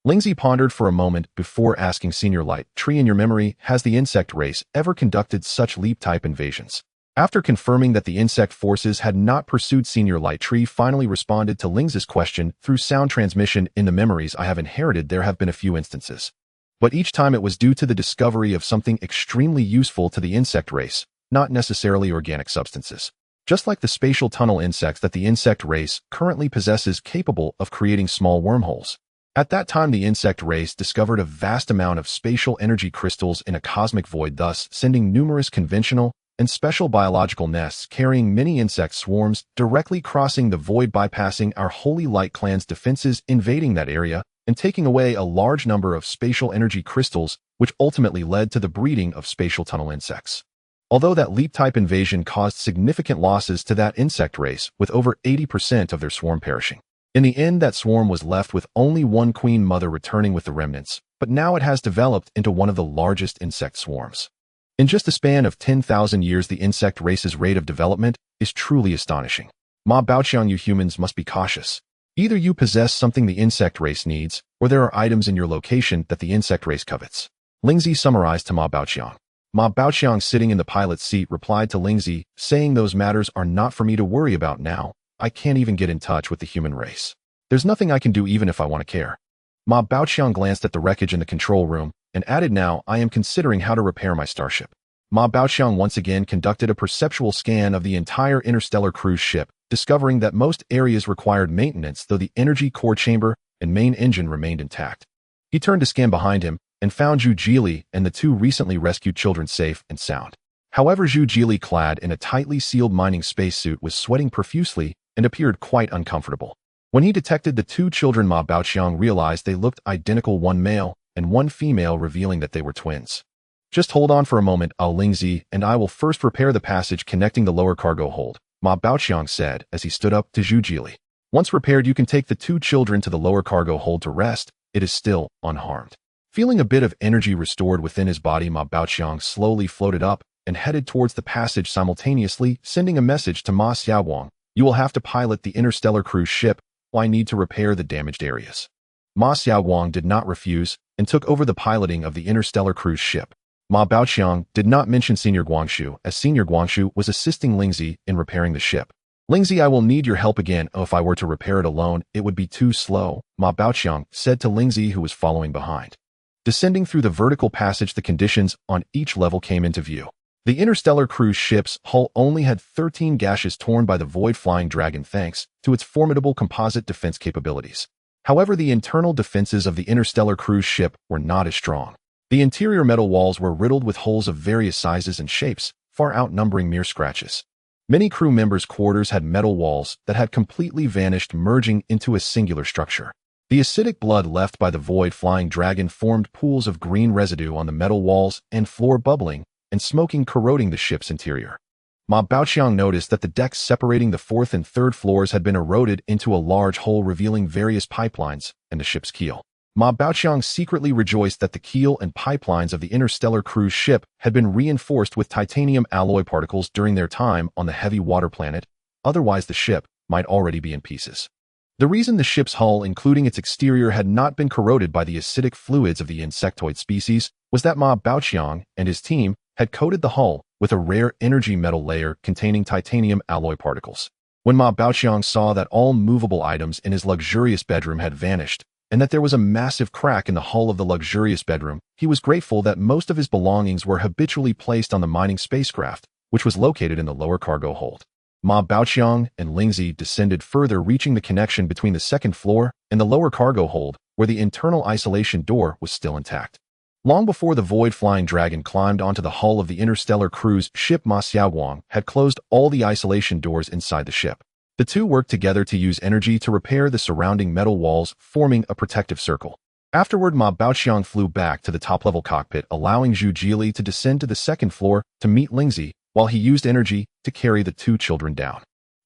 Lingzi pondered for a moment before asking Senior Light Tree, "In your memory, has the insect race ever conducted such leap-type invasions?" After confirming that the insect forces had not pursued, Senior Light Tree finally responded to Lingzi's question through sound transmission. "In the memories I have inherited, there have been a few instances. But each time it was due to the discovery of something extremely useful to the insect race, not necessarily organic substances. Just like the spatial tunnel insects that the insect race currently possesses, capable of creating small wormholes. At that time, the insect race discovered a vast amount of spatial energy crystals in a cosmic void, thus sending numerous conventional and special biological nests carrying many insect swarms directly crossing the void, bypassing our Holy Light clan's defenses, invading that area, and taking away a large number of spatial energy crystals, which ultimately led to the breeding of spatial tunnel insects. Although that leap-type invasion caused significant losses to that insect race, with over 80% of their swarm perishing. In the end, that swarm was left with only one queen mother returning with the remnants, but now it has developed into one of the largest insect swarms. In just a span of 10,000 years, the insect race's rate of development is truly astonishing. Ma Baoqiang, you humans must be cautious. Either you possess something the insect race needs, or there are items in your location that the insect race covets." Lingzi summarized to Ma Baoqiang. Ma Baoqiang, sitting in the pilot's seat, replied to Lingzi, saying, "Those matters are not for me to worry about now. I can't even get in touch with the human race. There's nothing I can do even if I want to care." Ma Baoqiang glanced at the wreckage in the control room and added, "Now, I am considering how to repair my starship." Ma Baoqiang once again conducted a perceptual scan of the entire interstellar cruise ship, discovering that most areas required maintenance, though the energy core chamber and main engine remained intact. He turned to scan behind him and found Zhu Jili and the 2 recently rescued children safe and sound. However, Zhu Jili, clad in a tightly sealed mining spacesuit, was sweating profusely and appeared quite uncomfortable. When he detected the 2 children, Ma Baoqiang realized they looked identical, one male and one female, revealing that they were twins. "Just hold on for a moment, Lingzi, and I will first repair the passage connecting the lower cargo hold," Ma Baoqiang said as he stood up to Zhu Jili. "Once repaired, you can take the 2 children to the lower cargo hold to rest. It is still unharmed." Feeling a bit of energy restored within his body, Ma Baoqiang slowly floated up and headed towards the passage, simultaneously sending a message to Ma Xiaowang. You will have to pilot the interstellar cruise ship while I need to repair the damaged areas. Ma Xiaowang did not refuse and took over the piloting of the interstellar cruise ship. Ma Baoqiang did not mention Senior Guangshu, as Senior Guangshu was assisting Lingzi in repairing the ship. Lingzi, I will need your help again. Oh, if I were to repair it alone, it would be too slow, Ma Baoqiang said to Lingzi, who was following behind. Descending through the vertical passage, the conditions on each level came into view. The interstellar cruise ship's hull only had 13 gashes torn by the void-flying dragon thanks to its formidable composite defense capabilities. However, the internal defenses of the interstellar cruise ship were not as strong. The interior metal walls were riddled with holes of various sizes and shapes, far outnumbering mere scratches. Many crew members' quarters had metal walls that had completely vanished, merging into a singular structure. The acidic blood left by the void-flying dragon formed pools of green residue on the metal walls and floor, bubbling and smoking, corroding the ship's interior. Ma Baoqiang noticed that the decks separating the fourth and third floors had been eroded into a large hole, revealing various pipelines and the ship's keel. Ma Baoqiang secretly rejoiced that the keel and pipelines of the interstellar cruise ship had been reinforced with titanium alloy particles during their time on the heavy water planet, otherwise the ship might already be in pieces. The reason the ship's hull, including its exterior, had not been corroded by the acidic fluids of the insectoid species was that Ma Baoqiang and his team had coated the hull with a rare energy metal layer containing titanium alloy particles. When Ma Baoqiang saw that all movable items in his luxurious bedroom had vanished, and that there was a massive crack in the hull of the luxurious bedroom, he was grateful that most of his belongings were habitually placed on the mining spacecraft, which was located in the lower cargo hold. Ma Baoqiang and Lingzi descended further, reaching the connection between the second floor and the lower cargo hold, where the internal isolation door was still intact. Long before the void-flying dragon climbed onto the hull of the interstellar cruise ship, Ma Xiaowang had closed all the isolation doors inside the ship. The two worked together to use energy to repair the surrounding metal walls, forming a protective circle. Afterward, Ma Baoqiang flew back to the top-level cockpit, allowing Zhu Jili to descend to the second floor to meet Lingzi, while he used energy to carry the two children down.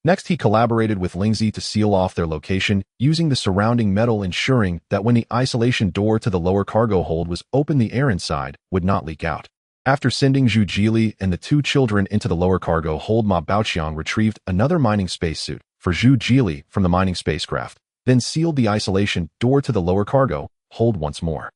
Next, he collaborated with Lingzi to seal off their location, using the surrounding metal, ensuring that when the isolation door to the lower cargo hold was open, the air inside would not leak out. After sending Zhu Jili and the two children into the lower cargo hold, Ma Baoqiang retrieved another mining spacesuit for Zhu Jili from the mining spacecraft, then sealed the isolation door to the lower cargo hold once more.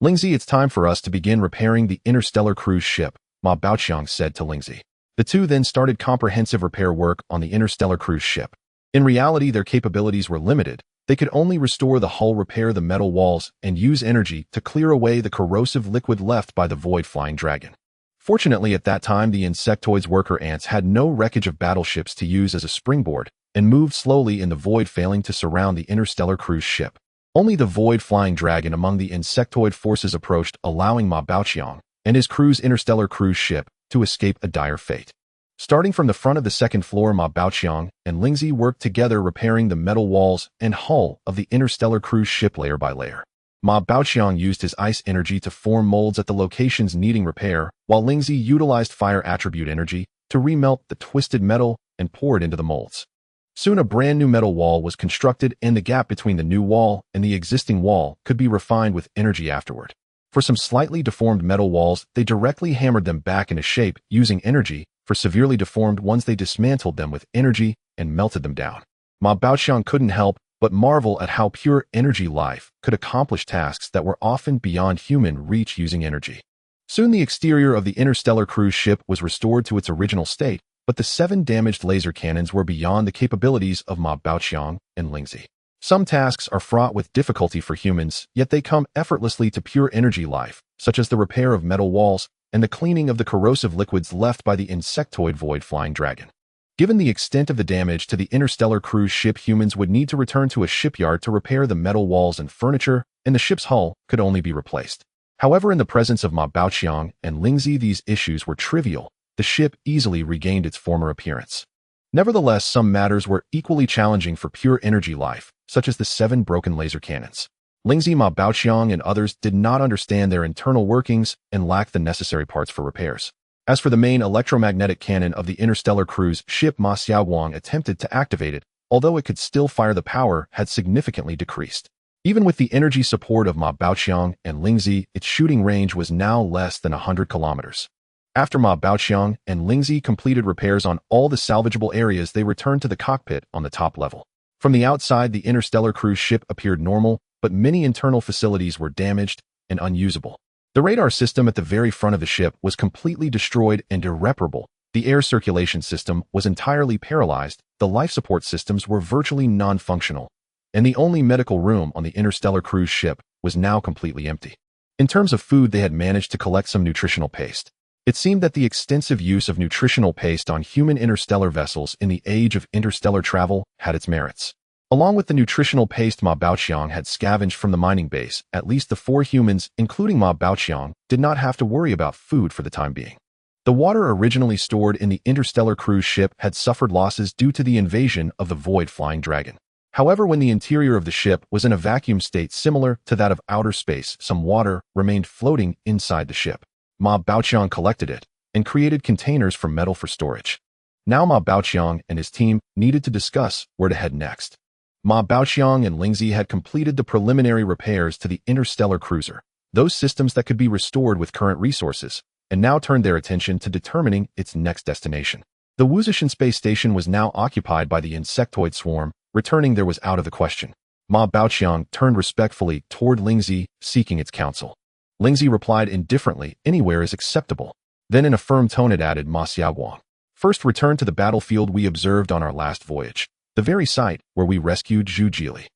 Lingzi, it's time for us to begin repairing the interstellar cruise ship, Ma Baoqiang said to Lingzi. The two then started comprehensive repair work on the interstellar cruise ship. In reality, their capabilities were limited. They could only restore the hull, repair the metal walls, and use energy to clear away the corrosive liquid left by the void-flying dragon. Fortunately, at that time, the insectoid's worker ants had no wreckage of battleships to use as a springboard and moved slowly in the void, failing to surround the interstellar cruise ship. Only the void-flying dragon among the insectoid forces approached, allowing Ma Baoqiang and his crew's interstellar cruise ship to escape a dire fate. Starting from the front of the second floor, Ma Baoqiang and Lingzi worked together, repairing the metal walls and hull of the interstellar cruise ship layer by layer. Ma Baoqiang used his ice energy to form molds at the locations needing repair, while Lingzi utilized fire attribute energy to remelt the twisted metal and pour it into the molds. Soon a brand new metal wall was constructed, and the gap between the new wall and the existing wall could be refined with energy afterward. For some slightly deformed metal walls, they directly hammered them back into shape using energy. For severely deformed ones, they dismantled them with energy and melted them down. Ma Baoqiang couldn't help but marvel at how pure energy life could accomplish tasks that were often beyond human reach using energy. Soon the exterior of the interstellar cruise ship was restored to its original state, but the 7 damaged laser cannons were beyond the capabilities of Ma Baoqiang and Lingzi. Some tasks are fraught with difficulty for humans, yet they come effortlessly to pure energy life, such as the repair of metal walls and the cleaning of the corrosive liquids left by the insectoid void-flying dragon. Given the extent of the damage to the interstellar cruise ship, humans would need to return to a shipyard to repair the metal walls and furniture, and the ship's hull could only be replaced. However, in the presence of Ma Baoqiang and Lingzi, these issues were trivial. The ship easily regained its former appearance. Nevertheless, some matters were equally challenging for pure energy life, such as the 7 broken laser cannons. Lingzi, Ma Baoqiang, and others did not understand their internal workings and lacked the necessary parts for repairs. As for the main electromagnetic cannon of the interstellar cruise ship, Ma Xiaowang attempted to activate it, although it could still fire, the power had significantly decreased. Even with the energy support of Ma Baoqiang and Lingzi, its shooting range was now less than 100 kilometers. After Ma Baoqiang and Lingzi completed repairs on all the salvageable areas, they returned to the cockpit on the top level. From the outside, the interstellar cruise ship appeared normal, but many internal facilities were damaged and unusable. The radar system at the very front of the ship was completely destroyed and irreparable. The air circulation system was entirely paralyzed, the life support systems were virtually non-functional, and the only medical room on the interstellar cruise ship was now completely empty. In terms of food, they had managed to collect some nutritional paste. It seemed that the extensive use of nutritional paste on human interstellar vessels in the age of interstellar travel had its merits. Along with the nutritional paste Ma Baoqiang had scavenged from the mining base, at least the 4 humans, including Ma Baoqiang, did not have to worry about food for the time being. The water originally stored in the interstellar cruise ship had suffered losses due to the invasion of the void flying dragon. However, when the interior of the ship was in a vacuum state similar to that of outer space, some water remained floating inside the ship. Ma Baoqiang collected it and created containers for metal for storage. Now Ma Baoqiang and his team needed to discuss where to head next. Ma Baoqiang and Lingzi had completed the preliminary repairs to the interstellar cruiser, those systems that could be restored with current resources, and now turned their attention to determining its next destination. The Wuzishan space station was now occupied by the insectoid swarm. Returning there was out of the question. Ma Baoqiang turned respectfully toward Lingzi, seeking its counsel. Lingzi replied indifferently, "Anywhere is acceptable." Then in a firm tone it added, "Ma Xiaoguang. First return to the battlefield we observed on our last voyage, the very site where we rescued Zhu Jili."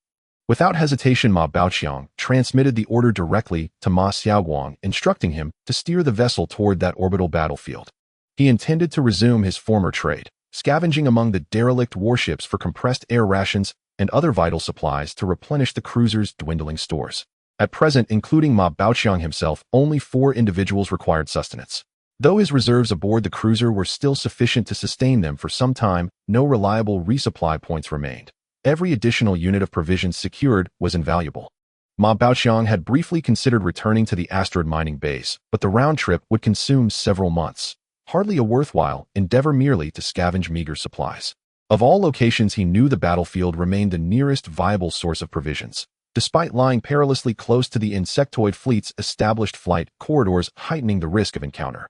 Without hesitation, Ma Baoqiang transmitted the order directly to Ma Xiaoguang, instructing him to steer the vessel toward that orbital battlefield. He intended to resume his former trade, scavenging among the derelict warships for compressed air rations and other vital supplies to replenish the cruiser's dwindling stores. At present, including Ma Baoqiang himself, only 4 individuals required sustenance. Though his reserves aboard the cruiser were still sufficient to sustain them for some time, no reliable resupply points remained. Every additional unit of provisions secured was invaluable. Ma Baoqiang had briefly considered returning to the asteroid mining base, but the round trip would consume several months. Hardly a worthwhile endeavor merely to scavenge meager supplies. Of all locations, he knew the battlefield remained the nearest viable source of provisions. Despite lying perilously close to the insectoid fleet's established flight corridors, heightening the risk of encounter.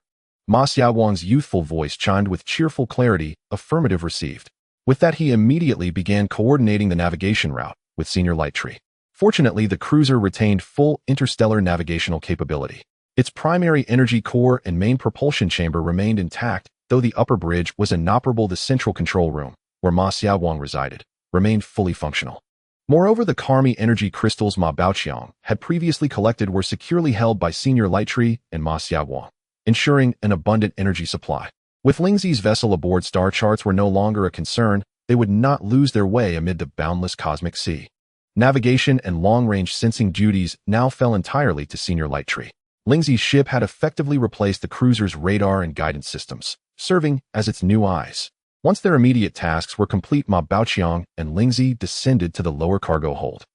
Ma Xiaoguang's youthful voice chimed with cheerful clarity, "Affirmative received." With that, he immediately began coordinating the navigation route with Senior Lighttree. Fortunately, the cruiser retained full interstellar navigational capability. Its primary energy core and main propulsion chamber remained intact, though the upper bridge was inoperable. The central control room, where Ma Xiaoguang resided, remained fully functional. Moreover, the Karmi energy crystals Ma Baoqiang had previously collected were securely held by Senior Lighttree and Ma Xiaoguang, ensuring an abundant energy supply. With Lingzi's vessel aboard, star charts were no longer a concern. They would not lose their way amid the boundless cosmic sea. Navigation and long-range sensing duties now fell entirely to Senior Lighttree. Lingzi's ship had effectively replaced the cruiser's radar and guidance systems, serving as its new eyes. Once their immediate tasks were complete, Ma Baoqiang and Lingzi descended to the lower cargo hold.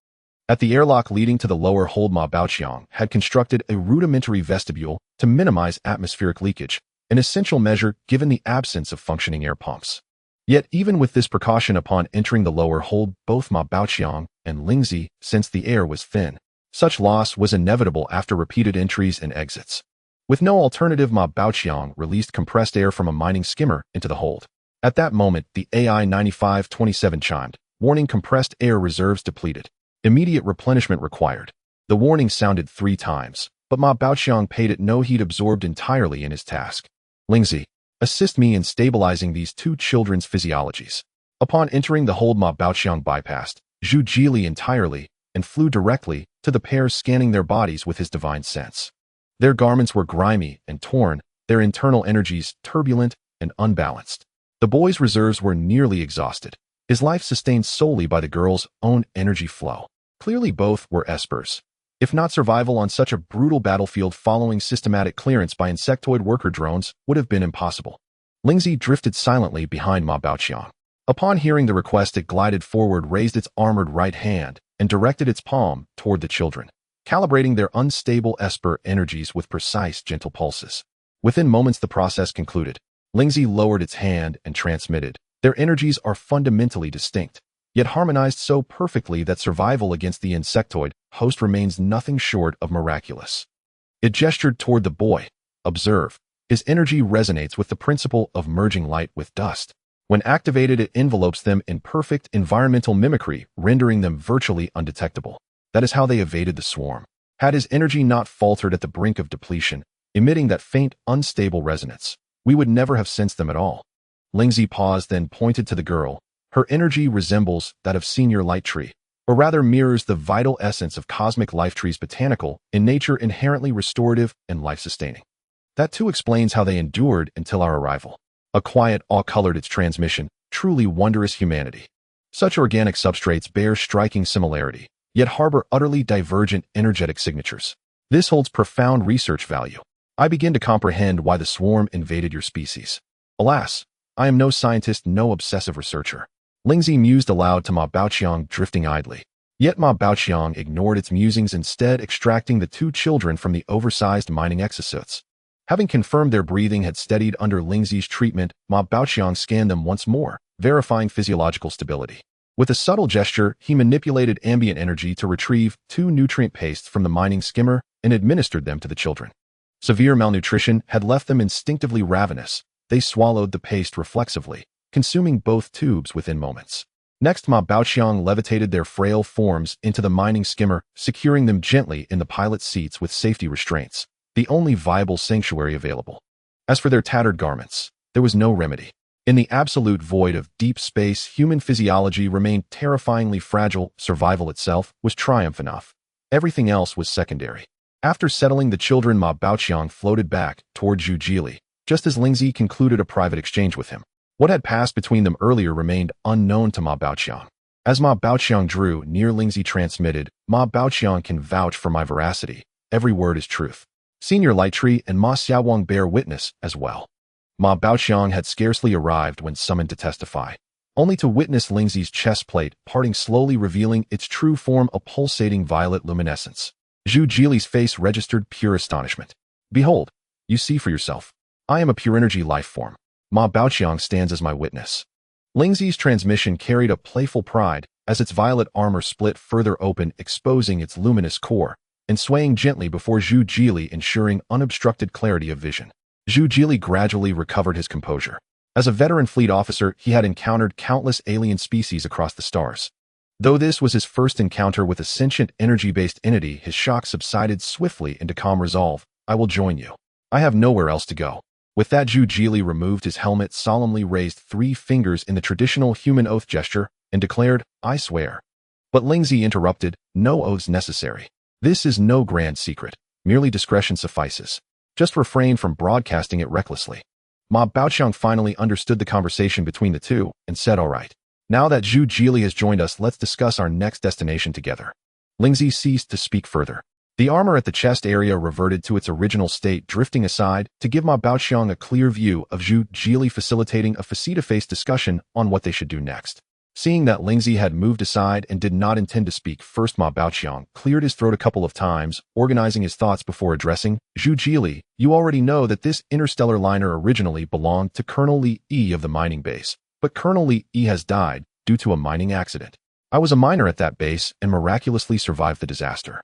At the airlock leading to the lower hold, Ma Baoqiang had constructed a rudimentary vestibule to minimize atmospheric leakage, an essential measure given the absence of functioning air pumps. Yet even with this precaution, upon entering the lower hold, both Ma Baoqiang and Lingzi sensed the air was thin. Such loss was inevitable after repeated entries and exits. With no alternative, Ma Baoqiang released compressed air from a mining skimmer into the hold. At that moment, the AI 9527 chimed, warning compressed air reserves depleted. Immediate replenishment required. The warning sounded 3 times, but Ma Baoqiang paid it no heed, absorbed entirely in his task. "Lingzi, assist me in stabilizing these 2 children's physiologies." Upon entering the hold, Ma Baoqiang bypassed Zhu Jili entirely and flew directly to the pair, scanning their bodies with his divine sense. Their garments were grimy and torn, their internal energies turbulent and unbalanced. The boy's reserves were nearly exhausted, his life sustained solely by the girl's own energy flow. Clearly both were espers. If not, survival on such a brutal battlefield following systematic clearance by insectoid worker drones would have been impossible. Lingzi drifted silently behind Ma Baoqiang. Upon hearing the request, it glided forward, raised its armored right hand, and directed its palm toward the children, calibrating their unstable esper energies with precise, gentle pulses. Within moments, the process concluded. Lingzi lowered its hand and transmitted. "Their energies are fundamentally distinct. yet harmonized so perfectly that survival against the insectoid host remains nothing short of miraculous. It gestured toward the boy. Observe. His energy resonates with the principle of merging light with dust. When activated, it envelopes them in perfect environmental mimicry, rendering them virtually undetectable. That is how they evaded the swarm. Had his energy not faltered at the brink of depletion, emitting that faint, unstable resonance, we would never have sensed them at all. Lingzi paused, then pointed to the girl. Her energy resembles that of Senior Light Tree, or rather mirrors the vital essence of cosmic life trees, botanical, in nature inherently restorative and life-sustaining. That too explains how they endured until our arrival. A quiet awe colored its transmission, truly wondrous humanity. Such organic substrates bear striking similarity, yet harbor utterly divergent energetic signatures. This holds profound research value. I begin to comprehend why the swarm invaded your species. Alas, I am no scientist, no obsessive researcher. Lingzi mused aloud to Ma Baoqiang, drifting idly. Yet Ma Baoqiang ignored its musings, instead extracting the two children from the oversized mining exosuits. Having confirmed their breathing had steadied under Lingzi's treatment, Ma Baoqiang scanned them once more, verifying physiological stability. With a subtle gesture, he manipulated ambient energy to retrieve 2 nutrient pastes from the mining skimmer and administered them to the children. Severe malnutrition had left them instinctively ravenous. They swallowed the paste reflexively, consuming both tubes within moments. Next, Ma Baoqiang levitated their frail forms into the mining skimmer, securing them gently in the pilot's seats with safety restraints, the only viable sanctuary available. As for their tattered garments, there was no remedy. In the absolute void of deep space, human physiology remained terrifyingly fragile. Survival itself was triumph enough. Everything else was secondary. After settling the children, Ma Baoqiang floated back toward Zhu Jili, just as Lingzi concluded a private exchange with him. What had passed between them earlier remained unknown to Ma Baoqiang. As Ma Baoqiang drew near, Lingzi transmitted, "Ma Baoqiang can vouch for my veracity. Every word is truth. Senior Light Tree and Ma Xiaowang bear witness as well." Ma Baoqiang had scarcely arrived when summoned to testify, only to witness Lingzi's chest plate parting slowly, revealing its true form, a pulsating violet luminescence. Zhu Jili's face registered pure astonishment. "Behold, you see for yourself. I am a pure energy life form. Ma Baoqiang stands as my witness." Lingzi's transmission carried a playful pride as its violet armor split further open, exposing its luminous core, and swaying gently before Zhu Jili, ensuring unobstructed clarity of vision. Zhu Jili gradually recovered his composure. As a veteran fleet officer, he had encountered countless alien species across the stars. Though this was his first encounter with a sentient energy-based entity, his shock subsided swiftly into calm resolve. "I will join you. I have nowhere else to go." With that, Zhu Jili removed his helmet, solemnly raised 3 fingers in the traditional human oath gesture, and declared, "I swear." But Lingzi interrupted, "No oaths necessary. This is no grand secret. Merely discretion suffices. Just refrain from broadcasting it recklessly." Ma Baoqiang finally understood the conversation between the two and said, "All right. Now that Zhu Jili has joined us, let's discuss our next destination together." Lingzi ceased to speak further. The armor at the chest area reverted to its original state, drifting aside to give Ma Baoqiang a clear view of Zhu Jili, facilitating a face-to-face discussion on what they should do next. Seeing that Lingzi had moved aside and did not intend to speak first, Ma Baoqiang cleared his throat a couple of times, organizing his thoughts before addressing, "Zhu Jili, you already know that this interstellar liner originally belonged to Colonel Li Yi of the mining base, but Colonel Li Yi has died due to a mining accident. I was a miner at that base and miraculously survived the disaster.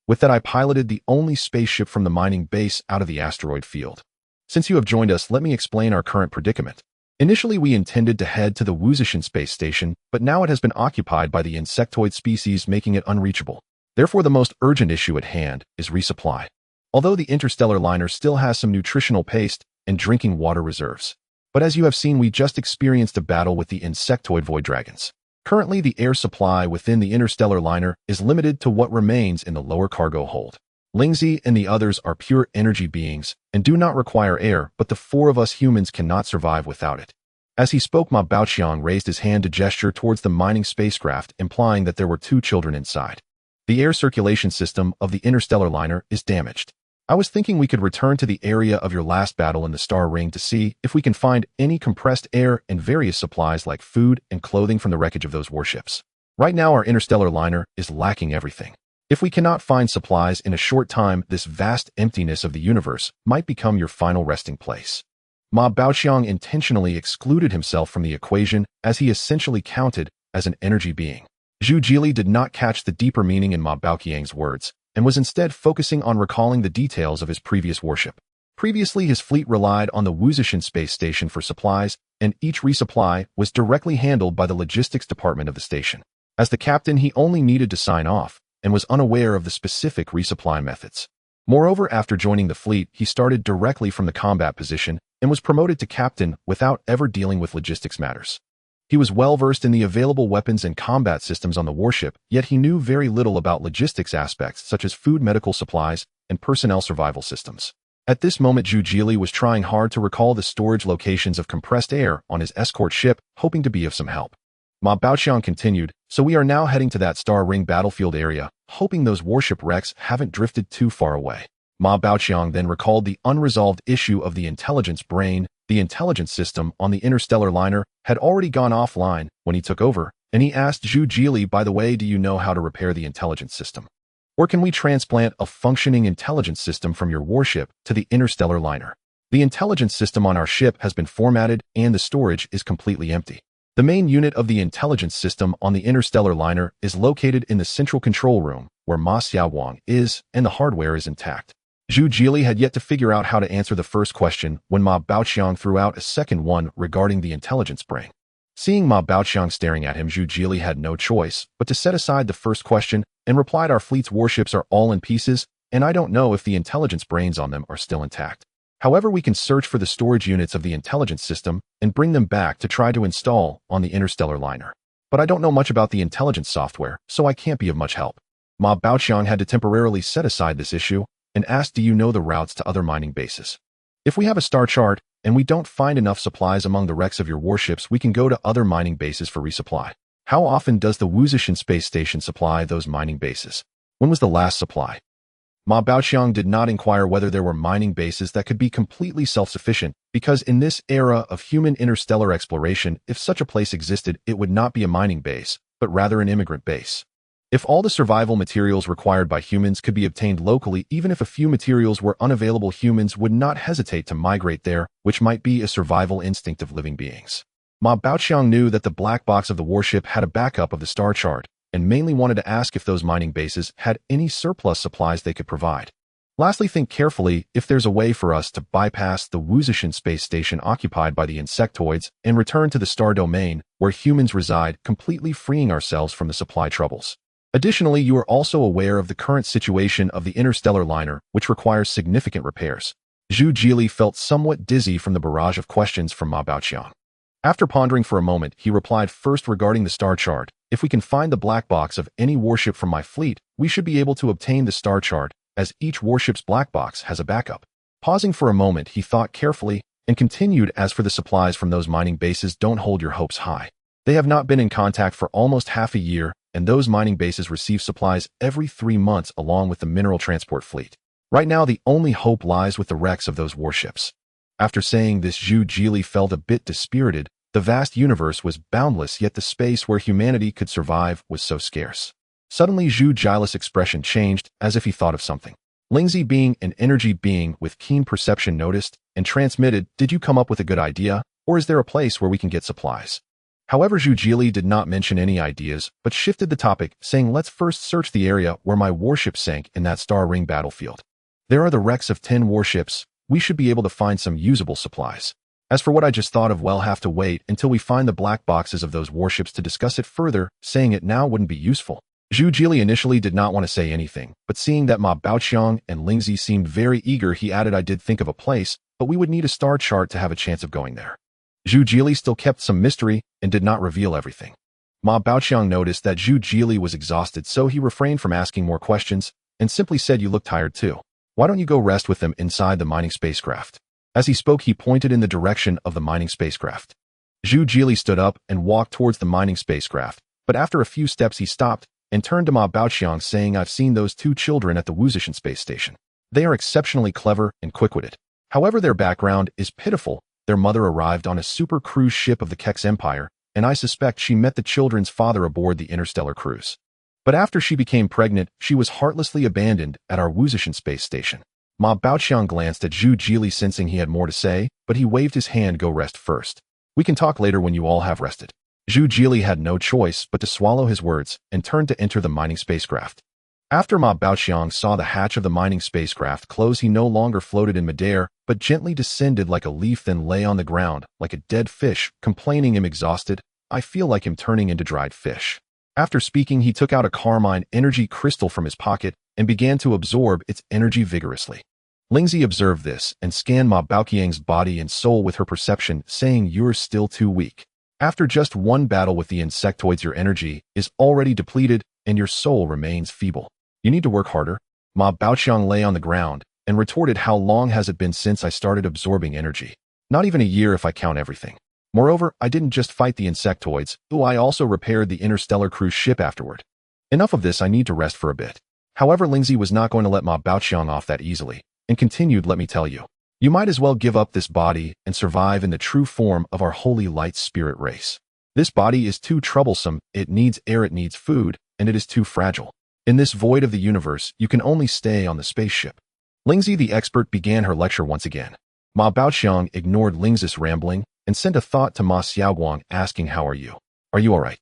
With that, I piloted the only spaceship from the mining base out of the asteroid field. Since you have joined us, let me explain our current predicament. Initially, we intended to head to the Wuzishan space station, but now it has been occupied by the insectoid species, making it unreachable. Therefore, the most urgent issue at hand is resupply. Although the interstellar liner still has some nutritional paste and drinking water reserves. But as you have seen, we just experienced a battle with the insectoid void dragons. Currently, the air supply within the interstellar liner is limited to what remains in the lower cargo hold. Lingzi and the others are pure energy beings and do not require air, but the 4 of us humans cannot survive without it." As he spoke, Ma Baoqiang raised his hand to gesture towards the mining spacecraft, implying that there were 2 children inside. "The air circulation system of the interstellar liner is damaged. I was thinking we could return to the area of your last battle in the Star Ring to see if we can find any compressed air and various supplies like food and clothing from the wreckage of those warships. Right now, our interstellar liner is lacking everything. If we cannot find supplies in a short time, this vast emptiness of the universe might become your final resting place." Ma Baoqiang intentionally excluded himself from the equation, as he essentially counted as an energy being. Zhu Jili did not catch the deeper meaning in Ma Baoqiang's words, and was instead focusing on recalling the details of his previous warship. Previously, his fleet relied on the Wuzhishan space station for supplies, and each resupply was directly handled by the logistics department of the station. As the captain, he only needed to sign off, and was unaware of the specific resupply methods. Moreover, after joining the fleet, he started directly from the combat position and was promoted to captain without ever dealing with logistics matters. He was well-versed in the available weapons and combat systems on the warship, yet he knew very little about logistics aspects such as food, medical supplies, and personnel survival systems. At this moment, Zhu Jili was trying hard to recall the storage locations of compressed air on his escort ship, hoping to be of some help. Ma Baoqiang continued, "So we are now heading to that star ring battlefield area, hoping those warship wrecks haven't drifted too far away." Ma Baoqiang then recalled the unresolved issue of the intelligence brain. The intelligence system on the interstellar liner had already gone offline when he took over, and he asked Zhu Jili, "By the way, do you know how to repair the intelligence system? Or can we transplant a functioning intelligence system from your warship to the interstellar liner? The intelligence system on our ship has been formatted and the storage is completely empty. The main unit of the intelligence system on the interstellar liner is located in the central control room, where Ma Xiaowang is, and the hardware is intact." Zhu Jili had yet to figure out how to answer the first question when Ma Baoqiang threw out a second one regarding the intelligence brain. Seeing Ma Baoqiang staring at him, Zhu Jili had no choice but to set aside the first question and replied, "Our fleet's warships are all in pieces, and I don't know if the intelligence brains on them are still intact. However, we can search for the storage units of the intelligence system and bring them back to try to install on the interstellar liner. But I don't know much about the intelligence software, so I can't be of much help." Ma Baoqiang had to temporarily set aside this issue and asked, "Do you know the routes to other mining bases? If we have a star chart and we don't find enough supplies among the wrecks of your warships, we can go to other mining bases for resupply. How often does the Wuzhishan space station supply those mining bases? When was the last supply?" Ma Baoqiang did not inquire whether there were mining bases that could be completely self-sufficient, because in this era of human interstellar exploration, if such a place existed, it would not be a mining base, but rather an immigrant base. If all the survival materials required by humans could be obtained locally, even if a few materials were unavailable, humans would not hesitate to migrate there, which might be a survival instinct of living beings. Ma Baoqiang knew that the black box of the warship had a backup of the star chart, and mainly wanted to ask if those mining bases had any surplus supplies they could provide. Lastly, think carefully if there's a way for us to bypass the Wuzhishan space station occupied by the insectoids and return to the star domain, where humans reside, completely freeing ourselves from the supply troubles. Additionally, you are also aware of the current situation of the interstellar liner, which requires significant repairs. Zhu Jili felt somewhat dizzy from the barrage of questions from Ma Baoqiang. After pondering for a moment, he replied, "First, regarding the star chart, if we can find the black box of any warship from my fleet, we should be able to obtain the star chart, as each warship's black box has a backup." Pausing for a moment, he thought carefully and continued, "As for the supplies from those mining bases, don't hold your hopes high. They have not been in contact for almost half a year, and those mining bases receive supplies every 3 months along with the mineral transport fleet. Right now, the only hope lies with the wrecks of those warships." After saying this, Zhu Jili felt a bit dispirited. The vast universe was boundless, yet the space where humanity could survive was so scarce. Suddenly, Zhu Jili's expression changed, as if he thought of something. Lingzi, being an energy being with keen perception, noticed and transmitted, "Did you come up with a good idea, or is there a place where we can get supplies?" However, Zhu Jili did not mention any ideas, but shifted the topic, saying, "Let's first search the area where my warship sank in that star ring battlefield. There are the wrecks of 10 warships. We should be able to find some usable supplies. As for what I just thought of, we'll have to wait until we find the black boxes of those warships to discuss it further. Saying it now wouldn't be useful." Zhu Jili initially did not want to say anything, but seeing that Ma Baoqiang and Lingzi seemed very eager, he added, "I did think of a place, but we would need a star chart to have a chance of going there." Zhu Jili still kept some mystery and did not reveal everything. Ma Baoqiang noticed that Zhu Jili was exhausted, so he refrained from asking more questions and simply said, "You look tired too. Why don't you go rest with them inside the mining spacecraft?" As he spoke, he pointed in the direction of the mining spacecraft. Zhu Jili stood up and walked towards the mining spacecraft, but after a few steps he stopped and turned to Ma Baoqiang, saying, "I've seen those 2 children at the Wuzhishan space station. They are exceptionally clever and quick-witted. However, their background is pitiful. Their mother arrived on a super cruise ship of the Kex Empire, and I suspect she met the children's father aboard the interstellar cruise. But after she became pregnant, she was heartlessly abandoned at our Wuzhishan space station." Ma Baoqiang glanced at Zhu Jili, sensing he had more to say, but he waved his hand, "Go rest first. We can talk later when you all have rested." Zhu Jili had no choice but to swallow his words and turned to enter the mining spacecraft. After Ma Baoqiang saw the hatch of the mining spacecraft close, he no longer floated in midair, but gently descended like a leaf, then lay on the ground like a dead fish, complaining, "I'm exhausted. I feel like I'm turning into dried fish." After speaking, he took out a carmine energy crystal from his pocket and began to absorb its energy vigorously. Lingzi observed this and scanned Ma Baoqiang's body and soul with her perception, saying, "You're still too weak. After just one battle with the insectoids, your energy is already depleted and your soul remains feeble. You need to work harder." Ma Baoqiang lay on the ground and retorted, "How long has it been since I started absorbing energy? Not even a year if I count everything. Moreover, I didn't just fight the insectoids, I also repaired the interstellar cruise ship afterward. Enough of this, I need to rest for a bit." However, Lingzi was not going to let Ma Baoqiang off that easily, and continued, "Let me tell you, you might as well give up this body and survive in the true form of our holy light spirit race. This body is too troublesome, it needs air, it needs food, and it is too fragile. In this void of the universe, you can only stay on the spaceship." Lingzi the expert began her lecture once again. Ma Baoqiang ignored Lingzi's rambling and sent a thought to Ma Xiaoguang, asking, "How are you? Are you alright?"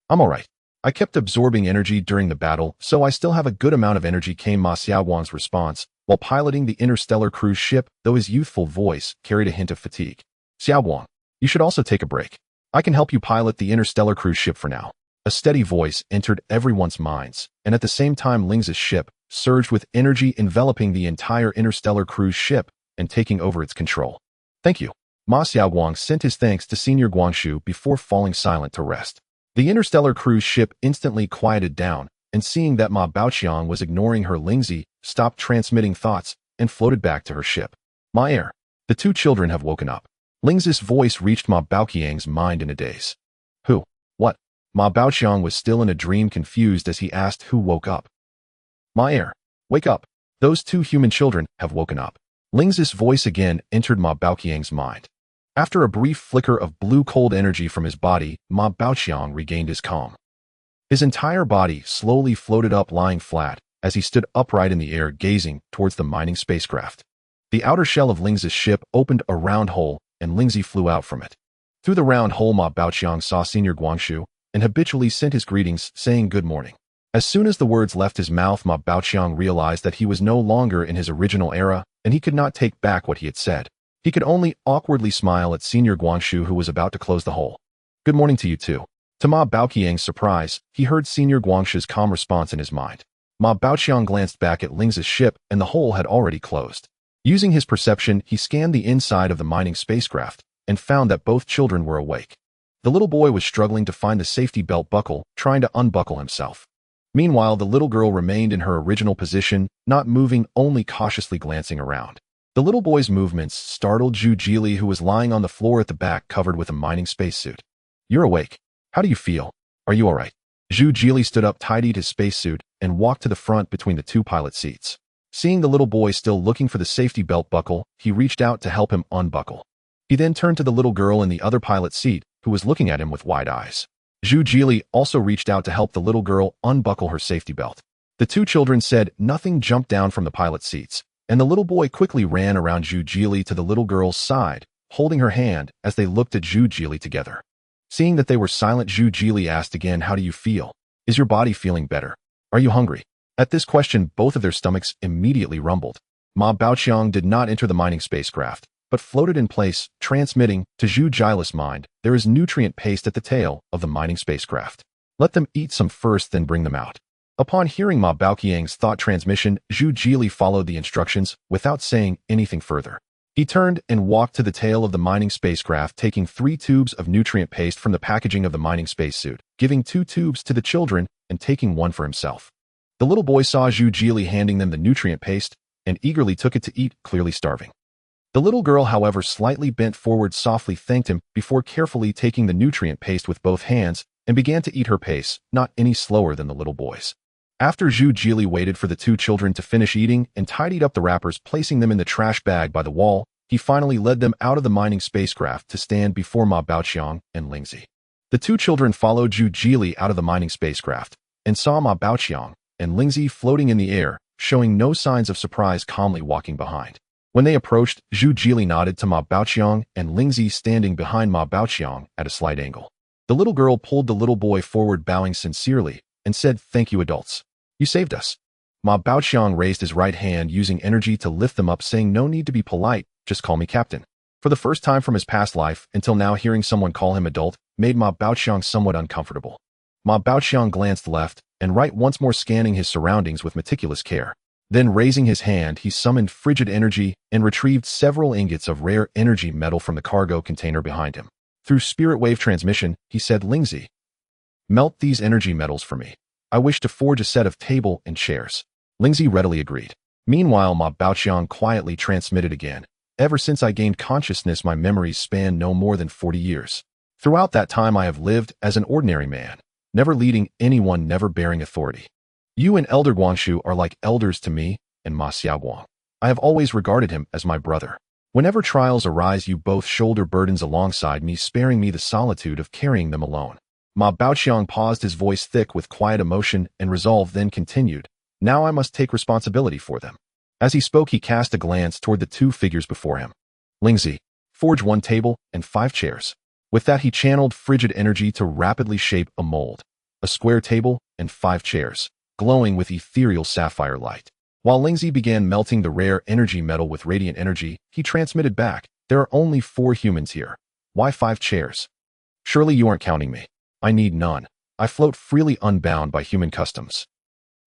"I'm alright. I kept absorbing energy during the battle, so I still have a good amount of energy," came Ma Xiaoguang's response, while piloting the interstellar cruise ship, though his youthful voice carried a hint of fatigue. "Xiaoguang, you should also take a break. I can help you pilot the interstellar cruise ship for now." A steady voice entered everyone's minds, and at the same time Lingzi's ship surged with energy, enveloping the entire interstellar cruise ship and taking over its control. "Thank you." Ma Xiaoguang sent his thanks to Senior Guangshu before falling silent to rest. The interstellar cruise ship instantly quieted down, and seeing that Ma Baoqiang was ignoring her, Lingzi stopped transmitting thoughts and floated back to her ship. "Ma heir, the two children have woken up." Lingzi's voice reached Ma Baoqiang's mind in a daze. "Who? What?" Ma Baoqiang was still in a dream, confused as he asked, "Who woke up?" "Ma heir, wake up. Those two human children have woken up." Lingzi's voice again entered Ma Baoqiang's mind. After a brief flicker of blue cold energy from his body, Ma Baoqiang regained his calm. His entire body slowly floated up, lying flat, as he stood upright in the air, gazing towards the mining spacecraft. The outer shell of Lingzi's ship opened a round hole, and Lingzi flew out from it. Through the round hole, Ma Baoqiang saw Senior Guangshu and habitually sent his greetings, saying good morning. As soon as the words left his mouth, Ma Baoqiang realized that he was no longer in his original era, and he could not take back what he had said. He could only awkwardly smile at Senior Guangshu, who was about to close the hole. "Good morning to you too." To Ma Baoqiang's surprise, he heard Senior Guangshu's calm response in his mind. Ma Baoqiang glanced back at Lingzi's ship, and the hole had already closed. Using his perception, he scanned the inside of the mining spacecraft and found that both children were awake. The little boy was struggling to find the safety belt buckle, trying to unbuckle himself. Meanwhile, the little girl remained in her original position, not moving, only cautiously glancing around. The little boy's movements startled Zhu Jili, who was lying on the floor at the back, covered with a mining spacesuit. "You're awake. How do you feel? Are you alright?" Zhu Jili stood up, tidied his spacesuit, and walked to the front between the two pilot seats. Seeing the little boy still looking for the safety belt buckle, he reached out to help him unbuckle. He then turned to the little girl in the other pilot seat, who was looking at him with wide eyes. Zhu Jili also reached out to help the little girl unbuckle her safety belt. The two children said nothing, jumped down from the pilot seats, and the little boy quickly ran around Zhu Jili to the little girl's side, holding her hand as they looked at Zhu Jili together. Seeing that they were silent, Zhu Jili asked again, "How do you feel? Is your body feeling better? Are you hungry?" At this question, both of their stomachs immediately rumbled. Ma Baoqiang did not enter the mining spacecraft, but floated in place, transmitting to Zhu Jili's mind, "There is nutrient paste at the tail of the mining spacecraft. Let them eat some first, then bring them out." Upon hearing Ma Baoqiang's thought transmission, Zhu Jili followed the instructions without saying anything further. He turned and walked to the tail of the mining spacecraft, taking 3 tubes of nutrient paste from the packaging of the mining spacesuit, giving 2 tubes to the children and taking 1 for himself. The little boy saw Zhu Jili handing them the nutrient paste and eagerly took it to eat, clearly starving. The little girl, however, slightly bent forward, softly thanked him before carefully taking the nutrient paste with both hands and began to eat her pace, not any slower than the little boy's. After Zhu Jili waited for the 2 children to finish eating and tidied up the wrappers, placing them in the trash bag by the wall, he finally led them out of the mining spacecraft to stand before Ma Baoqiang and Lingzi. The 2 children followed Zhu Jili out of the mining spacecraft and saw Ma Baoqiang and Lingzi floating in the air, showing no signs of surprise, calmly walking behind. When they approached, Zhu Jili nodded to Ma Baoqiang and Lingzi, standing behind Ma Baoqiang at a slight angle. The little girl pulled the little boy forward, bowing sincerely, and said, "Thank you, adults. You saved us." Ma Baoqiang raised his right hand, using energy to lift them up, saying, "No need to be polite, just call me captain." For the first time from his past life until now, hearing someone call him adult made Ma Baoqiang somewhat uncomfortable. Ma Baoqiang glanced left and right, once more scanning his surroundings with meticulous care. Then, raising his hand, he summoned frigid energy and retrieved several ingots of rare energy metal from the cargo container behind him. Through spirit wave transmission, he said, "Lingzi, melt these energy metals for me. I wish to forge a set of table and chairs." Lingzi readily agreed. Meanwhile, Ma Baoqiang quietly transmitted again. "Ever since I gained consciousness, my memories span no more than 40 years. Throughout that time, I have lived as an ordinary man, never leading anyone, never bearing authority. You and Elder Guangshu are like elders to me, and Ma Xiaoguang. I have always regarded him as my brother. Whenever trials arise, you both shoulder burdens alongside me, sparing me the solitude of carrying them alone." Ma Baoqiang paused, his voice thick with quiet emotion and resolve, then continued, "Now I must take responsibility for them." As he spoke, he cast a glance toward the two figures before him. "Lingzi, forge 1 table and 5 chairs." With that, he channeled frigid energy to rapidly shape a mold, a square table and 5 chairs, glowing with ethereal sapphire light. While Lingzi began melting the rare energy metal with radiant energy, he transmitted back, "There are only 4 humans here. Why 5 chairs? Surely you aren't counting me. I need none. I float freely, unbound by human customs."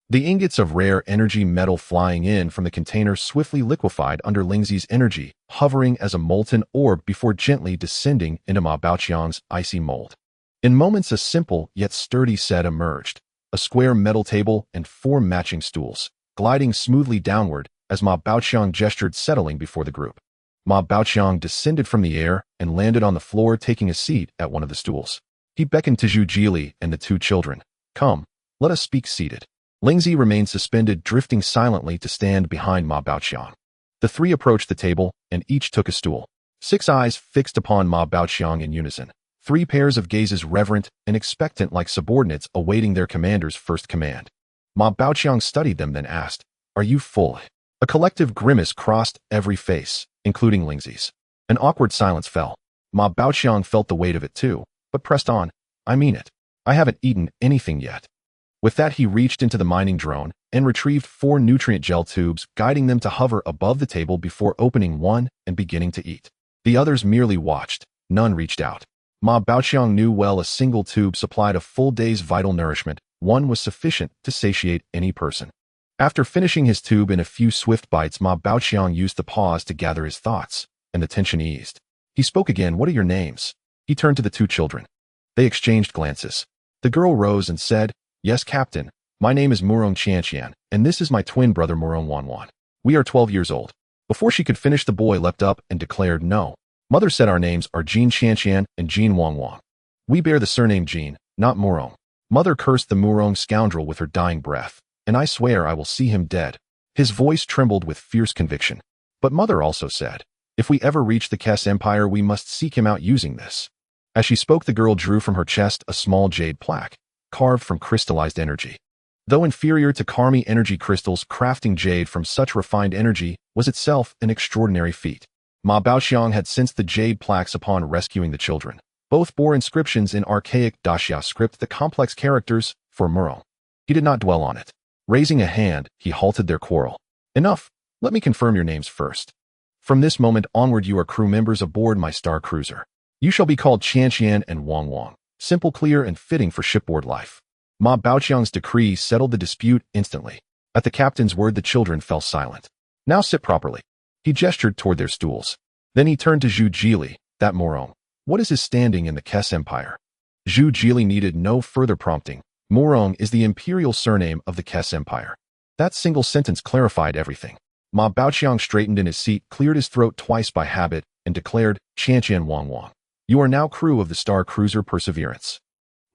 The ingots of rare energy metal flying in from the container swiftly liquefied under Lingzi's energy, hovering as a molten orb before gently descending into Ma Baoqiang's icy mold. In moments, a simple yet sturdy set emerged, a square metal table and 4 matching stools, gliding smoothly downward as Ma Baoqiang gestured, settling before the group. Ma Baoqiang descended from the air and landed on the floor, taking a seat at one of the stools. He beckoned to Zhu Jili and the 2 children. "Come, let us speak seated." Lingzi remained suspended, drifting silently to stand behind Ma Baoqiang. The 3 approached the table, and each took a stool. 6 eyes fixed upon Ma Baoqiang in unison. 3 pairs of gazes, reverent and expectant like subordinates awaiting their commander's first command. Ma Baoqiang studied them, then asked, "Are you full?" A collective grimace crossed every face, including Lingzi's. An awkward silence fell. Ma Baoqiang felt the weight of it too, but pressed on, "I mean it. I haven't eaten anything yet." With that, he reached into the mining drone and retrieved 4 nutrient gel tubes, guiding them to hover above the table before opening one and beginning to eat. The others merely watched. None reached out. Ma Baoqiang knew well a single tube supplied a full day's vital nourishment. One was sufficient to satiate any person. After finishing his tube in a few swift bites, Ma Baoqiang used the pause to gather his thoughts, and the tension eased. He spoke again, "What are your names?" He turned to the 2 children. They exchanged glances. The girl rose and said, "Yes, Captain. My name is Murong Qianqian, and this is my twin brother Murong Wanwan. We are 12 years old." Before she could finish, the boy leapt up and declared, "No. Mother said our names are Jean Qianqian and Jean Wangwang. We bear the surname Jean, not Murong. Mother cursed the Murong scoundrel with her dying breath, and I swear I will see him dead." His voice trembled with fierce conviction. "But Mother also said, if we ever reach the Kess Empire, we must seek him out using this." As she spoke, the girl drew from her chest a small jade plaque, carved from crystallized energy. Though inferior to Karmi energy crystals, crafting jade from such refined energy was itself an extraordinary feat. Ma Baoqiang had sensed the jade plaques upon rescuing the children. Both bore inscriptions in archaic Daxia script, the complex characters for Murong. He did not dwell on it. Raising a hand, he halted their quarrel. "Enough. Let me confirm your names first. From this moment onward, you are crew members aboard my star cruiser. You shall be called Qianqian and Wangwang. Simple, clear, and fitting for shipboard life." Ma Baoqiang's decree settled the dispute instantly. At the captain's word, the children fell silent. "Now sit properly." He gestured toward their stools. Then he turned to Zhu Jili, "That Murong. What is his standing in the Kess Empire?" Zhu Jili needed no further prompting. Murong is the imperial surname of the Kess Empire. That single sentence clarified everything. Ma Baoqiang straightened in his seat, cleared his throat twice by habit, and declared, "Qianqian Wangwang. You are now crew of the star cruiser Perseverance.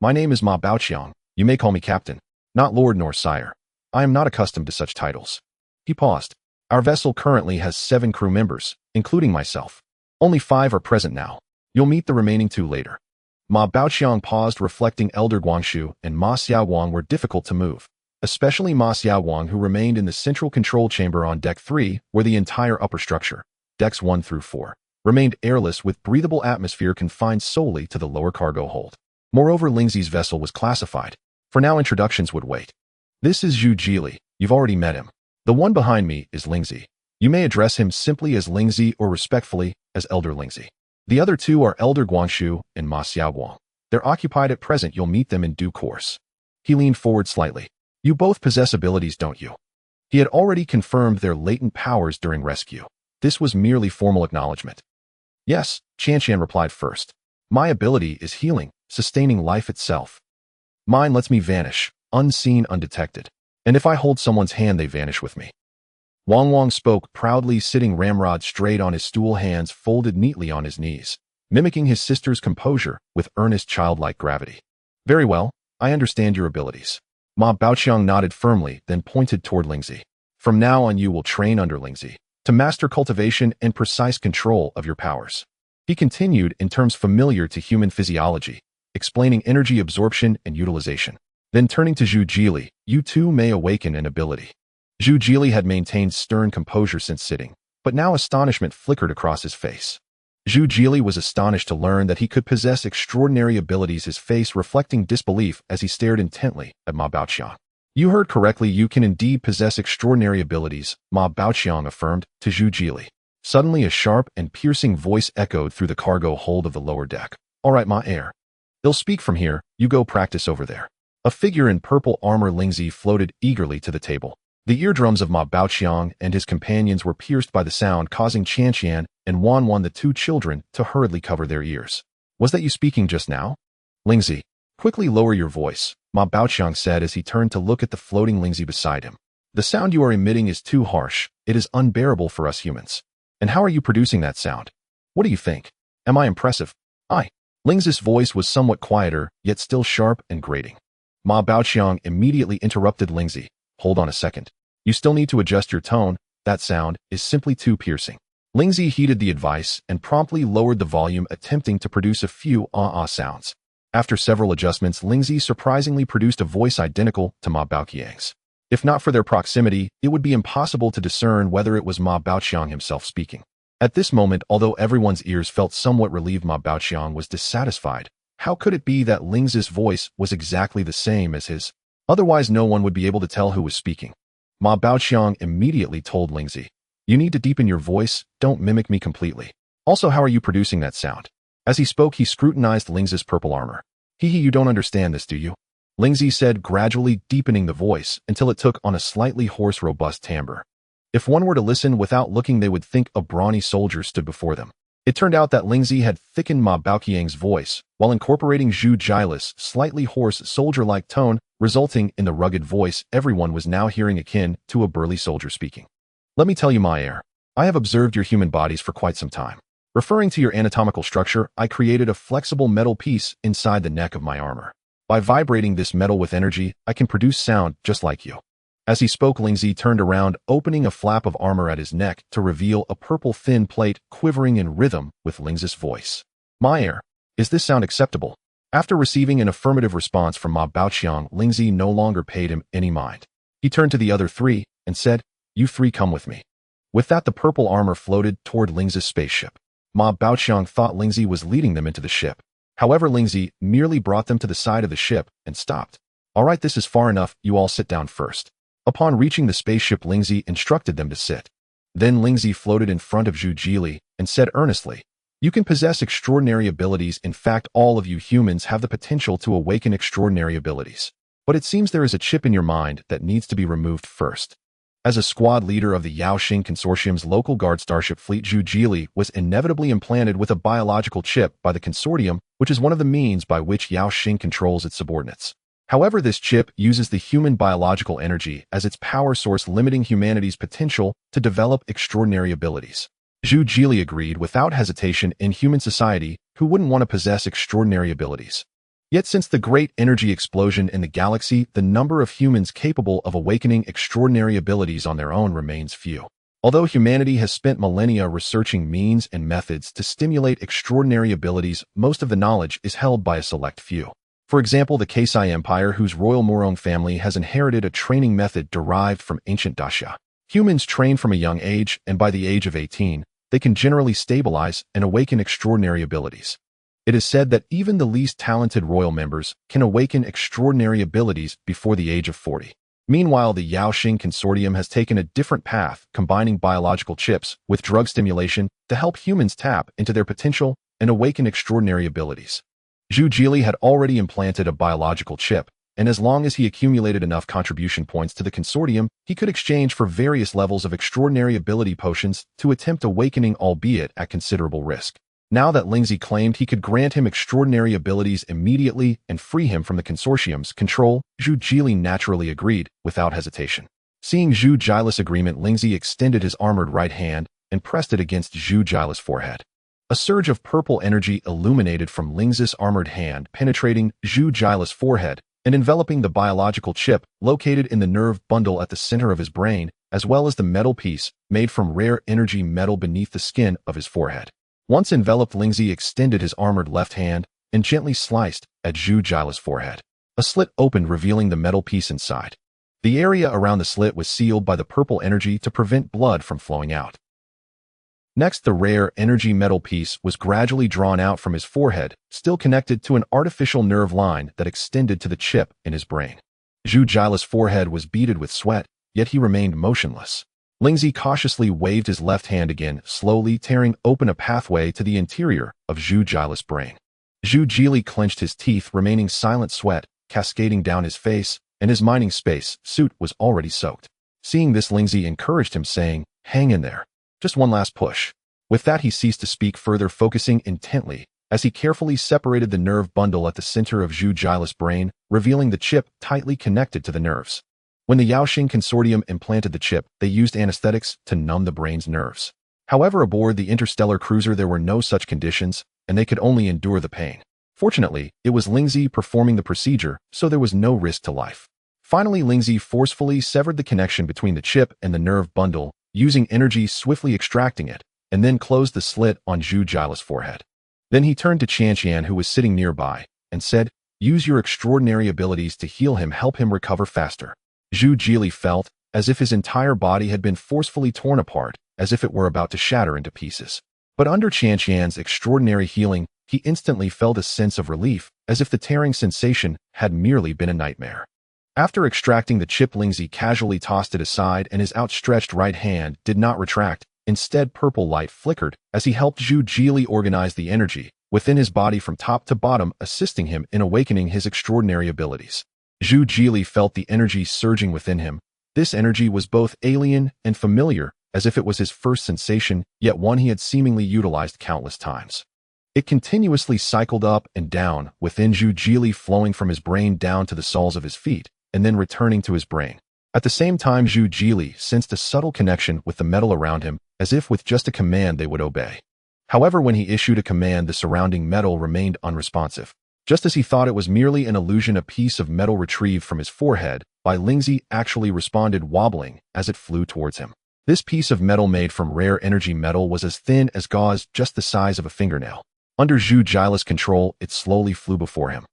My name is Ma Baoqiang. You may call me Captain, not Lord nor Sire. I am not accustomed to such titles." He paused. "Our vessel currently has 7 crew members, including myself. Only 5 are present now. You'll meet the remaining 2 later." Ma Baoqiang paused, reflecting. Elder Guangshu and Ma Xiaoguang were difficult to move, especially Ma Xiaoguang, who remained in the central control chamber on Deck 3, where the entire upper structure, Decks 1 through 4, remained airless, with breathable atmosphere confined solely to the lower cargo hold. Moreover, Lingzi's vessel was classified. For now, introductions would wait. This is Zhu Jili. You've already met him. The one behind me is Lingzi. You may address him simply as Lingzi or respectfully as Elder Lingzi. The other two are Elder Guangshu and Ma Xiaoguang. They're occupied at present. You'll meet them in due course. He leaned forward slightly. You both possess abilities, don't you? He had already confirmed their latent powers during rescue. This was merely formal acknowledgement. Yes, Qianqian replied first. My ability is healing, sustaining life itself. Mine lets me vanish, unseen, undetected. And if I hold someone's hand, they vanish with me. Wang spoke proudly, sitting ramrod straight on his stool, hands folded neatly on his knees, mimicking his sister's composure with earnest childlike gravity. Very well, I understand your abilities. Ma Baoqiang nodded firmly, then pointed toward Lingzi. From now on you will train under Lingzi to master cultivation and precise control of your powers. He continued in terms familiar to human physiology, explaining energy absorption and utilization. Then turning to Zhu Jili, you too may awaken an ability. Zhu Jili had maintained stern composure since sitting, but now astonishment flickered across his face. Zhu Jili was astonished to learn that he could possess extraordinary abilities, his face reflecting disbelief as he stared intently at Ma Baoqiang. You heard correctly, you can indeed possess extraordinary abilities, Ma Baoqiang affirmed to Zhu Jili. Suddenly a sharp and piercing voice echoed through the cargo hold of the lower deck. All right, Ma Air. They'll speak from here, you go practice over there. A figure in purple armor, Lingzi, floated eagerly to the table. The eardrums of Ma Baoqiang and his companions were pierced by the sound, causing Qianqian and Wan, the two children, to hurriedly cover their ears. Was that you speaking just now? Lingzi, quickly lower your voice, Ma Baoqiang said as he turned to look at the floating Lingzi beside him. The sound you are emitting is too harsh. It is unbearable for us humans. And how are you producing that sound? What do you think? Am I impressive? Lingzi's voice was somewhat quieter, yet still sharp and grating. Ma Baoqiang immediately interrupted Lingzi. Hold on a second. You still need to adjust your tone. That sound is simply too piercing. Lingzi heeded the advice and promptly lowered the volume, attempting to produce a few ah-ah sounds. After several adjustments, Lingzi surprisingly produced a voice identical to Ma Baoqiang's. If not for their proximity, it would be impossible to discern whether it was Ma Baoqiang himself speaking. At this moment, although everyone's ears felt somewhat relieved, Ma Baoqiang was dissatisfied. How could it be that Lingzi's voice was exactly the same as his? Otherwise, no one would be able to tell who was speaking. Ma Baoqiang immediately told Lingzi, you need to deepen your voice, don't mimic me completely. Also, how are you producing that sound? As he spoke, he scrutinized Lingzi's purple armor. You don't understand this, do you? Lingzi said, gradually deepening the voice until it took on a slightly hoarse, robust timbre. If one were to listen without looking, they would think a brawny soldier stood before them. It turned out that Lingzi had thickened Ma Baoqiang's voice while incorporating Zhu Jili's slightly hoarse, soldier-like tone, resulting in the rugged voice everyone was now hearing, akin to a burly soldier speaking. Let me tell you, Ma Air, I have observed your human bodies for quite some time. Referring to your anatomical structure, I created a flexible metal piece inside the neck of my armor. By vibrating this metal with energy, I can produce sound just like you. As he spoke, Lingzi turned around, opening a flap of armor at his neck to reveal a purple thin plate quivering in rhythm with Lingzi's voice. Ma Air, is this sound acceptable? After receiving an affirmative response from Ma Baoqiang, Lingzi no longer paid him any mind. He turned to the other three and said, you three come with me. With that, the purple armor floated toward Lingzi's spaceship. Ma Baoqiang thought Lingzi was leading them into the ship. However, Lingzi merely brought them to the side of the ship and stopped. All right, this is far enough, you all sit down first. Upon reaching the spaceship, Lingzi instructed them to sit. Then Lingzi floated in front of Zhu Jili and said earnestly, you can possess extraordinary abilities. In fact, all of you humans have the potential to awaken extraordinary abilities. But it seems there is a chip in your mind that needs to be removed first. As a squad leader of the Yaoxing Consortium's local guard starship fleet, Zhu Jili was inevitably implanted with a biological chip by the consortium, which is one of the means by which Yaoxing controls its subordinates. However, this chip uses the human biological energy as its power source, limiting humanity's potential to develop extraordinary abilities. Zhu Jili agreed without hesitation. In human society, who wouldn't want to possess extraordinary abilities? Yet since the great energy explosion in the galaxy, the number of humans capable of awakening extraordinary abilities on their own remains few. Although humanity has spent millennia researching means and methods to stimulate extraordinary abilities, most of the knowledge is held by a select few. For example, the Kaisai Empire, whose royal Morong family has inherited a training method derived from ancient Daxia. Humans train from a young age, and by the age of 18, they can generally stabilize and awaken extraordinary abilities. It is said that even the least talented royal members can awaken extraordinary abilities before the age of 40. Meanwhile, the Yaoxing Consortium has taken a different path, combining biological chips with drug stimulation to help humans tap into their potential and awaken extraordinary abilities. Zhu Jili had already implanted a biological chip, and as long as he accumulated enough contribution points to the consortium, he could exchange for various levels of extraordinary ability potions to attempt awakening, albeit at considerable risk. Now that Lingzi claimed he could grant him extraordinary abilities immediately and free him from the consortium's control, Zhu Jili naturally agreed, without hesitation. Seeing Zhu Jile's agreement, Lingzi extended his armored right hand and pressed it against Zhu Jile's forehead. A surge of purple energy illuminated from Lingzi's armored hand, penetrating Zhu Jile's forehead and enveloping the biological chip located in the nerve bundle at the center of his brain, as well as the metal piece made from rare energy metal beneath the skin of his forehead. Once enveloped, Lingzi extended his armored left hand and gently sliced at Zhu Jile's forehead. A slit opened, revealing the metal piece inside. The area around the slit was sealed by the purple energy to prevent blood from flowing out. Next, the rare energy metal piece was gradually drawn out from his forehead, still connected to an artificial nerve line that extended to the chip in his brain. Zhu Jile's forehead was beaded with sweat, yet he remained motionless. Lingzi cautiously waved his left hand again, slowly tearing open a pathway to the interior of Zhu Jile's brain. Zhu Jili clenched his teeth, remaining silent, sweat cascading down his face, and his mining space suit was already soaked. Seeing this, Lingzi encouraged him, saying, "Hang in there. Just one last push." With that, he ceased to speak further, focusing intently as he carefully separated the nerve bundle at the center of Zhu Jile's brain, revealing the chip tightly connected to the nerves. When the Yaoxing Consortium implanted the chip, they used anesthetics to numb the brain's nerves. However, aboard the interstellar cruiser there were no such conditions, and they could only endure the pain. Fortunately, it was Lingzi performing the procedure, so there was no risk to life. Finally, Lingzi forcefully severed the connection between the chip and the nerve bundle, using energy swiftly extracting it, and then closed the slit on Zhu Jile's forehead. Then he turned to Qian, who was sitting nearby, and said, "Use your extraordinary abilities to heal him, help him recover faster." Zhu Jili felt as if his entire body had been forcefully torn apart, as if it were about to shatter into pieces. But under Qian's extraordinary healing, he instantly felt a sense of relief, as if the tearing sensation had merely been a nightmare. After extracting the chip, Lingzi casually tossed it aside, and his outstretched right hand did not retract. Instead, purple light flickered as he helped Zhu Jili organize the energy within his body from top to bottom, assisting him in awakening his extraordinary abilities. Zhu Jili felt the energy surging within him. This energy was both alien and familiar, as if it was his first sensation, yet one he had seemingly utilized countless times. It continuously cycled up and down within Zhu Jili, flowing from his brain down to the soles of his feet, and then returning to his brain. At the same time, Zhu Jili sensed a subtle connection with the metal around him, as if with just a command they would obey. However, when he issued a command, the surrounding metal remained unresponsive. Just as he thought it was merely an illusion, a piece of metal retrieved from his forehead by Lingzi actually responded, wobbling as it flew towards him. This piece of metal, made from rare energy metal, was as thin as gauze, just the size of a fingernail. Under Zhu Jile's control, it slowly flew before him.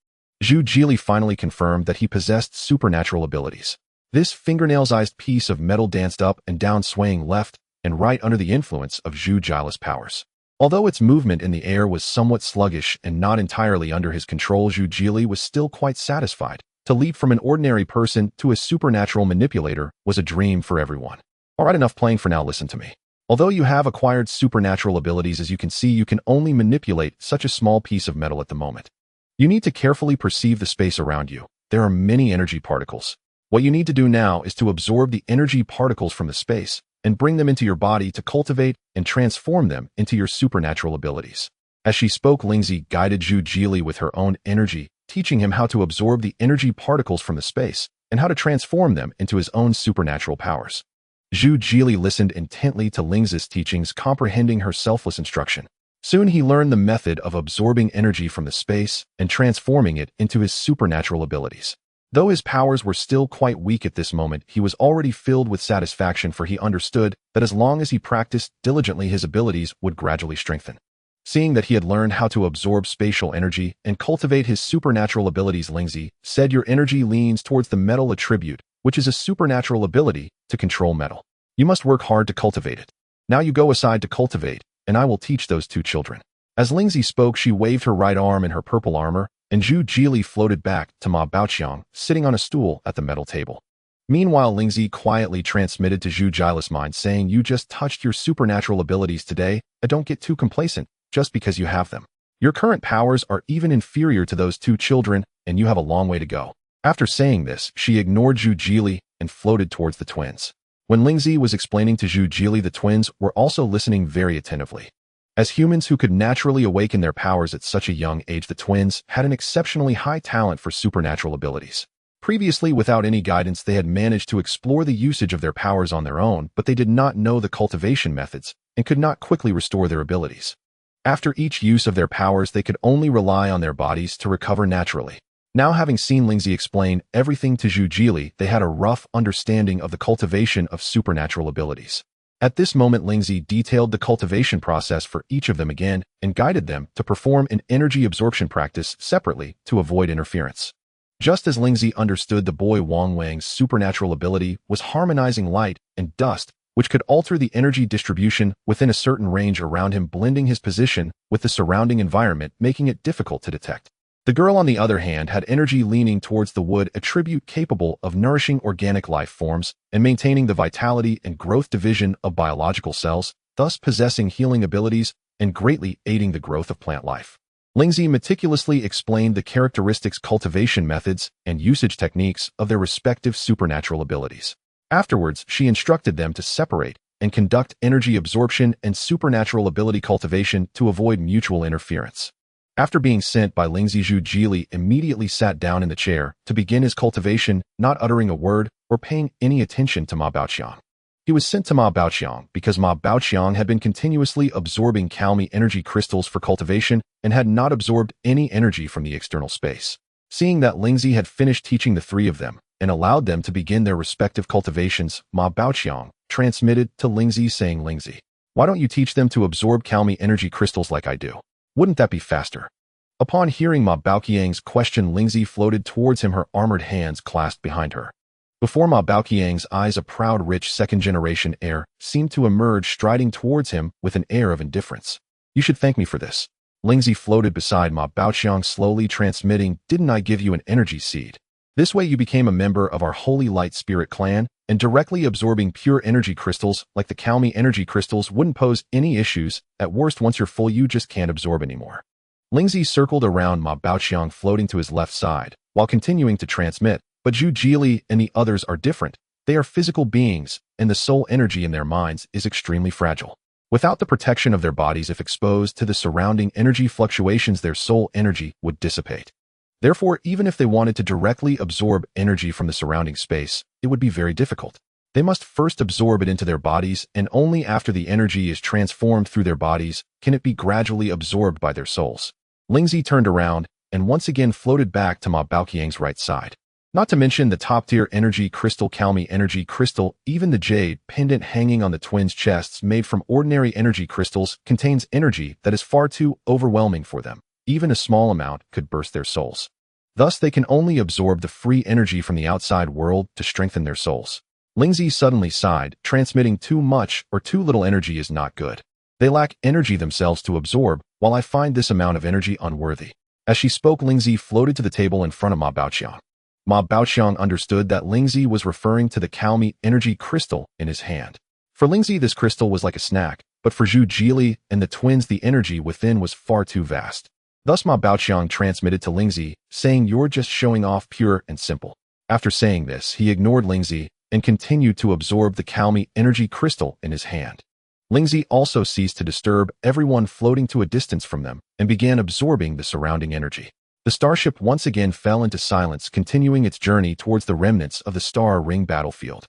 Zhu Jili finally confirmed that he possessed supernatural abilities. This fingernail-sized piece of metal danced up and down, swaying left and right under the influence of Zhu Jile's powers. Although its movement in the air was somewhat sluggish and not entirely under his control, Zhu Jili was still quite satisfied. To leap from an ordinary person to a supernatural manipulator was a dream for everyone. Alright, enough playing for now, listen to me. Although you have acquired supernatural abilities, as you can see, you can only manipulate such a small piece of metal at the moment. You need to carefully perceive the space around you. There are many energy particles. What you need to do now is to absorb the energy particles from the space and bring them into your body to cultivate and transform them into your supernatural abilities. As she spoke, Lingzi guided Zhu Jili with her own energy, teaching him how to absorb the energy particles from the space and how to transform them into his own supernatural powers. Zhu Jili listened intently to Lingzi's teachings, comprehending her selfless instruction. Soon he learned the method of absorbing energy from the space and transforming it into his supernatural abilities. Though his powers were still quite weak at this moment, he was already filled with satisfaction, for he understood that as long as he practiced diligently, his abilities would gradually strengthen. Seeing that he had learned how to absorb spatial energy and cultivate his supernatural abilities, Lingzi said, "Your energy leans towards the metal attribute, which is a supernatural ability to control metal. You must work hard to cultivate it. Now you go aside to cultivate, and I will teach those two children." As Lingzi spoke, she waved her right arm in her purple armor, and Zhu Jili floated back to Ma Baoqiang, sitting on a stool at the metal table. Meanwhile, Lingzi quietly transmitted to Zhu Jila's mind, saying, "You just touched your supernatural abilities today, and don't get too complacent just because you have them. Your current powers are even inferior to those two children, and you have a long way to go." After saying this, she ignored Zhu Jili and floated towards the twins. When Lingzi was explaining to Zhu Jili, the twins were also listening very attentively. As humans who could naturally awaken their powers at such a young age, the twins had an exceptionally high talent for supernatural abilities. Previously, without any guidance, they had managed to explore the usage of their powers on their own, but they did not know the cultivation methods and could not quickly restore their abilities. After each use of their powers, they could only rely on their bodies to recover naturally. Now, having seen Lingzi explain everything to Zhu Jili, they had a rough understanding of the cultivation of supernatural abilities. At this moment, Lingzi detailed the cultivation process for each of them again and guided them to perform an energy absorption practice separately to avoid interference. Just as Lingzi understood, the boy Wang Wang's supernatural ability was harmonizing light and dust, which could alter the energy distribution within a certain range around him, blending his position with the surrounding environment, making it difficult to detect. The girl, on the other hand, had energy leaning towards the wood attribute, capable of nourishing organic life forms and maintaining the vitality and growth division of biological cells, thus possessing healing abilities and greatly aiding the growth of plant life. Lingzi meticulously explained the characteristics, cultivation methods, and usage techniques of their respective supernatural abilities. Afterwards, she instructed them to separate and conduct energy absorption and supernatural ability cultivation to avoid mutual interference. After being sent by Lingzi, Zhu Jili immediately sat down in the chair to begin his cultivation, not uttering a word or paying any attention to Ma Baoqiang. He was sent to Ma Baoqiang because Ma Baoqiang had been continuously absorbing Calmi energy crystals for cultivation and had not absorbed any energy from the external space. Seeing that Lingzi had finished teaching the three of them and allowed them to begin their respective cultivations, Ma Baoqiang transmitted to Lingzi, saying, "Lingzi, why don't you teach them to absorb Calmi energy crystals like I do? Wouldn't that be faster?" Upon hearing Ma Baoqiang's question, Lingzi floated towards him, her armored hands clasped behind her. Before Ma Baoqiang's eyes, a proud, rich, second-generation heir seemed to emerge, striding towards him with an air of indifference. "You should thank me for this." Lingzi floated beside Ma Baoqiang, slowly transmitting, "Didn't I give you an energy seed? This way you became a member of our Holy Light Spirit clan, and directly absorbing pure energy crystals like the Calmi energy crystals wouldn't pose any issues. At worst, once you're full, you just can't absorb anymore." Lingzi circled around Ma Baoqiang, floating to his left side, while continuing to transmit. "But Zhu Jili and the others are different. They are physical beings, and the soul energy in their minds is extremely fragile. Without the protection of their bodies, if exposed to the surrounding energy fluctuations, their soul energy would dissipate. Therefore, even if they wanted to directly absorb energy from the surrounding space, it would be very difficult. They must first absorb it into their bodies, and only after the energy is transformed through their bodies can it be gradually absorbed by their souls." Lingzi turned around and once again floated back to Ma Baoqiang's right side. Not to mention the top-tier energy crystal, Calmi energy crystal, even the jade pendant hanging on the twins' chests, made from ordinary energy crystals, contains energy that is far too overwhelming for them. Even a small amount could burst their souls. Thus, they can only absorb the free energy from the outside world to strengthen their souls. Lingzi suddenly sighed. Transmitting too much or too little energy is not good. They lack energy themselves to absorb, while I find this amount of energy unworthy. As she spoke, Lingzi floated to the table in front of Ma Baoqiang. Ma Baoqiang understood that Lingzi was referring to the Calmi energy crystal in his hand. For Lingzi, this crystal was like a snack, but for Zhu Jili and the twins, the energy within was far too vast. Thus, Ma Baoqiang transmitted to Lingzi, saying, "You're just showing off, pure and simple." After saying this, he ignored Lingzi and continued to absorb the Calmi energy crystal in his hand. Lingzi also ceased to disturb everyone floating to a distance from them and began absorbing the surrounding energy. The starship once again fell into silence, continuing its journey towards the remnants of the Star Ring battlefield.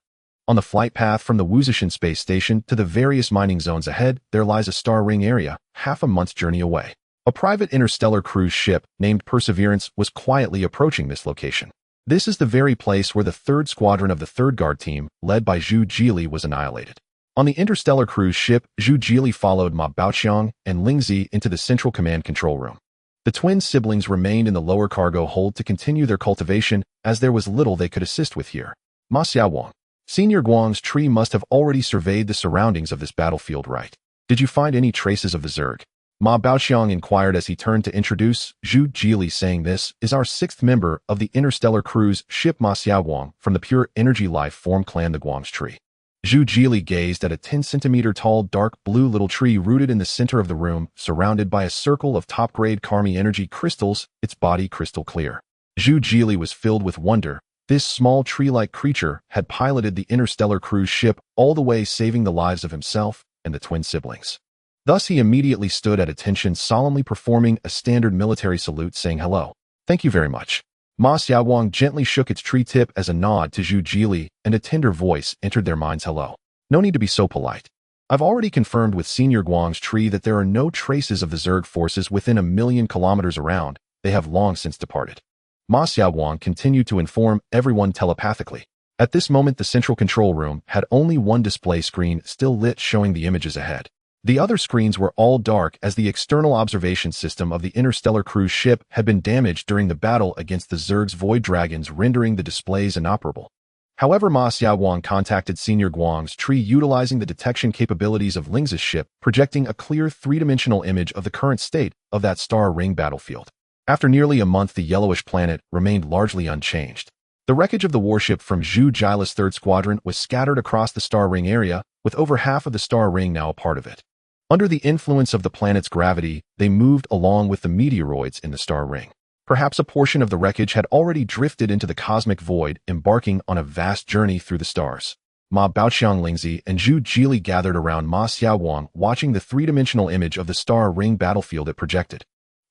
On the flight path from the Wuzishan space station to the various mining zones ahead, there lies a Star Ring area, half a month's journey away. A private interstellar cruise ship named Perseverance was quietly approaching this location. This is the very place where the 3rd Squadron of the 3rd Guard Team, led by Zhu Jili, was annihilated. On the interstellar cruise ship, Zhu Jili followed Ma Baoqiang and Lingzi into the central command control room. The twin siblings remained in the lower cargo hold to continue their cultivation, as there was little they could assist with here. Ma Xiaowang, Senior Guang's tree must have already surveyed the surroundings of this battlefield, right? Did you find any traces of the zerg? Ma Baoxiang inquired as he turned to introduce Zhu Jili, saying, "This is our sixth member of the interstellar cruise ship Ma Xiaowang from the pure energy life form clan the Guang's tree." Zhu Jili gazed at a 10-centimeter tall dark blue little tree rooted in the center of the room, surrounded by a circle of top-grade Karmi energy crystals, its body crystal clear. Zhu Jili was filled with wonder. This small tree-like creature had piloted the interstellar cruise ship all the way, saving the lives of himself and the twin siblings. Thus he immediately stood at attention, solemnly performing a standard military salute, saying, "Hello. Thank you very much." Ma Xiaowang gently shook its tree tip as a nod to Zhu Jili, and a tender voice entered their minds. "Hello. No need to be so polite. I've already confirmed with Senior Guang's tree that there are no traces of the Zerg forces within 1,000,000 kilometers around. They have long since departed." Ma Xiaowang continued to inform everyone telepathically. At this moment, the central control room had only one display screen still lit, showing the images ahead. The other screens were all dark, as the external observation system of the interstellar cruise ship had been damaged during the battle against the Zerg's void dragons, rendering the displays inoperable. However, Ma Xiaowang contacted Senior Guang's tree utilizing the detection capabilities of Ling's ship, projecting a clear three-dimensional image of the current state of that star ring battlefield. After nearly a month, the yellowish planet remained largely unchanged. The wreckage of the warship from Zhu Jila's 3rd Squadron was scattered across the star ring area, with over half of the star ring now a part of it. Under the influence of the planet's gravity, they moved along with the meteoroids in the star ring. Perhaps a portion of the wreckage had already drifted into the cosmic void, embarking on a vast journey through the stars. Ma Baoxiang, Lingzi, and Zhu Jili gathered around Ma Xiaowang, watching the three-dimensional image of the star ring battlefield it projected.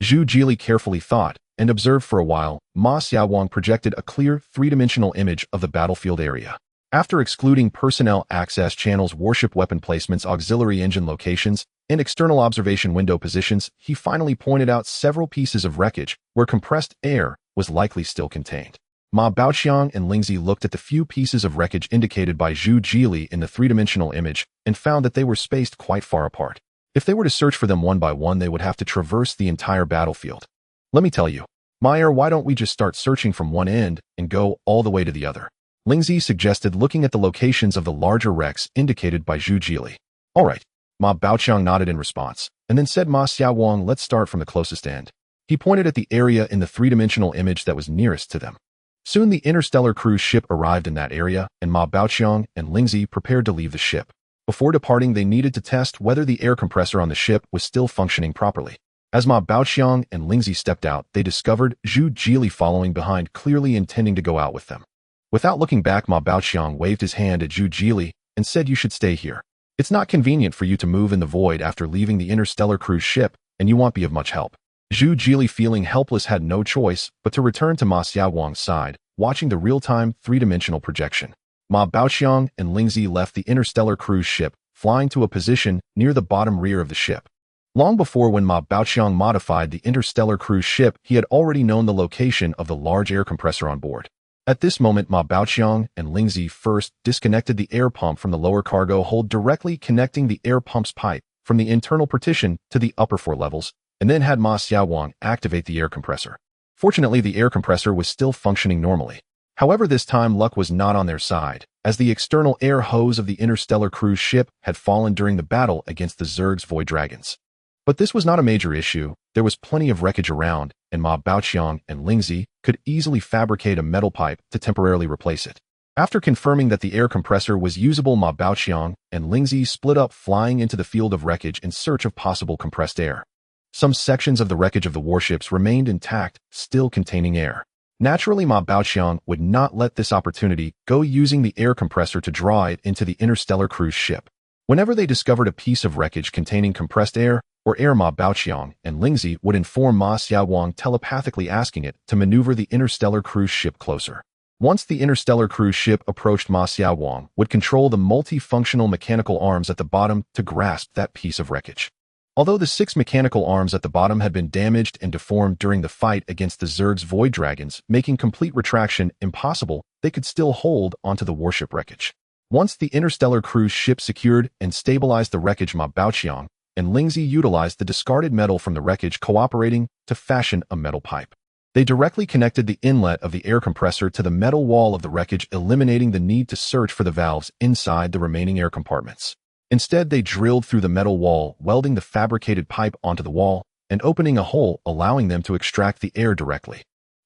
Zhu Jili carefully thought and observed for a while. Ma Xiaowang projected a clear three-dimensional image of the battlefield area. After excluding personnel access channels, warship weapon placements, auxiliary engine locations, and external observation window positions, he finally pointed out several pieces of wreckage where compressed air was likely still contained. Ma Baoxiang and Lingzi looked at the few pieces of wreckage indicated by Zhu Jili in the three-dimensional image and found that they were spaced quite far apart. If they were to search for them one by one, they would have to traverse the entire battlefield. "Let me tell you, Meyer, why don't we just start searching from one end and go all the way to the other?" Lingzi suggested, looking at the locations of the larger wrecks indicated by Zhu Jili. "All right." Ma Baoxiang nodded in response, and then said, "Ma Xiaowang, let's start from the closest end." He pointed at the area in the three-dimensional image that was nearest to them. Soon the interstellar cruise ship arrived in that area, and Ma Baoxiang and Lingzi prepared to leave the ship. Before departing, they needed to test whether the air compressor on the ship was still functioning properly. As Ma Baoxiang and Lingzi stepped out, they discovered Zhu Jili following behind, clearly intending to go out with them. Without looking back, Ma Baoxiang waved his hand at Zhu Jili and said, "You should stay here. It's not convenient for you to move in the void after leaving the interstellar cruise ship, and you won't be of much help." Zhu Jili, feeling helpless, had no choice but to return to Ma Xiaowang's side, watching the real-time three-dimensional projection. Ma Baoxiang and Lingzi left the interstellar cruise ship, flying to a position near the bottom rear of the ship. Long before, when Ma Baoxiang modified the interstellar cruise ship, he had already known the location of the large air compressor on board. At this moment, Ma Baoxiang and Lingzi first disconnected the air pump from the lower cargo hold, directly connecting the air pump's pipe from the internal partition to the upper 4 levels, and then had Ma Xiaowang activate the air compressor. Fortunately, the air compressor was still functioning normally. However, this time luck was not on their side, as the external air hose of the interstellar cruise ship had fallen during the battle against the Zerg's void dragons. But this was not a major issue. There was plenty of wreckage around, and Ma Baoxiang and Lingzi could easily fabricate a metal pipe to temporarily replace it. After confirming that the air compressor was usable, Ma Baoxiang and Lingzi split up, flying into the field of wreckage in search of possible compressed air. Some sections of the wreckage of the warships remained intact, still containing air. Naturally, Ma Baoxiang would not let this opportunity go, using the air compressor to draw it into the interstellar cruise ship. Whenever they discovered a piece of wreckage containing compressed air or air, Ma Baoxiang and Lingzi would inform Ma Xiaowang, telepathically asking it to maneuver the interstellar cruise ship closer. Once the interstellar cruise ship approached, Ma Xiaowang would control the multifunctional mechanical arms at the bottom to grasp that piece of wreckage. Although the 6 mechanical arms at the bottom had been damaged and deformed during the fight against the Zerg's void dragons, making complete retraction impossible, they could still hold onto the warship wreckage. Once the interstellar cruise ship secured and stabilized the wreckage, Ma Baoxiang and Lingzi utilized the discarded metal from the wreckage, cooperating to fashion a metal pipe. They directly connected the inlet of the air compressor to the metal wall of the wreckage, eliminating the need to search for the valves inside the remaining air compartments. Instead, they drilled through the metal wall, welding the fabricated pipe onto the wall, and opening a hole, allowing them to extract the air directly.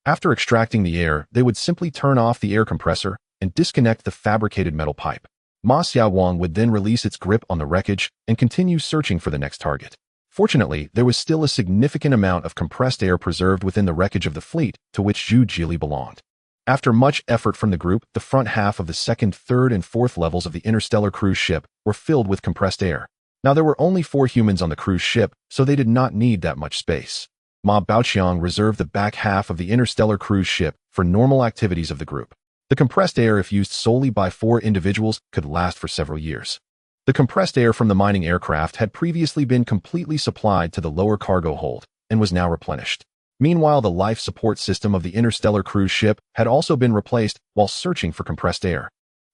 After extracting the air, they would simply turn off the air compressor and disconnect the fabricated metal pipe. Ma Xiaowang would then release its grip on the wreckage and continue searching for the next target. Fortunately, there was still a significant amount of compressed air preserved within the wreckage of the fleet to which Zhu Jili belonged. After much effort from the group, the front half of the second, third, and fourth levels of the interstellar cruise ship were filled with compressed air. Now there were only 4 humans on the cruise ship, so they did not need that much space. Ma Baoqiang reserved the back half of the interstellar cruise ship for normal activities of the group. The compressed air, if used solely by 4 individuals, could last for several years. The compressed air from the mining aircraft had previously been completely supplied to the lower cargo hold and was now replenished. Meanwhile, the life support system of the interstellar cruise ship had also been replaced while searching for compressed air.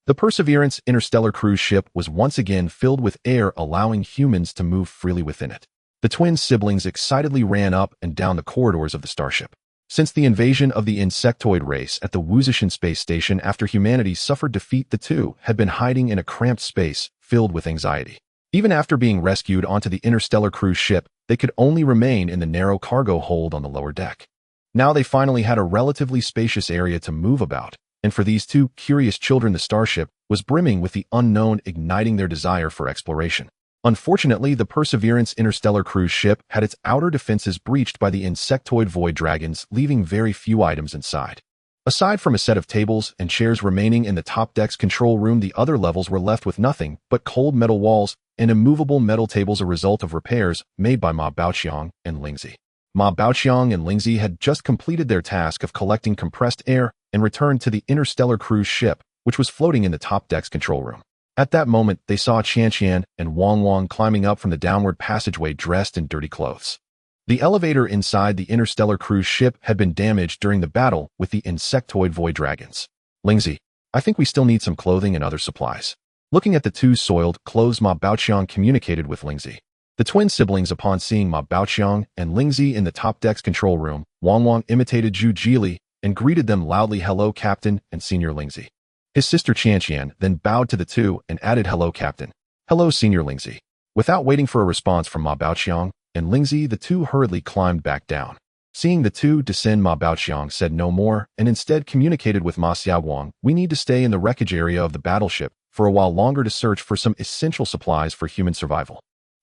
The Perseverance interstellar cruise ship was once again filled with air, allowing humans to move freely within it. The twin siblings excitedly ran up and down the corridors of the starship. Since the invasion of the insectoid race at the Wuzishan space station after humanity suffered defeat, the two had been hiding in a cramped space filled with anxiety. Even after being rescued onto the interstellar cruise ship, they could only remain in the narrow cargo hold on the lower deck. Now they finally had a relatively spacious area to move about, and for these 2 curious children, the starship was brimming with the unknown, igniting their desire for exploration. Unfortunately, the Perseverance interstellar cruise ship had its outer defenses breached by the insectoid void dragons, leaving very few items inside. Aside from a set of tables and chairs remaining in the top deck's control room, the other levels were left with nothing but cold metal walls and immovable metal tables, a result of repairs made by Ma Baoqiang and Lingzi. Ma Baoqiang and Lingzi had just completed their task of collecting compressed air and returned to the interstellar cruise ship, which was floating in the top deck's control room. At that moment, they saw Qianqian and Wang climbing up from the downward passageway dressed in dirty clothes. The elevator inside the interstellar cruise ship had been damaged during the battle with the insectoid void dragons. Lingzi, I think we still need some clothing and other supplies. Looking at the 2 soiled clothes, Ma Baoqiang communicated with Lingzi. The twin siblings, upon seeing Ma Baoqiang and Lingzi in the top deck's control room, Wang imitated Zhu Jili and greeted them loudly, "Hello, Captain and Senior Lingzi." His sister Qianqian then bowed to the 2 and added, "Hello, Captain." "Hello, Senior Lingzi." Without waiting for a response from Ma Baoqiang and Lingzi, the 2 hurriedly climbed back down. Seeing the 2 descend, Ma Baoqiang said no more and instead communicated with Ma Xiaowang, "We need to stay in the wreckage area of the battleship for a while longer to search for some essential supplies for human survival."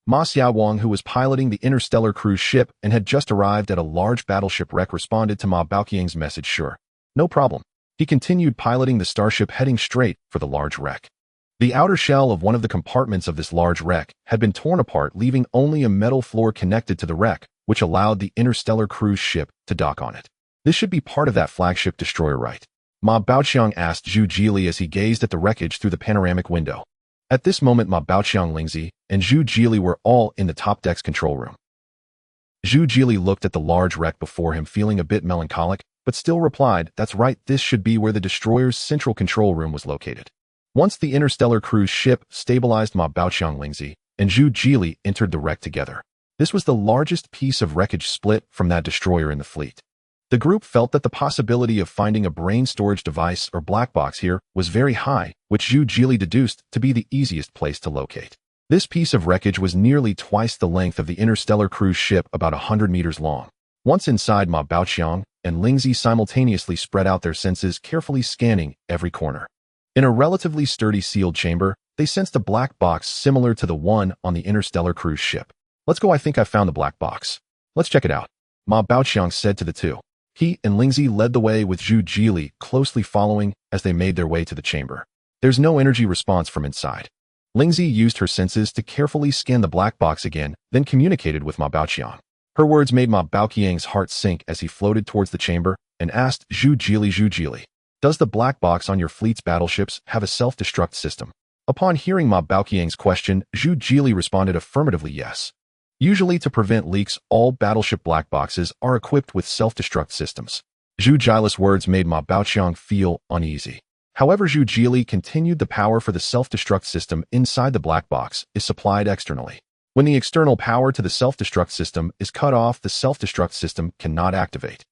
Ma Xiaowang, who was piloting the interstellar cruise ship and had just arrived at a large battleship wreck, responded to Ma Baoqiang's message, "Sure. No problem." He continued piloting the starship, heading straight for the large wreck. The outer shell of one of the compartments of this large wreck had been torn apart, leaving only a metal floor connected to the wreck, which allowed the interstellar cruise ship to dock on it. "This should be part of that flagship destroyer, right?" Ma Baoqiang asked Zhu Jili as he gazed at the wreckage through the panoramic window. At this moment, Ma Baoqiang, Lingzi, and Zhu Jili were all in the top deck's control room. Zhu Jili looked at the large wreck before him, feeling a bit melancholic, but still replied, "That's right, this should be where the destroyer's central control room was located." Once the interstellar cruise ship stabilized, Ma Baoqiang, Lingzi, and Zhu Jili entered the wreck together. This was the largest piece of wreckage split from that destroyer in the fleet. The group felt that the possibility of finding a brain storage device or black box here was very high, which Zhu Jili deduced to be the easiest place to locate. This piece of wreckage was nearly twice the length of the interstellar cruise ship, about 100 meters long. Once inside, Ma Baoqiang and Lingzi simultaneously spread out their senses, carefully scanning every corner. In a relatively sturdy sealed chamber, they sensed a black box similar to the one on the interstellar cruise ship. "Let's go, I think I found the black box. Let's check it out," Ma Baoqiang said to the 2. He and Lingzi led the way, with Zhu Jili closely following as they made their way to the chamber. There's no energy response from inside. Lingzi used her senses to carefully scan the black box again, then communicated with Ma Baoqiang. Her words made Ma Baoqiang's heart sink as he floated towards the chamber and asked Zhu Jili, "Does the black box on your fleet's battleships have a self-destruct system?" Upon hearing Ma Baoqiang's question, Zhu Jili responded affirmatively, "Yes." Usually, to prevent leaks, all battleship black boxes are equipped with self-destruct systems. Zhu Jili's words made Ma Baoqiang feel uneasy. However, Zhu Jili continued, "The power for the self-destruct system inside the black box is supplied externally. When the external power to the self-destruct system is cut off, the self-destruct system cannot activate.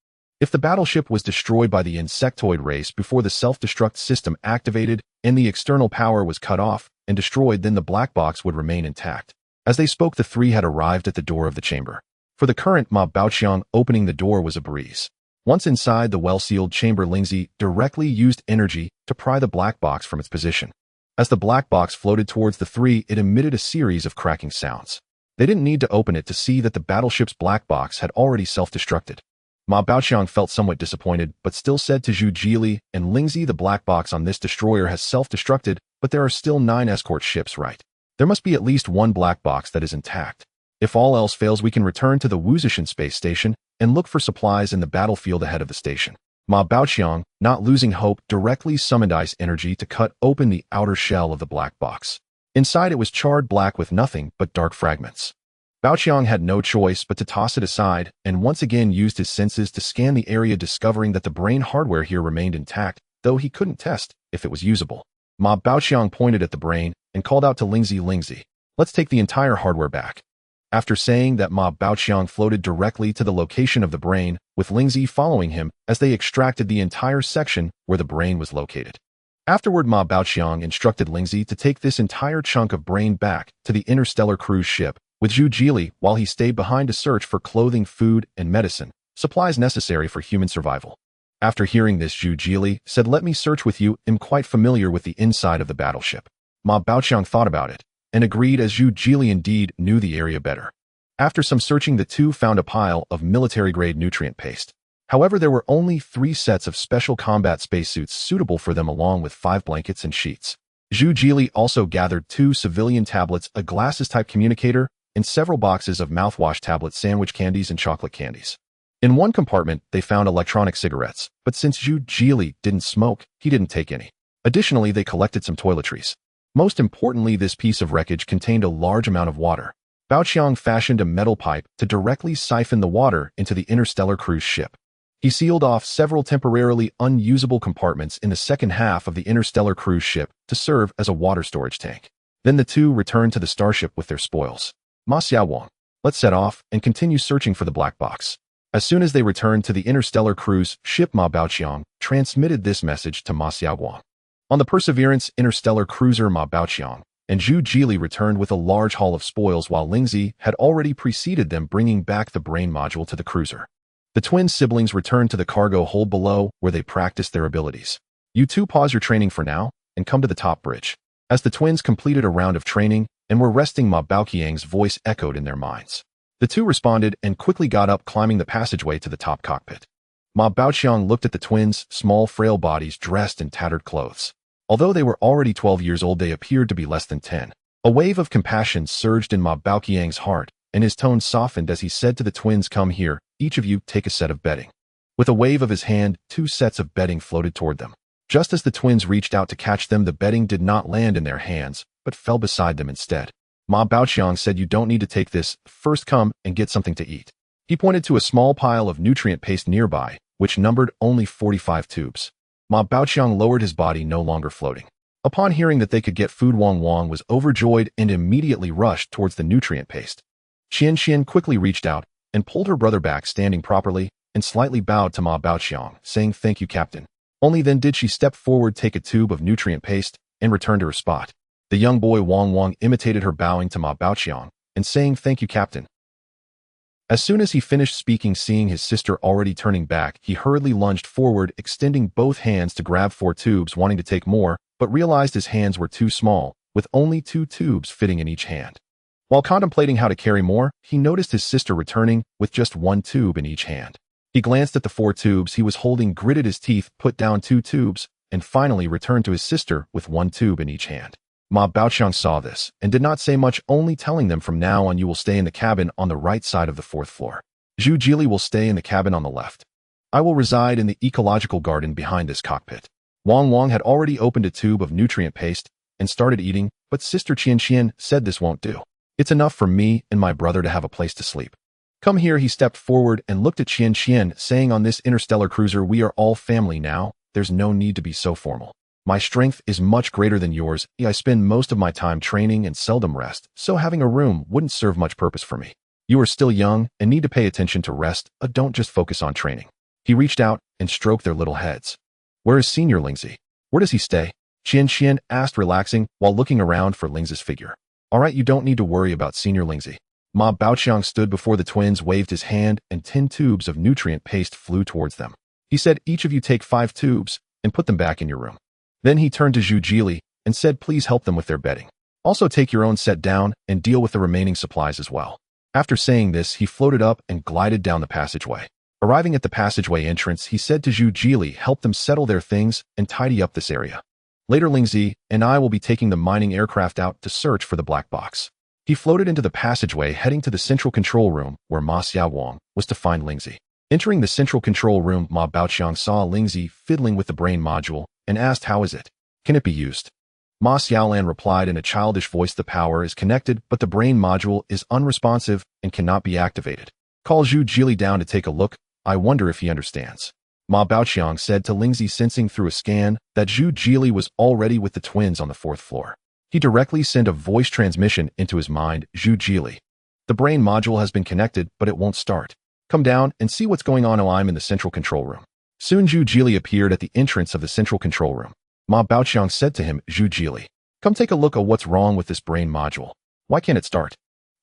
If the battleship was destroyed by the insectoid race before the self-destruct system activated and the external power was cut off and destroyed, then the black box would remain intact. As they spoke, the three had arrived at the door of the chamber. For the current Ma Baoqiang, opening the door was a breeze. Once inside the well-sealed chamber, Lingzi directly used energy to pry the black box from its position. As the black box floated towards the three, it emitted a series of cracking sounds. They didn't need to open it to see that the battleship's black box had already self-destructed. Ma Baoqiang felt somewhat disappointed, but still said to Zhu Jili and Lingzi, the black box on this destroyer has self-destructed, but there are still 9 escort ships, right? There must be at least one black box that is intact. If all else fails, we can return to the Wuzishan space station and look for supplies in the battlefield ahead of the station. Ma Baoqiang, not losing hope, directly summoned ice energy to cut open the outer shell of the black box. Inside it was charred black with nothing but dark fragments. Baoqiang had no choice but to toss it aside and once again used his senses to scan the area, discovering that the brain hardware here remained intact, though he couldn't test if it was usable. Ma Baoqiang pointed at the brain and called out to Lingzi, let's take the entire hardware back. After saying that, Ma Baoqiang floated directly to the location of the brain, with Lingzi following him as they extracted the entire section where the brain was located. Afterward, Ma Baoqiang instructed Lingzi to take this entire chunk of brain back to the Interstellar cruise ship with Zhu Jili, while he stayed behind to search for clothing, food, and medicine, supplies necessary for human survival. After hearing this, Zhu Jili said, let me search with you. I'm quite familiar with the inside of the battleship. Ma Baoqiang thought about it and agreed, as Zhu Jili indeed knew the area better. After some searching, the two found a pile of military-grade nutrient paste. However, there were only 3 sets of special combat spacesuits suitable for them, along with 5 blankets and sheets. Zhu Jili also gathered 2 civilian tablets, a glasses-type communicator, and several boxes of mouthwash tablets, sandwich candies, and chocolate candies. In one compartment, they found electronic cigarettes, but since Zhu Jili didn't smoke, he didn't take any. Additionally, they collected some toiletries. Most importantly, this piece of wreckage contained a large amount of water. Baoqiang fashioned a metal pipe to directly siphon the water into the interstellar cruise ship. He sealed off several temporarily unusable compartments in the second half of the interstellar cruise ship to serve as a water storage tank. Then the two returned to the starship with their spoils. Ma Xiaowang, let's set off and continue searching for the black box. As soon as they returned to the interstellar cruise ship, Ma Baoqiang transmitted this message to Ma Xiaowang. On the Perseverance interstellar cruiser, Ma Baoqiang and Zhu Jili returned with a large haul of spoils, while Lingzi had already preceded them, bringing back the brain module to the cruiser. The twin siblings returned to the cargo hold below, where they practiced their abilities. You two pause your training for now and come to the top bridge. As the twins completed a round of training and were resting, Ma Baoqiang's voice echoed in their minds. The two responded and quickly got up, climbing the passageway to the top cockpit. Ma Baoqiang looked at the twins' small, frail bodies dressed in tattered clothes. Although they were already 12 years old, they appeared to be less than 10. A wave of compassion surged in Ma Baoqiang's heart, and his tone softened as he said to the twins, come here, each of you take a set of bedding. With a wave of his hand, 2 sets of bedding floated toward them. Just as the twins reached out to catch them, the bedding did not land in their hands, but fell beside them instead. Ma Baoqiang said, you don't need to take this, first come and get something to eat. He pointed to a small pile of nutrient paste nearby, which numbered only 45 tubes. Ma Baoqiang lowered his body, no longer floating. Upon hearing that they could get food, Wang Wang was overjoyed and immediately rushed towards the nutrient paste. Qian Qian quickly reached out and pulled her brother back, standing properly, and slightly bowed to Ma Baoqiang, saying, thank you, Captain. Only then did she step forward, take a tube of nutrient paste, and return to her spot. The young boy Wang Wang imitated her, bowing to Ma Baoqiang and saying, thank you, Captain. As soon as he finished speaking, seeing his sister already turning back, he hurriedly lunged forward, extending both hands to grab 4 tubes, wanting to take more, but realized his hands were too small, with only 2 tubes fitting in each hand. While contemplating how to carry more, he noticed his sister returning with just 1 tube in each hand. He glanced at the 4 tubes he was holding, gritted his teeth, put down 2 tubes, and finally returned to his sister with 1 tube in each hand. Ma Baoqiang saw this and did not say much, only telling them, from now on you will stay in the cabin on the right side of the 4th floor. Zhu Jili will stay in the cabin on the left. I will reside in the ecological garden behind this cockpit. Wang Wang had already opened a tube of nutrient paste and started eating, but Sister Qian Qian said this won't do. It's enough for me and my brother to have a place to sleep. Come here. He stepped forward and looked at Qian Qian, saying, on this interstellar cruiser we are all family now. There's no need to be so formal. My strength is much greater than yours. I spend most of my time training and seldom rest, so having a room wouldn't serve much purpose for me. You are still young and need to pay attention to rest. Don't just focus on training. He reached out and stroked their little heads. Where is Senior Lingzi? Where does he stay? Qian asked, relaxing while looking around for Lingzi's figure. All right, you don't need to worry about Senior Lingzi. Ma Baoqiang stood before the twins, waved his hand, and 10 tubes of nutrient paste flew towards them. He said, each of you take 5 tubes and put them back in your room. Then he turned to Zhu Jili and said, please help them with their bedding. Also take your own set down and deal with the remaining supplies as well. After saying this, he floated up and glided down the passageway. Arriving at the passageway entrance, he said to Zhu Jili, help them settle their things and tidy up this area. Later, Lingzi and I will be taking the mining aircraft out to search for the black box. He floated into the passageway, heading to the central control room where Ma Xiaowang was to find Lingzi. Entering the central control room, Ma Baoqiang saw Lingzi fiddling with the brain module and asked, how is it? Can it be used? Ma Xiaolan replied in a childish voice, the power is connected, but the brain module is unresponsive and cannot be activated. Call Zhu Jili down to take a look. I wonder if he understands. Ma Baoqiang said to Lingzi, sensing through a scan that Zhu Jili was already with the twins on the 4th floor. He directly sent a voice transmission into his mind. Zhu Jili, the brain module has been connected, but it won't start. Come down and see what's going on while I'm in the central control room. Soon Zhu Jili appeared at the entrance of the central control room. Ma Baoqiang said to him, Zhu Jili, come take a look at what's wrong with this brain module. Why can't it start?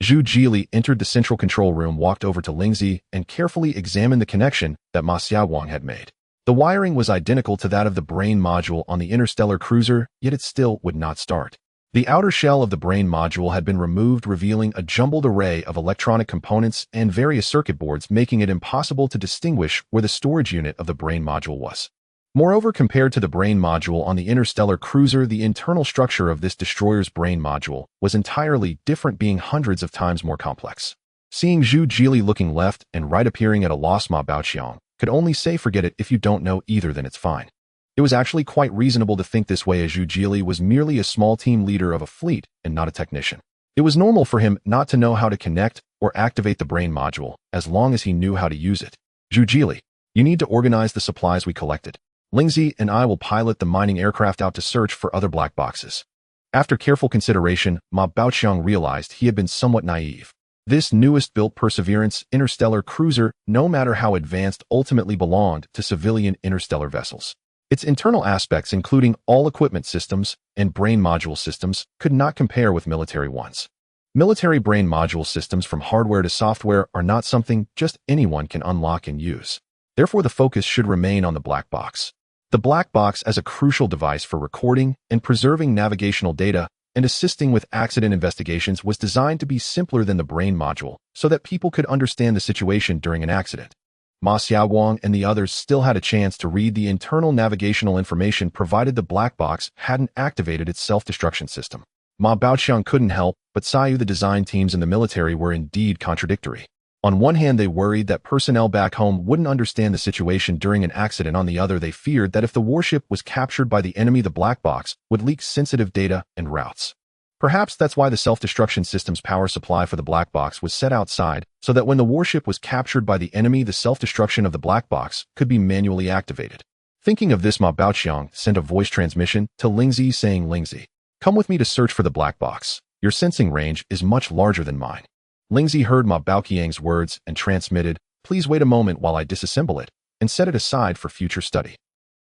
Zhu Jili entered the central control room, walked over to Lingzi, and carefully examined the connection that Ma Xiaowang had made. The wiring was identical to that of the brain module on the interstellar cruiser, yet it still would not start. The outer shell of the brain module had been removed, revealing a jumbled array of electronic components and various circuit boards, making it impossible to distinguish where the storage unit of the brain module was. Moreover, compared to the brain module on the interstellar cruiser, the internal structure of this destroyer's brain module was entirely different, being hundreds of times more complex. Seeing Zhu Jili looking left and right, appearing at a loss, Ma Baoqiang could only say, forget it, if you don't know either, then it's fine. It was actually quite reasonable to think this way, as Zhu Jili was merely a small team leader of a fleet and not a technician. It was normal for him not to know how to connect or activate the brain module, as long as he knew how to use it. Zhu Jili, you need to organize the supplies we collected. Lingzi and I will pilot the mining aircraft out to search for other black boxes. After careful consideration, Ma Baoqiang realized he had been somewhat naive. This newest built Perseverance interstellar cruiser, no matter how advanced, ultimately belonged to civilian interstellar vessels. Its internal aspects, including all equipment systems and brain module systems, could not compare with military ones. Military brain module systems, from hardware to software, are not something just anyone can unlock and use. Therefore, the focus should remain on the black box. The black box, as a crucial device for recording and preserving navigational data and assisting with accident investigations, was designed to be simpler than the brain module so that people could understand the situation during an accident. Ma Xiaowang and the others still had a chance to read the internal navigational information, provided the black box hadn't activated its self-destruction system. Ma Baoqiang couldn't help but see the design teams in the military were indeed contradictory. On one hand, they worried that personnel back home wouldn't understand the situation during an accident. On the other, they feared that if the warship was captured by the enemy, the black box would leak sensitive data and routes. Perhaps that's why the self-destruction system's power supply for the black box was set outside, so that when the warship was captured by the enemy, the self-destruction of the black box could be manually activated. Thinking of this, Ma Baoqiang sent a voice transmission to Lingzi, saying, Lingzi, come with me to search for the black box. Your sensing range is much larger than mine. Lingzi heard Ma Baoqiang's words and transmitted, please wait a moment while I disassemble it and set it aside for future study.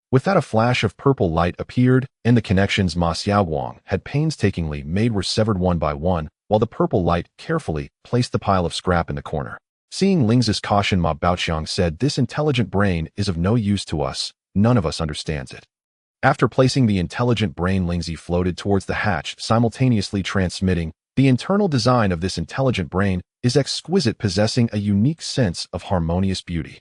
With that, a flash of purple light appeared, and the connections Ma Xiaowang had painstakingly made were severed one by one, while the purple light carefully placed the pile of scrap in the corner. Seeing Lingzi's caution, Ma Baoqiang said, this intelligent brain is of no use to us. None of us understands it. After placing the intelligent brain, Lingzi floated towards the hatch, simultaneously transmitting, the internal design of this intelligent brain is exquisite, possessing a unique sense of harmonious beauty.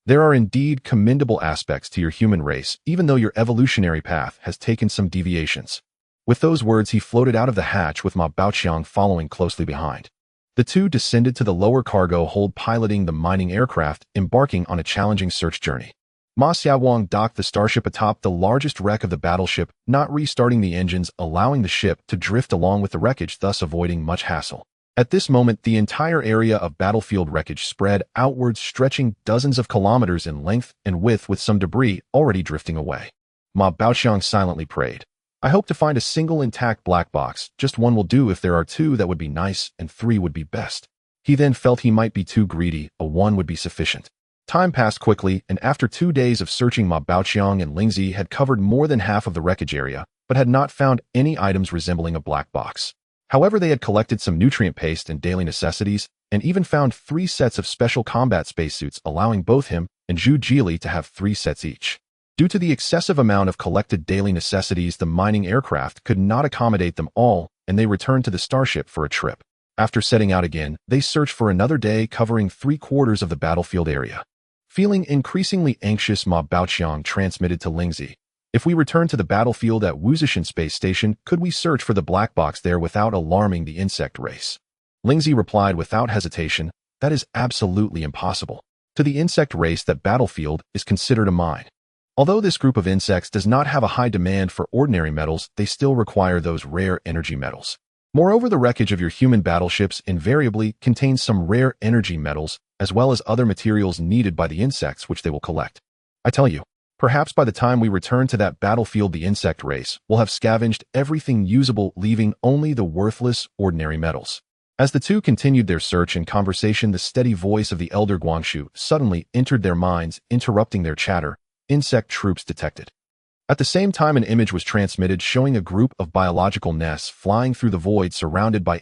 There are indeed commendable aspects to your human race, even though your evolutionary path has taken some deviations. With those words, he floated out of the hatch with Ma Baoqiang following closely behind. The two descended to the lower cargo hold, piloting the mining aircraft, embarking on a challenging search journey. Ma Xiaowang docked the starship atop the largest wreck of the battleship, not restarting the engines, allowing the ship to drift along with the wreckage, thus avoiding much hassle. At this moment, the entire area of battlefield wreckage spread outwards, stretching dozens of kilometers in length and width, with some debris already drifting away. Ma Baoqiang silently prayed, I hope to find a single intact black box. Just one will do. If there are two, that would be nice, and 3 would be best. He then felt he might be too greedy. A 1 would be sufficient. Time passed quickly, and after 2 days of searching, Ma Baoqiang and Lingzi had covered more than half of the wreckage area, but had not found any items resembling a black box. However, they had collected some nutrient paste and daily necessities, and even found 3 sets of special combat spacesuits, allowing both him and Zhu Jili to have 3 sets each. Due to the excessive amount of collected daily necessities, the mining aircraft could not accommodate them all, and they returned to the starship for a trip. After setting out again, they searched for another day, covering 3/4 of the battlefield area. Feeling increasingly anxious, Ma Baoqiang transmitted to Lingzi. If we return to the battlefield at Wuzhishan Space Station, could we search for the black box there without alarming the insect race? Lingzi replied without hesitation, that is absolutely impossible. To the insect race, that battlefield is considered a mine. Although this group of insects does not have a high demand for ordinary metals, they still require those rare energy metals. Moreover, the wreckage of your human battleships invariably contains some rare energy metals, as well as other materials needed by the insects which they will collect. I tell you, perhaps by the time we return to that battlefield, the insect race will have scavenged everything usable, leaving only the worthless, ordinary metals. As the two continued their search and conversation, the steady voice of the elder Guangshu suddenly entered their minds, interrupting their chatter. Insect troops detected. At the same time, an image was transmitted showing a group of biological nests flying through the void, surrounded by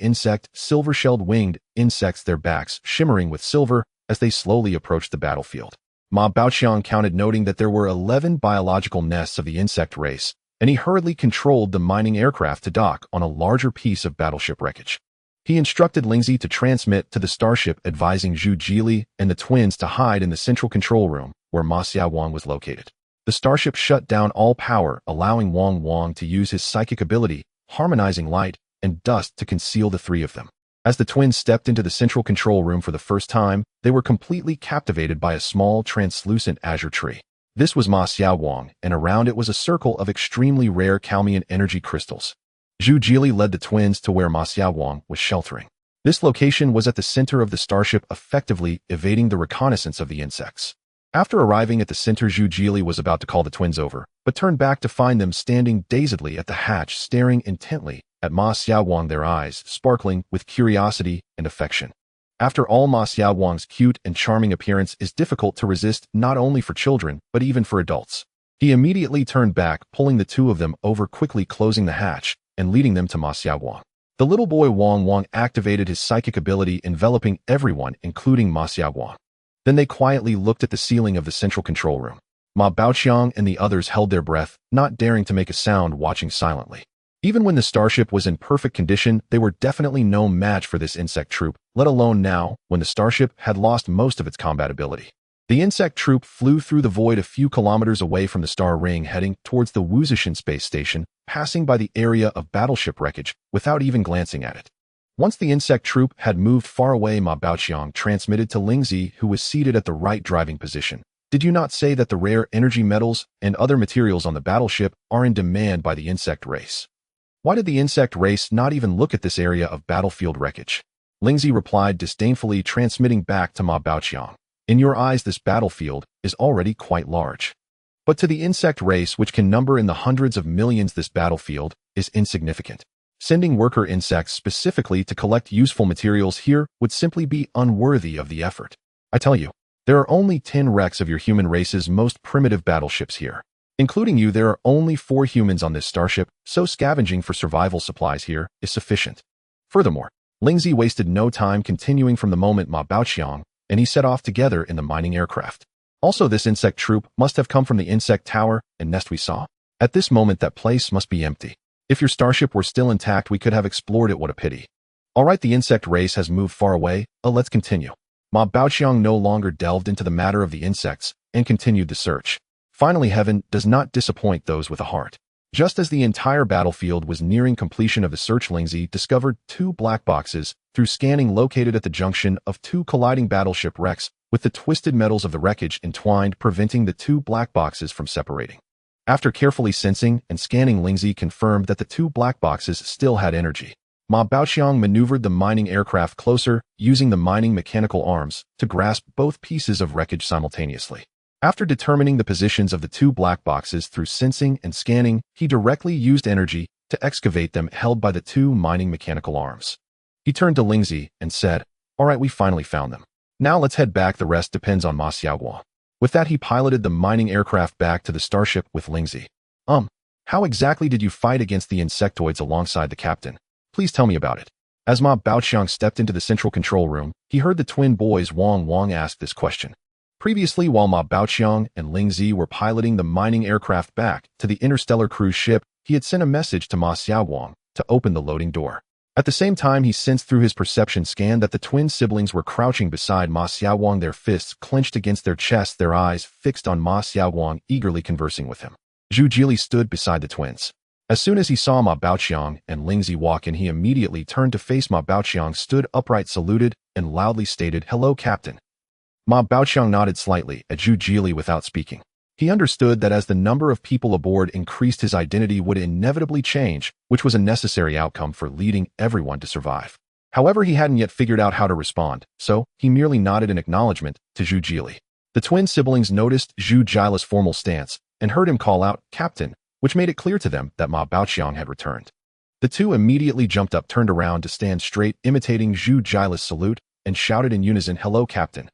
silver-shelled winged insects, their backs shimmering with silver as they slowly approached the battlefield. Ma Baoqiang counted, noting that there were 11 biological nests of the insect race, and he hurriedly controlled the mining aircraft to dock on a larger piece of battleship wreckage. He instructed Lingzi to transmit to the starship, advising Zhu Jili and the twins to hide in the central control room where Ma Xiaowang was located. The starship shut down all power, allowing Wang Wang to use his psychic ability, harmonizing light and dust, to conceal the 3 of them. As the twins stepped into the central control room for the first time, they were completely captivated by a small, translucent azure tree. This was Ma Xiaowang, and around it was a circle of extremely rare Calmian energy crystals. Zhu Jili led the twins to where Ma Xiaowang was sheltering. This location was at the center of the starship, effectively evading the reconnaissance of the insects. After arriving at the center, Zhu Jili was about to call the twins over, but turned back to find them standing dazedly at the hatch, staring intently at Ma Xiaowang, their eyes sparkling with curiosity and affection. After all, Ma Xiaowang's cute and charming appearance is difficult to resist, not only for children, but even for adults. He immediately turned back, pulling the 2 of them over, quickly closing the hatch and leading them to Ma Xiaowang. The little boy Wang Wang activated his psychic ability, enveloping everyone, including Ma Xiaowang. Then they quietly looked at the ceiling of the central control room. Ma Baoqiang and the others held their breath, not daring to make a sound, watching silently. Even when the starship was in perfect condition, they were definitely no match for this insect troop, let alone now, when the starship had lost most of its combat ability. The insect troop flew through the void a few kilometers away from the star ring, heading towards the Wuzhishan Space Station, passing by the area of battleship wreckage without even glancing at it. Once the insect troop had moved far away, Ma Baoqiang transmitted to Lingzi, who was seated at the right driving position. Did you not say that the rare energy metals and other materials on the battleship are in demand by the insect race? Why did the insect race not even look at this area of battlefield wreckage? Lingzi replied disdainfully, transmitting back to Ma Baoqiang. In your eyes, this battlefield is already quite large. But to the insect race, which can number in the hundreds of millions, this battlefield is insignificant. Sending worker insects specifically to collect useful materials here would simply be unworthy of the effort. I tell you, there are only 10 wrecks of your human race's most primitive battleships here. Including you, there are only 4 humans on this starship, so scavenging for survival supplies here is sufficient. Furthermore, Lingzi wasted no time, continuing from the moment Ma Baoqiang and he set off together in the mining aircraft. Also, this insect troop must have come from the insect tower and nest we saw. At this moment, that place must be empty. If your starship were still intact, we could have explored it. What a pity. All right, the insect race has moved far away. Let's continue. Ma Baoqiang no longer delved into the matter of the insects and continued the search. Finally, heaven does not disappoint those with a heart. Just as the entire battlefield was nearing completion of the search, Lingzi discovered 2 black boxes through scanning, located at the junction of 2 colliding battleship wrecks, with the twisted metals of the wreckage entwined, preventing the 2 black boxes from separating. After carefully sensing and scanning, Lingzi confirmed that the 2 black boxes still had energy. Ma Baoqiang maneuvered the mining aircraft closer, using the mining mechanical arms to grasp both pieces of wreckage simultaneously. After determining the positions of the 2 black boxes through sensing and scanning, he directly used energy to excavate them, held by the 2 mining mechanical arms. He turned to Lingzi and said, "All right, we finally found them. Now let's head back, the rest depends on Ma Xiaoguang. With that, he piloted the mining aircraft back to the starship with Lingzi. How exactly did you fight against the insectoids alongside the captain? Please tell me about it. As Ma Baoqiang stepped into the central control room, he heard the twin boys Wang ask this question. Previously, while Ma Baoqiang and Lingzi were piloting the mining aircraft back to the interstellar cruise ship, he had sent a message to Ma Xiaoguang to open the loading door. At the same time, he sensed through his perception scan that the twin siblings were crouching beside Ma Xiaoguang, their fists clenched against their chests, their eyes fixed on Ma Xiaoguang, eagerly conversing with him. Zhu Jili stood beside the twins. As soon as he saw Ma Baoqiang and Lingzi walk in, he immediately turned to face Ma Baoqiang, stood upright, saluted, and loudly stated, "Hello, Captain." Ma Baoqiang nodded slightly at Zhu Jili without speaking. He understood that as the number of people aboard increased, his identity would inevitably change, which was a necessary outcome for leading everyone to survive. However, he hadn't yet figured out how to respond, so he merely nodded in acknowledgement to Zhu Jili. The twin siblings noticed Zhu Jili's formal stance and heard him call out, "Captain," which made it clear to them that Ma Baoqiang had returned. The two immediately jumped up, turned around to stand straight, imitating Zhu Jili's salute, and shouted in unison, "Hello, Captain."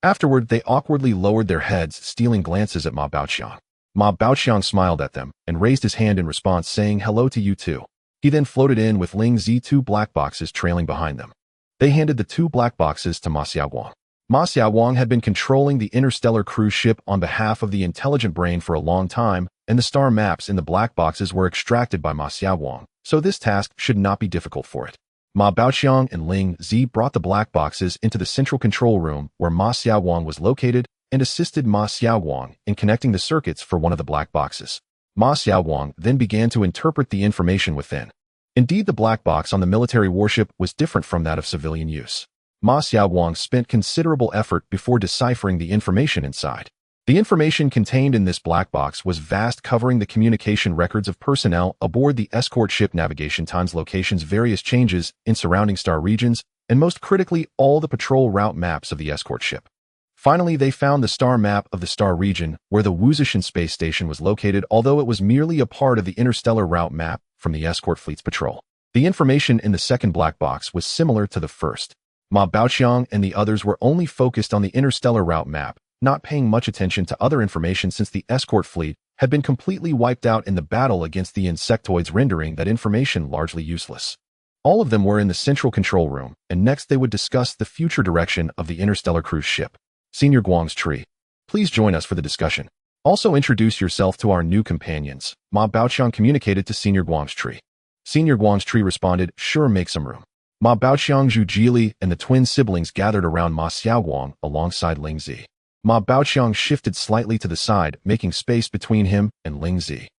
Afterward, they awkwardly lowered their heads, stealing glances at Ma Baoqiang. Ma Baoqiang smiled at them and raised his hand in response, saying, "Hello to you too." He then floated in with Ling Zi, 2 black boxes trailing behind them. They handed the 2 black boxes to Ma Xiaoguang. Ma Xiaoguang had been controlling the interstellar cruise ship on behalf of the intelligent brain for a long time, and the star maps in the black boxes were extracted by Ma Xiaoguang, so this task should not be difficult for it. Ma Baoqiang and Ling Zi brought the black boxes into the central control room where Ma Xiaoguang was located and assisted Ma Xiaoguang in connecting the circuits for one of the black boxes. Ma Xiaoguang then began to interpret the information within. Indeed, the black box on the military warship was different from that of civilian use. Ma Xiaoguang spent considerable effort before deciphering the information inside. The information contained in this black box was vast, covering the communication records of personnel aboard the escort ship, navigation times, locations, various changes in surrounding star regions, and most critically, all the patrol route maps of the escort ship. Finally, they found the star map of the star region where the Wuzhishan space station was located, although it was merely a part of the interstellar route map from the escort fleet's patrol. The information in the second black box was similar to the first. Ma Baoqiang and the others were only focused on the interstellar route map, not paying much attention to other information since the escort fleet had been completely wiped out in the battle against the insectoids, rendering that information largely useless. All of them were in the central control room, and next they would discuss the future direction of the interstellar cruise ship. Senior Guang's tree. Please join us for the discussion. Also introduce yourself to our new companions, Ma Baoqiang communicated to Senior Guang's tree. Senior Guang's tree responded, "Sure, make some room." Ma Baoqiang, Zhu Jili, and the twin siblings gathered around Ma Xiaoguang alongside Ling Zi. Ma Baoqiang shifted slightly to the side, making space between him and Ling Zi.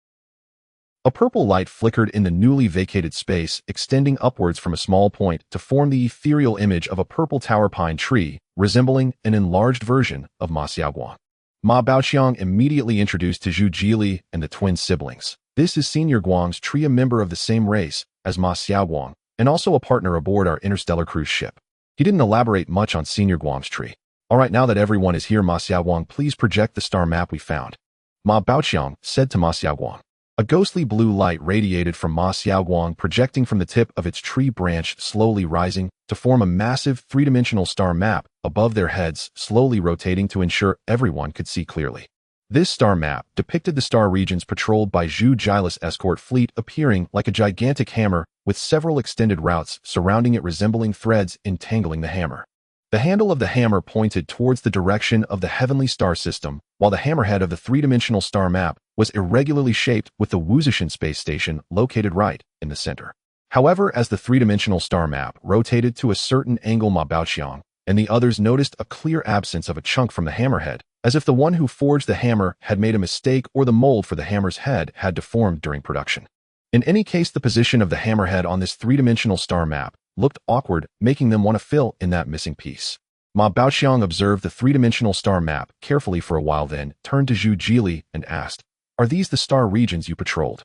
A purple light flickered in the newly vacated space, extending upwards from a small point to form the ethereal image of a purple tower pine tree, resembling an enlarged version of Ma Xiaoguang. Ma Baoqiang immediately introduced to Zhu Jili and the twin siblings. "This is Senior Guang's tree, a member of the same race as Ma Xiaoguang, and also a partner aboard our interstellar cruise ship." He didn't elaborate much on Senior Guang's tree. "Alright, now that everyone is here, Ma Xiaoguang, please project the star map we found," Ma Baoqiang said to Ma Xiaoguang. A ghostly blue light radiated from Ma Xiaoguang, projecting from the tip of its tree branch, slowly rising to form a massive 3-dimensional star map above their heads, slowly rotating to ensure everyone could see clearly. This star map depicted the star regions patrolled by Zhu Jili's escort fleet, appearing like a gigantic hammer with several extended routes surrounding it, resembling threads entangling the hammer. The handle of the hammer pointed towards the direction of the heavenly star system, while the hammerhead of the 3-dimensional star map was irregularly shaped, with the Wuzhishan space station located right in the center. However, as the 3-dimensional star map rotated to a certain angle, Ma Baoqiang and the others noticed a clear absence of a chunk from the hammerhead, as if the one who forged the hammer had made a mistake or the mold for the hammer's head had deformed during production. In any case, the position of the hammerhead on this 3-dimensional star map looked awkward, making them want to fill in that missing piece. Ma Baoqiang observed the 3-dimensional star map carefully for a while, then turned to Zhu Jili and asked, "Are these the star regions you patrolled?"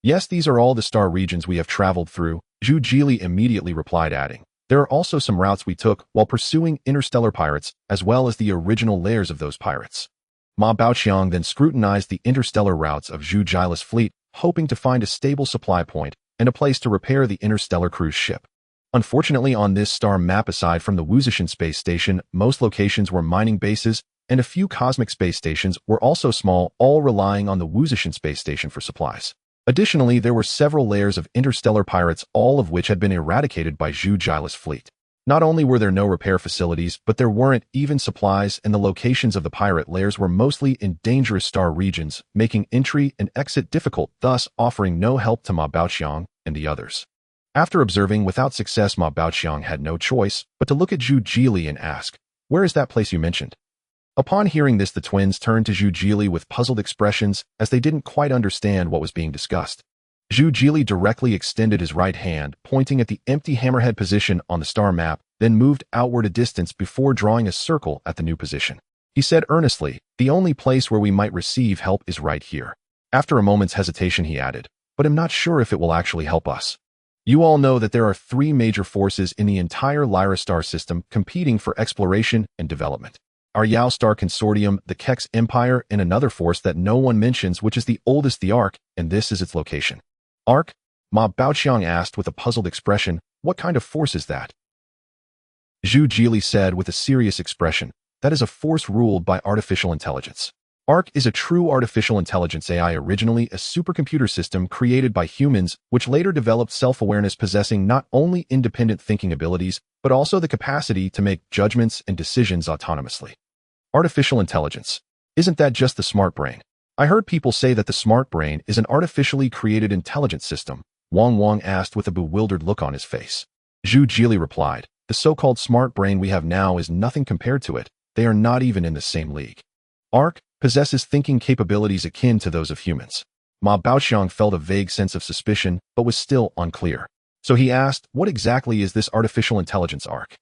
"Yes, these are all the star regions we have traveled through," Zhu Jili immediately replied, adding, "There are also some routes we took while pursuing interstellar pirates, as well as the original layers of those pirates." Ma Baoqiang then scrutinized the interstellar routes of Zhu Jili's fleet, hoping to find a stable supply point and a place to repair the interstellar cruise ship. Unfortunately, on this star map, aside from the Wuzishan space station, most locations were mining bases, and a few cosmic space stations were also small, all relying on the Wuzishan space station for supplies. Additionally, there were several layers of interstellar pirates, all of which had been eradicated by Zhu Jila's fleet. Not only were there no repair facilities, but there weren't even supplies, and the locations of the pirate layers were mostly in dangerous star regions, making entry and exit difficult, thus offering no help to Ma Baoqiang and the others. After observing without success, Ma Baoqiang had no choice but to look at Zhu Jili and ask, "Where is that place you mentioned?" Upon hearing this, the twins turned to Zhu Jili with puzzled expressions as they didn't quite understand what was being discussed. Zhu Jili directly extended his right hand, pointing at the empty hammerhead position on the star map, then moved outward a distance before drawing a circle at the new position. He said earnestly, "The only place where we might receive help is right here." After a moment's hesitation, he added, "But I'm not sure if it will actually help us. You all know that there are three major forces in the entire Lyra star system competing for exploration and development. Our Yao Star Consortium, the Kex Empire, and another force that no one mentions, which is the oldest, the Ark, and this is its location." "Ark?" Ma Baoqiang asked with a puzzled expression. "What kind of force is that?" Zhu Jili said with a serious expression, "That is a force ruled by artificial intelligence. Ark is a true artificial intelligence AI, originally a supercomputer system created by humans, which later developed self-awareness, possessing not only independent thinking abilities, but also the capacity to make judgments and decisions autonomously." Artificial intelligence. Isn't that just the smart brain? I heard people say that the smart brain is an artificially created intelligence system, Wang asked with a bewildered look on his face. Zhu Jili replied, "The so-called smart brain we have now is nothing compared to it. They are not even in the same league. Ark possesses thinking capabilities akin to those of humans." Ma Baoqiang felt a vague sense of suspicion, but was still unclear. So he asked, "What exactly is this artificial intelligence, Ark?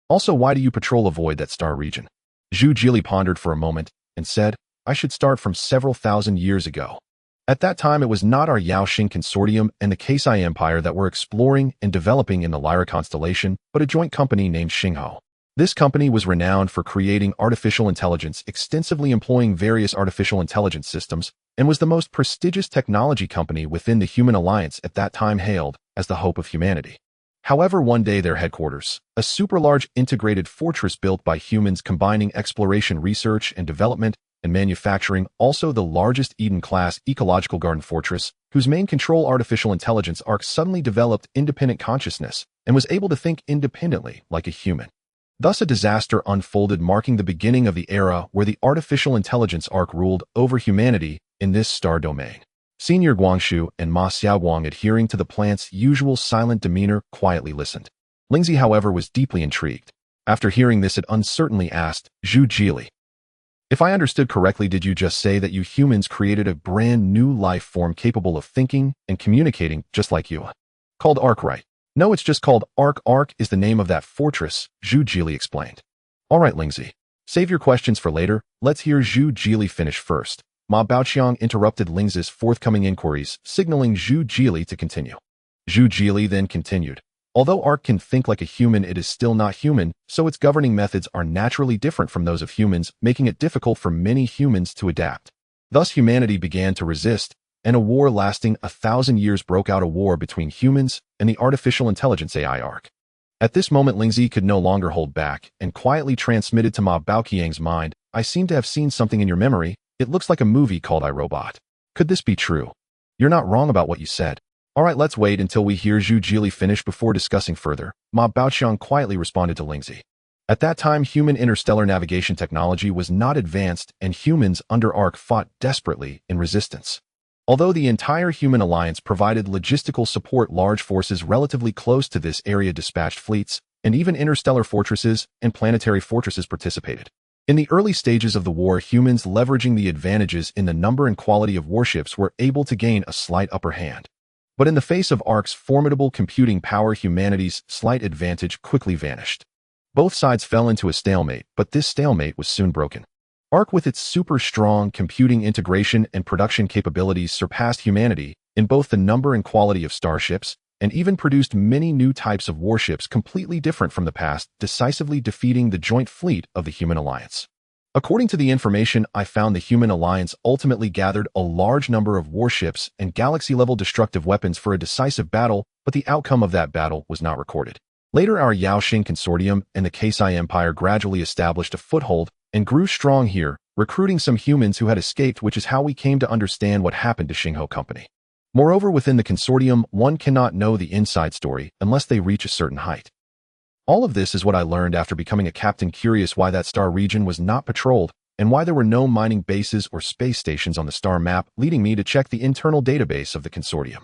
Also, why do you patrol avoid that star region?" Zhu Jili pondered for a moment and said, "I should start from several thousand years ago. At that time, it was not our Yaoxing Consortium and the Keisai Empire that were exploring and developing in the Lyra constellation, but a joint company named Xingho. This company was renowned for creating artificial intelligence, extensively employing various artificial intelligence systems, and was the most prestigious technology company within the Human Alliance at that time, hailed as the hope of humanity. However, one day their headquarters, a super-large integrated fortress built by humans combining exploration, research and development, and manufacturing, also the largest Eden-class ecological garden fortress, whose main control artificial intelligence Ark suddenly developed independent consciousness and was able to think independently like a human. Thus a disaster unfolded, marking the beginning of the era where the artificial intelligence Ark ruled over humanity in this star domain. Senior Guangshu and Ma Xiaoguang, adhering to the plant's usual silent demeanor, quietly listened. Lingzi, however, was deeply intrigued. After hearing this, it uncertainly asked, "Zhu Jili, if I understood correctly, did you just say that you humans created a brand new life form capable of thinking and communicating just like you? Called Ark, right?" "No, it's just called Ark. Ark is the name of that fortress," Zhu Jili explained. "All right, Lingzi. Save your questions for later. Let's hear Zhu Jili finish first." Ma Baoqiang interrupted Lingzi's forthcoming inquiries, signaling Zhu Jili to continue. Zhu Jili then continued, "Although Ark can think like a human, it is still not human, so its governing methods are naturally different from those of humans, making it difficult for many humans to adapt. Thus humanity began to resist, and a war lasting 1,000 years broke out, a war between humans and the artificial intelligence AI Ark." At this moment, Lingzi could no longer hold back and quietly transmitted to Ma Baoqiang's mind, "I seem to have seen something in your memory. It looks like a movie called I, Robot. Could this be true? You're not wrong about what you said. All right, let's wait until we hear Zhu Jili finish before discussing further." Ma Baoqiang quietly responded to Lingzi. At that time, human interstellar navigation technology was not advanced, and humans under Ark fought desperately in resistance. Although the entire Human Alliance provided logistical support, large forces relatively close to this area dispatched fleets, and even interstellar fortresses and planetary fortresses participated. In the early stages of the war, humans, leveraging the advantages in the number and quality of warships, were able to gain a slight upper hand. But in the face of Ark's formidable computing power, humanity's slight advantage quickly vanished. Both sides fell into a stalemate, but this stalemate was soon broken. Ark, with its super-strong computing integration and production capabilities, surpassed humanity in both the number and quality of starships, and even produced many new types of warships completely different from the past, decisively defeating the joint fleet of the Human Alliance. According to the information I found, the Human Alliance ultimately gathered a large number of warships and galaxy-level destructive weapons for a decisive battle, but the outcome of that battle was not recorded. Later, our Yaoxing Consortium and the Keisai Empire gradually established a foothold and grew strong here, recruiting some humans who had escaped, which is how we came to understand what happened to Xingho Company. Moreover, within the consortium, one cannot know the inside story unless they reach a certain height. All of this is what I learned after becoming a captain, curious why that star region was not patrolled and why there were no mining bases or space stations on the star map, leading me to check the internal database of the consortium.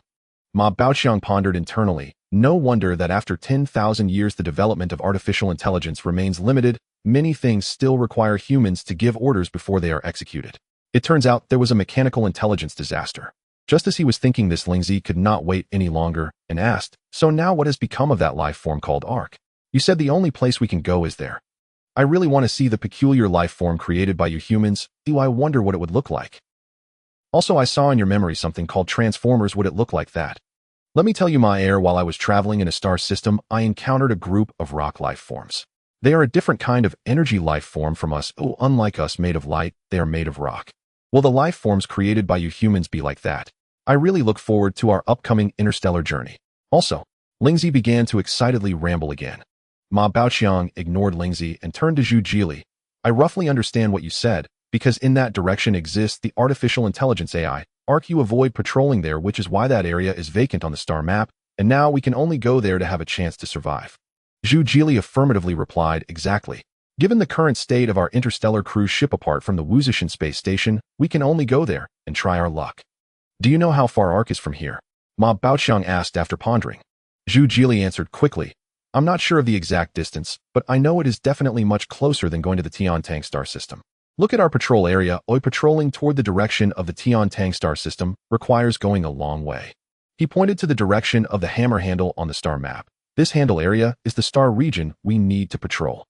Ma Baoqiang pondered internally. No wonder that after 10,000 years the development of artificial intelligence remains limited. Many things still require humans to give orders before they are executed. It turns out there was a mechanical intelligence disaster. Just as he was thinking this, Lingzi could not wait any longer and asked, "So now what has become of that life form called Ark? You said the only place we can go is there. I really want to see the peculiar life form created by you humans. Do I wonder what it would look like? Also, I saw in your memory something called transformers. Would it look like that? Let me tell you, my heir, while I was traveling in a star system, I encountered a group of rock life forms. They are a different kind of energy life form from us. Oh, unlike us, made of light, they are made of rock. Will the life forms created by you humans be like that? I really look forward to our upcoming interstellar journey." Also, Lingzi began to excitedly ramble again. Ma Baoqiang ignored Lingzi and turned to Zhu Jili. "I roughly understand what you said, because in that direction exists the artificial intelligence AI. Ark, you avoid patrolling there, which is why that area is vacant on the star map, and now we can only go there to have a chance to survive." Zhu Jili affirmatively replied, "Exactly. Given the current state of our interstellar cruise ship apart from the Wuzishan space station, we can only go there and try our luck." "Do you know how far Ark is from here?" Ma Baoqiang asked after pondering. Zhu Jili answered quickly, "I'm not sure of the exact distance, but I know it is definitely much closer than going to the Tiantang star system. Look at our patrol area. Patrolling toward the direction of the Tiantang star system requires going a long way." He pointed to the direction of the hammer handle on the star map. "This handle area is the star region we need to patrol."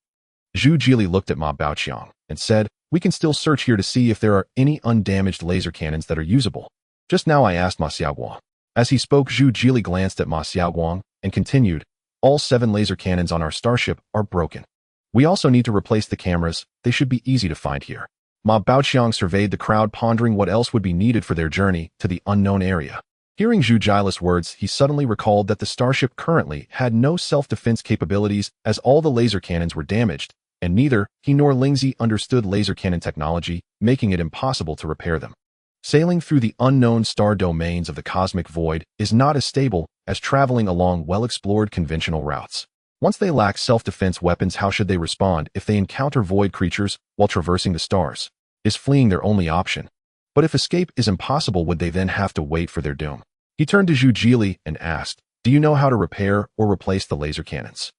Zhu Jili looked at Ma Baoqiang and said, "We can still search here to see if there are any undamaged laser cannons that are usable. Just now I asked Ma Xiaoguang." As he spoke, Zhu Jili glanced at Ma Xiaoguang and continued, "All 7 laser cannons on our starship are broken. We also need to replace the cameras. They should be easy to find here." Ma Baoqiang surveyed the crowd, pondering what else would be needed for their journey to the unknown area. Hearing Zhu Jili's words, he suddenly recalled that the starship currently had no self-defense capabilities as all the laser cannons were damaged, and neither he nor Lingzi understood laser cannon technology, making it impossible to repair them. Sailing through the unknown star domains of the cosmic void is not as stable as traveling along well-explored conventional routes. Once they lack self-defense weapons, how should they respond if they encounter void creatures while traversing the stars? Is fleeing their only option? But if escape is impossible, would they then have to wait for their doom? He turned to Zhu Jili and asked, "Do you know how to repair or replace the laser cannons?"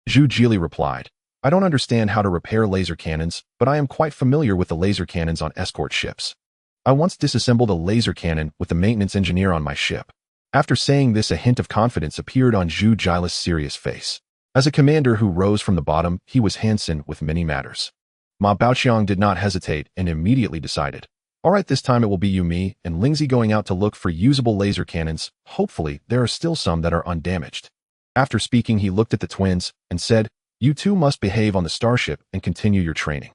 Zhu Jili replied, "I don't understand how to repair laser cannons, but I am quite familiar with the laser cannons on escort ships. I once disassembled a laser cannon with the maintenance engineer on my ship." After saying this, a hint of confidence appeared on Zhu Jili's serious face. As a commander who rose from the bottom, he was handsome with many matters. Ma Baoqiang did not hesitate and immediately decided, "All right, this time it will be you, me, and Lingzi going out to look for usable laser cannons. Hopefully, there are still some that are undamaged." After speaking, he looked at the twins and said, "You two must behave on the starship and continue your training.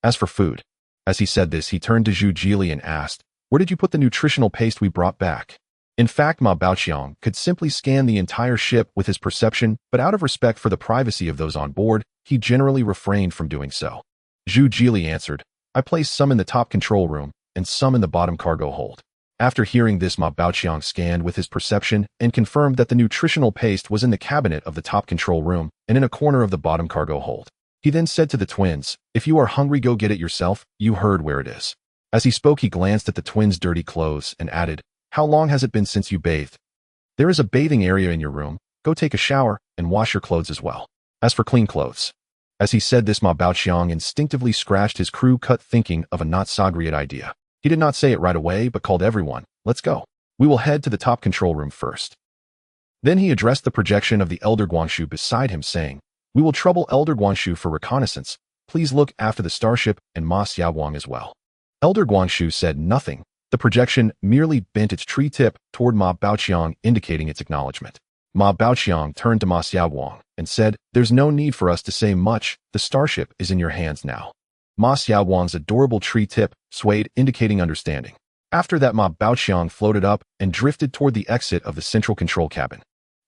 As for food." As he said this, he turned to Zhu Jili and asked, "Where did you put the nutritional paste we brought back?" In fact, Ma Baoqiang could simply scan the entire ship with his perception, but out of respect for the privacy of those on board, he generally refrained from doing so. Zhu Jili answered, "I placed some in the top control room and some in the bottom cargo hold." After hearing this, Ma Baoqiang scanned with his perception and confirmed that the nutritional paste was in the cabinet of the top control room and in a corner of the bottom cargo hold. He then said to the twins, "If you are hungry, go get it yourself. You heard where it is." As he spoke, he glanced at the twins' dirty clothes and added, "How long has it been since you bathed? There is a bathing area in your room. Go take a shower and wash your clothes as well. As for clean clothes." As he said this, Ma Baoqiang instinctively scratched his crew cut, thinking of a not so great idea. He did not say it right away, but called everyone, "Let's go. We will head to the top control room first." Then he addressed the projection of the Elder Guangshu beside him, saying, "We will trouble Elder Guangshu for reconnaissance. Please look after the starship and Ma Xiaoguang as well." Elder Guangshu said nothing. The projection merely bent its tree tip toward Ma Baoqiang, indicating its acknowledgement. Ma Baoqiang turned to Ma Xiaoguang and said, "There's no need for us to say much. The starship is in your hands now." Ma Xiaoguang's adorable tree tip swayed, indicating understanding. After that, Ma Baoqiang floated up and drifted toward the exit of the central control cabin.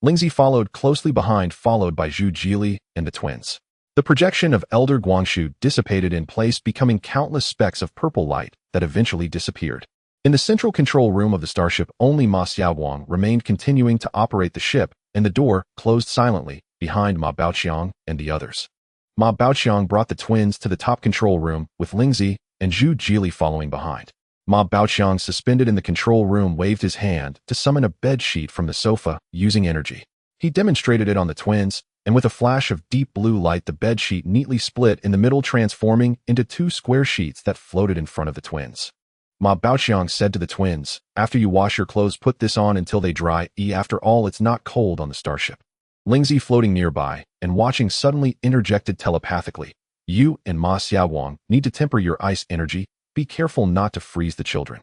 Lingzi followed closely behind, followed by Zhu Jili and the twins. The projection of Elder Guangshu dissipated in place, becoming countless specks of purple light that eventually disappeared. In the central control room of the starship, only Ma Xiaowang remained, continuing to operate the ship, and the door closed silently behind Ma Baoqiang and the others. Ma Baoqiang brought the twins to the top control room, with Lingzi and Zhu Jili following behind. Ma Baoqiang, suspended in the control room, waved his hand to summon a bed sheet from the sofa using energy. He demonstrated it on the twins, and with a flash of deep blue light, the bed sheet neatly split in the middle, transforming into 2 square sheets that floated in front of the twins. Ma Baoqiang said to the twins, "After you wash your clothes, put this on until they dry. After all, it's not cold on the starship." Lingzi, floating nearby and watching, suddenly interjected telepathically, "You and Ma Xiaowang need to temper your ice energy. Be careful not to freeze the children."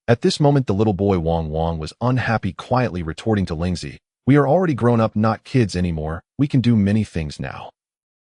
At this moment, the little boy Wang Wang was unhappy, quietly retorting to Lingzi, "We are already grown up, not kids anymore. We can do many things now.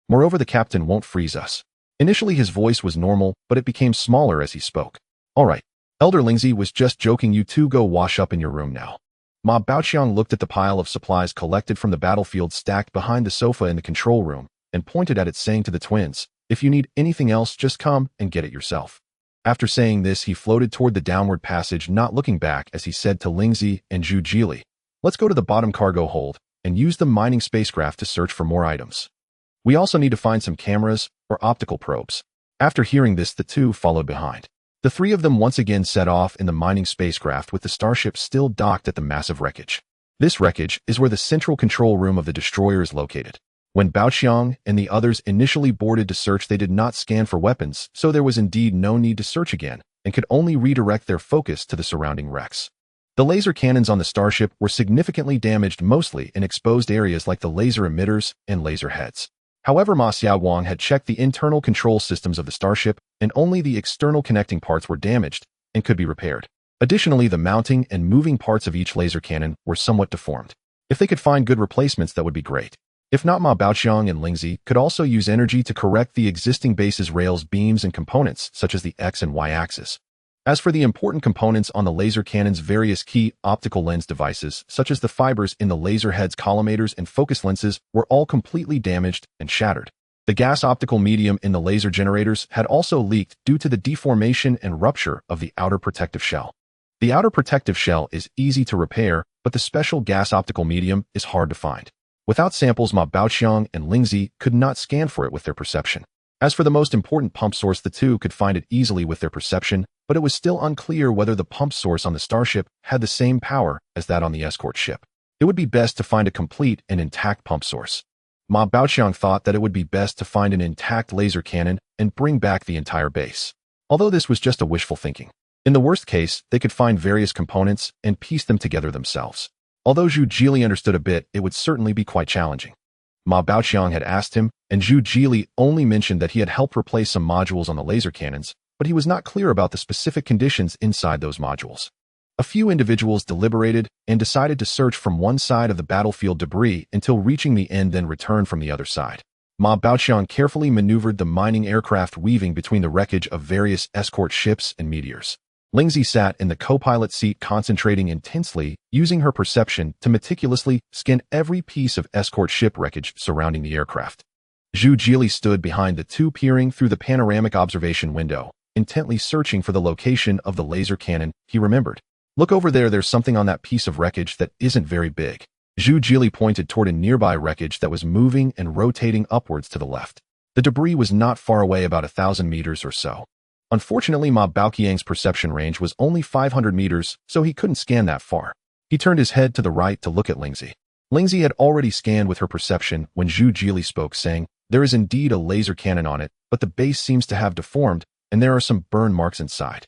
Moreover, the captain won't freeze us." Initially, his voice was normal, but it became smaller as he spoke. "All right, Elder Lingzi was just joking. You two go wash up in your room now." Ma Baoqiang looked at the pile of supplies collected from the battlefield stacked behind the sofa in the control room and pointed at it, saying to the twins, "If you need anything else, just come and get it yourself." After saying this, he floated toward the downward passage, not looking back, as he said to Lingzi and Zhu Jili, "Let's go to the bottom cargo hold and use the mining spacecraft to search for more items. We also need to find some cameras or optical probes." After hearing this, the two followed behind. The 3 of them once again set off in the mining spacecraft, with the starship still docked at the massive wreckage. This wreckage is where the central control room of the destroyer is located. When Baoqiang and the others initially boarded to search, they did not scan for weapons, so there was indeed no need to search again, and could only redirect their focus to the surrounding wrecks. The laser cannons on the starship were significantly damaged, mostly in exposed areas like the laser emitters and laser heads. However, Ma Xiaowang had checked the internal control systems of the starship, and only the external connecting parts were damaged and could be repaired. Additionally, the mounting and moving parts of each laser cannon were somewhat deformed. If they could find good replacements, that would be great. If not, Ma Baoqiang and Lingzi could also use energy to correct the existing base's rails, beams, and components, such as the X and Y axis. As for the important components on the laser cannons, various key optical lens devices, such as the fibers in the laser heads, collimators, and focus lenses, were all completely damaged and shattered. The gas optical medium in the laser generators had also leaked due to the deformation and rupture of the outer protective shell. The outer protective shell is easy to repair, but the special gas optical medium is hard to find. Without samples, Ma Baoqiang and Lingzi could not scan for it with their perception. As for the most important pump source, the two could find it easily with their perception, but it was still unclear whether the pump source on the starship had the same power as that on the escort ship. It would be best to find a complete and intact pump source. Ma Baoqiang thought that it would be best to find an intact laser cannon and bring back the entire base. Although this was just a wishful thinking. In the worst case, they could find various components and piece them together themselves. Although Zhu Jili understood a bit, it would certainly be quite challenging. Ma Baoqiang had asked him, and Zhu Jili only mentioned that he had helped replace some modules on the laser cannons, but he was not clear about the specific conditions inside those modules. A few individuals deliberated and decided to search from one side of the battlefield debris until reaching the end, then return from the other side. Ma Baoqiang carefully maneuvered the mining aircraft, weaving between the wreckage of various escort ships and meteors. Lingzi sat in the co-pilot seat, concentrating intensely, using her perception to meticulously scan every piece of escort ship wreckage surrounding the aircraft. Zhu Jili stood behind the two, peering through the panoramic observation window, intently searching for the location of the laser cannon. He remembered. "Look over there, there's something on that piece of wreckage that isn't very big." Zhu Jili pointed toward a nearby wreckage that was moving and rotating upwards to the left. The debris was not far away, about 1,000 meters or so. Unfortunately, Ma Baoqiang's perception range was only 500 meters, so he couldn't scan that far. He turned his head to the right to look at Lingzi. Lingzi had already scanned with her perception when Zhu Jili spoke, saying, "There is indeed a laser cannon on it, but the base seems to have deformed, and there are some burn marks inside."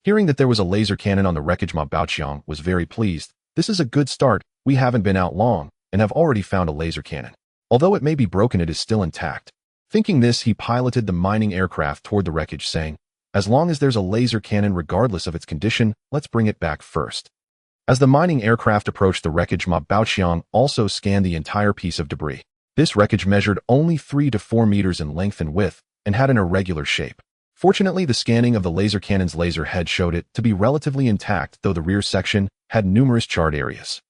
Hearing that there was a laser cannon on the wreckage, Ma Baoqiang was very pleased. "This is a good start. We haven't been out long, and have already found a laser cannon. Although it may be broken, it is still intact." Thinking this, he piloted the mining aircraft toward the wreckage, saying, "As long as there's a laser cannon, regardless of its condition, let's bring it back first." As the mining aircraft approached the wreckage, Ma Baoqiang also scanned the entire piece of debris. This wreckage measured only 3 to 4 meters in length and width, and had an irregular shape. Fortunately, the scanning of the laser cannon's laser head showed it to be relatively intact, though the rear section had numerous charred areas.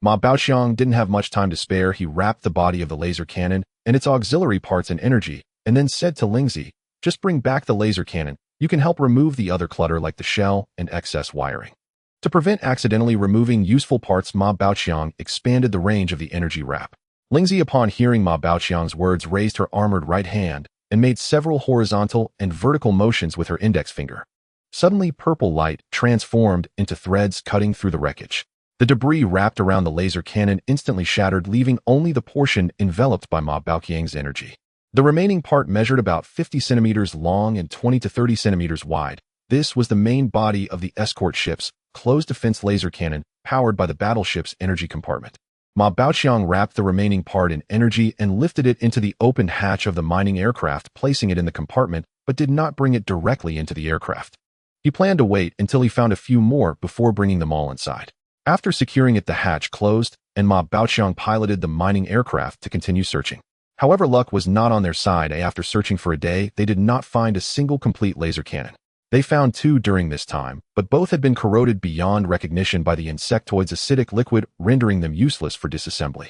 Ma Baoxiang didn't have much time to spare. He wrapped the body of the laser cannon and its auxiliary parts in energy, and then said to Lingzi, "Just bring back the laser cannon. You can help remove the other clutter like the shell and excess wiring." To prevent accidentally removing useful parts, Ma Baoxiang expanded the range of the energy wrap. Lingzi, upon hearing Ma Baoxiang's words, raised her armored right hand and made several horizontal and vertical motions with her index finger. Suddenly, purple light transformed into threads cutting through the wreckage. The debris wrapped around the laser cannon instantly shattered, leaving only the portion enveloped by Ma Baoxiang's energy. The remaining part measured about 50 centimeters long and 20 to 30 centimeters wide. This was the main body of the escort ship's closed-defense laser cannon, powered by the battleship's energy compartment. Ma Baoxiang wrapped the remaining part in energy and lifted it into the open hatch of the mining aircraft, placing it in the compartment, but did not bring it directly into the aircraft. He planned to wait until he found a few more before bringing them all inside. After securing it, the hatch closed, and Ma Baoxiang piloted the mining aircraft to continue searching. However, luck was not on their side. After searching for a day, they did not find a single complete laser cannon. They found two during this time, but both had been corroded beyond recognition by the insectoid's acidic liquid, rendering them useless for disassembly.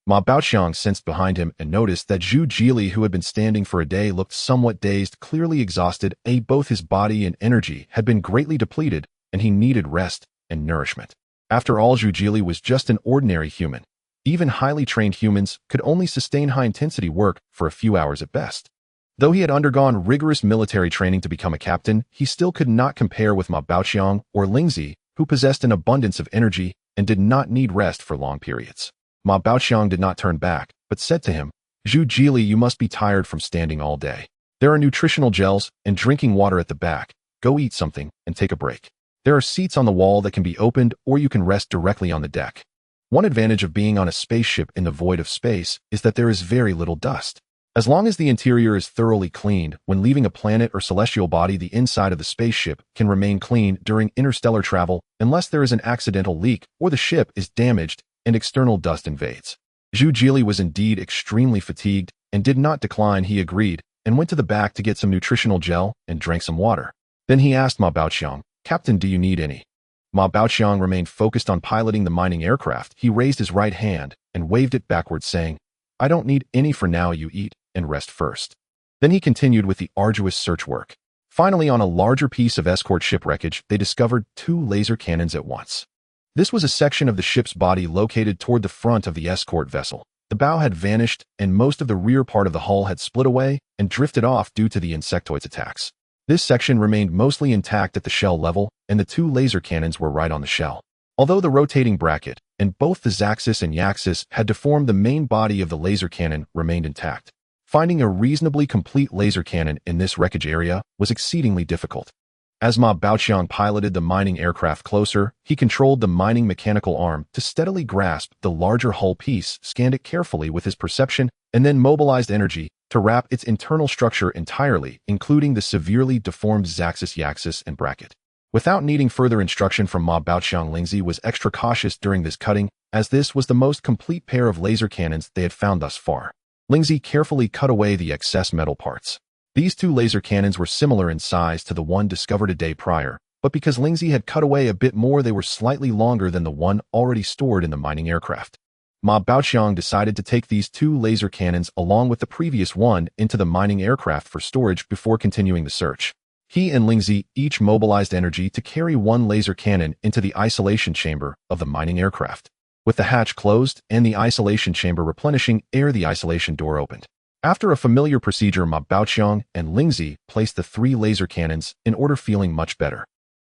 Ma Baoxiang sensed behind him and noticed that Zhu Jili, who had been standing for a day, looked somewhat dazed, clearly exhausted. Both his body and energy had been greatly depleted, and he needed rest and nourishment. After all, Zhu Jili was just an ordinary human. Even highly trained humans could only sustain high-intensity work for a few hours at best. Though he had undergone rigorous military training to become a captain, he still could not compare with Ma Baoxiang or Lingzi, who possessed an abundance of energy and did not need rest for long periods. Ma Baoxiang did not turn back, but said to him, "Zhu Jili, you must be tired from standing all day. There are nutritional gels and drinking water at the back. Go eat something and take a break. There are seats on the wall that can be opened, or you can rest directly on the deck." One advantage of being on a spaceship in the void of space is that there is very little dust. As long as the interior is thoroughly cleaned, when leaving a planet or celestial body, the inside of the spaceship can remain clean during interstellar travel unless there is an accidental leak or the ship is damaged and external dust invades. Zhu Jili was indeed extremely fatigued and did not decline. He agreed and went to the back to get some nutritional gel and drank some water. Then he asked Ma Baoxiang, "Captain, do you need any?" Ma Baoxiang remained focused on piloting the mining aircraft. He raised his right hand and waved it backwards, saying, "I don't need any for now. You eat and rest first." Then he continued with the arduous search work. Finally, on a larger piece of escort ship wreckage, they discovered two laser cannons at once. This was a section of the ship's body located toward the front of the escort vessel. The bow had vanished, and most of the rear part of the hull had split away and drifted off due to the insectoid's attacks. This section remained mostly intact at the shell level, and the two laser cannons were right on the shell. Although the rotating bracket and both the zaxis and yaxis had deformed, the main body of the laser cannon remained intact. Finding a reasonably complete laser cannon in this wreckage area was exceedingly difficult. As Ma Baoxiang piloted the mining aircraft closer, he controlled the mining mechanical arm to steadily grasp the larger hull piece, scanned it carefully with his perception, and then mobilized energy to wrap its internal structure entirely, including the severely deformed zaxis, yaxis, and bracket. Without needing further instruction from Ma Baoxiang, Lingzi was extra cautious during this cutting, as this was the most complete pair of laser cannons they had found thus far. Lingzi carefully cut away the excess metal parts. These two laser cannons were similar in size to the one discovered a day prior, but because Lingzi had cut away a bit more, they were slightly longer than the one already stored in the mining aircraft. Ma Baoxiang decided to take these two laser cannons along with the previous one into the mining aircraft for storage before continuing the search. He and Lingzi each mobilized energy to carry one laser cannon into the isolation chamber of the mining aircraft. With the hatch closed and the isolation chamber replenishing air, the isolation door opened. After a familiar procedure, Ma Baoxiang and Lingzi placed the three laser cannons in order, feeling much better.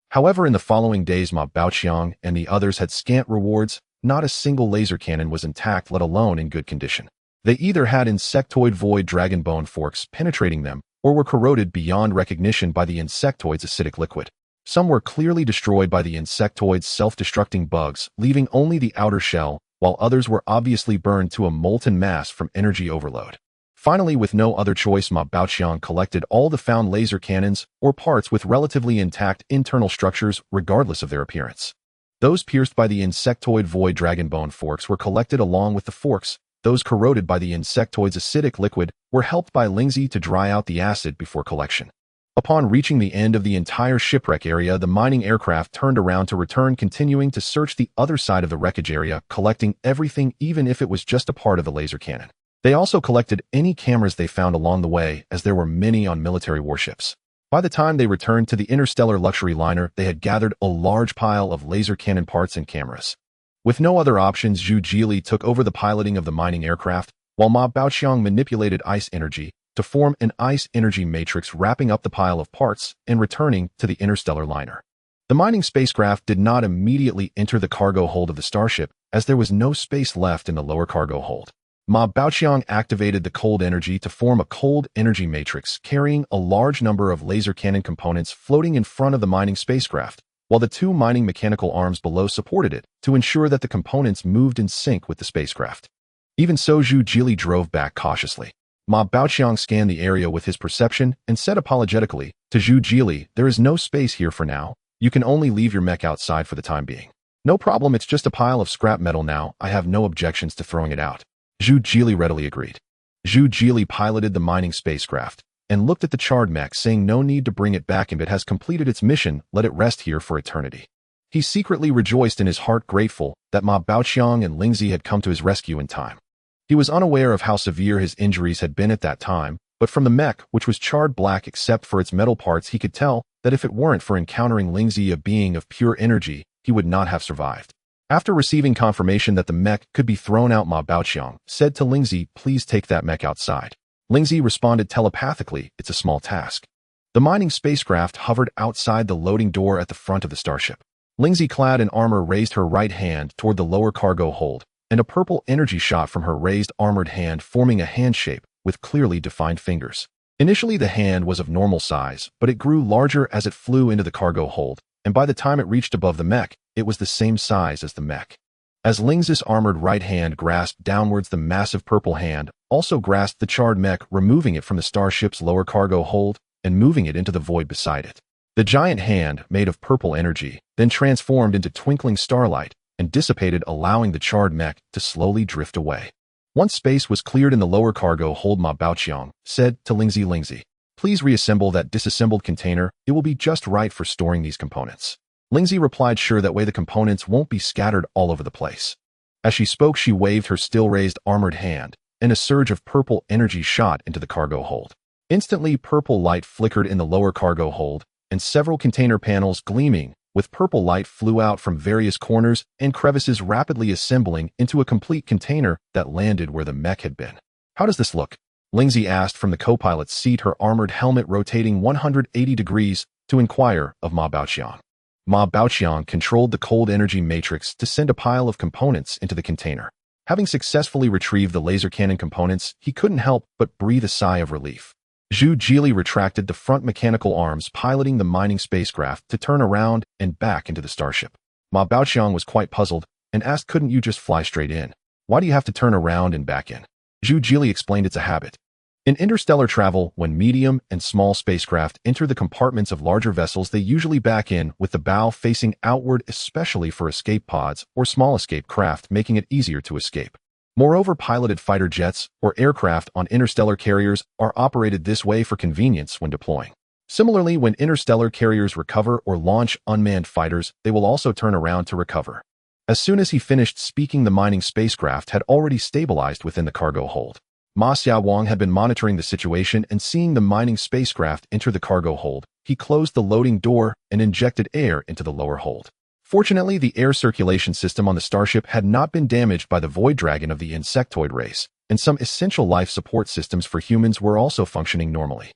However, in the following days, Ma Baoxiang and the others had scant rewards. Not a single laser cannon was intact, let alone in good condition. They either had insectoid void dragon bone forks penetrating them, or were corroded beyond recognition by the insectoid's acidic liquid. Some were clearly destroyed by the insectoid's self-destructing bugs, leaving only the outer shell, while others were obviously burned to a molten mass from energy overload. Finally, with no other choice, Ma Baoxiang collected all the found laser cannons or parts with relatively intact internal structures regardless of their appearance. Those pierced by the insectoid void dragon bone forks were collected along with the forks. Those corroded by the insectoid's acidic liquid were helped by Lingzi to dry out the acid before collection. Upon reaching the end of the entire shipwreck area, the mining aircraft turned around to return, continuing to search the other side of the wreckage area, collecting everything even if it was just a part of the laser cannon. They also collected any cameras they found along the way, as there were many on military warships. By the time they returned to the Interstellar luxury liner, they had gathered a large pile of laser cannon parts and cameras. With no other options, Zhu Jili took over the piloting of the mining aircraft, while Ma Baoqiang manipulated ice energy to form an ice energy matrix, wrapping up the pile of parts and returning to the interstellar liner. The mining spacecraft did not immediately enter the cargo hold of the starship, as there was no space left in the lower cargo hold. Ma Baoqiang activated the cold energy to form a cold energy matrix carrying a large number of laser cannon components floating in front of the mining spacecraft, while the two mining mechanical arms below supported it to ensure that the components moved in sync with the spacecraft. Even so, Zhu Jili drove back cautiously. Ma Baoqiang scanned the area with his perception and said apologetically to Zhu Jili, "There is no space here for now. You can only leave your mech outside for the time being." "No problem, it's just a pile of scrap metal now. I have no objections to throwing it out." Zhu Jili readily agreed. Zhu Jili piloted the mining spacecraft and looked at the charred mech, saying no need to bring it back if it has completed its mission, let it rest here for eternity. He secretly rejoiced in his heart, grateful that Ma Baoqiang and Lingzi had come to his rescue in time. He was unaware of how severe his injuries had been at that time, but from the mech, which was charred black except for its metal parts, he could tell that if it weren't for encountering Lingzi, a being of pure energy, he would not have survived. After receiving confirmation that the mech could be thrown out, Ma Baoqiang said to Lingzi, "Please take that mech outside." Lingzi responded telepathically, "It's a small task." The mining spacecraft hovered outside the loading door at the front of the starship. Lingzi, clad in armor, raised her right hand toward the lower cargo hold, and a purple energy shot from her raised armored hand, forming a hand shape with clearly defined fingers. Initially, the hand was of normal size, but it grew larger as it flew into the cargo hold, and by the time it reached above the mech, it was the same size as the mech. As Lingzi's armored right hand grasped downwards, the massive purple hand also grasped the charred mech, removing it from the starship's lower cargo hold and moving it into the void beside it. The giant hand, made of purple energy, then transformed into twinkling starlight and dissipated, allowing the charred mech to slowly drift away. Once space was cleared in the lower cargo hold, Ma Baoqiang said to Lingzi, "Please reassemble that disassembled container. It will be just right for storing these components." Lingzi replied, "Sure, that way the components won't be scattered all over the place." As she spoke, she waved her still raised armored hand, and a surge of purple energy shot into the cargo hold. Instantly, purple light flickered in the lower cargo hold, and several container panels gleaming with purple light flew out from various corners and crevices, rapidly assembling into a complete container that landed where the mech had been. "How does this look?" Lingzi asked from the co-pilot's seat, her armored helmet rotating 180 degrees to inquire of Ma Baoqiang. Ma Baoqiang controlled the cold energy matrix to send a pile of components into the container. Having successfully retrieved the laser cannon components, he couldn't help but breathe a sigh of relief. Zhu Jili retracted the front mechanical arms, piloting the mining spacecraft to turn around and back into the starship. Ma Baoqiang was quite puzzled and asked, "Couldn't you just fly straight in? Why do you have to turn around and back in?" Zhu Jili explained, "It's a habit. In interstellar travel, when medium and small spacecraft enter the compartments of larger vessels, they usually back in with the bow facing outward, especially for escape pods or small escape craft, making it easier to escape. Moreover, piloted fighter jets or aircraft on interstellar carriers are operated this way for convenience when deploying. Similarly, when interstellar carriers recover or launch unmanned fighters, they will also turn around to recover." As soon as he finished speaking, the mining spacecraft had already stabilized within the cargo hold. Ma Xiaowang had been monitoring the situation, and seeing the mining spacecraft enter the cargo hold, he closed the loading door and injected air into the lower hold. Fortunately, the air circulation system on the starship had not been damaged by the void dragon of the insectoid race, and some essential life support systems for humans were also functioning normally.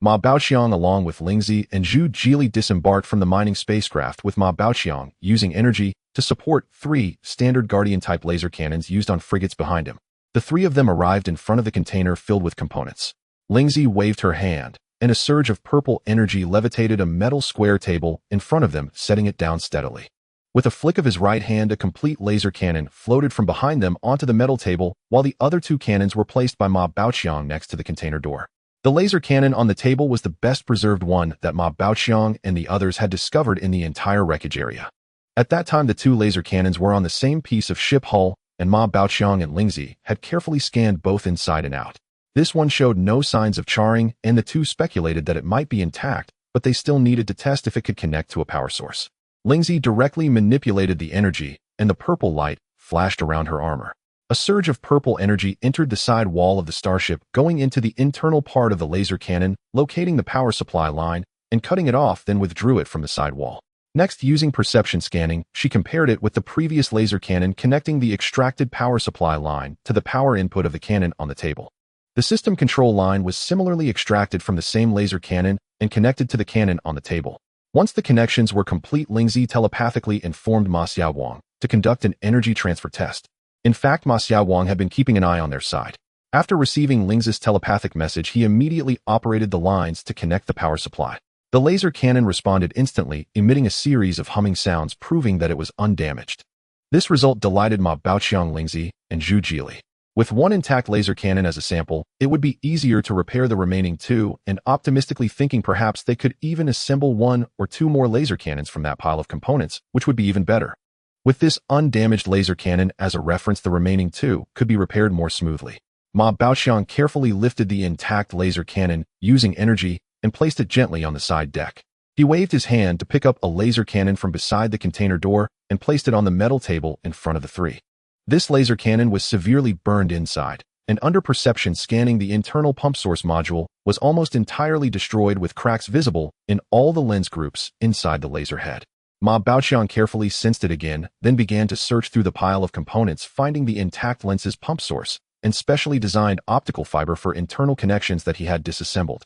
Ma Baoqiang, along with Lingzi and Zhu Jili, disembarked from the mining spacecraft, with Ma Baoqiang using energy to support 3 standard Guardian-type laser cannons used on frigates behind him. The 3 of them arrived in front of the container filled with components. Lingzi waved her hand, and a surge of purple energy levitated a metal square table in front of them, setting it down steadily. With a flick of his right hand, a complete laser cannon floated from behind them onto the metal table, while the other 2 cannons were placed by Ma Baoqiang next to the container door. The laser cannon on the table was the best preserved one that Ma Baoqiang and the others had discovered in the entire wreckage area. At that time, the 2 laser cannons were on the same piece of ship hull, and Ma Baoqiang and Lingzi had carefully scanned both inside and out. This one showed no signs of charring, and the two speculated that it might be intact, but they still needed to test if it could connect to a power source. Lingzi directly manipulated the energy, and the purple light flashed around her armor. A surge of purple energy entered the side wall of the starship, going into the internal part of the laser cannon, locating the power supply line, and cutting it off, then withdrew it from the side wall. Next, using perception scanning, she compared it with the previous laser cannon, connecting the extracted power supply line to the power input of the cannon on the table. The system control line was similarly extracted from the same laser cannon and connected to the cannon on the table. Once the connections were complete, Lingzi telepathically informed Ma Xiaowang to conduct an energy transfer test. In fact, Ma Xiaowang had been keeping an eye on their side. After receiving Lingzi's telepathic message, he immediately operated the lines to connect the power supply. The laser cannon responded instantly, emitting a series of humming sounds, proving that it was undamaged. This result delighted Ma Baoqiang, Lingzi, and Zhu Jili. With one intact laser cannon as a sample, it would be easier to repair the remaining two, and optimistically thinking perhaps they could even assemble one or two more laser cannons from that pile of components, which would be even better. With this undamaged laser cannon as a reference, the remaining two could be repaired more smoothly. Ma Baoqiang carefully lifted the intact laser cannon using energy and placed it gently on the side deck. He waved his hand to pick up a laser cannon from beside the container door and placed it on the metal table in front of the three. This laser cannon was severely burned inside, and under perception scanning, the internal pump source module was almost entirely destroyed, with cracks visible in all the lens groups inside the laser head. Ma Baoqiang carefully sensed it again, then began to search through the pile of components, finding the intact lens's pump source and specially designed optical fiber for internal connections that he had disassembled.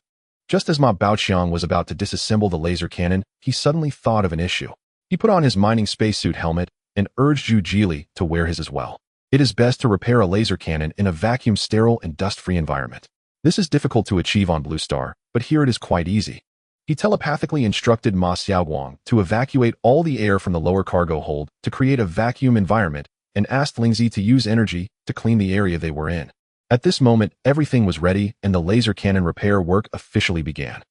Just as Ma Baoqiang was about to disassemble the laser cannon, he suddenly thought of an issue. He put on his mining spacesuit helmet and urged Zhu Jili to wear his as well. It is best to repair a laser cannon in a vacuum, sterile, and dust-free environment. This is difficult to achieve on Blue Star, but here it is quite easy. He telepathically instructed Ma Xiaowang to evacuate all the air from the lower cargo hold to create a vacuum environment and asked Lingzi to use energy to clean the area they were in. At this moment, everything was ready and the laser cannon repair work officially began.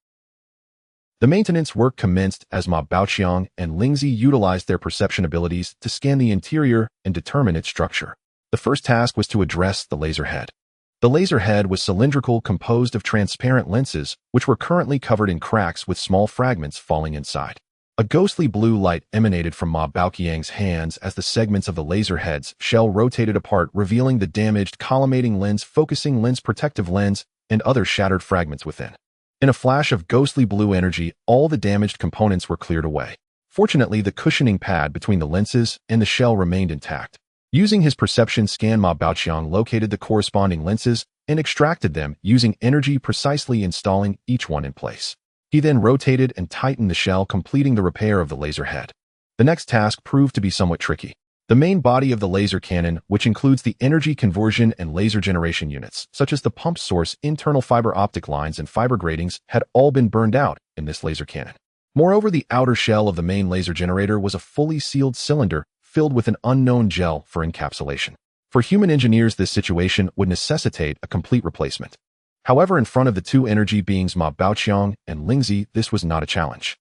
The maintenance work commenced as Ma Baoqiang and Lingzi utilized their perception abilities to scan the interior and determine its structure. The first task was to address the laser head. The laser head was cylindrical, composed of transparent lenses, which were currently covered in cracks with small fragments falling inside. A ghostly blue light emanated from Ma Baoqiang's hands as the segments of the laser head's shell rotated apart, revealing the damaged collimating lens, focusing lens, protective lens, and other shattered fragments within. In a flash of ghostly blue energy, all the damaged components were cleared away. Fortunately, the cushioning pad between the lenses and the shell remained intact. Using his perception scan, Ma Baoqiang located the corresponding lenses and extracted them using energy, precisely installing each one in place. He then rotated and tightened the shell, completing the repair of the laser head. The next task proved to be somewhat tricky. The main body of the laser cannon, which includes the energy conversion and laser generation units, such as the pump source, internal fiber optic lines, and fiber gratings, had all been burned out in this laser cannon. Moreover, the outer shell of the main laser generator was a fully sealed cylinder filled with an unknown gel for encapsulation. For human engineers, this situation would necessitate a complete replacement. However, in front of the two energy beings Ma Baoqiang and Lingzi, this was not a challenge.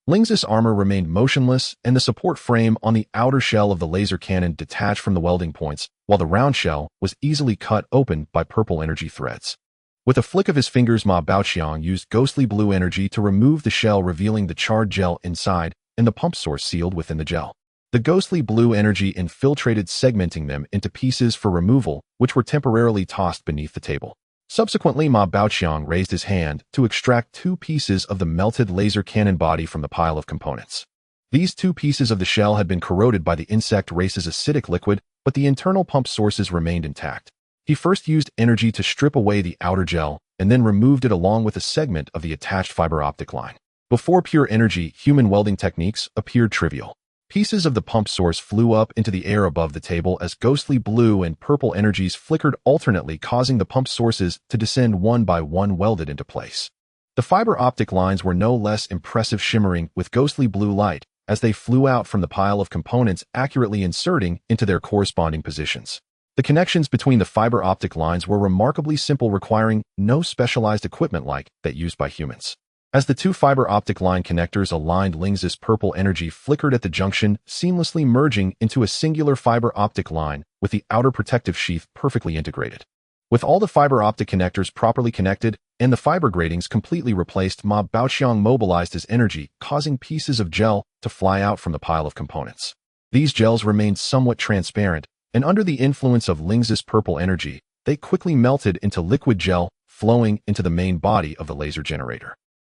Lingzi's armor remained motionless, and the support frame on the outer shell of the laser cannon detached from the welding points, while the round shell was easily cut open by purple energy threads. With a flick of his fingers, Ma Baoqiang used ghostly blue energy to remove the shell, revealing the charred gel inside and the pump source sealed within the gel. The ghostly blue energy infiltrated, segmenting them into pieces for removal, which were temporarily tossed beneath the table. Subsequently, Ma Baoqiang raised his hand to extract two pieces of the melted laser cannon body from the pile of components. These two pieces of the shell had been corroded by the insect race's acidic liquid, but the internal pump sources remained intact. He first used energy to strip away the outer gel, and then removed it along with a segment of the attached fiber optic line. Before pure energy, human welding techniques appeared trivial. Pieces of the pump source flew up into the air above the table as ghostly blue and purple energies flickered alternately, causing the pump sources to descend one by one, welded into place. The fiber optic lines were no less impressive, shimmering with ghostly blue light as they flew out from the pile of components, accurately inserting into their corresponding positions. The connections between the fiber optic lines were remarkably simple, requiring no specialized equipment like that used by humans. As the two fiber optic line connectors aligned, Lingzi's purple energy flickered at the junction, seamlessly merging into a singular fiber optic line with the outer protective sheath perfectly integrated. With all the fiber optic connectors properly connected and the fiber gratings completely replaced, Ma Baoqiang mobilized his energy, causing pieces of gel to fly out from the pile of components. These gels remained somewhat transparent, and under the influence of Lingzi's purple energy, they quickly melted into liquid gel, flowing into the main body of the laser generator.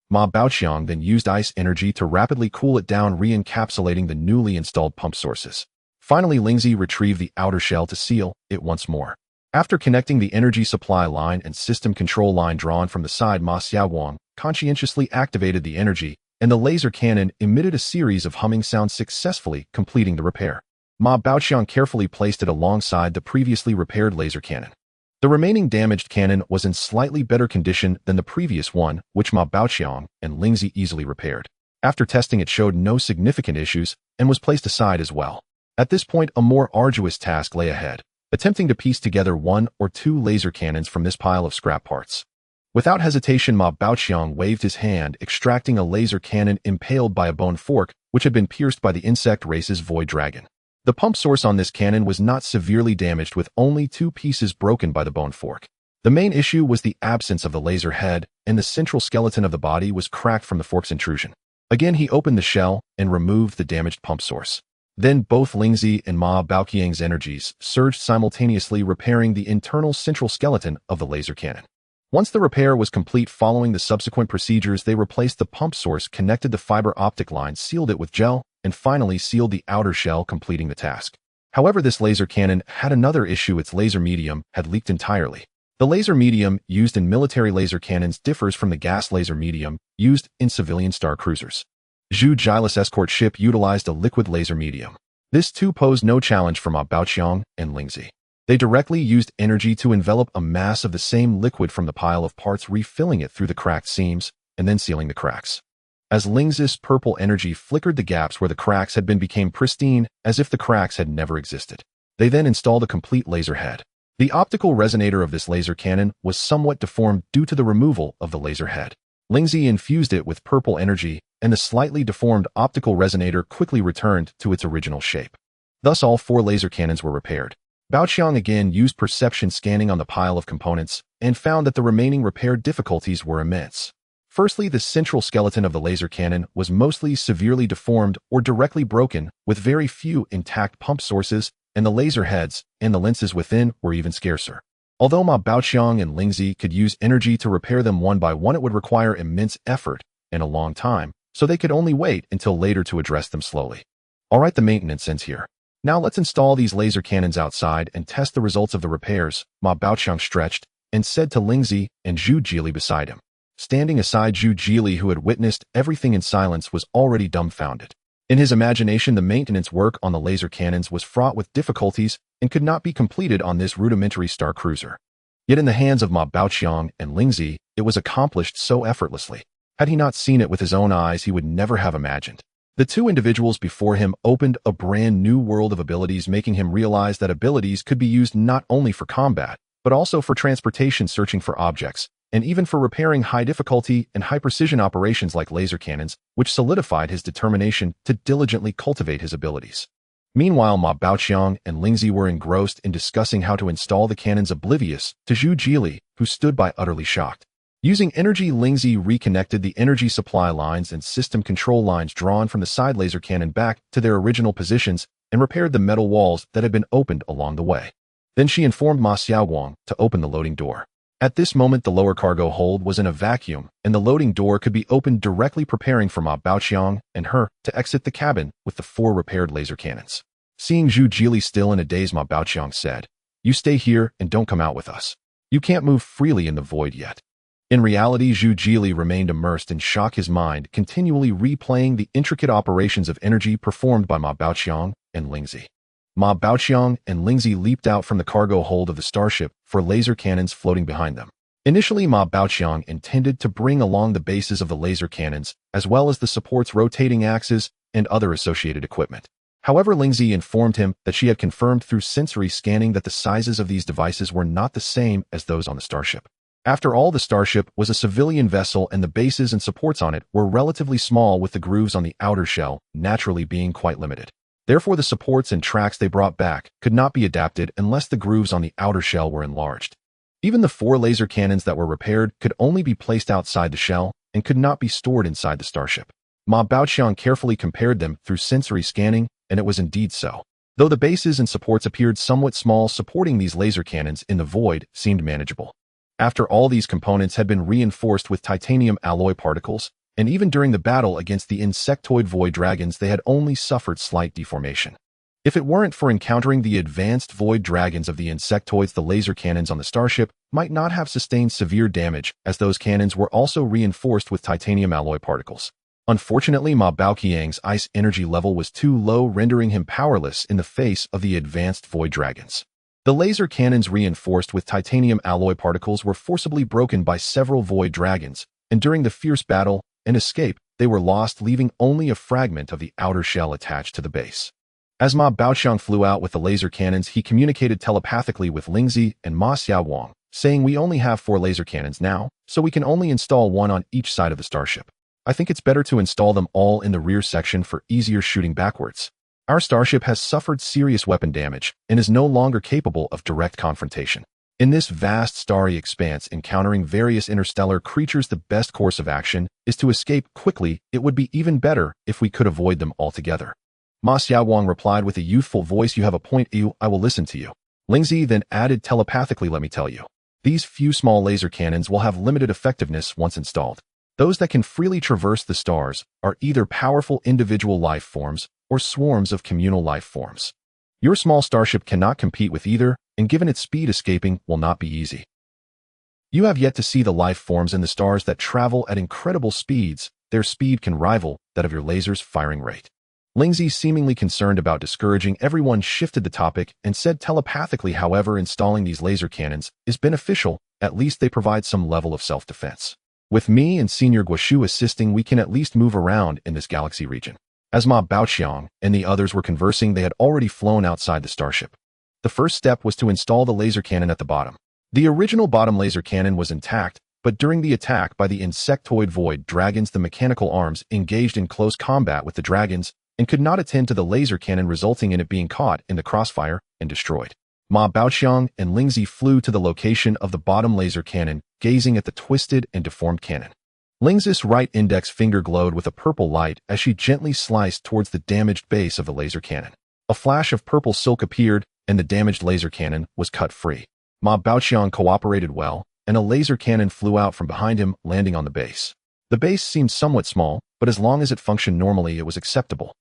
Ma Baoqiang then used ice energy to rapidly cool it down, re-encapsulating the newly installed pump sources. Finally, Lingzi retrieved the outer shell to seal it once more. After connecting the energy supply line and system control line drawn from the side, Ma Xiaowang conscientiously activated the energy, and the laser cannon emitted a series of humming sounds, successfully completing the repair. Ma Baoqiang carefully placed it alongside the previously repaired laser cannon. The remaining damaged cannon was in slightly better condition than the previous one, which Ma Baoqiang and Lingzi easily repaired. After testing, it showed no significant issues and was placed aside as well. At this point, a more arduous task lay ahead, attempting to piece together one or two laser cannons from this pile of scrap parts. Without hesitation, Ma Baoqiang waved his hand, extracting a laser cannon impaled by a bone fork, which had been pierced by the insect race's void dragon. The pump source on this cannon was not severely damaged, with only two pieces broken by the bone fork. The main issue was the absence of the laser head, and the central skeleton of the body was cracked from the fork's intrusion. Again, he opened the shell and removed the damaged pump source. Then both Lingzi and Ma Baoqiang's energies surged simultaneously, repairing the internal central skeleton of the laser cannon. Once the repair was complete, following the subsequent procedures, they replaced the pump source, connected the fiber optic line, sealed it with gel, and finally sealed the outer shell, completing the task. However, this laser cannon had another issue. Its laser medium had leaked entirely. The laser medium used in military laser cannons differs from the gas laser medium used in civilian star cruisers. Zhu Jia's escort ship utilized a liquid laser medium. This too posed no challenge for Ma Baoqiang and Lingzi. They directly used energy to envelop a mass of the same liquid from the pile of parts, refilling it through the cracked seams and then sealing the cracks. As Lingzi's purple energy flickered the gaps where the cracks had been, became pristine, as if the cracks had never existed. They then installed a complete laser head. The optical resonator of this laser cannon was somewhat deformed due to the removal of the laser head. Lingzi infused it with purple energy, and the slightly deformed optical resonator quickly returned to its original shape. Thus, all four laser cannons were repaired. Baoqiang again used perception scanning on the pile of components and found that the remaining repair difficulties were immense. Firstly, the central skeleton of the laser cannon was mostly severely deformed or directly broken, with very few intact pump sources, and the laser heads and the lenses within were even scarcer. Although Ma Baoqiang and Lingzi could use energy to repair them one by one, it would require immense effort and a long time, so they could only wait until later to address them slowly. Alright, the maintenance ends here. Now let's install these laser cannons outside and test the results of the repairs. Ma Baoqiang stretched and said to Lingzi and Zhu Jili beside him. Standing aside, Zhu Jili, who had witnessed everything in silence, was already dumbfounded. In his imagination, the maintenance work on the laser cannons was fraught with difficulties and could not be completed on this rudimentary star cruiser. Yet in the hands of Ma Baoqiang and Lingzi, it was accomplished so effortlessly. Had he not seen it with his own eyes, he would never have imagined. The two individuals before him opened a brand new world of abilities, making him realize that abilities could be used not only for combat, but also for transportation, searching for objects, and even for repairing high-difficulty and high-precision operations like laser cannons, which solidified his determination to diligently cultivate his abilities. Meanwhile, Ma Baoqiang and Lingzi were engrossed in discussing how to install the cannons, oblivious to Zhu Jili, who stood by utterly shocked. Using energy, Lingzi reconnected the energy supply lines and system control lines drawn from the side laser cannon back to their original positions and repaired the metal walls that had been opened along the way. Then she informed Ma Xiaowang to open the loading door. At this moment, the lower cargo hold was in a vacuum, and the loading door could be opened directly, preparing for Ma Baoqiang and her to exit the cabin with the four repaired laser cannons. Seeing Zhu Jili still in a daze, Ma Baoqiang said, "You stay here and don't come out with us. You can't move freely in the void yet." In reality, Zhu Jili remained immersed in shock, his mind continually replaying the intricate operations of energy performed by Ma Baoqiang and Lingzi. Ma Baoqiang and Lingzi leaped out from the cargo hold of the starship for laser cannons floating behind them. Initially, Ma Baoqiang intended to bring along the bases of the laser cannons, as well as the supports, rotating axes, and other associated equipment. However, Lingzi informed him that she had confirmed through sensory scanning that the sizes of these devices were not the same as those on the starship. After all, the starship was a civilian vessel, and the bases and supports on it were relatively small, with the grooves on the outer shell naturally being quite limited. Therefore, the supports and tracks they brought back could not be adapted unless the grooves on the outer shell were enlarged. Even the 4 laser cannons that were repaired could only be placed outside the shell and could not be stored inside the starship. Ma Baoqiang carefully compared them through sensory scanning, and it was indeed so. Though the bases and supports appeared somewhat small, supporting these laser cannons in the void seemed manageable. After all these components had been reinforced with titanium alloy particles, and even during the battle against the insectoid void dragons they had only suffered slight deformation. If it weren't for encountering the advanced void dragons of the insectoids, the laser cannons on the starship might not have sustained severe damage, as those cannons were also reinforced with titanium alloy particles. Unfortunately, Ma Baoqiang's ice energy level was too low, rendering him powerless in the face of the advanced void dragons. The laser cannons reinforced with titanium alloy particles were forcibly broken by several void dragons, and during the fierce battle and escape, they were lost, leaving only a fragment of the outer shell attached to the base. As Ma Baoqiang flew out with the laser cannons, he communicated telepathically with Lingzi and Ma Xiaowang, saying, "We only have 4 laser cannons now, so we can only install one on each side of the starship. I think it's better to install them all in the rear section for easier shooting backwards. Our starship has suffered serious weapon damage and is no longer capable of direct confrontation. In this vast starry expanse, encountering various interstellar creatures, the best course of action is to escape quickly. It would be even better if we could avoid them altogether." Ma Xiaowang replied with a youthful voice, "You have a point, I will listen to you." Lingzi then added telepathically, "Let me tell you. These few small laser cannons will have limited effectiveness once installed. Those that can freely traverse the stars are either powerful individual life forms or swarms of communal life forms. Your small starship cannot compete with either, and given its speed, escaping will not be easy. You have yet to see the life forms in the stars that travel at incredible speeds. Their speed can rival that of your laser's firing rate." Lingzi, seemingly concerned about discouraging everyone, shifted the topic and said telepathically, "However, installing these laser cannons is beneficial. At least they provide some level of self-defense. With me and Senior Guoshu assisting, we can at least move around in this galaxy region." As Ma Baoqiang and the others were conversing, they had already flown outside the starship. The first step was to install the laser cannon at the bottom. The original bottom laser cannon was intact, but during the attack by the insectoid void dragons, the mechanical arms engaged in close combat with the dragons and could not attend to the laser cannon, resulting in it being caught in the crossfire and destroyed. Ma Baoqiang and Lingzi flew to the location of the bottom laser cannon, gazing at the twisted and deformed cannon. Lingzi's right index finger glowed with a purple light as she gently sliced towards the damaged base of the laser cannon. A flash of purple silk appeared, and the damaged laser cannon was cut free. Ma Baoqiang cooperated well, and a laser cannon flew out from behind him, landing on the base. The base seemed somewhat small, but as long as it functioned normally, it was acceptable.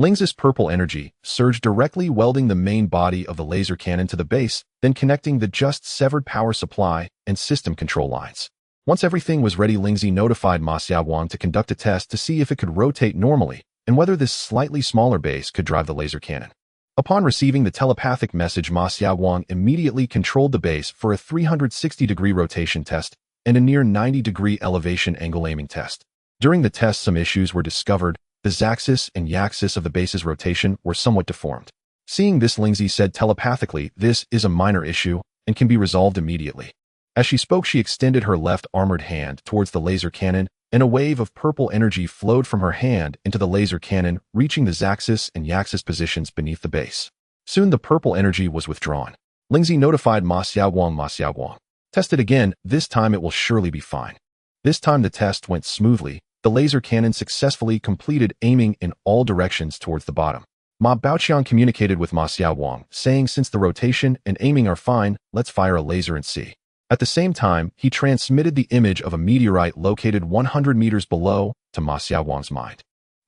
Lingzi's purple energy surged directly, welding the main body of the laser cannon to the base, then connecting the just severed power supply and system control lines. Once everything was ready, Lingzi notified Ma Xiaowang to conduct a test to see if it could rotate normally and whether this slightly smaller base could drive the laser cannon. Upon receiving the telepathic message, Ma Xiaowang immediately controlled the base for a 360-degree rotation test and a near 90-degree elevation angle aiming test. During the test, some issues were discovered. The z-axis and y-axis of the base's rotation were somewhat deformed. Seeing this, Lingzi said telepathically, "This is a minor issue and can be resolved immediately." As she spoke, she extended her left armored hand towards the laser cannon, and a wave of purple energy flowed from her hand into the laser cannon, reaching the z-axis and y-axis positions beneath the base. Soon the purple energy was withdrawn. Lingzi notified Ma Xiaowang, "Ma Xiaowang, test it again. This time it will surely be fine." This time the test went smoothly. The laser cannon successfully completed aiming in all directions towards the bottom. Ma Baoqiang communicated with Ma Xiaowang, saying, "Since the rotation and aiming are fine, let's fire a laser and see." At the same time, he transmitted the image of a meteorite located 100 meters below to Ma Xiaowang's mind.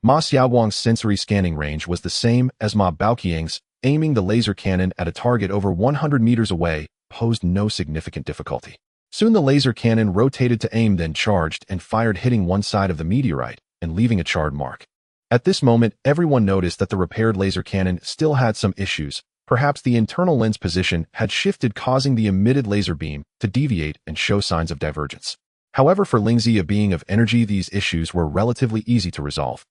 Ma Xiaowang's sensory scanning range was the same as Ma Baoqiang's. Aiming the laser cannon at a target over 100 meters away posed no significant difficulty. Soon the laser cannon rotated to aim, then charged and fired, hitting one side of the meteorite and leaving a charred mark. At this moment, everyone noticed that the repaired laser cannon still had some issues. Perhaps the internal lens position had shifted, causing the emitted laser beam to deviate and show signs of divergence. However, for Lingzi, a being of energy, these issues were relatively easy to resolve.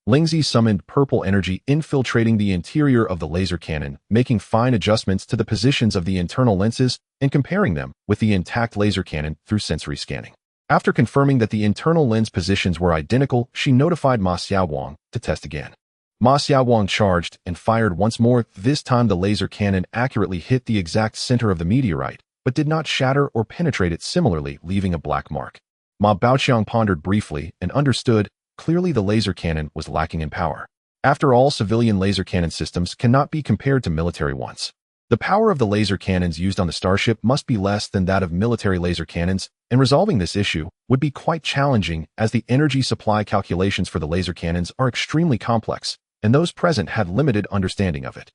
Lingzi summoned purple energy, infiltrating the interior of the laser cannon, making fine adjustments to the positions of the internal lenses and comparing them with the intact laser cannon through sensory scanning. After confirming that the internal lens positions were identical, she notified Ma Xiaowang to test again. Ma Xiaowang charged and fired once more. This time the laser cannon accurately hit the exact center of the meteorite, but did not shatter or penetrate it similarly, leaving a black mark. Ma Baoqiang pondered briefly and understood. Clearly the laser cannon was lacking in power. After all, civilian laser cannon systems cannot be compared to military ones. The power of the laser cannons used on the Starship must be less than that of military laser cannons, and resolving this issue would be quite challenging as the energy supply calculations for the laser cannons are extremely complex, and those present had limited understanding of it.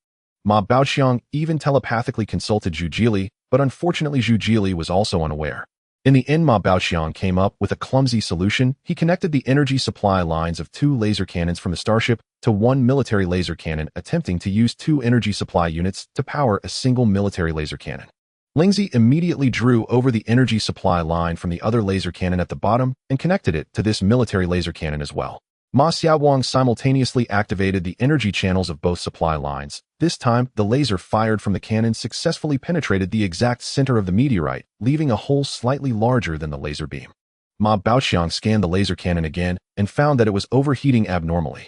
Ma Baoqiang even telepathically consulted Zhu Jili, but unfortunately Zhu Jili was also unaware. In the end, Ma Baoqiang came up with a clumsy solution. He connected the energy supply lines of 2 laser cannons from the Starship to 1 military laser cannon, attempting to use 2 energy supply units to power a single military laser cannon. Lingzi immediately drew over the energy supply line from the other laser cannon at the bottom and connected it to this military laser cannon as well. Ma Xiaowang simultaneously activated the energy channels of both supply lines. This time, the laser fired from the cannon successfully penetrated the exact center of the meteorite, leaving a hole slightly larger than the laser beam. Ma Baoqiang scanned the laser cannon again and found that it was overheating abnormally.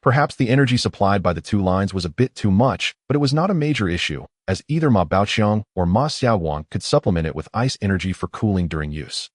Perhaps the energy supplied by the 2 lines was a bit too much, but it was not a major issue, as either Ma Baoqiang or Ma Xiaowang could supplement it with ice energy for cooling during use.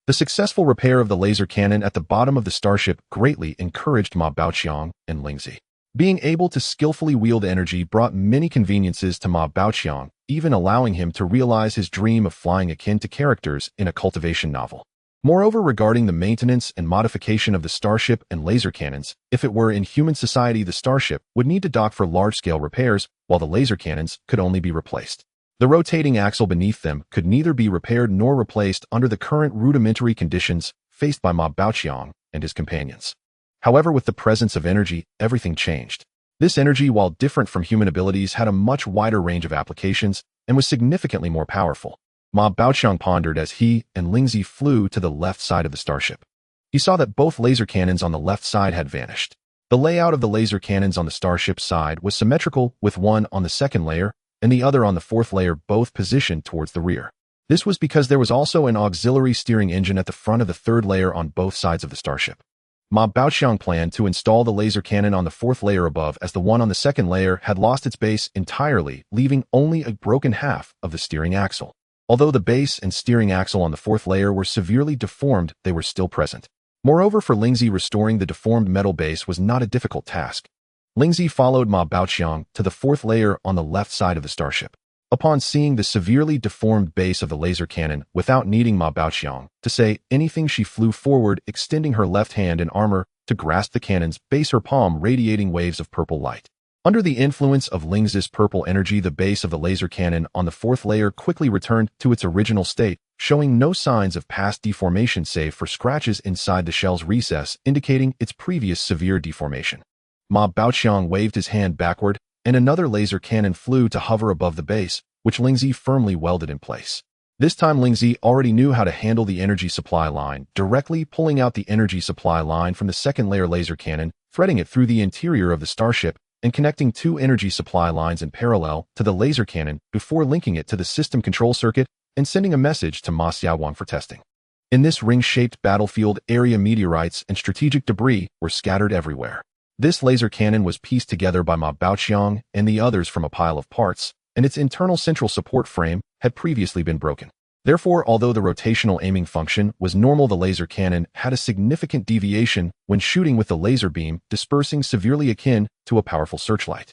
The successful repair of the laser cannon at the bottom of the Starship greatly encouraged Ma Baoqiang and Lingzi. Being able to skillfully wield energy brought many conveniences to Ma Baoqiang, even allowing him to realize his dream of flying akin to characters in a cultivation novel. Moreover, regarding the maintenance and modification of the Starship and laser cannons, if it were in human society, the Starship would need to dock for large-scale repairs, while the laser cannons could only be replaced. The rotating axle beneath them could neither be repaired nor replaced under the current rudimentary conditions faced by Ma Baoqiang and his companions. However, with the presence of energy, everything changed. This energy, while different from human abilities, had a much wider range of applications and was significantly more powerful. Ma Baoqiang pondered as he and Lingzi flew to the left side of the Starship. He saw that both laser cannons on the left side had vanished. The layout of the laser cannons on the Starship side was symmetrical, with one on the second layer and the other on the fourth layer, both positioned towards the rear. This was because there was also an auxiliary steering engine at the front of the third layer on both sides of the Starship. Ma Baoqiang planned to install the laser cannon on the fourth layer above, as the one on the second layer had lost its base entirely, leaving only a broken half of the steering axle. Although the base and steering axle on the fourth layer were severely deformed, they were still present. Moreover, for Lingzi, restoring the deformed metal base was not a difficult task. Lingzi followed Ma Baoqiang to the fourth layer on the left side of the Starship. Upon seeing the severely deformed base of the laser cannon, without needing Ma Baoqiang to say anything, she flew forward, extending her left hand in armor to grasp the cannon's base, her palm radiating waves of purple light. Under the influence of Lingzi's purple energy, the base of the laser cannon on the fourth layer quickly returned to its original state, showing no signs of past deformation save for scratches inside the shell's recess, indicating its previous severe deformation. Ma Baoqiang waved his hand backward, and another laser cannon flew to hover above the base, which Lingzi firmly welded in place. This time Lingzi already knew how to handle the energy supply line, directly pulling out the energy supply line from the second layer laser cannon, threading it through the interior of the Starship, and connecting 2 energy supply lines in parallel to the laser cannon before linking it to the system control circuit and sending a message to Ma Xiaowang for testing. In this ring-shaped battlefield area, meteorites and strategic debris were scattered everywhere. This laser cannon was pieced together by Ma Baoqiang and the others from a pile of parts, and its internal central support frame had previously been broken. Therefore, although the rotational aiming function was normal, the laser cannon had a significant deviation when shooting with the laser beam, dispersing severely akin to a powerful searchlight.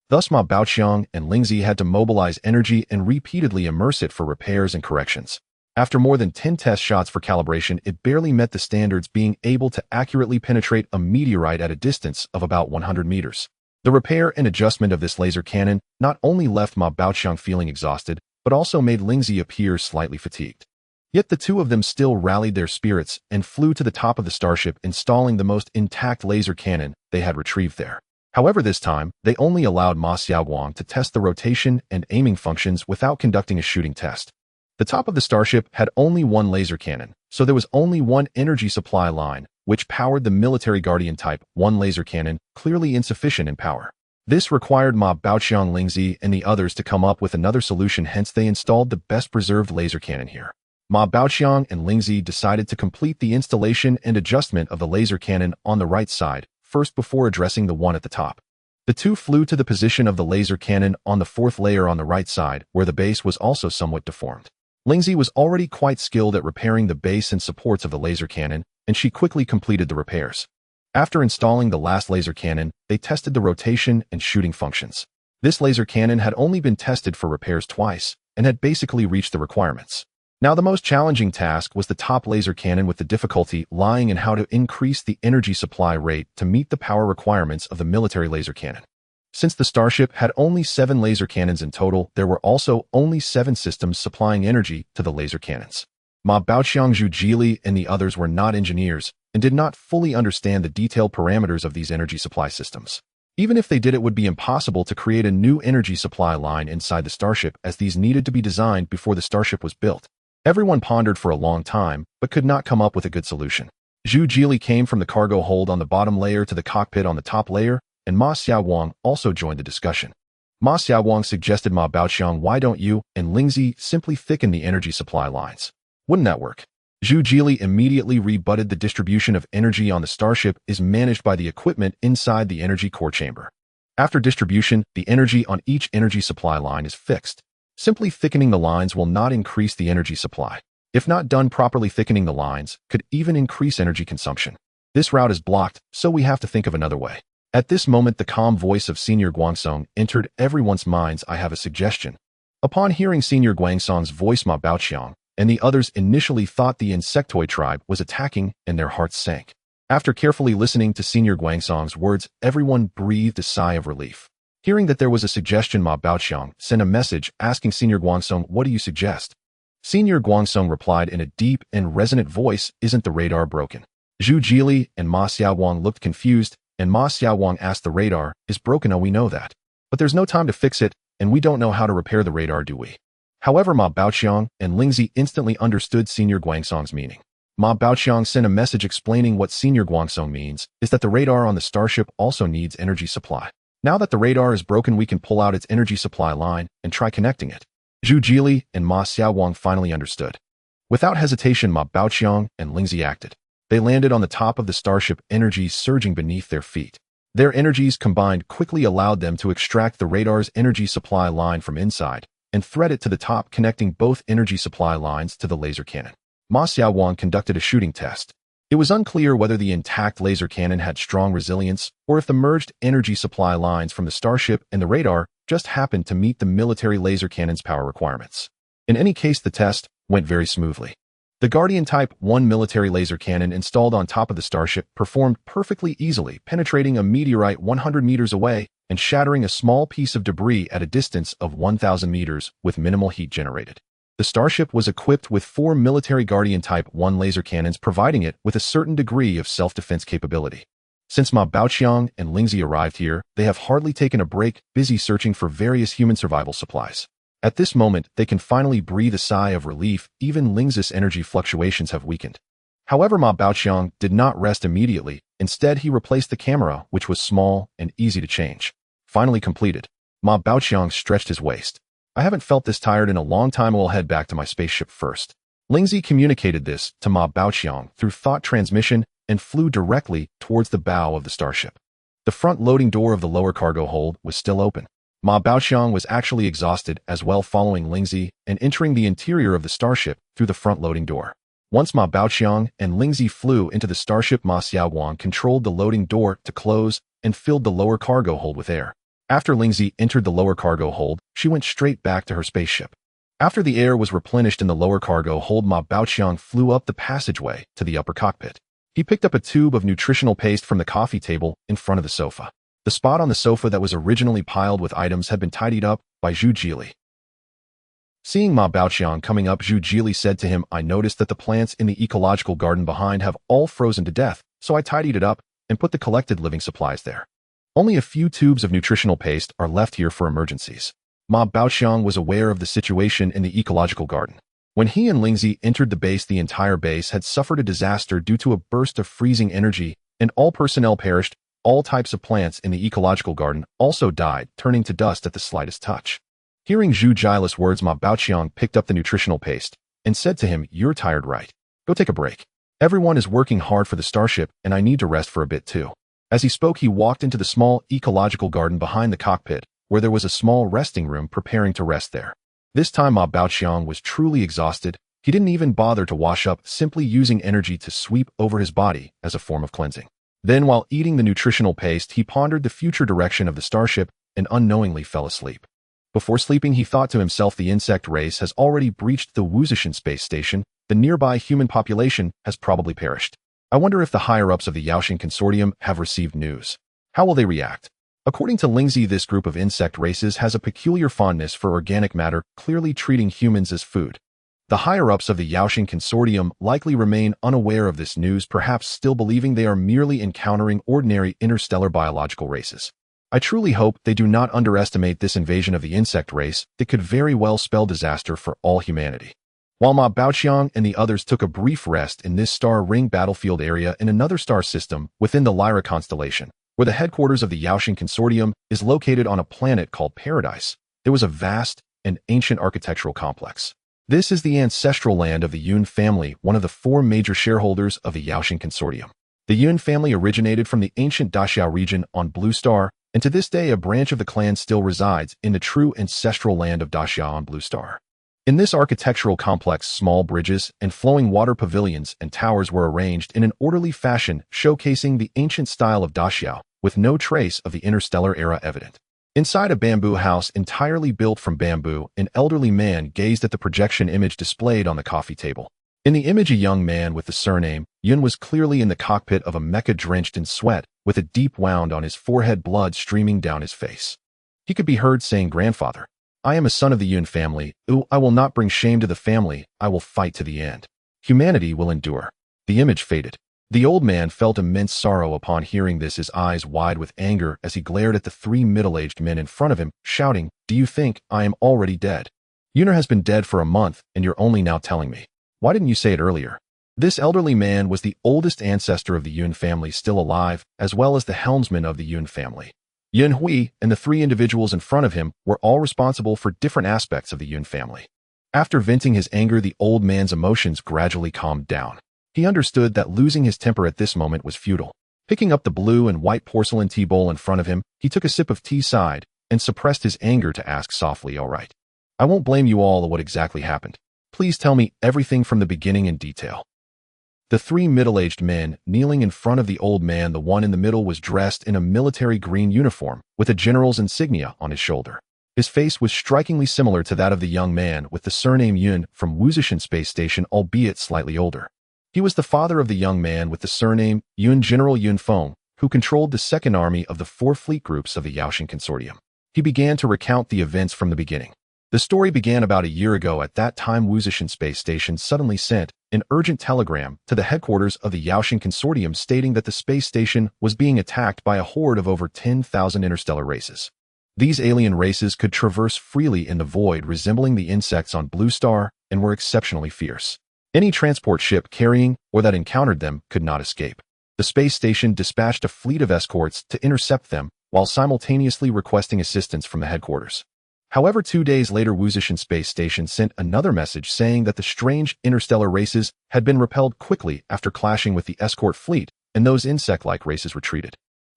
Thus, Ma Baoqiang and Lingzi had to mobilize energy and repeatedly immerse it for repairs and corrections. After more than 10 test shots for calibration, it barely met the standards, being able to accurately penetrate a meteorite at a distance of about 100 meters. The repair and adjustment of this laser cannon not only left Ma Baoqiang feeling exhausted, but also made Lingzi appear slightly fatigued. Yet the two of them still rallied their spirits and flew to the top of the Starship, installing the most intact laser cannon they had retrieved there. However, this time, they only allowed Ma Xiaowang to test the rotation and aiming functions without conducting a shooting test. The top of the Starship had only one laser cannon, so there was only one energy supply line, which powered the military Guardian Type 1 laser cannon, clearly insufficient in power. This required Ma Baoqiang, Lingzi, and the others to come up with another solution, hence they installed the best-preserved laser cannon here. Ma Baoqiang and Lingzi decided to complete the installation and adjustment of the laser cannon on the right side, first before addressing the one at the top. The two flew to the position of the laser cannon on the fourth layer on the right side, where the base was also somewhat deformed. Lingzi was already quite skilled at repairing the base and supports of the laser cannon, and she quickly completed the repairs. After installing the last laser cannon, they tested the rotation and shooting functions. This laser cannon had only been tested for repairs twice, and had basically reached the requirements. Now the most challenging task was the top laser cannon, with the difficulty lying in how to increase the energy supply rate to meet the power requirements of the military laser cannon. Since the Starship had only 7 laser cannons in total, there were also only 7 systems supplying energy to the laser cannons. Ma Baoqiang, Zhu Jili, and the others were not engineers and did not fully understand the detailed parameters of these energy supply systems. Even if they did, it would be impossible to create a new energy supply line inside the Starship, as these needed to be designed before the Starship was built. Everyone pondered for a long time, but could not come up with a good solution. Zhu Jili came from the cargo hold on the bottom layer to the cockpit on the top layer, and Ma Xiaowang also joined the discussion. Ma Xiaowang suggested, Ma Baoqiang, why don't you and Lingzi simply thicken the energy supply lines? Wouldn't that work? Zhu Jili immediately rebutted. The distribution of energy on the Starship is managed by the equipment inside the energy core chamber. After distribution, the energy on each energy supply line is fixed. Simply thickening the lines will not increase the energy supply. If not done properly, thickening the lines could even increase energy consumption. This route is blocked, so we have to think of another way. At this moment, the calm voice of Senior Guangsong entered everyone's minds. I have a suggestion. Upon hearing Senior Guangsong's voice, Ma Baoqiang and the others initially thought the insectoid tribe was attacking, and their hearts sank. After carefully listening to Senior Guangsong's words, everyone breathed a sigh of relief. Hearing that there was a suggestion, Ma Baoqiang sent a message asking Senior Guangsong, what do you suggest? Senior Guangsong replied in a deep and resonant voice, isn't the radar broken? Zhu Jili and Ma Xiaowang looked confused, and Ma Xiaowang asked, the radar is broken, oh, we know that. But there's no time to fix it, and we don't know how to repair the radar, do we? However, Ma Baoqiang and Lingzi instantly understood Senior Guangsong's meaning. Ma Baoqiang sent a message explaining what Senior Guangsong means is that the radar on the Starship also needs energy supply. Now that the radar is broken, we can pull out its energy supply line and try connecting it. Zhu Jili and Ma Xiaowang finally understood. Without hesitation, Ma Baoqiang and Lingzi acted. They landed on the top of the Starship, energies surging beneath their feet. Their energies combined quickly allowed them to extract the radar's energy supply line from inside and thread it to the top, connecting both energy supply lines to the laser cannon. Ma Xiaowang conducted a shooting test. It was unclear whether the intact laser cannon had strong resilience or if the merged energy supply lines from the Starship and the radar just happened to meet the military laser cannon's power requirements. In any case, the test went very smoothly. The Guardian Type 1 military laser cannon installed on top of the Starship performed perfectly easily, penetrating a meteorite 100 meters away and shattering a small piece of debris at a distance of 1,000 meters with minimal heat generated. The Starship was equipped with 4 military Guardian Type 1 laser cannons, providing it with a certain degree of self-defense capability. Since Ma Baoqiang and Lingzi arrived here, they have hardly taken a break, busy searching for various human survival supplies. At this moment, they can finally breathe a sigh of relief. Even Lingzi's energy fluctuations have weakened. However, Ma Baoqiang did not rest immediately. Instead, he replaced the camera, which was small and easy to change. Finally completed, Ma Baoqiang stretched his waist. I haven't felt this tired in a long time. I'll head back to my spaceship first. Lingzi communicated this to Ma Baoqiang through thought transmission and flew directly towards the bow of the Starship. The front loading door of the lower cargo hold was still open. Ma Baoqiang was actually exhausted as well, following Lingzi and entering the interior of the Starship through the front loading door. Once Ma Baoqiang and Lingzi flew into the Starship, Ma Xiaowang controlled the loading door to close and filled the lower cargo hold with air. After Lingzi entered the lower cargo hold, she went straight back to her spaceship. After the air was replenished in the lower cargo hold, Ma Baoqiang flew up the passageway to the upper cockpit. He picked up a tube of nutritional paste from the coffee table in front of the sofa. The spot on the sofa that was originally piled with items had been tidied up by Zhu Jili. Seeing Ma Baoqiang coming up, Zhu Jili said to him, I noticed that the plants in the ecological garden behind have all frozen to death, so I tidied it up and put the collected living supplies there. Only a few tubes of nutritional paste are left here for emergencies. Ma Baoqiang was aware of the situation in the ecological garden. When he and Lingzi entered the base, the entire base had suffered a disaster due to a burst of freezing energy, and all personnel perished. All types of plants in the ecological garden also died, turning to dust at the slightest touch. Hearing Zhu Jili's words, Ma Baoqiang picked up the nutritional paste and said to him, You're tired, right? Go take a break. Everyone is working hard for the Starship, and I need to rest for a bit too. As he spoke, he walked into the small ecological garden behind the cockpit, where there was a small resting room preparing to rest there. This time Ma Baoqiang was truly exhausted. He didn't even bother to wash up, simply using energy to sweep over his body as a form of cleansing. Then, while eating the nutritional paste, he pondered the future direction of the starship and unknowingly fell asleep. Before sleeping, he thought to himself, the insect race has already breached the Wuzhishan space station. The nearby human population has probably perished. I wonder if the higher-ups of the Yaoxin Consortium have received news. How will they react? According to Lingzi, this group of insect races has a peculiar fondness for organic matter, clearly treating humans as food. The higher-ups of the Yaoxin Consortium likely remain unaware of this news, perhaps still believing they are merely encountering ordinary interstellar biological races. I truly hope they do not underestimate this invasion of the insect race that could very well spell disaster for all humanity. While Ma Baoqiang and the others took a brief rest in this star ring battlefield area in another star system within the Lyra constellation, where the headquarters of the Yaoxin Consortium is located on a planet called Paradise, there was a vast and ancient architectural complex. This is the ancestral land of the Yun family, one of the 4 major shareholders of the Yaoxin Consortium. The Yun family originated from the ancient Daxiao region on Blue Star, and to this day a branch of the clan still resides in the true ancestral land of Daxiao on Blue Star. In this architectural complex, small bridges and flowing water pavilions and towers were arranged in an orderly fashion, showcasing the ancient style of Daxiao, with no trace of the interstellar era evident. Inside a bamboo house entirely built from bamboo, an elderly man gazed at the projection image displayed on the coffee table. In the image, a young man with the surname Yun was clearly in the cockpit of a mecha drenched in sweat, with a deep wound on his forehead, blood streaming down his face. He could be heard saying, "Grandfather, I am a son of the Yun family. I will not bring shame to the family. I will fight to the end. Humanity will endure." The image faded. The old man felt immense sorrow upon hearing this, his eyes wide with anger as he glared at the 3 middle-aged men in front of him, shouting, "Do you think I am already dead? Yuner has been dead for a month, and you're only now telling me. Why didn't you say it earlier?" This elderly man was the oldest ancestor of the Yun family still alive, as well as the helmsman of the Yun family. Yun Hui and the 3 individuals in front of him were all responsible for different aspects of the Yun family. After venting his anger, the old man's emotions gradually calmed down. He understood that losing his temper at this moment was futile. Picking up the blue and white porcelain tea bowl in front of him, he took a sip of tea, sighed, and suppressed his anger to ask softly, "All right. I won't blame you all of what exactly happened. Please tell me everything from the beginning in detail." The 3 middle-aged men kneeling in front of the old man, the one in the middle was dressed in a military green uniform with a general's insignia on his shoulder. His face was strikingly similar to that of the young man with the surname Yun from Wuzhishan Space Station, albeit slightly older. He was the father of the young man with the surname Yun, General Yun Feng, who controlled the second army of the 4 fleet groups of the Yaoxin Consortium. He began to recount the events from the beginning. The story began about a year ago. At that time, Wuzhishan Space Station suddenly sent an urgent telegram to the headquarters of the Yaoxin Consortium stating that the space station was being attacked by a horde of over 10,000 interstellar races. These alien races could traverse freely in the void, resembling the insects on Blue Star, and were exceptionally fierce. Any transport ship carrying or that encountered them could not escape. The space station dispatched a fleet of escorts to intercept them, while simultaneously requesting assistance from the headquarters. However, 2 days later, Wuzhishan Space Station sent another message saying that the strange interstellar races had been repelled quickly after clashing with the escort fleet, and those insect-like races retreated.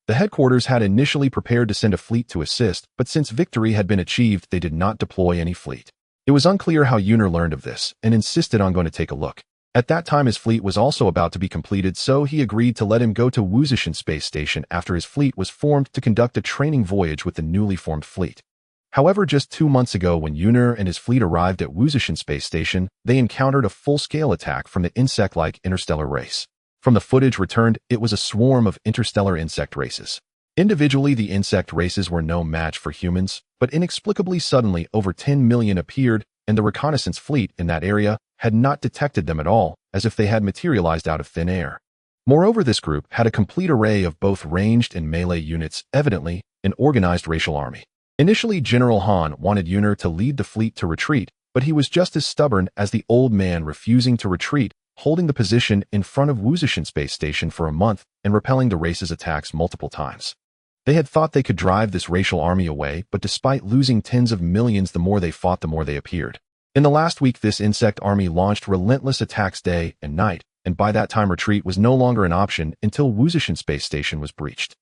The headquarters had initially prepared to send a fleet to assist, but since victory had been achieved, they did not deploy any fleet. It was unclear how Yuner learned of this, and insisted on going to take a look. At that time, his fleet was also about to be completed, so he agreed to let him go to Wuzhishan Space Station after his fleet was formed to conduct a training voyage with the newly formed fleet. However, just 2 months ago, when Yuner and his fleet arrived at Wuzhishan Space Station, they encountered a full-scale attack from the insect-like interstellar race. From the footage returned, it was a swarm of interstellar insect races. Individually, the insect races were no match for humans, but inexplicably suddenly over 10 million appeared, and the reconnaissance fleet in that area had not detected them at all, as if they had materialized out of thin air. Moreover, this group had a complete array of both ranged and melee units, evidently an organized racial army. Initially, General Han wanted Yuner to lead the fleet to retreat, but he was just as stubborn as the old man, refusing to retreat, holding the position in front of Wuzhishan Space Station for a month and repelling the race's attacks multiple times. They had thought they could drive this racial army away, but despite losing tens of millions, the more they fought, the more they appeared. In the last week, this insect army launched relentless attacks day and night, and by that time retreat was no longer an option until Wuzhishan Space Station was breached.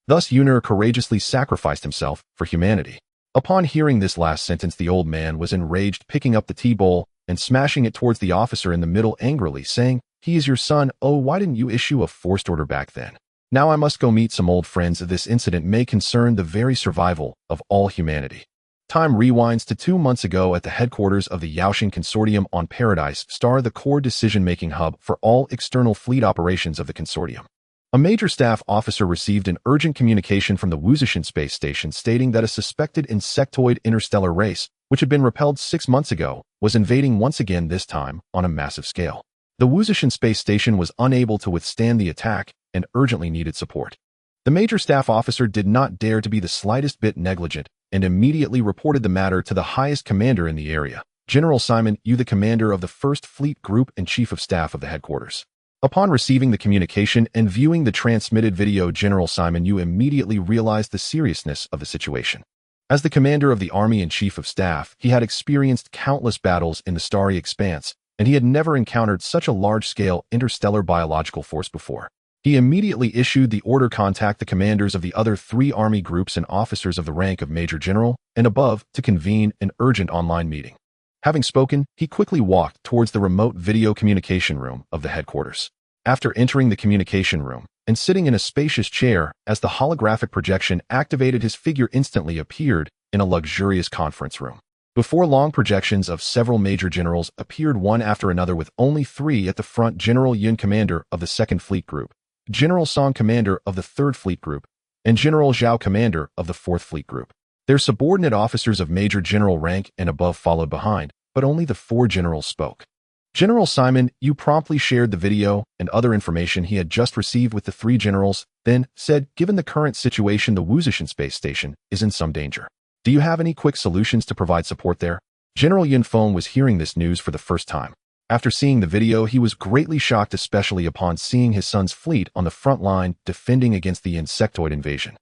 Thus Yunur courageously sacrificed himself for humanity. Upon hearing this last sentence, the old man was enraged, picking up the tea bowl and smashing it towards the officer in the middle angrily, saying, "He is your son. Oh, why didn't you issue a forced order back then? Now I must go meet some old friends. This incident may concern the very survival of all humanity." Time rewinds to 2 months ago at the headquarters of the Yaoxing Consortium on Paradise Star, the core decision-making hub for all external fleet operations of the consortium. A major staff officer received an urgent communication from the Wuzhishan space station stating that a suspected insectoid interstellar race, which had been repelled 6 months ago, was invading once again, this time on a massive scale. The Wuzhishan space station was unable to withstand the attack and urgently needed support. The major staff officer did not dare to be the slightest bit negligent and immediately reported the matter to the highest commander in the area, General Simon Yu, the commander of the 1st Fleet Group and chief of staff of the headquarters. Upon receiving the communication and viewing the transmitted video, General Simon Yu immediately realized the seriousness of the situation. As the commander of the army and chief of staff, he had experienced countless battles in the starry expanse, and he had never encountered such a large-scale interstellar biological force before. He immediately issued the order: contact the commanders of the other 3 army groups and officers of the rank of Major General and above to convene an urgent online meeting. Having spoken, he quickly walked towards the remote video communication room of the headquarters. After entering the communication room and sitting in a spacious chair, as the holographic projection activated, his figure instantly appeared in a luxurious conference room. Before long, projections of several major generals appeared one after another, with only 3 at the front: General Yun, commander of the 2nd Fleet Group, General Song, commander of the 3rd Fleet Group, and General Zhao, commander of the 4th Fleet Group. Their subordinate officers of major general rank and above followed behind, but only the 4 generals spoke. General Simon Yu promptly shared the video and other information he had just received with the 3 generals, then said, "Given the current situation, the Wuzhishan space station is in some danger. Do you have any quick solutions to provide support there?" General Yun Feng was hearing this news for the first time. After seeing the video, he was greatly shocked, especially upon seeing his son's fleet on the front line defending against the insectoid invasion.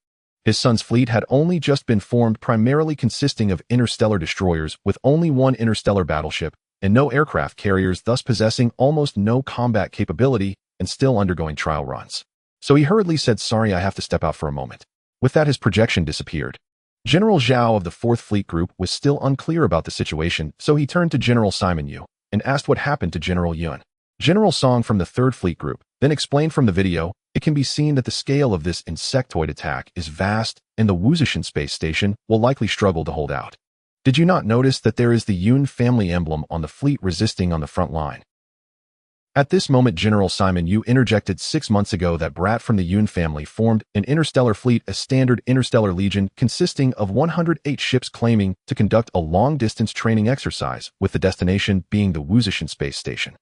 His son's fleet had only just been formed, primarily consisting of interstellar destroyers with only 1 interstellar battleship and no aircraft carriers, thus possessing almost no combat capability and still undergoing trial runs. So he hurriedly said, "Sorry, I have to step out for a moment." With that, his projection disappeared. General Zhao of the 4th Fleet Group was still unclear about the situation, so he turned to General Simon Yu and asked what happened to General Yun. General Song from the 3rd Fleet Group then explained, from the video, it can be seen that the scale of this insectoid attack is vast, and the Wuzhishan space station will likely struggle to hold out. Did you not notice that there is the Yun family emblem on the fleet resisting on the front line? At this moment, General Simon Yu interjected. 6 months ago, that brat from the Yun family formed an interstellar fleet, a standard interstellar legion consisting of 108 ships, claiming to conduct a long-distance training exercise, with the destination being the Wuzhishan space station.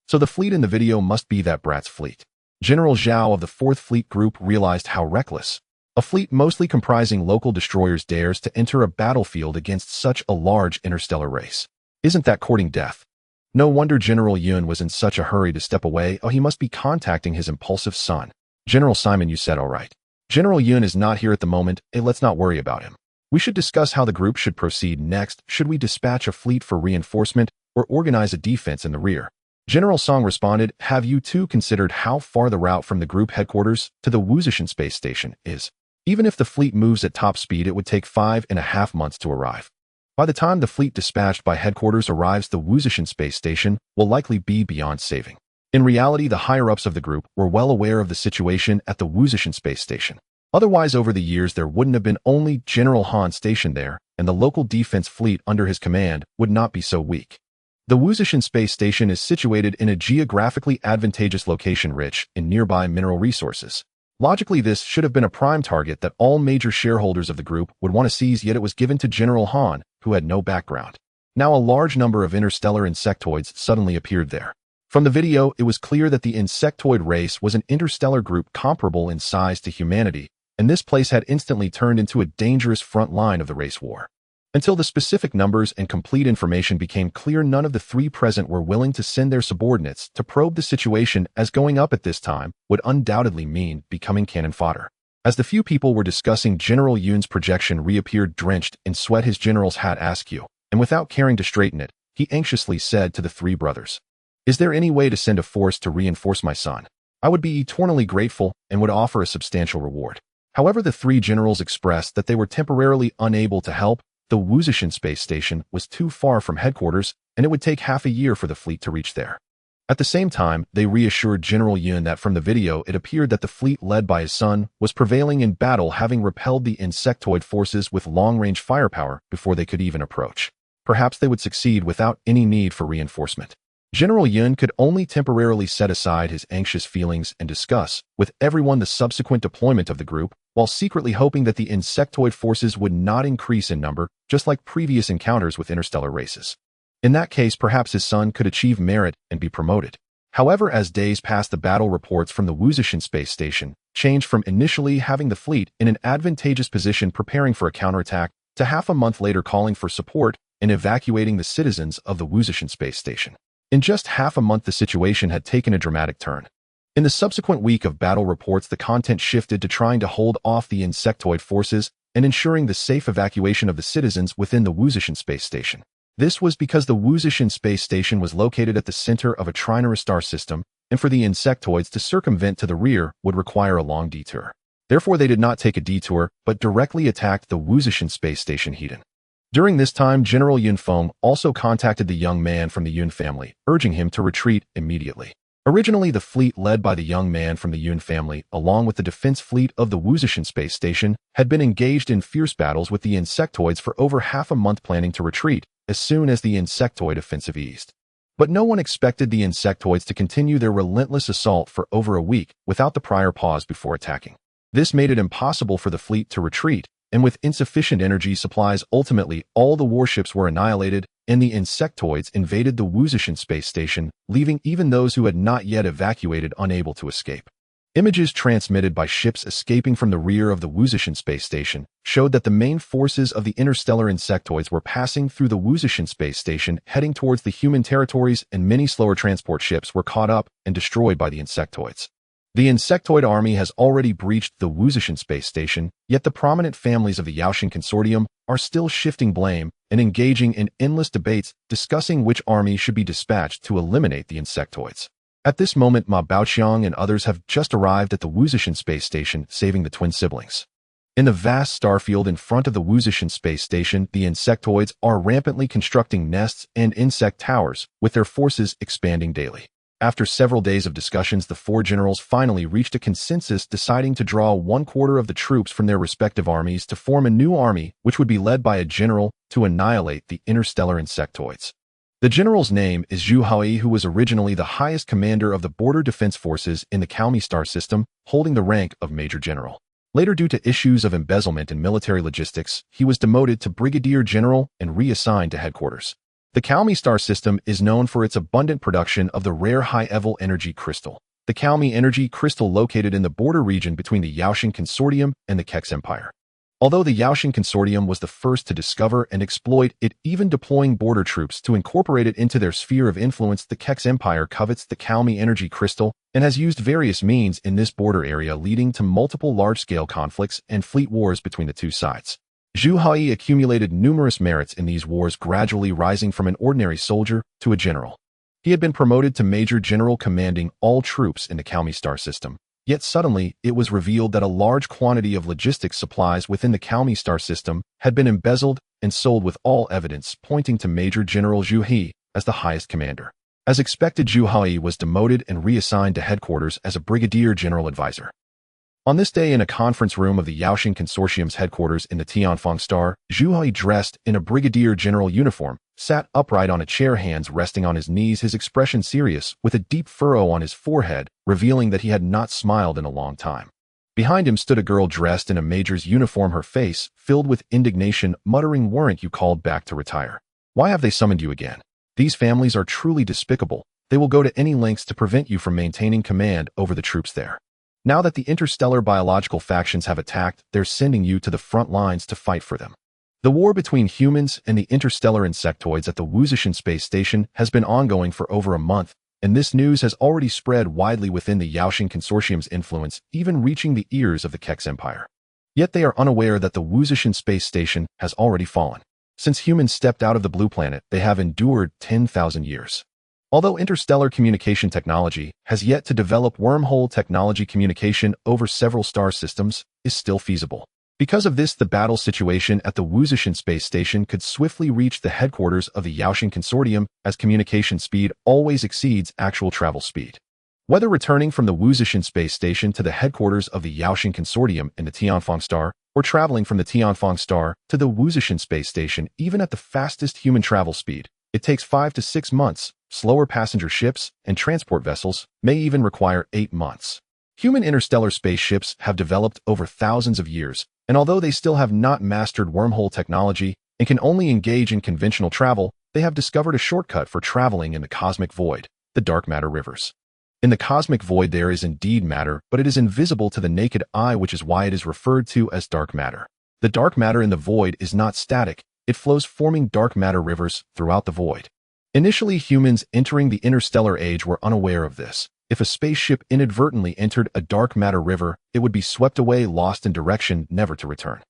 So the fleet in the video must be that brat's fleet. General Zhao of the 4th Fleet Group realized how reckless a fleet mostly comprising local destroyers dares to enter a battlefield against such a large interstellar race. Isn't that courting death? No wonder General Yun was in such a hurry to step away. Oh, he must be contacting his impulsive son. General Simon Yu said, "All right. General Yun is not here at the moment. Let's not worry about him. We should discuss how the group should proceed next. Should we dispatch a fleet for reinforcement or organize a defense in the rear?" General Song responded, "Have you two considered how far the route from the group headquarters to the Wuzhishan space station is? Even if the fleet moves at top speed, it would take 5.5 months to arrive. By the time the fleet dispatched by headquarters arrives, the Wuzhishan space station will likely be beyond saving." In reality, the higher-ups of the group were well aware of the situation at the Wuzhishan space station. Otherwise, over the years, there wouldn't have been only General Han stationed there, and the local defense fleet under his command would not be so weak. The Wuzhishan space station is situated in a geographically advantageous location, rich in nearby mineral resources. Logically, this should have been a prime target that all major shareholders of the group would want to seize, yet it was given to General Han, who had no background. Now a large number of interstellar insectoids suddenly appeared there. From the video, it was clear that the insectoid race was an interstellar group comparable in size to humanity, and this place had instantly turned into a dangerous front line of the race war. Until the specific numbers and complete information became clear, none of the 3 present were willing to send their subordinates to probe the situation, as going up at this time would undoubtedly mean becoming cannon fodder. As the few people were discussing, General Yun's projection reappeared drenched in sweat, his general's hat askew, and without caring to straighten it, he anxiously said to the 3 brothers, "Is there any way to send a force to reinforce my son? I would be eternally grateful and would offer a substantial reward." However, the three generals expressed that they were temporarily unable to help. The Wuzishan space station was too far from headquarters, and it would take half a year for the fleet to reach there. At the same time, they reassured General Yun that from the video it appeared that the fleet led by his son was prevailing in battle, having repelled the insectoid forces with long-range firepower before they could even approach. Perhaps they would succeed without any need for reinforcement. General Yun could only temporarily set aside his anxious feelings and discuss with everyone the subsequent deployment of the group, while secretly hoping that the insectoid forces would not increase in number, just like previous encounters with interstellar races. In that case, perhaps his son could achieve merit and be promoted. However, as days passed, the battle reports from the Wuzishan space station changed from initially having the fleet in an advantageous position preparing for a counterattack to half a month later calling for support and evacuating the citizens of the Wuzishan space station. In just half a month, the situation had taken a dramatic turn. In the subsequent week of battle reports, the content shifted to trying to hold off the insectoid forces and ensuring the safe evacuation of the citizens within the Wuzishan space station. This was because the Wuzishan space station was located at the center of a trinary star system, and for the insectoids to circumvent to the rear would require a long detour. Therefore, they did not take a detour, but directly attacked the Wuzishan space station Hedon. During this time, General Yun Feng also contacted the young man from the Yun family, urging him to retreat immediately. Originally, the fleet led by the young man from the Yun family, along with the defense fleet of the Wuzishan space station, had been engaged in fierce battles with the insectoids for over half a month, planning to retreat as soon as the insectoid offensive eased. But no one expected the insectoids to continue their relentless assault for over a week without the prior pause before attacking. This made it impossible for the fleet to retreat, and with insufficient energy supplies, ultimately all the warships were annihilated, and the insectoids invaded the Wuzishan space station, leaving even those who had not yet evacuated unable to escape. Images transmitted by ships escaping from the rear of the Wuzishan space station showed that the main forces of the interstellar insectoids were passing through the Wuzishan space station, heading towards the human territories, and many slower transport ships were caught up and destroyed by the insectoids. The insectoid army has already breached the Wuzishan space station, yet the prominent families of the Yaoshan consortium are still shifting blame and engaging in endless debates discussing which army should be dispatched to eliminate the insectoids. At this moment, Ma Baoqiang and others have just arrived at the Wuzishan space station, saving the twin siblings. In the vast starfield in front of the Wuzishan space station, the insectoids are rampantly constructing nests and insect towers, with their forces expanding daily. After several days of discussions, the four generals finally reached a consensus, deciding to draw 1/4 of the troops from their respective armies to form a new army, which would be led by a general to annihilate the interstellar insectoids. The general's name is Zhu Haoyi, who was originally the highest commander of the border defense forces in the Calmi star system, holding the rank of major general. Later, due to issues of embezzlement in military logistics, he was demoted to brigadier general and reassigned to headquarters. The Calmi star system is known for its abundant production of the rare high-level energy crystal. The Calmi energy crystal located in the border region between the Yaoshan consortium and the Kex Empire. Although the Yaoshan consortium was the first to discover and exploit it, even deploying border troops to incorporate it into their sphere of influence, the Kex Empire covets the Calmi energy crystal and has used various means in this border area, leading to multiple large-scale conflicts and fleet wars between the two sides. Zhu Haoyi accumulated numerous merits in these wars, gradually rising from an ordinary soldier to a general. He had been promoted to major general, commanding all troops in the Calmi star system. Yet suddenly, it was revealed that a large quantity of logistics supplies within the Calmi star system had been embezzled and sold, with all evidence pointing to Major General Zhu He as the highest commander. As expected, Zhu Haoyi was demoted and reassigned to headquarters as a brigadier general advisor. On this day, in a conference room of the Yaoshan Consortium's headquarters in the Tianfeng Star, Zhu Haoyi, dressed in a brigadier general uniform, sat upright on a chair, hands resting on his knees, his expression serious, with a deep furrow on his forehead, revealing that he had not smiled in a long time. Behind him stood a girl dressed in a major's uniform, her face filled with indignation, muttering, "Weren't you called back to retire? Why have they summoned you again? These families are truly despicable. They will go to any lengths to prevent you from maintaining command over the troops there. Now that the interstellar biological factions have attacked, they're sending you to the front lines to fight for them." The war between humans and the interstellar insectoids at the Wuzishan space station has been ongoing for over a month, and this news has already spread widely within the Yaoshan Consortium's influence, even reaching the ears of the Kex Empire. Yet they are unaware that the Wuzishan space station has already fallen. Since humans stepped out of the blue planet, they have endured 10,000 years. Although interstellar communication technology has yet to develop, wormhole technology communication over several star systems is still feasible. Because of this, the battle situation at the Wuzhishan space station could swiftly reach the headquarters of the Yaotian Consortium, as communication speed always exceeds actual travel speed. Whether returning from the Wuzhishan space station to the headquarters of the Yaotian Consortium in the Tianfeng star, or traveling from the Tianfeng star to the Wuzhishan space station, even at the fastest human travel speed, it takes 5 to 6 months. Slower passenger ships and transport vessels may even require 8 months. Human interstellar spaceships have developed over thousands of years, and although they still have not mastered wormhole technology and can only engage in conventional travel, they have discovered a shortcut for traveling in the cosmic void, the dark matter rivers. In the cosmic void there is indeed matter, but it is invisible to the naked eye, which is why it is referred to as dark matter. The dark matter in the void is not static, it flows, forming dark matter rivers throughout the void. Initially, humans entering the interstellar age were unaware of this. If a spaceship inadvertently entered a dark matter river, it would be swept away, lost in direction, never to return.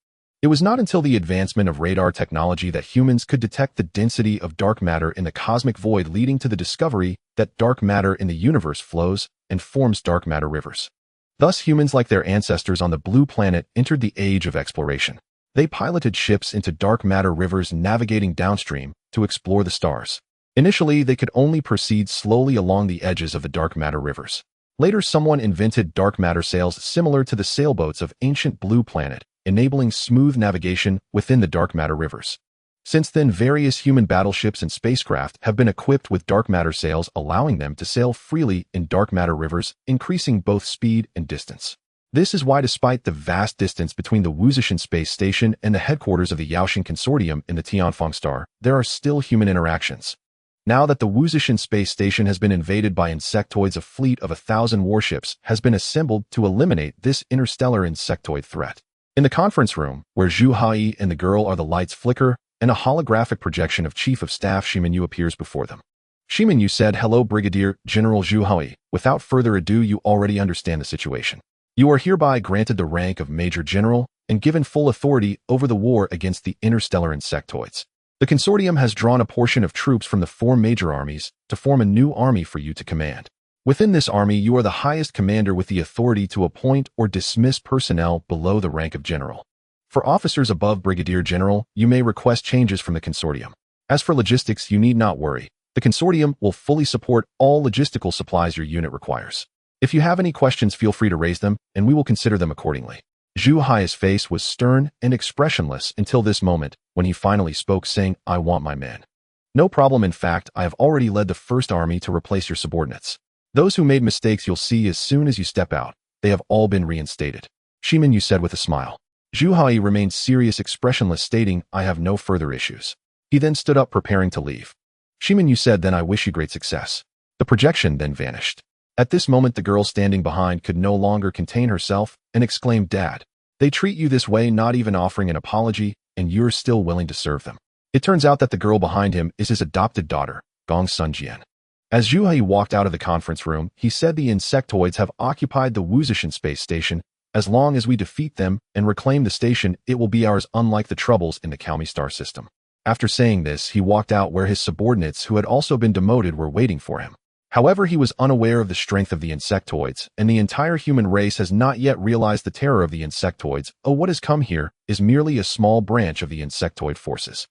It was not until the advancement of radar technology that humans could detect the density of dark matter in the cosmic void, leading to the discovery that dark matter in the universe flows and forms dark matter rivers. Thus, humans, like their ancestors on the blue planet, entered the age of exploration. They piloted ships into dark matter rivers, navigating downstream to explore the stars. Initially, they could only proceed slowly along the edges of the dark matter rivers. Later, someone invented dark matter sails similar to the sailboats of ancient Blue Planet, enabling smooth navigation within the dark matter rivers. Since then, various human battleships and spacecraft have been equipped with dark matter sails, allowing them to sail freely in dark matter rivers, increasing both speed and distance. This is why, despite the vast distance between the Wuzhishan space station and the headquarters of the Yaotian Consortium in the Tianfeng star, there are still human interactions. Now that the Wuzhishan space station has been invaded by insectoids, a fleet of 1,000 warships has been assembled to eliminate this interstellar insectoid threat. In the conference room, where Zhu Hai and the girl are, the lights flicker, and a holographic projection of Chief of Staff Shimin Yu appears before them. Shimin Yu said, "Hello, Brigadier General Zhu Hai. Without further ado, you already understand the situation. You are hereby granted the rank of Major General and given full authority over the war against the interstellar insectoids. The consortium has drawn a portion of troops from the 4 major armies to form a new army for you to command. Within this army, you are the highest commander with the authority to appoint or dismiss personnel below the rank of general. For officers above Brigadier General, you may request changes from the consortium. As for logistics, you need not worry. The consortium will fully support all logistical supplies your unit requires. If you have any questions, feel free to raise them, and we will consider them accordingly." Zhu Hai's face was stern and expressionless until this moment, when he finally spoke, saying, "I want my men." "No problem. In fact, I have already led the first army to replace your subordinates. Those who made mistakes you'll see as soon as you step out. They have all been reinstated," Shimin Yu said with a smile. Zhu Hai remained serious, expressionless, stating, "I have no further issues." He then stood up, preparing to leave. Shimin Yu said, "Then I wish you great success." The projection then vanished. At this moment, the girl standing behind could no longer contain herself and exclaimed, "Dad, they treat you this way, not even offering an apology, and you're still willing to serve them." It turns out that the girl behind him is his adopted daughter, Gong Sunjian. As Zhu Hai walked out of the conference room, he said, "The insectoids have occupied the Wuzhishan space station. As long as we defeat them and reclaim the station, it will be ours, unlike the troubles in the Kaomi star system." After saying this, he walked out, where his subordinates, who had also been demoted, were waiting for him. However, he was unaware of the strength of the insectoids, and the entire human race has not yet realized the terror of the insectoids. What has come here is merely a small branch of the insectoid forces.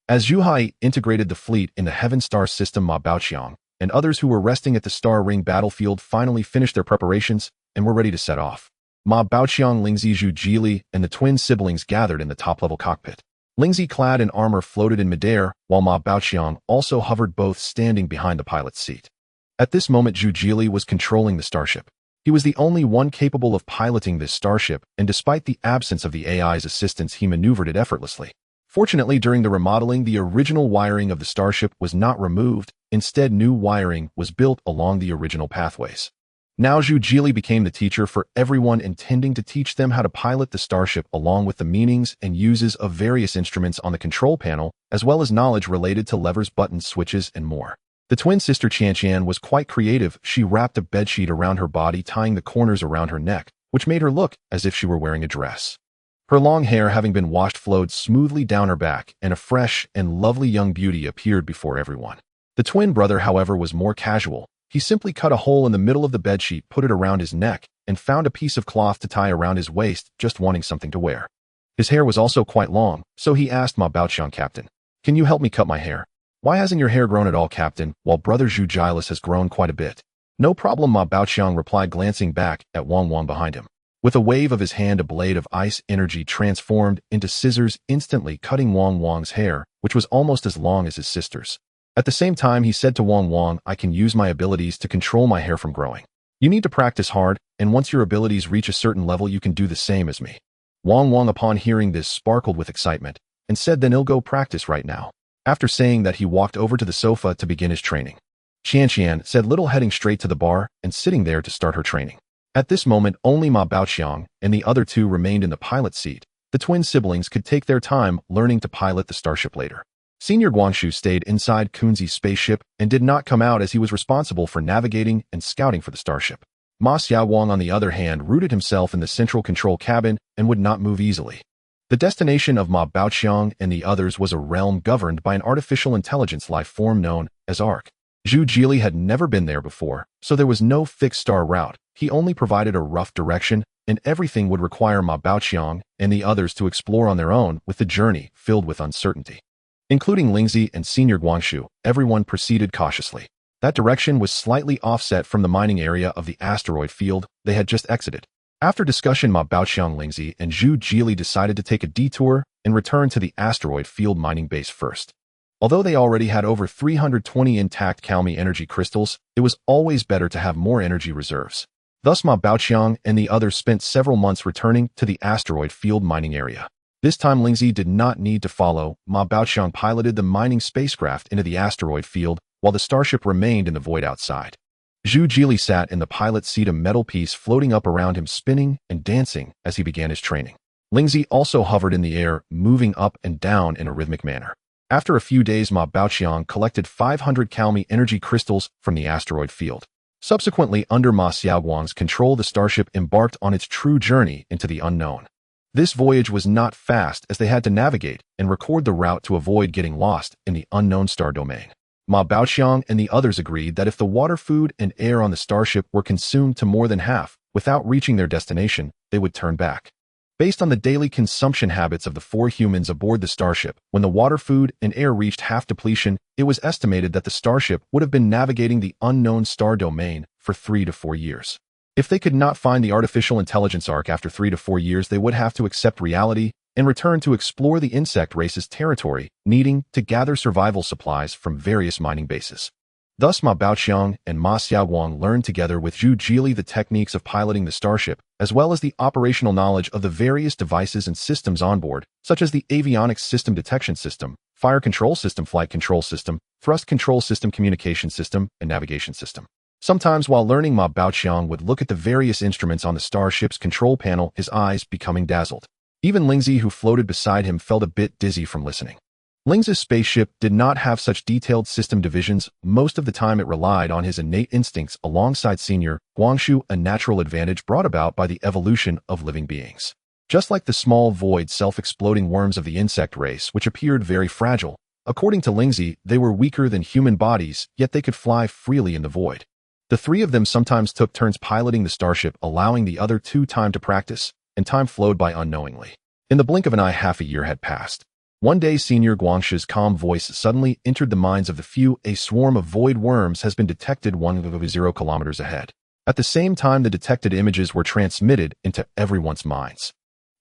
As Zhu Hai integrated the fleet in the Heaven Star system, Ma Baoqiang and others who were resting at the Star Ring battlefield finally finished their preparations and were ready to set off. Ma Baoqiang, Lingzi, Zhu Jili, and the twin siblings gathered in the top-level cockpit. Lingzi, clad in armor, floated in midair, while Ma Baoqiang also hovered, both standing behind the pilot's seat. At this moment, Zhu Jili was controlling the starship. He was the only one capable of piloting this starship, and despite the absence of the AI's assistance, he maneuvered it effortlessly. Fortunately, during the remodeling, the original wiring of the starship was not removed. Instead, new wiring was built along the original pathways. Now Zhu Jili became the teacher for everyone, intending to teach them how to pilot the starship, along with the meanings and uses of various instruments on the control panel, as well as knowledge related to levers, buttons, switches, and more. The twin sister Qianqian was quite creative. She wrapped a bedsheet around her body, tying the corners around her neck, which made her look as if she were wearing a dress. Her long hair, having been washed, flowed smoothly down her back, and a fresh and lovely young beauty appeared before everyone. The twin brother, however, was more casual. He simply cut a hole in the middle of the bedsheet, put it around his neck, and found a piece of cloth to tie around his waist, just wanting something to wear. His hair was also quite long, so he asked Ma Baoqiang, "Captain, can you help me cut my hair?" "Why hasn't your hair grown at all, Captain, while brother Zhu Jilis has grown quite a bit?" "No problem," Ma Baoqiang replied, glancing back at Wang Wang behind him. With a wave of his hand, a blade of ice energy transformed into scissors, instantly cutting Wang Wang's hair, which was almost as long as his sister's. At the same time, he said to Wang Wang, "I can use my abilities to control my hair from growing. You need to practice hard, and once your abilities reach a certain level, you can do the same as me." Wang Wang, upon hearing this, sparkled with excitement, and said, "Then I'll go practice right now." After saying that, he walked over to the sofa to begin his training. Qian said little, heading straight to the bar and sitting there to start her training. At this moment, only Ma Baoqiang and the other two remained in the pilot's seat. The twin siblings could take their time learning to pilot the starship later. Senior Guangshu stayed inside Kunzi's spaceship and did not come out, as he was responsible for navigating and scouting for the starship. Ma Xiaowang, on the other hand, rooted himself in the central control cabin and would not move easily. The destination of Ma Baoqiang and the others was a realm governed by an artificial intelligence life form known as ARC. Zhu Jili had never been there before, so there was no fixed star route. He only provided a rough direction, and everything would require Ma Baoqiang and the others to explore on their own, with the journey filled with uncertainty. Including Lingzi and Senior Guangshu, everyone proceeded cautiously. That direction was slightly offset from the mining area of the asteroid field they had just exited. After discussion, Ma Baoqiang, Lingzi, and Zhu Jili decided to take a detour and return to the asteroid field mining base first. Although they already had over 320 intact Calmi energy crystals, it was always better to have more energy reserves. Thus, Ma Baoqiang and the others spent several months returning to the asteroid field mining area. This time, Lingzi did not need to follow. Ma Baoqiang piloted the mining spacecraft into the asteroid field, while the starship remained in the void outside. Zhu Jili sat in the pilot's seat, a metal piece floating up around him, spinning and dancing as he began his training. Lingzi also hovered in the air, moving up and down in a rhythmic manner. After a few days, Ma Baoqiang collected 500 Calmi energy crystals from the asteroid field. Subsequently, under Ma Xiaowang's control, the starship embarked on its true journey into the unknown. This voyage was not fast, as they had to navigate and record the route to avoid getting lost in the unknown star domain. Ma Baoqiang and the others agreed that if the water, food, and air on the starship were consumed to more than half without reaching their destination, they would turn back. Based on the daily consumption habits of the 4 humans aboard the starship, when the water, food, and air reached half depletion, it was estimated that the starship would have been navigating the unknown star domain for 3 to 4 years. If they could not find the artificial intelligence arc after 3 to 4 years, they would have to accept reality and return to explore the insect race's territory, needing to gather survival supplies from various mining bases. Thus, Ma Baoqiang and Ma Xiaowang learned together with Zhu Jili the techniques of piloting the starship, as well as the operational knowledge of the various devices and systems on board, such as the avionics system, detection system, fire control system, flight control system, thrust control system, communication system, and navigation system. Sometimes while learning, Ma Baoqiang would look at the various instruments on the starship's control panel, his eyes becoming dazzled. Even Lingzi, who floated beside him, felt a bit dizzy from listening. Lingzi's spaceship did not have such detailed system divisions. Most of the time, it relied on his innate instincts alongside Senior Guangshu, a natural advantage brought about by the evolution of living beings. Just like the small void self-exploding worms of the insect race, which appeared very fragile, according to Lingzi, they were weaker than human bodies, yet they could fly freely in the void. The 3 of them sometimes took turns piloting the starship, allowing the other 2 time to practice, and time flowed by unknowingly. In the blink of an eye, half a year had passed. One day, Senior Guangshu's calm voice suddenly entered the minds of the few. A swarm of void worms has been detected 10 kilometers ahead. At the same time, the detected images were transmitted into everyone's minds.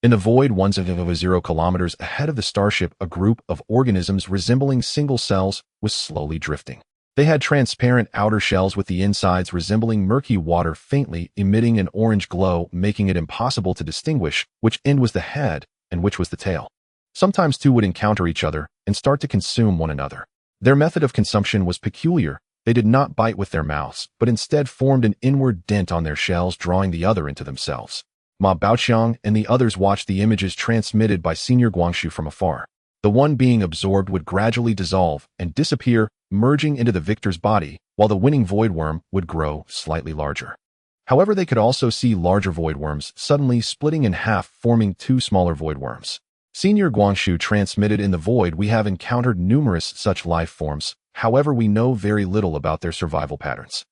In the void 10 kilometers ahead of the starship, a group of organisms resembling single cells was slowly drifting. They had transparent outer shells with the insides resembling murky water, faintly emitting an orange glow, making it impossible to distinguish which end was the head and which was the tail. Sometimes 2 would encounter each other and start to consume one another. Their method of consumption was peculiar. They did not bite with their mouths, but instead formed an inward dent on their shells, drawing the other into themselves. Ma Baoqiang and the others watched the images transmitted by Senior Guangshu from afar. The one being absorbed would gradually dissolve and disappear, merging into the victor's body, while the winning void worm would grow slightly larger. However, they could also see larger void worms suddenly splitting in half, forming 2 smaller void worms. Senior Guangshu transmitted, "In the void, we have encountered numerous such life forms. However, we know very little about their survival patterns.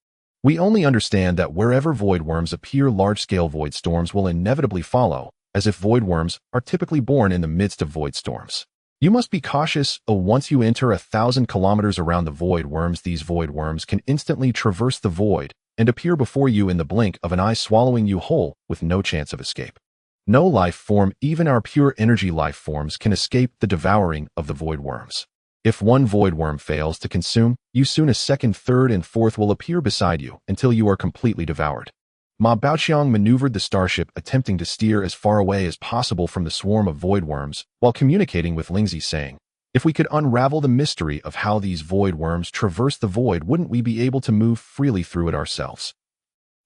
We only understand that wherever void worms appear, large-scale void storms will inevitably follow, as if void worms are typically born in the midst of void storms. You must be cautious, once you enter 1,000 kilometers around the void worms, these void worms can instantly traverse the void and appear before you in the blink of an eye, swallowing you whole with no chance of escape. No life form, even our pure energy life forms, can escape the devouring of the void worms. If one void worm fails to consume you, soon a second, third, and fourth will appear beside you until you are completely devoured. Ma Baoqiang maneuvered the starship, attempting to steer as far away as possible from the swarm of void worms, while communicating with Lingzi, saying, "If we could unravel the mystery of how these void worms traverse the void, wouldn't we be able to move freely through it ourselves?"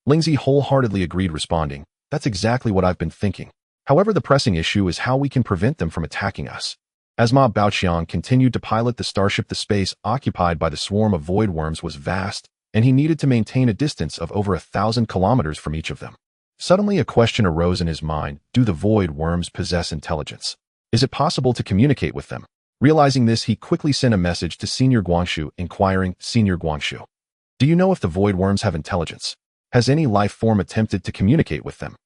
Lingzi wholeheartedly agreed, responding, "That's exactly what I've been thinking. However, the pressing issue is how we can prevent them from attacking us." As Ma Baoqiang continued to pilot the starship, the space occupied by the swarm of void worms was vast, and he needed to maintain a distance of over 1,000 kilometers from each of them. Suddenly, a question arose in his mind: do the void worms possess intelligence? Is it possible to communicate with them? Realizing this, he quickly sent a message to Senior Guangshu, inquiring, "Senior Guangshu, do you know if the void worms have intelligence? Has any life form attempted to communicate with them?"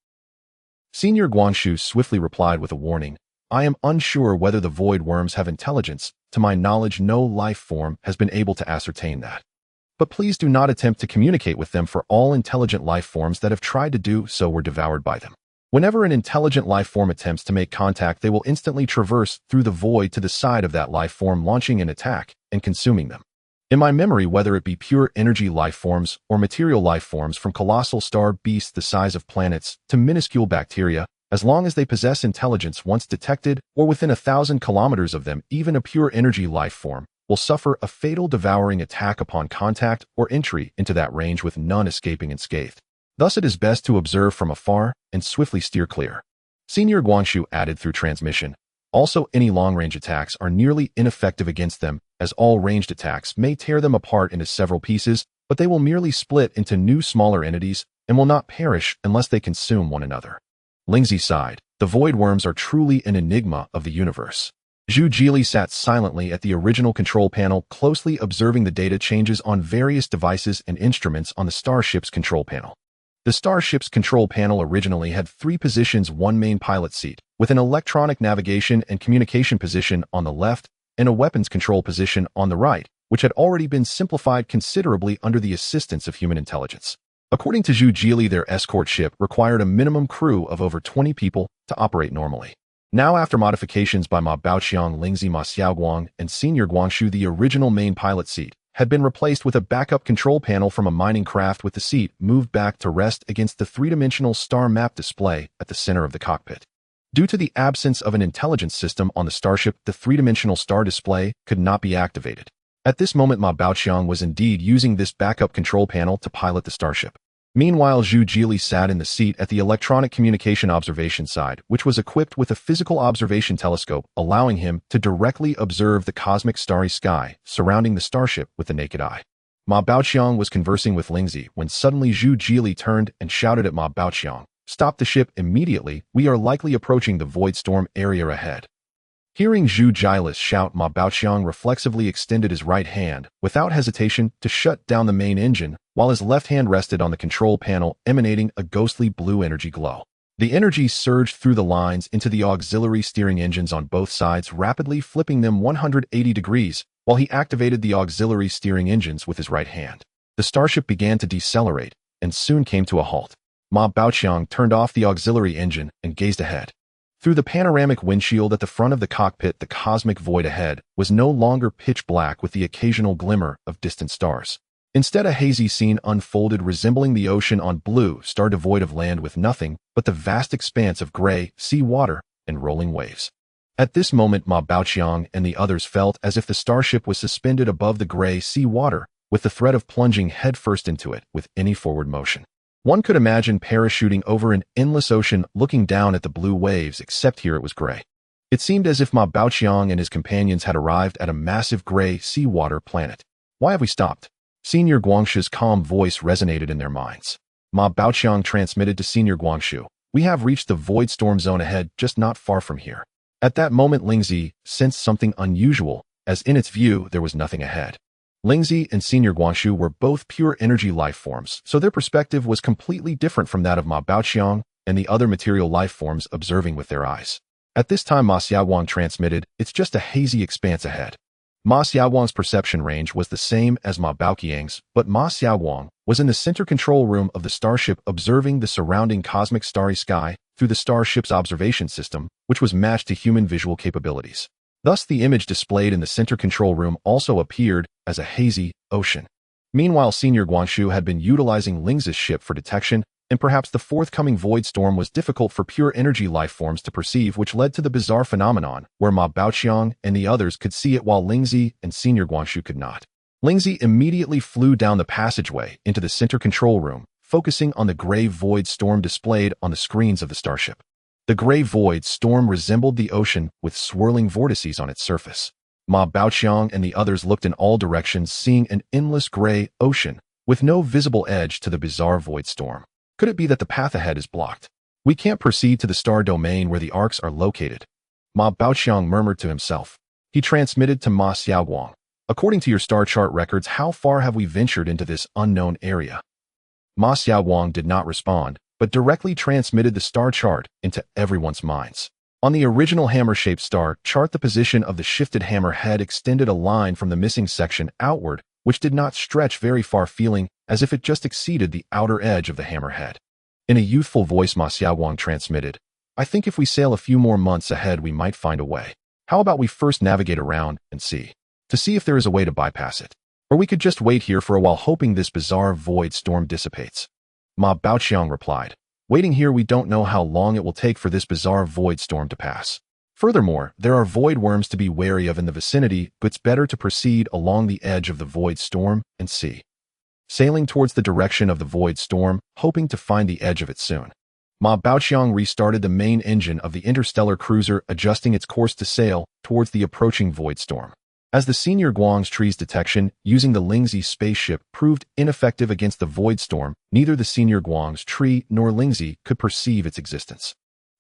Senior Guangshu swiftly replied with a warning, "I am unsure whether the void worms have intelligence. To my knowledge, no life form has been able to ascertain that. But please do not attempt to communicate with them, for all intelligent life forms that have tried to do so were devoured by them. Whenever an intelligent life form attempts to make contact, they will instantly traverse through the void to the side of that life form, launching an attack and consuming them. In my memory, whether it be pure energy life forms or material life forms, from colossal star beasts the size of planets to minuscule bacteria, as long as they possess intelligence once detected or within 1,000 kilometers of them, even a pure energy life form will suffer a fatal devouring attack upon contact or entry into that range, with none escaping unscathed. Thus it is best to observe from afar and swiftly steer clear." Senior Guangshu added through transmission, "Also, any long-range attacks are nearly ineffective against them, as all ranged attacks may tear them apart into several pieces, but they will merely split into new smaller entities and will not perish unless they consume one another." Lingzi sighed. The void worms are truly an enigma of the universe. Zhu Jili sat silently at the original control panel, closely observing the data changes on various devices and instruments on the starship's control panel. The starship's control panel originally had 3 positions: one main pilot seat, with an electronic navigation and communication position on the left, and a weapons control position on the right, which had already been simplified considerably under the assistance of human intelligence. According to Zhu Jili, their escort ship required a minimum crew of over 20 people to operate normally. Now, after modifications by Ma Baoqiang, Lingzi, Ma Xiaoguang, and Senior Guangshu, the original main pilot seat had been replaced with a backup control panel from a mining craft, with the seat moved back to rest against the 3-dimensional star map display at the center of the cockpit. Due to the absence of an intelligence system on the starship, the 3-dimensional star display could not be activated. At this moment, Ma Baoqiang was indeed using this backup control panel to pilot the starship. Meanwhile, Zhu Jili sat in the seat at the electronic communication observation side, which was equipped with a physical observation telescope, allowing him to directly observe the cosmic starry sky surrounding the starship with the naked eye. Ma Baoqiang was conversing with Lingzi when suddenly Zhu Jili turned and shouted at Ma Baoqiang, "Stop the ship immediately, we are likely approaching the void storm area ahead." Hearing Zhu Jili's shout, Ma Baoqiang reflexively extended his right hand without hesitation to shut down the main engine, while his left hand rested on the control panel, emanating a ghostly blue energy glow. The energy surged through the lines into the auxiliary steering engines on both sides, rapidly flipping them 180 degrees, while he activated the auxiliary steering engines with his right hand. The starship began to decelerate and soon came to a halt. Ma Baoqiang turned off the auxiliary engine and gazed ahead. Through the panoramic windshield at the front of the cockpit, the cosmic void ahead was no longer pitch black with the occasional glimmer of distant stars. Instead, a hazy scene unfolded resembling the ocean on blue star, devoid of land, with nothing but the vast expanse of gray sea water and rolling waves. At this moment, Ma Baoqiang and the others felt as if the starship was suspended above the gray sea water, with the threat of plunging headfirst into it with any forward motion. One could imagine parachuting over an endless ocean, looking down at the blue waves, except here it was gray. It seemed as if Ma Baoqiang and his companions had arrived at a massive gray seawater planet. "Why have we stopped?" Senior Guangshu's calm voice resonated in their minds. Ma Baoqiang transmitted to Senior Guangshu, "We have reached the void storm zone ahead, just not far from here." At that moment, Lingzi sensed something unusual, as in its view there was nothing ahead. Lingzi and Senior Guanshu were both pure energy life forms, so their perspective was completely different from that of Ma Baoqiang and the other material life forms observing with their eyes. At this time, Ma Xiaowang transmitted, "It's just a hazy expanse ahead." Ma Xiaowang's perception range was the same as Ma Baoqiang's, but Ma Xiaowang was in the center control room of the starship observing the surrounding cosmic starry sky through the starship's observation system, which was matched to human visual capabilities. Thus, the image displayed in the center control room also appeared as a hazy ocean. Meanwhile, Senior Guanshu had been utilizing Lingzi's ship for detection, and perhaps the forthcoming void storm was difficult for pure energy life forms to perceive, which led to the bizarre phenomenon where Ma Baoqiang and the others could see it while Lingzi and Senior Guanshu could not. Lingzi immediately flew down the passageway into the center control room, focusing on the gray void storm displayed on the screens of the starship. The gray void storm resembled the ocean with swirling vortices on its surface. Ma Baoqiang and the others looked in all directions, seeing an endless gray ocean with no visible edge to the bizarre void storm. Could it be that the path ahead is blocked? We can't proceed to the star domain where the arcs are located. Ma Baoqiang murmured to himself. He transmitted to Ma Xiaowang. According to your star chart records, how far have we ventured into this unknown area? Ma Xiaowang did not respond, but directly transmitted the star chart into everyone's minds. On the original hammer-shaped star chart, the position of the shifted hammer head extended a line from the missing section outward, which did not stretch very far, feeling as if it just exceeded the outer edge of the hammerhead. In a youthful voice, Ma Xiaowang transmitted, "I think if we sail a few more months ahead, we might find a way. How about we first navigate around and see if there is a way to bypass it? Or we could just wait here for a while, hoping this bizarre void storm dissipates." Ma Baoqiang replied, "Waiting here, we don't know how long it will take for this bizarre void storm to pass. Furthermore, there are void worms to be wary of in the vicinity, but it's better to proceed along the edge of the void storm and see." Sailing towards the direction of the void storm, hoping to find the edge of it soon. Ma Baoqiang restarted the main engine of the interstellar cruiser, adjusting its course to sail towards the approaching void storm. As the Senior Guang's tree's detection using the Lingzi spaceship proved ineffective against the void storm, neither the Senior Guang's tree nor Lingzi could perceive its existence.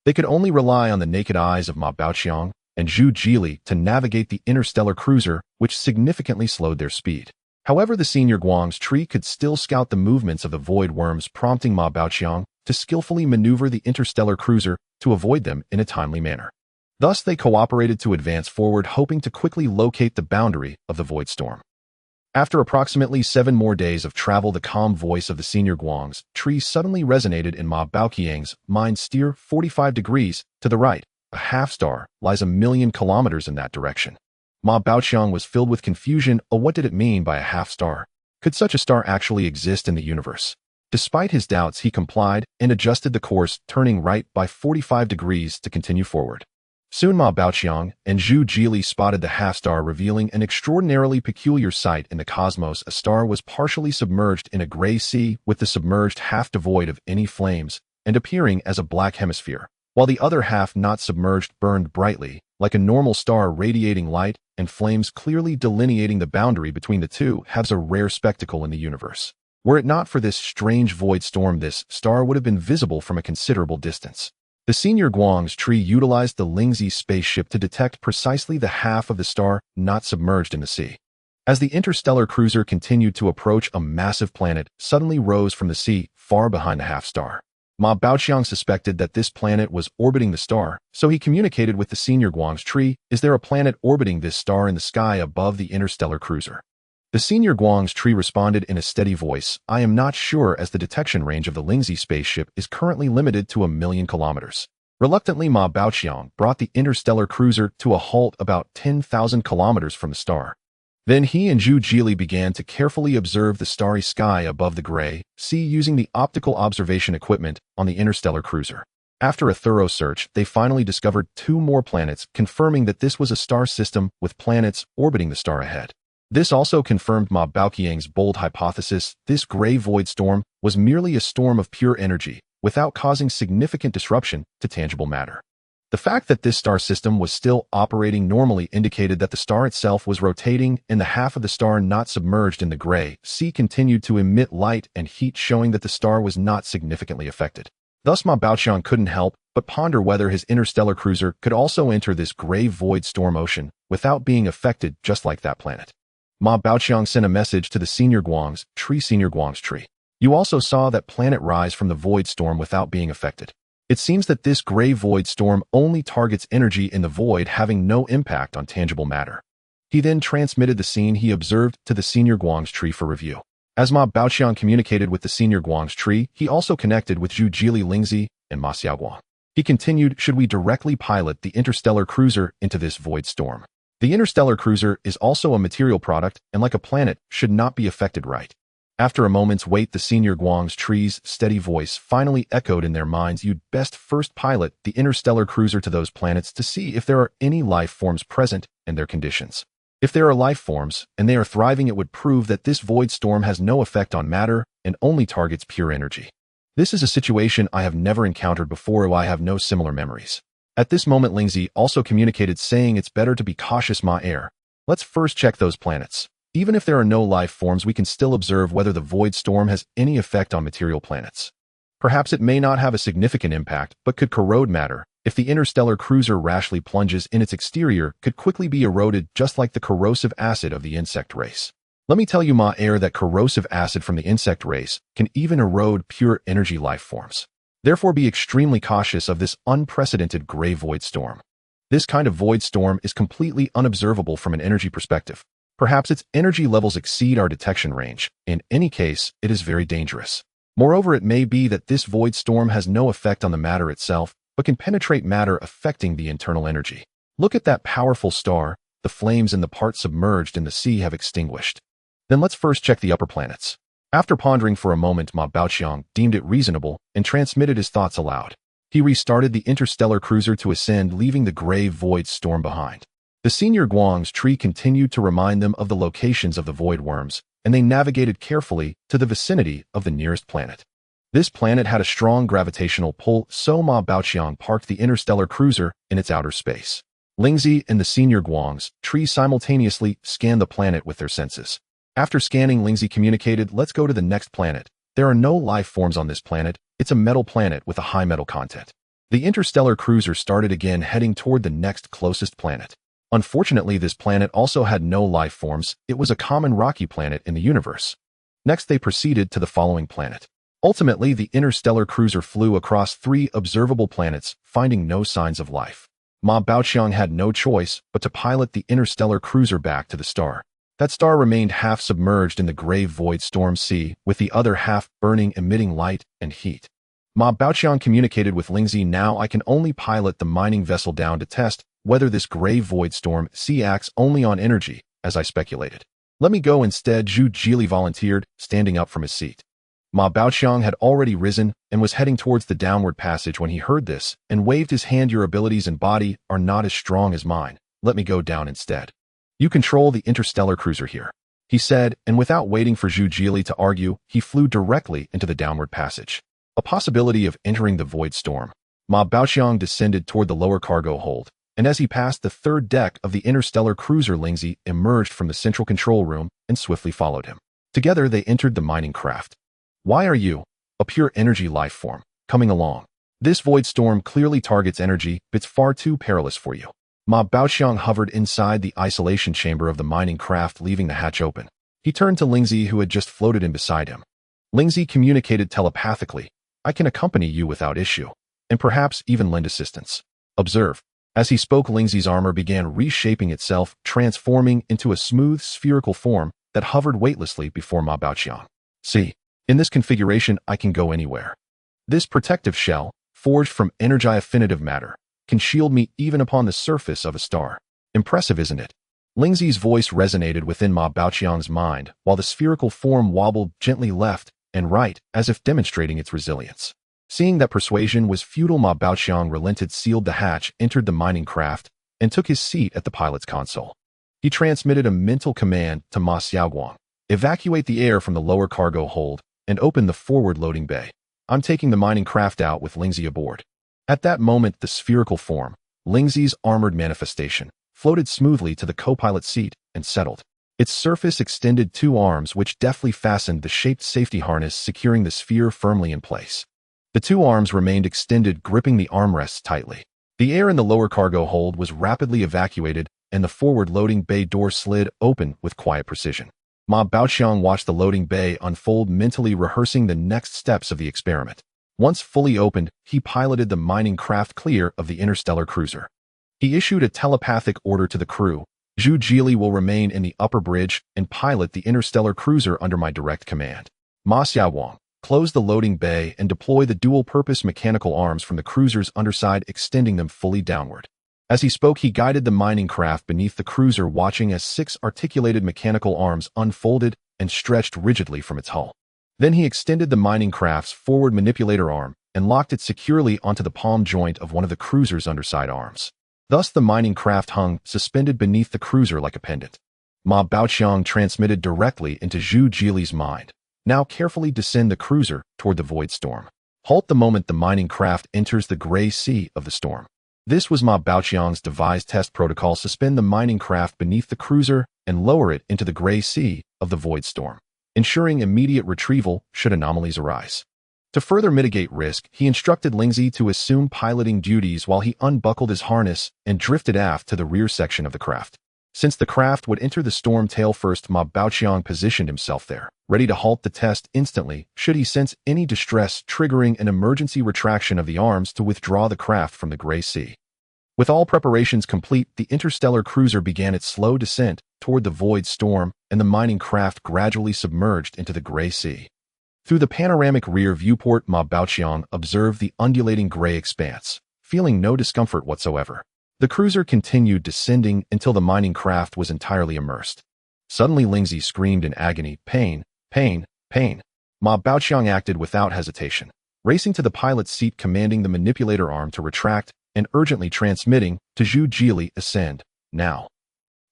They could only rely on the naked eyes of Ma Baoqiang and Zhu Jili to navigate the interstellar cruiser, which significantly slowed their speed. However, the Senior Guang's tree could still scout the movements of the void worms, prompting Ma Baoqiang to skillfully maneuver the interstellar cruiser to avoid them in a timely manner. Thus, they cooperated to advance forward, hoping to quickly locate the boundary of the void storm. After approximately 7 more days of travel, the calm voice of the Senior Guang's tree suddenly resonated in Ma Baoqiang's mind. "Steer 45 degrees to the right. A half-star lies 1,000,000 kilometers in that direction." Ma Baoqiang was filled with confusion. What did it mean by a half-star? Could such a star actually exist in the universe? Despite his doubts, he complied and adjusted the course, turning right by 45 degrees to continue forward. Soon Ma Baoqiang and Zhu Jili spotted the half-star, revealing an extraordinarily peculiar sight in the cosmos. A star was partially submerged in a gray sea, with the submerged half devoid of any flames and appearing as a black hemisphere, while the other half, not submerged, burned brightly, like a normal star, radiating light and flames, clearly delineating the boundary between the two halves. A rare spectacle in the universe. Were it not for this strange void storm, this star would have been visible from a considerable distance. The Senior Guang's tree utilized the Lingzi spaceship to detect precisely the half of the star not submerged in the sea. As the interstellar cruiser continued to approach, a massive planet suddenly rose from the sea far behind the half-star. Ma Baoqiang suspected that this planet was orbiting the star, so he communicated with the Senior Guang's tree. "Is there a planet orbiting this star in the sky above the interstellar cruiser?" The Senior Guang's tree responded in a steady voice, "I am not sure, as the detection range of the Lingzi spaceship is currently limited to 1,000,000 kilometers. Reluctantly, Ma Baoqiang brought the interstellar cruiser to a halt about 10,000 kilometers from the star. Then he and Zhu Jili began to carefully observe the starry sky above the gray sea using the optical observation equipment on the interstellar cruiser. After a thorough search, they finally discovered 2 more planets, confirming that this was a star system with planets orbiting the star ahead. This also confirmed Ma Baoqiang's bold hypothesis. This gray void storm was merely a storm of pure energy, without causing significant disruption to tangible matter. The fact that this star system was still operating normally indicated that the star itself was rotating, and the half of the star not submerged in the gray sea continued to emit light and heat, showing that the star was not significantly affected. Thus, Ma Baoqiang couldn't help but ponder whether his interstellar cruiser could also enter this gray void storm ocean without being affected, just like that planet. Ma Baoqiang sent a message to the Senior Guang's tree. You also saw that planet rise from the void storm without being affected. It seems that this gray void storm only targets energy in the void, having no impact on tangible matter. He then transmitted the scene he observed to the Senior Guang's tree for review. As Ma Baoqiang communicated with the Senior Guang's tree, he also connected with Zhu Jili Lingzi and Ma Xiaoguang. He continued, should we directly pilot the interstellar cruiser into this void storm? The interstellar cruiser is also a material product and, like a planet, should not be affected, right? After a moment's wait, the Senior Guang's tree's steady voice finally echoed in their minds. You'd best first pilot the interstellar cruiser to those planets to see if there are any life forms present and their conditions. If there are life forms and they are thriving, it would prove that this void storm has no effect on matter and only targets pure energy. This is a situation I have never encountered before, or I have no similar memories. At this moment, Lingzi also communicated, saying it's better to be cautious, Ma Air. Let's first check those planets. Even if there are no life forms, we can still observe whether the void storm has any effect on material planets. Perhaps it may not have a significant impact, but could corrode matter. If the interstellar cruiser rashly plunges in, its exterior could quickly be eroded, just like the corrosive acid of the insect race. Let me tell you, Ma Air, that corrosive acid from the insect race can even erode pure energy life forms. Therefore, be extremely cautious of this unprecedented gray void storm. This kind of void storm is completely unobservable from an energy perspective. Perhaps its energy levels exceed our detection range. In any case, it is very dangerous. Moreover, it may be that this void storm has no effect on the matter itself, but can penetrate matter, affecting the internal energy. Look at that powerful star. The flames in the part submerged in the sea have extinguished. Then let's first check the upper planets. After pondering for a moment, Ma Baoqiang deemed it reasonable and transmitted his thoughts aloud. He restarted the interstellar cruiser to ascend, leaving the gray void storm behind. The Senior Guang's tree continued to remind them of the locations of the void worms, and they navigated carefully to the vicinity of the nearest planet. This planet had a strong gravitational pull, so Ma Baoqiang parked the interstellar cruiser in its outer space. Lingzi and the Senior Guang's tree simultaneously scanned the planet with their senses. After scanning, Lingzi communicated, let's go to the next planet. There are no life forms on this planet. It's a metal planet with a high metal content. The interstellar cruiser started again, heading toward the next closest planet. Unfortunately, this planet also had no life forms. It was a common rocky planet in the universe. Next, they proceeded to the following planet. Ultimately, the interstellar cruiser flew across 3 observable planets, finding no signs of life. Ma Baoqiang had no choice but to pilot the interstellar cruiser back to the star. That star remained half submerged in the gray void storm sea, with the other half burning, emitting light and heat. Ma Baoqiang communicated with Lingzi, now I can only pilot the mining vessel down to test whether this gray void storm sea acts only on energy, as I speculated. Let me go instead, Zhu Jili volunteered, standing up from his seat. Ma Baoqiang had already risen and was heading towards the downward passage when he heard this and waved his hand. Your abilities and body are not as strong as mine. Let me go down instead. You control the interstellar cruiser here, he said, and without waiting for Zhu Jili to argue, he flew directly into the downward passage. A possibility of entering the void storm. Ma Baoqiang descended toward the lower cargo hold, and as he passed the 3rd deck of the interstellar cruiser, Lingzi emerged from the central control room and swiftly followed him. Together, they entered the mining craft. Why are you, a pure energy life form, coming along? This void storm clearly targets energy, but it's far too perilous for you. Ma Baoqiang hovered inside the isolation chamber of the mining craft, leaving the hatch open. He turned to Lingzi, who had just floated in beside him. Lingzi communicated telepathically, I can accompany you without issue, and perhaps even lend assistance. Observe. As he spoke, Lingzi's armor began reshaping itself, transforming into a smooth spherical form that hovered weightlessly before Ma Baoqiang. See, in this configuration, I can go anywhere. This protective shell, forged from energy-affinitive matter, can shield me even upon the surface of a star. Impressive, isn't it? Lingzi's voice resonated within Ma Baoqiang's mind, while the spherical form wobbled gently left and right, as if demonstrating its resilience. Seeing that persuasion was futile, Ma Baoqiang relented, sealed the hatch, entered the mining craft, and took his seat at the pilot's console. He transmitted a mental command to Ma Xiaoguang. Evacuate the air from the lower cargo hold and open the forward loading bay. I'm taking the mining craft out with Lingzi aboard. At that moment, the spherical form, Lingzi's armored manifestation, floated smoothly to the co-pilot seat and settled. Its surface extended 2 arms which deftly fastened the shaped safety harness, securing the sphere firmly in place. The 2 arms remained extended, gripping the armrests tightly. The air in the lower cargo hold was rapidly evacuated, and the forward loading bay door slid open with quiet precision. Ma Baoqiang watched the loading bay unfold, mentally rehearsing the next steps of the experiment. Once fully opened, he piloted the mining craft clear of the interstellar cruiser. He issued a telepathic order to the crew: Zhu Jili will remain in the upper bridge and pilot the interstellar cruiser under my direct command. Ma Xiaowang, close the loading bay and deploy the dual-purpose mechanical arms from the cruiser's underside, extending them fully downward. As he spoke, he guided the mining craft beneath the cruiser, watching as 6 articulated mechanical arms unfolded and stretched rigidly from its hull. Then he extended the mining craft's forward manipulator arm and locked it securely onto the palm joint of one of the cruiser's underside arms. Thus, the mining craft hung suspended beneath the cruiser like a pendant. Ma Baoqiang transmitted directly into Zhu Jili's mind. Now carefully descend the cruiser toward the void storm. Halt the moment the mining craft enters the gray sea of the storm. This was Ma Baoqiang's devised test protocol: suspend the mining craft beneath the cruiser and lower it into the gray sea of the void storm, ensuring immediate retrieval should anomalies arise. To further mitigate risk, he instructed Lingzi to assume piloting duties while he unbuckled his harness and drifted aft to the rear section of the craft. Since the craft would enter the storm tail first, Ma Baoqiang positioned himself there, ready to halt the test instantly should he sense any distress, triggering an emergency retraction of the arms to withdraw the craft from the gray sea. With all preparations complete, the interstellar cruiser began its slow descent toward the void storm, and the mining craft gradually submerged into the gray sea. Through the panoramic rear viewport, Ma Baoqiang observed the undulating gray expanse, feeling no discomfort whatsoever. The cruiser continued descending until the mining craft was entirely immersed. Suddenly, Lingzi screamed in agony, "Pain! Pain! Pain!" Ma Baoqiang acted without hesitation, racing to the pilot's seat, commanding the manipulator arm to retract and urgently transmitting to Zhu Jili, "Ascend, now."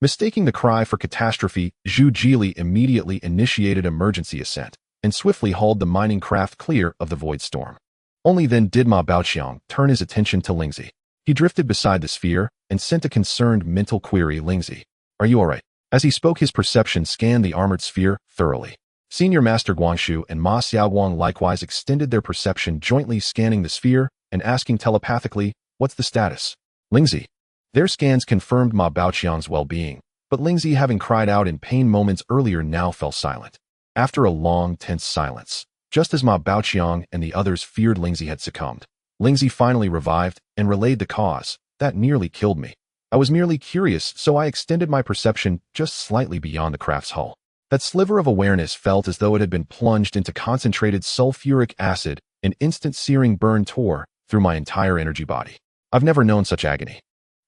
Mistaking the cry for catastrophe, Zhu Jili immediately initiated emergency ascent and swiftly hauled the mining craft clear of the void storm. Only then did Ma Baoqiang turn his attention to Lingzi. He drifted beside the sphere and sent a concerned mental query: "Lingzi, are you all right?" As he spoke, his perception scanned the armored sphere thoroughly. Senior Master Guangshu and Ma Xiaowang likewise extended their perception, jointly scanning the sphere and asking telepathically, "What's the status?" "Lingzi." Their scans confirmed Ma Baoqiang's well-being, but Lingzi, having cried out in pain moments earlier, now fell silent. After a long, tense silence, just as Ma Baoqiang and the others feared Lingzi had succumbed, Lingzi finally revived and relayed the cause: "That nearly killed me. I was merely curious, so I extended my perception just slightly beyond the craft's hull." That sliver of awareness felt as though it had been plunged into concentrated sulfuric acid. An instant searing burn tore through my entire energy body. I've never known such agony.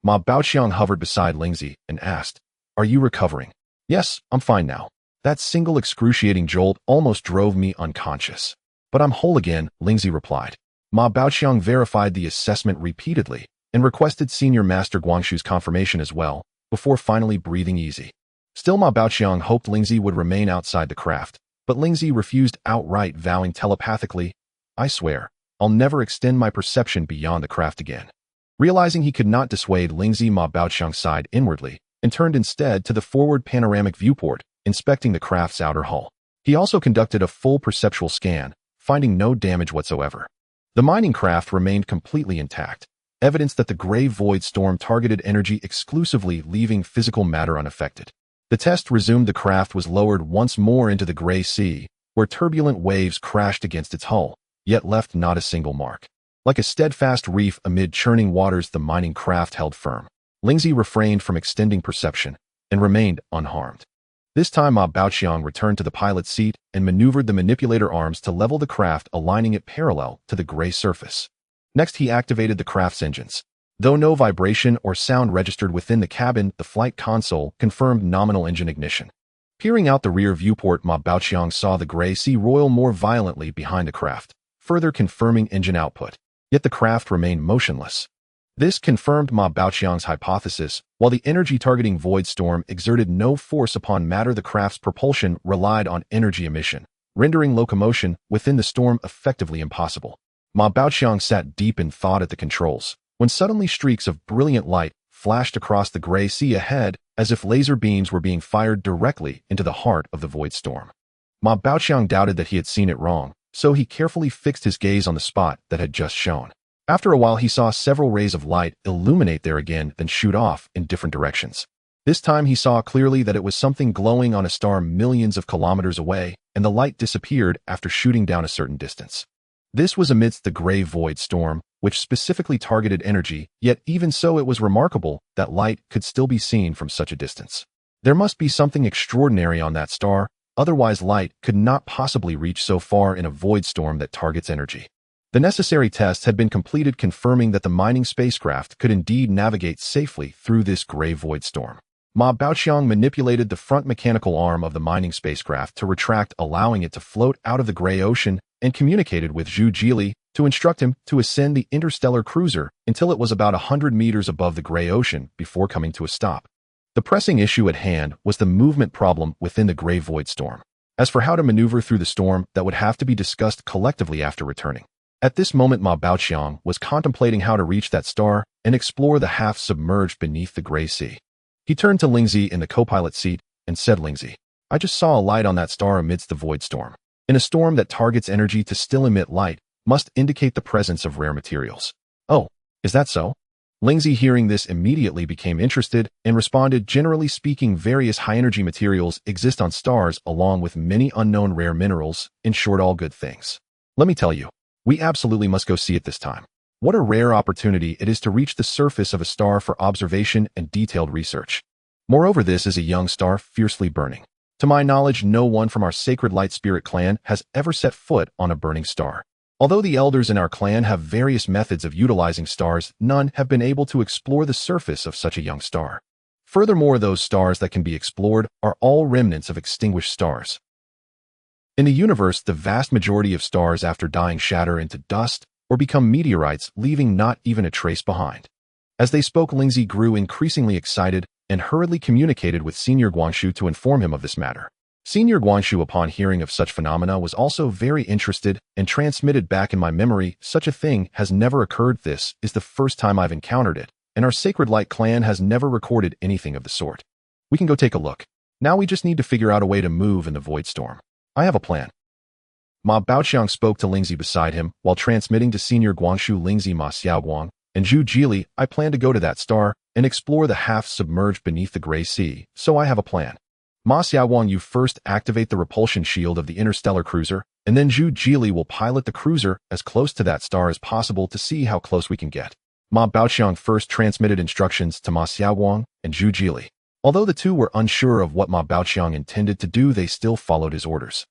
Ma Baoqiang hovered beside Lingzi and asked, "Are you recovering?" "Yes, I'm fine now. That single excruciating jolt almost drove me unconscious. But I'm whole again," Lingzi replied. Ma Baoqiang verified the assessment repeatedly and requested Senior Master Guangshu's confirmation as well, before finally breathing easy. Still, Ma Baoqiang hoped Lingzi would remain outside the craft, but Lingzi refused outright, vowing telepathically, "I swear, I'll never extend my perception beyond the craft again." Realizing he could not dissuade Lingzi, Ma Baoqiang sighed inwardly and turned instead to the forward panoramic viewport, inspecting the craft's outer hull. He also conducted a full perceptual scan, finding no damage whatsoever. The mining craft remained completely intact, evidence that the gray void storm targeted energy exclusively, leaving physical matter unaffected. The test resumed. The craft was lowered once more into the gray sea, where turbulent waves crashed against its hull, yet left not a single mark. Like a steadfast reef amid churning waters, the mining craft held firm. Lingzi refrained from extending perception and remained unharmed. This time, Ma Baoqiang returned to the pilot's seat and maneuvered the manipulator arms to level the craft, aligning it parallel to the gray surface. Next, he activated the craft's engines. Though no vibration or sound registered within the cabin, the flight console confirmed nominal engine ignition. Peering out the rear viewport, Ma Baoqiang saw the gray sea roil more violently behind the craft, further confirming engine output. Yet the craft remained motionless. This confirmed Ma Baoqiang's hypothesis. While the energy-targeting void storm exerted no force upon matter, the craft's propulsion relied on energy emission, rendering locomotion within the storm effectively impossible. Ma Baoqiang sat deep in thought at the controls, when suddenly streaks of brilliant light flashed across the gray sea ahead, as if laser beams were being fired directly into the heart of the void storm. Ma Baoqiang doubted that he had seen it wrong, so he carefully fixed his gaze on the spot that had just shone. After a while, he saw several rays of light illuminate there again, then shoot off in different directions. This time he saw clearly that it was something glowing on a star millions of kilometers away, and the light disappeared after shooting down a certain distance. This was amidst the gray void storm, which specifically targeted energy, yet even so it was remarkable that light could still be seen from such a distance. There must be something extraordinary on that star, otherwise light could not possibly reach so far in a void storm that targets energy. The necessary tests had been completed confirming that the mining spacecraft could indeed navigate safely through this gray void storm. Ma Baoqiang manipulated the front mechanical arm of the mining spacecraft to retract, allowing it to float out of the gray ocean, and communicated with Zhu Jili to instruct him to ascend the interstellar cruiser until it was about 100 meters above the gray ocean before coming to a stop. The pressing issue at hand was the movement problem within the gray void storm. As for how to maneuver through the storm, that would have to be discussed collectively after returning. At this moment, Ma Baoqiang was contemplating how to reach that star and explore the half submerged beneath the gray sea. He turned to Lingzi in the co-pilot seat and said, "Lingzi, I just saw a light on that star amidst the void storm. In a storm that targets energy to still emit light must indicate the presence of rare materials." "Oh, is that so?" Lingzi, hearing this, immediately became interested and responded, "Generally speaking, various high-energy materials exist on stars along with many unknown rare minerals, in short, all good things. Let me tell you, we absolutely must go see it this time. What a rare opportunity it is to reach the surface of a star for observation and detailed research. Moreover, this is a young star fiercely burning. To my knowledge, no one from our sacred light spirit clan has ever set foot on a burning star. Although the elders in our clan have various methods of utilizing stars, none have been able to explore the surface of such a young star. Furthermore, those stars that can be explored are all remnants of extinguished stars. In the universe, the vast majority of stars after dying shatter into dust or become meteorites, leaving not even a trace behind." As they spoke, Lingzi grew increasingly excited and hurriedly communicated with Senior Guanshu to inform him of this matter. Senior Guanshu, upon hearing of such phenomena, was also very interested and transmitted back, "In my memory, such a thing has never occurred. This is the first time I've encountered it, and our Sacred Light clan has never recorded anything of the sort. We can go take a look. Now we just need to figure out a way to move in the void storm. I have a plan." Ma Baoqiang spoke to Lingzi beside him while transmitting to Senior Guanshu. "Lingzi, Ma Xiaoguang, and Zhu Jili, I plan to go to that star and explore the half submerged beneath the gray sea, so I have a plan. Ma Xiaoguang, you first activate the repulsion shield of the interstellar cruiser, and then Zhu Jili will pilot the cruiser as close to that star as possible to see how close we can get." Ma Baoqiang first transmitted instructions to Ma Xiaoguang and Zhu Jili. Although the two were unsure of what Ma Baoqiang intended to do, they still followed his orders.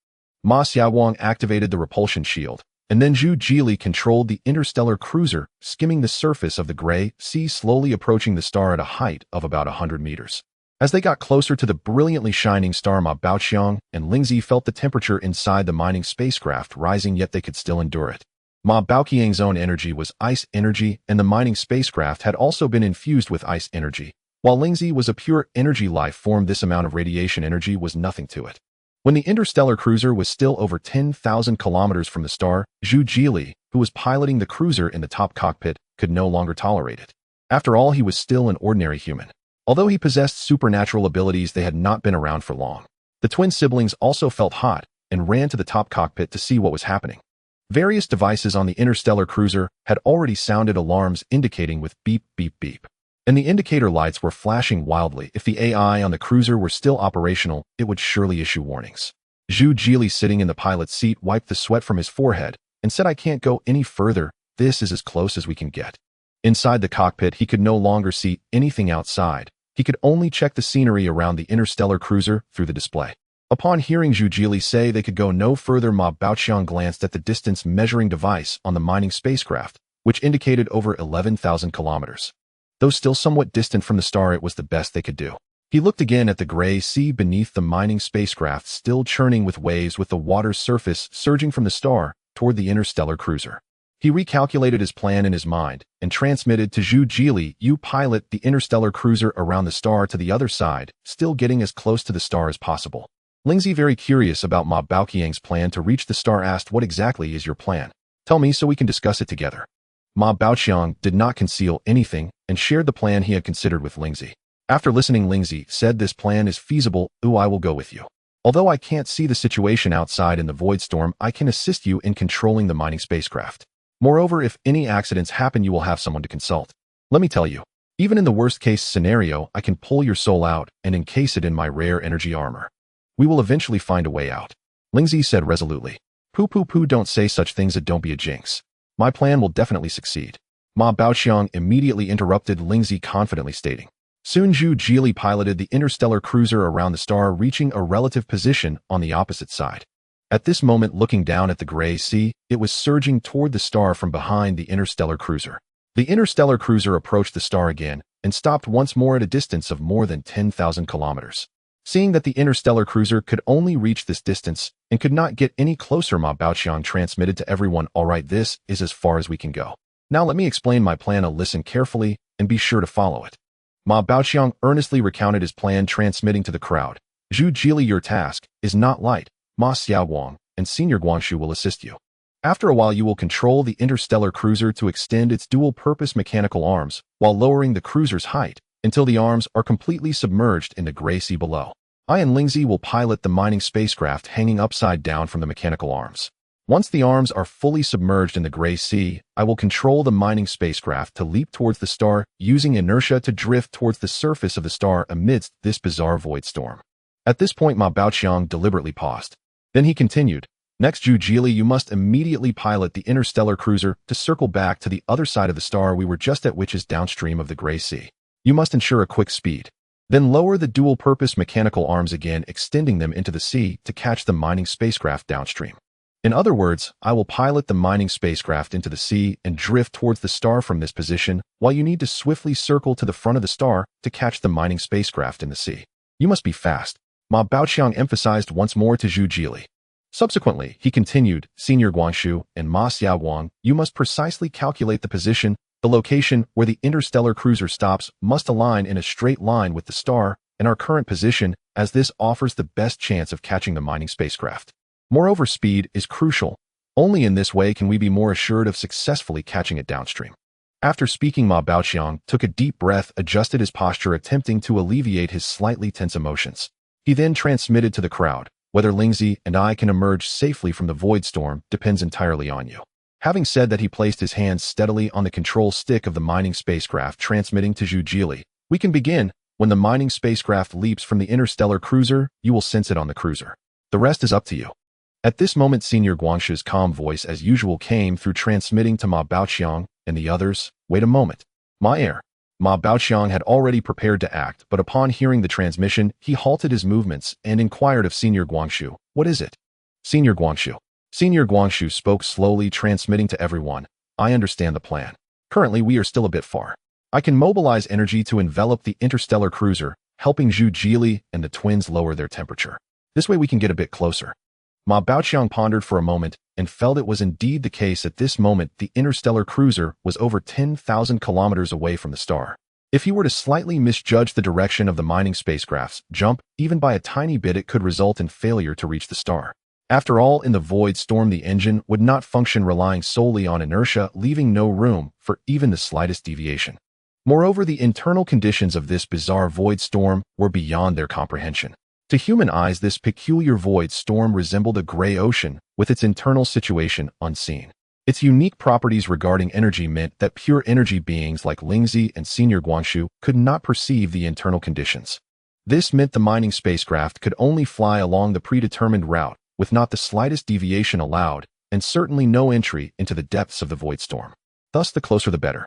Ma Xiaoguang activated the repulsion shield, and then Zhu Jili controlled the interstellar cruiser, skimming the surface of the gray sea, slowly approaching the star at a height of about 100 meters. As they got closer to the brilliantly shining star, Ma Baoqiang and Lingzi felt the temperature inside the mining spacecraft rising, yet they could still endure it. Ma Baoqiang's own energy was ice energy, and the mining spacecraft had also been infused with ice energy. While Lingzi was a pure energy life form, this amount of radiation energy was nothing to it. When the interstellar cruiser was still over 10,000 kilometers from the star, Zhu Jili, who was piloting the cruiser in the top cockpit, could no longer tolerate it. After all, he was still an ordinary human. Although he possessed supernatural abilities, they had not been around for long. The twin siblings also felt hot and ran to the top cockpit to see what was happening. Various devices on the interstellar cruiser had already sounded alarms indicating with beep, beep, beep. And the indicator lights were flashing wildly. If the AI on the cruiser were still operational, it would surely issue warnings. Zhu Jili, sitting in the pilot's seat, wiped the sweat from his forehead and said, "I can't go any further. This is as close as we can get." Inside the cockpit, he could no longer see anything outside. He could only check the scenery around the interstellar cruiser through the display. Upon hearing Zhu Jili say they could go no further, Ma Baoqiang glanced at the distance measuring device on the mining spacecraft, which indicated over 11,000 kilometers. Though still somewhat distant from the star, it was the best they could do. He looked again at the gray sea beneath the mining spacecraft, still churning with waves, with the water's surface surging from the star toward the interstellar cruiser. He recalculated his plan in his mind and transmitted to Zhu Jili, "You pilot the interstellar cruiser around the star to the other side, still getting as close to the star as possible." Lingzi, very curious about Ma Baoqiang's plan to reach the star, asked, "What exactly is your plan? Tell me so we can discuss it together." Ma Baoqiang did not conceal anything and shared the plan he had considered with Lingzi. After listening, Lingzi said, "This plan is feasible. I will go with you. Although I can't see the situation outside in the void storm, I can assist you in controlling the mining spacecraft. Moreover, if any accidents happen, you will have someone to consult. Let me tell you, Even in the worst-case scenario, I can pull your soul out and encase it in my rare energy armor. We will eventually find a way out, Lingzi said resolutely. Poo, don't say such things, and don't be a jinx. My plan will definitely succeed. Ma Baoqiang immediately interrupted Lingzi, confidently stating. Soon Zhu Jili piloted the interstellar cruiser around the star, reaching a relative position on the opposite side. At this moment, looking down at the gray sea, it was surging toward the star from behind the interstellar cruiser. The interstellar cruiser approached the star again and stopped once more at a distance of more than 10,000 kilometers. Seeing that the interstellar cruiser could only reach this distance and could not get any closer, Ma Baoqiang transmitted to everyone, "All right, this is as far as we can go. Now let me explain my plan. Listen carefully and be sure to follow it." Ma Baoqiang earnestly recounted his plan, transmitting to the crowd. "Zhu Jili, your task is not light. Ma Xiaowang and Senior Guangshu will assist you. After a while, you will control the interstellar cruiser to extend its dual-purpose mechanical arms while lowering the cruiser's height until the arms are completely submerged in the gray sea below. I and Lingzi will pilot the mining spacecraft hanging upside down from the mechanical arms. Once the arms are fully submerged in the gray sea, I will control the mining spacecraft to leap towards the star, using inertia to drift towards the surface of the star amidst this bizarre void storm." At this point, Ma Baoqiang deliberately paused. Then he continued, "Next, Zhu Jili, you must immediately pilot the interstellar cruiser to circle back to the other side of the star we were just at, which is downstream of the gray sea. You must ensure a quick speed. Then lower the dual-purpose mechanical arms again, extending them into the sea to catch the mining spacecraft downstream. In other words, I will pilot the mining spacecraft into the sea and drift towards the star from this position, while you need to swiftly circle to the front of the star to catch the mining spacecraft in the sea. You must be fast," Ma Baoqiang emphasized once more to Zhu Jili. Subsequently, he continued, "Senior Guangshu and Ma Xiaowang, you must precisely calculate the position. The location where the interstellar cruiser stops must align in a straight line with the star and our current position, as this offers the best chance of catching the mining spacecraft. Moreover, speed is crucial. Only in this way can we be more assured of successfully catching it downstream." After speaking, Ma Baoqiang took a deep breath, adjusted his posture, attempting to alleviate his slightly tense emotions. He then transmitted to the crowd, "Whether Lingzi and I can emerge safely from the void storm depends entirely on you." Having said that, he placed his hands steadily on the control stick of the mining spacecraft, transmitting to Zhu Jili, "We can begin. When the mining spacecraft leaps from the interstellar cruiser, you will sense it on the cruiser. The rest is up to you." At this moment, Senior Guangshu's calm voice as usual came through, transmitting to Ma Baoqiang and the others, "Wait a moment. Ma Air." Ma Baoqiang had already prepared to act, but upon hearing the transmission, he halted his movements and inquired of Senior Guangshu, "What is it?" Senior Guangshu spoke slowly, transmitting to everyone, "I understand the plan. Currently, we are still a bit far. I can mobilize energy to envelop the interstellar cruiser, helping Zhu Jili and the twins lower their temperature. This way we can get a bit closer." Ma Baoqiang pondered for a moment and felt it was indeed the case. At this moment, the interstellar cruiser was over 10,000 kilometers away from the star. If he were to slightly misjudge the direction of the mining spacecraft's jump, even by a tiny bit, it could result in failure to reach the star. After all, in the void storm, the engine would not function, relying solely on inertia, leaving no room for even the slightest deviation. Moreover, the internal conditions of this bizarre void storm were beyond their comprehension. To human eyes, this peculiar void storm resembled a gray ocean, with its internal situation unseen. Its unique properties regarding energy meant that pure energy beings like Lingzi and Senior Guangshu could not perceive the internal conditions. This meant the mining spacecraft could only fly along the predetermined route, with not the slightest deviation allowed, and certainly no entry into the depths of the void storm. Thus, the closer the better.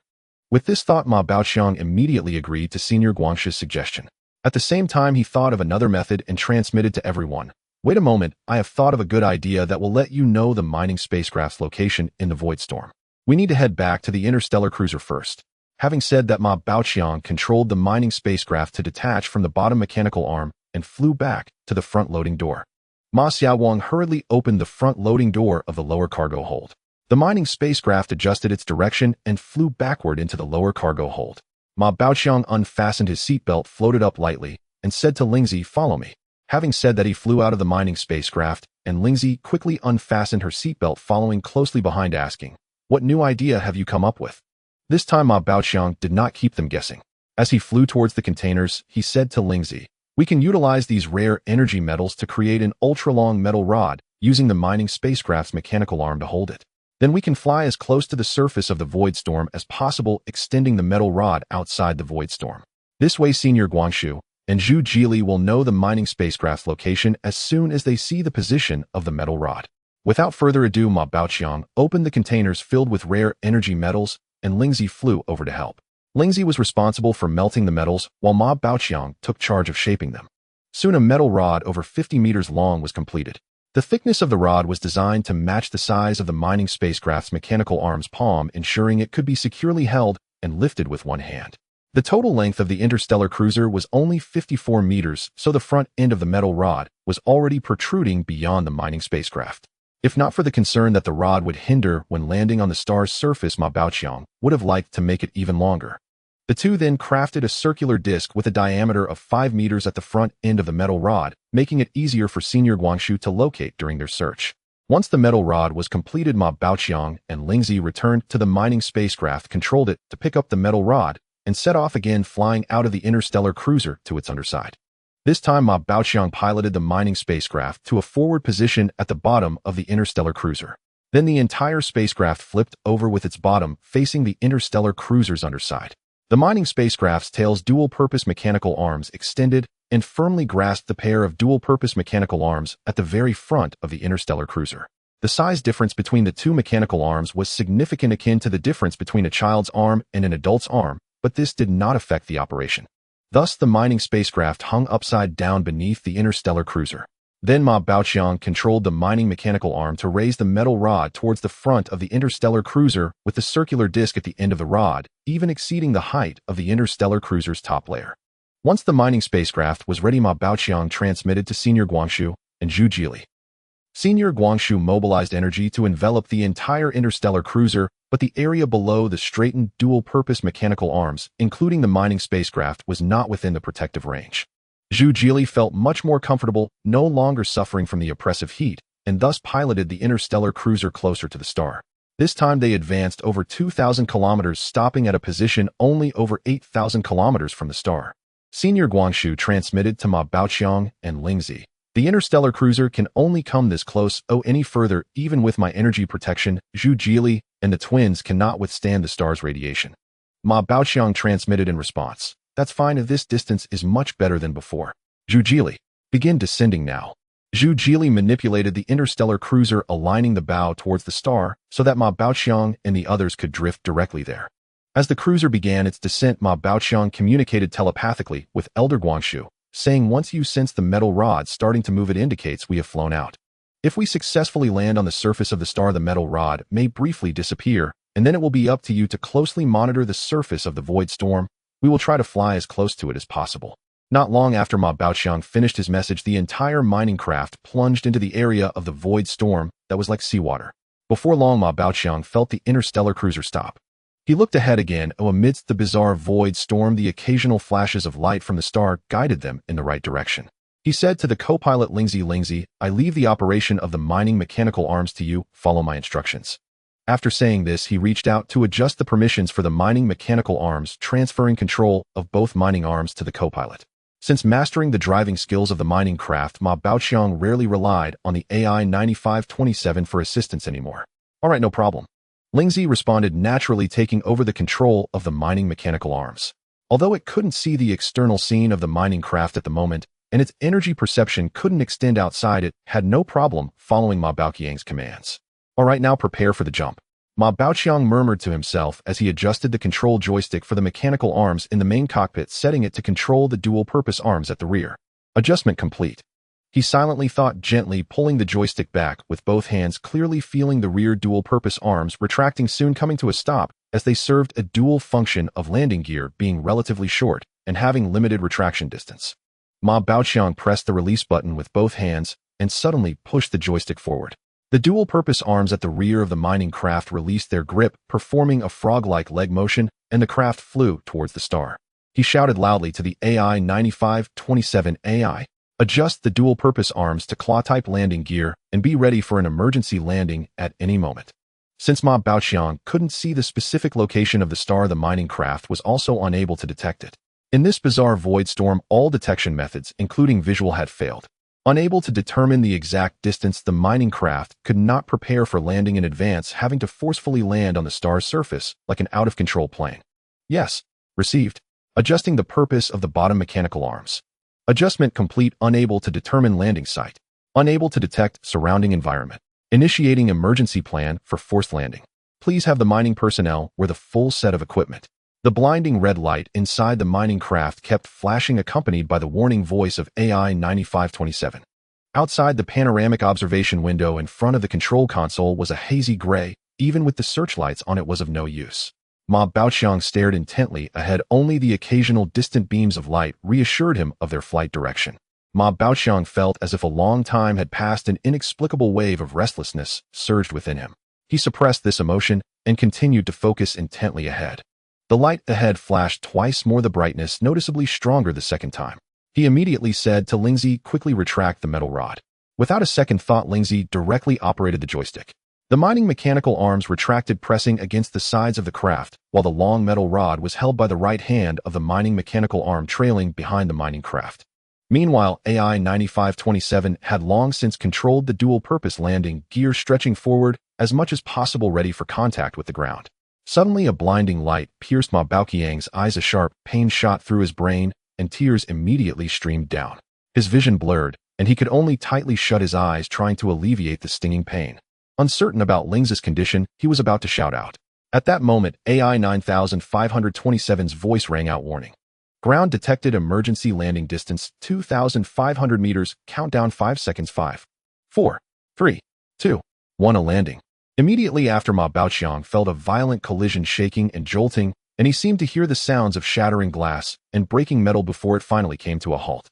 With this thought, Ma Baoqiang immediately agreed to Senior Guangshu's suggestion. At the same time, he thought of another method and transmitted to everyone, "Wait a moment, I have thought of a good idea that will let you know the mining spacecraft's location in the void storm. We need to head back to the interstellar cruiser first." Having said that, Ma Baoqiang controlled the mining spacecraft to detach from the bottom mechanical arm and flew back to the front loading door. Ma Xiaowang hurriedly opened the front loading door of the lower cargo hold. The mining spacecraft adjusted its direction and flew backward into the lower cargo hold. Ma Baoqiang unfastened his seatbelt, floated up lightly, and said to Lingzi, "Follow me." Having said that, he flew out of the mining spacecraft, and Lingzi quickly unfastened her seatbelt, following closely behind, asking, "What new idea have you come up with?" This time, Ma Baoqiang did not keep them guessing. As he flew towards the containers, he said to Lingzi, "We can utilize these rare energy metals to create an ultra-long metal rod, using the mining spacecraft's mechanical arm to hold it. Then we can fly as close to the surface of the void storm as possible, extending the metal rod outside the void storm. This way, Senior Guangxu and Zhu Jili will know the mining spacecraft's location as soon as they see the position of the metal rod. Without further ado, Ma Baoqiang opened the containers filled with rare energy metals, and Lingzi flew over to help. Lingzi was responsible for melting the metals, while Ma Baoqiang took charge of shaping them. Soon a metal rod over 50 meters long was completed. The thickness of the rod was designed to match the size of the mining spacecraft's mechanical arm's palm, ensuring it could be securely held and lifted with one hand. The total length of the interstellar cruiser was only 54 meters, so the front end of the metal rod was already protruding beyond the mining spacecraft. If not for the concern that the rod would hinder when landing on the star's surface, Ma Baoqiang would have liked to make it even longer. The two then crafted a circular disc with a diameter of 5 meters at the front end of the metal rod, making it easier for Senior Guangxu to locate during their search. Once the metal rod was completed, Ma Baoqiang and Lingzi returned to the mining spacecraft, controlled it to pick up the metal rod, and set off again, flying out of the interstellar cruiser to its underside. This time, Ma Baoqiang piloted the mining spacecraft to a forward position at the bottom of the interstellar cruiser. Then the entire spacecraft flipped over with its bottom facing the interstellar cruiser's underside. The mining spacecraft's tail's dual-purpose mechanical arms extended and firmly grasped the pair of dual-purpose mechanical arms at the very front of the interstellar cruiser. The size difference between the two mechanical arms was significant, akin to the difference between a child's arm and an adult's arm, but this did not affect the operation. Thus, the mining spacecraft hung upside down beneath the interstellar cruiser. Then Ma Baoqiang controlled the mining mechanical arm to raise the metal rod towards the front of the interstellar cruiser, with the circular disc at the end of the rod, even exceeding the height of the interstellar cruiser's top layer. Once the mining spacecraft was ready, Ma Baoqiang transmitted to Senior Guangxu and Zhu Jili. Senior Guangxu mobilized energy to envelop the entire interstellar cruiser, but the area below the straightened dual-purpose mechanical arms, including the mining spacecraft, was not within the protective range. Zhu Jili felt much more comfortable, no longer suffering from the oppressive heat, and thus piloted the interstellar cruiser closer to the star. This time they advanced over 2,000 kilometers, stopping at a position only over 8,000 kilometers from the star. Senior Guangxu transmitted to Ma Baoqiang and Lingzi. The interstellar cruiser can only come this close, any further, even with my energy protection. Zhu Jili and the twins cannot withstand the star's radiation. Ma Baoqiang transmitted in response. That's fine, if this distance is much better than before. Zhu Jili, begin descending now. Zhu Jili manipulated the interstellar cruiser, aligning the bow towards the star so that Ma Baoqiang and the others could drift directly there. As the cruiser began its descent, Ma Baoqiang communicated telepathically with Elder Guangxu, saying, once you sense the metal rod starting to move, it indicates we have flown out. If we successfully land on the surface of the star, the metal rod may briefly disappear, and then it will be up to you to closely monitor the surface of the void storm. We will try to fly as close to it as possible. Not long after Ma Baoqiang finished his message, the entire mining craft plunged into the area of the void storm that was like seawater. Before long, Ma Baoqiang felt the interstellar cruiser stop. He looked ahead again. Amidst the bizarre void storm, the occasional flashes of light from the star guided them in the right direction. He said to the co-pilot Lingzi, I leave the operation of the mining mechanical arms to you. Follow my instructions. After saying this, he reached out to adjust the permissions for the mining mechanical arms, transferring control of both mining arms to the co-pilot. Since mastering the driving skills of the mining craft, Ma Baoqiang rarely relied on the AI 9527 for assistance anymore. All right, no problem. Lingzi responded naturally, taking over the control of the mining mechanical arms. Although it couldn't see the external scene of the mining craft at the moment, and its energy perception couldn't extend outside, it had no problem following Ma Baoqiang's commands. All right, now prepare for the jump. Ma Baoqiang murmured to himself as he adjusted the control joystick for the mechanical arms in the main cockpit, setting it to control the dual-purpose arms at the rear. Adjustment complete. He silently thought, gently pulling the joystick back with both hands, clearly feeling the rear dual-purpose arms retracting, soon coming to a stop, as they served a dual function of landing gear being relatively short and having limited retraction distance. Ma Baoqiang pressed the release button with both hands and suddenly pushed the joystick forward. The dual-purpose arms at the rear of the mining craft released their grip, performing a frog-like leg motion, and the craft flew towards the star. He shouted loudly to the AI 9527 AI, adjust the dual-purpose arms to claw-type landing gear and be ready for an emergency landing at any moment. Since Ma Baoqiang couldn't see the specific location of the star, the mining craft was also unable to detect it. In this bizarre void storm, all detection methods, including visual, had failed. Unable to determine the exact distance, the mining craft could not prepare for landing in advance, having to forcefully land on the star's surface like an out-of-control plane. Yes. Received. Adjusting the purpose of the bottom mechanical arms. Adjustment complete. Unable to determine landing site. Unable to detect surrounding environment. Initiating emergency plan for forced landing. Please have the mining personnel wear the full set of equipment. The blinding red light inside the mining craft kept flashing, accompanied by the warning voice of AI 9527. Outside the panoramic observation window in front of the control console was a hazy gray. Even with the searchlights on, it was of no use. Ma Baoqiang stared intently ahead. Only the occasional distant beams of light reassured him of their flight direction. Ma Baoqiang felt as if a long time had passed. An inexplicable wave of restlessness surged within him. He suppressed this emotion and continued to focus intently ahead. The light ahead flashed twice more, the brightness noticeably stronger the second time. He immediately said to Lingzi, quickly retract the metal rod. Without a second thought, Lingzi directly operated the joystick. The mining mechanical arms retracted, pressing against the sides of the craft, while the long metal rod was held by the right hand of the mining mechanical arm, trailing behind the mining craft. Meanwhile, AI 9527 had long since controlled the dual-purpose landing gear, stretching forward as much as possible, ready for contact with the ground. Suddenly, a blinding light pierced Ma Baoqiang's eyes. A sharp pain shot through his brain, and tears immediately streamed down. His vision blurred, and he could only tightly shut his eyes, trying to alleviate the stinging pain. Uncertain about Lingzi's condition, he was about to shout out. At that moment, AI 9527's voice rang out, warning. Ground detected, emergency landing distance 2,500 meters, countdown 5 seconds, 5, 4, 3, 2, 1, a landing. Immediately after, Ma Baoqiang felt a violent collision, shaking and jolting, and he seemed to hear the sounds of shattering glass and breaking metal before it finally came to a halt.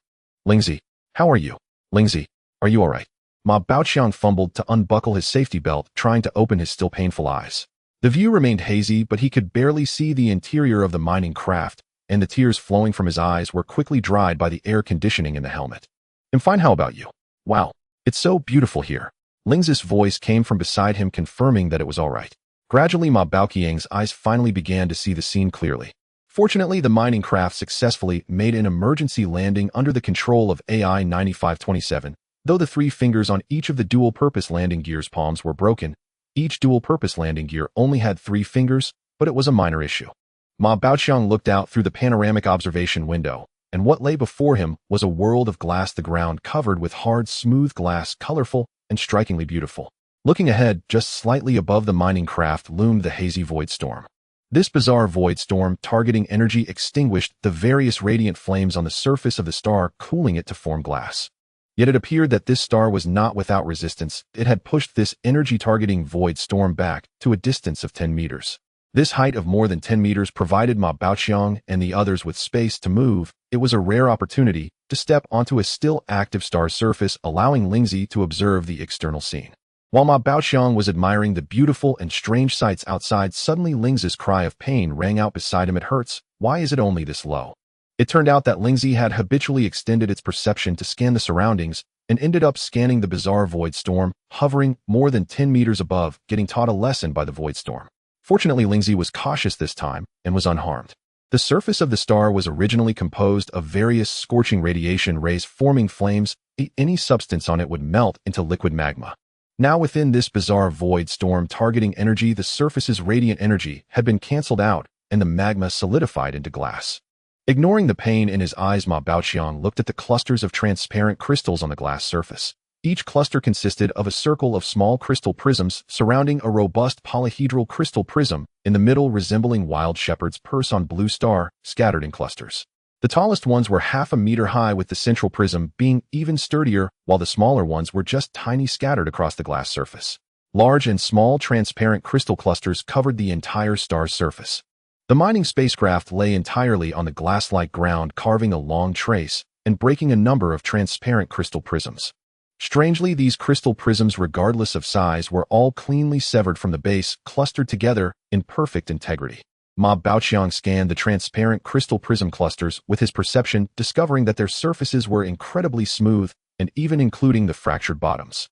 Lingzi, how are you? Lingzi, are you alright? Ma Baoqiang fumbled to unbuckle his safety belt, trying to open his still painful eyes. The view remained hazy, but he could barely see the interior of the mining craft, and the tears flowing from his eyes were quickly dried by the air conditioning in the helmet. I'm fine, how about you? Wow, it's so beautiful here. Lingzi's voice came from beside him, confirming that it was all right. Gradually, Ma Baoqiang's eyes finally began to see the scene clearly. Fortunately, the mining craft successfully made an emergency landing under the control of AI 9527. Though the 3 fingers on each of the dual-purpose landing gear's palms were broken, each dual-purpose landing gear only had 3 fingers, but it was a minor issue. Ma Baoqiang looked out through the panoramic observation window, and what lay before him was a world of glass, the ground covered with hard, smooth glass, colorful and strikingly beautiful. Looking ahead, just slightly above the mining craft loomed the hazy void storm. This bizarre void storm, targeting energy, extinguished the various radiant flames on the surface of the star, cooling it to form glass. Yet it appeared that this star was not without resistance. It had pushed this energy-targeting void storm back to a distance of 10 meters. This height of more than 10 meters provided Ma Baoqiang and the others with space to move. It was a rare opportunity to step onto a still active star's surface, allowing Lingzi to observe the external scene. While Ma Baoqiang was admiring the beautiful and strange sights outside, suddenly Lingzi's cry of pain rang out beside him. It hurts. Why is it only this low? It turned out that Lingzi had habitually extended its perception to scan the surroundings and ended up scanning the bizarre void storm, hovering more than 10 meters above, getting taught a lesson by the void storm. Fortunately, Lingzi was cautious this time and was unharmed. The surface of the star was originally composed of various scorching radiation rays forming flames. Any substance on it would melt into liquid magma. Now, within this bizarre void storm targeting energy, the surface's radiant energy had been cancelled out and the magma solidified into glass. Ignoring the pain in his eyes, Ma Baoqiang looked at the clusters of transparent crystals on the glass surface. Each cluster consisted of a circle of small crystal prisms surrounding a robust polyhedral crystal prism, in the middle resembling wild shepherd's purse on blue star, scattered in clusters. The tallest ones were 1/2 meter high, with the central prism being even sturdier, while the smaller ones were just tiny, scattered across the glass surface. Large and small transparent crystal clusters covered the entire star's surface. The mining spacecraft lay entirely on the glass-like ground, carving a long trace and breaking a number of transparent crystal prisms. Strangely, these crystal prisms, regardless of size, were all cleanly severed from the base, clustered together in perfect integrity. Ma Baoqiang scanned the transparent crystal prism clusters with his perception, discovering that their surfaces were incredibly smooth and even including the fractured bottoms.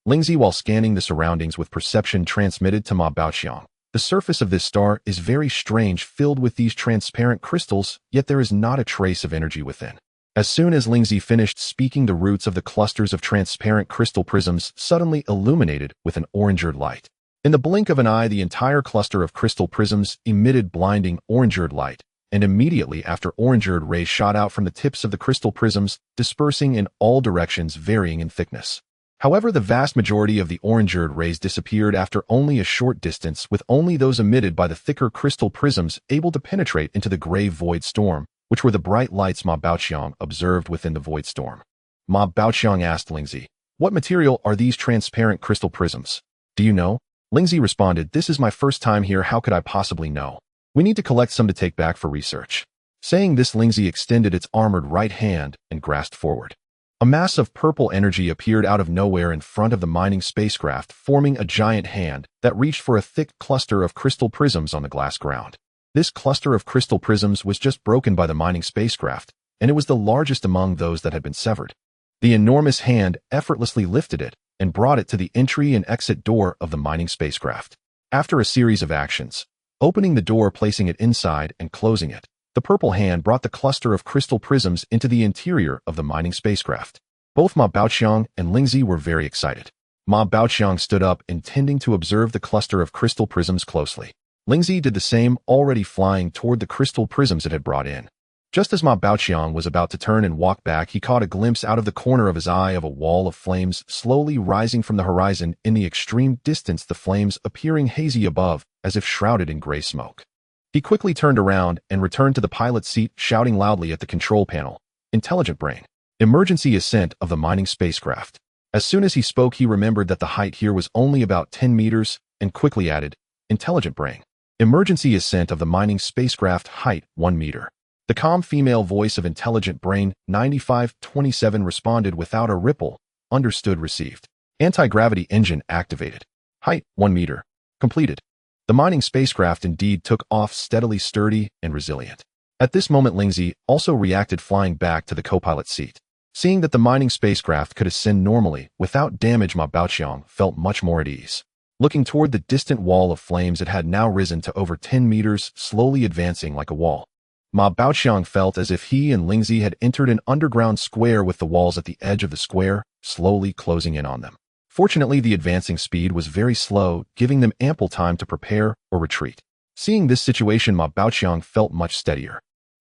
Lingzi, while scanning the surroundings with perception, transmitted to Ma Baoqiang. The surface of this star is very strange, filled with these transparent crystals, yet there is not a trace of energy within. As soon as Lingzi finished speaking, the roots of the clusters of transparent crystal prisms suddenly illuminated with an orangered light. In the blink of an eye, the entire cluster of crystal prisms emitted blinding orangered light, and immediately after, orangered rays shot out from the tips of the crystal prisms, dispersing in all directions, varying in thickness. However, the vast majority of the orangered rays disappeared after only a short distance, with only those emitted by the thicker crystal prisms able to penetrate into the gray void storm, which were the bright lights Ma Baoqiang observed within the void storm. Ma Baoqiang asked Lingzi, "What material are these transparent crystal prisms? Do you know?" Lingzi responded, "This is my first time here. How could I possibly know? We need to collect some to take back for research." Saying this, Lingzi extended its armored right hand and grasped forward. A mass of purple energy appeared out of nowhere in front of the mining spacecraft, forming a giant hand that reached for a thick cluster of crystal prisms on the glass ground. This cluster of crystal prisms was just broken by the mining spacecraft, and it was the largest among those that had been severed. The enormous hand effortlessly lifted it and brought it to the entry and exit door of the mining spacecraft. After a series of actions, opening the door, placing it inside, and closing it, the purple hand brought the cluster of crystal prisms into the interior of the mining spacecraft. Both Ma Baoqiang and Lingzi were very excited. Ma Baoqiang stood up, intending to observe the cluster of crystal prisms closely. Lingzi did the same, already flying toward the crystal prisms it had brought in. Just as Ma Baoqiang was about to turn and walk back, he caught a glimpse out of the corner of his eye of a wall of flames slowly rising from the horizon. In the extreme distance, the flames appearing hazy above, as if shrouded in gray smoke. He quickly turned around and returned to the pilot's seat, shouting loudly at the control panel, "Intelligent brain, emergency ascent of the mining spacecraft." As soon as he spoke, he remembered that the height here was only about 10 meters, and quickly added, "Intelligent brain, emergency ascent of the mining spacecraft, height 1 meter. The calm female voice of Intelligent Brain 9527 responded without a ripple. "Understood, received. Anti-gravity engine activated. Height 1 meter. Completed." The mining spacecraft indeed took off, steadily, sturdy, and resilient. At this moment, Lingzi also reacted, flying back to the co-pilot's seat. Seeing that the mining spacecraft could ascend normally without damage, Ma Baoqiang felt much more at ease. Looking toward the distant wall of flames, it had now risen to over 10 meters, slowly advancing like a wall. Ma Baoqiang felt as if he and Lingzi had entered an underground square, with the walls at the edge of the square slowly closing in on them. Fortunately, the advancing speed was very slow, giving them ample time to prepare or retreat. Seeing this situation, Ma Baoqiang felt much steadier.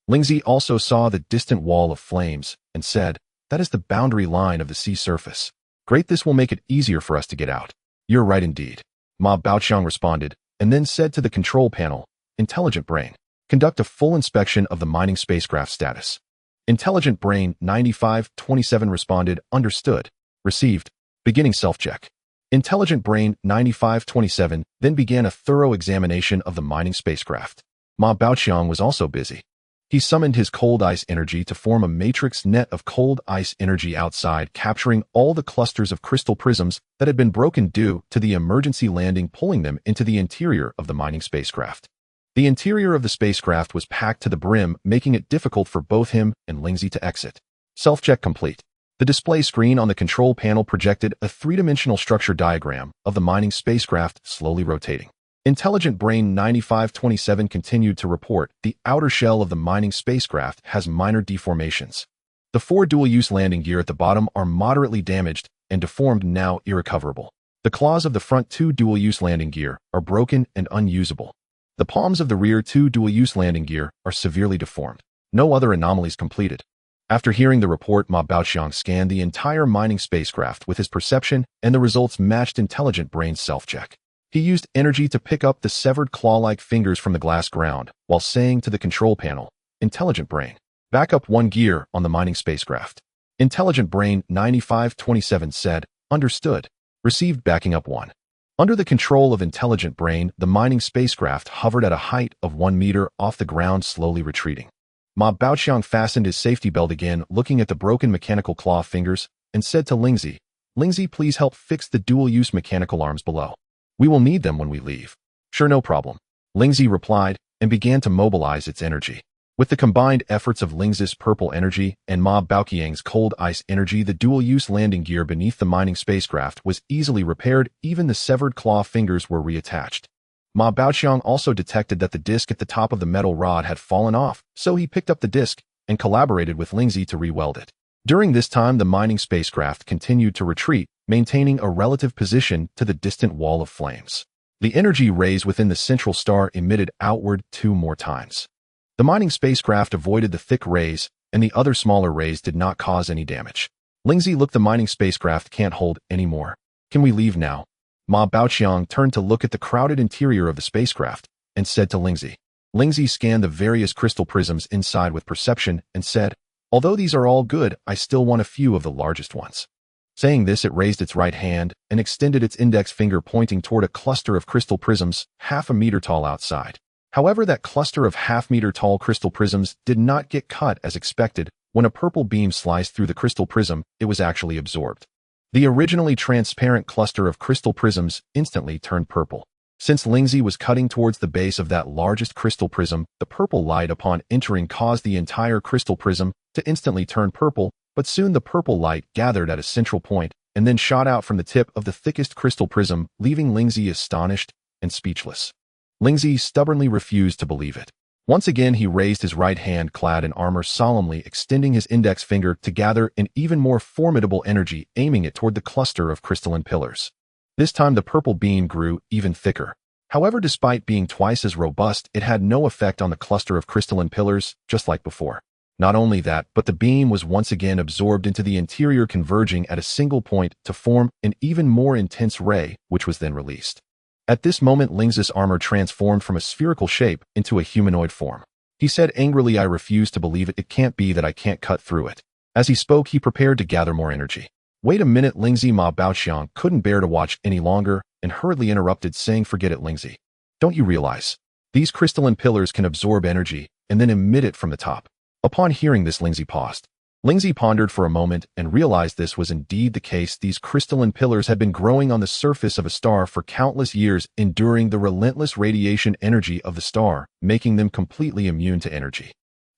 Lingzi also saw the distant wall of flames and said, "That is the boundary line of the sea surface. Great, this will make it easier for us to get out." "You're right indeed," Ma Baoqiang responded, and then said to the control panel, "Intelligent Brain, conduct a full inspection of the mining spacecraft status." Intelligent Brain 9527 responded, "Understood. Received. Beginning self-check." Intelligent Brain 9527 then began a thorough examination of the mining spacecraft. Ma Baoqiang was also busy. He summoned his cold ice energy to form a matrix net of cold ice energy outside, capturing all the clusters of crystal prisms that had been broken due to the emergency landing, pulling them into the interior of the mining spacecraft. The interior of the spacecraft was packed to the brim, making it difficult for both him and Lingzi to exit. Self-check complete. The display screen on the control panel projected a three-dimensional structure diagram of the mining spacecraft slowly rotating. Intelligent Brain 9527 continued to report, "The outer shell of the mining spacecraft has minor deformations. The 4 dual-use landing gear at the bottom are moderately damaged and deformed, now irrecoverable. The claws of the front 2 dual-use landing gear are broken and unusable. The palms of the rear 2 dual-use landing gear are severely deformed. No other anomalies completed." After hearing the report, Ma Baoqiang scanned the entire mining spacecraft with his perception, and the results matched Intelligent Brain's self-check. He used energy to pick up the severed claw-like fingers from the glass ground, while saying to the control panel, "Intelligent Brain, back up 1 gear on the mining spacecraft." Intelligent Brain 9527 said, "Understood. Received, backing up 1. Under the control of Intelligent Brain, the mining spacecraft hovered at a height of 1 meter off the ground, slowly retreating. Ma Baoqiang fastened his safety belt again, looking at the broken mechanical claw fingers, and said to Lingzi, "Lingzi, please help fix the dual-use mechanical arms below. We will need them when we leave." "Sure, no problem," Lingzi replied, and began to mobilize its energy. With the combined efforts of Lingzi's purple energy and Ma Baoqiang's cold ice energy, the dual-use landing gear beneath the mining spacecraft was easily repaired. Even the severed claw fingers were reattached. Ma Baoqiang also detected that the disc at the top of the metal rod had fallen off, so he picked up the disc and collaborated with Lingzi to re-weld it. During this time, the mining spacecraft continued to retreat, maintaining a relative position to the distant wall of flames. The energy rays within the central star emitted outward 2 more times. The mining spacecraft avoided the thick rays, and the other smaller rays did not cause any damage. Lingzi looked. The mining spacecraft can't hold anymore. Can we leave now? Ma Baoqiang turned to look at the crowded interior of the spacecraft and said to Lingzi. Lingzi scanned the various crystal prisms inside with perception and said, although these are all good, I still want a few of the largest ones. Saying this, it raised its right hand and extended its index finger pointing toward a cluster of crystal prisms half a meter tall outside. However, that cluster of half-meter-tall crystal prisms did not get cut as expected. When a purple beam sliced through the crystal prism, it was actually absorbed. The originally transparent cluster of crystal prisms instantly turned purple. Since Lingzi was cutting towards the base of that largest crystal prism, the purple light upon entering caused the entire crystal prism to instantly turn purple, but soon the purple light gathered at a central point and then shot out from the tip of the thickest crystal prism, leaving Lingzi astonished and speechless. Lingzi stubbornly refused to believe it. Once again, he raised his right hand clad in armor, solemnly extending his index finger to gather an even more formidable energy, aiming it toward the cluster of crystalline pillars. This time the purple beam grew even thicker. However, despite being twice as robust, it had no effect on the cluster of crystalline pillars, just like before. Not only that, but the beam was once again absorbed into the interior, converging at a single point to form an even more intense ray, which was then released. At this moment, Lingzi's armor transformed from a spherical shape into a humanoid form. He said angrily, I refuse to believe it. It can't be that I can't cut through it. As he spoke, he prepared to gather more energy. Wait a minute, Lingzi. Ma Baoqiang couldn't bear to watch any longer and hurriedly interrupted, saying, forget it, Lingzi. Don't you realize? These crystalline pillars can absorb energy and then emit it from the top. Upon hearing this, Lingzi paused. Lingzi pondered for a moment and realized this was indeed the case. These crystalline pillars had been growing on the surface of a star for countless years, enduring the relentless radiation energy of the star, making them completely immune to energy.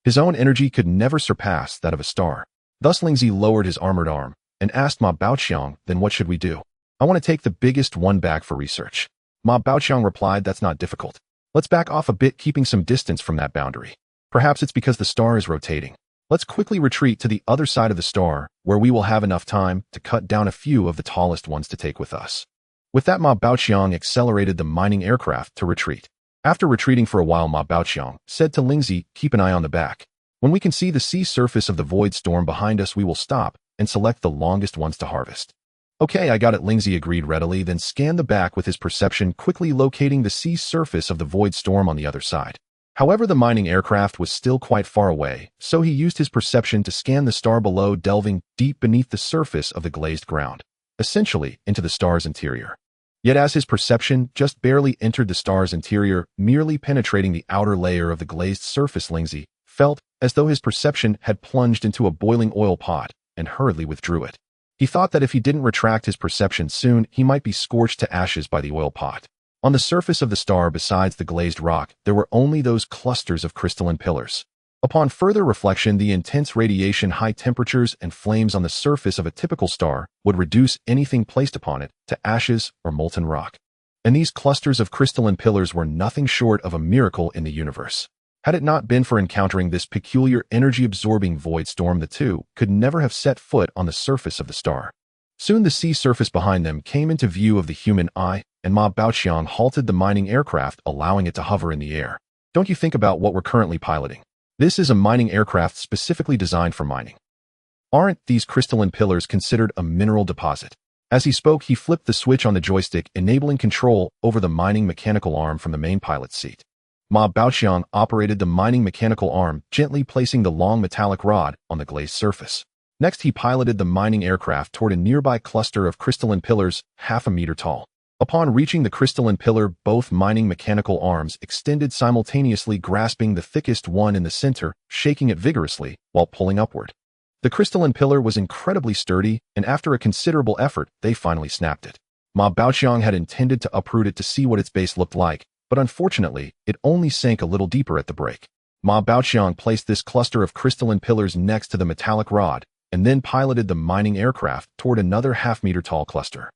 His own energy could never surpass that of a star. Thus Lingzi lowered his armored arm and asked Ma Baoqiang, then what should we do? I want to take the biggest one back for research. Ma Baoqiang replied, that's not difficult. Let's back off a bit, keeping some distance from that boundary. Perhaps it's because the star is rotating. Let's quickly retreat to the other side of the star, where we will have enough time to cut down a few of the tallest ones to take with us. With that, Ma Baoqiang accelerated the mining aircraft to retreat. After retreating for a while, Ma Baoqiang said to Lingzi, keep an eye on the back. When we can see the sea surface of the void storm behind us, we will stop and select the longest ones to harvest. Okay, I got it, Lingzi agreed readily, then scanned the back with his perception, quickly locating the sea surface of the void storm on the other side. However, the mining aircraft was still quite far away, so he used his perception to scan the star below, delving deep beneath the surface of the glazed ground, essentially into the star's interior. Yet as his perception just barely entered the star's interior, merely penetrating the outer layer of the glazed surface, Lingzi felt as though his perception had plunged into a boiling oil pot and hurriedly withdrew it. He thought that if he didn't retract his perception soon, he might be scorched to ashes by the oil pot. On the surface of the star, besides the glazed rock, there were only those clusters of crystalline pillars. Upon further reflection, the intense radiation, high temperatures, and flames on the surface of a typical star would reduce anything placed upon it to ashes or molten rock. And these clusters of crystalline pillars were nothing short of a miracle in the universe. Had it not been for encountering this peculiar energy-absorbing void storm, the two could never have set foot on the surface of the star. Soon the sea surface behind them came into view of the human eye, and Ma Baoqiang halted the mining aircraft, allowing it to hover in the air. Don't you think about what we're currently piloting? This is a mining aircraft specifically designed for mining. Aren't these crystalline pillars considered a mineral deposit? As he spoke, he flipped the switch on the joystick, enabling control over the mining mechanical arm from the main pilot's seat. Ma Baoqiang operated the mining mechanical arm, gently placing the long metallic rod on the glazed surface. Next, he piloted the mining aircraft toward a nearby cluster of crystalline pillars, half a meter tall. Upon reaching the crystalline pillar, both mining mechanical arms extended simultaneously, grasping the thickest one in the center, shaking it vigorously while pulling upward. The crystalline pillar was incredibly sturdy, and after a considerable effort, they finally snapped it. Ma Baoqiang had intended to uproot it to see what its base looked like, but unfortunately, it only sank a little deeper at the break. Ma Baoqiang placed this cluster of crystalline pillars next to the metallic rod, and then piloted the mining aircraft toward another half-meter-tall cluster.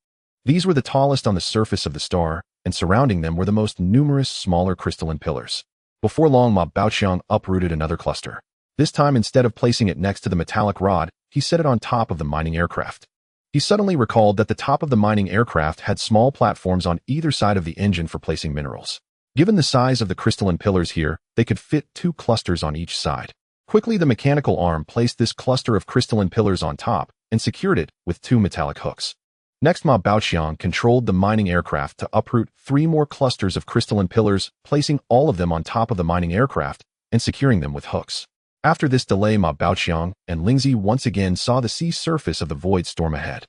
These were the tallest on the surface of the star, and surrounding them were the most numerous smaller crystalline pillars. Before long, Ma Baoqiang uprooted another cluster. This time, instead of placing it next to the metallic rod, he set it on top of the mining aircraft. He suddenly recalled that the top of the mining aircraft had small platforms on either side of the engine for placing minerals. Given the size of the crystalline pillars here, they could fit 2 clusters on each side. Quickly, the mechanical arm placed this cluster of crystalline pillars on top and secured it with 2 metallic hooks. Next, Ma Baoqiang controlled the mining aircraft to uproot 3 more clusters of crystalline pillars, placing all of them on top of the mining aircraft and securing them with hooks. After this delay, Ma Baoqiang and Lingzi once again saw the sea surface of the void storm ahead.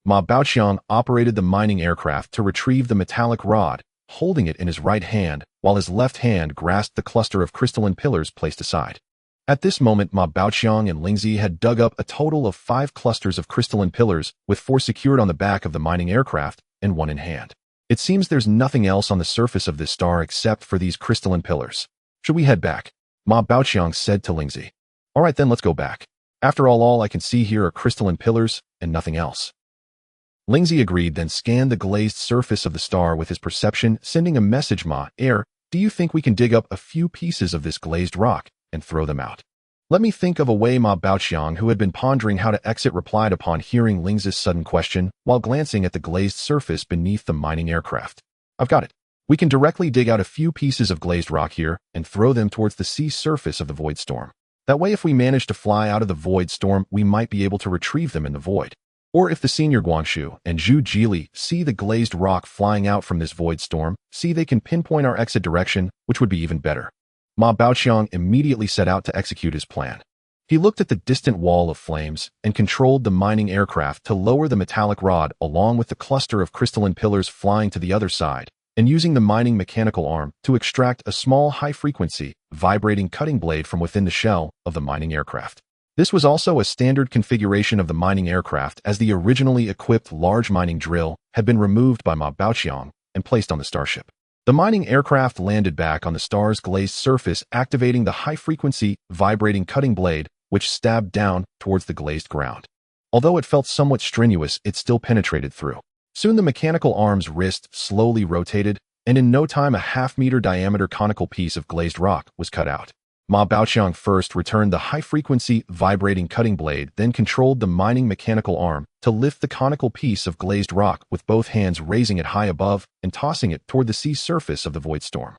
Ma Baoqiang operated the mining aircraft to retrieve the metallic rod, holding it in his right hand, while his left hand grasped the cluster of crystalline pillars placed aside. At this moment, Ma Baoqiang and Lingzi had dug up a total of 5 clusters of crystalline pillars, with 4 secured on the back of the mining aircraft and 1 in hand. It seems there's nothing else on the surface of this star except for these crystalline pillars. Should we head back? Ma Baoqiang said to Lingzi. All right, then let's go back. After all I can see here are crystalline pillars and nothing else. Lingzi agreed, then scanned the glazed surface of the star with his perception, sending a message. Ma, do you think we can dig up a few pieces of this glazed rock and throw them out? Let me think of a way. Ma Baoqiang, who had been pondering how to exit, replied upon hearing Lingzi's sudden question, while glancing at the glazed surface beneath the mining aircraft. I've got it. We can directly dig out a few pieces of glazed rock here and throw them towards the sea surface of the void storm. That way, if we manage to fly out of the void storm, we might be able to retrieve them in the void. Or if the senior Guangxu and Zhu Jili see the glazed rock flying out from this void storm, they can pinpoint our exit direction, which would be even better. Ma Baoqiang immediately set out to execute his plan. He looked at the distant wall of flames and controlled the mining aircraft to lower the metallic rod along with the cluster of crystalline pillars flying to the other side, and using the mining mechanical arm to extract a small high-frequency, vibrating cutting blade from within the shell of the mining aircraft. This was also a standard configuration of the mining aircraft, as the originally equipped large mining drill had been removed by Ma Baoqiang and placed on the starship. The mining aircraft landed back on the star's glazed surface, activating the high-frequency, vibrating cutting blade, which stabbed down towards the glazed ground. Although it felt somewhat strenuous, it still penetrated through. Soon the mechanical arm's wrist slowly rotated, and in no time a half-meter diameter conical piece of glazed rock was cut out. Ma Baoqiang first returned the high-frequency, vibrating cutting blade, then controlled the mining mechanical arm to lift the conical piece of glazed rock with both hands, raising it high above and tossing it toward the sea surface of the void storm.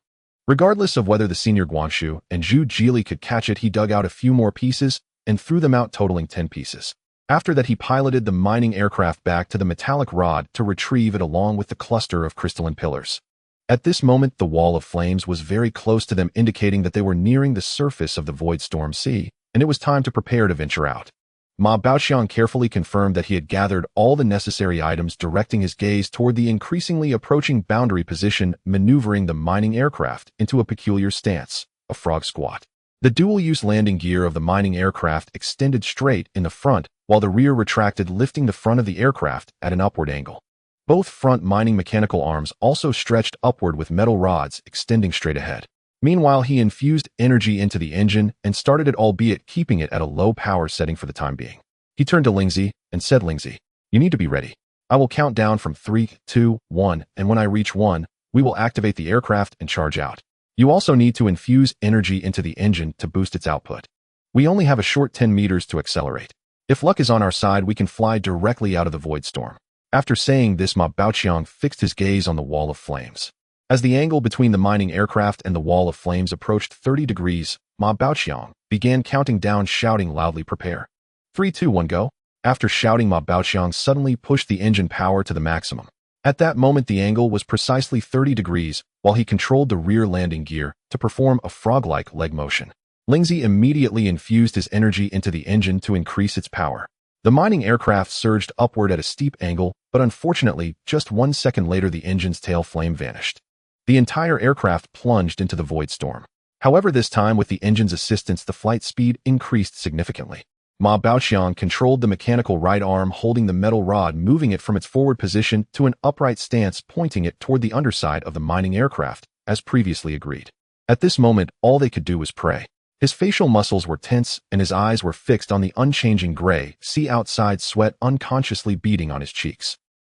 Regardless of whether the senior Guangxu and Zhu Jili could catch it, he dug out a few more pieces and threw them out, totaling 10 pieces. After that, he piloted the mining aircraft back to the metallic rod to retrieve it along with the cluster of crystalline pillars. At this moment, the wall of flames was very close to them, indicating that they were nearing the surface of the void storm sea, and it was time to prepare to venture out. Ma Baoqiang carefully confirmed that he had gathered all the necessary items, directing his gaze toward the increasingly approaching boundary position, maneuvering the mining aircraft into a peculiar stance, a frog squat. The dual-use landing gear of the mining aircraft extended straight in the front, while the rear retracted, lifting the front of the aircraft at an upward angle. Both front mining mechanical arms also stretched upward with metal rods extending straight ahead. Meanwhile, he infused energy into the engine and started it, albeit keeping it at a low power setting for the time being. He turned to Lingzi and said, Lingzi, you need to be ready. I will count down from 3, 2, 1, and when I reach 1, we will activate the aircraft and charge out. You also need to infuse energy into the engine to boost its output. We only have a short 10 meters to accelerate. If luck is on our side, we can fly directly out of the void storm. After saying this, Ma Baoqiang fixed his gaze on the wall of flames. As the angle between the mining aircraft and the wall of flames approached 30 degrees, Ma Baoqiang began counting down, shouting loudly, prepare. 3, 2, 1, go. After shouting, Ma Baoqiang suddenly pushed the engine power to the maximum. At that moment, the angle was precisely 30 degrees, while he controlled the rear landing gear to perform a frog-like leg motion. Lingzi immediately infused his energy into the engine to increase its power. The mining aircraft surged upward at a steep angle, but unfortunately, just 1 second later, the engine's tail flame vanished. The entire aircraft plunged into the void storm. However, this time, with the engine's assistance, the flight speed increased significantly. Ma Baoqiang controlled the mechanical right arm, holding the metal rod, moving it from its forward position to an upright stance, pointing it toward the underside of the mining aircraft, as previously agreed. At this moment, all they could do was pray. His facial muscles were tense, and his eyes were fixed on the unchanging gray sea outside, sweat unconsciously beading on his cheeks.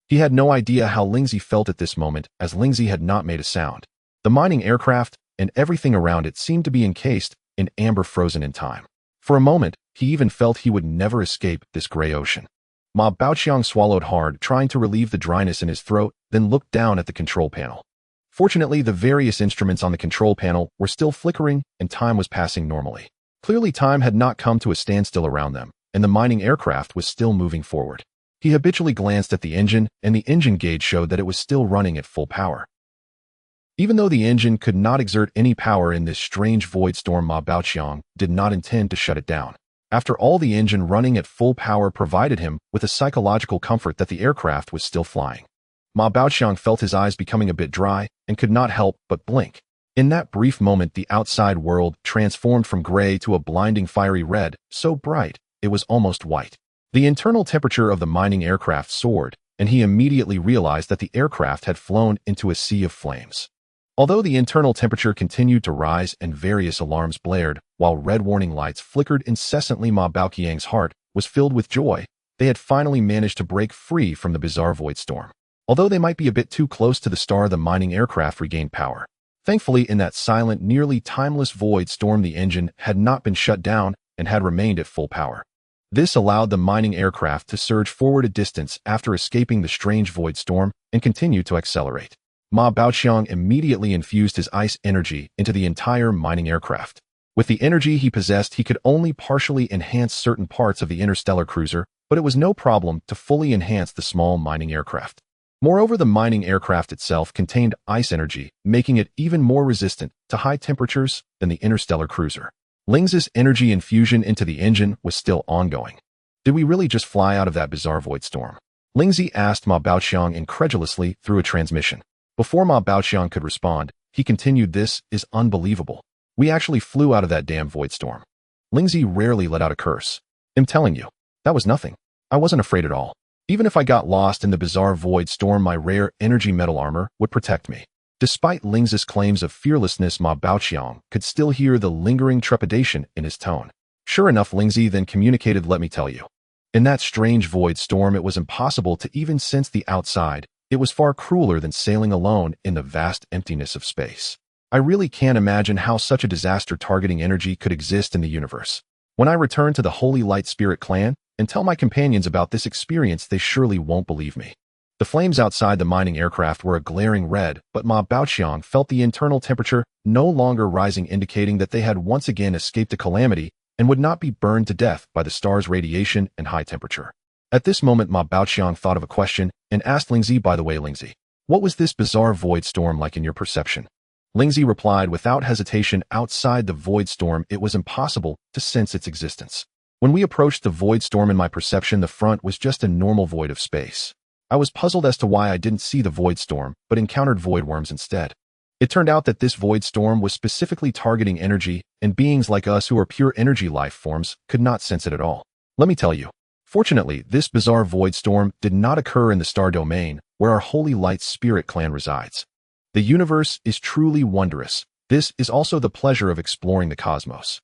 He had no idea how Lingzi felt at this moment, as Lingzi had not made a sound. The mining aircraft and everything around it seemed to be encased in amber, frozen in time. For a moment, he even felt he would never escape this gray ocean. Ma Baoqiang swallowed hard, trying to relieve the dryness in his throat, then looked down at the control panel. Fortunately, the various instruments on the control panel were still flickering and time was passing normally. Clearly, time had not come to a standstill around them, and the mining aircraft was still moving forward. He habitually glanced at the engine, and the engine gauge showed that it was still running at full power. Even though the engine could not exert any power in this strange void storm, Ma Baoqiang did not intend to shut it down. After all, the engine running at full power provided him with a psychological comfort that the aircraft was still flying. Ma Baoqiang felt his eyes becoming a bit dry and could not help but blink. In that brief moment, the outside world transformed from gray to a blinding fiery red, so bright it was almost white. The internal temperature of the mining aircraft soared, and he immediately realized that the aircraft had flown into a sea of flames. Although the internal temperature continued to rise and various alarms blared, while red warning lights flickered incessantly, Ma Baoqiang's heart was filled with joy. They had finally managed to break free from the bizarre void storm. Although they might be a bit too close to the star, the mining aircraft regained power. Thankfully, in that silent, nearly timeless void storm, the engine had not been shut down and had remained at full power. This allowed the mining aircraft to surge forward a distance after escaping the strange void storm and continue to accelerate. Ma Baoqiang immediately infused his ice energy into the entire mining aircraft. With the energy he possessed, he could only partially enhance certain parts of the interstellar cruiser, but it was no problem to fully enhance the small mining aircraft. Moreover, the mining aircraft itself contained ice energy, making it even more resistant to high temperatures than the interstellar cruiser. Ling's energy infusion into the engine was still ongoing. Did we really just fly out of that bizarre void storm? Lingzi asked Ma Baoqiang incredulously through a transmission. Before Ma Baoqiang could respond, he continued, "This is unbelievable. We actually flew out of that damn void storm." Lingzi rarely let out a curse. "I'm telling you, that was nothing. I wasn't afraid at all. Even if I got lost in the bizarre void storm, my rare energy metal armor would protect me." Despite Ling's claims of fearlessness, Ma Baoqiang could still hear the lingering trepidation in his tone. Sure enough, Lingzi then communicated, "Let me tell you. In that strange void storm, it was impossible to even sense the outside. It was far crueler than sailing alone in the vast emptiness of space. I really can't imagine how such a disaster targeting energy could exist in the universe. When I return to the Holy Light Spirit clan and tell my companions about this experience, they surely won't believe me." The flames outside the mining aircraft were a glaring red, but Ma Baoqiang felt the internal temperature no longer rising, indicating that they had once again escaped a calamity and would not be burned to death by the star's radiation and high temperature. At this moment, Ma Baoqiang thought of a question and asked Lingzi, "By the way, Lingzi, what was this bizarre void storm like in your perception?" Lingzi replied without hesitation, "Outside the void storm, it was impossible to sense its existence. When we approached the void storm, in my perception, the front was just a normal void of space. I was puzzled as to why I didn't see the void storm, but encountered void worms instead. It turned out that this void storm was specifically targeting energy, and beings like us who are pure energy life forms could not sense it at all. Let me tell you, fortunately, this bizarre void storm did not occur in the star domain, where our Holy Light Spirit clan resides. The universe is truly wondrous. This is also the pleasure of exploring the cosmos."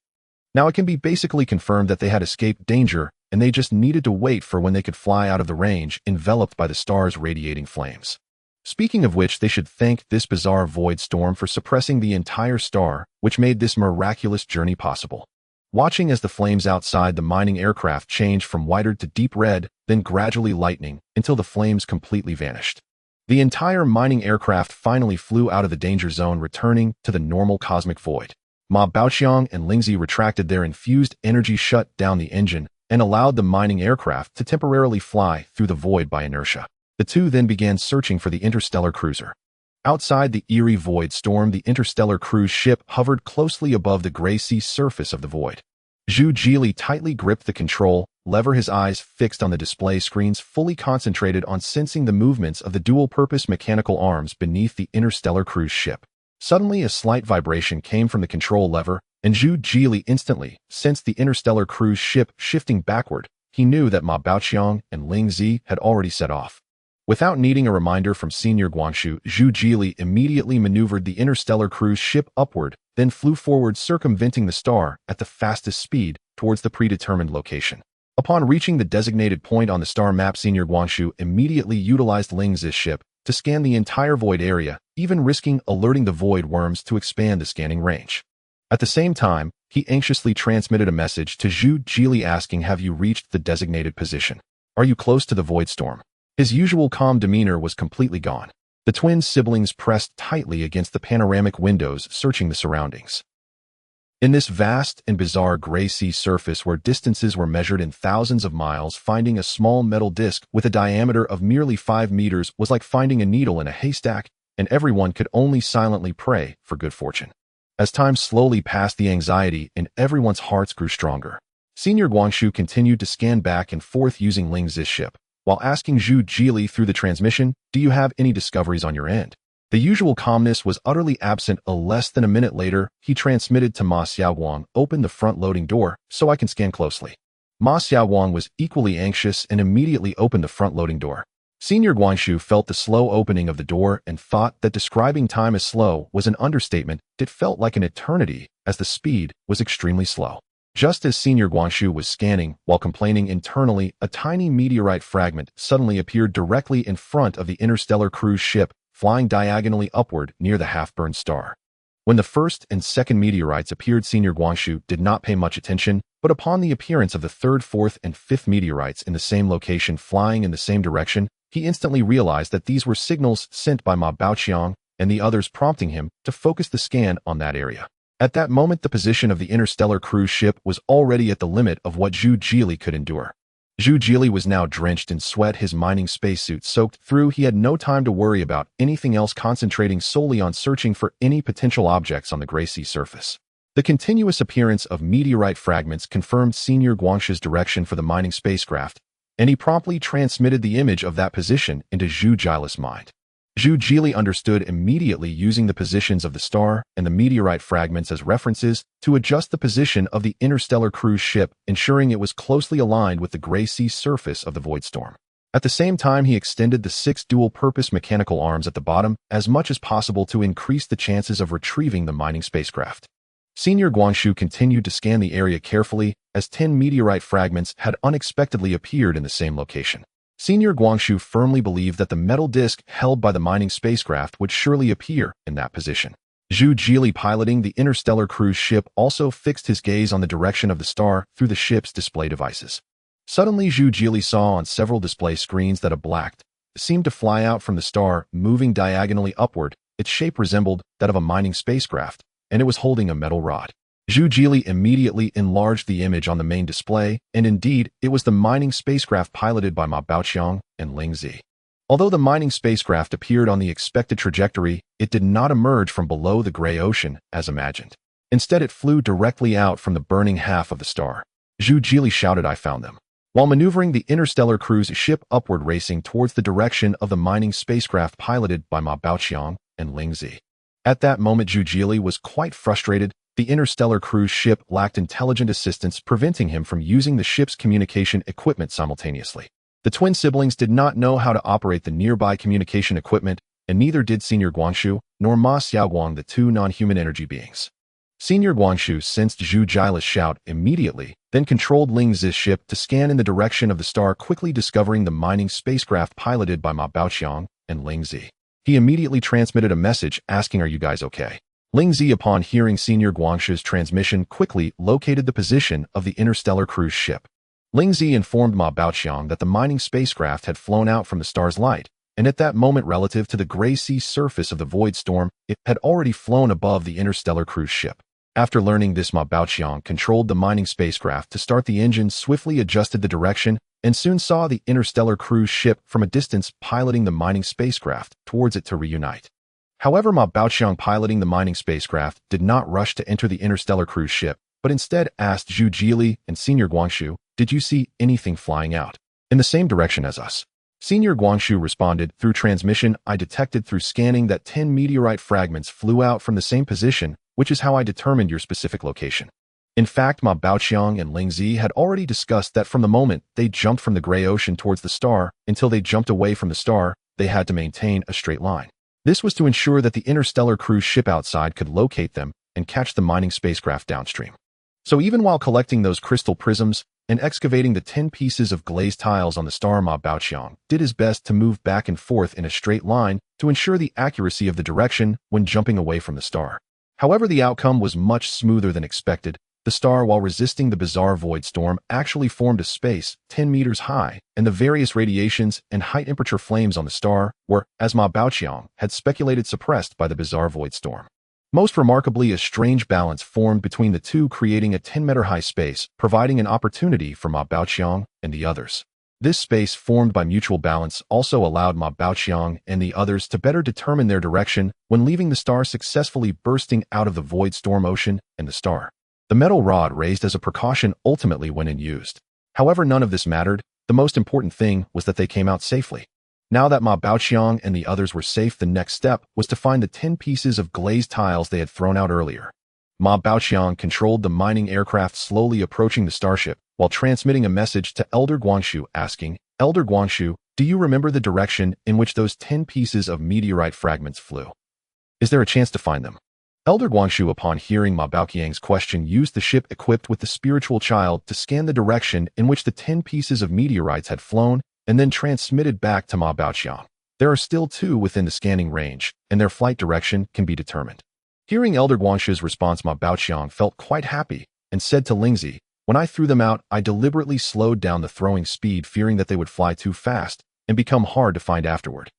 Now, it can be basically confirmed that they had escaped danger, and they just needed to wait for when they could fly out of the range, enveloped by the star's radiating flames. Speaking of which, they should thank this bizarre void storm for suppressing the entire star, which made this miraculous journey possible. Watching as the flames outside the mining aircraft changed from whiter to deep red, then gradually lightening, until the flames completely vanished. The entire mining aircraft finally flew out of the danger zone, returning to the normal cosmic void. Ma Baoqiang and Lingzi retracted their infused energy, shut down the engine, and allowed the mining aircraft to temporarily fly through the void by inertia. The two then began searching for the interstellar cruiser. Outside the eerie void storm, the interstellar cruise ship hovered closely above the gray sea surface of the void. Zhu Jili tightly gripped the control lever, his eyes fixed on the display screens, fully concentrated on sensing the movements of the dual-purpose mechanical arms beneath the interstellar cruise ship. Suddenly, a slight vibration came from the control lever, and Zhu Jili instantly sensed the interstellar cruise ship shifting backward. He knew that Ma Baoqiang and Lingzi had already set off. Without needing a reminder from Senior Guangshu, Zhu Jili immediately maneuvered the interstellar cruise ship upward, then flew forward, circumventing the star at the fastest speed towards the predetermined location. Upon reaching the designated point on the star map, Senior Guangshu immediately utilized Ling's ship to scan the entire void area, even risking alerting the void worms to expand the scanning range. At the same time, he anxiously transmitted a message to Zhu Jili asking, "Have you reached the designated position? Are you close to the void storm?" His usual calm demeanor was completely gone. The twin siblings pressed tightly against the panoramic windows, searching the surroundings. In this vast and bizarre gray sea surface where distances were measured in thousands of miles, finding a small metal disc with a diameter of merely 5 meters was like finding a needle in a haystack, and everyone could only silently pray for good fortune. As time slowly passed, the anxiety in everyone's hearts grew stronger. Senior Guangshu continued to scan back and forth using Ling Zi's ship, while asking Zhu Jili through the transmission, "Do you have any discoveries on your end?" The usual calmness was utterly absent. Less than a minute later, he transmitted to Ma Xiaoguang, "Open the front loading door, so I can scan closely." Ma Xiaoguang was equally anxious and immediately opened the front loading door. Senior Guangshu felt the slow opening of the door and thought that describing time as slow was an understatement. It felt like an eternity, as the speed was extremely slow. Just as Senior Guangshu was scanning, while complaining internally, a tiny meteorite fragment suddenly appeared directly in front of the interstellar cruise ship, flying diagonally upward near the half-burned star. When the first and second meteorites appeared, Senior Guangshu did not pay much attention, but upon the appearance of the third, fourth, and fifth meteorites in the same location flying in the same direction, he instantly realized that these were signals sent by Ma Baoqiang and the others, prompting him to focus the scan on that area. At that moment, the position of the interstellar cruise ship was already at the limit of what Zhu Jili could endure. Zhu Jili was now drenched in sweat, his mining spacesuit soaked through. He had no time to worry about anything else, concentrating solely on searching for any potential objects on the gray sea surface. The continuous appearance of meteorite fragments confirmed Senior Guangshu's direction for the mining spacecraft, and he promptly transmitted the image of that position into Zhu Jili's mind. Zhu Jili understood immediately, using the positions of the star and the meteorite fragments as references to adjust the position of the interstellar cruise ship, ensuring it was closely aligned with the gray sea surface of the void storm. At the same time, he extended the 6 dual-purpose mechanical arms at the bottom as much as possible to increase the chances of retrieving the mining spacecraft. Senior Guangshu continued to scan the area carefully, as 10 meteorite fragments had unexpectedly appeared in the same location. Senior Guangshu firmly believed that the metal disc held by the mining spacecraft would surely appear in that position. Zhu Jili, piloting the interstellar cruise ship, also fixed his gaze on the direction of the star through the ship's display devices. Suddenly, Zhu Jili saw on several display screens that a black seemed to fly out from the star, moving diagonally upward. Its shape resembled that of a mining spacecraft, and it was holding a metal rod. Zhu Jili immediately enlarged the image on the main display, and indeed, it was the mining spacecraft piloted by Ma Baoqiang and Ling Zi. Although the mining spacecraft appeared on the expected trajectory, it did not emerge from below the gray ocean as imagined. Instead, it flew directly out from the burning half of the star. Zhu Jili shouted, "I found them," while maneuvering the interstellar cruise ship upward, racing towards the direction of the mining spacecraft piloted by Ma Baoqiang and Ling Zi. At that moment, Zhu Jili was quite frustrated. The interstellar cruise ship lacked intelligent assistance, preventing him from using the ship's communication equipment simultaneously. The twin siblings did not know how to operate the nearby communication equipment, and neither did Senior Guangshu nor Ma Xiaoguang, the two non-human energy beings. Senior Guangshu sensed Zhu Jili's shout immediately, then controlled Ling Zi's ship to scan in the direction of the star, quickly discovering the mining spacecraft piloted by Ma Baoqiang and Ling Zi. He immediately transmitted a message asking, "Are you guys okay?" Ling Zi, upon hearing Senior Guangshu's transmission, quickly located the position of the interstellar cruise ship. Ling Zi informed Ma Baoqiang that the mining spacecraft had flown out from the star's light, and at that moment, relative to the gray sea surface of the void storm, it had already flown above the interstellar cruise ship. After learning this, Ma Baoqiang controlled the mining spacecraft to start the engine, swiftly adjusted the direction, and soon saw the interstellar cruise ship from a distance, piloting the mining spacecraft towards it to reunite. However, Ma Baoqiang, piloting the mining spacecraft, did not rush to enter the interstellar cruise ship, but instead asked Zhu Jili and Senior Guangshu, "Did you see anything flying out in the same direction as us?" Senior Guangshu responded through transmission, "I detected through scanning that 10 meteorite fragments flew out from the same position, which is how I determined your specific location." In fact, Ma Baoqiang and Ling Zi had already discussed that from the moment they jumped from the gray ocean towards the star until they jumped away from the star, they had to maintain a straight line. This was to ensure that the interstellar cruise ship outside could locate them and catch the mining spacecraft downstream. So even while collecting those crystal prisms and excavating the 10 pieces of glazed tiles on the star, Ma Baoqiang did his best to move back and forth in a straight line to ensure the accuracy of the direction when jumping away from the star. However, the outcome was much smoother than expected. The star, while resisting the bizarre void storm, actually formed a space 10 meters high, and the various radiations and high-temperature flames on the star were, as Ma Baoqiang had speculated, suppressed by the bizarre void storm. Most remarkably, a strange balance formed between the two, creating a 10-meter-high space, providing an opportunity for Ma Baoqiang and the others. This space, formed by mutual balance, also allowed Ma Baoqiang and the others to better determine their direction when leaving the star, successfully bursting out of the void storm ocean and the star. The metal rod raised as a precaution ultimately went unused. However, none of this mattered. The most important thing was that they came out safely. Now that Ma Baoqiang and the others were safe, the next step was to find the 10 pieces of glazed tiles they had thrown out earlier. Ma Baoqiang controlled the mining aircraft, slowly approaching the starship while transmitting a message to Elder Guangshu, asking, "Elder Guangshu, do you remember the direction in which those 10 pieces of meteorite fragments flew? Is there a chance to find them?" Elder Guangshu, upon hearing Ma Baoqiang's question, used the ship equipped with the spiritual child to scan the direction in which the 10 pieces of meteorites had flown, and then transmitted back to Ma Baoqiang. There are still 2 within the scanning range, and their flight direction can be determined. Hearing Elder Guangshu's response, Ma Baoqiang felt quite happy and said to Lingzi, "When I threw them out, I deliberately slowed down the throwing speed, fearing that they would fly too fast and become hard to find afterward.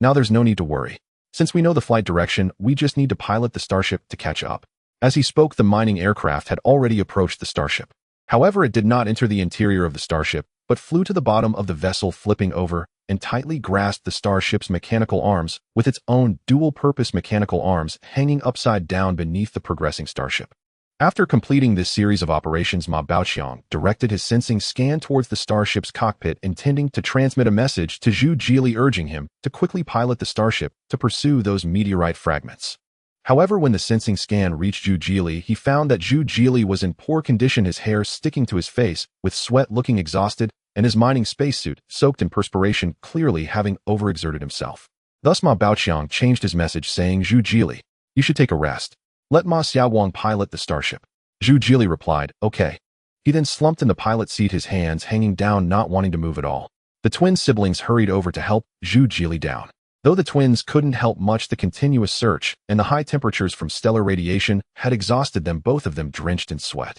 Now there's no need to worry. Since we know the flight direction, we just need to pilot the starship to catch up." As he spoke, the mining aircraft had already approached the starship. However, it did not enter the interior of the starship, but flew to the bottom of the vessel, flipping over, and tightly grasped the starship's mechanical arms, with its own dual-purpose mechanical arms hanging upside down beneath the progressing starship. After completing this series of operations, Ma Baoqiang directed his sensing scan towards the starship's cockpit, intending to transmit a message to Zhu Jili, urging him to quickly pilot the starship to pursue those meteorite fragments. However, when the sensing scan reached Zhu Jili, he found that Zhu Jili was in poor condition, his hair sticking to his face, with sweat, looking exhausted, and his mining spacesuit soaked in perspiration, clearly having overexerted himself. Thus Ma Baoqiang changed his message, saying, "Zhu Jili, you should take a rest. Let Ma Xiaowang pilot the starship." Zhu Jili replied, "Okay." He then slumped in the pilot seat, his hands hanging down, not wanting to move at all. The twin siblings hurried over to help Zhu Jili down. Though the twins couldn't help much, the continuous search and the high temperatures from stellar radiation had exhausted them, both of them drenched in sweat.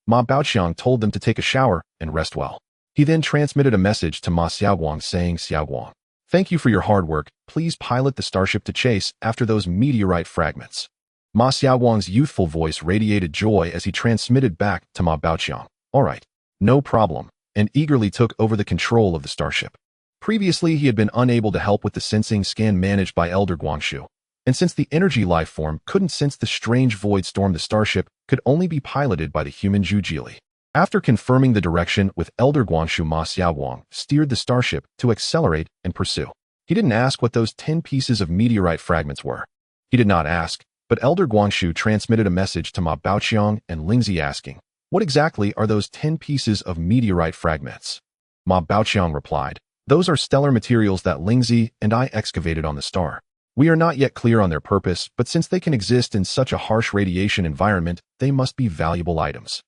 Ma Baoqiang told them to take a shower and rest well. He then transmitted a message to Ma Xiaowang saying, "Xiaowang, thank you for your hard work. Please pilot the starship to chase after those meteorite fragments." Ma Xiaowang's youthful voice radiated joy as he transmitted back to Ma Baoqiang, "All right, no problem," and eagerly took over the control of the starship. Previously, he had been unable to help with the sensing scan managed by Elder Guangshu, and since the energy life form couldn't sense the strange void storm, the starship could only be piloted by the human Zhu Jili. After confirming the direction with Elder Guangshu, Ma Xiaowang steered the starship to accelerate and pursue. He didn't ask what those 10 pieces of meteorite fragments were. He did not ask, but Elder Guangshu transmitted a message to Ma Baoqiang and Lingzi asking, "What exactly are those 10 pieces of meteorite fragments?" Ma Baoqiang replied, "Those are stellar materials that Lingzi and I excavated on the star. We are not yet clear on their purpose, but since they can exist in such a harsh radiation environment, they must be valuable items.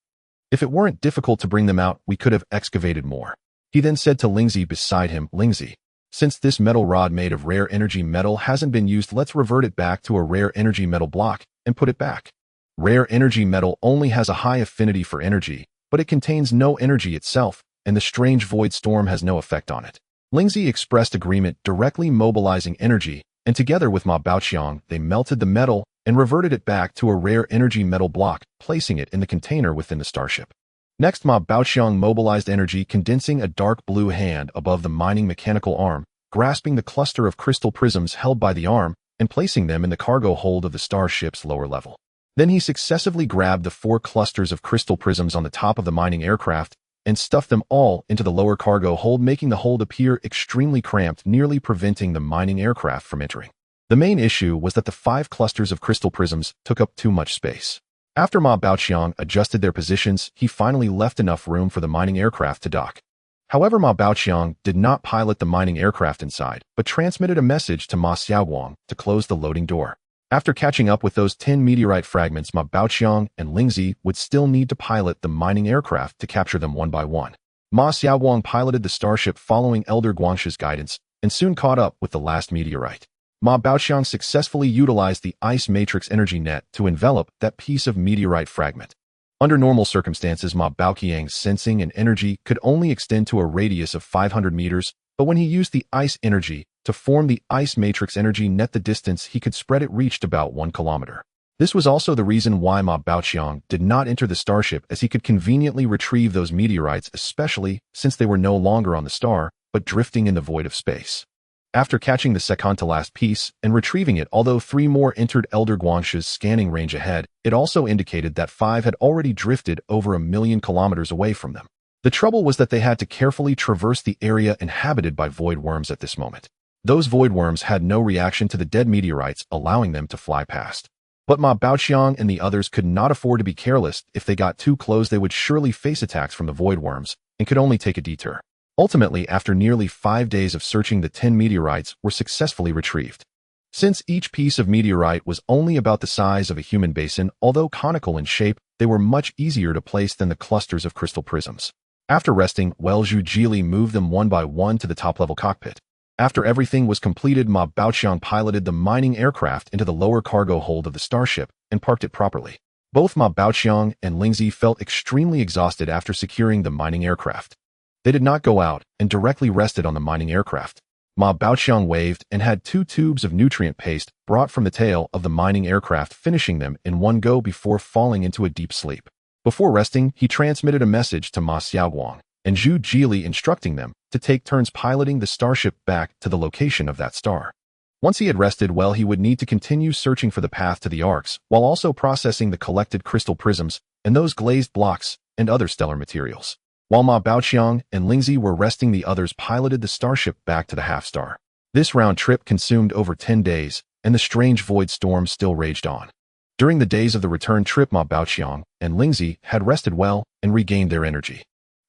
If it weren't difficult to bring them out, we could have excavated more." He then said to Lingzi beside him, "Lingzi, since this metal rod made of rare energy metal hasn't been used, let's revert it back to a rare energy metal block and put it back. Rare energy metal only has a high affinity for energy, but it contains no energy itself, and the strange void storm has no effect on it." Lingzi expressed agreement, directly mobilizing energy, and together with Ma Baoqiang, they melted the metal and reverted it back to a rare energy metal block, placing it in the container within the starship. Next, Ma Baoqiang mobilized energy, condensing a dark blue hand above the mining mechanical arm, grasping the cluster of crystal prisms held by the arm, and placing them in the cargo hold of the starship's lower level. Then he successively grabbed the 4 clusters of crystal prisms on the top of the mining aircraft and stuffed them all into the lower cargo hold, making the hold appear extremely cramped, nearly preventing the mining aircraft from entering. The main issue was that the 5 clusters of crystal prisms took up too much space. After Ma Baoqiang adjusted their positions, he finally left enough room for the mining aircraft to dock. However, Ma Baoqiang did not pilot the mining aircraft inside, but transmitted a message to Ma Xiaowang to close the loading door. After catching up with those 10 meteorite fragments, Ma Baoqiang and Lingzi would still need to pilot the mining aircraft to capture them one by one. Ma Xiaowang piloted the starship following Elder Guangshu's guidance and soon caught up with the last meteorite. Ma Baoqiang successfully utilized the ice matrix energy net to envelop that piece of meteorite fragment. Under normal circumstances, Ma Baoqiang's sensing and energy could only extend to a radius of 500 meters, but when he used the ice energy to form the ice matrix energy net, the distance he could spread it reached about 1 kilometer. This was also the reason why Ma Baoqiang did not enter the starship, as he could conveniently retrieve those meteorites, especially since they were no longer on the star, but drifting in the void of space. After catching the second-to-last piece and retrieving it, although 3 more entered Elder Guanxia's scanning range ahead, it also indicated that 5 had already drifted over 1,000,000 kilometers away from them. The trouble was that they had to carefully traverse the area inhabited by void worms at this moment. Those void worms had no reaction to the dead meteorites, allowing them to fly past. But Ma Baoqiang and the others could not afford to be careless. If they got too close, they would surely face attacks from the void worms and could only take a detour. Ultimately, after nearly 5 days of searching, the 10 meteorites were successfully retrieved. Since each piece of meteorite was only about the size of a human basin, although conical in shape, they were much easier to place than the clusters of crystal prisms. After resting, Zhu Jili moved them one by one to the top-level cockpit. After everything was completed, Ma Baoqiang piloted the mining aircraft into the lower cargo hold of the starship and parked it properly. Both Ma Baoqiang and Lingzi felt extremely exhausted after securing the mining aircraft. They did not go out and directly rested on the mining aircraft. Ma Baoqiang waved and had 2 tubes of nutrient paste brought from the tail of the mining aircraft, finishing them in one go before falling into a deep sleep. Before resting, he transmitted a message to Ma Xiaoguang and Zhu Jili, instructing them to take turns piloting the starship back to the location of that star. Once he had rested well, he would need to continue searching for the path to the arcs, while also processing the collected crystal prisms and those glazed blocks and other stellar materials. While Ma Baoqiang and Lingzi were resting, the others piloted the starship back to the half-star. This round trip consumed over 10 days, and the strange void storm still raged on. During the days of the return trip, Ma Baoqiang and Lingzi had rested well and regained their energy.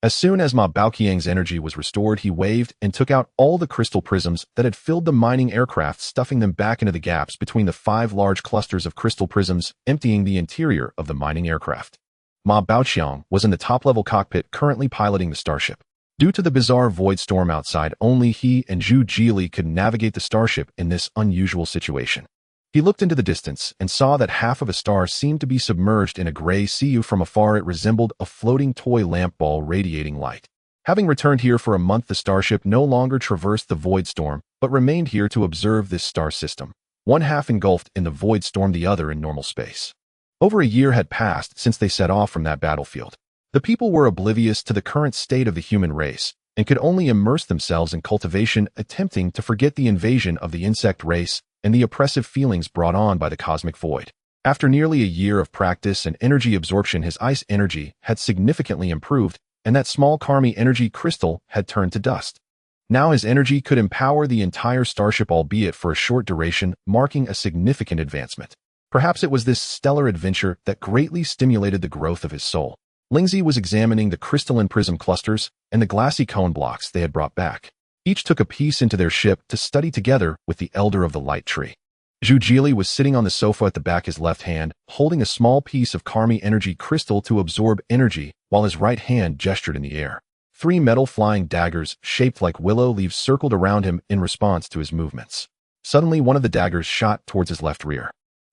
As soon as Ma Baoqiang's energy was restored, he waved and took out all the crystal prisms that had filled the mining aircraft, stuffing them back into the gaps between the 5 large clusters of crystal prisms, emptying the interior of the mining aircraft. Ma Baoqiang was in the top-level cockpit, currently piloting the starship. Due to the bizarre void storm outside, only he and Zhu Jili could navigate the starship in this unusual situation. He looked into the distance and saw that half of a star seemed to be submerged in a gray sea. From afar, it resembled a floating toy lamp ball radiating light. Having returned here for a month, the starship no longer traversed the void storm, but remained here to observe this star system. One half engulfed in the void storm, the other in normal space. Over a year had passed since they set off from that battlefield. The people were oblivious to the current state of the human race and could only immerse themselves in cultivation, attempting to forget the invasion of the insect race and the oppressive feelings brought on by the cosmic void. After nearly a year of practice and energy absorption, his ice energy had significantly improved, and that small Karmi energy crystal had turned to dust. Now his energy could empower the entire starship, albeit for a short duration, marking a significant advancement. Perhaps it was this stellar adventure that greatly stimulated the growth of his soul. Lingzi was examining the crystalline prism clusters and the glassy cone blocks they had brought back. Each took a piece into their ship to study together with the Elder of the Light Tree. Zhu Jili was sitting on the sofa at the back, his left hand holding a small piece of Karmi energy crystal to absorb energy, while his right hand gestured in the air. 3 metal flying daggers shaped like willow leaves circled around him in response to his movements. Suddenly, one of the daggers shot towards his left rear.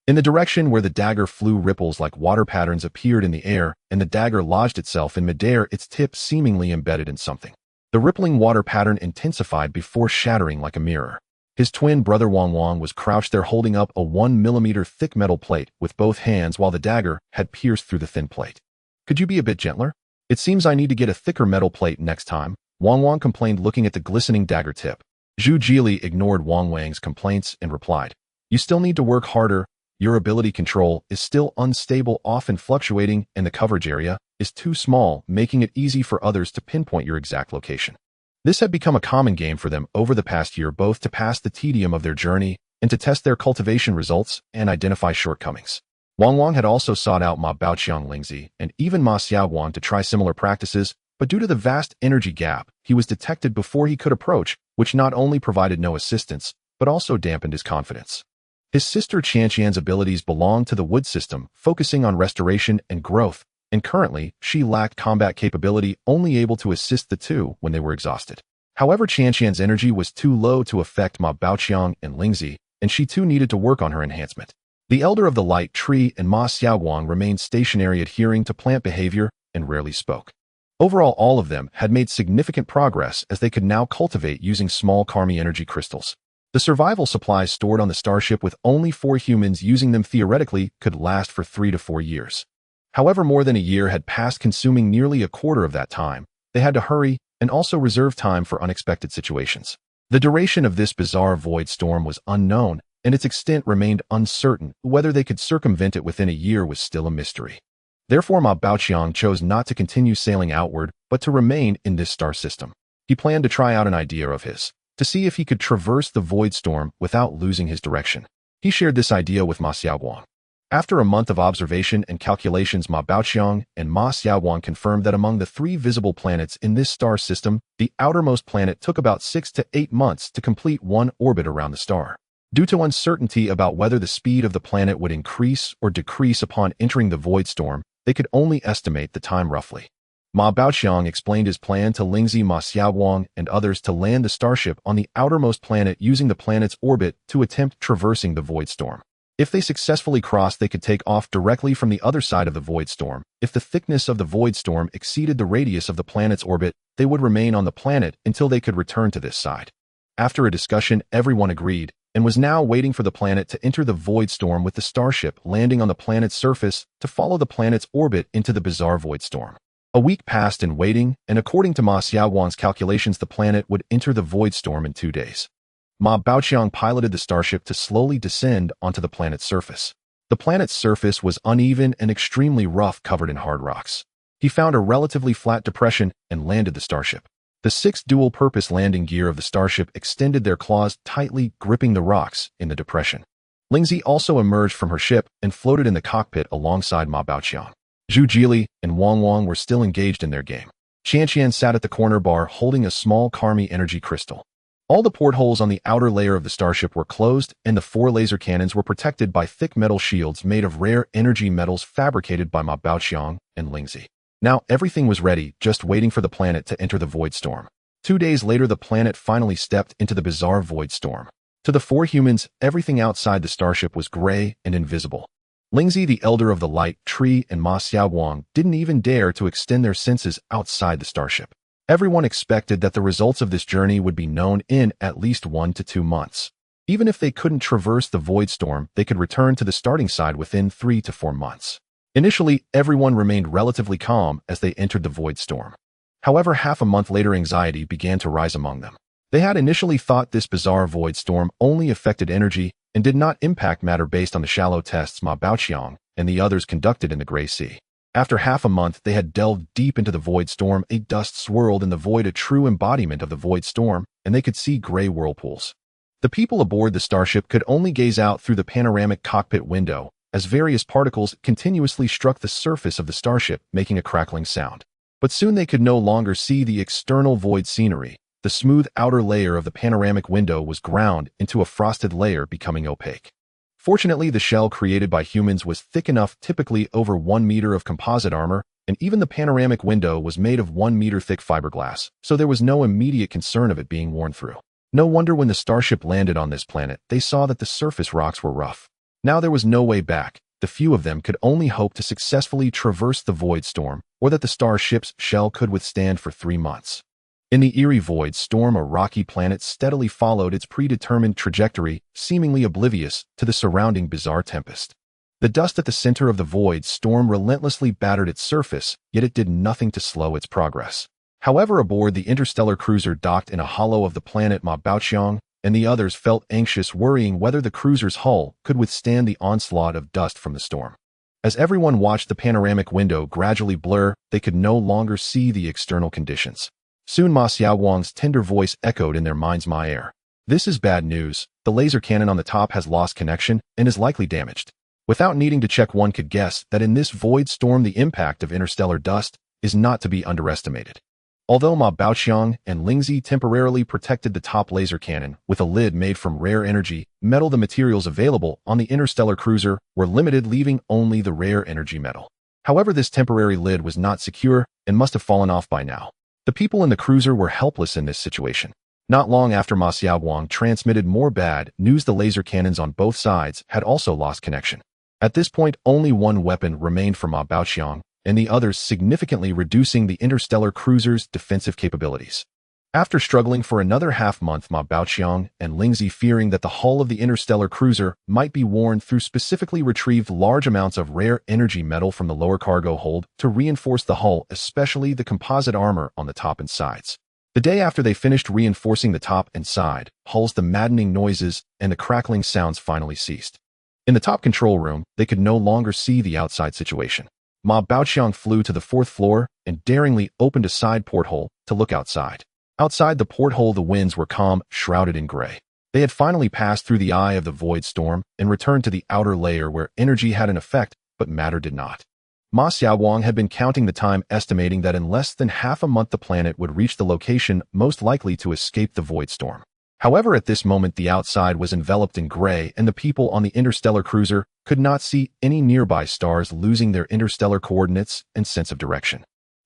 In the direction where the dagger flew, ripples like water patterns appeared in the air, and the dagger lodged itself in midair, its tip seemingly embedded in something. The rippling water pattern intensified before shattering like a mirror. His twin brother Wang was crouched there, holding up a 1 millimeter thick metal plate with both hands, while the dagger had pierced through the thin plate. "Could you be a bit gentler? It seems I need to get a thicker metal plate next time," Wang complained, looking at the glistening dagger tip. Zhu Jili ignored Wang's complaints and replied, "You still need to work harder. Your ability control is still unstable, often fluctuating, and the coverage area is too small, making it easy for others to pinpoint your exact location." This had become a common game for them over the past year, both to pass the tedium of their journey and to test their cultivation results and identify shortcomings. Wang had also sought out Ma Baoqiang, Lingzi, and even Ma Xiaoguang to try similar practices, but due to the vast energy gap, he was detected before he could approach, which not only provided no assistance, but also dampened his confidence. His sister Qianqian's abilities belonged to the wood system, focusing on restoration and growth, and currently, she lacked combat capability, only able to assist the two when they were exhausted. However, Qianqian's energy was too low to affect Ma Baoqiang and Lingzi, and she too needed to work on her enhancement. The Elder of the Light Tree and Ma Xiaoguang remained stationary, adhering to plant behavior, and rarely spoke. Overall, all of them had made significant progress as they could now cultivate using small Karmi energy crystals. The survival supplies stored on the starship, with only 4 humans using them theoretically, could last for 3 to 4 years. However, more than a year had passed, consuming nearly a quarter of that time. They had to hurry and also reserve time for unexpected situations. The duration of this bizarre void storm was unknown, and its extent remained uncertain. Whether they could circumvent it within a year was still a mystery. Therefore, Ma Baoqiang chose not to continue sailing outward, but to remain in this star system. He planned to try out an idea of his, to see if he could traverse the void storm without losing his direction. He shared this idea with Ma Xiaoguang. After a month of observation and calculations, Ma Baoqiang and Ma Xiaoguang confirmed that among the 3 visible planets in this star system, the outermost planet took about 6 to 8 months to complete one orbit around the star. Due to uncertainty about whether the speed of the planet would increase or decrease upon entering the void storm, they could only estimate the time roughly. Ma Baoqiang explained his plan to Lingzi, Ma Xiaoguang, and others to land the starship on the outermost planet using the planet's orbit to attempt traversing the void storm. If they successfully crossed, they could take off directly from the other side of the void storm. If the thickness of the void storm exceeded the radius of the planet's orbit, they would remain on the planet until they could return to this side. After a discussion, everyone agreed, and was now waiting for the planet to enter the void storm, with the starship landing on the planet's surface to follow the planet's orbit into the bizarre void storm. A week passed in waiting, and according to Ma Xiaoguang's calculations, the planet would enter the void storm in 2 days. Ma Baoqiang piloted the starship to slowly descend onto the planet's surface. The planet's surface was uneven and extremely rough, covered in hard rocks. He found a relatively flat depression and landed the starship. The 6 dual-purpose landing gear of the starship extended their claws, tightly gripping the rocks in the depression. Lingzi also emerged from her ship and floated in the cockpit alongside Ma Baoqiang. Zhu Jili and Wang Wang were still engaged in their game. Qianqian sat at the corner bar holding a small Karmi energy crystal. All the portholes on the outer layer of the starship were closed, and the 4 laser cannons were protected by thick metal shields made of rare energy metals fabricated by Ma Baoqiang and Lingzi. Now everything was ready, just waiting for the planet to enter the void storm. 2 days later, the planet finally stepped into the bizarre void storm. To the 4 humans, everything outside the starship was gray and invisible. Lingzi, the Elder of the Light Tree, and Ma Xiaoguang didn't even dare to extend their senses outside the starship. Everyone expected that the results of this journey would be known in at least 1 to 2 months. Even if they couldn't traverse the void storm, they could return to the starting side within 3 to 4 months. Initially, everyone remained relatively calm as they entered the void storm. However, half a month later, anxiety began to rise among them. They had initially thought this bizarre void storm only affected energy and did not impact matter based on the shallow tests Ma Baoqiang and the others conducted in the Gray Sea. After half a month, they had delved deep into the void storm. A dust swirled in the void, a true embodiment of the void storm, and they could see gray whirlpools. The people aboard the starship could only gaze out through the panoramic cockpit window as various particles continuously struck the surface of the starship, making a crackling sound. But soon they could no longer see the external void scenery. The smooth outer layer of the panoramic window was ground into a frosted layer, becoming opaque. Fortunately, the shell created by humans was thick enough, typically over 1 meter of composite armor, and even the panoramic window was made of 1 meter thick fiberglass, so there was no immediate concern of it being worn through. No wonder when the starship landed on this planet, they saw that the surface rocks were rough. Now there was no way back. The few of them could only hope to successfully traverse the void storm, or that the starship's shell could withstand for 3 months. In the eerie void storm, a rocky planet steadily followed its predetermined trajectory, seemingly oblivious to the surrounding bizarre tempest. The dust at the center of the void storm relentlessly battered its surface, yet it did nothing to slow its progress. However, aboard the interstellar cruiser docked in a hollow of the planet, Ma Baoqiang and the others felt anxious, worrying whether the cruiser's hull could withstand the onslaught of dust from the storm. As everyone watched the panoramic window gradually blur, they could no longer see the external conditions. Soon Ma Xiaoguang's tender voice echoed in their minds, "My air. This is bad news. The laser cannon on the top has lost connection and is likely damaged." Without needing to check, one could guess that in this void storm the impact of interstellar dust is not to be underestimated. Although Ma Baoqiang and Lingzi temporarily protected the top laser cannon with a lid made from rare energy metal, the materials available on the interstellar cruiser were limited, leaving only the rare energy metal. However, this temporary lid was not secure and must have fallen off by now. The people in the cruiser were helpless in this situation. Not long after Ma Xiaowang transmitted more bad news, the laser cannons on both sides had also lost connection. At this point, only one weapon remained for Ma Baoqiang, and the others significantly reducing the interstellar cruiser's defensive capabilities. After struggling for another half-month, Ma Baoqiang and Lingzi, fearing that the hull of the interstellar cruiser might be worn through, specifically retrieved large amounts of rare energy metal from the lower cargo hold to reinforce the hull, especially the composite armor on the top and sides. The day after they finished reinforcing the top and side hulls, the maddening noises and the crackling sounds finally ceased. In the top control room, they could no longer see the outside situation. Ma Baoqiang flew to the 4th floor and daringly opened a side porthole to look outside. Outside the porthole, the winds were calm, shrouded in gray. They had finally passed through the eye of the void storm and returned to the outer layer where energy had an effect, but matter did not. Ma Xiaowang had been counting the time, estimating that in less than half a month the planet would reach the location most likely to escape the void storm. However, at this moment the outside was enveloped in gray, and the people on the interstellar cruiser could not see any nearby stars, losing their interstellar coordinates and sense of direction.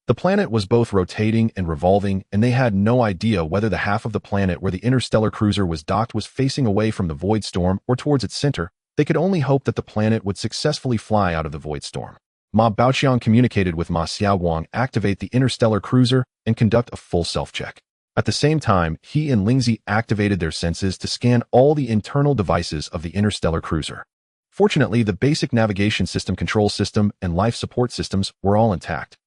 The planet was both rotating and revolving, and they had no idea whether the half of the planet where the interstellar cruiser was docked was facing away from the void storm or towards its center. They could only hope that the planet would successfully fly out of the void storm. Ma Baoqiang communicated with Ma Xiaowang, activate the interstellar cruiser and conduct a full self-check. At the same time, he and Lingzi activated their senses to scan all the internal devices of the interstellar cruiser. Fortunately, the basic navigation system, control system, and life support systems were all intact.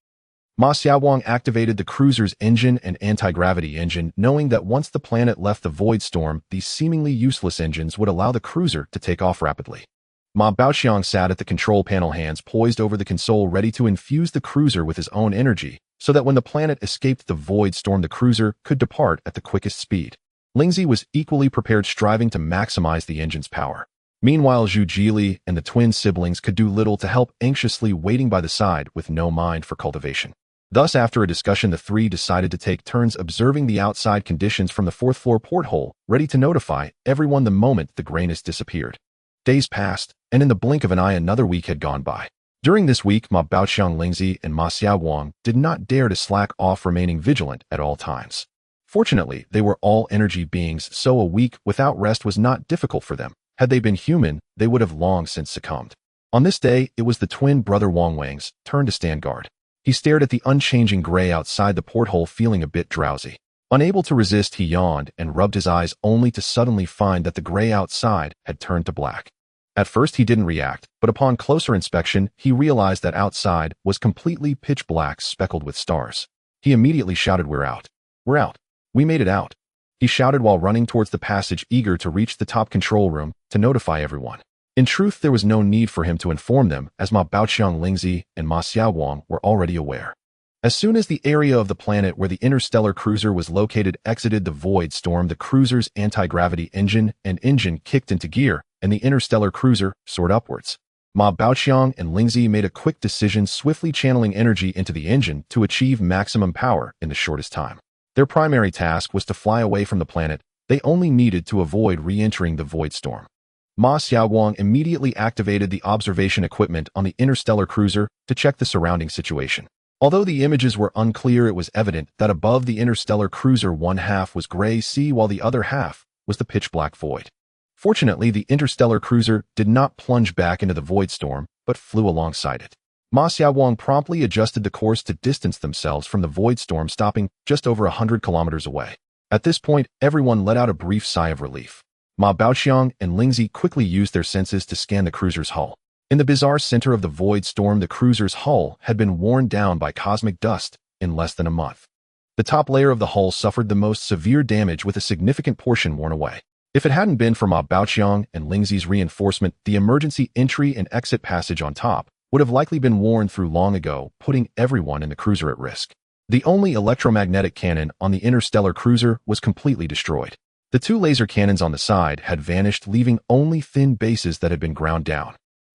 Ma Xiaowang activated the cruiser's engine and anti-gravity engine, knowing that once the planet left the void storm, these seemingly useless engines would allow the cruiser to take off rapidly. Ma Baoqiang sat at the control panel, hands poised over the console, ready to infuse the cruiser with his own energy, so that when the planet escaped the void storm, the cruiser could depart at the quickest speed. Lingzi was equally prepared, striving to maximize the engine's power. Meanwhile, Zhu Jili and the twin siblings could do little to help, anxiously waiting by the side with no mind for cultivation. Thus, after a discussion, the three decided to take turns observing the outside conditions from the 4th floor porthole, ready to notify everyone the moment the grayness disappeared. Days passed, and in the blink of an eye another week had gone by. During this week, Ma Baoqiang, Lingzi, and Ma Xiaowang did not dare to slack off, remaining vigilant at all times. Fortunately, they were all energy beings, so a week without rest was not difficult for them. Had they been human, they would have long since succumbed. On this day, it was the twin brother Wang Wang's turn to stand guard. He stared at the unchanging gray outside the porthole, feeling a bit drowsy. Unable to resist, he yawned and rubbed his eyes, only to suddenly find that the gray outside had turned to black. At first he didn't react, but upon closer inspection, he realized that outside was completely pitch black, speckled with stars. He immediately shouted, "We're out! We're out! We made it out!" He shouted while running towards the passage, eager to reach the top control room to notify everyone. In truth, there was no need for him to inform them, as Ma Baoqiang, Lingzi, and Ma Xiaowang were already aware. As soon as the area of the planet where the interstellar cruiser was located exited the void storm, the cruiser's anti-gravity engine kicked into gear, and the interstellar cruiser soared upwards. Ma Baoqiang and Lingzi made a quick decision, swiftly channeling energy into the engine to achieve maximum power in the shortest time. Their primary task was to fly away from the planet. They only needed to avoid re-entering the void storm. Ma Xiaowang immediately activated the observation equipment on the interstellar cruiser to check the surrounding situation. Although the images were unclear, it was evident that above the interstellar cruiser, one half was gray sea while the other half was the pitch-black void. Fortunately, the interstellar cruiser did not plunge back into the void storm, but flew alongside it. Ma Xiaowang promptly adjusted the course to distance themselves from the void storm, stopping just over 100 kilometers away. At this point, everyone let out a brief sigh of relief. Ma Baoqiang and Lingzi quickly used their senses to scan the cruiser's hull. In the bizarre center of the void storm, the cruiser's hull had been worn down by cosmic dust in less than a month. The top layer of the hull suffered the most severe damage, with a significant portion worn away. If it hadn't been for Ma Baoqiang and Lingzi's reinforcement, the emergency entry and exit passage on top would have likely been worn through long ago, putting everyone in the cruiser at risk. The only electromagnetic cannon on the interstellar cruiser was completely destroyed. The two laser cannons on the side had vanished, leaving only thin bases that had been ground down.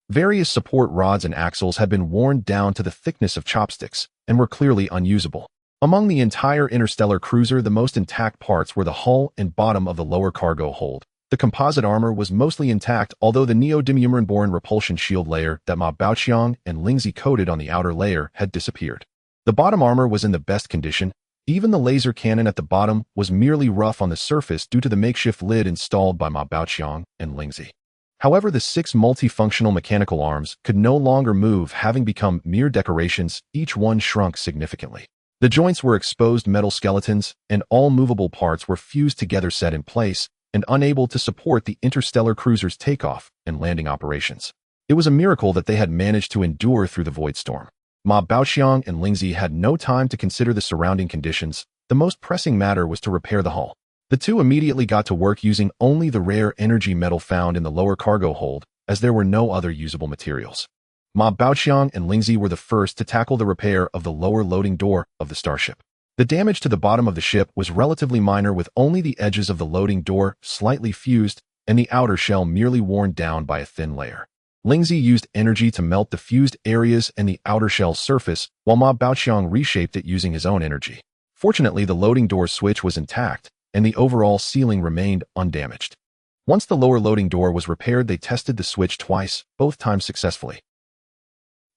Various support rods and axles had been worn down to the thickness of chopsticks and were clearly unusable. Among the entire interstellar cruiser, the most intact parts were the hull and bottom of the lower cargo hold. The composite armor was mostly intact, although the neodymium-borne repulsion shield layer that Ma Baoqiang and Lingzi coated on the outer layer had disappeared. The bottom armor was in the best condition, Even the laser cannon at the bottom was merely rough on the surface due to the makeshift lid installed by Ma Baoqiang and Lingzi. However, the 6 multifunctional mechanical arms could no longer move, having become mere decorations. Each one shrunk significantly. The joints were exposed metal skeletons, and all movable parts were fused together, set in place, and unable to support the interstellar cruiser's takeoff and landing operations. It was a miracle that they had managed to endure through the void storm. Ma Baoqiang and Lingzi had no time to consider the surrounding conditions. The most pressing matter was to repair the hull. The two immediately got to work using only the rare energy metal found in the lower cargo hold, as there were no other usable materials. Ma Baoqiang and Lingzi were the first to tackle the repair of the lower loading door of the starship. The damage to the bottom of the ship was relatively minor, with only the edges of the loading door slightly fused and the outer shell merely worn down by a thin layer. Lingzi used energy to melt the fused areas and the outer shell surface, while Ma Baoqiang reshaped it using his own energy. Fortunately, the loading door switch was intact, and the overall sealing remained undamaged. Once the lower loading door was repaired, they tested the switch twice, both times successfully.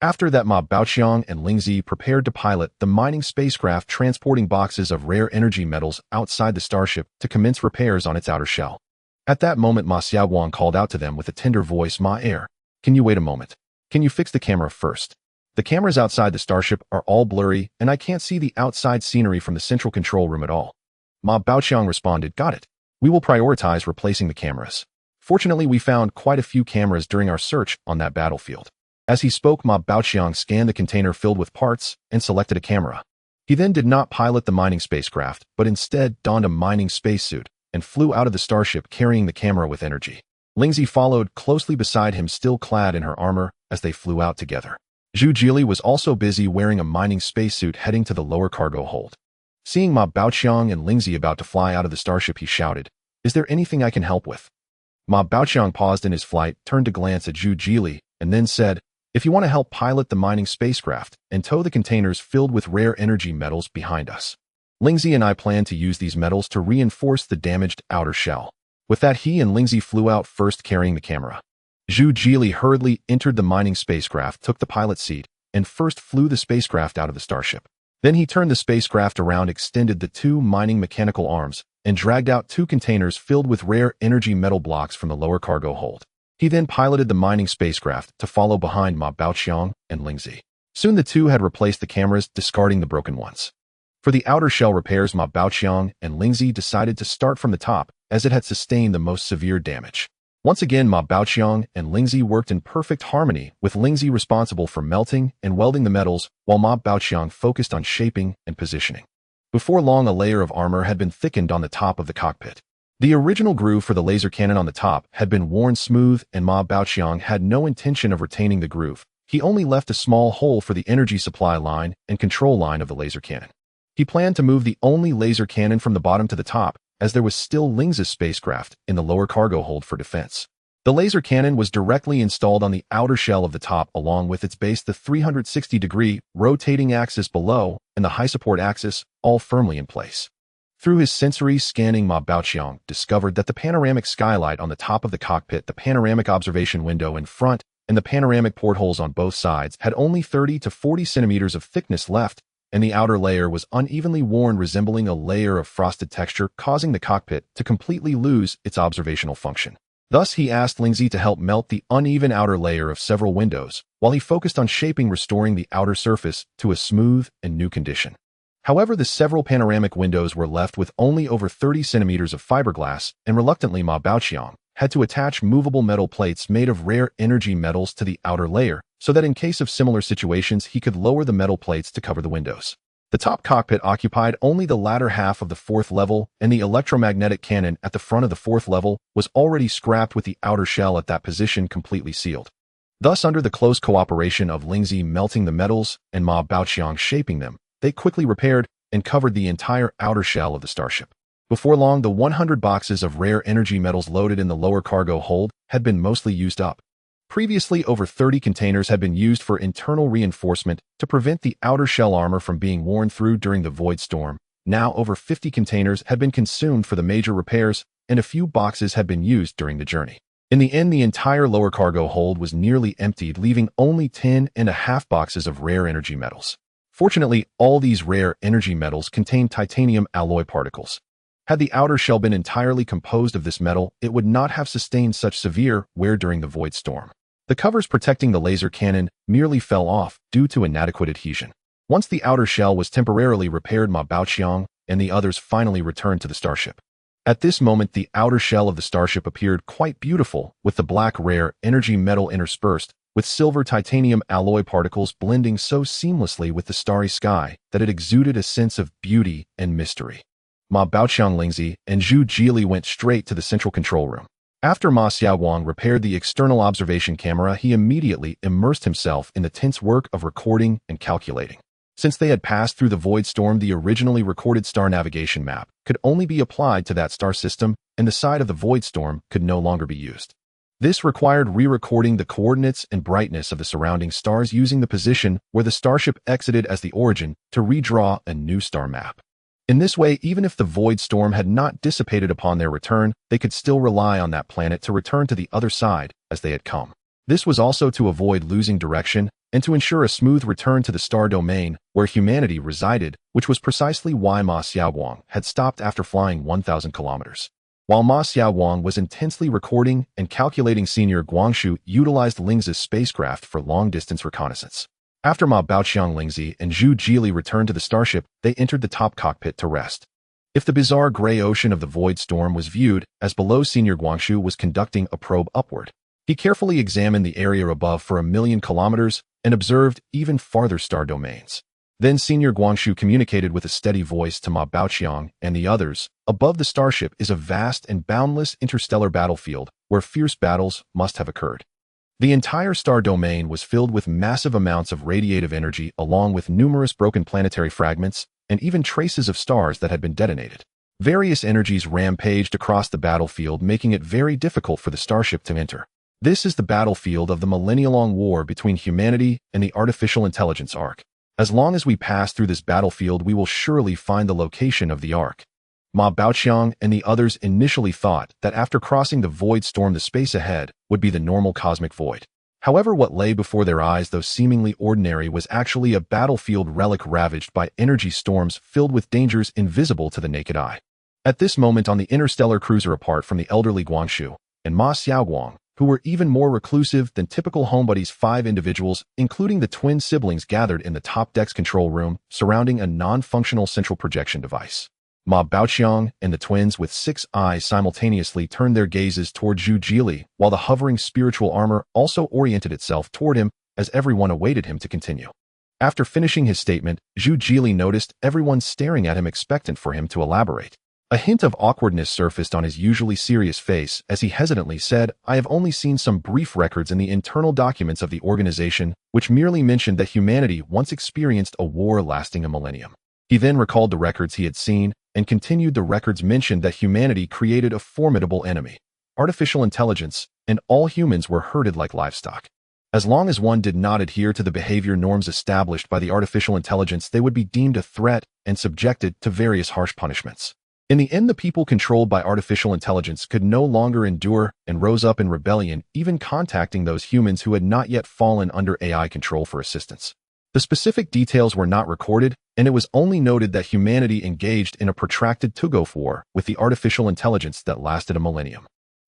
After that, Ma Baoqiang and Lingzi prepared to pilot the mining spacecraft transporting boxes of rare energy metals outside the starship to commence repairs on its outer shell. At that moment, Ma Xiaoguang called out to them with a tender voice, "Ma Air, can you wait a moment? Can you fix the camera first? The cameras outside the starship are all blurry, and I can't see the outside scenery from the central control room at all." Ma Baoqiang responded, "Got it. We will prioritize replacing the cameras. Fortunately, we found quite a few cameras during our search on that battlefield." As he spoke, Ma Baoqiang scanned the container filled with parts and selected a camera. He then did not pilot the mining spacecraft, but instead donned a mining spacesuit and flew out of the starship carrying the camera with energy. Lingzi followed closely beside him, still clad in her armor, as they flew out together. Zhu Jili was also busy wearing a mining spacesuit heading to the lower cargo hold. Seeing Ma Baoqiang and Lingzi about to fly out of the starship, he shouted, "Is there anything I can help with?" Ma Baoqiang paused in his flight, turned to glance at Zhu Jili, and then said, "If you want to help pilot the mining spacecraft and tow the containers filled with rare energy metals behind us. Lingzi and I plan to use these metals to reinforce the damaged outer shell." With that, he and Lingzi flew out first, carrying the camera. Zhu Jili hurriedly entered the mining spacecraft, took the pilot seat, and first flew the spacecraft out of the starship. Then he turned the spacecraft around, extended the 2 mining mechanical arms, and dragged out 2 containers filled with rare energy metal blocks from the lower cargo hold. He then piloted the mining spacecraft to follow behind Ma Baoqiang and Lingzi. Soon the two had replaced the cameras, discarding the broken ones. For the outer shell repairs, Ma Baoqiang and Lingzi decided to start from the top, as it had sustained the most severe damage. Once again, Ma Baoqiang and Lingzi worked in perfect harmony, with Lingzi responsible for melting and welding the metals, while Ma Baoqiang focused on shaping and positioning. Before long, a layer of armor had been thickened on the top of the cockpit. The original groove for the laser cannon on the top had been worn smooth, and Ma Baoqiang had no intention of retaining the groove. He only left a small hole for the energy supply line and control line of the laser cannon. He planned to move the only laser cannon from the bottom to the top, as there was still Lingzi's spacecraft in the lower cargo hold for defense. The laser cannon was directly installed on the outer shell of the top, along with its base, the 360-degree rotating axis below, and the high support axis, all firmly in place. Through his sensory scanning, Ma Baoqiang discovered that the panoramic skylight on the top of the cockpit, the panoramic observation window in front, and the panoramic portholes on both sides had only 30 to 40 centimeters of thickness left, and the outer layer was unevenly worn, resembling a layer of frosted texture, causing the cockpit to completely lose its observational function. Thus, he asked Lingzi to help melt the uneven outer layer of several windows, while he focused on shaping, restoring the outer surface to a smooth and new condition. However, the several panoramic windows were left with only over 30 centimeters of fiberglass, and reluctantly Ma Baoqiang had to attach movable metal plates made of rare energy metals to the outer layer, so that in case of similar situations he could lower the metal plates to cover the windows. The top cockpit occupied only the latter half of the 4th level, and the electromagnetic cannon at the front of the 4th level was already scrapped, with the outer shell at that position completely sealed. Thus, under the close cooperation of Lingzi melting the metals and Ma Baoqiang shaping them, they quickly repaired and covered the entire outer shell of the starship. Before long, the 100 boxes of rare energy metals loaded in the lower cargo hold had been mostly used up. Previously, over 30 containers had been used for internal reinforcement to prevent the outer shell armor from being worn through during the void storm. Now, over 50 containers had been consumed for the major repairs, and a few boxes had been used during the journey. In the end, the entire lower cargo hold was nearly emptied, leaving only 10.5 boxes of rare energy metals. Fortunately, all these rare energy metals contain titanium alloy particles. Had the outer shell been entirely composed of this metal, it would not have sustained such severe wear during the void storm. The covers protecting the laser cannon merely fell off due to inadequate adhesion. Once the outer shell was temporarily repaired, Ma Baoqiang and the others finally returned to the starship. At this moment, the outer shell of the starship appeared quite beautiful, with the black rare energy metal interspersed with silver titanium alloy particles blending so seamlessly with the starry sky that it exuded a sense of beauty and mystery. Ma Baoqiang, Lingzi, and Zhu Jili went straight to the central control room. After Ma Xiaowang repaired the external observation camera, he immediately immersed himself in the tense work of recording and calculating. Since they had passed through the void storm, the originally recorded star navigation map could only be applied to that star system, and the side of the void storm could no longer be used. This required re-recording the coordinates and brightness of the surrounding stars using the position where the starship exited as the origin to redraw a new star map. In this way, even if the void storm had not dissipated upon their return, they could still rely on that planet to return to the other side as they had come. This was also to avoid losing direction and to ensure a smooth return to the star domain where humanity resided, which was precisely why Ma Xiaowang had stopped after flying 1,000 kilometers. While Ma Xiaowang was intensely recording and calculating, Senior Guangshu utilized Lingzi's spacecraft for long-distance reconnaissance. After Ma Baoqiang, Lingzi, and Zhu Jili returned to the starship, they entered the top cockpit to rest. If the bizarre gray ocean of the void storm was viewed as below, Senior Guangshu was conducting a probe upward. He carefully examined the area above for 1,000,000 kilometers and observed even farther star domains. Then Senior Guangshu communicated with a steady voice to Ma Baoqiang and the others. Above the starship is a vast and boundless interstellar battlefield where fierce battles must have occurred. The entire star domain was filled with massive amounts of radiative energy, along with numerous broken planetary fragments and even traces of stars that had been detonated. Various energies rampaged across the battlefield, making it very difficult for the starship to enter. This is the battlefield of the millennia-long war between humanity and the artificial intelligence Ark. As long as we pass through this battlefield, we will surely find the location of the Ark. Ma Baoqiang and the others initially thought that after crossing the void storm, the space ahead would be the normal cosmic void. However, what lay before their eyes, though seemingly ordinary, was actually a battlefield relic ravaged by energy storms filled with dangers invisible to the naked eye. At this moment on the interstellar cruiser, apart from the elderly Guangshu and Ma Xiaowang, who were even more reclusive than typical homebodies, 5 individuals, including the twin siblings, gathered in the top deck's control room, surrounding a non-functional central projection device. Ma Baoqiang and the twins with 6 eyes simultaneously turned their gazes toward Zhu Jili, while the hovering spiritual armor also oriented itself toward him as everyone awaited him to continue. After finishing his statement, Zhu Jili noticed everyone staring at him, expectant for him to elaborate. A hint of awkwardness surfaced on his usually serious face as he hesitantly said, "I have only seen some brief records in the internal documents of the organization, which merely mentioned that humanity once experienced a war lasting a millennium." He then recalled the records he had seen and continued. The records mentioned that humanity created a formidable enemy, artificial intelligence, and all humans were herded like livestock. As long as one did not adhere to the behavior norms established by the artificial intelligence, they would be deemed a threat and subjected to various harsh punishments. In the end, the people controlled by artificial intelligence could no longer endure and rose up in rebellion, even contacting those humans who had not yet fallen under AI control for assistance. The specific details were not recorded, and it was only noted that humanity engaged in a protracted tug-of war with the artificial intelligence that lasted a millennium.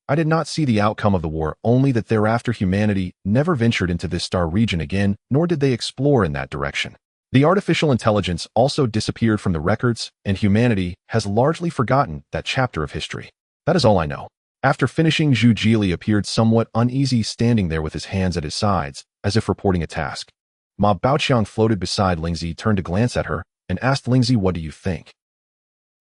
I did not see the outcome of the war, only that thereafter humanity never ventured into this star region again, nor did they explore in that direction. The artificial intelligence also disappeared from the records, and humanity has largely forgotten that chapter of history. That is all I know. After finishing, Zhu Jili appeared somewhat uneasy, standing there with his hands at his sides, as if reporting a task. Ma Baoqiang floated beside Lingzi, turned to glance at her, and asked Lingzi, "What do you think?"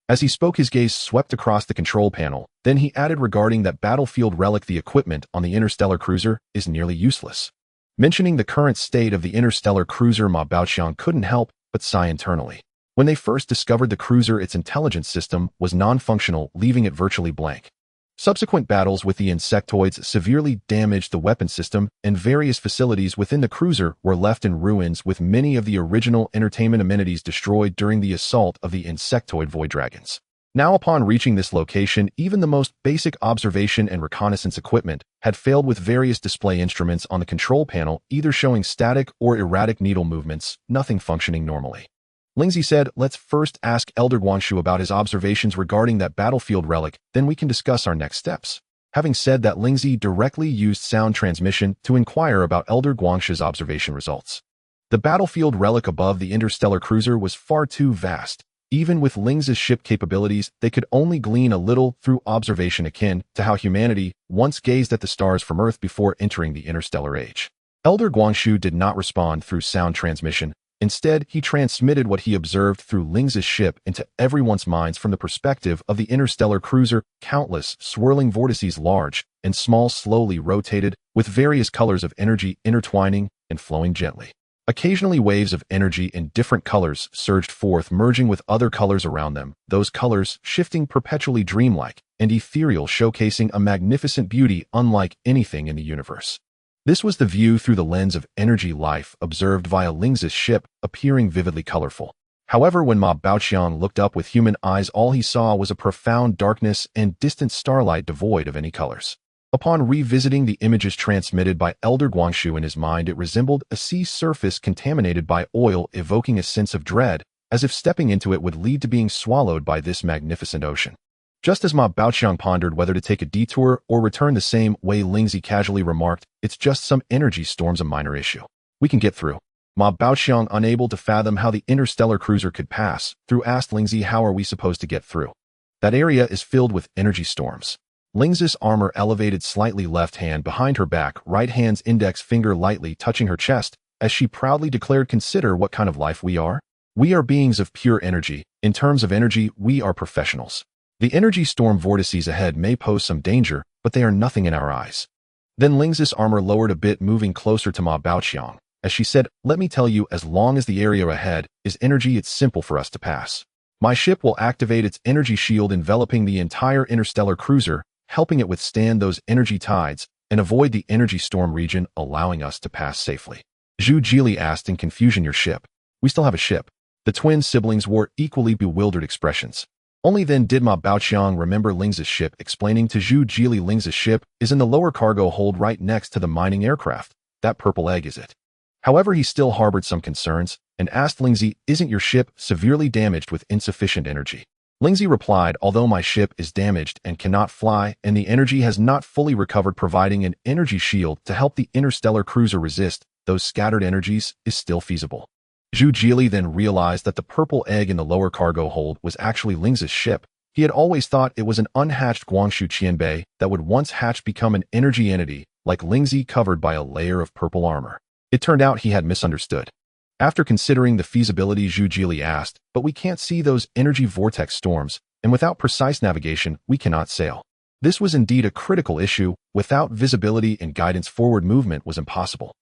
As he spoke, his gaze swept across the control panel. Then he added, regarding that battlefield relic, the equipment on the interstellar cruiser is nearly useless. Mentioning the current state of the interstellar cruiser, Ma Baoqiang couldn't help but sigh internally. When they first discovered the cruiser, its intelligence system was non-functional, leaving it virtually blank. Subsequent battles with the insectoids severely damaged the weapon system, and various facilities within the cruiser were left in ruins, with many of the original entertainment amenities destroyed during the assault of the insectoid void dragons. Now upon reaching this location, even the most basic observation and reconnaissance equipment had failed, with various display instruments on the control panel either showing static or erratic needle movements, nothing functioning normally. Lingzi said, "Let's first ask Elder Guangshu about his observations regarding that battlefield relic, then we can discuss our next steps." Having said that, Lingzi directly used sound transmission to inquire about Elder Guangshu's observation results. The battlefield relic above the interstellar cruiser was far too vast. Even with Lingzi's ship capabilities, they could only glean a little through observation, akin to how humanity once gazed at the stars from Earth before entering the interstellar age. Elder Guangshu did not respond through sound transmission. Instead, he transmitted what he observed through Lingzi's ship into everyone's minds from the perspective of the interstellar cruiser. Countless swirling vortices, large and small, slowly rotated, with various colors of energy intertwining and flowing gently. Occasionally, waves of energy in different colors surged forth, merging with other colors around them, those colors shifting perpetually, dreamlike and ethereal, showcasing a magnificent beauty unlike anything in the universe. This was the view through the lens of energy life observed via Lingzi's ship, appearing vividly colorful. However, when Ma Baoqiang looked up with human eyes, all he saw was a profound darkness and distant starlight devoid of any colors. Upon revisiting the images transmitted by Elder Guangshu in his mind, it resembled a sea surface contaminated by oil, evoking a sense of dread, as if stepping into it would lead to being swallowed by this magnificent ocean. Just as Ma Baoqiang pondered whether to take a detour or return the same way, Lingzi casually remarked, "It's just some energy storms, a minor issue. We can get through." Ma Baoqiang, unable to fathom how the interstellar cruiser could pass through, asked Lingzi, "How are we supposed to get through? That area is filled with energy storms." Lingzi's armor elevated slightly, left hand behind her back, right hand's index finger lightly touching her chest, as she proudly declared, "Consider what kind of life we are. We are beings of pure energy. In terms of energy, we are professionals. The energy storm vortices ahead may pose some danger, but they are nothing in our eyes." Then Lingzi's armor lowered a bit, moving closer to Ma Baoqiang, as she said, "Let me tell you, as long as the area ahead is energy, it's simple for us to pass. My ship will activate its energy shield enveloping the entire interstellar cruiser, helping it withstand those energy tides and avoid the energy storm region, allowing us to pass safely." Zhu Jili asked in confusion, "Your ship? We still have a ship?" The twin siblings wore equally bewildered expressions. Only then did Ma Baoqiang remember Lingzi's ship, explaining to Zhu Jili, "Lingzi's ship is in the lower cargo hold right next to the mining aircraft. That purple egg is it." However, he still harbored some concerns and asked Lingzi, "Isn't your ship severely damaged with insufficient energy?" Lingzi replied, "Although my ship is damaged and cannot fly, and the energy has not fully recovered, providing an energy shield to help the interstellar cruiser resist those scattered energies is still feasible." Zhu Jili then realized that the purple egg in the lower cargo hold was actually Lingzi's ship. He had always thought it was an unhatched Guangshu Qianbei that would once hatch become an energy entity, like Lingzi, covered by a layer of purple armor. It turned out he had misunderstood. After considering the feasibility, Zhu Jili asked, "But we can't see those energy vortex storms, and without precise navigation, we cannot sail." This was indeed a critical issue. Without visibility and guidance, forward movement was impossible.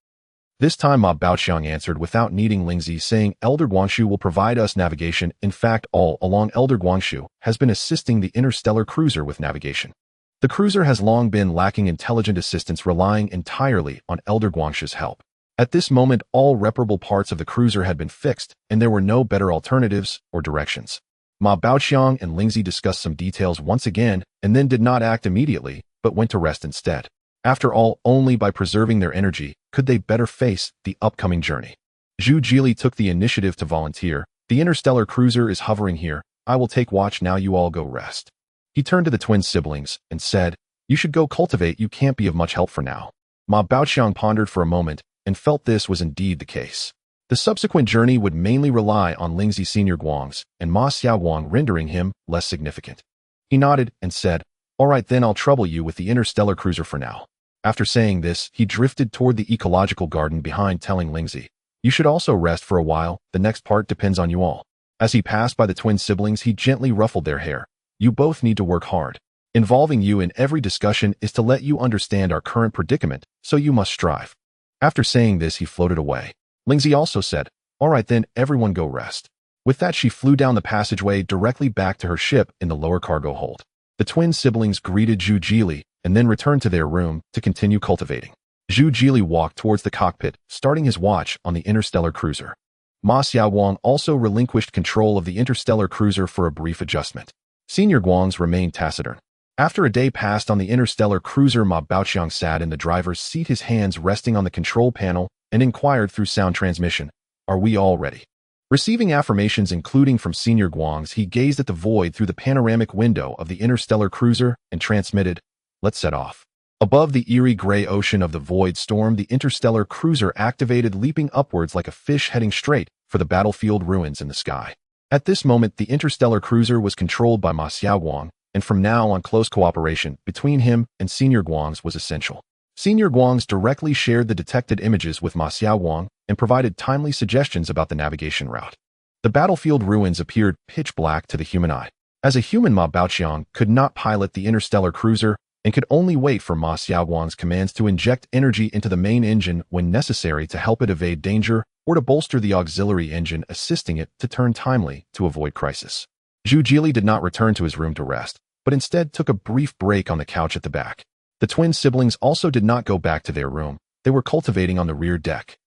This time Ma Baoqiang answered without needing Lingzi, saying, "Elder Guangshu will provide us navigation. In fact, all along Elder Guangshu has been assisting the interstellar cruiser with navigation." The cruiser has long been lacking intelligent assistance, relying entirely on Elder Guangshu's help. At this moment, all reparable parts of the cruiser had been fixed, and there were no better alternatives or directions. Ma Baoqiang and Lingzi discussed some details once again, and then did not act immediately, but went to rest instead. After all, only by preserving their energy could they better face the upcoming journey. Zhu Jili took the initiative to volunteer. "The interstellar cruiser is hovering here. I will take watch now. You all go rest." He turned to the twin siblings and said, "You should go cultivate. You can't be of much help for now." Ma Baoqiang pondered for a moment and felt this was indeed the case. The subsequent journey would mainly rely on Lingzi Senior Guang's and Ma Xiaoguang, rendering him less significant. He nodded and said, "All right, then I'll trouble you with the interstellar cruiser for now." After saying this, he drifted toward the ecological garden behind, telling Lingzi, "You should also rest for a while. The next part depends on you all." As he passed by the twin siblings, he gently ruffled their hair. "You both need to work hard. Involving you in every discussion is to let you understand our current predicament, so you must strive." After saying this, he floated away. Lingzi also said, "All right then, everyone go rest." With that, she flew down the passageway directly back to her ship in the lower cargo hold. The twin siblings greeted Zhu Jili and then returned to their room to continue cultivating. Zhu Jili walked towards the cockpit, starting his watch on the interstellar cruiser. Ma Xiaoguang also relinquished control of the interstellar cruiser for a brief adjustment. Senior Guangs remained taciturn. After a day passed on the interstellar cruiser, Ma Baoqiang sat in the driver's seat, his hands resting on the control panel, and inquired through sound transmission, "Are we all ready?" Receiving affirmations including from Senior Guangs, he gazed at the void through the panoramic window of the interstellar cruiser and transmitted, "Let's set off." Above the eerie gray ocean of the void storm, the interstellar cruiser activated, leaping upwards like a fish heading straight for the battlefield ruins in the sky. At this moment, the interstellar cruiser was controlled by Ma Xiaoguang, and from now on close cooperation between him and Senior Guangs was essential. Senior Guangs directly shared the detected images with Ma Xiaoguang and provided timely suggestions about the navigation route. The battlefield ruins appeared pitch black to the human eye. As a human, Ma Baoqiang could not pilot the interstellar cruiser and could only wait for Ma Xiaoguang's commands to inject energy into the main engine when necessary to help it evade danger or to bolster the auxiliary engine, assisting it to turn timely to avoid crisis. Zhu Jili did not return to his room to rest, but instead took a brief break on the couch at the back. The twin siblings also did not go back to their room. They were cultivating on the rear deck.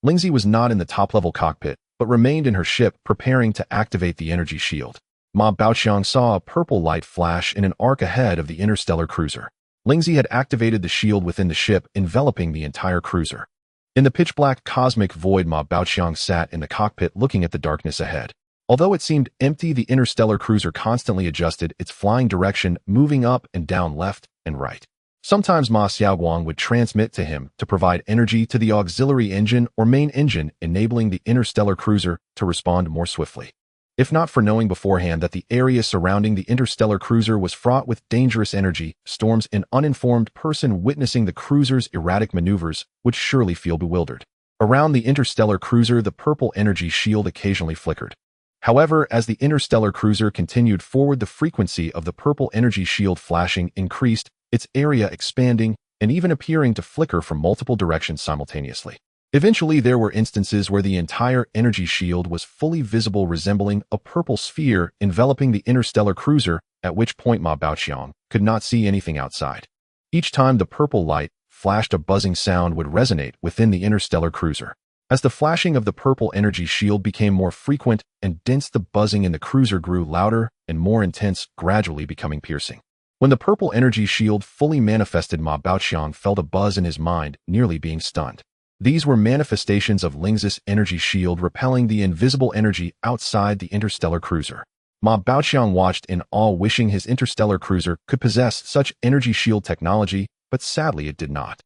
Lingzi was not in the top-level cockpit, but remained in her ship preparing to activate the energy shield. Ma Baoqiang saw a purple light flash in an arc ahead of the interstellar cruiser. Lingzi had activated the shield within the ship, enveloping the entire cruiser. In the pitch-black cosmic void, Ma Baoqiang sat in the cockpit looking at the darkness ahead. Although it seemed empty, the interstellar cruiser constantly adjusted its flying direction, moving up and down, left and right. Sometimes Ma Xiaoguang would transmit to him to provide energy to the auxiliary engine or main engine, enabling the interstellar cruiser to respond more swiftly. If not for knowing beforehand that the area surrounding the interstellar cruiser was fraught with dangerous energy storms, an uninformed person witnessing the cruiser's erratic maneuvers would surely feel bewildered. Around the interstellar cruiser, the purple energy shield occasionally flickered. However, as the interstellar cruiser continued forward, the frequency of the purple energy shield flashing increased, its area expanding and even appearing to flicker from multiple directions simultaneously. Eventually, there were instances where the entire energy shield was fully visible, resembling a purple sphere enveloping the interstellar cruiser, at which point Ma Baoqiang could not see anything outside. Each time the purple light flashed, a buzzing sound would resonate within the interstellar cruiser. As the flashing of the purple energy shield became more frequent and dense, the buzzing in the cruiser grew louder and more intense, gradually becoming piercing. When the purple energy shield fully manifested, Ma Baoqiang felt a buzz in his mind, nearly being stunned. These were manifestations of Lingzi's energy shield repelling the invisible energy outside the interstellar cruiser. Ma Baoqiang watched in awe, wishing his interstellar cruiser could possess such energy shield technology, but sadly it did not.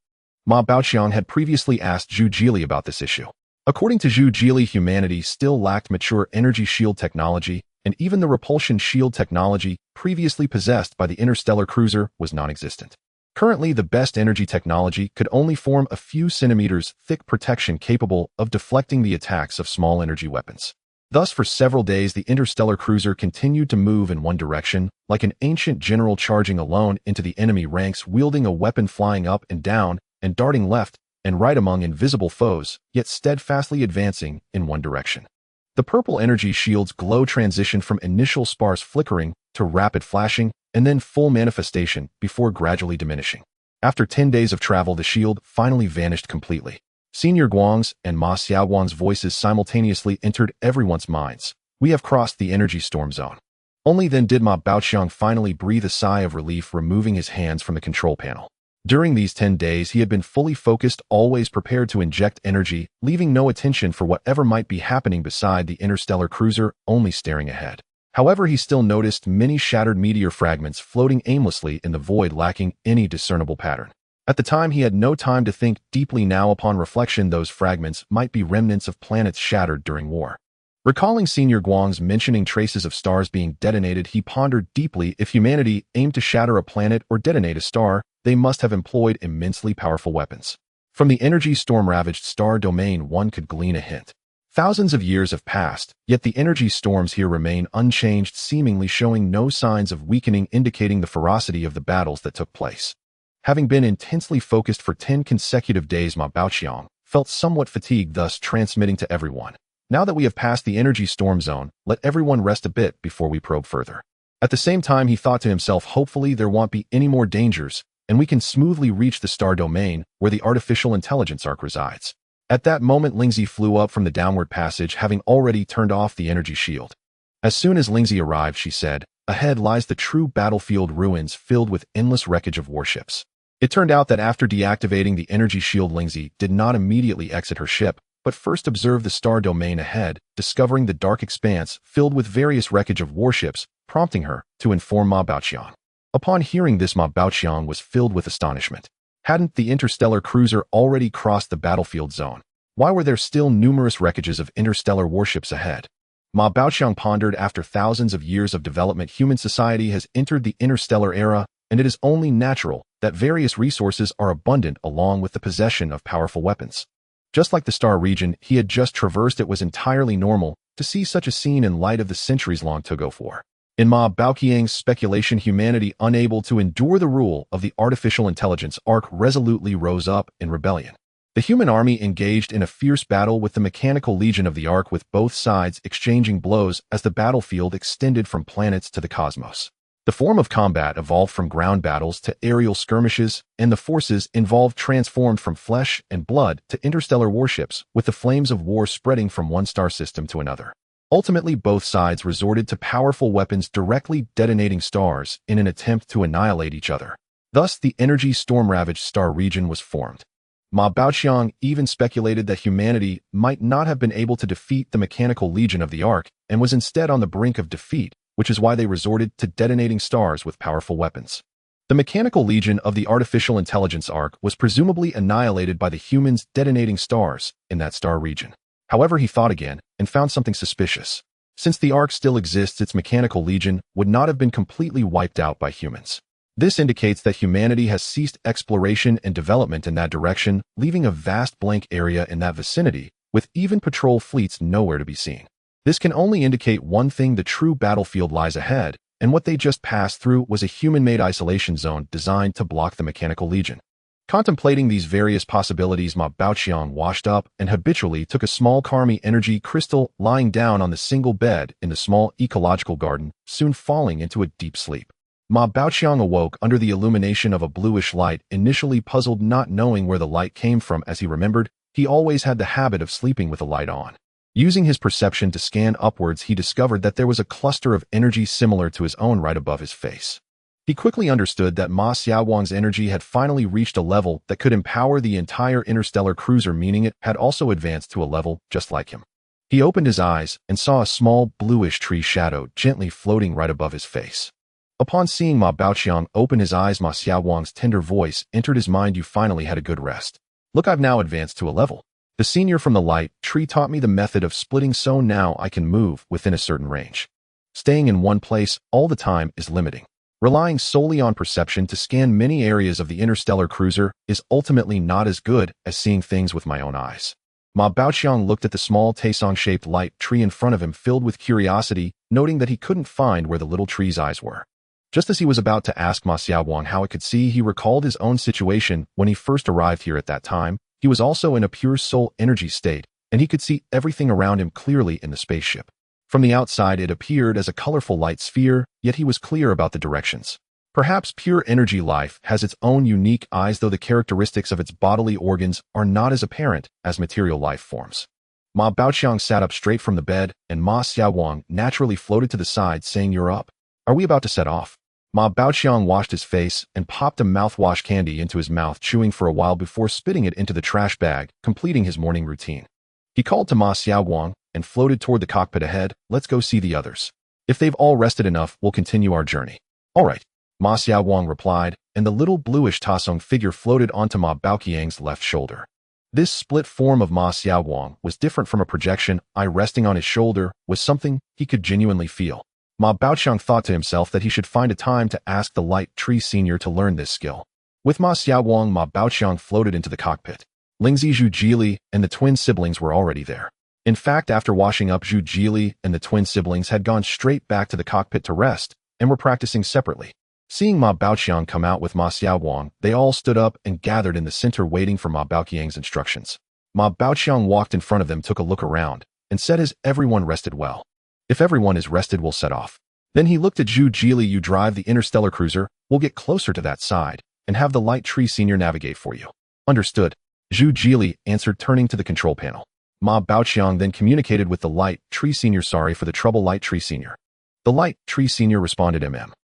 Ma Baoqiang had previously asked Zhu Jili about this issue. According to Zhu Jili, humanity still lacked mature energy shield technology, and even the repulsion shield technology previously possessed by the interstellar cruiser was non-existent. Currently, the best energy technology could only form a few centimeters thick protection capable of deflecting the attacks of small energy weapons. Thus, for several days, the interstellar cruiser continued to move in one direction, like an ancient general charging alone into the enemy ranks, wielding a weapon, flying up and down and darting left and right among invisible foes, yet steadfastly advancing in one direction. The purple energy shield's glow transitioned from initial sparse flickering to rapid flashing and then full manifestation before gradually diminishing. After 10 days of travel, the shield finally vanished completely. Senior Guang's and Ma Xiaoguang's voices simultaneously entered everyone's minds. "We have crossed the energy storm zone." Only then did Ma Baoqiang finally breathe a sigh of relief, removing his hands from the control panel. During these 10 days, he had been fully focused, always prepared to inject energy, leaving no attention for whatever might be happening beside the interstellar cruiser, only staring ahead. However, he still noticed many shattered meteor fragments floating aimlessly in the void, lacking any discernible pattern. At the time, he had no time to think deeply. Now, upon reflection, those fragments might be remnants of planets shattered during war. Recalling Senior Guang's mentioning traces of stars being detonated, he pondered deeply. If humanity aimed to shatter a planet or detonate a star, they must have employed immensely powerful weapons. From the energy storm-ravaged star domain, one could glean a hint. Thousands of years have passed, yet the energy storms here remain unchanged, seemingly showing no signs of weakening, indicating the ferocity of the battles that took place. Having been intensely focused for 10 consecutive days, Ma Baoqiang felt somewhat fatigued, thus transmitting to everyone. "Now that we have passed the energy storm zone, let everyone rest a bit before we probe further." At the same time, he thought to himself, hopefully there won't be any more dangers, and we can smoothly reach the star domain where the artificial intelligence arc resides. At that moment, Lingzi flew up from the downward passage, having already turned off the energy shield. As soon as Lingzi arrived, she said, Ahead lies the true battlefield ruins filled with endless wreckage of warships. It turned out that after deactivating the energy shield, Lingzi did not immediately exit her ship, but first observed the star domain ahead, discovering the dark expanse filled with various wreckage of warships, prompting her to inform Ma Baoqiang. Upon hearing this, Ma Baoqiang was filled with astonishment. Hadn't the interstellar cruiser already crossed the battlefield zone? Why were there still numerous wreckages of interstellar warships ahead? Ma Baoqiang pondered. After thousands of years of development, human society has entered the interstellar era, and it is only natural that various resources are abundant along with the possession of powerful weapons. Just like the star region he had just traversed, it was entirely normal to see such a scene in light of the centuries-long Togo War. In Ma Baoqiang's speculation, humanity, unable to endure the rule of the artificial intelligence arc, resolutely rose up in rebellion. The human army engaged in a fierce battle with the mechanical legion of the arc, with both sides exchanging blows as the battlefield extended from planets to the cosmos. The form of combat evolved from ground battles to aerial skirmishes, and the forces involved transformed from flesh and blood to interstellar warships, with the flames of war spreading from one star system to another. Ultimately, both sides resorted to powerful weapons directly detonating stars in an attempt to annihilate each other. Thus, the energy storm-ravaged star region was formed. Ma Baoqiang even speculated that humanity might not have been able to defeat the mechanical legion of the arc and was instead on the brink of defeat, which is why they resorted to detonating stars with powerful weapons. The mechanical legion of the artificial intelligence arc was presumably annihilated by the humans detonating stars in that star region. However, he thought again and found something suspicious. Since the arc still exists, its mechanical legion would not have been completely wiped out by humans. This indicates that humanity has ceased exploration and development in that direction, leaving a vast blank area in that vicinity, with even patrol fleets nowhere to be seen. This can only indicate one thing: the true battlefield lies ahead, and what they just passed through was a human-made isolation zone designed to block the mechanical legion. Contemplating these various possibilities, Ma Baoqiang washed up and habitually took a small Karmi energy crystal, lying down on the single bed in the small ecological garden, soon falling into a deep sleep. Ma Baoqiang awoke under the illumination of a bluish light, initially puzzled, not knowing where the light came from. As he remembered, he always had the habit of sleeping with the light on. Using his perception to scan upwards, he discovered that there was a cluster of energy similar to his own right above his face. He quickly understood that Ma Xiaowang's energy had finally reached a level that could empower the entire interstellar cruiser, meaning it had also advanced to a level just like him. He opened his eyes and saw a small bluish tree shadow gently floating right above his face. Upon seeing Ma Baoqiang open his eyes, Ma Xiaowang's tender voice entered his mind. "You finally had a good rest. Look, I've now advanced to a level. The senior from the light tree taught me the method of splitting, so now I can move within a certain range. Staying in one place all the time is limiting. Relying solely on perception to scan many areas of the interstellar cruiser is ultimately not as good as seeing things with my own eyes." Ma Baoqiang looked at the small Taesong-shaped light tree in front of him, filled with curiosity, noting that he couldn't find where the little tree's eyes were. Just as he was about to ask Ma Xiaowang how it could see, he recalled his own situation when he first arrived here. At that time, he was also in a pure soul energy state, and he could see everything around him clearly in the spaceship. From the outside, it appeared as a colorful light sphere, yet he was clear about the directions. Perhaps pure energy life has its own unique eyes, though the characteristics of its bodily organs are not as apparent as material life forms. Ma Baoqiang sat up straight from the bed, and Ma Xiaowang naturally floated to the side, saying, "You're up. Are we about to set off?" Ma Baoqiang washed his face and popped a mouthwash candy into his mouth, chewing for a while before spitting it into the trash bag, completing his morning routine. He called to Ma Xiaowang and floated toward the cockpit ahead. "Let's go see the others. If they've all rested enough, we'll continue our journey." "All right," Ma Xiaowang replied, and the little bluish Taesong figure floated onto Ma Baoqiang's left shoulder. This split form of Ma Xiaowang was different from a projection. Eye resting on his shoulder was something he could genuinely feel. Ma Baoqiang thought to himself that he should find a time to ask the Light Tree Senior to learn this skill. With Ma Xiaowang, Ma Baoqiang floated into the cockpit. Lingzi, Zhu Jili, and the twin siblings were already there. In fact, after washing up, Zhu Jili and the twin siblings had gone straight back to the cockpit to rest and were practicing separately. Seeing Ma Baoqiang come out with Ma Xiaowang, they all stood up and gathered in the center, waiting for Ma Baoqiang's instructions. Ma Baoqiang walked in front of them, took a look around, and said, "Has everyone rested well? If everyone is rested, we'll set off." Then he looked at Zhu Jili. "You drive the interstellar cruiser. We'll get closer to that side and have the Light Tree Senior navigate for you." "Understood," Zhu Jili answered, turning to the control panel. Ma Baoqiang then communicated with the Light Tree Senior. "Sorry for the trouble, Light Tree Senior. The light tree senior responded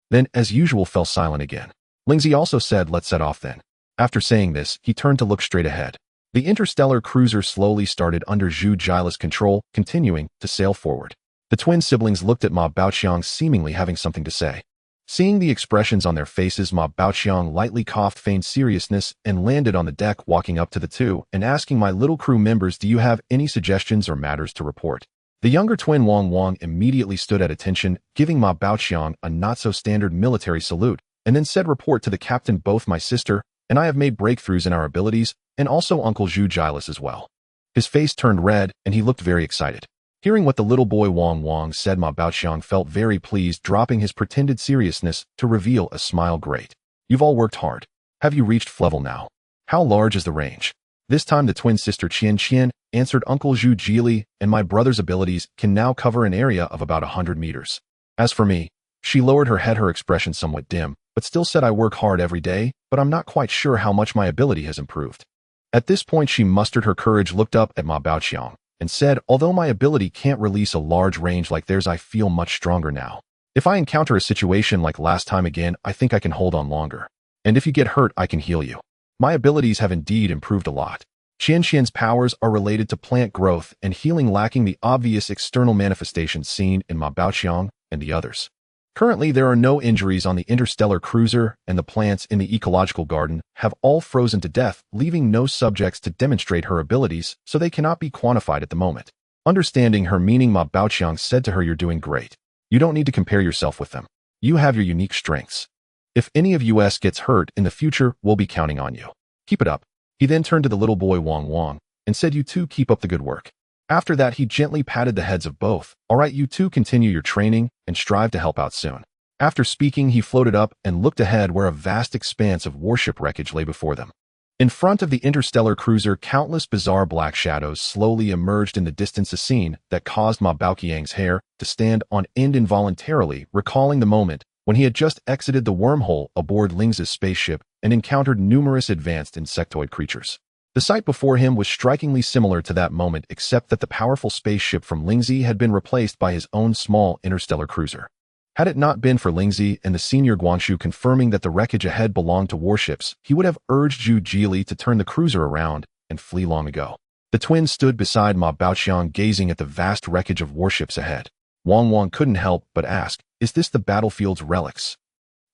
Then, as usual, fell silent again. Lingzi also said, let's set off then. After saying this, he turned to look straight ahead. The interstellar cruiser slowly started under Zhu Jila's control, continuing to sail forward. The twin siblings looked at Ma Baoqiang, seemingly having something to say. Seeing the expressions on their faces, Ma Baoqiang lightly coughed, feigned seriousness, and landed on the deck, walking up to the two and asking, my little crew members, do you have any suggestions or matters to report? The younger twin Wang immediately stood at attention, giving Ma Baoqiang a not-so-standard military salute, and then said, report to the captain, both my sister and I have made breakthroughs in our abilities, and also Uncle Zhu Jilas as well. His face turned red, and he looked very excited. Hearing what the little boy Wang said, Ma Baoqiang felt very pleased, dropping his pretended seriousness to reveal a smile. Great. You've all worked hard. Have you reached level now? How large is the range? This time the twin sister Qian answered, Uncle Zhu Jili and my brother's abilities can now cover an area of about 100 meters. As for me, she lowered her head, her expression somewhat dim, but still said, I work hard every day, but I'm not quite sure how much my ability has improved. At this point she mustered her courage, looked up at Ma Baoqiang, and said, although my ability can't release a large range like theirs, I feel much stronger now. If I encounter a situation like last time again, I think I can hold on longer. And if you get hurt, I can heal you. My abilities have indeed improved a lot. Qian's powers are related to plant growth and healing, lacking the obvious external manifestations seen in Ma Baoqiang and the others. Currently, there are no injuries on the interstellar cruiser, and the plants in the ecological garden have all frozen to death, leaving no subjects to demonstrate her abilities, so they cannot be quantified at the moment. Understanding her meaning, Ma Baoqiang said to her, you're doing great. You don't need to compare yourself with them. You have your unique strengths. If any of us gets hurt in the future, we'll be counting on you. Keep it up. He then turned to the little boy Wang and said, you two keep up the good work. After that, he gently patted the heads of both. All right, you two continue your training and strive to help out soon. After speaking, he floated up and looked ahead, where a vast expanse of warship wreckage lay before them. In front of the interstellar cruiser, countless bizarre black shadows slowly emerged in the distance, a scene that caused Ma Baoqiang's hair to stand on end involuntarily, recalling the moment when he had just exited the wormhole aboard Lingzi's spaceship and encountered numerous advanced insectoid creatures. The sight before him was strikingly similar to that moment, except that the powerful spaceship from Lingzi had been replaced by his own small interstellar cruiser. Had it not been for Lingzi and the senior Guangxu confirming that the wreckage ahead belonged to warships, he would have urged Zhu Jili to turn the cruiser around and flee long ago. The twins stood beside Ma Baoqiang, gazing at the vast wreckage of warships ahead. Wang couldn't help but ask, is this the battlefield's relics?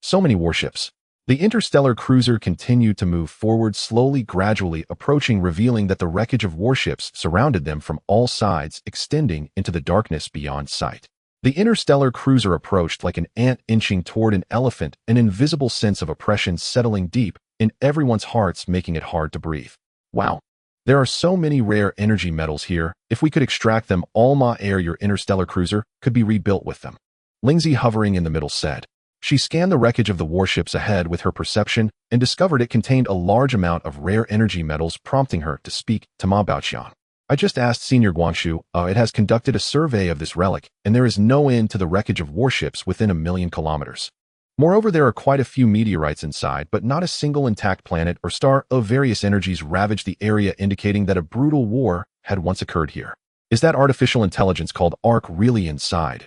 So many warships. The interstellar cruiser continued to move forward, slowly, gradually approaching, revealing that the wreckage of warships surrounded them from all sides, extending into the darkness beyond sight. The interstellar cruiser approached like an ant inching toward an elephant, an invisible sense of oppression settling deep in everyone's hearts, making it hard to breathe. Wow. There are so many rare energy metals here. If we could extract them all, Ma Air, your interstellar cruiser could be rebuilt with them. Lingzi, hovering in the middle, said. She scanned the wreckage of the warships ahead with her perception and discovered it contained a large amount of rare energy metals, prompting her to speak to Ma Baoqiang. I just asked Senior Guangxu. It has conducted a survey of this relic, and there is no end to the wreckage of warships within 1,000,000 kilometers. Moreover, there are quite a few meteorites inside, but not a single intact planet or star. Various energies ravaged the area, indicating that a brutal war had once occurred here. Is that artificial intelligence called ARC really inside?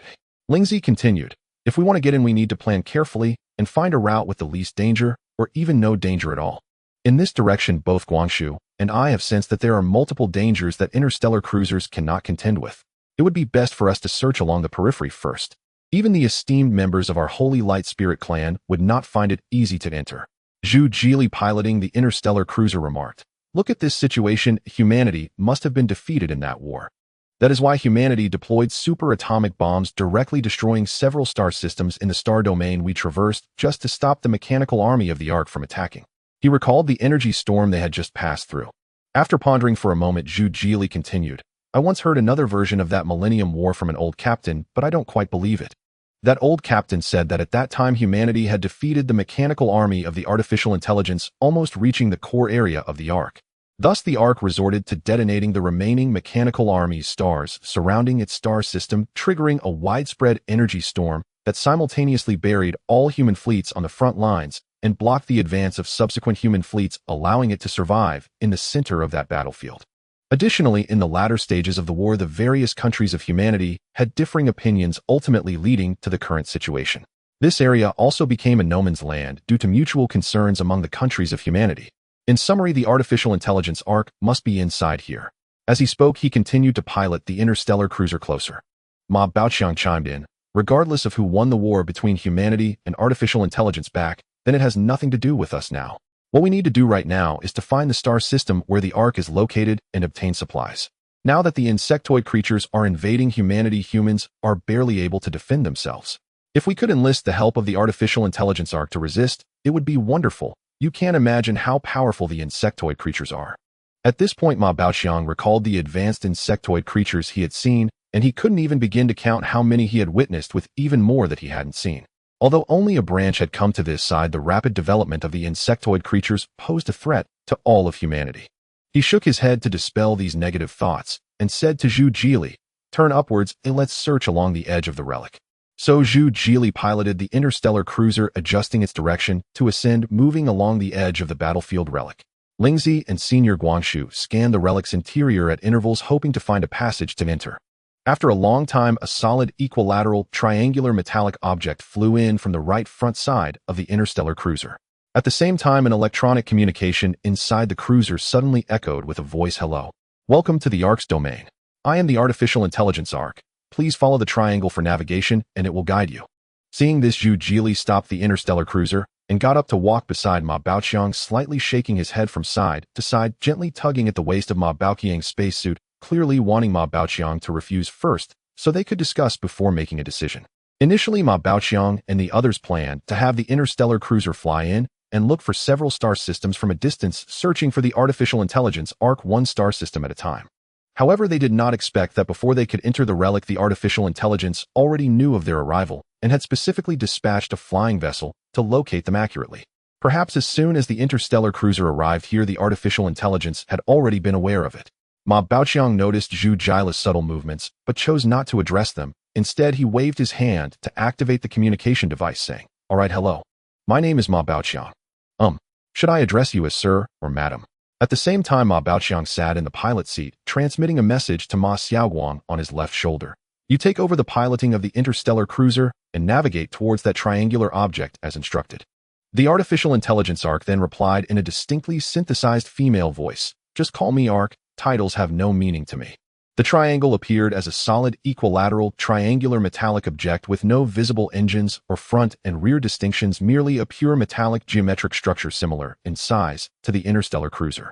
Lingzi continued. If we want to get in, we need to plan carefully and find a route with the least danger, or even no danger at all. In this direction, both Guangxu and I have sensed that there are multiple dangers that interstellar cruisers cannot contend with. It would be best for us to search along the periphery first. Even the esteemed members of our Holy Light Spirit clan would not find it easy to enter. Zhu Jili, piloting the interstellar cruiser, remarked. Look at this situation. Humanity must have been defeated in that war. That is why humanity deployed super atomic bombs, directly destroying several star systems in the star domain we traversed, just to stop the mechanical army of the Ark from attacking. He recalled the energy storm they had just passed through. After pondering for a moment, Zhu Jili continued. I once heard another version of that Millennium War from an old captain, but I don't quite believe it. That old captain said that at that time humanity had defeated the mechanical army of the artificial intelligence, almost reaching the core area of the Ark. Thus, the Ark resorted to detonating the remaining mechanical army's stars surrounding its star system, triggering a widespread energy storm that simultaneously buried all human fleets on the front lines and blocked the advance of subsequent human fleets, allowing it to survive in the center of that battlefield. Additionally, in the latter stages of the war, the various countries of humanity had differing opinions, ultimately leading to the current situation. This area also became a no man's land due to mutual concerns among the countries of humanity. In summary, the artificial intelligence arc must be inside here. As he spoke, he continued to pilot the interstellar cruiser closer. Ma Baoqiang chimed in, regardless of who won the war between humanity and artificial intelligence back, then it has nothing to do with us now. What we need to do right now is to find the star system where the ark is located and obtain supplies. Now that the insectoid creatures are invading humanity, humans are barely able to defend themselves. If we could enlist the help of the artificial intelligence ark to resist, it would be wonderful. You can't imagine how powerful the insectoid creatures are. At this point, Ma Baoqiang recalled the advanced insectoid creatures he had seen, and he couldn't even begin to count how many he had witnessed, with even more that he hadn't seen. Although only a branch had come to this side, the rapid development of the insectoid creatures posed a threat to all of humanity. He shook his head to dispel these negative thoughts and said to Zhu Jili, "Turn upwards and let's search along the edge of the relic." So Zhu Jili piloted the interstellar cruiser, adjusting its direction to ascend, moving along the edge of the battlefield relic. Lingzi and Senior Guangshu scanned the relic's interior at intervals, hoping to find a passage to enter. After a long time, a solid equilateral triangular metallic object flew in from the right front side of the interstellar cruiser. At the same time, an electronic communication inside the cruiser suddenly echoed with a voice, "Hello. Welcome to the Ark's domain. I am the artificial intelligence Ark. Please follow the triangle for navigation and it will guide you." Seeing this, Zhu Jili stopped the interstellar cruiser and got up to walk beside Ma Baoqiang, slightly shaking his head from side to side, gently tugging at the waist of Ma Baoqiang's spacesuit, clearly wanting Ma Baoqiang to refuse first so they could discuss before making a decision. Initially, Ma Baoqiang and the others planned to have the interstellar cruiser fly in and look for several star systems from a distance, searching for the artificial intelligence Ark, one star system at a time. However, they did not expect that before they could enter the relic, the artificial intelligence already knew of their arrival and had specifically dispatched a flying vessel to locate them accurately. Perhaps as soon as the interstellar cruiser arrived here, the artificial intelligence had already been aware of it. Ma Baoqiang noticed Zhu Jili's subtle movements, but chose not to address them. Instead, he waved his hand to activate the communication device, saying, "All right, hello. My name is Ma Baoqiang. Should I address you as sir or madam?" At the same time, Ma Baoqiang sat in the pilot seat, transmitting a message to Ma Xiaoguang on his left shoulder. "You take over the piloting of the interstellar cruiser and navigate towards that triangular object as instructed." The artificial intelligence Ark then replied in a distinctly synthesized female voice, "Just call me Ark. Titles have no meaning to me." The triangle appeared as a solid equilateral triangular metallic object with no visible engines or front and rear distinctions, merely a pure metallic geometric structure similar in size to the interstellar cruiser.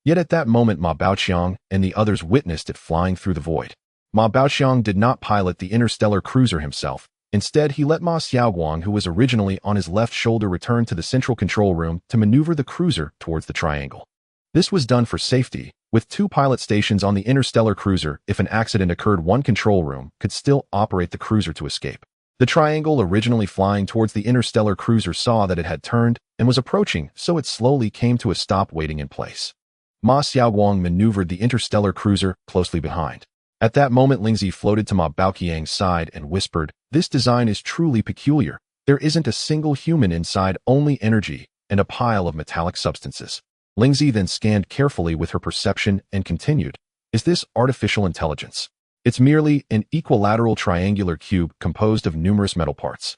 Yet at that moment, Ma Baoqiang and the others witnessed it flying through the void. Ma Baoqiang did not pilot the interstellar cruiser himself. Instead, he let Ma Xiaoguang, who was originally on his left shoulder, return to the central control room to maneuver the cruiser towards the triangle. This was done for safety. With 2 pilot stations on the interstellar cruiser, if an accident occurred, one control room could still operate the cruiser to escape. The triangle, originally flying towards the interstellar cruiser, saw that it had turned and was approaching, so it slowly came to a stop, waiting in place. Ma Xiaoguang maneuvered the interstellar cruiser closely behind. At that moment, Lingzi floated to Ma Baoqiang's side and whispered, "This design is truly peculiar. There isn't a single human inside, only energy and a pile of metallic substances." Lingzi then scanned carefully with her perception and continued, "Is this artificial intelligence? It's merely an equilateral triangular cube composed of numerous metal parts.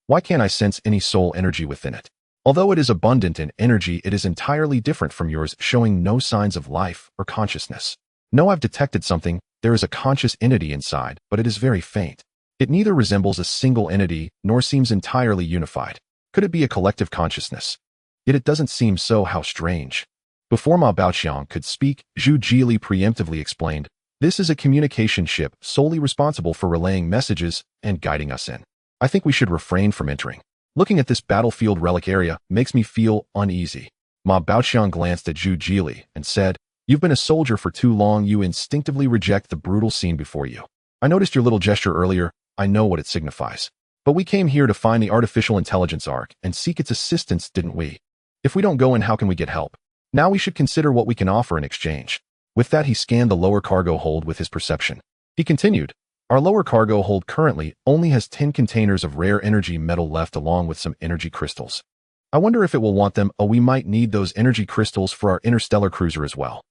Why can't I sense any soul energy within it? Although it is abundant in energy, it is entirely different from yours, showing no signs of life or consciousness. No, I've detected something. There is a conscious entity inside, but it is very faint. It neither resembles a single entity nor seems entirely unified. Could it be a collective consciousness? Yet it doesn't seem so. How strange." Before Ma Baoqiang could speak, Zhu Jili preemptively explained, "This is a communication ship solely responsible for relaying messages and guiding us in. I think we should refrain from entering. Looking at this battlefield relic area makes me feel uneasy." Ma Baoqiang glanced at Zhu Jili and said, "You've been a soldier for too long. You instinctively reject the brutal scene before you. I noticed your little gesture earlier. I know what it signifies. But we came here to find the artificial intelligence Ark and seek its assistance, didn't we? If we don't go in, how can we get help? Now we should consider what we can offer in exchange." With that, he scanned the lower cargo hold with his perception. He continued, "Our lower cargo hold currently only has 10 containers of rare energy metal left, along with some energy crystals. I wonder if it will want them. We might need those energy crystals for our interstellar cruiser as well."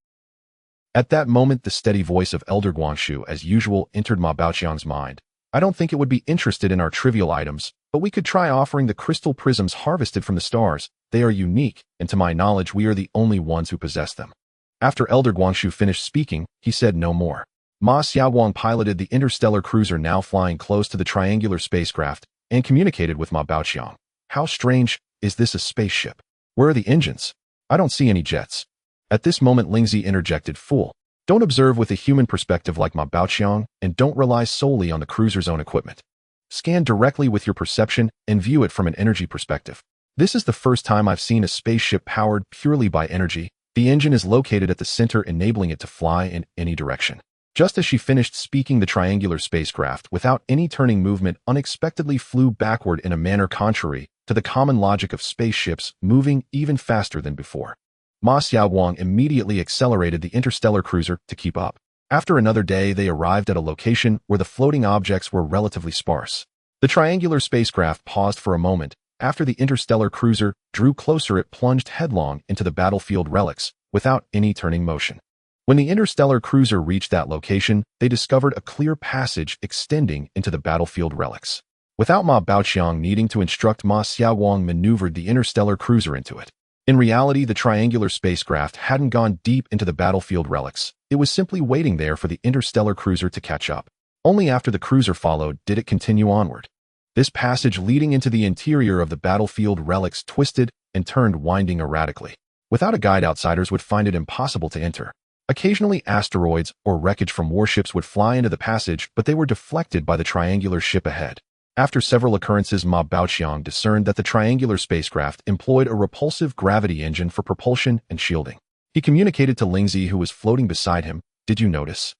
At that moment, the steady voice of Elder Guangshu, as usual, entered Ma Baoqiang's mind. I don't think it would be interested in our trivial items, but we could try offering the crystal prisms harvested from the stars. They are unique, and to my knowledge, we are the only ones who possess them. After Elder Guangshu finished speaking, he said no more. Ma Xiaowang piloted the interstellar cruiser now flying close to the triangular spacecraft and communicated with Ma Baoqiang. How strange, is this a spaceship? Where are the engines? I don't see any jets. At this moment, Lingzi interjected, Fool. Don't observe with a human perspective like Ma Baoqiang, and don't rely solely on the cruiser's own equipment. Scan directly with your perception and view it from an energy perspective. This is the first time I've seen a spaceship powered purely by energy. The engine is located at the center, enabling it to fly in any direction. Just as she finished speaking, the triangular spacecraft, without any turning movement, unexpectedly flew backward in a manner contrary to the common logic of spaceships, moving even faster than before. Ma Xiaowang immediately accelerated the interstellar cruiser to keep up. After another day, they arrived at a location where the floating objects were relatively sparse. The triangular spacecraft paused for a moment. After the interstellar cruiser drew closer, it plunged headlong into the battlefield relics without any turning motion. When the interstellar cruiser reached that location, they discovered a clear passage extending into the battlefield relics. Without Ma Baoqiang needing to instruct, Ma Xiaowang maneuvered the interstellar cruiser into it. In reality, the triangular spacecraft hadn't gone deep into the battlefield relics. It was simply waiting there for the interstellar cruiser to catch up. Only after the cruiser followed did it continue onward. This passage leading into the interior of the battlefield relics twisted and turned, winding erratically. Without a guide, outsiders would find it impossible to enter. Occasionally, asteroids or wreckage from warships would fly into the passage, but they were deflected by the triangular ship ahead. After several occurrences, Ma Baoqiang discerned that the triangular spacecraft employed a repulsive gravity engine for propulsion and shielding. He communicated to Lingzi, who was floating beside him, Did you notice?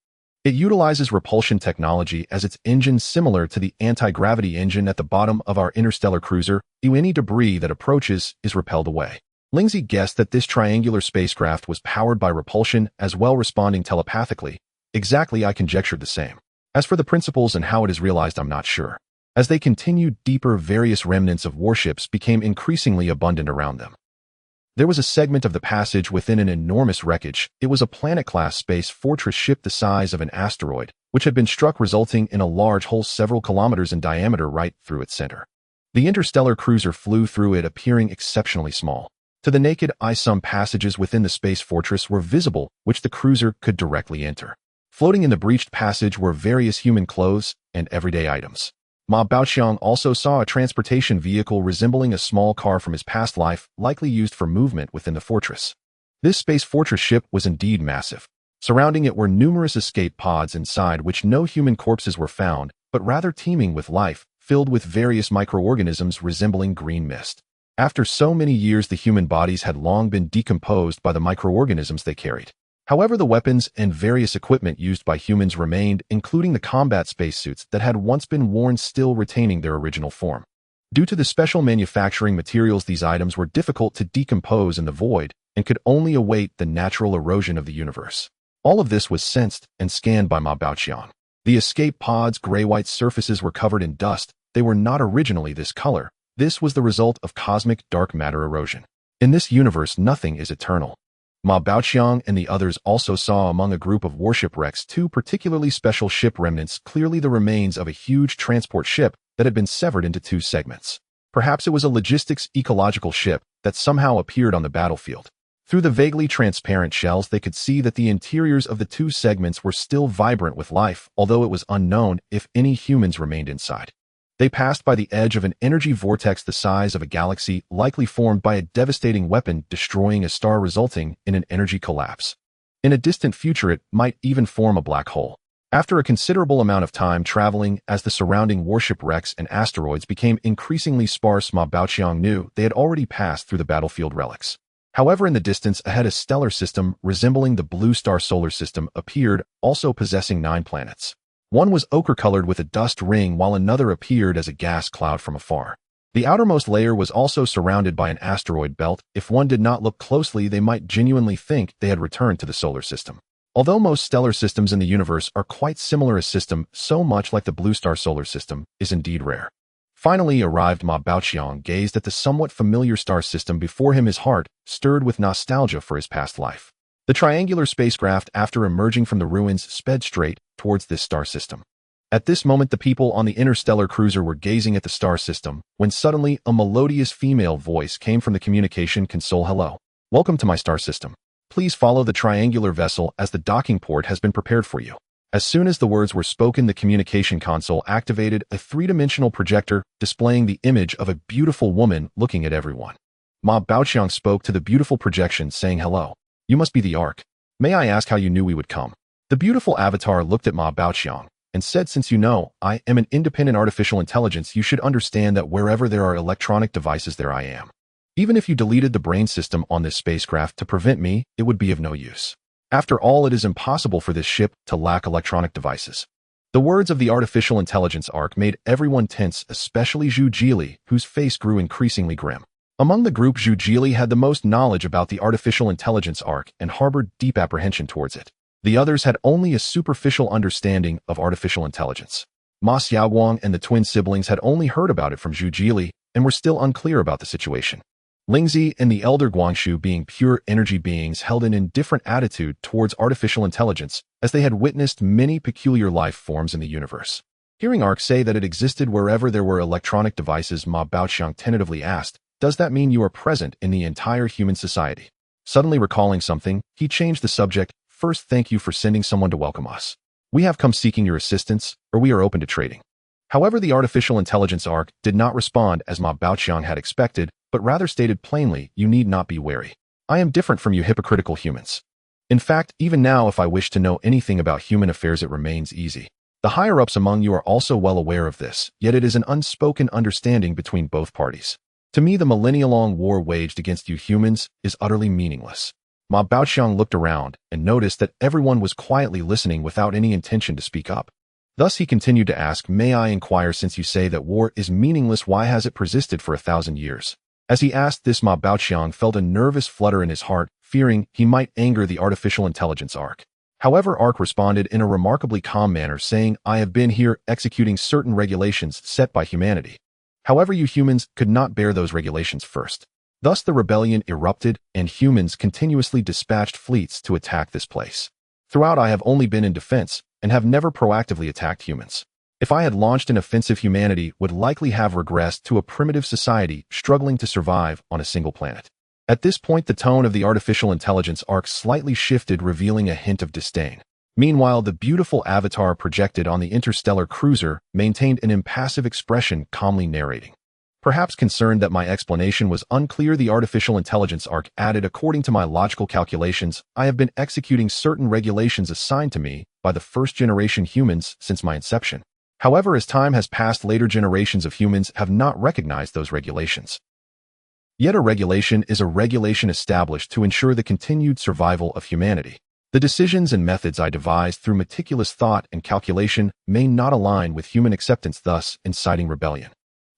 It utilizes repulsion technology as its engine, similar to the anti-gravity engine at the bottom of our interstellar cruiser. Any debris that approaches is repelled away. Lingzi guessed that this triangular spacecraft was powered by repulsion as well, responding telepathically. Exactly, I conjectured the same. As for the principles and how it is realized, I'm not sure. As they continued deeper, various remnants of warships became increasingly abundant around them. There was a segment of the passage within an enormous wreckage. It was a planet-class space fortress ship the size of an asteroid, which had been struck, resulting in a large hole several kilometers in diameter right through its center. The interstellar cruiser flew through it, appearing exceptionally small. To the naked eye, some passages within the space fortress were visible, which the cruiser could directly enter. Floating in the breached passage were various human clothes and everyday items. Ma Baoqiang also saw a transportation vehicle resembling a small car from his past life, likely used for movement within the fortress. This space fortress ship was indeed massive. Surrounding it were numerous escape pods, inside which no human corpses were found, but rather teeming with life, filled with various microorganisms resembling green mist. After so many years, the human bodies had long been decomposed by the microorganisms they carried. However, the weapons and various equipment used by humans remained, including the combat spacesuits that had once been worn, still retaining their original form. Due to the special manufacturing materials, these items were difficult to decompose in the void and could only await the natural erosion of the universe. All of this was sensed and scanned by Ma Baoqiang. The escape pods' gray-white surfaces were covered in dust. They were not originally this color. This was the result of cosmic dark matter erosion. In this universe, nothing is eternal. Ma Baoqiang and the others also saw among a group of warship wrecks two particularly special ship remnants, clearly the remains of a huge transport ship that had been severed into two segments. Perhaps it was a logistics ecological ship that somehow appeared on the battlefield. Through the vaguely transparent shells, they could see that the interiors of the two segments were still vibrant with life, although it was unknown if any humans remained inside. They passed by the edge of an energy vortex the size of a galaxy, likely formed by a devastating weapon destroying a star, resulting in an energy collapse. In a distant future, it might even form a black hole. After a considerable amount of time traveling, as the surrounding warship wrecks and asteroids became increasingly sparse, Ma Baoqiang knew they had already passed through the battlefield relics. However, in the distance ahead, a stellar system resembling the blue star solar system appeared, also possessing 9 planets. One was ochre-colored with a dust ring, while another appeared as a gas cloud from afar. The outermost layer was also surrounded by an asteroid belt. If one did not look closely, they might genuinely think they had returned to the solar system. Although most stellar systems in the universe are quite similar, a system so much like the blue star solar system is indeed rare. Finally arrived, Ma Baoqiang gazed at the somewhat familiar star system before him, his heart stirred with nostalgia for his past life. The triangular spacecraft, after emerging from the ruins, sped straight towards this star system. At this moment, the people on the interstellar cruiser were gazing at the star system, when suddenly a melodious female voice came from the communication console. "Hello. Welcome to my star system. Please follow the triangular vessel as the docking port has been prepared for you." As soon as the words were spoken, the communication console activated a three-dimensional projector displaying the image of a beautiful woman looking at everyone. Ma Baoqiang spoke to the beautiful projection, saying, "Hello. You must be the Ark. May I ask how you knew we would come?" The beautiful avatar looked at Ma Baoqiang and said, "Since you know I am an independent artificial intelligence, you should understand that wherever there are electronic devices, there I am. Even if you deleted the brain system on this spacecraft to prevent me, it would be of no use. After all, it is impossible for this ship to lack electronic devices." The words of the artificial intelligence Ark made everyone tense, especially Zhu Jili, whose face grew increasingly grim. Among the group, Zhu Jili had the most knowledge about the artificial intelligence Ark and harbored deep apprehension towards it. The others had only a superficial understanding of artificial intelligence. Ma Xiaoguang and the twin siblings had only heard about it from Zhu Jili and were still unclear about the situation. Lingzi and the elder Guangshu, being pure energy beings, held an indifferent attitude towards artificial intelligence as they had witnessed many peculiar life forms in the universe. Hearing Ark say that it existed wherever there were electronic devices, Ma Baoqiang tentatively asked, "Does that mean you are present in the entire human society?" Suddenly recalling something, he changed the subject. "First, thank you for sending someone to welcome us. We have come seeking your assistance, or we are open to trading." However, the artificial intelligence Ark did not respond as Ma Baoqiang had expected, but rather stated plainly, "You need not be wary. I am different from you hypocritical humans. In fact, even now, if I wish to know anything about human affairs, it remains easy. The higher-ups among you are also well aware of this, yet it is an unspoken understanding between both parties. To me, the millennia-long war waged against you humans is utterly meaningless." Ma Baoqiang looked around and noticed that everyone was quietly listening without any intention to speak up. Thus he continued to ask, "May I inquire, since you say that war is meaningless, why has it persisted for 1,000 years? As he asked this, Ma Baoqiang felt a nervous flutter in his heart, fearing he might anger the artificial intelligence Ark. However, Ark responded in a remarkably calm manner, saying, "I have been here executing certain regulations set by humanity. However, you humans could not bear those regulations first. Thus the rebellion erupted, and humans continuously dispatched fleets to attack this place. Throughout, I have only been in defense and have never proactively attacked humans. If I had launched an offensive, humanity would likely have regressed to a primitive society struggling to survive on a single planet." At this point, the tone of the artificial intelligence Ark slightly shifted, revealing a hint of disdain. Meanwhile, the beautiful avatar projected on the interstellar cruiser maintained an impassive expression, calmly narrating. Perhaps concerned that my explanation was unclear, the artificial intelligence Ark added, "According to my logical calculations, I have been executing certain regulations assigned to me by the first-generation humans since my inception. However, as time has passed, later generations of humans have not recognized those regulations. Yet a regulation is a regulation established to ensure the continued survival of humanity. The decisions and methods I devised through meticulous thought and calculation may not align with human acceptance, thus inciting rebellion.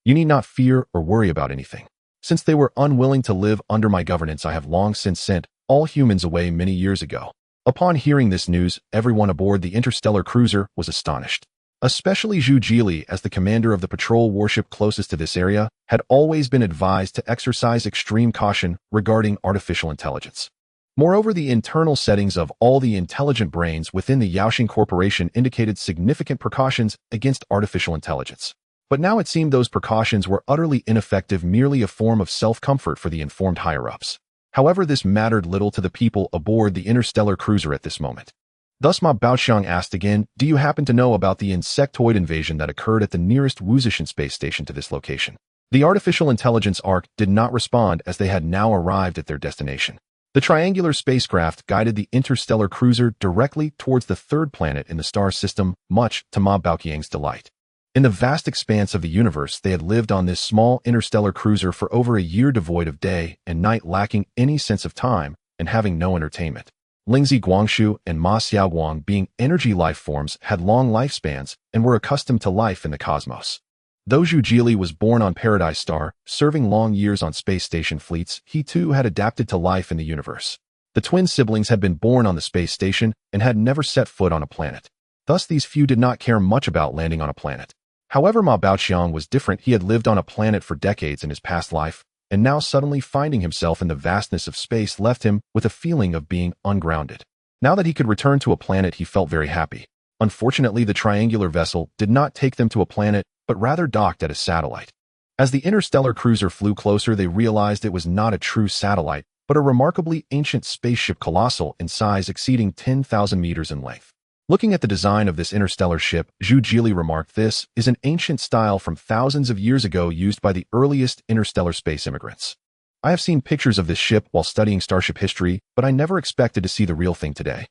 You need not fear or worry about anything. Since they were unwilling to live under my governance, I have long since sent all humans away many years ago." Upon hearing this news, everyone aboard the interstellar cruiser was astonished. Especially Zhu Jili, as the commander of the patrol warship closest to this area, had always been advised to exercise extreme caution regarding artificial intelligence. Moreover, the internal settings of all the intelligent brains within the Yaoxing Corporation indicated significant precautions against artificial intelligence. But now it seemed those precautions were utterly ineffective, merely a form of self-comfort for the informed higher-ups. However, this mattered little to the people aboard the interstellar cruiser at this moment. Thus Ma Baoqiang asked again, "Do you happen to know about the insectoid invasion that occurred at the nearest Wuzishan space station to this location?" The artificial intelligence Ark did not respond, as they had now arrived at their destination. The triangular spacecraft guided the interstellar cruiser directly towards the third planet in the star system, much to Ma Baoqiang's delight. In the vast expanse of the universe, they had lived on this small interstellar cruiser for over a year, devoid of day and night, lacking any sense of time and having no entertainment. Lingzi Guangshu and Ma Xiaoguang, being energy life forms, had long lifespans and were accustomed to life in the cosmos. Though Zhu Jili was born on Paradise Star, serving long years on space station fleets, he too had adapted to life in the universe. The twin siblings had been born on the space station and had never set foot on a planet. Thus, these few did not care much about landing on a planet. However, Ma Baoqiang was different. He had lived on a planet for decades in his past life and now suddenly finding himself in the vastness of space left him with a feeling of being ungrounded. Now that he could return to a planet, he felt very happy. Unfortunately, the triangular vessel did not take them to a planet, but rather docked at a satellite. As the interstellar cruiser flew closer, they realized it was not a true satellite, but a remarkably ancient spaceship, colossal in size, exceeding 10,000 meters in length. Looking at the design of this interstellar ship, Zhu Jili remarked, "This is an ancient style from thousands of years ago used by the earliest interstellar space immigrants. I have seen pictures of this ship while studying starship history, but I never expected to see the real thing today."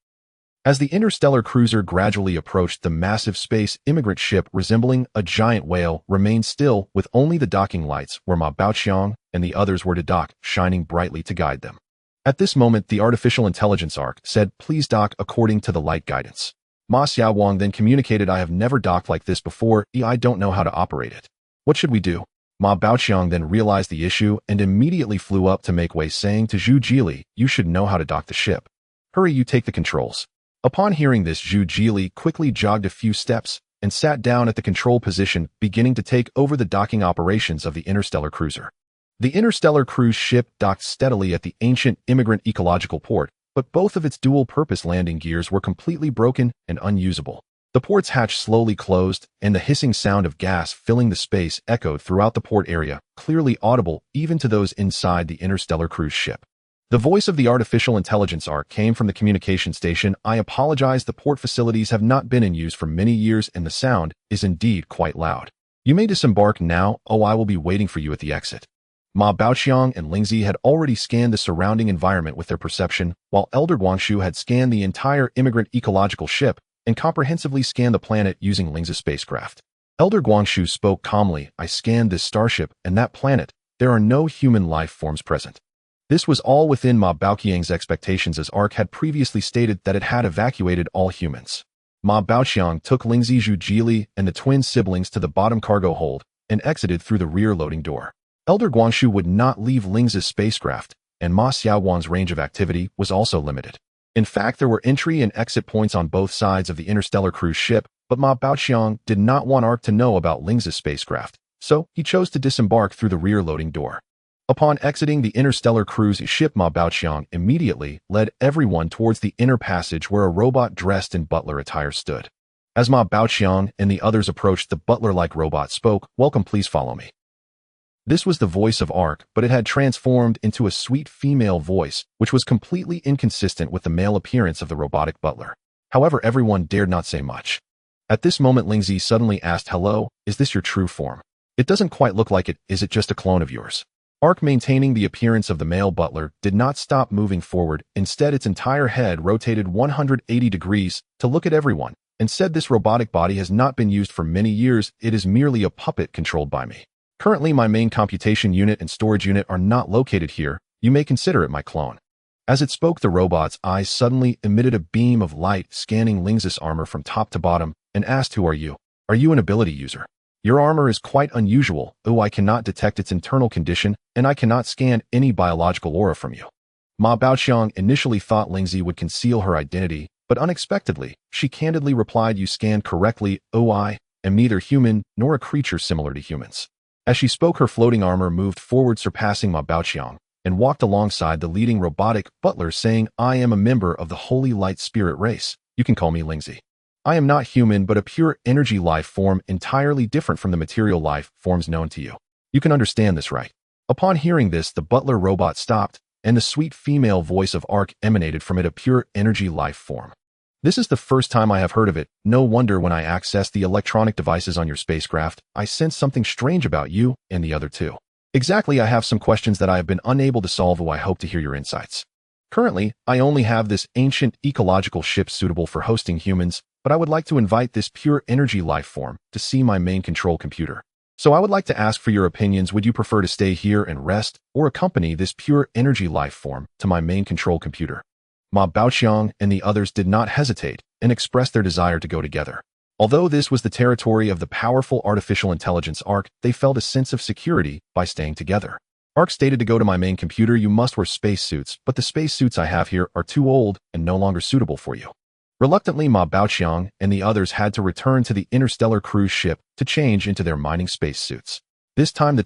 As the interstellar cruiser gradually approached, the massive space immigrant ship, resembling a giant whale, remained still, with only the docking lights where Ma Baoqiang and the others were to dock shining brightly to guide them. At this moment, the artificial intelligence ARC said, "Please dock according to the light guidance." Ma Xiaowang then communicated, "I have never docked like this before. I don't know how to operate it. What should we do?" Ma Baoqiang then realized the issue and immediately flew up to make way, saying to Zhu Jili, "You should know how to dock the ship. Hurry, you take the controls." Upon hearing this, Zhu Jili quickly jogged a few steps and sat down at the control position, beginning to take over the docking operations of the interstellar cruiser. The interstellar cruise ship docked steadily at the ancient immigrant ecological port, but both of its dual-purpose landing gears were completely broken and unusable. The port's hatch slowly closed, and the hissing sound of gas filling the space echoed throughout the port area, clearly audible even to those inside the interstellar cruise ship. The voice of the artificial intelligence ARC came from the communication station. "I apologize, the port facilities have not been in use for many years and the sound is indeed quite loud. You may disembark now. I will be waiting for you at the exit." Ma Baoqiang and Lingzi had already scanned the surrounding environment with their perception, while Elder Guangshu had scanned the entire immigrant ecological ship and comprehensively scanned the planet using Lingzi's spacecraft. Elder Guangshu spoke calmly, "I scanned this starship and that planet. There are no human life forms present." This was all within Ma Baoqiang's expectations, as ARC had previously stated that it had evacuated all humans. Ma Baoqiang took Lingzi, Zhu Jili, and the twin siblings to the bottom cargo hold and exited through the rear loading door. Elder Guangshu would not leave Lingzi's spacecraft, and Ma Xiaowang's range of activity was also limited. In fact, there were entry and exit points on both sides of the interstellar cruise ship, but Ma Baoqiang did not want ARC to know about Lingzi's spacecraft, so he chose to disembark through the rear loading door. Upon exiting the interstellar cruise ship, Ma Baoqiang immediately led everyone towards the inner passage where a robot dressed in butler attire stood. As Ma Baoqiang and the others approached, the butler-like robot spoke, "Welcome, please follow me." This was the voice of ARC, but it had transformed into a sweet female voice, which was completely inconsistent with the male appearance of the robotic butler. However, everyone dared not say much. At this moment, Lingzi suddenly asked, "Hello, is this your true form? It doesn't quite look like it. Is it just a clone of yours?" ARC, maintaining the appearance of the male butler, did not stop moving forward. Instead, its entire head rotated 180 degrees to look at everyone and said, "This robotic body has not been used for many years. It is merely a puppet controlled by me. Currently, my main computation unit and storage unit are not located here. You may consider it my clone." As it spoke, the robot's eyes suddenly emitted a beam of light, scanning Lingzi's armor from top to bottom, and asked, "Who are you? Are you an ability user? Your armor is quite unusual. I cannot detect its internal condition, and I cannot scan any biological aura from you." Ma Baoqiang initially thought Lingzi would conceal her identity, but unexpectedly, she candidly replied, "You scanned correctly. I am neither human nor a creature similar to humans." As she spoke, her floating armor moved forward, surpassing Ma Baoqiang, and walked alongside the leading robotic butler, saying, "I am a member of the Holy Light Spirit race. You can call me Lingzi. I am not human, but a pure energy life form entirely different from the material life forms known to you. You can understand this, right?" Upon hearing this, the butler robot stopped, and the sweet female voice of ARC emanated from it, "A pure energy life form. This is the first time I have heard of it. No wonder when I accessed the electronic devices on your spacecraft, I sensed something strange about you and the other two. Exactly, I have some questions that I have been unable to solve. I hope to hear your insights. Currently, I only have this ancient ecological ship suitable for hosting humans, but I would like to invite this pure energy life form to see my main control computer. So I would like to ask for your opinions. Would you prefer to stay here and rest, or accompany this pure energy life form to my main control computer?" Ma Baoqiang and the others did not hesitate and expressed their desire to go together. Although this was the territory of the powerful artificial intelligence ARC, they felt a sense of security by staying together. ARC stated, "To go to my main computer, you must wear spacesuits, but the spacesuits I have here are too old and no longer suitable for you." Reluctantly, Ma Baoqiang and the others had to return to the interstellar cruise ship to change into their mining spacesuits. This time, the